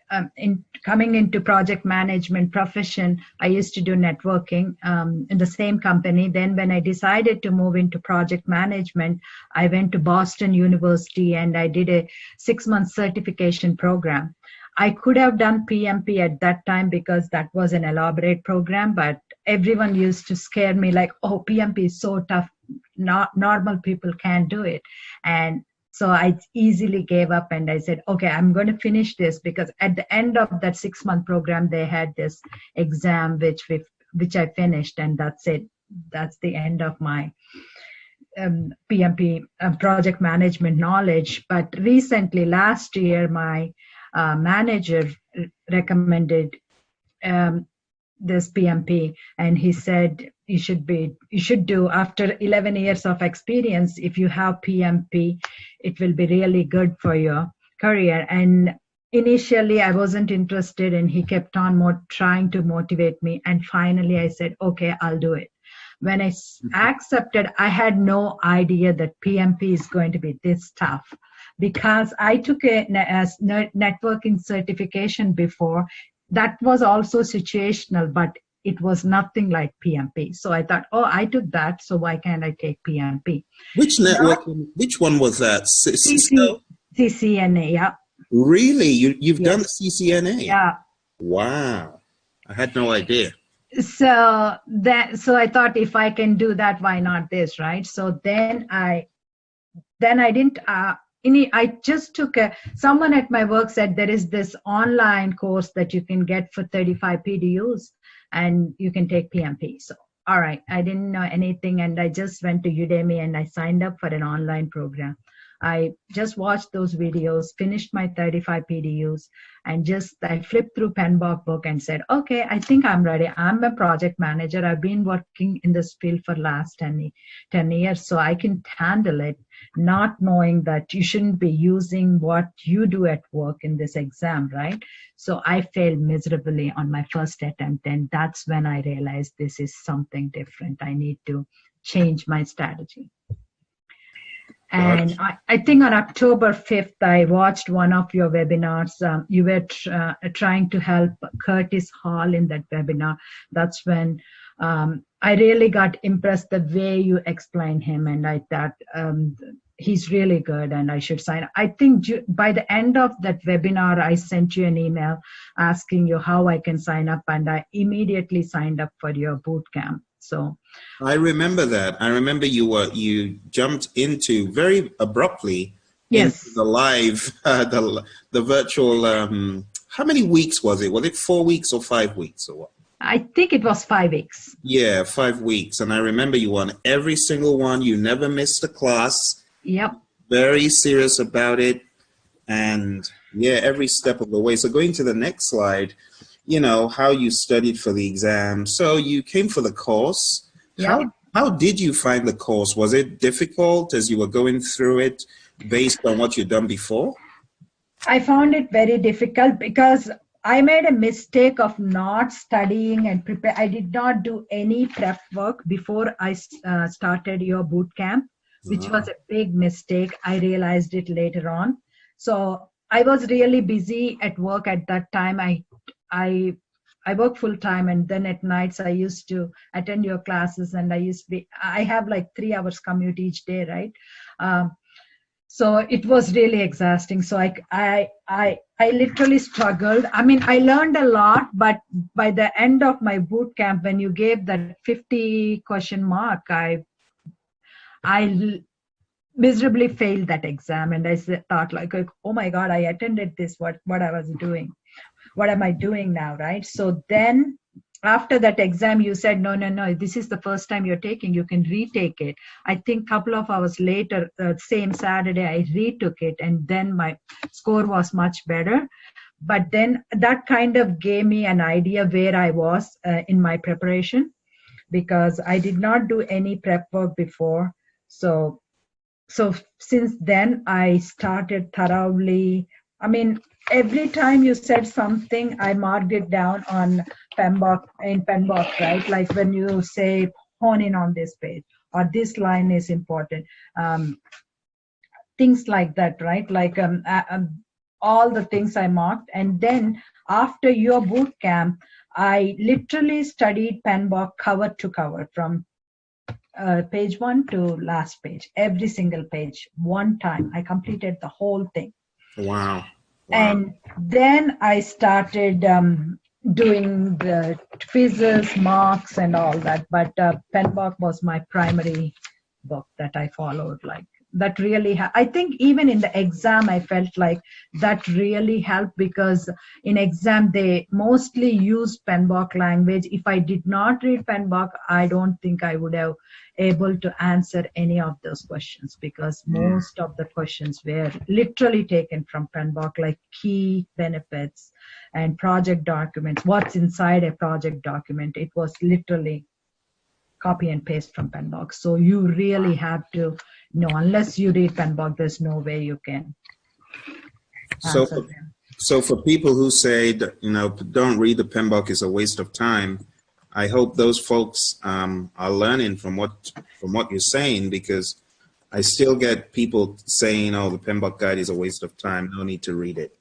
coming into project management profession, I used to do networking in the same company. Then when I decided to move into project management, I went to Boston University and I did a 6-month certification program. I could have done PMP at that time because that was an elaborate program, but everyone used to scare me like, oh, PMP is so tough. Not normal people can't do it. And so I easily gave up and I said, okay, I'm going to finish this because at the end of that 6-month program, they had this exam, which I finished, and that's it. That's the end of my PMP project management knowledge. But recently, last year, my manager recommended this PMP, and he said you should do, after 11 years of experience, if you have PMP, it will be really good for your career. And initially I wasn't interested, and he kept on trying to motivate me, and finally I said, okay, I'll do it. When I accepted, I had no idea that PMP is going to be this tough, because I took a networking certification before. That was also situational, but it was nothing like PMP. So I thought, oh, I took that, so why can't I take PMP? Which networking? Which one was that? CCNA, yeah. Really? You've done the CCNA? Yeah. Wow. I had no idea. So I thought, if I can do that, why not this, right? So then I didn't. I just took someone at my work said there is this online course that you can get for 35 PDUs, and you can take PMP. So, all right, I didn't know anything, and I just went to Udemy and I signed up for an online program. I just watched those videos, finished my 35 PDUs, and I flipped through Pmbok book and said, okay, I think I'm ready. I'm a project manager. I've been working in this field for the last 10 years, so I can handle it, not knowing that you shouldn't be using what you do at work in this exam, right? So I failed miserably on my first attempt, and that's when I realized this is something different. I need to change my strategy. And I think on October 5th, I watched one of your webinars. You were trying to help Curtis Hall in that webinar. That's when I really got impressed the way you explained him. And I thought he's really good and I should sign up. I think by the end of that webinar, I sent you an email asking you how I can sign up. And I immediately signed up for your boot camp. So I remember that. I remember you jumped into very abruptly into the live, the virtual. How many weeks was it? Was it 4 weeks or 5 weeks or what? I think it was 5 weeks. Yeah, 5 weeks. And I remember you on every single one. You never missed a class. Yep. Very serious about it. And yeah, every step of the way. So going to the next slide, you know, how you studied for the exam. So you came for the course. Yeah. How did you find the course? Was it difficult as you were going through it based on what you'd done before? I found it very difficult because I made a mistake of not studying and prepare. I did not do any prep work before I started your boot camp, which was a big mistake. I realized it later on. So I was really busy at work at that time. I work full time, and then at nights I used to attend your classes, and I have like 3 hours commute each day, right? So it was really exhausting. So I literally struggled. I mean, I learned a lot, but by the end of my boot camp, when you gave that 50 question mark, I miserably failed that exam, and I thought like, oh my God, I attended this. What I was doing. What am I doing now, right? So then after that exam, you said, no, this is the first time you're taking, you can retake it. I think a couple of hours later, same Saturday, I retook it, and then my score was much better. But then that kind of gave me an idea where I was in my preparation, because I did not do any prep work before. So since then, I started thoroughly, I mean, every time you said something, I marked it down on Pmbok, right? Like when you say, hone in on this page, or this line is important. Things like that, right? Like all the things I marked. And then after your boot camp, I literally studied Pmbok cover to cover from page 1 to last page, every single page, one time. I completed the whole thing. Wow. And then I started doing the quizzes, marks, and all that. But Pmbok was my primary book that I followed like that really I think even in the exam I felt like that really helped, because in exam they mostly use Pmbok language. If I did not read Pmbok, I don't think I would have able to answer any of those questions, because most of the questions were literally taken from Pmbok, like key benefits and project documents, what's inside a project document. It was literally copy and paste from Pmbok. So you really have to know, unless you read Pmbok, there's no way you can answer them. So for people who say that, don't read the Pmbok, is a waste of time, I hope those folks are learning from what you're saying, because I still get people saying, oh, the Pmbok guide is a waste of time, no need to read it.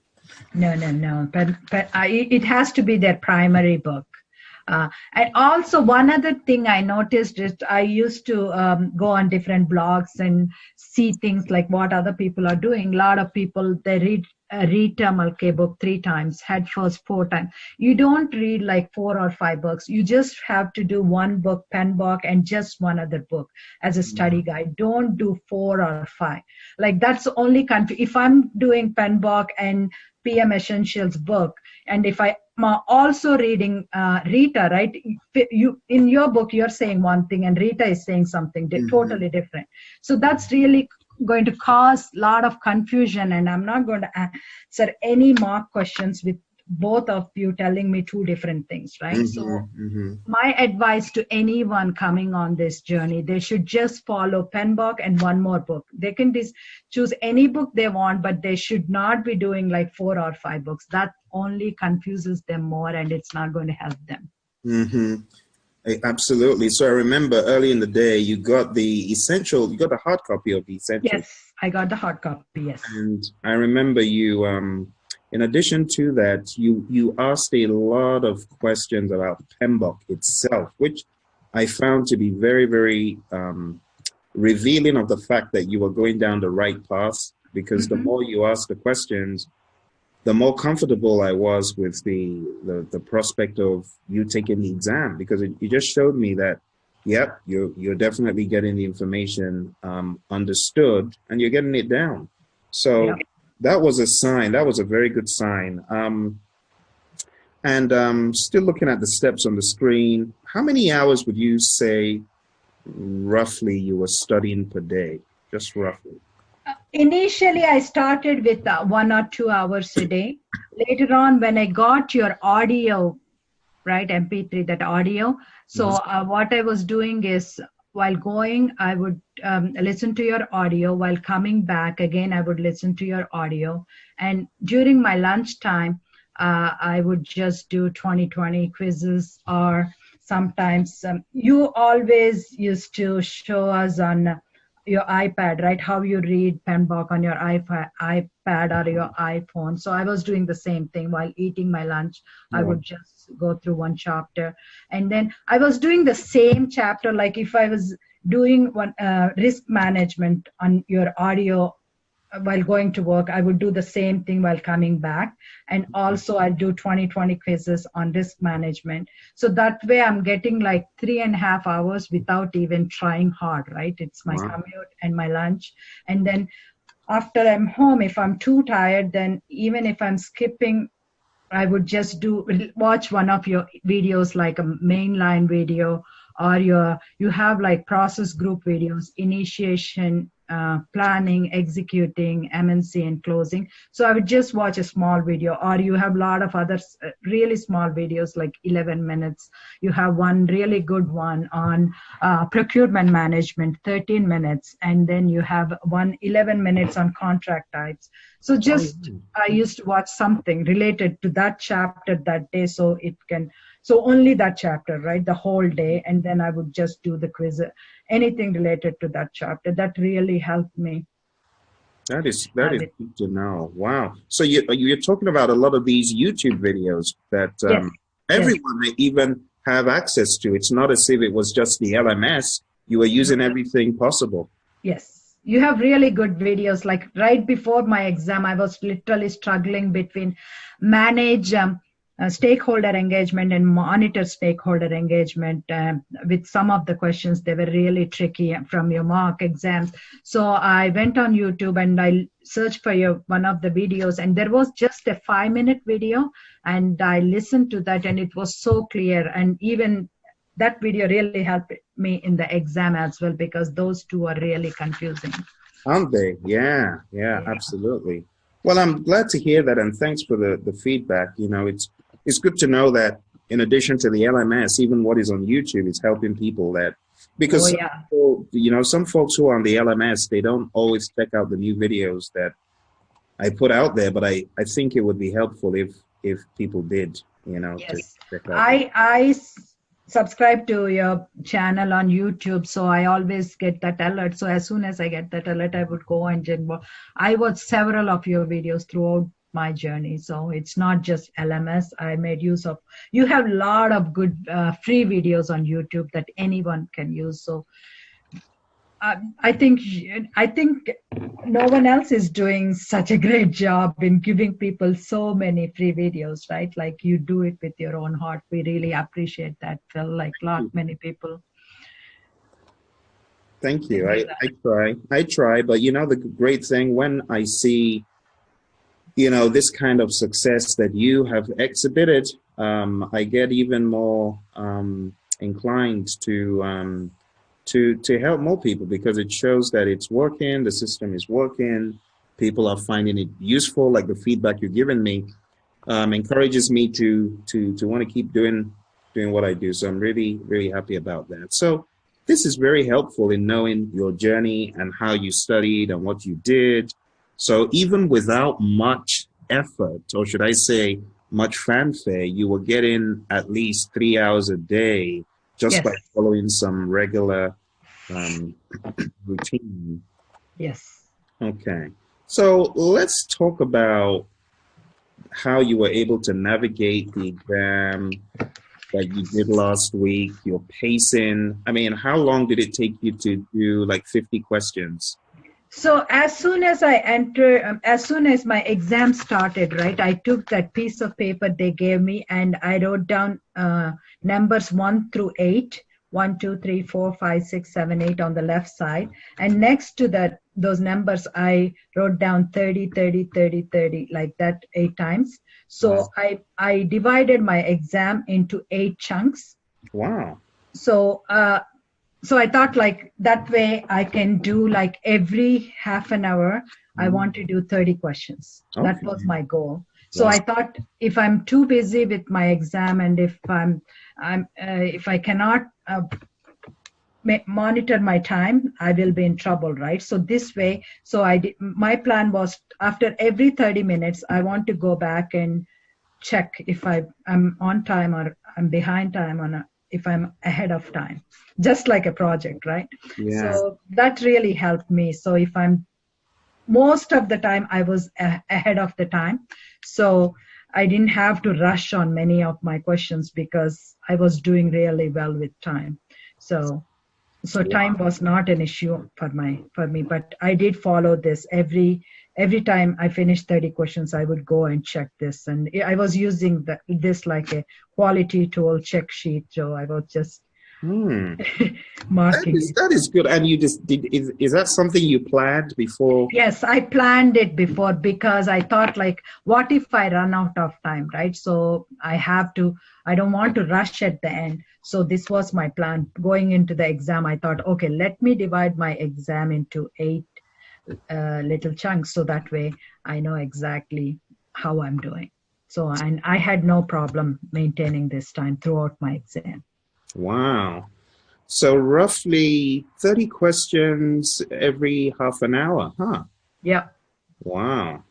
No. But it has to be their primary book. And also one other thing I noticed is I used to go on different blogs and see things like what other people are doing. A lot of people, they read Rita Mulcahy book 3 times, Head First 4 times. You don't read like 4 or 5 books. You just have to do one book, Pmbok, and just one other book as a study guide. Don't do 4 or 5. Like that's only if I'm doing Pmbok and PM Essentials book, and if I'm also reading Rita, right? You in your book you're saying one thing and Rita is saying something totally different. So that's really going to cause a lot of confusion, and I'm not going to answer any mock questions with both of you telling me 2 different things, right? So my advice to anyone coming on this journey, they should just follow Pmbok and one more book. They can choose any book they want, but they should not be doing like 4 or 5 books. That only confuses them more, and it's not going to help them. Absolutely. So I remember early in the day, you got the hard copy of the Essential. Yes, I got the hard copy, yes. And I remember you, in addition to that, you asked a lot of questions about Pmbok itself, which I found to be very, very revealing of the fact that you were going down the right path, because the more you asked the questions, the more comfortable I was with the prospect of you taking the exam, because it just showed me that, yep, you're definitely getting the information understood, and you're getting it down. So that was a sign. That was a very good sign. And still looking at the steps on the screen, how many hours would you say roughly you were studying per day? Just roughly. Initially, I started with 1 or 2 hours a day. Later on, when I got your audio, right, MP3, that audio. So what I was doing is, while going, I would listen to your audio. While coming back again, I would listen to your audio. And during my lunchtime, I would just do 20/20 quizzes, or sometimes you always used to show us on your iPad, right? How you read Pmbok on your iPad or your iPhone. So I was doing the same thing while eating my lunch. I would just go through one chapter, and then I was doing the same chapter. Like if I was doing one risk management on your audio while going to work, I would do the same thing while coming back. And also I'll do 20/20 quizzes on risk management. So that way I'm getting like 3.5 hours without even trying hard, right? It's my commute and my lunch. And then after I'm home, if I'm too tired, then even if I'm skipping, I would just watch one of your videos, like a mainline video, or you have like process group videos, initiation, planning, executing, MNC, and closing. So I would just watch a small video, or you have a lot of other really small videos, like 11 minutes. You have one really good one on procurement management, 13 minutes, and then you have 11 minutes on contract types. So just I used to watch something related to that chapter that day, so only that chapter, right, the whole day, and then I would just do the quiz, anything related to that chapter. That really helped me. That is good to know. Wow. So you're talking about a lot of these YouTube videos that everyone may even have access to. It's not as if it was just the LMS. You were using everything possible. Yes. You have really good videos. Like right before my exam, I was literally struggling between manage stakeholder engagement and monitor stakeholder engagement. With some of the questions, they were really tricky from your mock exams. So I went on YouTube and I searched for one of the videos, and there was just a 5-minute video, and I listened to that, and it was so clear. And even that video really helped me in the exam as well, because those two are really confusing. Aren't they? Yeah, absolutely. Well, I'm glad to hear that, and thanks for the feedback. You know, it's good to know that in addition to the LMS, even what is on YouTube is helping people that, because people, you know, some folks who are on the LMS, they don't always check out the new videos that I put out there, but I think it would be helpful if people did, you know. Yes. To check out I subscribe to your channel on YouTube, so I always get that alert. So as soon as I get that alert, I would go and I watched several of your videos throughout my journey. So it's not just LMS. I made use of, you have a lot of good free videos on YouTube that anyone can use. So I think no one else is doing such a great job in giving people so many free videos, right? Like you do it with your own heart. We really appreciate that, Phil, like many people. Thank you. I try, but you know, the great thing when I see, you know, this kind of success that you have exhibited, I get even more inclined to help more people, because it shows that it's working, the system is working, people are finding it useful. Like the feedback you're giving me encourages me to want to keep doing what I do. So I'm really, really happy about that. So this is very helpful in knowing your journey and how you studied and what you did. So even without much effort, or should I say much fanfare, you were getting at least 3 hours a day just by following some regular routine. Yes. Okay. So let's talk about how you were able to navigate the exam that you did last week, your pacing. I mean, how long did it take you to do like 50 questions? So as soon as I as soon as my exam started, right, I took that piece of paper they gave me and I wrote down numbers 1 through 8, 1, 2, 3, 4, 5, 6, 7, 8 on the left side. And next to those numbers, I wrote down 30, 30, 30, 30, like that 8 times. So wow. I divided my exam into 8 chunks. Wow. So I thought like that way I can do like every half an hour, I want to do 30 questions. Okay. That was my goal. So I thought if I'm too busy with my exam and if if I cannot monitor my time, I will be in trouble, right? So this way, my plan was after every 30 minutes, I want to go back and check if I'm on time or I'm behind time if I'm ahead of time, just like a project, right? Yeah. So that really helped me. So if most of the time I was ahead of the time. So I didn't have to rush on many of my questions because I was doing really well with time. So time was not an issue for me, but I did follow this every time I finished 30 questions, I would go and check this. And I was using this like a quality tool check sheet. So I was just marking that is good. And you just did, is that something you planned before? Yes, I planned it before because I thought like, what if I run out of time, right? So I don't want to rush at the end. So this was my plan. Going into the exam, I thought, okay, let me divide my exam into 8 little chunks, so that way I know exactly how I'm doing. So, and I had no problem maintaining this time throughout my exam. Wow. So roughly 30 questions every half an hour, huh? Yeah. Wow.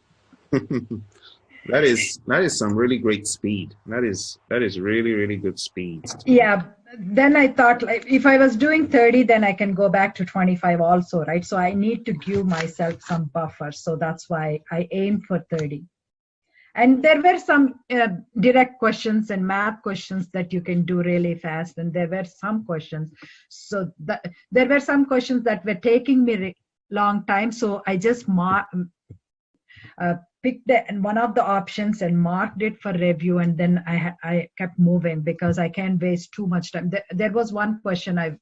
That is some really great speed. That is really, really good speed. Yeah. Then I thought like if I was doing 30, then I can go back to 25 also, right? So I need to give myself some buffer. So that's why I aimed for 30. And there were some direct questions and math questions that you can do really fast. And there were some questions. So there were some questions that were taking me long time. So I just picked one of the options and marked it for review, and then I kept moving because I can't waste too much time. There was one question I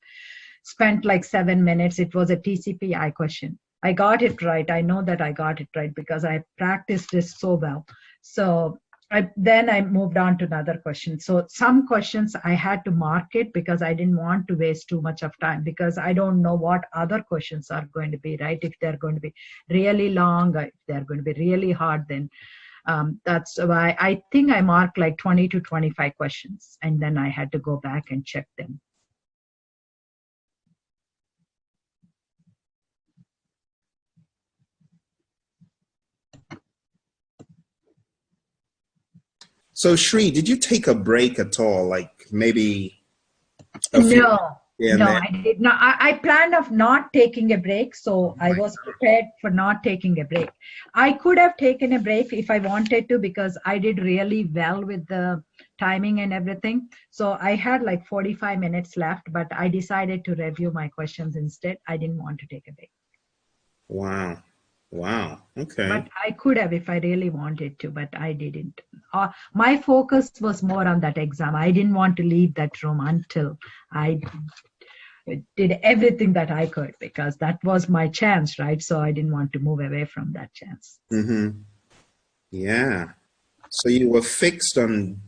spent like 7 minutes. It was a TCPI question. I got it right. I know that I got it right because I practiced this so well. So then I moved on to another question. So some questions I had to mark it because I didn't want to waste too much of time, because I don't know what other questions are going to be, right? If they're going to be really long, or if they're going to be really hard, then that's why I think I marked like 20 to 25 questions, and then I had to go back and check them. So Shri, did you take a break at all? Like maybe No, I did not. I planned of not taking a break, so I was prepared for not taking a break. I could have taken a break if I wanted to, because I did really well with the timing and everything. So I had like 45 minutes left, but I decided to review my questions instead. I didn't want to take a break. Wow. Wow. Okay. But I could have if I really wanted to, but I didn't. My focus was more on that exam. I didn't want to leave that room until I did everything that I could, because that was my chance, right? So I didn't want to move away from that chance. Mm-hmm. Yeah. So you were fixed on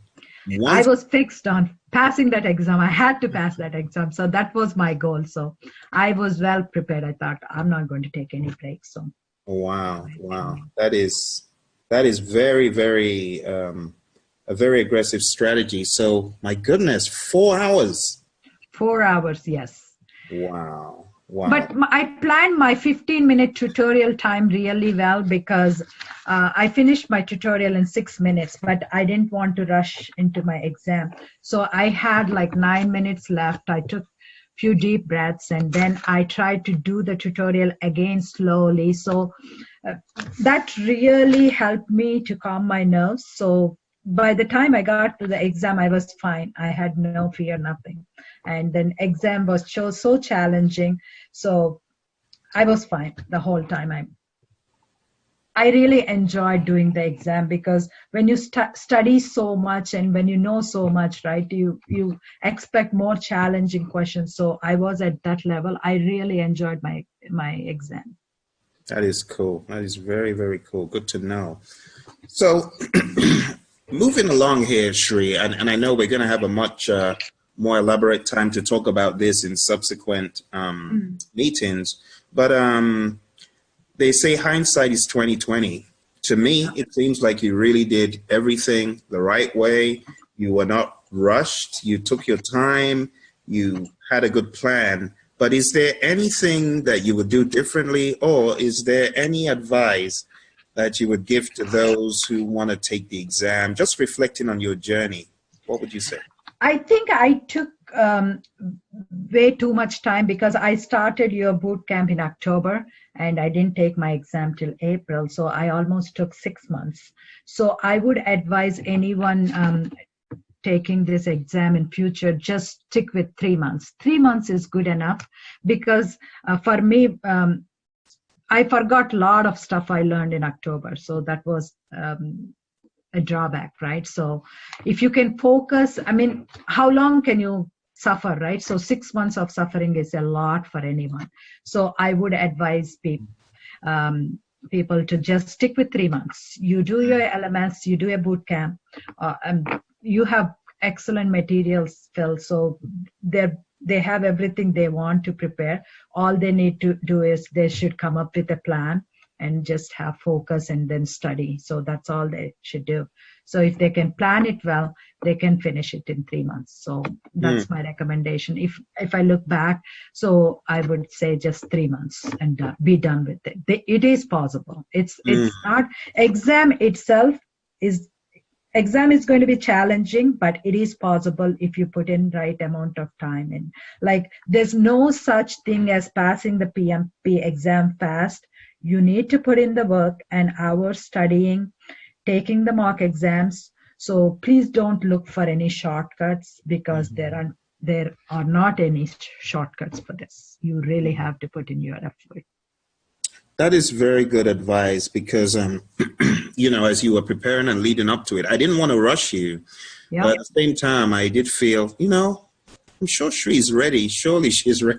one. I was fixed on passing that exam. I had to pass that exam. So that was my goal. So I was well prepared. I thought, I'm not going to take any breaks. So. Wow. Wow. That is very, very, a very aggressive strategy. So my goodness, 4 hours. 4 hours, yes. Wow. Wow. But I planned my 15-minute tutorial time really well, because I finished my tutorial in 6 minutes, but I didn't want to rush into my exam. So I had like 9 minutes left. I took few deep breaths, and then I tried to do the tutorial again slowly. So that really helped me to calm my nerves. So by the time I got to the exam, I was fine. I had no fear, nothing. And then exam was so challenging. So I was fine the whole time. I really enjoyed doing the exam, because when you study so much and when you know so much, right, you expect more challenging questions. So I was at that level. I really enjoyed my exam. That is cool. That is very, very cool. Good to know. So moving along here, Shri, and I know we're going to have a much more elaborate time to talk about this in subsequent meetings, but they say hindsight is 20/20. To me, it seems like you really did everything the right way. You were not rushed. You took your time. You had a good plan. But is there anything that you would do differently, or is there any advice that you would give to those who want to take the exam? Just reflecting on your journey, what would you say? I think I took way too much time, because I started your boot camp in October and I didn't take my exam till April. So I almost took 6 months. So I would advise anyone taking this exam in future, just stick with 3 months. 3 months is good enough, because for me, I forgot a lot of stuff I learned in October. So that was a drawback, right? So if you can focus, I mean, how long can you suffer, right? So 6 months of suffering is a lot for anyone. So I would advise people to just stick with 3 months. You do your LMS, you do a boot camp, and you have excellent materials, Phil. So they have everything they want to prepare. All they need to do is they should come up with a plan and just have focus and then study. So that's all they should do. So if they can plan it well, they can finish it in 3 months. So that's my recommendation. If I look back, so I would say just 3 months and be done with it. It is possible. It's not, exam itself is going to be challenging, but it is possible if you put in right amount of time in. Like, there's no such thing as passing the PMP exam fast. You need to put in the work and hours studying, taking the mock exams. So please don't look for any shortcuts, because there are not any shortcuts for this. You really have to put in your effort. That is very good advice because, you know, as you were preparing and leading up to it, I didn't want to rush you. Yep. But at the same time, I did feel, you know, I'm sure Shree's ready. Surely she's ready.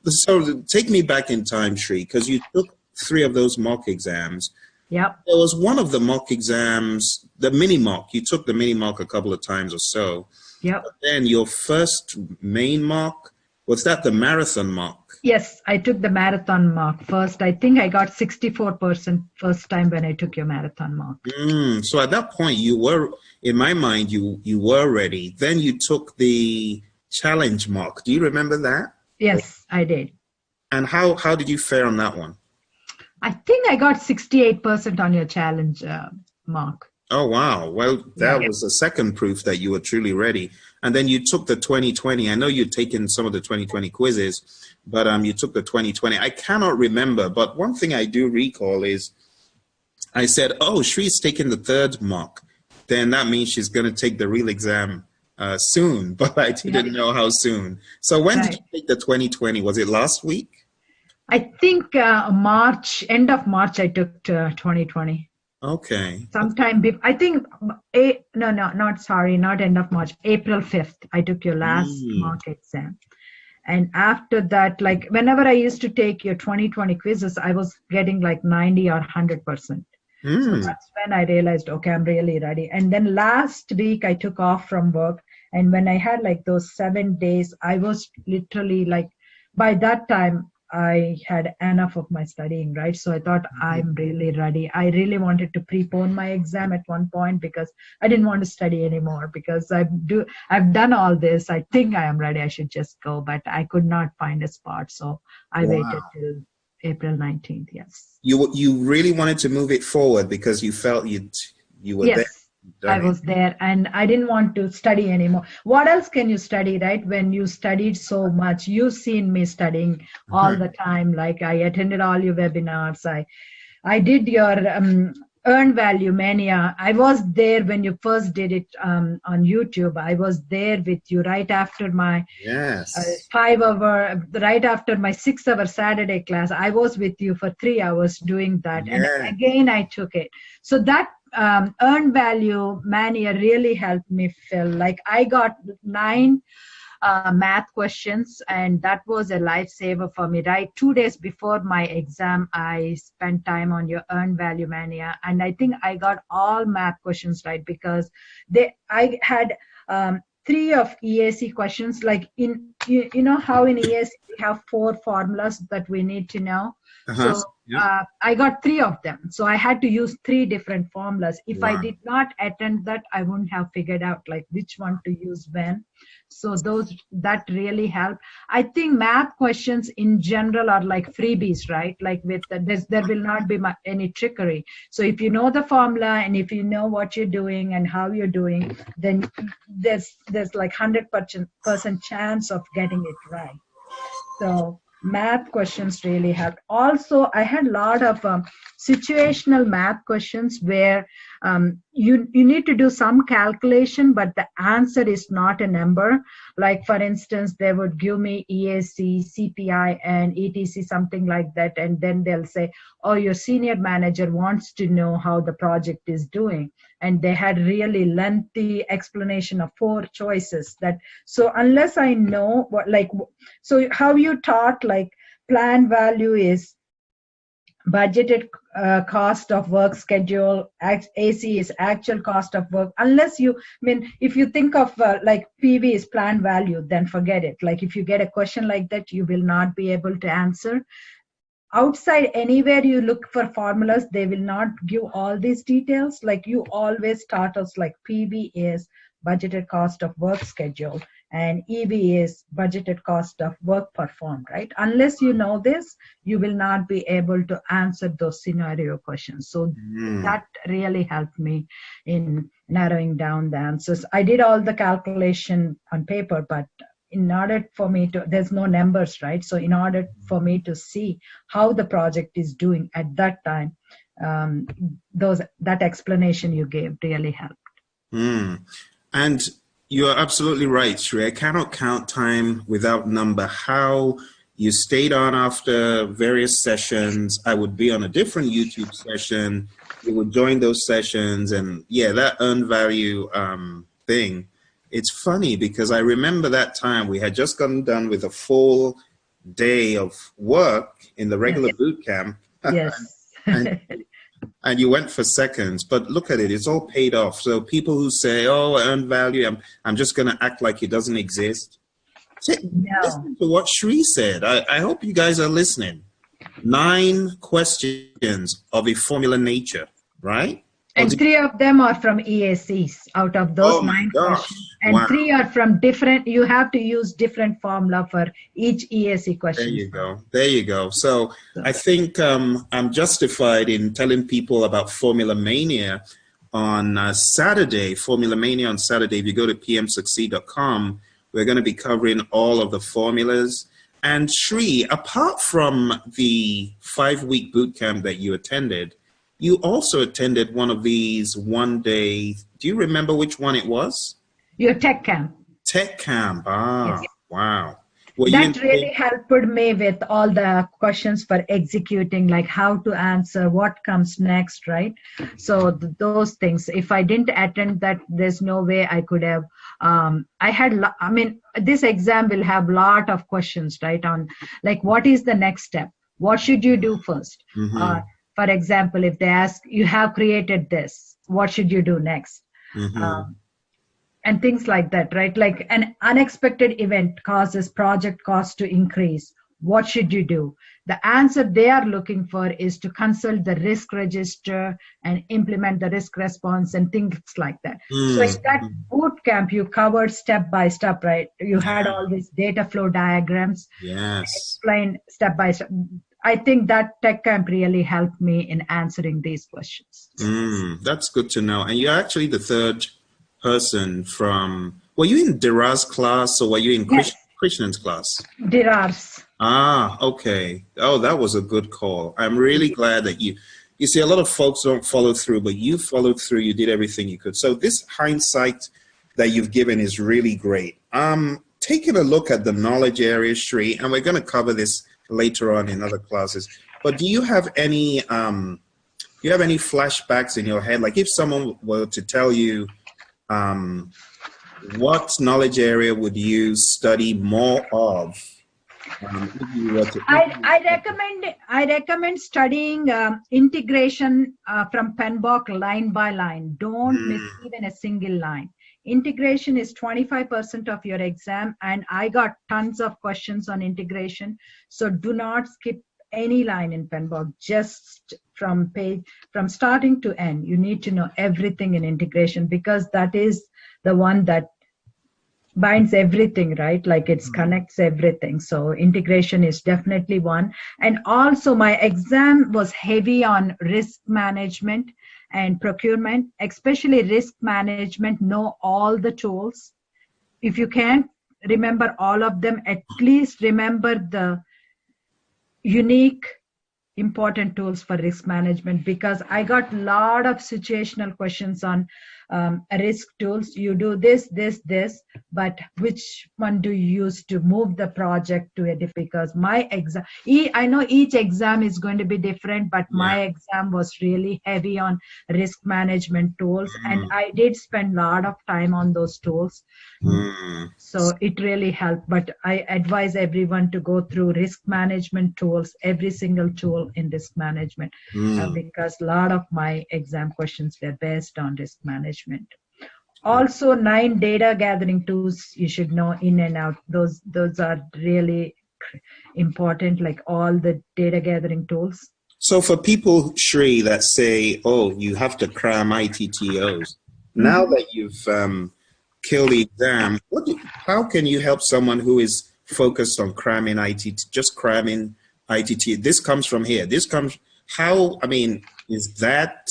So take me back in time, Shree, because you took 3 of those mock exams. Yep. There was one of the mock exams, the mini mock. You took the mini mock a couple of times or so. Yep. But then your first main mock, was that the marathon mock? Yes, I took the marathon mock first. I think I got 64% first time when I took your marathon mock. So at that point, you were, in my mind, you were ready. Then you took the challenge mock. Do you remember that? Yes, I did. And how did you fare on that one? I think I got 68% on your challenge mark. Oh, wow. Well, that was a second proof that you were truly ready. And then you took the 2020. I know you'd taken some of the 2020 quizzes, but you took the 2020. I cannot remember, but one thing I do recall is I said, oh, Shree's taking the 3rd mock. Then that means she's going to take the real exam soon, but I didn't know how soon. So when did you take the 2020? Was it last week? I think March, end of March, I took 2020. Okay. Sometime I think not end of March, April 5th, I took your last mock exam. And after that, like whenever I used to take your 2020 quizzes, I was getting like 90 or 100%. So that's when I realized, okay, I'm really ready. And then last week I took off from work. And when I had like those 7 days, I was literally like, by that time, I had enough of my studying, right? So I thought I'm really ready. I really wanted to prepone my exam at one point because I didn't want to study anymore because I've done all this. I think I am ready. I should just go, but I could not find a spot. So I waited till April 19th. Yes. You really wanted to move it forward because you felt you were there. I was there and I didn't want to study anymore. What else can you study, right? When you studied so much, you've seen me studying all the time. Like I attended all your webinars. I did your Earn Value Mania. I was there when you first did it on YouTube. I was there with you right after my 5-hour, right after my 6-hour Saturday class. I was with you for 3 hours doing that. And again, I took it. So that Earn Value Mania really helped me, Phil. Like I got 9 math questions and that was a lifesaver for me, right? 2 days before my exam, I spent time on your Earn Value Mania and I think I got all math questions right because I had 3 of EAC questions, like you know how in EAC we have 4 formulas that we need to know. So I got 3 of them. So I had to use 3 different formulas. If I did not attend that, I wouldn't have figured out like which one to use when. So that really helped. I think math questions in general are like freebies, right? Like with there will not be any trickery. So if you know the formula and if you know what you're doing and how you're doing, then there's like 100% chance of getting it right. So math questions really helped. Also, I had a lot of situational math questions where you need to do some calculation, but the answer is not a number. Like for instance, they would give me EAC, CPI, and ETC, something like that, and then they'll say, oh, your senior manager wants to know how the project is doing. And they had really lengthy explanation of 4 choices. So unless I know so how you taught like plan value is budgeted cost of work schedule, AC is actual cost of work. Unless if you think of like PV is plan value, then forget it. Like if you get a question like that, you will not be able to answer. Outside, anywhere you look for formulas, they will not give all these details. Like you always start us like PV is budgeted cost of work schedule and EV is budgeted cost of work performed, right? Unless you know this, you will not be able to answer those scenario questions. So that really helped me in narrowing down the answers. I did all the calculation on paper, but in order for me to, there's no numbers, right? So in order for me to see how the project is doing at that time, that explanation you gave really helped. And you're absolutely right, Shree. I cannot count time without number. How You stayed on after various sessions. I would be on a different YouTube session. You would join those sessions, and yeah, that earned value thing. It's funny because I remember that time we had just gotten done with a full day of work in the regular boot camp. Yes. and you went for seconds, but look at it, it's all paid off. So people who say, oh, I earned value, I'm just going to act like it doesn't exist. Listen to what Shri said. I hope you guys are listening. 9 questions of a formula nature, right? And 3 of them are from EACs out of those 9 questions. And 3 are from different, you have to use different formula for each EAC question. There you go. There you go. So I think I'm justified in telling people about Formula Mania on Saturday. Formula Mania on Saturday. If you go to pmsucceed.com, we're going to be covering all of the formulas. And Shri, apart from the 5-week boot camp that you attended, you also attended one of these one-day, do you remember which one it was? Your tech camp. Tech camp, Yes. Wow. That really helped me with all the questions for executing, like how to answer, what comes next, right? So those things, if I didn't attend that, there's no way I could have, this exam will have a lot of questions, right? On like, what is the next step? What should you do first? Mm-hmm. For example, if they ask, you have created this, what should you do next? Mm-hmm. And things like that, right? Like an unexpected event causes project cost to increase. What should you do? The answer they are looking for is to consult the risk register and implement the risk response and things like that. So in that boot camp, you covered step by step, right? You had all these data flow diagrams. Yes. Explained step by step. I think that tech camp really helped me in answering these questions. That's good to know. And you're actually the third person from, were you in Dira's class or were you in Krishnan's class? Dira's. Okay. Oh, that was a good call. I'm really glad that you see, a lot of folks don't follow through, but you followed through, you did everything you could. So this hindsight that you've given is really great. Taking a look at the knowledge area, Shri, and we're going to cover this later on in other classes, but do you have any flashbacks in your head? Like if someone were to tell you, what knowledge area would you study more of? If you were to I recommend studying integration from Pmbok line by line. Don't miss even a single line. Integration is 25% of your exam, and I got tons of questions on integration. So do not skip any line in Pmbok, just from starting to end. You need to know everything in integration because that is the one that binds everything, right? Like it connects everything. So integration is definitely one. And also my exam was heavy on risk management and procurement, especially risk management. Know all the tools. If you can't remember all of them, at least remember the unique important tools for risk management, because I got a lot of situational questions on risk tools. You do this, but which one do you use to move the project to a different? Because my exam, I know each exam is going to be different, but my exam was really heavy on risk management tools, and I did spend a lot of time on those tools. So it really helped. But I advise everyone to go through risk management tools, every single tool in risk management, because a lot of my exam questions were based on risk management. Also, 9 data gathering tools you should know in and out. Those are really important, like all the data gathering tools. So for people, Shri, that say, oh, you have to cram ITTOs, now that you've killed the exam, how can you help someone who is focused on cramming just cramming ITT? This comes from here. This comes, is that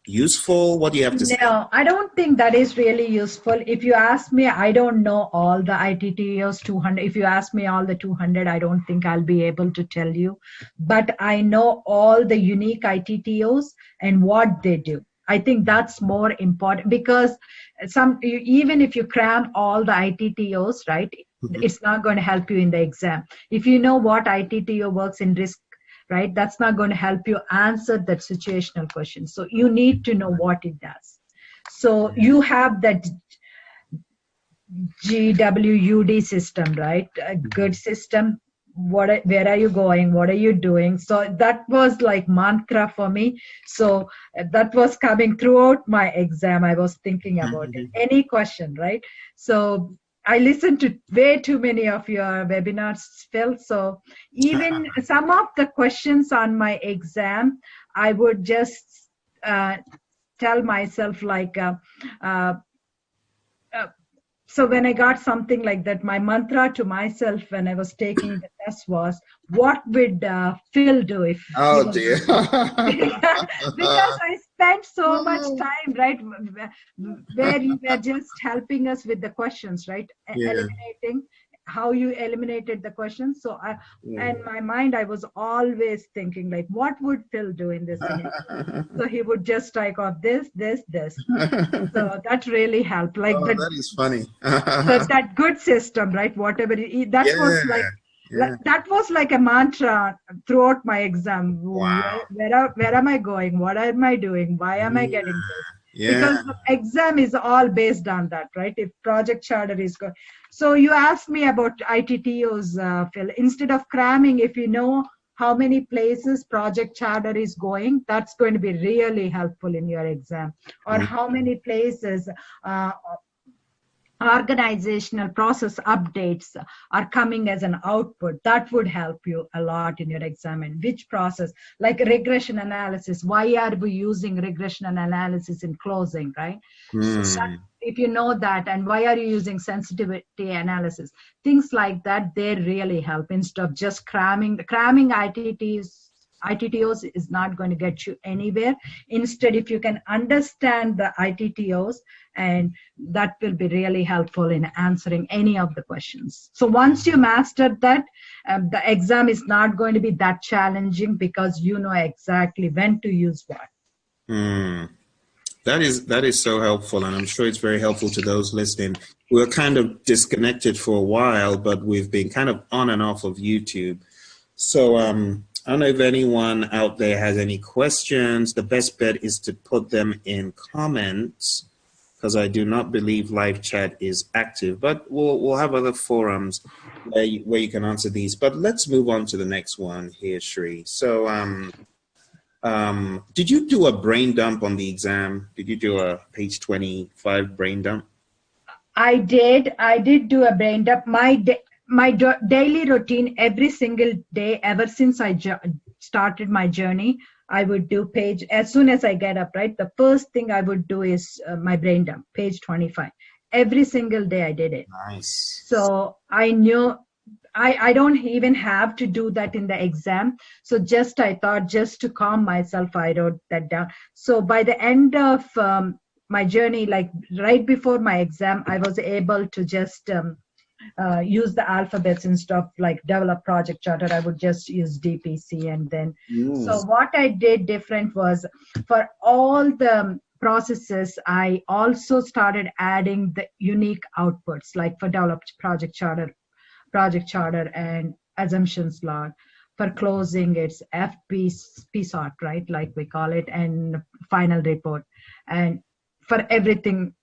useful? What do you have to say? No, I don't think that is really useful. If you ask me, I don't know all the ITTOs 200. If you ask me all the 200, I don't think I'll be able to tell you. But I know all the unique ITTOs and what they do. I think that's more important, because even if you cram all the ITTOs, right, It's not going to help you in the exam. If you know what ITTO works in risk, right, that's not going to help you answer that situational question. So you need to know what it does. So you have that GWUD system, right? A good system. Where are you going? What are you doing? So that was like mantra for me. So that was coming throughout my exam. I was thinking about it. Any question, right? So I listened to way too many of your webinars, Phil. So even some of the questions on my exam, I would just tell myself like, so when I got something like that, my mantra to myself when I was taking the test was, what would Phil do if Oh dear. Because I spent so much time, right, where you were just helping us with the questions, right, eliminating how you eliminated the questions. So in my mind, I was always thinking like, what would Phil do in this scenario? So he would just strike off this. So that really helped. Like that is funny. so that good system, right? Whatever that was like a mantra throughout my exam. Wow. Where am I going? What am I doing? Why am I getting this? Because the exam is all based on that, right? If project charter is good. So you asked me about ITTOs, Phil. Instead of cramming, if you know how many places project charter is going, that's going to be really helpful in your exam. Or how many places organizational process updates are coming as an output. That would help you a lot in your exam. And which process, like regression analysis, why are we using regression analysis in closing, right? So that, if you know that, and why are you using sensitivity analysis, things like that, they really help instead of just cramming ITTOs is not going to get you anywhere. Instead, if you can understand the ITTOs, and that will be really helpful in answering any of the questions. So once you master that, the exam is not going to be that challenging because you know exactly when to use what. That is so helpful, and I'm sure it's very helpful to those listening. We were kind of disconnected for a while, but we've been kind of on and off of YouTube. So I don't know if anyone out there has any questions. The best bet is to put them in comments, because I do not believe live chat is active, but we'll have other forums where you can answer these. But let's move on to the next one here, Shri. So did you do a brain dump on the exam? Did you do a page 25 brain dump? I did do a brain dump. My daily routine every single day ever since I started my journey, I would do page, as soon as I get up, right? The first thing I would do is my brain dump, page 25. Every single day I did it. Nice. So I knew I don't even have to do that in the exam. So I thought just to calm myself, I wrote that down. So by the end of my journey, like right before my exam, I was able to just use the alphabets and stuff, like develop project charter. I would just use DPC, and then so what I did different was for all the processes, I also started adding the unique outputs, like for developed project charter and assumptions log. For closing, it's FP right, like we call it, and final report. And for everything,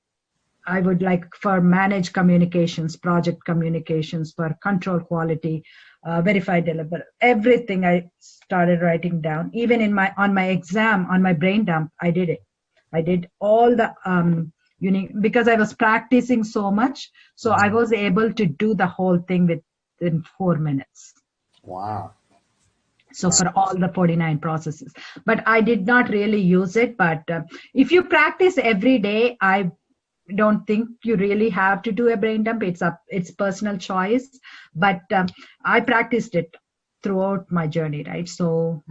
I would like for manage communications, project communications, for control quality, verify deliver, everything I started writing down. Even on my exam, on my brain dump, I did it. I did all the unique, because I was practicing so much. So I was able to do the whole thing within 4 minutes. Wow. So for all the 49 processes, but I did not really use it. But if you practice every day, I don't think you really have to do a brain dump. It's personal choice, but I practiced it throughout my journey, right? So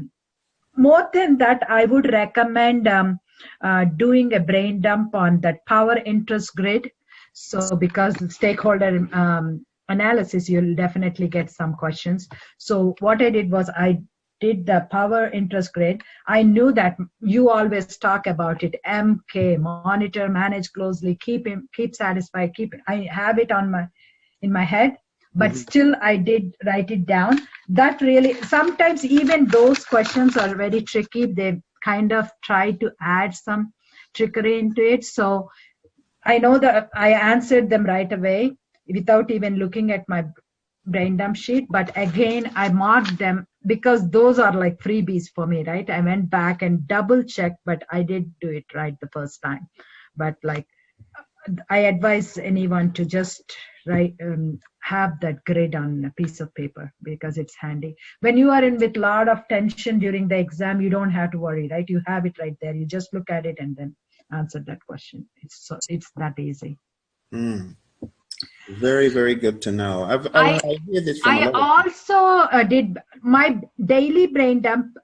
more than that, I would recommend doing a brain dump on that power interest grid. So because the stakeholder analysis, you'll definitely get some questions. So what I did was I did the power interest grid. I knew that you always talk about it. MK, monitor, manage closely, keep satisfied, I have it in my head. but still I did write it down. That really, sometimes even those questions are very tricky. They kind of try to add some trickery into it. So I know that I answered them right away without even looking at my brain dump sheet. But again, I marked them because those are like freebies for me, right? I went back and double checked, but I did do it right the first time. But like, I advise anyone to just write, have that grid on a piece of paper because it's handy. When you are in with a lot of tension during the exam, you don't have to worry, right? You have it right there. You just look at it and then answer that question. It's that easy. Very, very good to know. I hear this from I also did my daily brain dump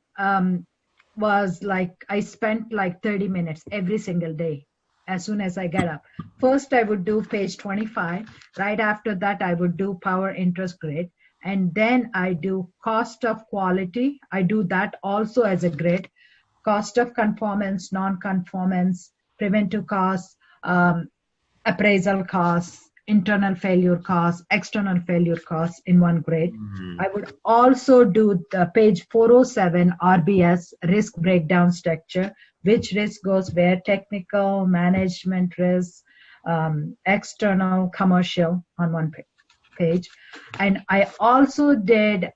was like I spent like 30 minutes every single day as soon as I get up. First, I would do page 25. Right after that, I would do power interest grid. And then I do cost of quality. I do that also as a grid. Cost of conformance, non-conformance, preventive costs, appraisal costs, internal failure costs, external failure costs in one grid. I would also do the page 407 RBS risk breakdown structure, which risk goes where, technical, management risk, external, commercial on one page. And I also did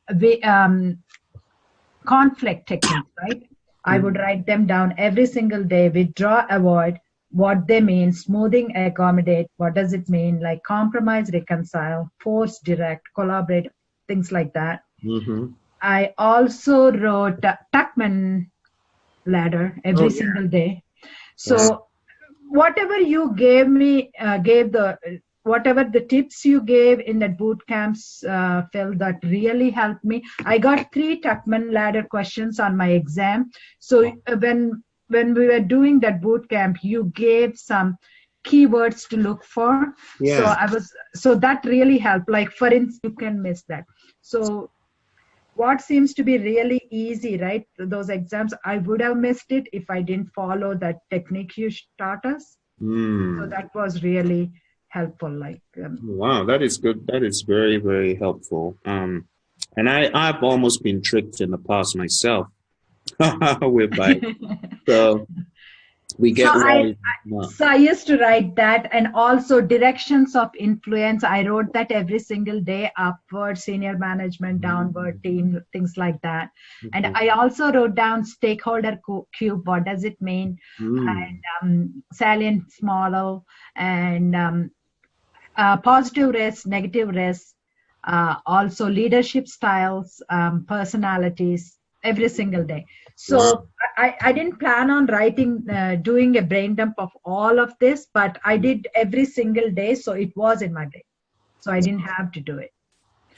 conflict techniques, right? I would write them down every single day, withdraw, avoid, what they mean, smoothing, accommodate, what does it mean, like compromise, reconcile, force, direct, collaborate, things like that. I also wrote Tuckman ladder every single day. So whatever you gave me, whatever the tips you gave in the boot camps, Phil, that really helped me. I got 3 Tuckman ladder questions on my exam. So when we were doing that boot camp, you gave some keywords to look for. So that really helped. Like for instance, you can miss that. So what seems to be really easy, right? Those exams, I would have missed it if I didn't follow that technique you taught us. So that was really helpful. Like wow, that is good. That is very, very helpful. And I've almost been tricked in the past myself with like so we get so I used to write that, and also directions of influence. I wrote that every single day, upward, senior management, downward, team, things like that. And I also wrote down stakeholder cube. What does it mean? And salience model, and positive risk, negative risk, also leadership styles, personalities, every single day. So I didn't plan on writing, doing a brain dump of all of this, but I did every single day. So it was in my brain. So I didn't have to do it.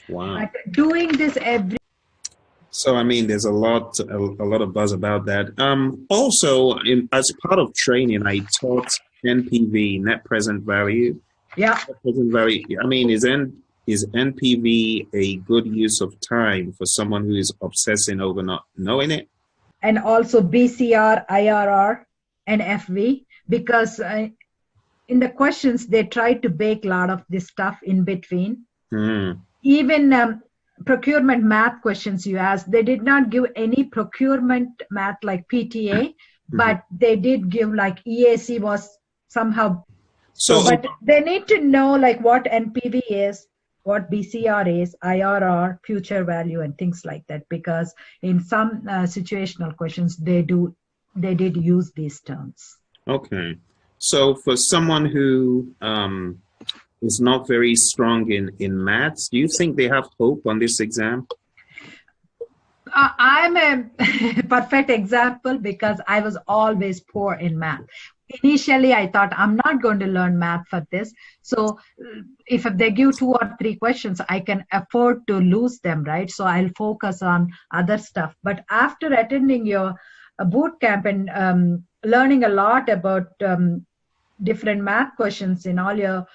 Wow. But doing this every. So, I mean, there's a lot of buzz about that. Also, as part of training, I taught NPV, net present value. Yeah. Net present value. I mean, is NPV a good use of time for someone who is obsessing over not knowing it? And also BCR, IRR, and FV, because in the questions, they try to bake a lot of this stuff in between. Even procurement math questions you asked, they did not give any procurement math like PTA, but they did give like EAC was somehow. But they need to know like what NPV is, what BCR is, IRR, future value, and things like that, because in some situational questions, they did use these terms. Okay. So for someone who is not very strong in maths, do you think they have hope on this exam? I'm a perfect example because I was always poor in math. Initially, I thought I'm not going to learn math for this. So if they give 2 or 3 questions, I can afford to lose them, right? So I'll focus on other stuff. But after attending your boot camp and learning a lot about different math questions in all your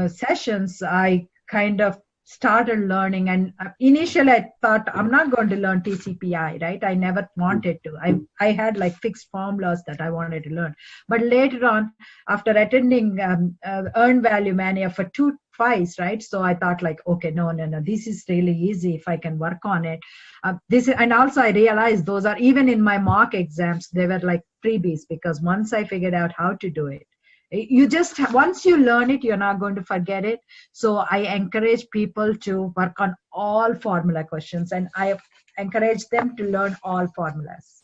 sessions, I kind of started learning, and initially I thought I'm not going to learn TCPI, right? I never wanted to. I had like fixed formulas that I wanted to learn. But later on, after attending Earned Value Mania for twice, right? So I thought like, okay, no, this is really easy if I can work on it. And also I realized those are, even in my mock exams, they were like freebies, because once I figured out how to do it, you just, once you learn it, you're not going to forget it. So I encourage people to work on all formula questions, and I encourage them to learn all formulas,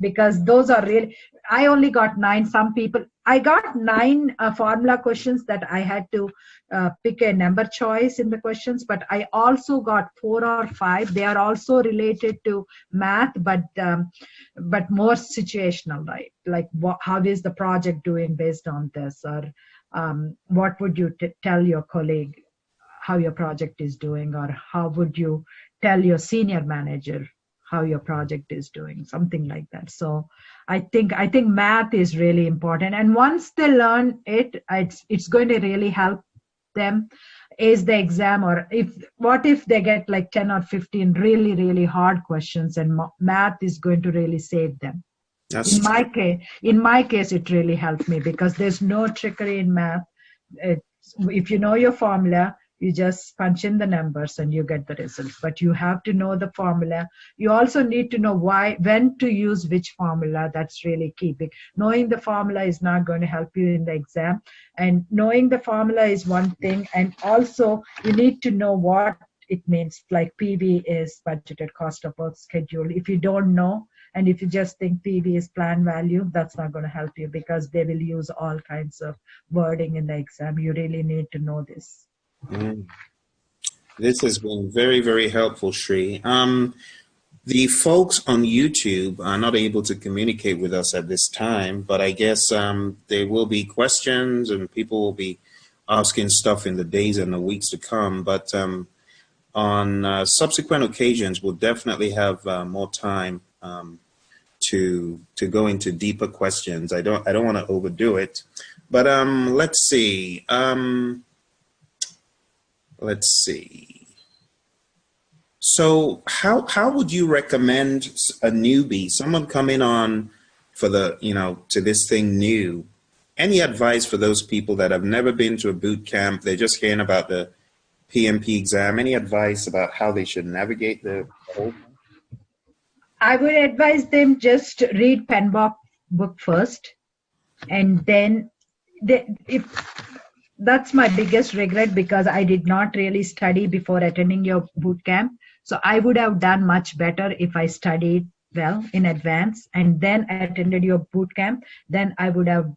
because those are really, I only got 9. Some people, I got 9 formula questions that I had to pick a number choice in the questions, but I also got 4 or 5. They are also related to math, but more situational, right? Like how is the project doing based on this, or what would you tell your colleague how your project is doing, or how would you tell your senior manager how your project is doing, something like that. So I think math is really important, and once they learn it, it's going to really help them ace the exam. Or what if they get like 10 or 15 really, really hard questions, and math is going to really save them. In my case, it really helped me, because there's no trickery in math. If you know your formula, you just punch in the numbers and you get the results. But you have to know the formula. You also need to know when to use which formula. That's really key. Knowing the formula is not going to help you in the exam. And knowing the formula is one thing. And also you need to know what it means. Like PV is budgeted cost of work schedule. If you don't know, and if you just think PV is plan value, that's not going to help you, because they will use all kinds of wording in the exam. You really need to know this. This has been very, very helpful, Shri. The folks on YouTube are not able to communicate with us at this time, but I guess there will be questions and people will be asking stuff in the days and the weeks to come. But on subsequent occasions, we'll definitely have more time to go into deeper questions. I don't want to overdo it, but let's see. Let's see. So how would you recommend a newbie, someone coming on for the, to this thing new, any advice for those people that have never been to a boot camp? They're just hearing about the PMP exam. Any advice about how they should navigate the whole thing? I would advise them just read Pmbok book first, and then that's my biggest regret, because I did not really study before attending your boot camp. So I would have done much better if I studied well in advance and then attended your boot camp. Then I would have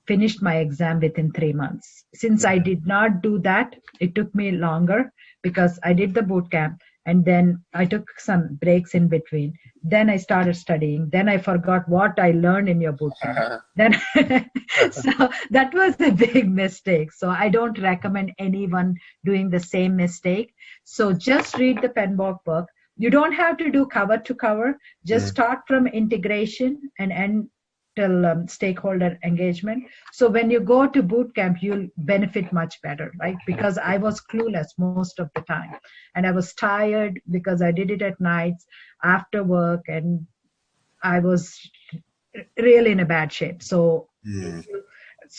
finished my exam within 3 months. Since I did not do that, it took me longer, because I did the boot camp and then I took some breaks in between. Then I started studying. Then I forgot what I learned in your boot camp. So that was a big mistake. So I don't recommend anyone doing the same mistake. So just read the Pmbok book. You don't have to do cover to cover. Just start from integration and end till stakeholder engagement. So when you go to boot camp, you'll benefit much better, right? Because I was clueless most of the time, and I was tired because I did it at nights after work, and I was really in a bad shape. So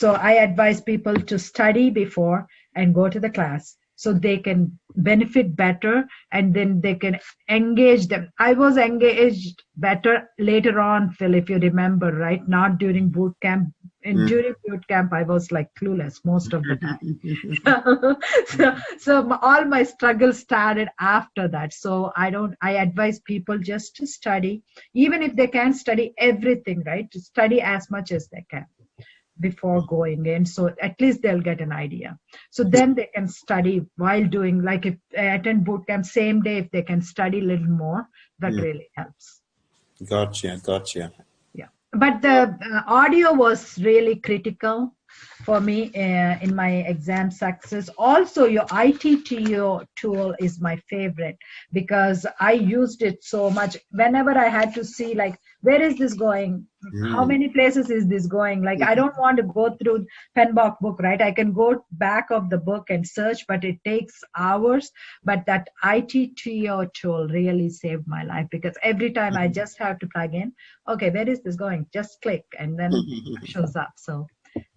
I advise people to study before and go to the class, so they can benefit better, and then they can engage them. I was engaged better later on, Phil, if you remember, right? Not during boot camp. During boot camp, I was like clueless most of the time. so all my struggles started after that. So I advise people just to study, even if they can't study everything, right? To study as much as they can before going in, so at least they'll get an idea. So then they can study while doing, like if they attend boot camp same day, if they can study a little more, that really helps. Gotcha. Yeah, but the audio was really critical for me in my exam success. Also, your ITTO tool is my favorite, because I used it so much. Whenever I had to see like where is this going? How many places is this going? Like, I don't want to go through Pmbok book, right? I can go back of the book and search, but it takes hours. But that ITTO tool really saved my life, because every time I just have to plug in, okay, where is this going? Just click, and then it shows up. So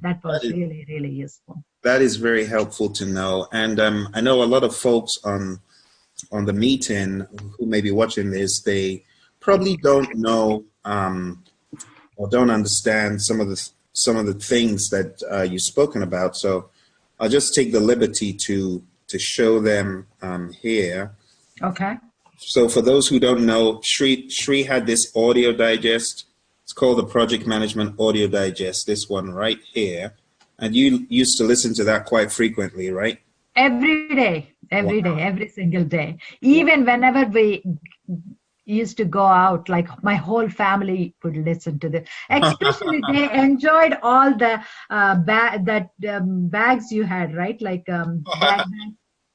that was really, really useful. That is very helpful to know. And I know a lot of folks on the meeting who may be watching this, they probably don't know or don't understand some of the things that you've spoken about. So I'll just take the liberty to show them here. Okay. So for those who don't know, Shri had this audio digest. It's called the Project Management Audio Digest, this one right here. And you used to listen to that quite frequently, right? Every day, every single day. Even whenever we used to go out, like my whole family would listen to this. Especially they enjoyed all the bags you had, right? Like bags.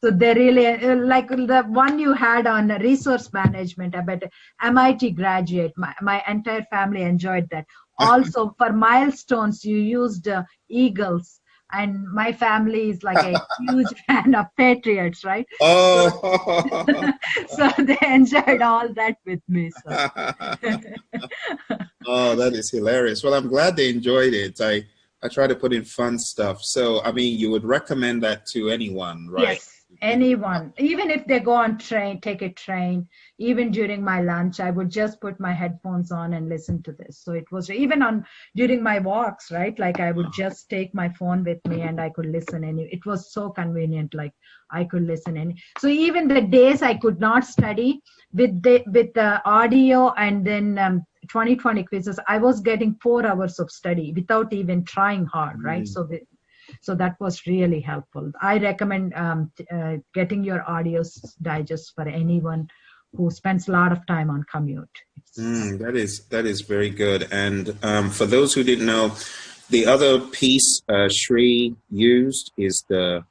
So they really, like the one you had on resource management about MIT graduate, my entire family enjoyed that. Also for milestones, you used eagles. And my family is like a huge fan of Patriots, right? Oh. So they enjoyed all that with me. So. Oh, that is hilarious. Well, I'm glad they enjoyed it. I try to put in fun stuff. So, I mean, you would recommend that to anyone, right? Yes, anyone. Even if they go on take a train, even during my lunch, I would just put my headphones on and listen to this. So it was even during my walks, right? Like I would just take my phone with me and I could listen. It was so convenient. Like I could listen. So even the days I could not study with the audio and then 2020 quizzes, I was getting 4 hours of study without even trying hard, right? So that was really helpful. I recommend getting your audio digest for anyone who spends a lot of time on commute. That is very good. And for those who didn't know, the other piece Shri used is the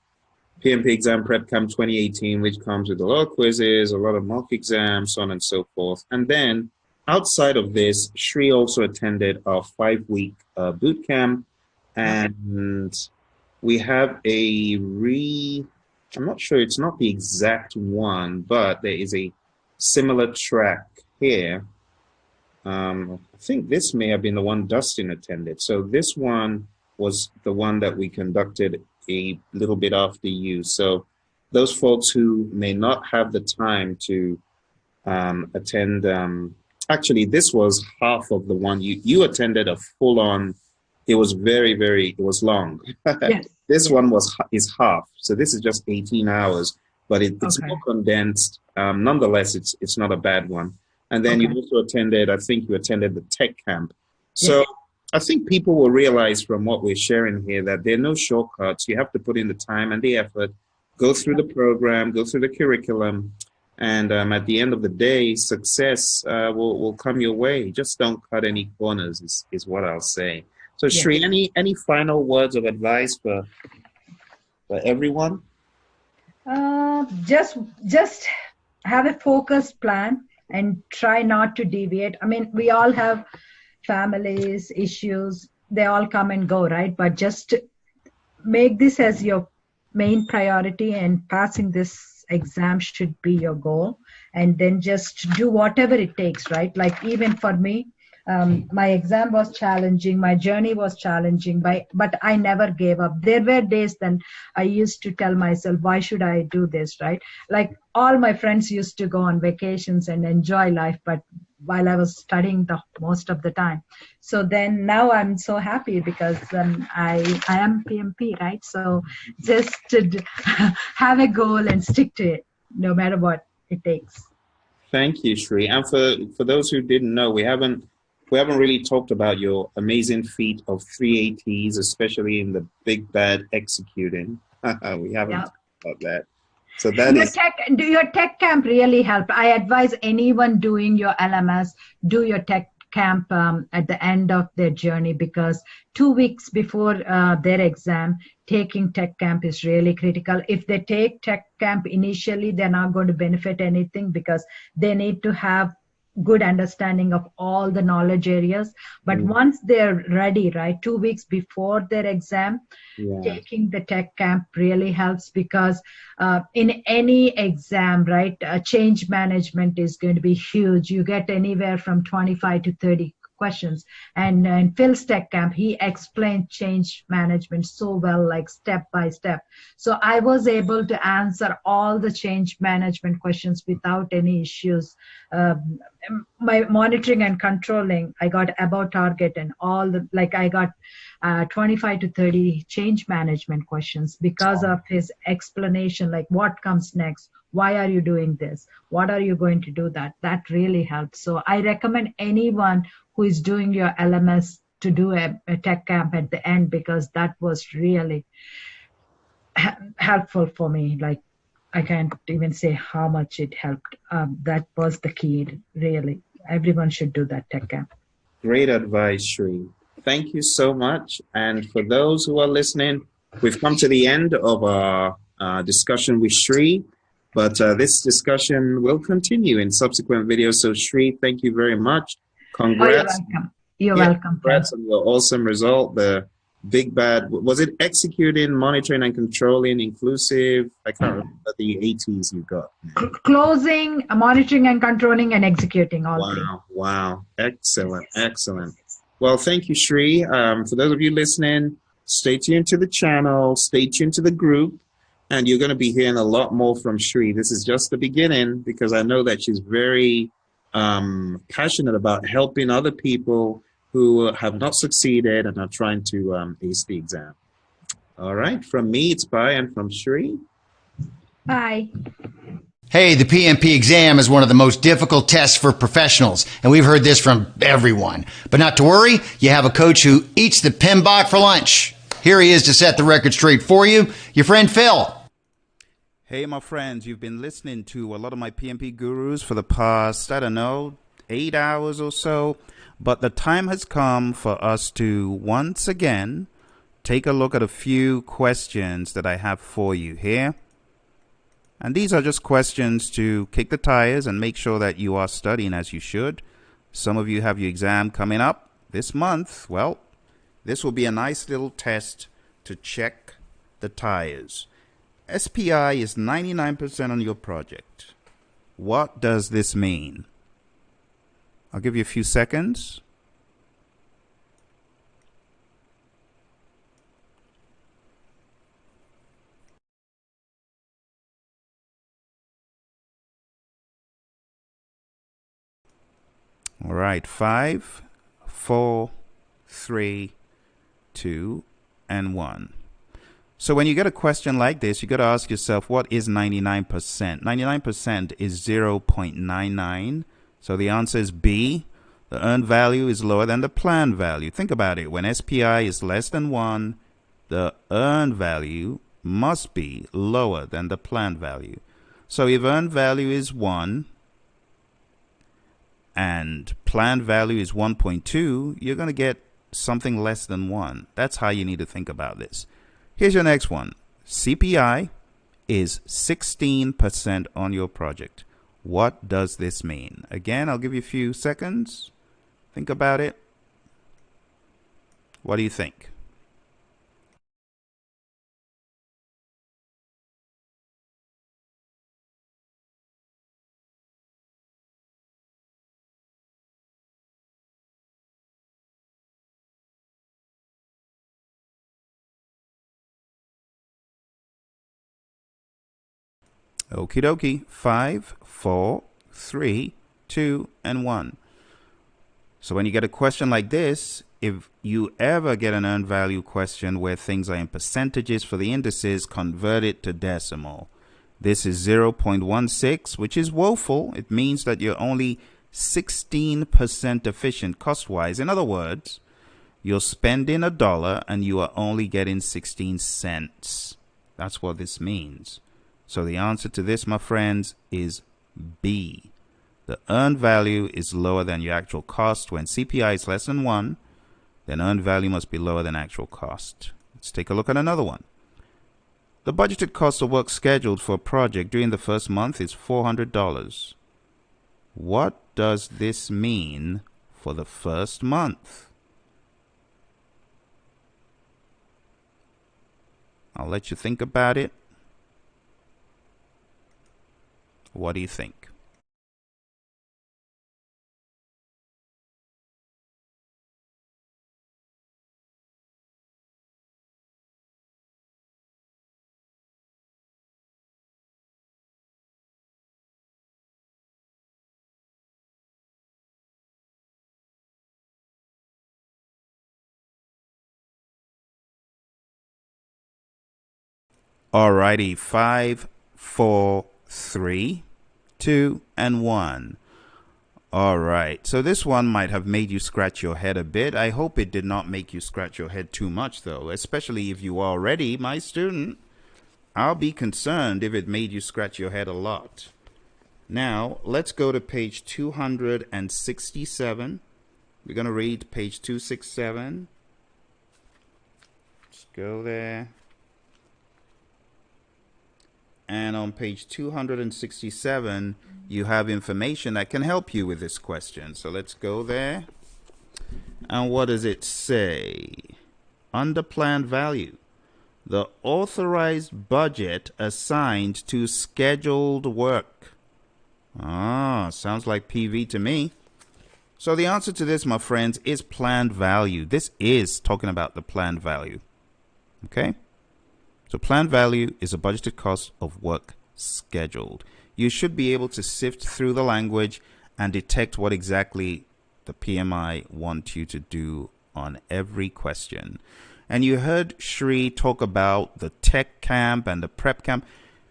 PMP Exam Prep Camp 2018, which comes with a lot of quizzes, a lot of mock exams, so on and so forth. And then outside of this, Shri also attended our 5-week boot camp, and we have I'm not sure, it's not the exact one, but there is a similar track here. I think this may have been the one Dustin attended. So this one was the one that we conducted a little bit after you. So those folks who may not have the time to attend, actually this was half of the one you attended, a full-on. It was it was long. Yes. This one is half. So this is just 18 hours, but it's more condensed. Nonetheless, it's not a bad one. And then you also attended, I think you attended the tech camp. So I think people will realize from what we're sharing here that there are no shortcuts. You have to put in the time and the effort, go through the program, go through the curriculum. And at the end of the day, success will come your way. Just don't cut any corners is what I'll say. So Shri, any final words of advice for everyone? Just have a focused plan and try not to deviate. I mean, we all have families, issues, they all come and go, right? But just make this as your main priority, and passing this exam should be your goal. And then just do whatever it takes, right? Like even for me, my exam was challenging, my journey was challenging, but I never gave up. There were days then I used to tell myself, why should I do this, right? Like all my friends used to go on vacations and enjoy life, but while I was studying the most of the time. So then now I'm so happy because I am PMP, right? So just to have a goal and stick to it, no matter what it takes. Thank you, Shri. And for those who didn't know, we haven't really talked about your amazing feat of 3 ATs, especially in the big bad executing. We haven't talked about that. So that your tech camp really helped. I advise anyone doing your LMS, do your tech camp at the end of their journey, because 2 weeks before their exam, taking tech camp is really critical. If they take tech camp initially, they're not going to benefit anything because they need to have good understanding of all the knowledge areas. But once they're ready, right, 2 weeks before their exam, taking the tech camp really helps, because in any exam, right, change management is going to be huge. You get anywhere from 25 to 30 questions. And in Phil's tech camp, he explained change management so well, like step by step. So I was able to answer all the change management questions without any issues. My monitoring and controlling, I got above target, and all the, like I got 25 to 30 change management questions because of his explanation, like what comes next, why are you doing this, what are you going to do, that really helped. So I recommend anyone who is doing your LMS to do a tech camp at the end, because that was really helpful for me. Like, I can't even say how much it helped. That was the key, really. Everyone should do that tech camp. Great advice, Shri. Thank you so much. And for those who are listening, we've come to the end of our discussion with Shri, but this discussion will continue in subsequent videos. So Shri, thank you very much. Congrats. Oh, you're welcome. You're welcome. Congrats on your awesome result. The big bad, was it executing, monitoring and controlling, inclusive? I can't remember the 80s you got. Closing, monitoring and controlling, and executing all three. Wow. Excellent. Excellent. Well, thank you, Shri. For those of you listening, stay tuned to the channel, stay tuned to the group, and you're going to be hearing a lot more from Shri. This is just the beginning, because I know that she's very passionate about helping other people who have not succeeded and are trying to ace the exam. All right, from me, it's bye, and from Shri. Bye. Hey, the PMP exam is one of the most difficult tests for professionals, and we've heard this from everyone. But not to worry, you have a coach who eats the Pmbok for lunch. Here he is to set the record straight for you, your friend Phil. Hey, my friends, you've been listening to a lot of my PMP gurus for the past, 8 hours or so. But the time has come for us to once again take a look at a few questions that I have for you here. And these are just questions to kick the tires and make sure that you are studying as you should. Some of you have your exam coming up this month. Well, this will be a nice little test to check the tires. SPI is 99% on your project. What does this mean? I'll give you a few seconds. All right, 5, 4, 3, 2, and 1. So when you get a question like this, you got to ask yourself, what is 99%? 99% is 0.99. So the answer is B. The earned value is lower than the planned value. Think about it. When SPI is less than 1, the earned value must be lower than the planned value. So if earned value is 1 and planned value is 1.2, you're going to get something less than 1. That's how you need to think about this. Here's your next one. CPI is 16% on your project. What does this mean? Again, I'll give you a few seconds. Think about it. What do you think? Okie dokie. 5, 4, 3, 2, and 1. So when you get a question like this, if you ever get an earned value question where things are in percentages for the indices, convert it to decimal. This is 0.16, which is woeful. It means that you're only 16% efficient cost-wise. In other words, you're spending $1 and you are only getting 16 cents. That's what this means. So the answer to this, my friends, is B. The earned value is lower than your actual cost. When CPI is less than 1, then earned value must be lower than actual cost. Let's take a look at another one. The budgeted cost of work scheduled for a project during the first month is $400. What does this mean for the first month? I'll let you think about it. What do you think? Alrighty, 5, 4, 3, 2, and 1. Alright, so this one might have made you scratch your head a bit. I hope it did not make you scratch your head too much, though, especially if you are already my student. I'll be concerned if it made you scratch your head a lot. Now, let's go to page 267. We're going to read page 267. Just go there. And on page 267, you have information that can help you with this question. So let's go there. And what does it say? Under planned value, the authorized budget assigned to scheduled work. Ah, sounds like PV to me. So the answer to this, my friends, is planned value. This is talking about the planned value. Okay? So planned value is a budgeted cost of work scheduled. You should be able to sift through the language and detect what exactly the PMI want you to do on every question. And you heard Shri talk about the tech camp and the prep camp.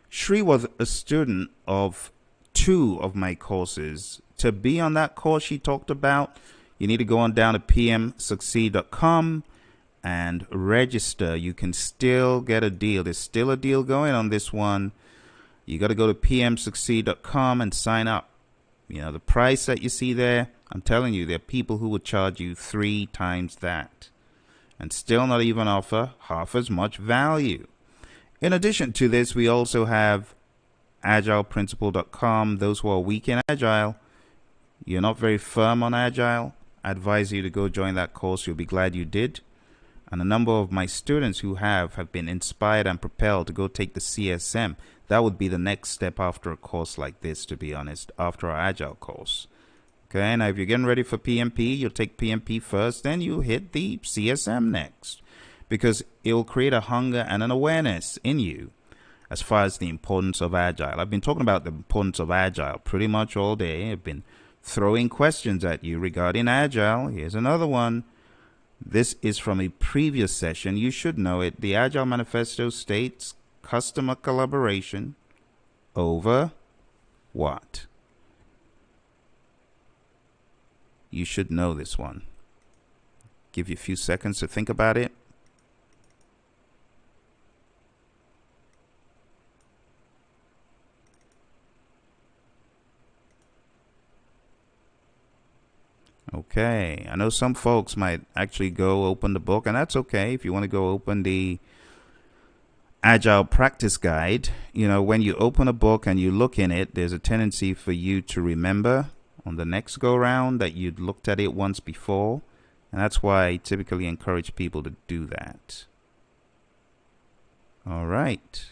Shri was a student of 2 of my courses. To be on that course she talked about, you need to go on down to pmsucceed.com and register. You can still get a deal. There's still a deal going on this one. You got to go to pmsucceed.com and sign up. You know, the price that you see there, I'm telling you, there are people who would charge you 3 times that and still not even offer half as much value. In addition to this, we also have agileprinciple.com. Those who are weak in Agile, you're not very firm on Agile, I advise you to go join that course. You'll be glad you did. And a number of my students who have been inspired and propelled to go take the CSM. That would be the next step after a course like this, to be honest, after our Agile course. Okay, now if you're getting ready for PMP, you'll take PMP first, then you hit the CSM next. Because it will create a hunger and an awareness in you as far as the importance of Agile. I've been talking about the importance of Agile pretty much all day. I've been throwing questions at you regarding Agile. Here's another one. This is from a previous session. You should know it. The Agile Manifesto states customer collaboration over what? You should know this one. Give you a few seconds to think about it. Okay, I know some folks might actually go open the book, and that's okay. If you want to go open the Agile Practice Guide, you know, when you open a book and you look in it, there's a tendency for you to remember on the next go round that you'd looked at it once before, and that's why I typically encourage people to do that. All right.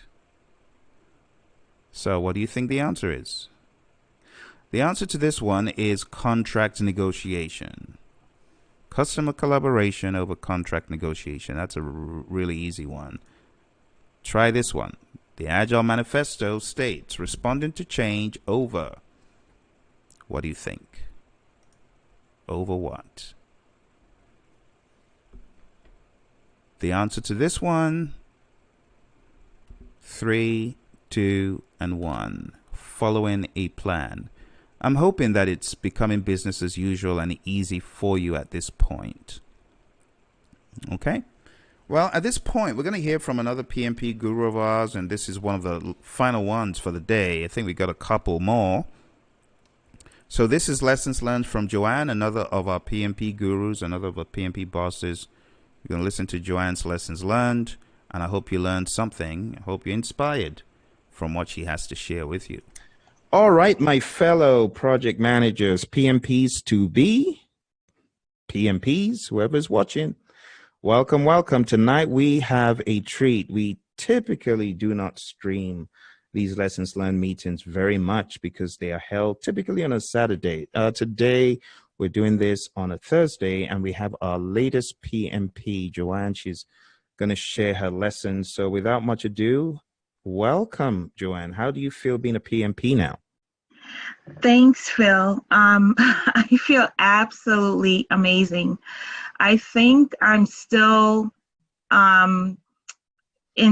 So what do you think the answer is? The answer to this one is contract negotiation. Customer collaboration over contract negotiation. That's a really easy one. Try this one. The Agile Manifesto states responding to change over. What do you think? Over what? The answer to this one, 3, 2, and 1. Following a plan. I'm hoping that it's becoming business as usual and easy for you at this point. Okay? Well, at this point, we're going to hear from another PMP guru of ours, and this is one of the final ones for the day. I think we got a couple more. So this is Lessons Learned from Joanne, another of our PMP gurus, another of our PMP bosses. You're going to listen to Joanne's Lessons Learned, and I hope you learned something. I hope you're inspired from what she has to share with you. All right, my fellow project managers, PMPs to be, PMPs, whoever's watching, welcome, welcome. Tonight we have a treat. We typically do not stream these lessons learned meetings very much because they are held typically on a Saturday. Today, we're doing this on a Thursday, and we have our latest PMP, Joanne. She's going to share her lessons. So without much ado, welcome, Joanne. How do you feel being a PMP now? Thanks, Phil. I feel absolutely amazing. I think I'm still in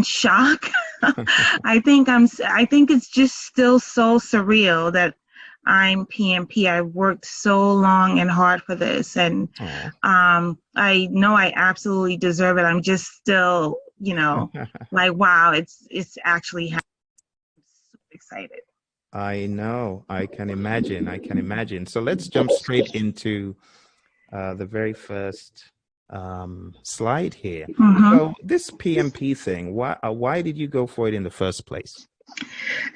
shock. I think it's just still so surreal that I'm PMP. I worked so long and hard for this, and I know I absolutely deserve it. I'm just still, like, wow, it's actually happening. I'm so excited. I know. I can imagine. I can imagine. So let's jump straight into the very first slide here. So this PMP thing, why did you go for it in the first place?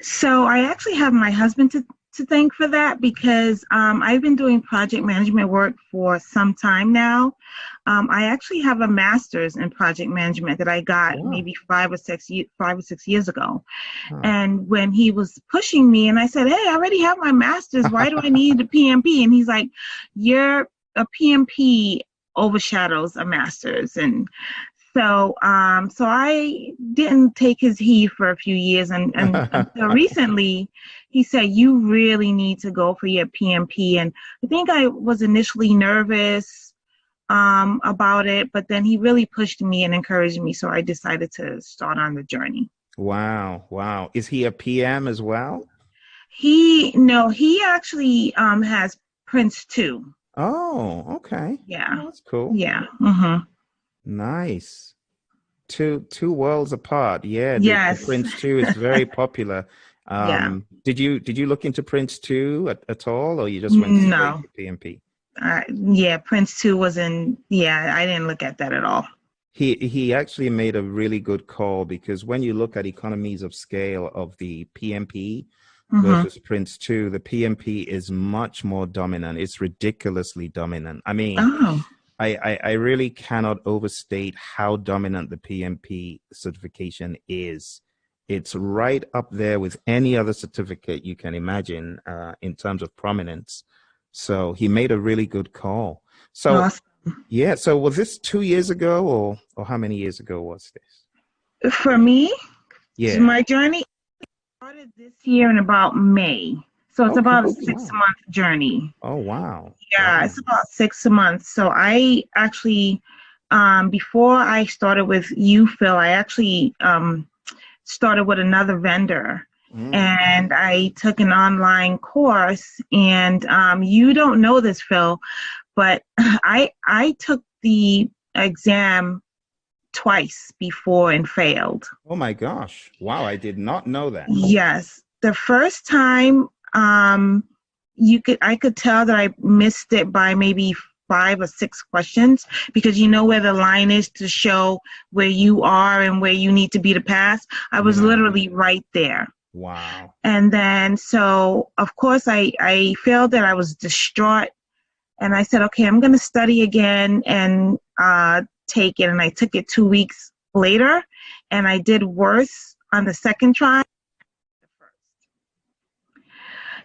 So I actually have my husband to thank for that, because I've been doing project management work for some time now. I actually have a master's in project management that I got maybe 5 or 6 years ago. And when he was pushing me, and I said, hey, I already have my master's, why do I need a PMP? And he's like, a PMP overshadows a master's. And so I didn't take his heed for a few years, and until recently, he said, you really need to go for your PMP. And I think I was initially nervous about it, but then he really pushed me and encouraged me, so I decided to start on the journey. Wow, wow. Is he a PM as well? He actually has Prince 2. Oh, okay. Yeah. Oh, that's cool. Yeah. Nice. Two worlds apart. Yeah. Yes. The Prince 2 is very popular. Yeah. Did you look into Prince 2 at all, or you just went straight to PMP? Yeah, Prince 2 was I didn't look at that at all. He actually made a really good call, because when you look at economies of scale of the PMP versus Prince 2, the PMP is much more dominant. It's ridiculously dominant. I mean, I really cannot overstate how dominant the PMP certification is. It's right up there with any other certificate you can imagine in terms of prominence. So he made a really good call. So, awesome. Yeah. So was this 2 years ago, or how many years ago was this? For me, my journey started this year in about May. So it's about a 6-month journey. Oh, wow. Yeah, it's about 6 months. So I actually, before I started with you, Phil, I actually started with another vendor. And I took an online course, and you don't know this, Phil, but I took the exam twice before and failed. Oh my gosh. Wow, I did not know that. Yes. The first time, I could tell that I missed it by maybe 5 or 6 questions, because you know where the line is to show where you are and where you need to be to pass. I was literally right there. Wow. And then, so of course I failed it. I was distraught, and I said, okay, I'm going to study again and take it. And I took it 2 weeks later, and I did worse on the second try.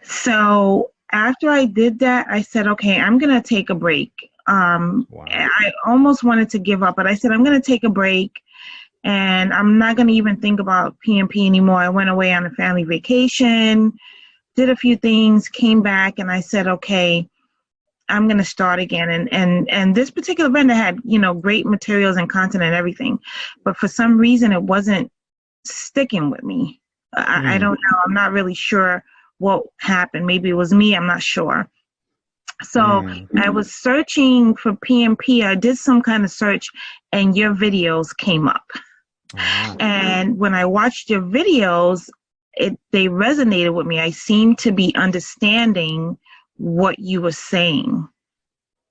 So after I did that, I said, okay, I'm going to take a break. I almost wanted to give up, but I said, I'm going to take a break, and I'm not going to even think about PMP anymore. I went away on a family vacation, did a few things, came back, and I said, okay, I'm going to start again. And this particular vendor had, great materials and content and everything, but for some reason it wasn't sticking with me. I don't know. I'm not really sure what happened. Maybe it was me. I'm not sure. So I was searching for PMP. I did some kind of search, and your videos came up. And when I watched your videos, they resonated with me. I seemed to be understanding what you were saying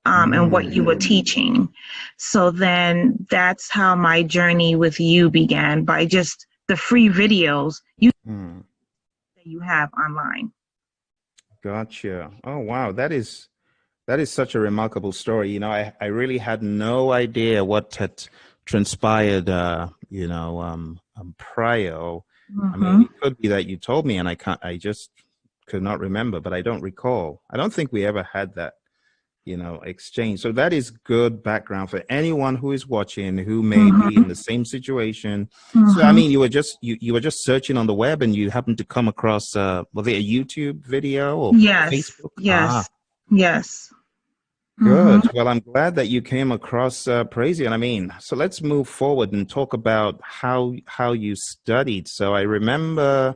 and what you were teaching. So then that's how my journey with you began, by just the free videos that you have online. Gotcha. Oh, wow. That is such a remarkable story. You know, I really had no idea what had transpired, prior. I mean, it could be that you told me and I just could not remember, but I don't recall. I don't think we ever had that, exchange. So that is good background for anyone who is watching who may be in the same situation. So, I mean, you were just searching on the web and you happened to come across, was it a YouTube video or Facebook? Yes. Yes. Good. Well, I'm glad that you came across Praizion. I mean, so let's move forward and talk about how you studied. So I remember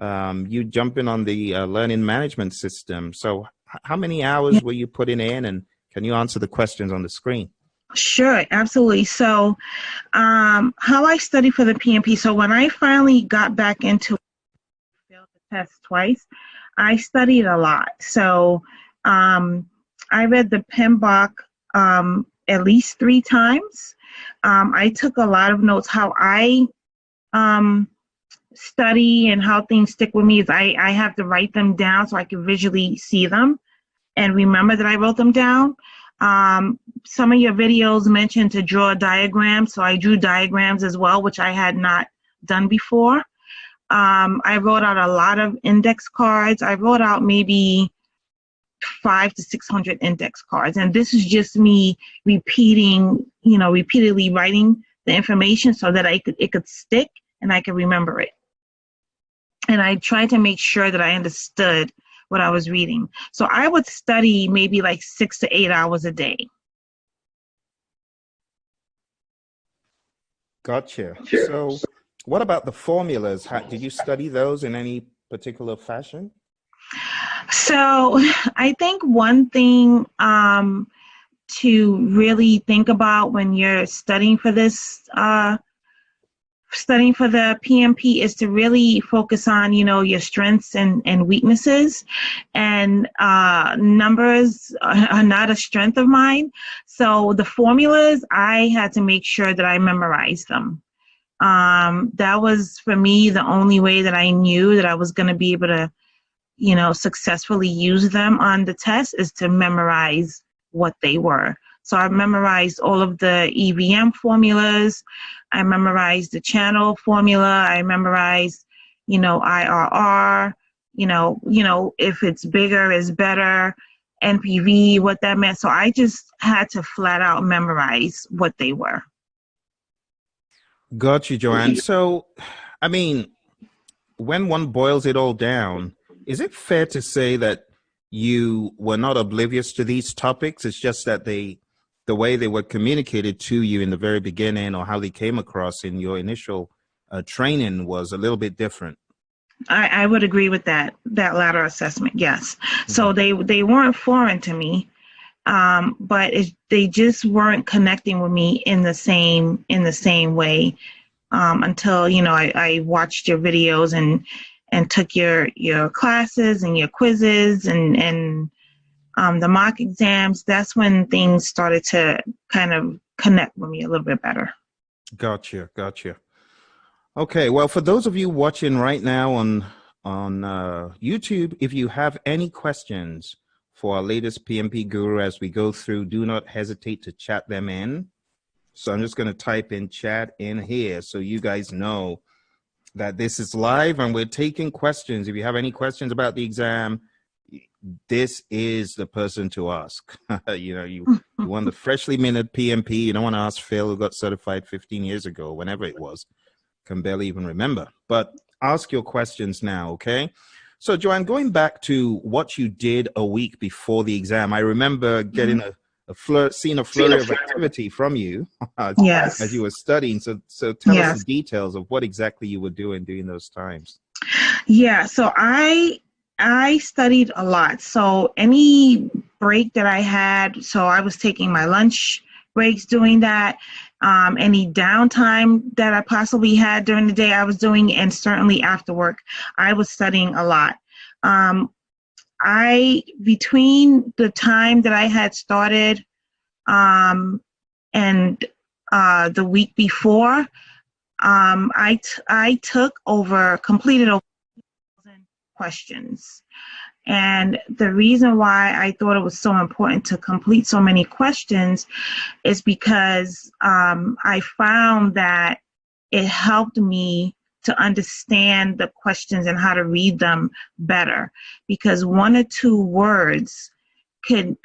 you jumping on the learning management system. So how many hours were you putting in, and can you answer the questions on the screen? Sure, absolutely. So how I studied for the PMP, so when I finally got back into failed the test twice, I studied a lot. So I read the Pmbok at least 3 times. I took a lot of notes. How I study and how things stick with me is I have to write them down so I can visually see them and remember that I wrote them down. Some of your videos mentioned to draw a diagram, so I drew diagrams as well, which I had not done before. I wrote out a lot of index cards. I wrote out maybe 500 to 600 index cards, and this is just me repeatedly writing the information so that it could stick and I could remember it. And I tried to make sure that I understood what I was reading. So I would study maybe like 6 to 8 hours a day. Gotcha. So what about the formulas? Did you study those in any particular fashion? So I think one thing to really think about when you're studying for this, studying for the PMP is to really focus on, your strengths and weaknesses. And numbers are not a strength of mine. So the formulas, I had to make sure that I memorized them. That was, for me, the only way that I knew that I was going to be able to successfully use them on the test is to memorize what they were. So I memorized all of the EVM formulas. I memorized the channel formula. I memorized, IRR, if it's bigger is better, NPV, what that meant. So I just had to flat out memorize what they were. Got you, Joanne. So, I mean, when one boils it all down, is it fair to say that you were not oblivious to these topics? It's just that the way they were communicated to you in the very beginning, or how they came across in your initial training, was a little bit different. I would agree with that latter assessment. Yes. So they weren't foreign to me, but they just weren't connecting with me in the same way until I watched your videos and took your classes and your quizzes and the mock exams. That's when things started to kind of connect with me a little bit better. Gotcha. Okay, well, for those of you watching right now on YouTube, if you have any questions for our latest PMP guru as we go through, do not hesitate to chat them in. So I'm just going to type in chat in here so you guys know that this is live and we're taking questions. If you have any questions about the exam, this is the person to ask. You want the freshly minted PMP. You don't want to ask Phil, who got certified 15 years ago, whenever it was. Can barely even remember. But ask your questions now, okay? So, Joanne, going back to what you did a week before the exam, I remember getting seeing a flurry of activity from you as you were studying. So tell us the details of what exactly you were doing during those times. Yeah, so I studied a lot. So any break that I had, so I was taking my lunch breaks doing that. Any downtime that I possibly had during the day I was doing, and certainly after work, I was studying a lot. Between the time that I had started and the week before, I completed over 1,000 questions. And the reason why I thought it was so important to complete so many questions is because I found that it helped me to understand the questions and how to read them better, because one or two words could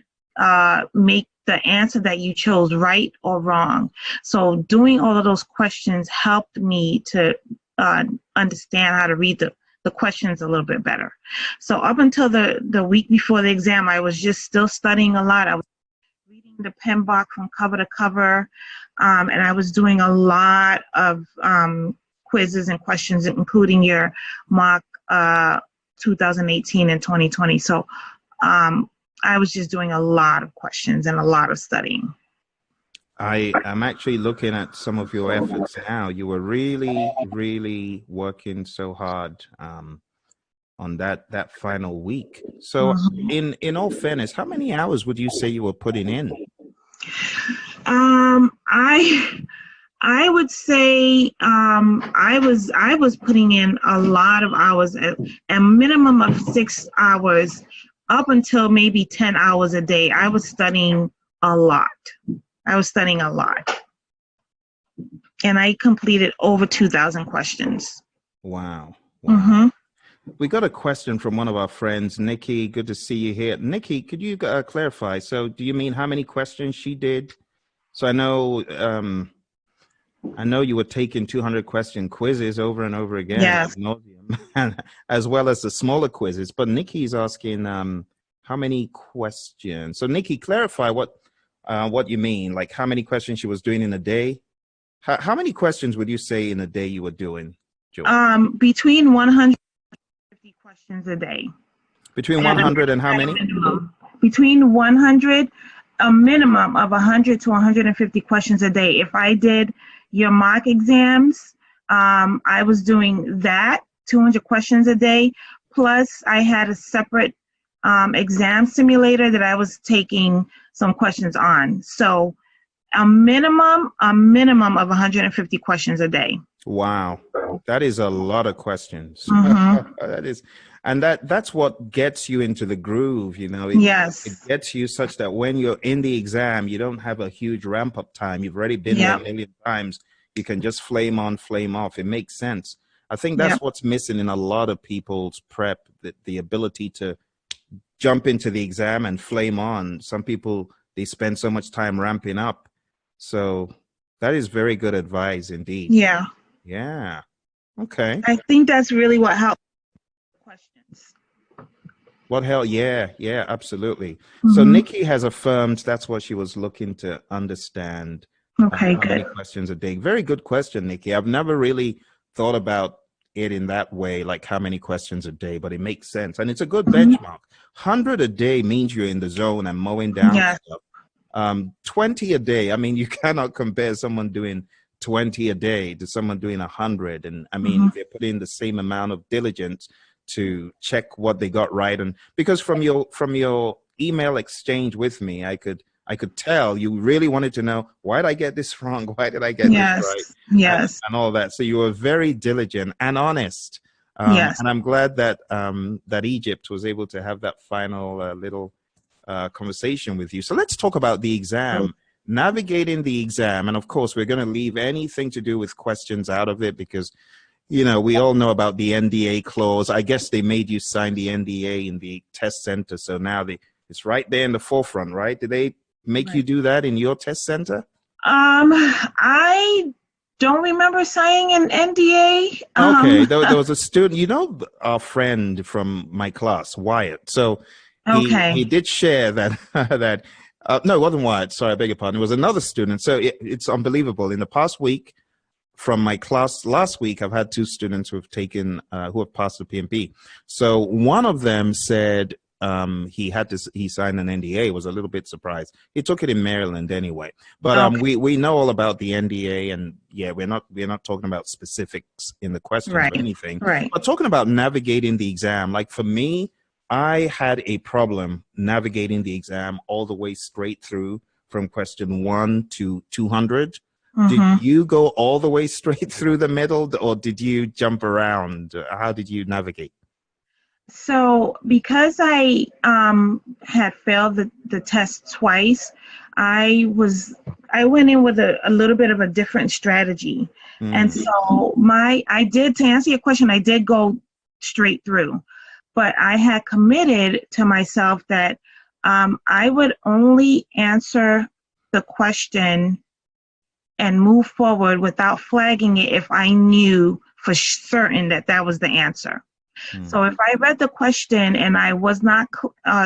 make the answer that you chose right or wrong. So doing all of those questions helped me to understand how to read the questions a little bit better. So up until the week before the exam, I was just still studying a lot. I was reading the Pmbok from cover to cover, and I was doing a lot of quizzes and questions, including your mock 2018 and 2020. So I was just doing a lot of questions and a lot of studying. I'm actually looking at some of your efforts now. You were really, really working so hard on that final week. So in all fairness, how many hours would you say you were putting in? I would say I was putting in a lot of hours, a minimum of 6 hours, up until maybe 10 hours a day. I was studying a lot. And I completed over 2,000 questions. Wow. Mm-hmm. We got a question from one of our friends, Nikki. Good to see you here. Nikki, could you clarify? So do you mean how many questions she did? So I know you were taking 200 question quizzes over and over again, yes, ad nauseum, as well as the smaller quizzes. But Nikki's asking how many questions. So Nikki, clarify what you mean. Like how many questions she was doing in a day? How many questions would you say in a day you were doing, Joy? Between 150 questions a day. Between 100 and how many? Between 100, a minimum of 100 to 150 questions a day. If I did your mock exams, I was doing that, 200 questions a day, plus I had a separate exam simulator that I was taking some questions on. So a minimum of 150 questions a day. Wow, that is a lot of questions. Mm-hmm. That's what gets you into the groove, you know. Yes. It gets you such that when you're in the exam, you don't have a huge ramp up time. You've already been there a million times. You can just flame on, flame off. It makes sense. I think that's what's missing in a lot of people's prep, the ability to jump into the exam and flame on. Some people, they spend so much time ramping up. So that is very good advice indeed. Yeah. Yeah. Okay. I think that's really what helped. Questions. What hell? Yeah, absolutely. Mm-hmm. So Nikki has affirmed that's what she was looking to understand. Okay, how many questions a day? Very good question, Nikki. I've never really thought about it in that way, like how many questions a day, but it makes sense. And it's a good benchmark. 100 a day means you're in the zone and mowing down stuff. 20 a day, I mean, you cannot compare someone doing 20 a day to someone doing 100. And I mean, if they put in the same amount of diligence to check what they got right, and because from your email exchange with me, I could tell you really wanted to know, why did I get this wrong? Why did I get this right? Yes. And all that. So you were very diligent and honest. Yes. And I'm glad that that Egypt was able to have that final little conversation with you. So let's talk about the exam, navigating the exam. And of course, we're going to leave anything to do with questions out of it because, you know, we all know about the NDA clause. I guess they made you sign the NDA in the test center. So now it's right there in the forefront, right? Did they make you do that in your test center? I don't remember signing an NDA. Okay, there was a student, you know, our friend from my class, Wyatt. So he did share that, no, it wasn't Wyatt. Sorry, I beg your pardon. It was another student. So it's unbelievable. In the past week, from my class last week, I've had two students who have taken, who have passed the PMP. So one of them said he signed an NDA. Was a little bit surprised. He took it in Maryland anyway. But we know all about the NDA, and yeah, we're not talking about specifics in the questions or anything. Right. But talking about navigating the exam, like for me, I had a problem navigating the exam all the way straight through from question 1 to 200. Did you go all the way straight through the middle, or did you jump around? How did you navigate? So because I had failed the test twice, I went in with a little bit of a different strategy. And so to answer your question, I did go straight through, but I had committed to myself that I would only answer the question and move forward without flagging it if I knew for certain that that was the answer. So if I read the question and I was not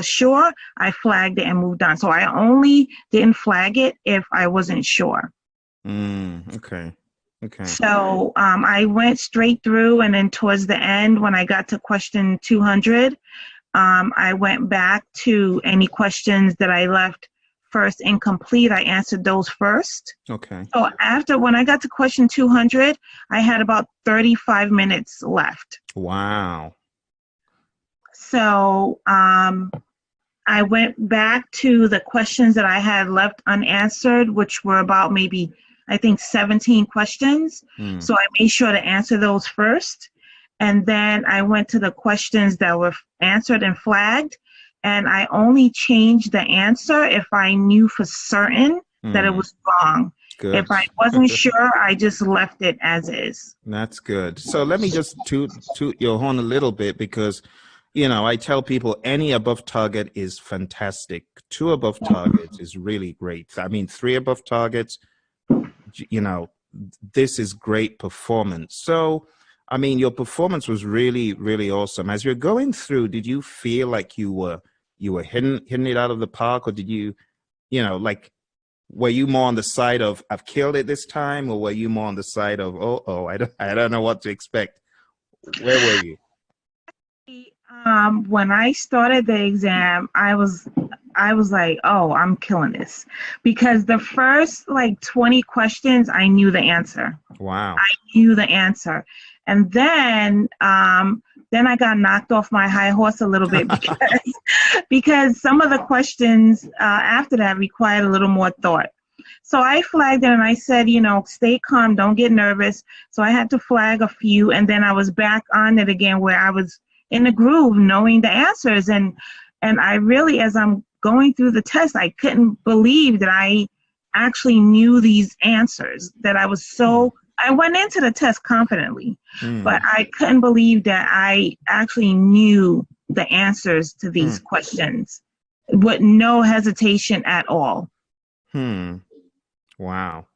sure, I flagged it and moved on. So I only didn't flag it if I wasn't sure. Okay. So I went straight through, and then towards the end, when I got to question 200, I went back to any questions that I left first incomplete. I answered those first. Okay. So when I got to question 200, I had about 35 minutes left. Wow. So I went back to the questions that I had left unanswered, which were about maybe, I think, 17 questions. So I made sure to answer those first. And then I went to the questions that were answered and flagged. And I only changed the answer if I knew for certain that it was wrong. Good. If I wasn't sure, I just left it as is. That's good. So let me just toot your horn a little bit, because, you know, I tell people any above target is fantastic. 2 above targets is really great. I mean, 3 above targets, you know, this is great performance. So, I mean, your performance was really, really awesome. As you're going through, did you feel like you were hitting it out of the park, or did you know, like, were you more on the side of I've killed it this time, or were you more on the side of I don't know what to expect? Where were you? When I started the exam, I was like, oh, I'm killing this, because the first like 20 questions I knew the answer. Wow. I knew the answer, and then I got knocked off my high horse a little bit because some of the questions after that required a little more thought. So I flagged it and I said, you know, stay calm, don't get nervous. So I had to flag a few, and then I was back on it again where I was in the groove, knowing the answers. And I really, as I'm going through the test, I couldn't believe that I actually knew these answers, that I was so, I went into the test confidently, but I couldn't believe that I actually knew the answers to these questions with no hesitation at all. Wow.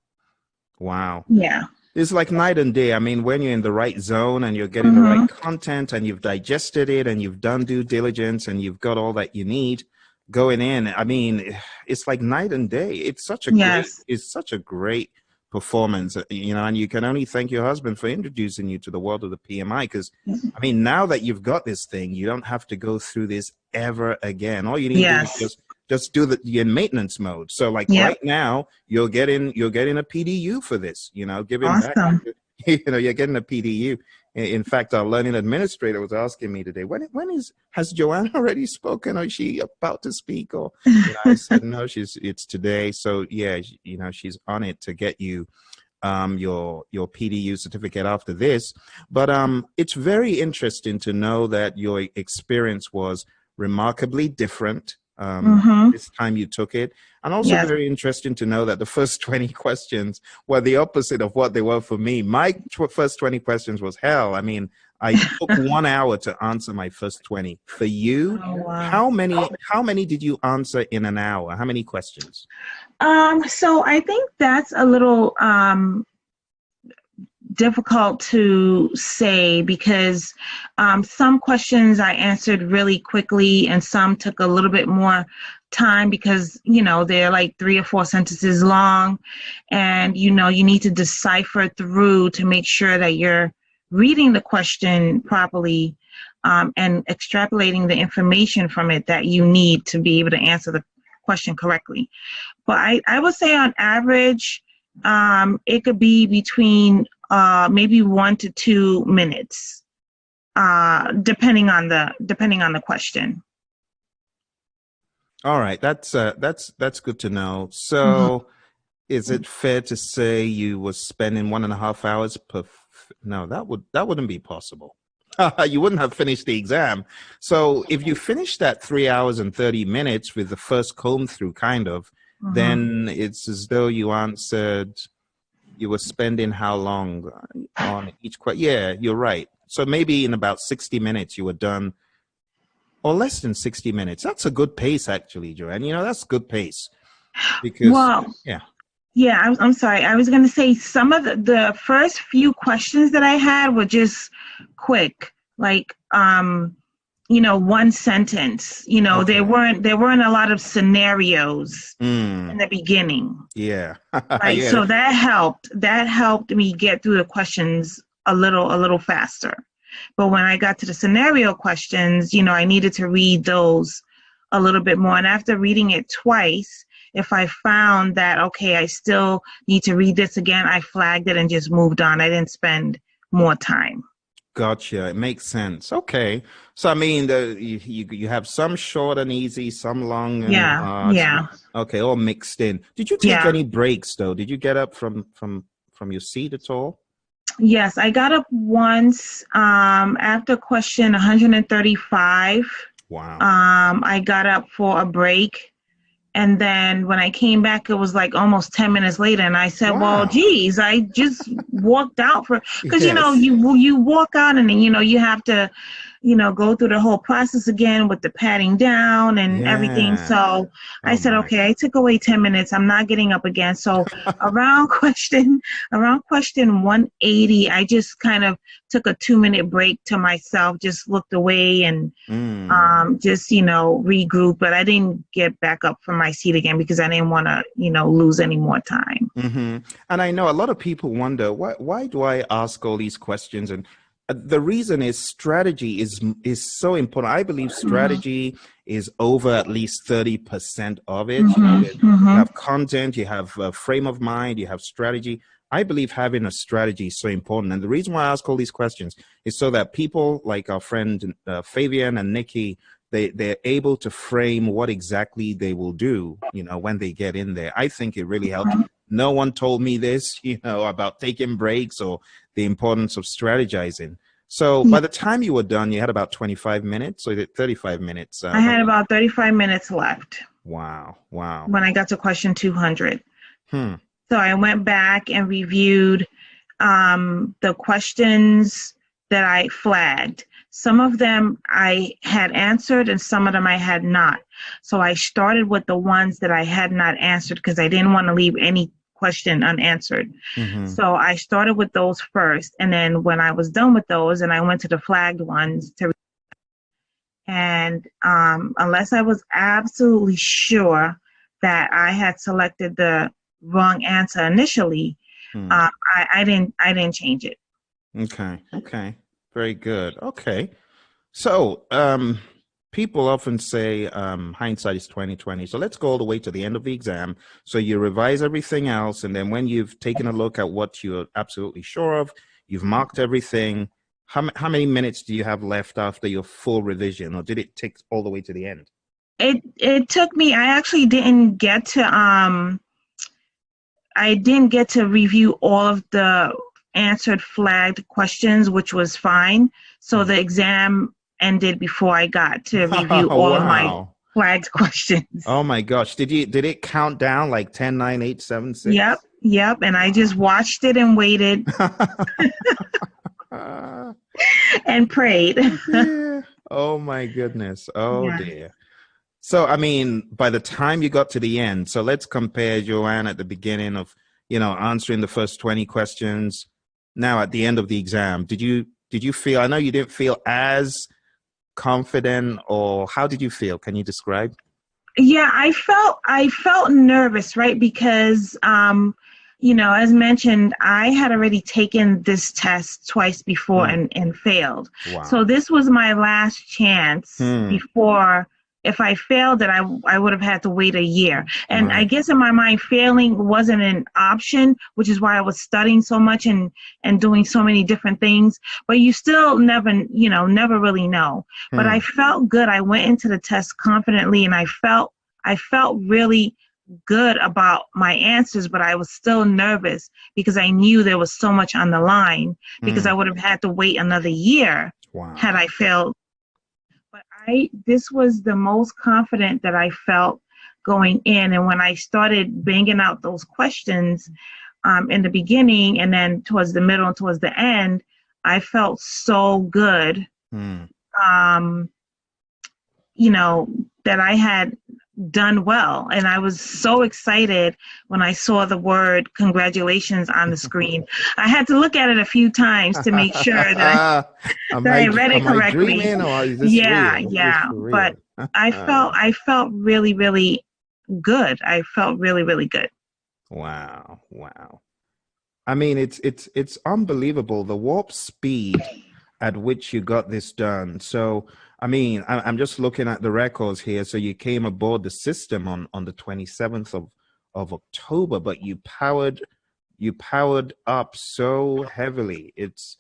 Yeah. It's like night and day. I mean, when you're in the right zone and you're getting the right content and you've digested it and you've done due diligence and you've got all that you need going in, I mean, it's like night and day. It's such a great performance, you know, and you can only thank your husband for introducing you to the world of the PMI, because, I mean, now that you've got this thing, you don't have to go through this ever again. All you need to do is just do you're in maintenance mode. So like right now, you're getting a PDU for this, you know, giving back, you know, you're getting a PDU. In fact, our learning administrator was asking me today, has Joanne already spoken, or is she about to speak? Or, you know, I said, no, it's today. So yeah, you know, she's on it to get you your PDU certificate after this. But it's very interesting to know that your experience was remarkably different this time you took it, and also very interesting to know that the first 20 questions were the opposite of what they were for me. My first 20 questions was hell. I mean, I took 1 hour to answer my first 20. For you, how many did you answer in an hour? How many questions? So I think that's a little difficult to say, because some questions I answered really quickly and some took a little bit more time, because, you know, they're like 3 or 4 sentences long, and, you know, you need to decipher through to make sure that you're reading the question properly and extrapolating the information from it that you need to be able to answer the question correctly. But I would say on average, it could be between maybe 1 to 2 minutes, depending on the question. All right, that's good to know. So, is it fair to say you were spending 1.5 hours per? No, that wouldn't be possible. You wouldn't have finished the exam. So if you finish that 3 hours and 30 minutes with the first comb through, kind of, then it's as though you answered, you were spending how long on each question? Yeah, you're right. So maybe in about 60 minutes you were done, or less than 60 minutes. That's a good pace, actually, Joanne. You know, that's good pace. Because, I'm sorry. I was going to say some of the first few questions that I had were just quick, like, one sentence. There weren't a lot of scenarios in the beginning. Yeah. Right. So that helped me get through the questions a little faster. But when I got to the scenario questions, I needed to read those a little bit more. And after reading it twice, if I found that, okay, I still need to read this again, I flagged it and just moved on. I didn't spend more time. Gotcha. It makes sense. Okay. So, I mean, you have some short and easy, some long and hard. Yeah. Okay, all mixed in. Did you take any breaks, though? Did you get up from your seat at all? Yes, I got up once after question 135. Wow. I got up for a break. And then when I came back, it was like almost 10 minutes later. And I said, well, geez, I just walked out because, you walk out and then, you have to, go through the whole process again with the patting down and everything. So I said, okay, I took away 10 minutes. I'm not getting up again. So around question 180, I just kind of took a 2-minute break to myself, just looked away and just, regroup. But I didn't get back up from my seat again because I didn't want to, lose any more time. Mm-hmm. And I know a lot of people wonder, why do I ask all these questions? And the reason is strategy is so important. I believe strategy is over at least 30% of it. You have content, you have a frame of mind, you have strategy. I believe having a strategy is so important. And the reason why I ask all these questions is so that people like our friend Fabian and Nikki, they're able to frame what exactly they will do, when they get in there. I think it really helps. No one told me this, about taking breaks or the importance of strategizing. So by the time you were done, you had about 25 minutes, or you did 35 minutes? I had about 35 minutes left. Wow. When I got to question 200. So I went back and reviewed the questions that I flagged. Some of them I had answered and some of them I had not. So I started with the ones that I had not answered because I didn't want to leave any question unanswered. So I started with those first. And then when I was done with those and I went to the flagged ones and unless I was absolutely sure that I had selected the wrong answer initially, I didn't change it. Okay. Very good. Okay. So, people often say hindsight is 20/20. So let's go all the way to the end of the exam. So you revise everything else, and then when you've taken a look at what you're absolutely sure of, you've marked everything. How many minutes do you have left after your full revision, or did it take all the way to the end? It took me. I actually didn't get to review all of the answered flagged questions, which was fine. So the exam ended before I got to review all of my flagged questions. Oh my gosh. Did it count down like 10, 9, 8, 7, 6? Yep. And I just watched it and waited and prayed. Oh my goodness. Dear. So, I mean, by the time you got to the end, so let's compare Joanne at the beginning of, answering the first 20 questions. Now at the end of the exam, did you feel, I know you didn't feel as confident, or how did you feel? Can you describe? Yeah, I felt nervous, right? Because, as mentioned, I had already taken this test twice before and failed. Wow. So this was my last chance before. If I failed it, I would have had to wait a year. And I guess in my mind, failing wasn't an option, which is why I was studying so much and doing so many different things. But you still never really know. But I felt good. I went into the test confidently, and I felt really good about my answers, but I was still nervous because I knew there was so much on the line because I would have had to wait another year had I failed. But this was the most confident that I felt going in. And when I started banging out those questions in the beginning and then towards the middle and towards the end, I felt so good, that I had done well. And I was so excited when I saw the word congratulations on the screen. I had to look at it a few times to make sure that I read it correctly. Yeah. But I felt really, really good. I felt really, really good. Wow. I mean, it's unbelievable, the warp speed at which you got this done. So, I mean, I'm just looking at the records here. So you came aboard the system on the 27th of October, but you powered up so heavily. It's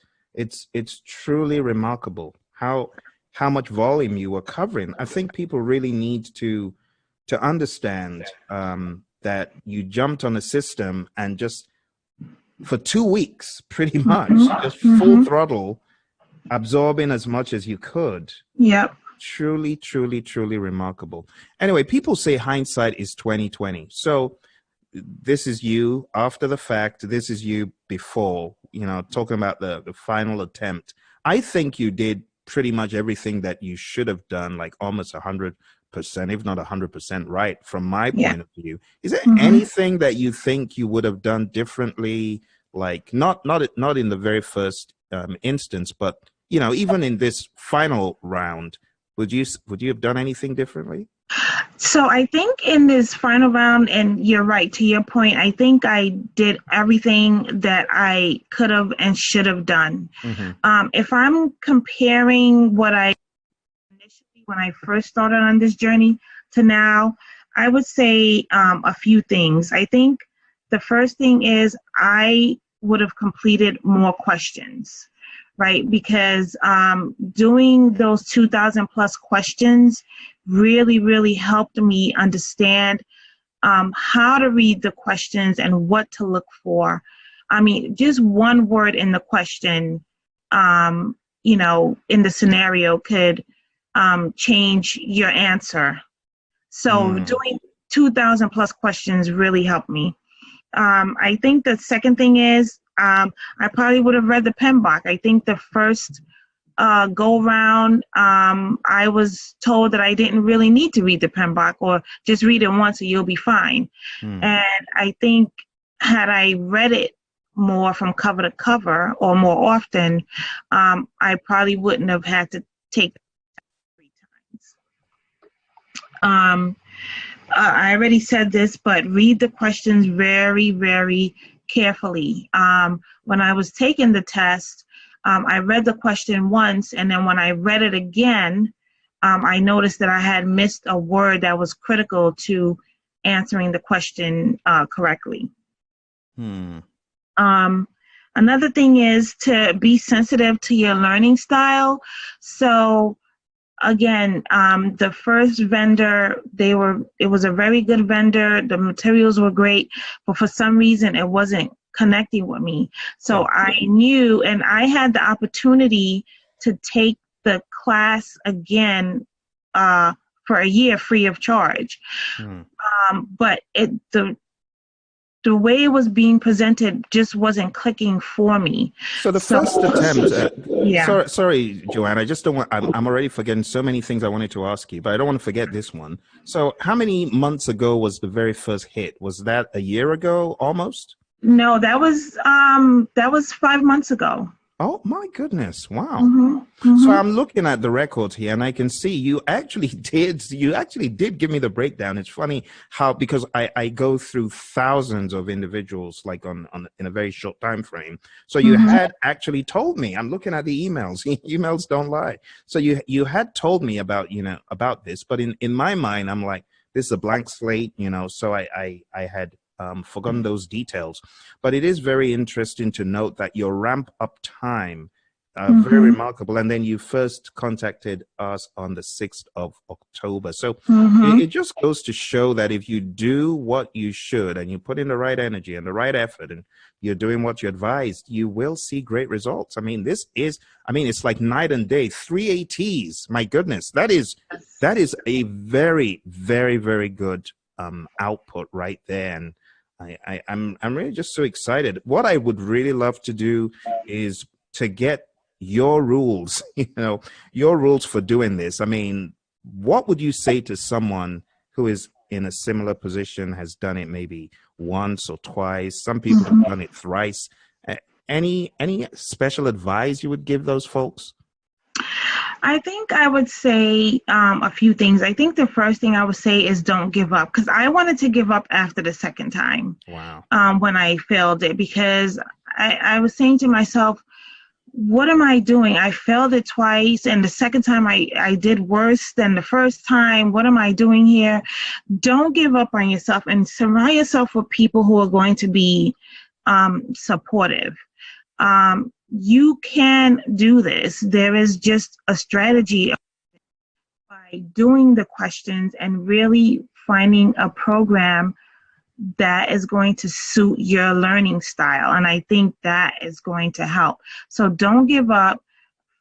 truly remarkable how much volume you were covering. I think people really need to understand that you jumped on a system and just for 2 weeks, pretty much, just full throttle, absorbing as much as you could. Yep. Truly, truly, truly remarkable. Anyway, people say hindsight is 20/20. So this is you after the fact. This is you before, talking about the final attempt. I think you did pretty much everything that you should have done, like almost 100%, if not 100% right from my point of view. Is there anything that you think you would have done differently? Like not in the very first instance, but even in this final round, would you have done anything differently? So I think in this final round, and you're right, to your point, I think I did everything that I could have and should have done. If I'm comparing what I initially when I first started on this journey to now, I would say a few things. I think the first thing is I would have completed more questions, right? Because doing those 2,000 plus questions really, really helped me understand how to read the questions and what to look for. I mean, just one word in the question, in the scenario could change your answer. So doing 2,000 plus questions really helped me. I think the second thing is I probably would have read the Pmbok. I think the first go round, I was told that I didn't really need to read the Pmbok, or just read it once and you'll be fine. And I think had I read it more from cover to cover or more often, I probably wouldn't have had to take it 3 times. I already said this, but read the questions very, very carefully. When I was taking the test, I read the question once, and then when I read it again, I noticed that I had missed a word that was critical to answering the question correctly. Another thing is to be sensitive to your learning style. So again, the first vendor, it was a very good vendor. The materials were great, but for some reason it wasn't connecting with me. So I knew, and I had the opportunity to take the class again for a year free of charge. But the way it was being presented just wasn't clicking for me. So the first attempt, sorry, Joanne, I just don't want, I'm already forgetting so many things I wanted to ask you, but I don't want to forget this one. So how many months ago was the very first hit? Was that a year ago almost? No, that was 5 months ago. Oh my goodness. Wow. So I'm looking at the records here and I can see you actually did give me the breakdown. It's funny how, because I go through thousands of individuals like in a very short time frame. So you had actually told me, I'm looking at the emails, emails don't lie. So you had told me about, about this, but in my mind, I'm like, this is a blank slate, so I had forgotten those details. But it is very interesting to note that your ramp up time Very remarkable. And then you first contacted us on the 6th of October. So it just goes to show that if you do what you should and you put in the right energy and the right effort and you're doing what you advised, you will see great results. I mean, it's like night and day, 3 ATs. My goodness, that is a very, very, very good output right there. And I'm really just so excited. What I would really love to do is to get your rules, your rules for doing this. I mean, what would you say to someone who is in a similar position, has done it maybe once or twice? Some people have done it thrice. Any special advice you would give those folks? I think I would say a few things. I think the first thing I would say is don't give up, because I wanted to give up after the second time. Wow. When I failed it, because I was saying to myself, what am I doing? I failed it twice, and the second time I did worse than the first time. What am I doing here? Don't give up on yourself, and surround yourself with people who are going to be supportive. You can do this. There is just a strategy by doing the questions and really finding a program that is going to suit your learning style. And I think that is going to help. So don't give up.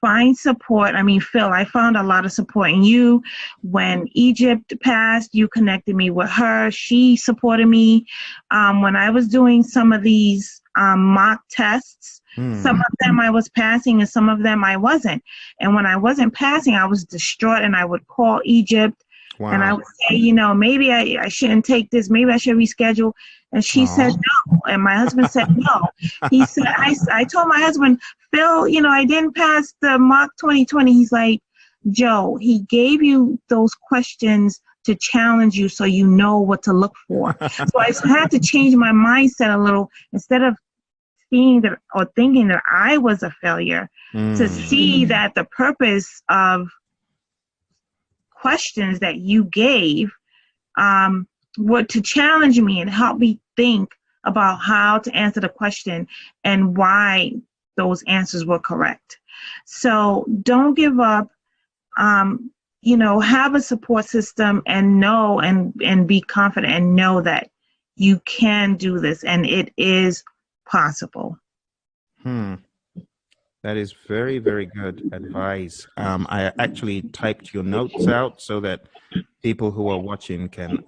Find support. I mean, Phil, I found a lot of support in you. When Egypt passed, you connected me with her. She supported me. When I was doing some of these mock tests, some of them I was passing and some of them I wasn't. And when I wasn't passing, I was distraught, and I would call Egypt. Wow. And I would say, maybe I shouldn't take this. Maybe I should reschedule. And she said no. And my husband said no. He said, I told my husband, Phil, I didn't pass the mock 2020. He's like, Joe, he gave you those questions to challenge you so you know what to look for. So I had to change my mindset a little. Instead of seeing that or thinking that I was a failure, to see that the purpose of questions that you gave were to challenge me and help me think about how to answer the question and why those answers were correct. So don't give up. Have a support system, and know and be confident and know that you can do this and it is possible. That is very, very good advice. I actually typed your notes out so that people who are watching can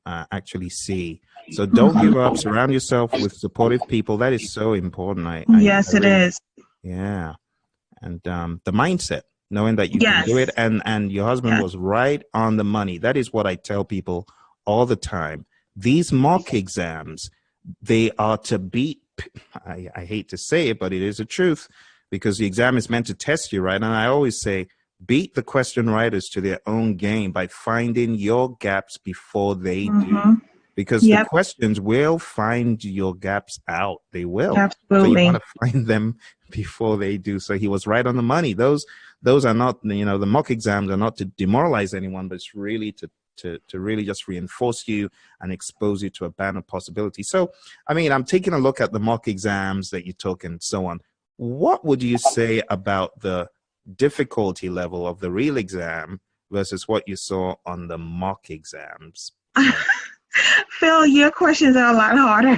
actually see. So don't give up. Surround yourself with supportive people. That is so important. Yes, it is. Yeah, and the mindset, knowing that you can do it, and your husband was right on the money. That is what I tell people all the time. These mock exams, they are to beat. I hate to say it, but it is the truth, because the exam is meant to test you, right? And I always say, beat the question writers to their own game by finding your gaps before they do. Because the questions will find your gaps out. They will. Absolutely. So you want to find them before they do. So he was right on the money. Those are not, the mock exams are not to demoralize anyone, but it's really to really just reinforce you and expose you to a band of possibilities. So, I mean, I'm taking a look at the mock exams that you took and so on. What would you say about the difficulty level of the real exam versus what you saw on the mock exams? Phil, your questions are a lot harder.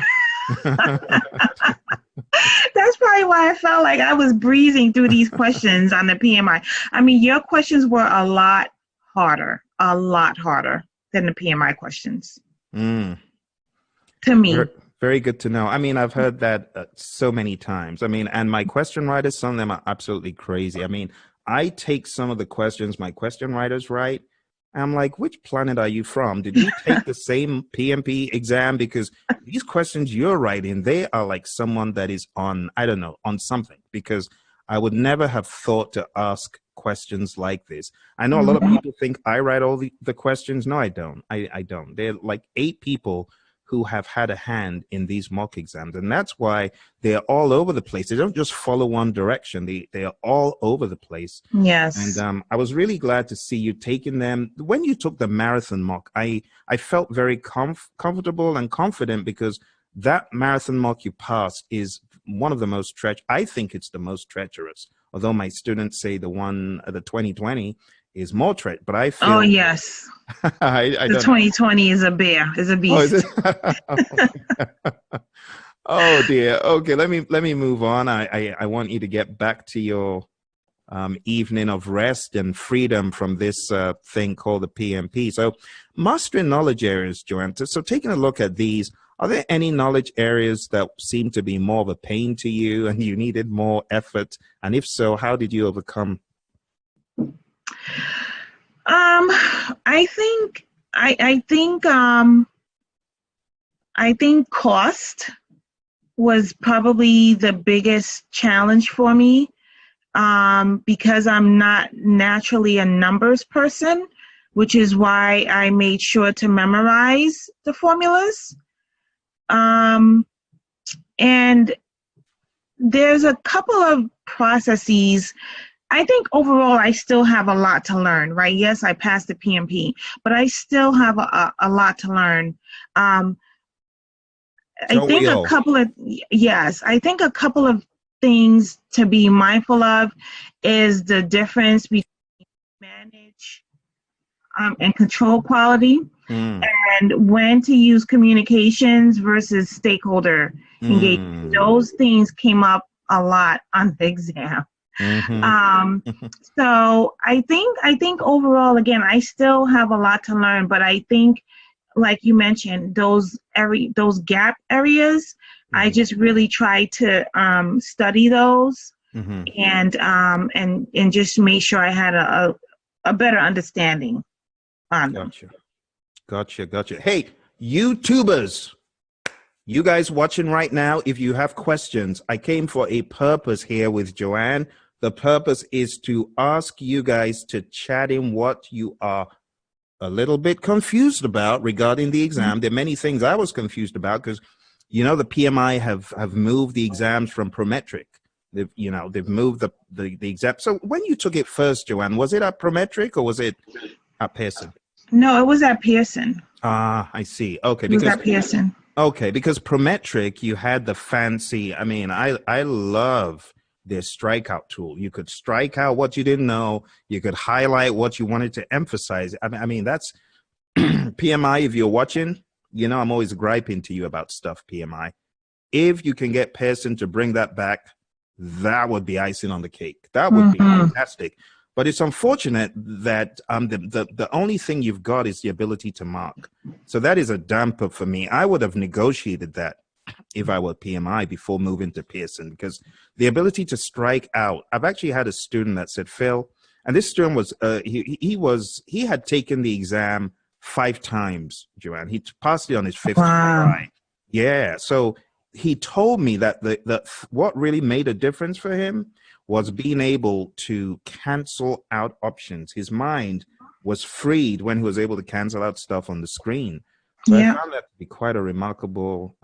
That's probably why I felt like I was breezing through these questions on the PMI. I mean, your questions were a lot harder than the PMI questions. To me. Very good to know. I mean, I've heard that so many times. I mean, and my question writers, some of them are absolutely crazy. I mean, I take some of the questions my question writers write. I'm like, which planet are you from? Did you take the same PMP exam? Because these questions you're writing, they are like someone that is on, I don't know, on something. Because I would never have thought to ask questions like this. I know a lot of people think I write all the questions. No, I don't. I don't. There are like 8 people who have had a hand in these mock exams. And that's why they're all over the place. They don't just follow one direction. They are all over the place. Yes. And I was really glad to see you taking them. When you took the marathon mock, I felt very comfortable and confident, because that marathon mock you passed is one of the most I think it's the most treacherous. Although my students say the 2020 is more treacherous, but I feel. Oh yes. I The 2020 is a bear, is a beast. Oh dear. Okay, let me move on. I want you to get back to your evening of rest and freedom from this thing called the PMP. So mastering knowledge areas, Joanne. So taking a look at these, are there any knowledge areas that seem to be more of a pain to you and you needed more effort? And if so, how did you overcome? I think cost was probably the biggest challenge for me, because I'm not naturally a numbers person, which is why I made sure to memorize the formulas. And there's a couple of processes. I think overall I still have a lot to learn, right? Yes, I passed the PMP, but I still have a lot to learn. I think a couple of things to be mindful of is the difference between manage and control quality, and when to use communications versus stakeholder engagement. Those things came up a lot on the exam. So I think overall, again, I still have a lot to learn, but I think, like you mentioned, those gap areas, I just really try to study those and just make sure I had a better understanding on them. Gotcha. Hey, YouTubers, you guys watching right now, if you have questions, I came for a purpose here with Joanne. The purpose is to ask you guys to chat in what you are a little bit confused about regarding the exam. There are many things I was confused about because, the PMI have moved the exams from Prometric. They've moved the exam. So when you took it first, Joanne, was it at Prometric or was it at Pearson? No, it was at Pearson. Ah, I see. Okay. It was at Pearson. Okay, because Prometric, you had the fancy, I love their strikeout tool. You could strike out what you didn't know. You could highlight what you wanted to emphasize. That's PMI. If you're watching, I'm always griping to you about stuff, PMI. If you can get Pearson to bring that back, that would be icing on the cake. That would be fantastic. But it's unfortunate that the only thing you've got is the ability to mark. So that is a damper for me. I would have negotiated that if I were PMI before moving to Pearson, because the ability to strike out. I've actually had a student that said, Phil, and this student was he had taken the exam 5 times, Joanne. He passed it on his 5th try. Yeah. So he told me that what really made a difference for him was being able to cancel out options. His mind was freed when he was able to cancel out stuff on the screen. So I found that to be quite a remarkable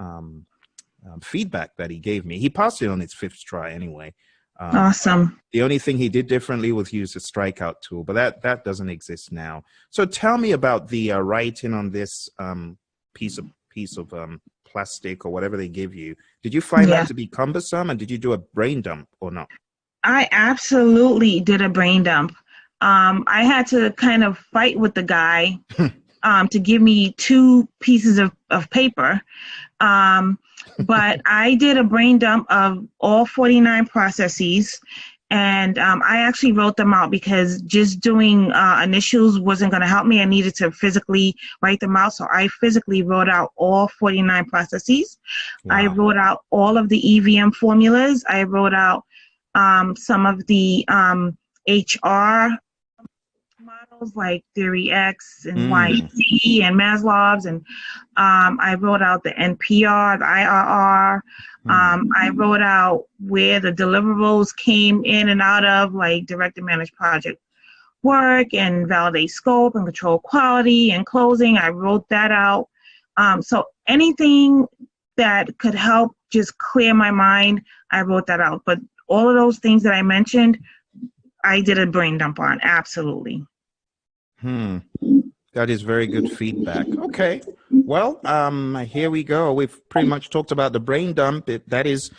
feedback that he gave me. He passed it on his 5th try anyway. Awesome. The only thing he did differently was use the strikeout tool, but that doesn't exist now. So tell me about the writing on this piece of plastic or whatever they give you. Did you find that to be cumbersome, and did you do a brain dump or not? I absolutely did a brain dump. I had to kind of fight with the guy to give me 2 pieces of paper. But I did a brain dump of all 49 processes, and I actually wrote them out because just doing initials wasn't going to help me. I needed to physically write them out. So I physically wrote out all 49 processes. Wow. I wrote out all of the EVM formulas. I wrote out some of the HR models like Theory X and YC and Maslow's, and I wrote out the NPR, the IRR. I wrote out where the deliverables came in and out of, like direct and managed project work and validate scope and control quality and closing. I wrote that out. So anything that could help just clear my mind, I wrote that out. But all of those things that I mentioned, I did a brain dump on. Absolutely. That is very good feedback. Okay. Well, here we go. We've pretty much talked about the brain dump. That is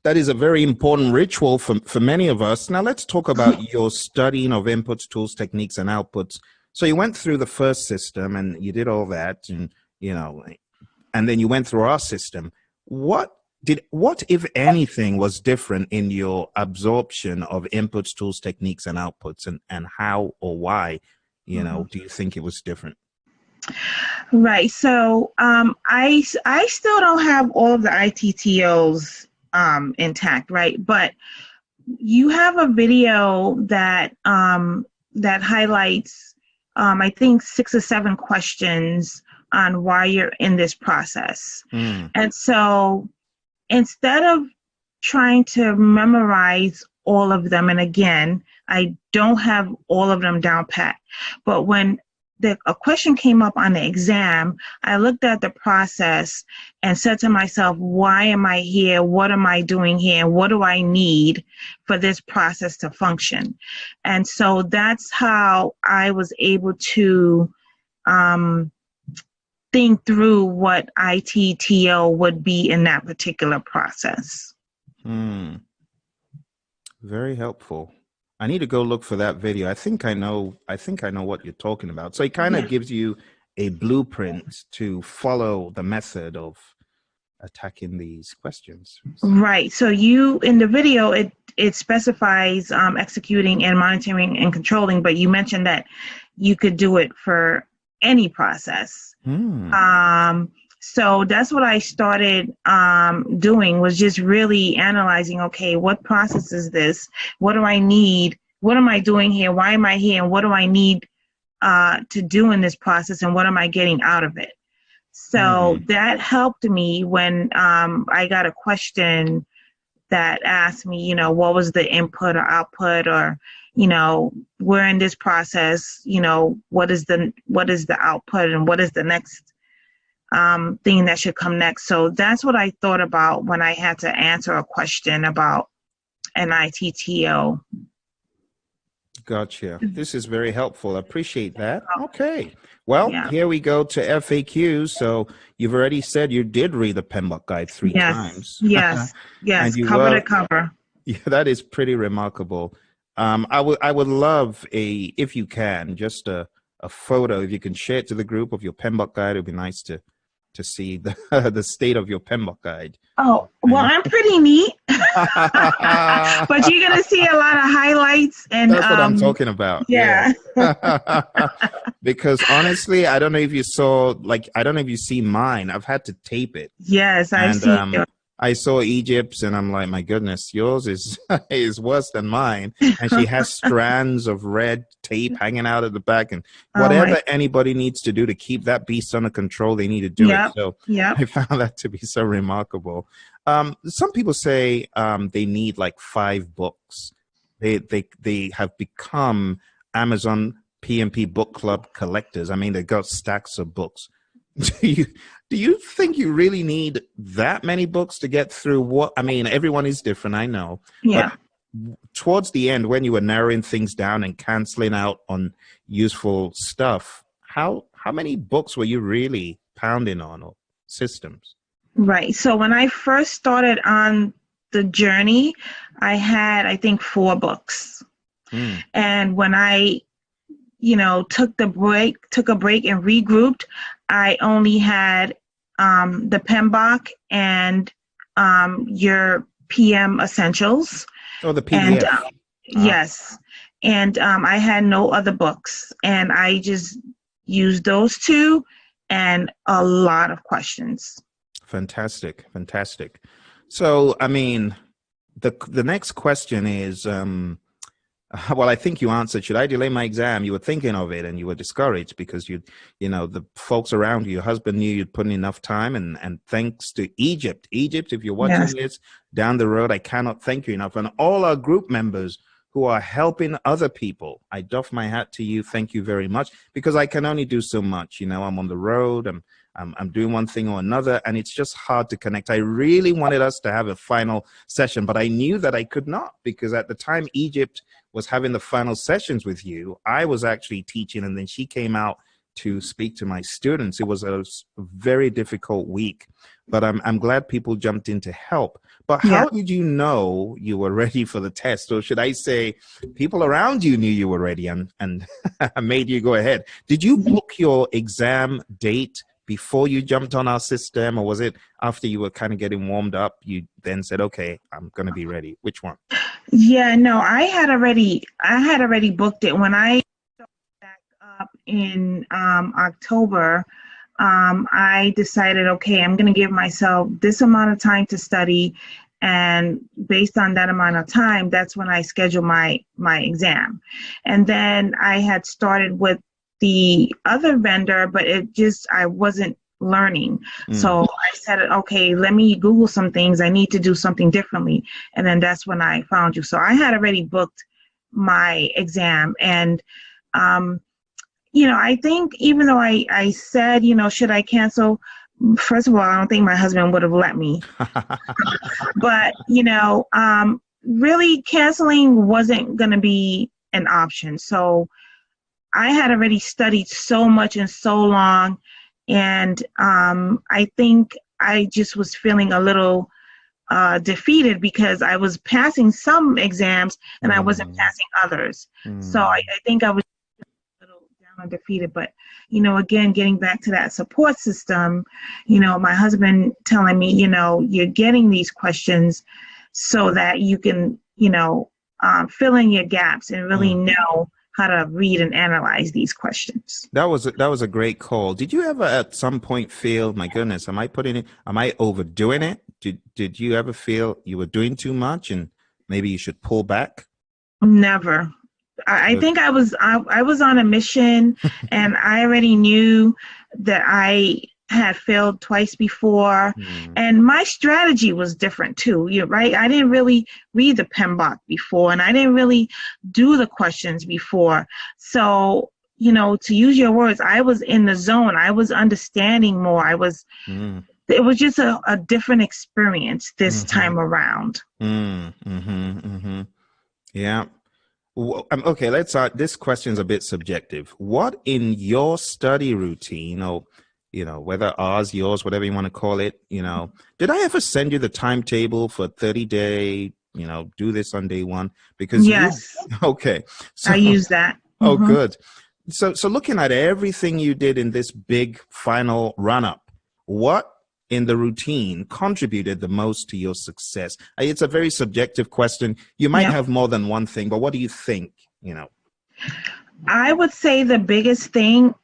a very important ritual for many of us. Now let's talk about your studying of inputs, tools, techniques, and outputs. So you went through the first system and you did all that, and and then you went through our system. What, if anything, was different in your absorption of inputs, tools, techniques, and outputs, and how or why, do you think it was different? Right. So I still don't have all of the ITTOs intact, right? But you have a video that that highlights I think 6 or 7 questions on why you're in this process. And so instead of trying to memorize all of them, and again, I don't have all of them down pat, but when a question came up on the exam, I looked at the process and said to myself, why am I here? What am I doing here? What do I need for this process to function? And so that's how I was able to think through what ITTO would be in that particular process. Very helpful. I need to go look for that video. I think I know what you're talking about. So it kind of gives you a blueprint to follow the method of attacking these questions. Right. So in the video, it specifies executing and monitoring and controlling, but you mentioned that you could do it for any process. So that's what I started doing, was just really analyzing, okay, what process is this? What do I need? What am I doing here? Why am I here? And what do I need to do in this process? And what am I getting out of it? So that helped me when I got a question that asked me, what was the input or output, or, we're in this process, what is the output and what is the next thing that should come next. So that's what I thought about when I had to answer a question about an ITTO. Gotcha. This is very helpful. I appreciate that. Okay. Well, here we go to FAQs. So you've already said you did read the Pmbok guide 3 times. Yes. Cover to cover. Yeah, that is pretty remarkable. I would love if you can, just a photo, if you can share it to the group of your Pmbok guide. It would be nice to see the state of your Pmbok guide. Oh, well, I'm pretty neat, but you're going to see a lot of highlights. And that's what I'm talking about. Yeah. Because honestly, I don't know if you saw, I don't know if you see mine. I've had to tape it. Yes, I've seen it. I saw Egypt's and I'm like, my goodness, yours is worse than mine. And she has strands of red tape hanging out at the back, and whatever anybody needs to do to keep that beast under control, they need to do it. So I found that to be so remarkable. Some people say they need 5 books. They have become Amazon PMP book club collectors. I mean, they've got stacks of books. Do you think you really need that many books to get through what? I mean, everyone is different, I know. Yeah. But towards the end, when you were narrowing things down and canceling out on useful stuff, how many books were you really pounding on, or systems? Right. So when I first started on the journey, I had, I think, 4 books. And when I took a break and regrouped, I only had the Pmbok and your PM Essentials. Oh, the PDF. And, yes. And I had no other books. And I just used those 2 and a lot of questions. Fantastic. So, I mean, the next question is, well, I think you answered, should I delay my exam? You were thinking of it and you were discouraged because the folks around you, your husband knew you'd put in enough time, and thanks to Egypt, if you're watching this down the road, I cannot thank you enough. And all our group members who are helping other people, I doff my hat to you. Thank you very much, because I can only do so much. I'm on the road, I'm doing one thing or another, and it's just hard to connect. I really wanted us to have a final session, but I knew that I could not, because at the time Egypt was having the final sessions with you, I was actually teaching, and then she came out to speak to my students. It was a very difficult week, but I'm glad people jumped in to help. But how did you know you were ready for the test? Or should I say people around you knew you were ready and made you go ahead? Did you book your exam date before you jumped on our system, or was it after you were kind of getting warmed up, you then said, okay, I'm going to be ready? Which one? Yeah, no, I had already booked it when I back up in October. I decided, okay, I'm going to give myself this amount of time to study, and based on that amount of time, that's when I scheduled my exam. And then I had started with the other vendor, but I wasn't learning. So I said, okay, let me Google some things. I need to do something differently. And then that's when I found you. So I had already booked my exam. And, I think even though I said, should I cancel? First of all, I don't think my husband would have let me. But, really canceling wasn't going to be an option. So I had already studied so much and so long, and I think I just was feeling a little defeated because I was passing some exams and I wasn't passing others. So I think I was a little down and defeated. But, again, getting back to that support system, my husband telling me, you're getting these questions so that you can, fill in your gaps and really know how to read and analyze these questions. That was a great call. Did you ever at some point feel, my goodness, am I overdoing it? Did you ever feel you were doing too much and maybe you should pull back? Never. I think I was on a mission and I already knew that I had failed twice before, and my strategy was different too. Right? I didn't really read the Pmbok before, and I didn't really do the questions before. So, to use your words, I was in the zone. I was understanding more. It was just a different experience this time around. Yeah. Okay, let's start. This question's a bit subjective. What in your study routine, or whether ours, yours, whatever you want to call it, did I ever send you the timetable for 30-day, do this on day one? Because yes. Okay. So, I use that. Oh, good. So looking at everything you did in this big final run-up, what in the routine contributed the most to your success? It's a very subjective question. You might have more than one thing, but what do you think, I would say the biggest thing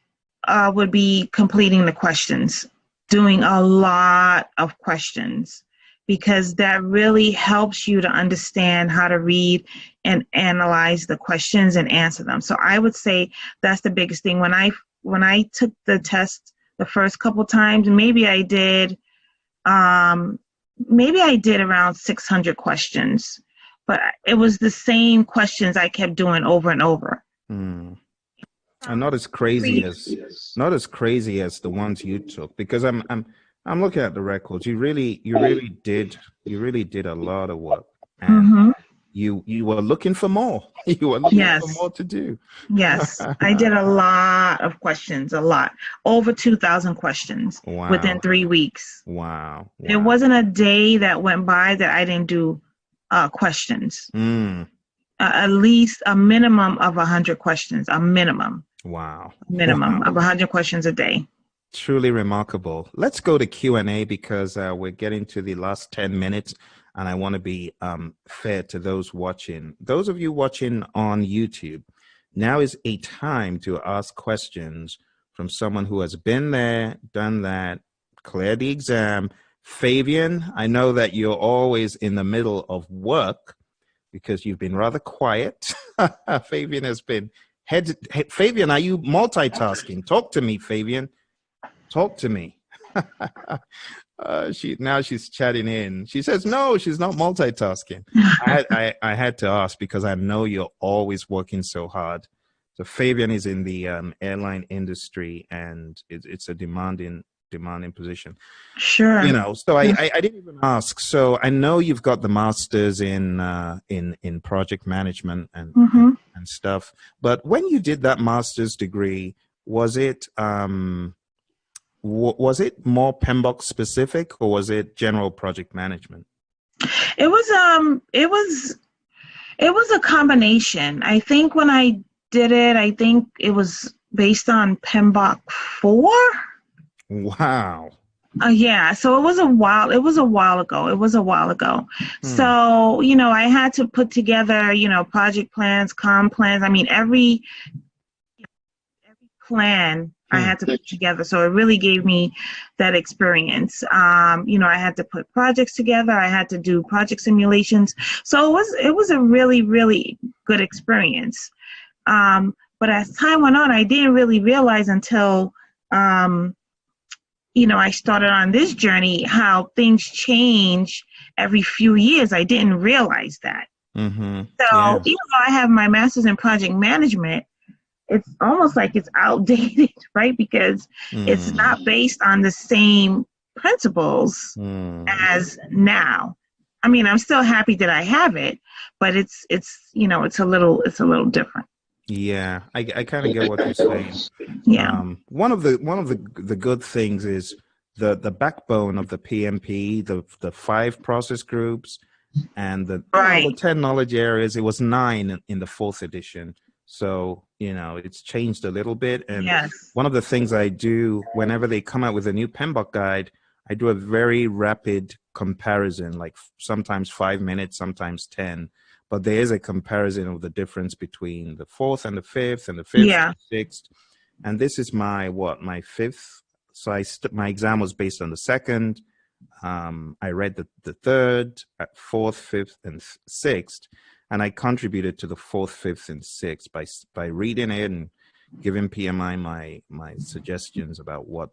would be completing the questions, doing a lot of questions, because that really helps you to understand how to read and analyze the questions and answer them. So I would say that's the biggest thing. When I took the test the first couple times, maybe I did around 600 questions, but it was the same questions I kept doing over and over. And not as crazy as the ones you took, because I'm looking at the records. You really did a lot of work, and you were looking for more. You were looking for more to do. Yes, I did a lot of questions, over 2,000 questions within 3 weeks. Wow. There wasn't a day that went by that I didn't do questions. At least a minimum of 100 questions, a minimum. Wow. Minimum of 100 questions a day. Truly remarkable. Let's go to Q&A because we're getting to the last 10 minutes and I want to be fair to those watching. Those of you watching on YouTube, now is a time to ask questions from someone who has been there, done that, cleared the exam. Fabian, I know that you're always in the middle of work because you've been rather quiet. Fabian has been Fabian, are you multitasking? Talk to me, Fabian. Talk to me. She's chatting in. She says, no, she's not multitasking. I had to ask because I know you're always working so hard. So Fabian is in the airline industry, and it's a demanding position. Sure. So I didn't even ask. So I know you've got the master's in project management and stuff. But when you did that master's degree, was it was it more Pmbok specific, or was it general project management? It was a combination. I think when I did it, I think it was based on Pmbok 4. Wow. Yeah, so it was a while ago. So, I had to put together, project plans, comm plans. I mean, every plan I had to put together. So it really gave me that experience. I had to put projects together. I had to do project simulations. So it was a really, really good experience. But as time went on, I didn't really realize until, I started on this journey, how things change every few years. I didn't realize that. Mm-hmm. So even though I have my master's in project management, it's almost like it's outdated, right? Because it's not based on the same principles as now. I mean, I'm still happy that I have it, but it's a little different. Yeah, I kind of get what you're saying. Yeah. One of the good things is the backbone of the PMP, the 5 process groups, and the 10 knowledge areas. It was 9 in the 4th edition. So, it's changed a little bit. And one of the things I do whenever they come out with a new Pmbok guide, I do a very rapid comparison, like sometimes 5 minutes, sometimes 10. But there is a comparison of the difference between the 4th and the 5th and the 5th and the 6th. And this is my 5th. So my exam was based on the 2nd. I read the 3rd, 4th, 5th, and 6th. And I contributed to the 4th, 5th, and 6th by reading it and giving PMI my suggestions about what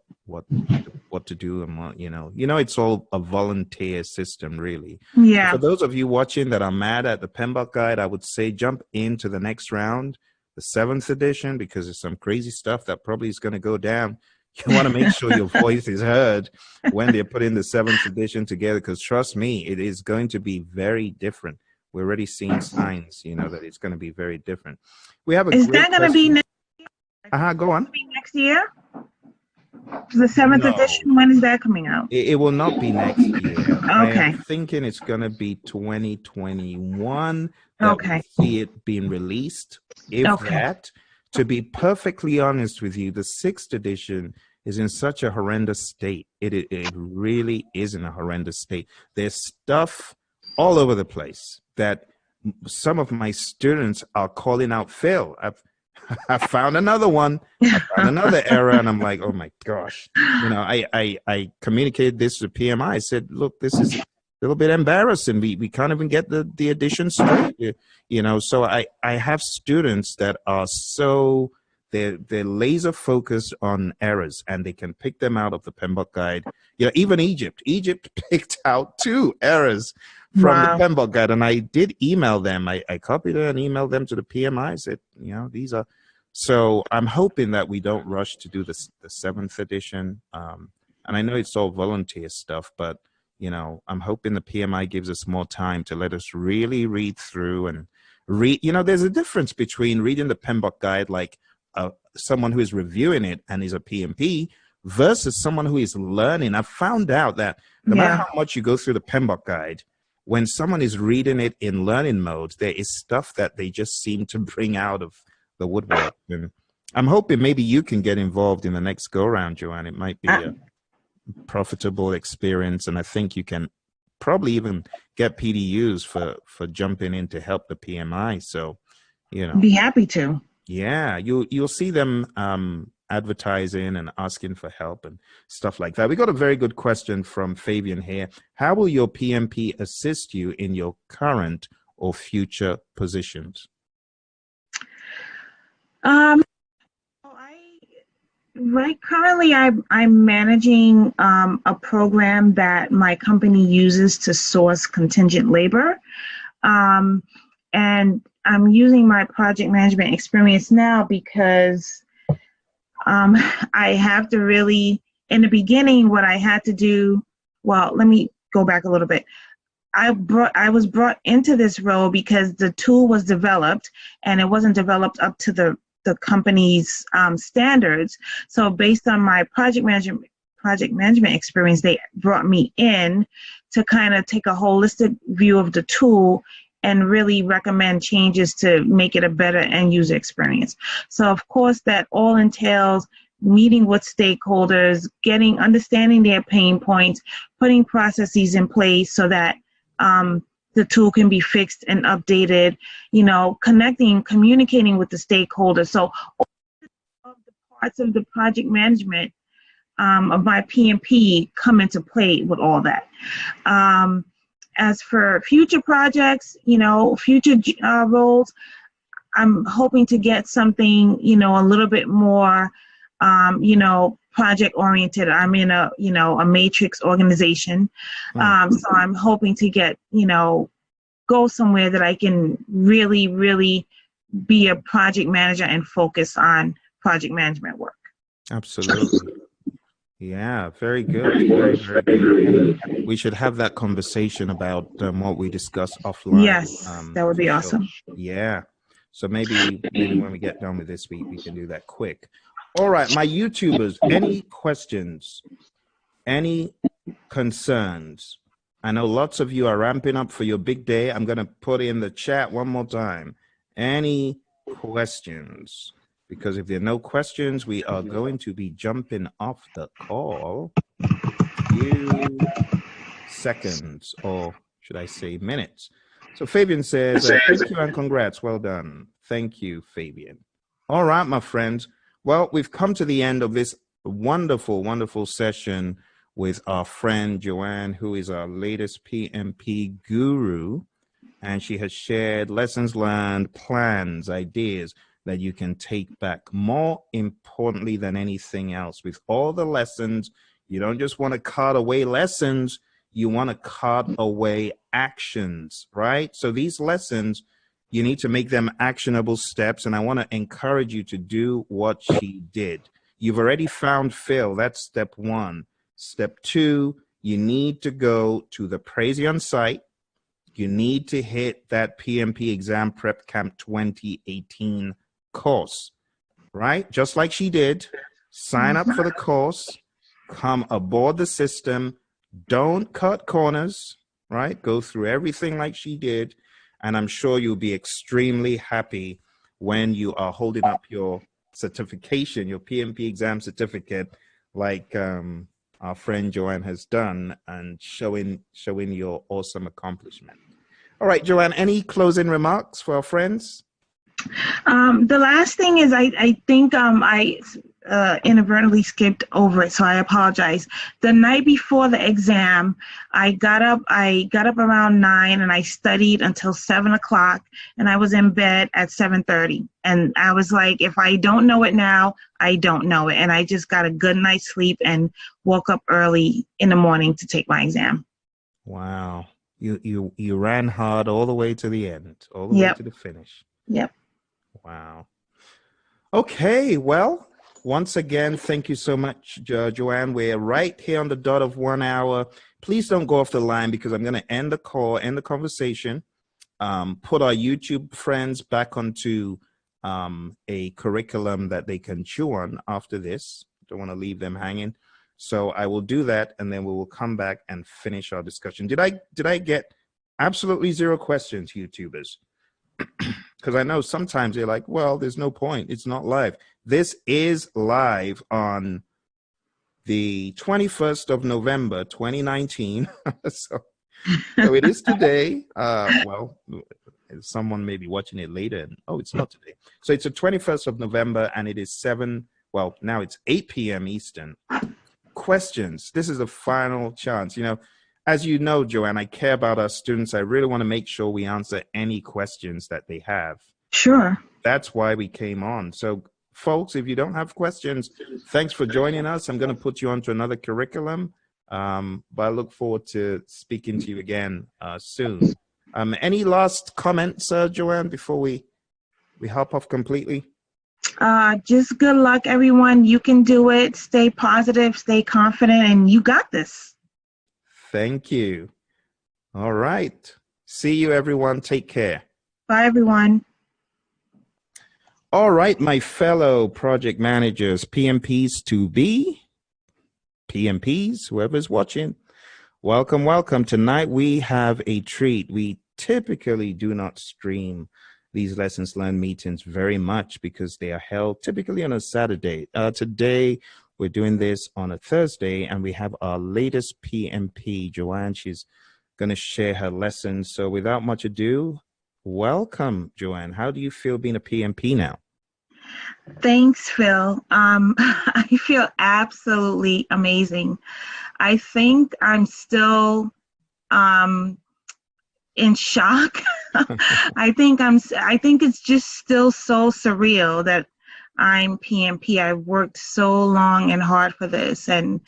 to do and what, it's all a volunteer system, really. Yeah. So for those of you watching that are mad at the Pmbok guide, I would say jump into the next round, the 7th edition, because there's some crazy stuff that probably is going to go down. You want to make sure your voice is heard when they're putting the 7th edition together, because trust me, it is going to be very different. We're already seeing signs, that it's going to be very different. We have a Is that going to be next year? Go on. Next year? The 7th edition, when is that coming out? It will not be next year. Okay. I'm thinking it's going to be 2021 Okay. we see it being released. If that, to be perfectly honest with you, the 6th edition is in such a horrendous state. It really is in a horrendous state. There's stuff all over the place that some of my students are calling out, Phil, I found another one. I found another error, and I'm like, oh my gosh. I communicated this to PMI. I said, look, this is a little bit embarrassing. We can't even get the addition straight. So I have students that are so they're laser focused on errors, and they can pick them out of the Pmbok guide. Even Egypt picked out 2 errors from the Pmbok guide, and I did email them. I copied it and emailed them to the PMI. I said, these are. So I'm hoping that we don't rush to do the 7th edition. And I know it's all volunteer stuff, but I'm hoping the PMI gives us more time to let us really read through and read. There's a difference between reading the Pmbok guide like someone who is reviewing it and is a PMP versus someone who is learning. I've found out that no matter how much you go through the Pmbok guide, when someone is reading it in learning mode, there is stuff that they just seem to bring out of the woodwork. And I'm hoping maybe you can get involved in the next go round, Joanne. It might be a profitable experience, and I think you can probably even get PDUs for jumping in to help the PMI. So, be happy to. Yeah, you'll see them advertising and asking for help and stuff like that. We got a very good question from Fabian here. How will your PMP assist you in your current or future positions? Currently I'm managing a program that my company uses to source contingent labor. And I'm using my project management experience now because I have to really, in the beginning, what I had to do, well, let me go back a little bit. I was brought into this role because the tool was developed and it wasn't developed up to the the company's standards. So based on my project management experience, they brought me in to kind of take a holistic view of the tool and really recommend changes to make it a better end user experience. So of course that all entails meeting with stakeholders, understanding their pain points, putting processes in place so that the tool can be fixed and updated, communicating with the stakeholders. So all of the parts of the project management of my PMP come into play with all that. As for future projects, future roles, I'm hoping to get something, a little bit more, project oriented. I'm in a matrix organization. So I'm hoping to get, go somewhere that I can really, really be a project manager and focus on project management work. Absolutely. Yeah, very good. Very, very good. We should have that conversation about what we discussed offline. Yes, that would be awesome. Yeah. So maybe when we get done with this week, we can do that quick. All right, my YouTubers, any questions? Any concerns? I know lots of you are ramping up for your big day. I'm going to put in the chat one more time. Any questions? Because if there are no questions, we are going to be jumping off the call. Few seconds, or should I say minutes. So Fabian says, thank you and congrats. Well done. Thank you, Fabian. All right, my friends. Well, we've come to the end of this wonderful, wonderful session with our friend Joanne, who is our latest PMP guru. And she has shared lessons learned, plans, ideas that you can take back. More importantly than anything else, with all the lessons, you don't just want to cart away lessons, you want to cart away actions, right? So these lessons, you need to make them actionable steps. And I want to encourage you to do what she did. You've already found Phil. That's step one. Step two, you need to go to the Praizion site. You need to hit that PMP Exam Prep Camp 2018 course, right? Just like she did. Sign up for the course. Come aboard the system. Don't cut corners, right? Go through everything like she did. And I'm sure you'll be extremely happy when you are holding up your certification, your PMP exam certificate, like our friend Joanne has done, and showing your awesome accomplishment. All right, Joanne, any closing remarks for our friends? The last thing is I think I inadvertently skipped over it, so I apologize. The night before the exam, I got up around 9 and I studied until 7 o'clock, and I was in bed at 7:30. And I was like, if I don't know it now, I don't know it. And I just got a good night's sleep and woke up early in the morning to take my exam. Wow. You ran hard all the way to the end, all the way to the finish. Yep. Wow. Okay, well, once again, thank you so much, Joanne. We're right here on the dot of 1 hour. Please don't go off the line, because I'm going to end the call, end the conversation, put our YouTube friends back onto a curriculum that they can chew on after this. Don't want to leave them hanging. So I will do that, and then we will come back and finish our discussion. Did I get absolutely zero questions, YouTubers? Because I know sometimes you're like, well, there's no point. It's not live. This is live on the 21st of November, 2019. so it is today. Well, someone may be watching it later. And, oh, it's not today. So it's the 21st of November, and it is now it's 8 p.m. Eastern. Questions. This is the final chance. As you know, Joanne, I care about our students. I really want to make sure we answer any questions that they have. Sure. That's why we came on. So, folks, if you don't have questions, thanks for joining us. I'm going to put you onto another curriculum, but I look forward to speaking to you again soon. Any last comments, Joanne, before we hop off completely? Just good luck, everyone. You can do it. Stay positive, stay confident, and you got this. Thank you. All right. See you, everyone. Take care. Bye, everyone. All right, my fellow project managers, PMPs to be, PMPs, whoever's watching, welcome, welcome. Tonight we have a treat. We typically do not stream these lessons learned meetings very much because they are held typically on a Saturday. Today, we're doing this on a Thursday, and we have our latest PMP, Joanne. She's going to share her lessons. So without much ado, welcome, Joanne. How do you feel being a PMP now? Thanks, Phil. I feel absolutely amazing. I think I'm still in shock. I think it's just still so surreal that I'm PMP. I worked so long and hard for this, and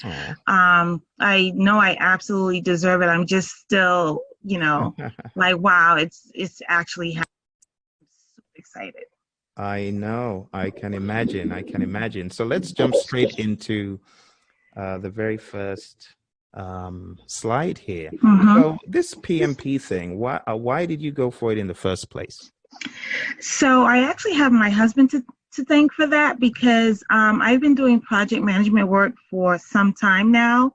I know I absolutely deserve it. I'm just still, like, wow, it's actually happening. I'm so excited. I know. I can imagine. So let's jump straight into the very first slide here. So this PMP thing, why did you go for it in the first place? So I actually have my husband to thank for that, because I've been doing project management work for some time now.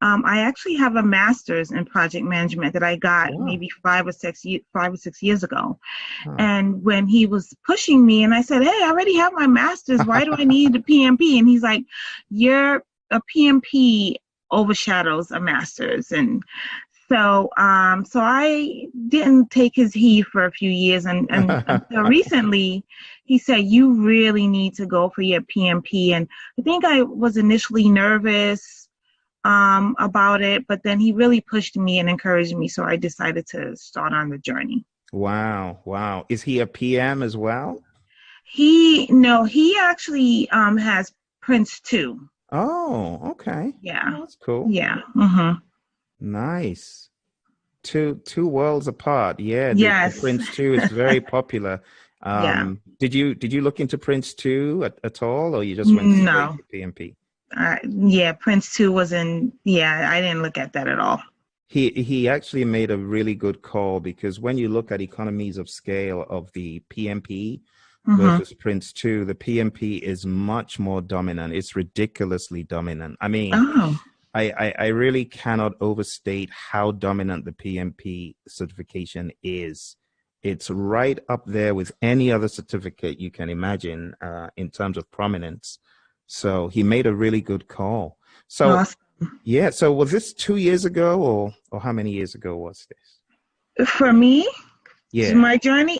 I actually have a master's in project management that I got maybe 5 or 6 years ago. And when he was pushing me, and I said, hey, I already have my master's, why do I need a PMP? And he's like, a PMP overshadows a master's. And so I didn't take his heed for a few years, and until recently, he said, you really need to go for your PMP. And I think I was initially nervous about it, but then he really pushed me and encouraged me, so I decided to start on the journey. Wow. Is he a PM as well? He actually has Prince 2. Oh, okay. Yeah. Oh, that's cool. Yeah. Nice. Two worlds apart. Yeah. Yes. The Prince 2 is very popular. Yeah. Did you look into Prince 2 at all, or you just went straight to PMP? Yeah, Prince 2 was in. Yeah, I didn't look at that at all. He actually made a really good call, because when you look at economies of scale of the PMP versus Prince 2, the PMP is much more dominant. It's ridiculously dominant. I mean, I really cannot overstate how dominant the PMP certification is. It's right up there with any other certificate you can imagine in terms of prominence. So he made a really good call. So, awesome. Yeah. So was this 2 years ago, or how many years ago was this? For me, yeah, my journey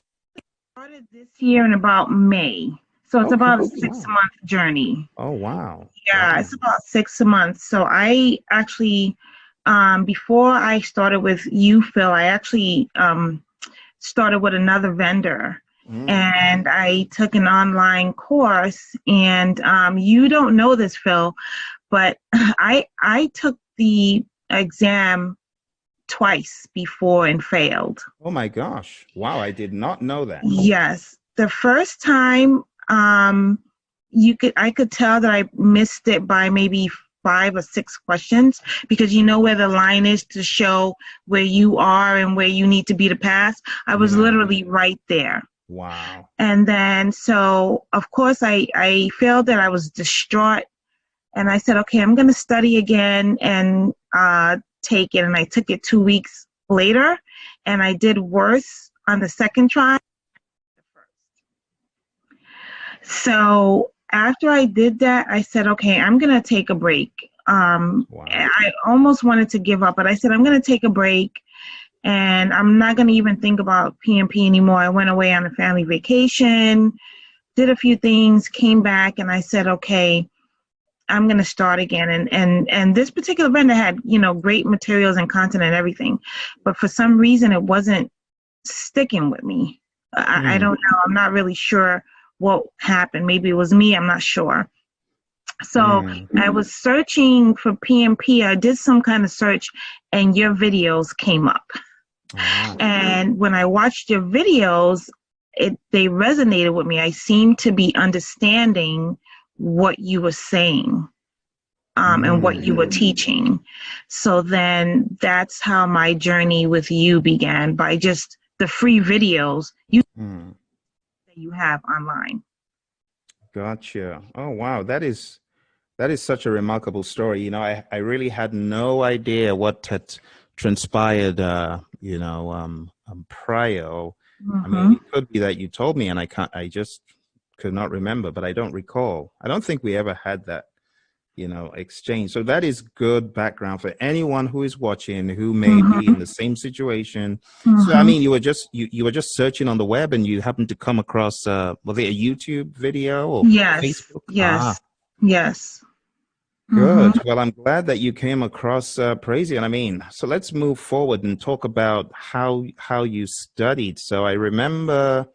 started this year in about May. So it's about a 6-month journey. Oh, wow. Yeah, it's about 6 months. So I actually, before I started with you, Phil, I actually started with another vendor. And I took an online course, and you don't know this, Phil, but I took the exam twice before and failed. Oh my gosh. Wow, I did not know that. Yes. The first time, I could tell that I missed it by maybe 5 or 6 questions, because you know where the line is to show where you are and where you need to be to pass. I was literally right there. Wow. And then, so of course I failed it. I was distraught, and I said, okay, I'm going to study again and take it. And I took it 2 weeks later, and I did worse on the second try. So after I did that, I said, okay, I'm going to take a break. I almost wanted to give up, but I said, I'm going to take a break, and I'm not going to even think about PMP anymore. I went away on a family vacation, did a few things, came back, and I said, okay, I'm going to start again. And this particular vendor had, great materials and content and everything, but for some reason it wasn't sticking with me. I don't know. I'm not really sure what happened. Maybe it was me. I'm not sure. So I was searching for PMP. I did some kind of search, and your videos came up. And when I watched your videos, they resonated with me. I seemed to be understanding what you were saying and what you were teaching. So then that's how my journey with you began, by just the free videos you have online. Gotcha. Oh, wow. That is such a remarkable story. You know, I really had no idea what had transpired, prior. I mean, it could be that you told me and I just could not remember, but I don't recall. I don't think we ever had that, exchange. So that is good background for anyone who is watching who may be in the same situation. So, I mean, you were just searching on the web and you happened to come across, was it a YouTube video or Facebook? Yes. Good. Well, I'm glad that you came across Praizion. I mean, so let's move forward and talk about how you studied. So I remember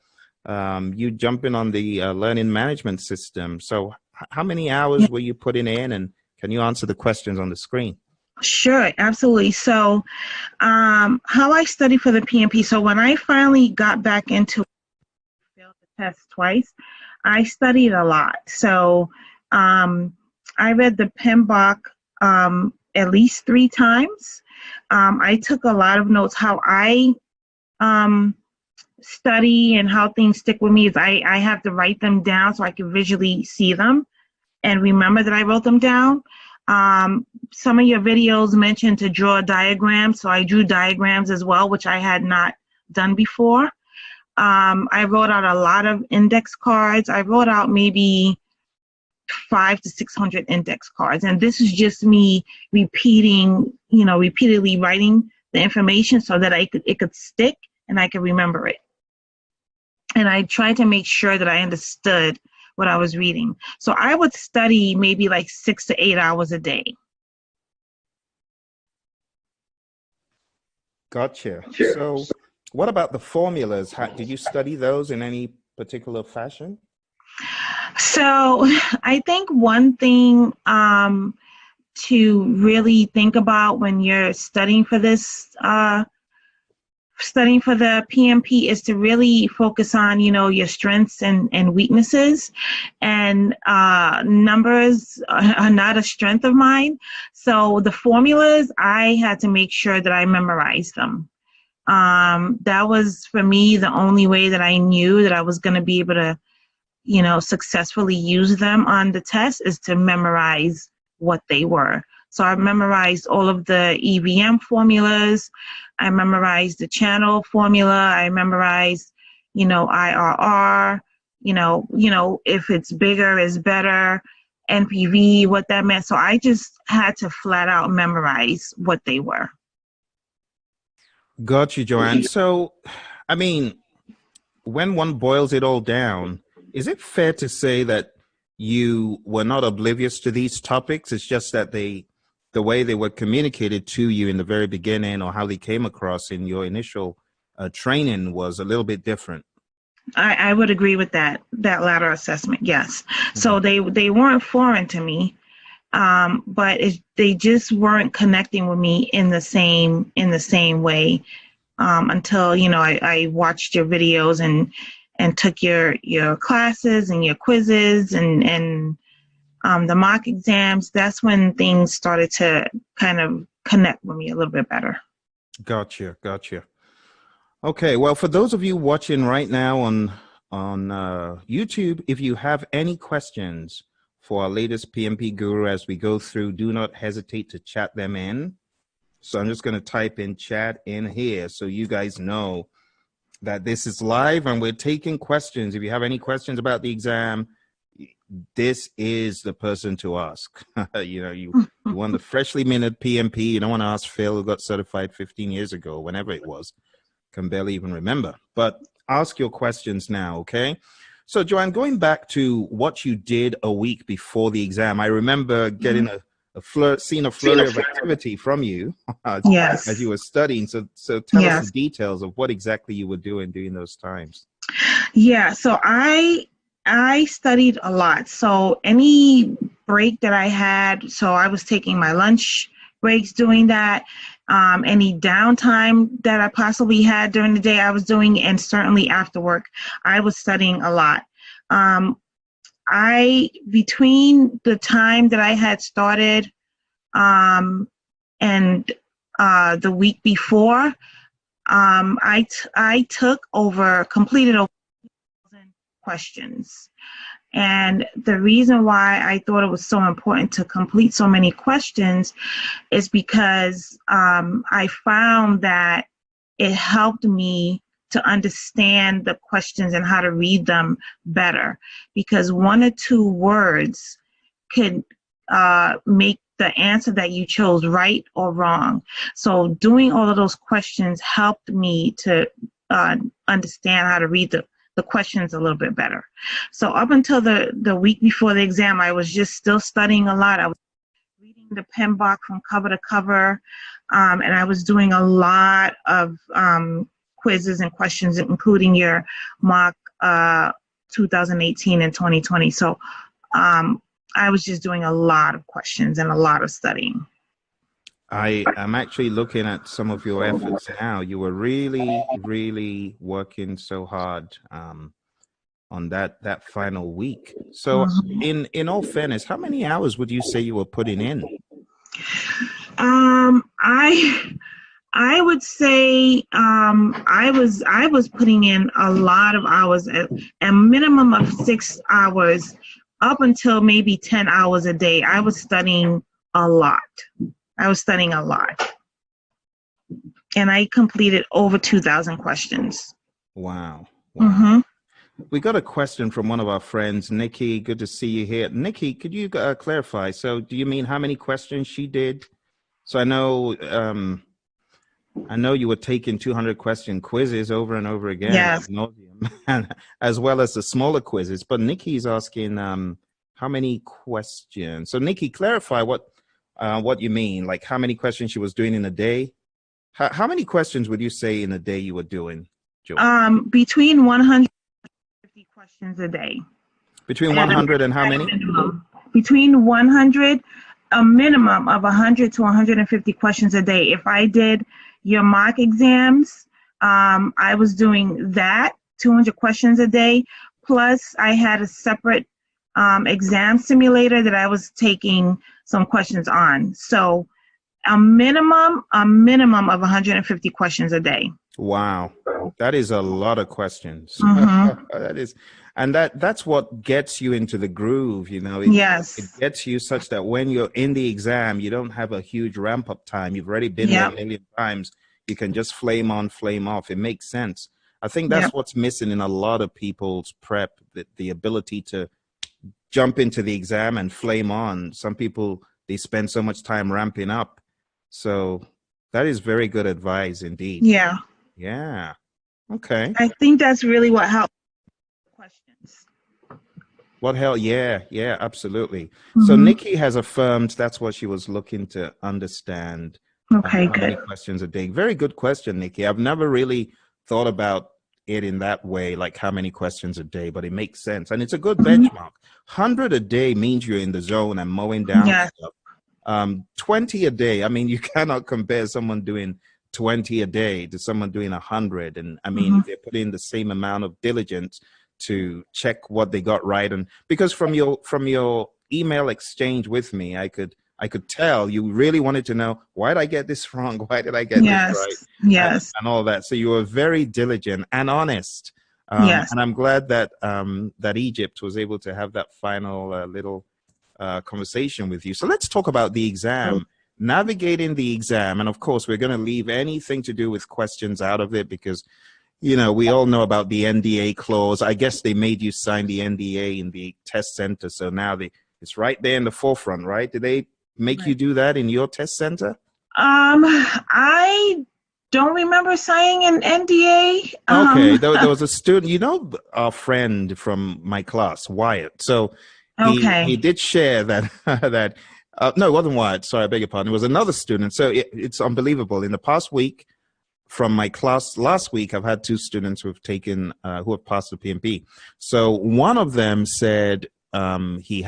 you jumping on the learning management system. So how many hours were you putting in, and can you answer the questions on the screen? Sure, absolutely. So how I studied for the PMP, so when I finally got back into failed the test twice, I studied a lot. So I read the Pmbok at least 3 times. I took a lot of notes. How I study and how things stick with me is I have to write them down so I can visually see them and remember that I wrote them down. Some of your videos mentioned to draw diagrams, so I drew diagrams as well, which I had not done before. I wrote out a lot of index cards. I wrote out maybe 500 to 600 index cards, and this is just me repeatedly writing the information so that it could stick and I could remember it. And I tried to make sure that I understood what I was reading. So I would study maybe like 6 to 8 hours a day. Gotcha. So what about the formulas? Did you study those in any particular fashion? So I think one thing to really think about when you're studying for this, studying for the PMP, is to really focus on, your strengths and weaknesses. And numbers are not a strength of mine. So the formulas, I had to make sure that I memorized them. That was, for me, the only way that I knew that I was going to be able to successfully use them on the test, is to memorize what they were. So I memorized all of the EVM formulas. I memorized the channel formula. I memorized, IRR, if it's bigger is better, NPV, what that meant. So I just had to flat out memorize what they were. Got you, Joanne. So, I mean, when one boils it all down, is it fair to say that you were not oblivious to these topics? It's just that the way they were communicated to you in the very beginning, or how they came across in your initial training, was a little bit different. I would agree with that latter assessment. Yes. So they weren't foreign to me, but they just weren't connecting with me in the same way until I watched your videos and took your classes and your quizzes and the mock exams. That's when things started to kind of connect with me a little bit better. Gotcha. Okay, well, for those of you watching right now on YouTube, if you have any questions for our latest PMP guru as we go through, do not hesitate to chat them in. So I'm just going to type in chat in here so you guys know that this is live and we're taking questions. If you have any questions about the exam, this is the person to ask. You want the freshly minted PMP. You don't want to ask Phil, who got certified 15 years ago, whenever it was. Can barely even remember. But ask your questions now, okay? So, Joanne, going back to what you did a week before the exam, I remember getting seeing a flurry of activity from you as you were studying. So tell us the details of what exactly you were doing during those times. Yeah, so I studied a lot. So any break that I had, so I was taking my lunch breaks doing that. Any downtime that I possibly had during the day, I was doing, and certainly after work, I was studying a lot. Between the time that I had started and the week before, I completed over 1,000 questions. And the reason why I thought it was so important to complete so many questions is because I found that it helped me to understand the questions and how to read them better, because one or two words could make the answer that you chose right or wrong. So doing all of those questions helped me to understand how to read the questions a little bit better. So up until the week before the exam, I was just still studying a lot. I was reading the Pmbok from cover to cover, and I was doing a lot of quizzes and questions, including your mock 2018 and 2020. So I was just doing a lot of questions and a lot of studying. I am actually looking at some of your efforts now. You were really, really working so hard on that final week. So in all fairness, how many hours would you say you were putting in? I would say I was putting in a lot of hours, a minimum of 6 hours, up until maybe 10 hours a day. I was studying a lot. And I completed over 2,000 questions. Wow. Mm-hmm. We got a question from one of our friends, Nikki. Good to see you here. Nikki, could you clarify? So do you mean how many questions she did? So I know you were taking 200 question quizzes over and over again, yes, as well as the smaller quizzes. But Nikki's asking how many questions. So Nikki, clarify what you mean. Like how many questions she was doing in a day. How many questions would you say in a day you were doing, Joe? Between 150 questions a day. Between 100 and how many? Between 100, a minimum of 100 to 150 questions a day. If I did your mock exams, I was doing that, 200 questions a day, plus I had a separate exam simulator that I was taking some questions on. So a minimum of 150 questions a day. Wow, that is a lot of questions. Mm-hmm. That's what gets you into the groove, you know. Yes. It gets you such that when you're in the exam, you don't have a huge ramp up time. You've already been there a million times. You can just flame on, flame off. It makes sense. I think that's what's missing in a lot of people's prep, the ability to jump into the exam and flame on. Some people, they spend so much time ramping up. So that is very good advice indeed. Yeah. Yeah. Okay. I think that's really what helped. Questions. What hell? Yeah, absolutely. So Nikki has affirmed that's what she was looking to understand. Okay, how many questions a day? Very good question, Nikki. I've never really thought about it in that way, like how many questions a day, but it makes sense. And it's a good benchmark. 100 a day means you're in the zone and mowing down stuff. 20 a day, I mean, you cannot compare someone doing 20 a day to someone doing 100. And I mean, if they put in the same amount of diligence to check what they got right, and because from your email exchange with me, I could tell you really wanted to know, why did I get this wrong? Why did I get this right? Yes. And all that. So you were very diligent and honest. Yes. And I'm glad that that Egypt was able to have that final little conversation with you. So let's talk about the exam. Navigating the exam. And of course, we're going to leave anything to do with questions out of it because, you know, we all know about the NDA clause. I guess they made you sign the NDA in the test center. So now it's right there in the forefront, right? Did they make you do that in your test center? I don't remember signing an NDA. Okay, there was a student, you know, our friend from my class, Wyatt. So he did share that no, it wasn't Wyatt. Sorry, I beg your pardon. It was another student. So it's unbelievable. In the past week, from my class last week, I've had two students who have taken, who have passed the PMP. So one of them said he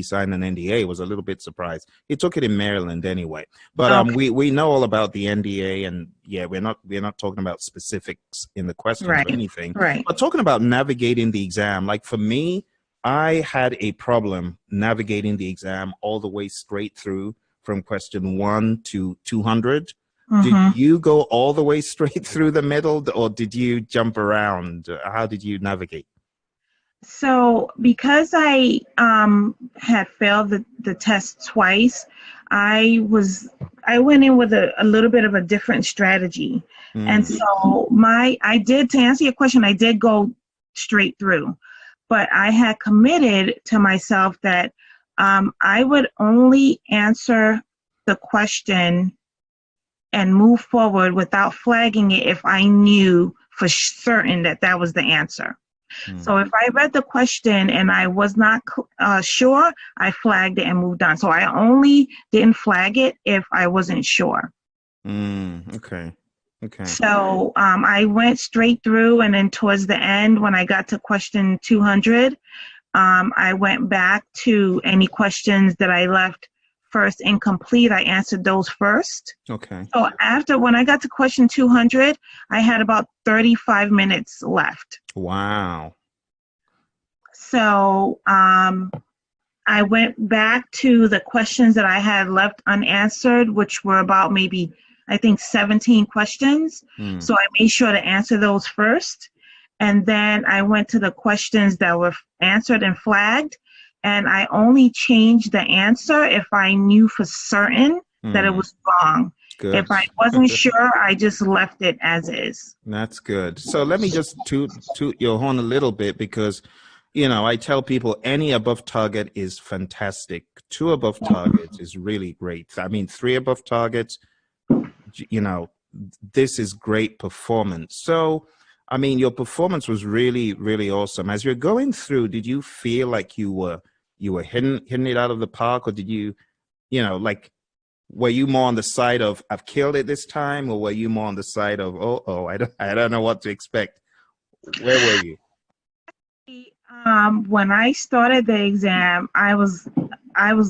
signed an NDA. Was a little bit surprised. He took it in Maryland anyway. But we know all about the NDA, and yeah, we're not talking about specifics in the questions or anything. Right. But talking about navigating the exam, like for me, I had a problem navigating the exam all the way straight through from question 1 to 200. Did you go all the way straight through the middle, or did you jump around? How did you navigate? So because I had failed the test twice, I went in with a little bit of a different strategy. And so to answer your question, I did go straight through, but I had committed to myself that I would only answer the question and move forward without flagging it if I knew for certain that that was the answer. So if I read the question and I was not sure, I flagged it and moved on. So I only didn't flag it if I wasn't sure. Okay. So I went straight through, and then towards the end, when I got to question 200, I went back to any questions that I left first incomplete. I answered those first. Okay. So when I got to question 200, I had about 35 minutes left. Wow. So I went back to the questions that I had left unanswered, which were about maybe, I think, 17 questions. So I made sure to answer those first. And then I went to the questions that were answered and flagged. And I only changed the answer if I knew for certain that it was wrong. Good. If I wasn't sure, I just left it as is. That's good. So let me just toot your horn a little bit, because, I tell people any above target is fantastic. 2 above targets is really great. I mean, 3 above targets, this is great performance. So, I mean, your performance was really, really awesome. As you're going through, did you feel like you were hitting it out of the park, or did you, were you more on the side of I've killed it this time, or were you more on the side of I don't know what to expect? Where were you? When I started the exam, I was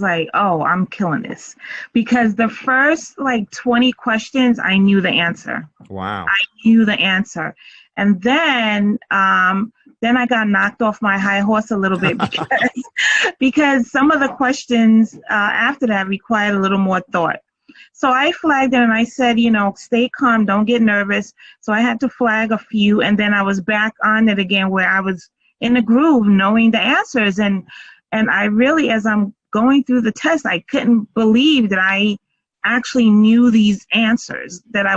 like, oh, I'm killing this, because the first 20 questions I knew the answer. Wow. I knew the answer. And then I got knocked off my high horse a little bit because some of the questions after that required a little more thought. So I flagged it and I said, stay calm, don't get nervous. So I had to flag a few, and then I was back on it again where I was in the groove, knowing the answers. And I really, as I'm going through the test, I couldn't believe that I actually knew these answers, that I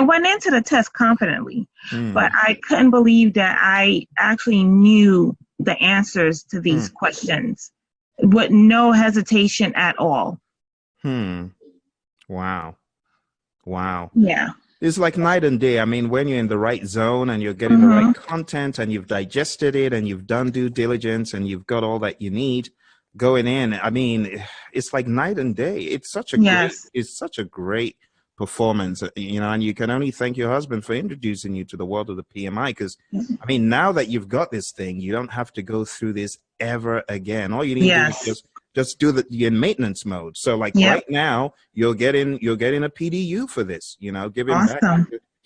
went into the test confidently, but I couldn't believe that I actually knew the answers to these questions with no hesitation at all. Wow. Yeah. It's like night and day. I mean, when you're in the right zone and you're getting the right content and you've digested it and you've done due diligence and you've got all that you need going in, I mean, it's like night and day. It's such a great performance, and you can only thank your husband for introducing you to the world of the PMI, because I mean, now that you've got this thing, you don't have to go through this ever again. All you need to do is just do you're in maintenance mode. So right now you're getting a PDU for this, giving back,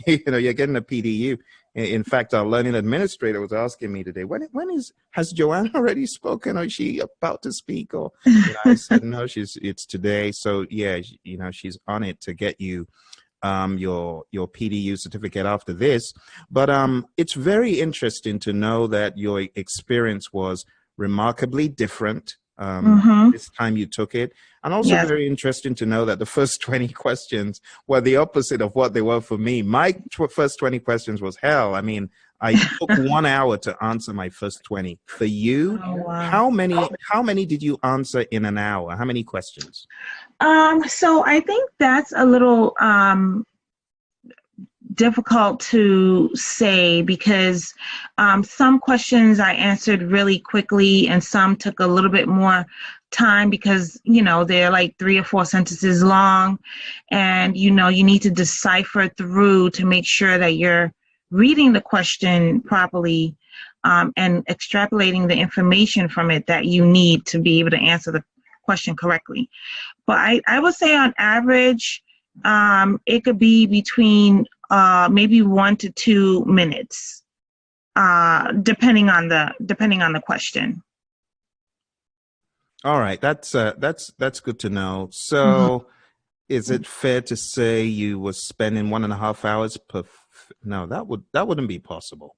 you're getting a PDU. In fact, our learning administrator was asking me today, has Joanne already spoken, or is she about to speak? Or I said, no, it's today. So yeah, she's on it to get you your PDU certificate after this. But it's very interesting to know that your experience was remarkably different this time you took it, and also very interesting to know that the first 20 questions were the opposite of what they were for me. My first 20 questions was hell. I mean, I took 1 hour to answer my first 20. For you, how many did you answer in an hour? How many questions? So I think that's a little difficult to say, because some questions I answered really quickly and some took a little bit more time, because they're like 3 or 4 sentences long, and you need to decipher through to make sure that you're reading the question properly and extrapolating the information from it that you need to be able to answer the question correctly. But I would say on average it could be between maybe 1 to 2 minutes, depending on the question. All right, that's good to know. So, is it fair to say you were spending 1.5 hours per? No, that wouldn't be possible.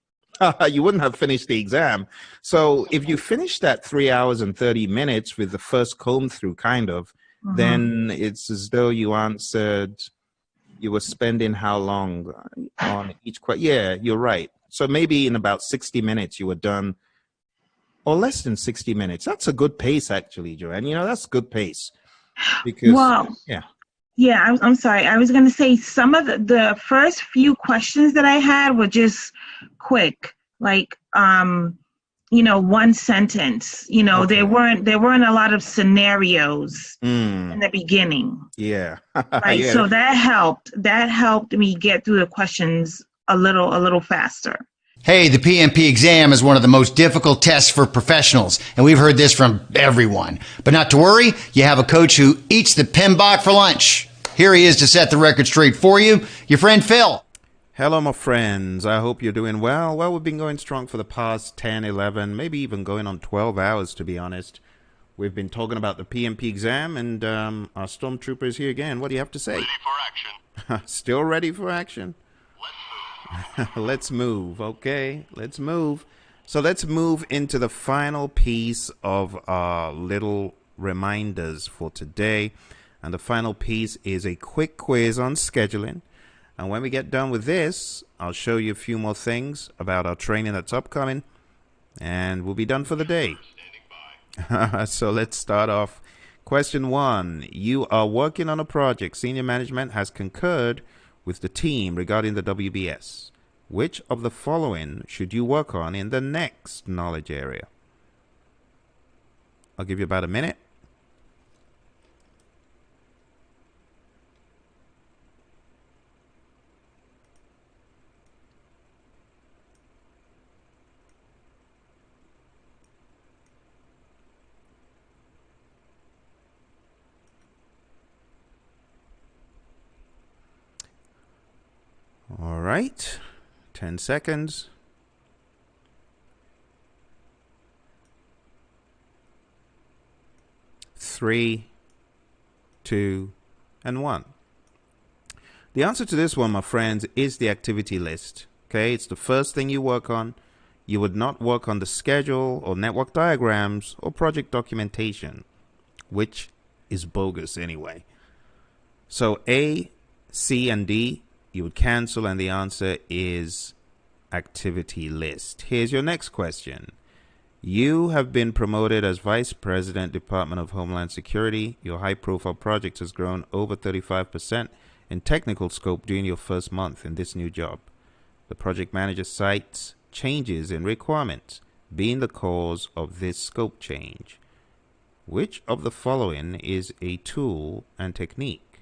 you wouldn't have finished the exam. So if you finish that 3 hours and 30 minutes with the first comb through, kind of, then it's as though you answered, you were spending how long on each question? Yeah, you're right. So maybe in about 60 minutes you were done, or less than 60 minutes. That's a good pace, actually, Joanne. You know, that's good pace. Because, I'm sorry. I was going to say some of the first few questions that I had were just quick, like, one sentence. There weren't a lot of scenarios in the beginning. Yeah. Right. Yeah. So that helped me get through the questions a little faster. Hey, the PMP exam is one of the most difficult tests for professionals, and we've heard this from everyone. But not to worry, you have a coach who eats the Pmbok for lunch. Here he is to set the record straight for you, your friend Phil. Hello, my friends. I hope you're doing well. Well, we've been going strong for the past 10, 11, maybe even going on 12 hours, to be honest. We've been talking about the PMP exam, and our stormtrooper is here again. What do you have to say? Ready for action. Still ready for action? Let's move, okay? Let's move. So let's move into the final piece of our little reminders for today. And the final piece is a quick quiz on scheduling. And when we get done with this, I'll show you a few more things about our training that's upcoming. And we'll be done for the day. So let's start off. Question 1. You are working on a project. Senior management has concurred with the team regarding the WBS. Which of the following should you work on in the next knowledge area? I'll give you about a minute. All right, 10 seconds. Three, 2, and 1. The answer to this one, my friends, is the activity list. Okay, it's the first thing you work on. You would not work on the schedule or network diagrams or project documentation, which is bogus anyway. So A, C, and D, you would cancel, and the answer is activity list. Here's your next question. You have been promoted as Vice President, Department of Homeland Security. Your high-profile project has grown over 35% in technical scope during your first month in this new job. The project manager cites changes in requirements being the cause of this scope change. Which of the following is a tool and technique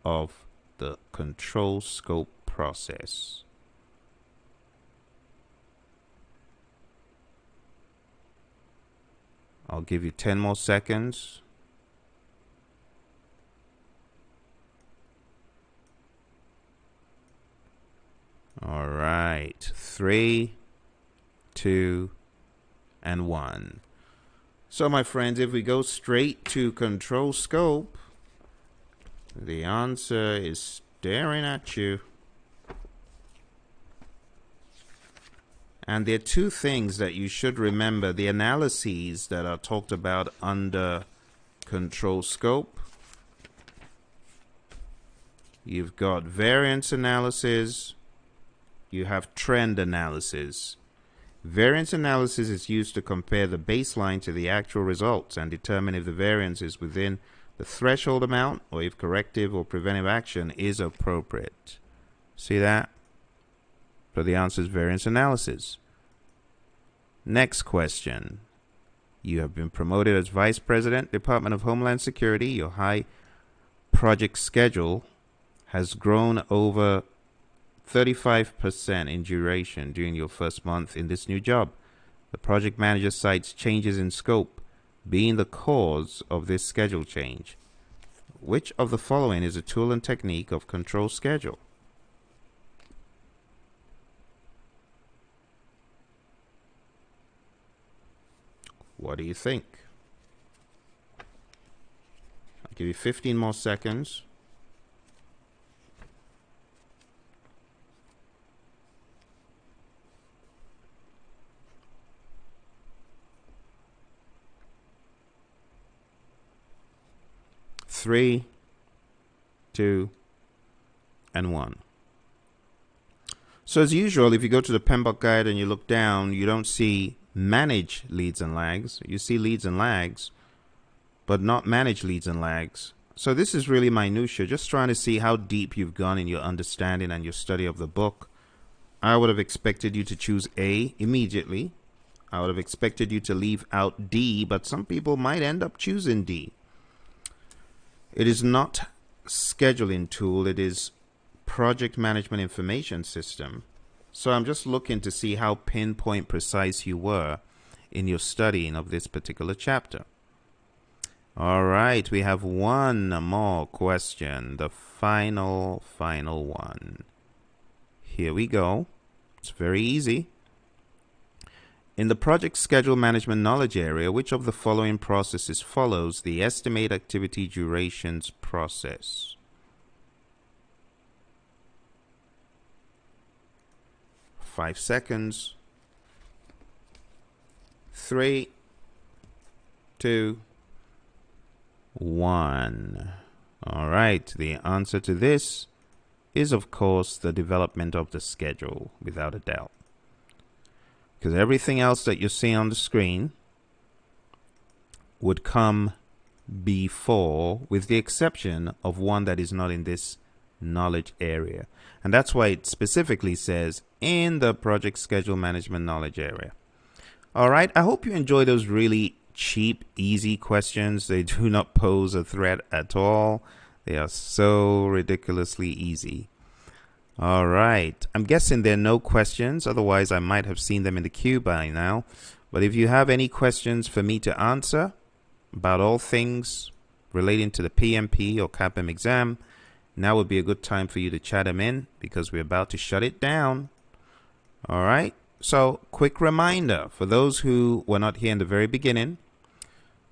of the control scope process? I'll give you 10 more seconds. All right, 3, 2, and 1. So my friends, if we go straight to control scope, the answer is staring at you. And there are two things that you should remember. The analyses that are talked about under control scope. You've got variance analysis. You have trend analysis. Variance analysis is used to compare the baseline to the actual results and determine if the variance is within the threshold amount or if corrective or preventive action is appropriate. See that? So the answer is variance analysis. Next question. You have been promoted as Vice President, Department of Homeland Security. Your high project schedule has grown over 35% in duration during your first month in this new job. The project manager cites changes in scope being the cause of this schedule change. Which of the following is a tool and technique of control schedule? What do you think? I'll give you 15 more seconds. 3, 2, and 1. So as usual, if you go to the Pmbok guide and you look down, you don't see manage leads and lags. You see leads and lags, but not manage leads and lags. So this is really minutia, just trying to see how deep you've gone in your understanding and your study of the book. I would have expected you to choose A immediately. I would have expected you to leave out D, but some people might end up choosing D. It is not scheduling tool, it is project management information system. So I'm just looking to see how pinpoint precise you were in your studying of this particular chapter. All right, we have one more question, the final one. Here we go. It's very easy. In the project schedule management knowledge area, which of the following processes follows the estimate activity durations process? Five seconds. 3, 2, 1. All right, the answer to this is, of course, the development of the schedule, without a doubt. Because everything else that you see on the screen would come before, with the exception of one that is not in this knowledge area. And that's why it specifically says in the project schedule management knowledge area. All right, I hope you enjoy those really cheap, easy questions. They do not pose a threat at all. They are so ridiculously easy. All right, I'm guessing there are no questions, otherwise I might have seen them in the queue by now. But if you have any questions for me to answer about all things relating to the PMP or CAPM exam, now would be a good time for you to chat them in, because we're about to shut it down. All right, so quick reminder for those who were not here in the very beginning,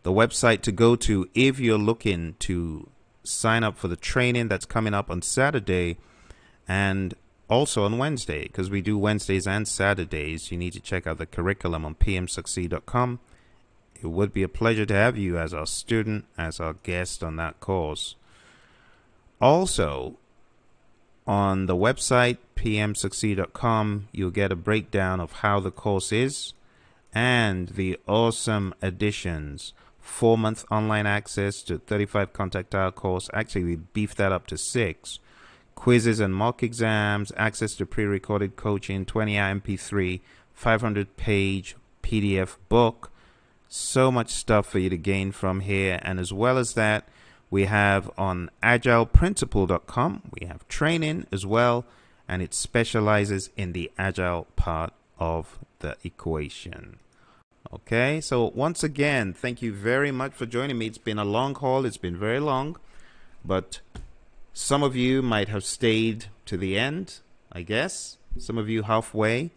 the website to go to if you're looking to sign up for the training that's coming up on Saturday and also on Wednesday, because we do Wednesdays and Saturdays. You need to check out the curriculum on pmsucceed.com. It would be a pleasure to have you as our student, as our guest on that course. Also, on the website, pmsucceed.com, you'll get a breakdown of how the course is and the awesome additions. 4-month online access to 35 contact hour course. Actually, we beefed that up to 6. Quizzes and mock exams, access to pre-recorded coaching, 20-hour MP3, 500-page PDF book. So much stuff for you to gain from here. And as well as that, we have on agileprinciple.com, we have training as well, and it specializes in the agile part of the equation. Okay, so once again, thank you very much for joining me. It's been a long haul. It's been very long, but some of you might have stayed to the end, I guess. Some of you halfway.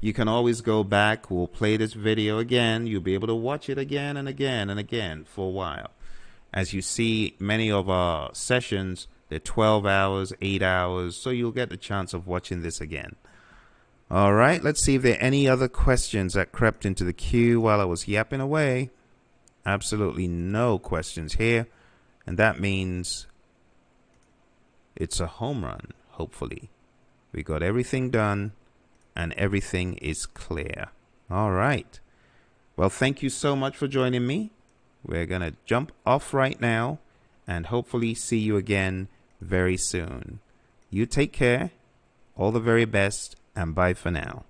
You can always go back. We'll play this video again. You'll be able to watch it again and again and again for a while. As you see, many of our sessions, they're 12 hours, 8 hours, so you'll get the chance of watching this again. All right, let's see if there are any other questions that crept into the queue while I was yapping away. Absolutely no questions here, and that means it's a home run, hopefully. We got everything done, and everything is clear. All right. Well, thank you so much for joining me. We're going to jump off right now and hopefully see you again very soon. You take care. All the very best, and bye for now.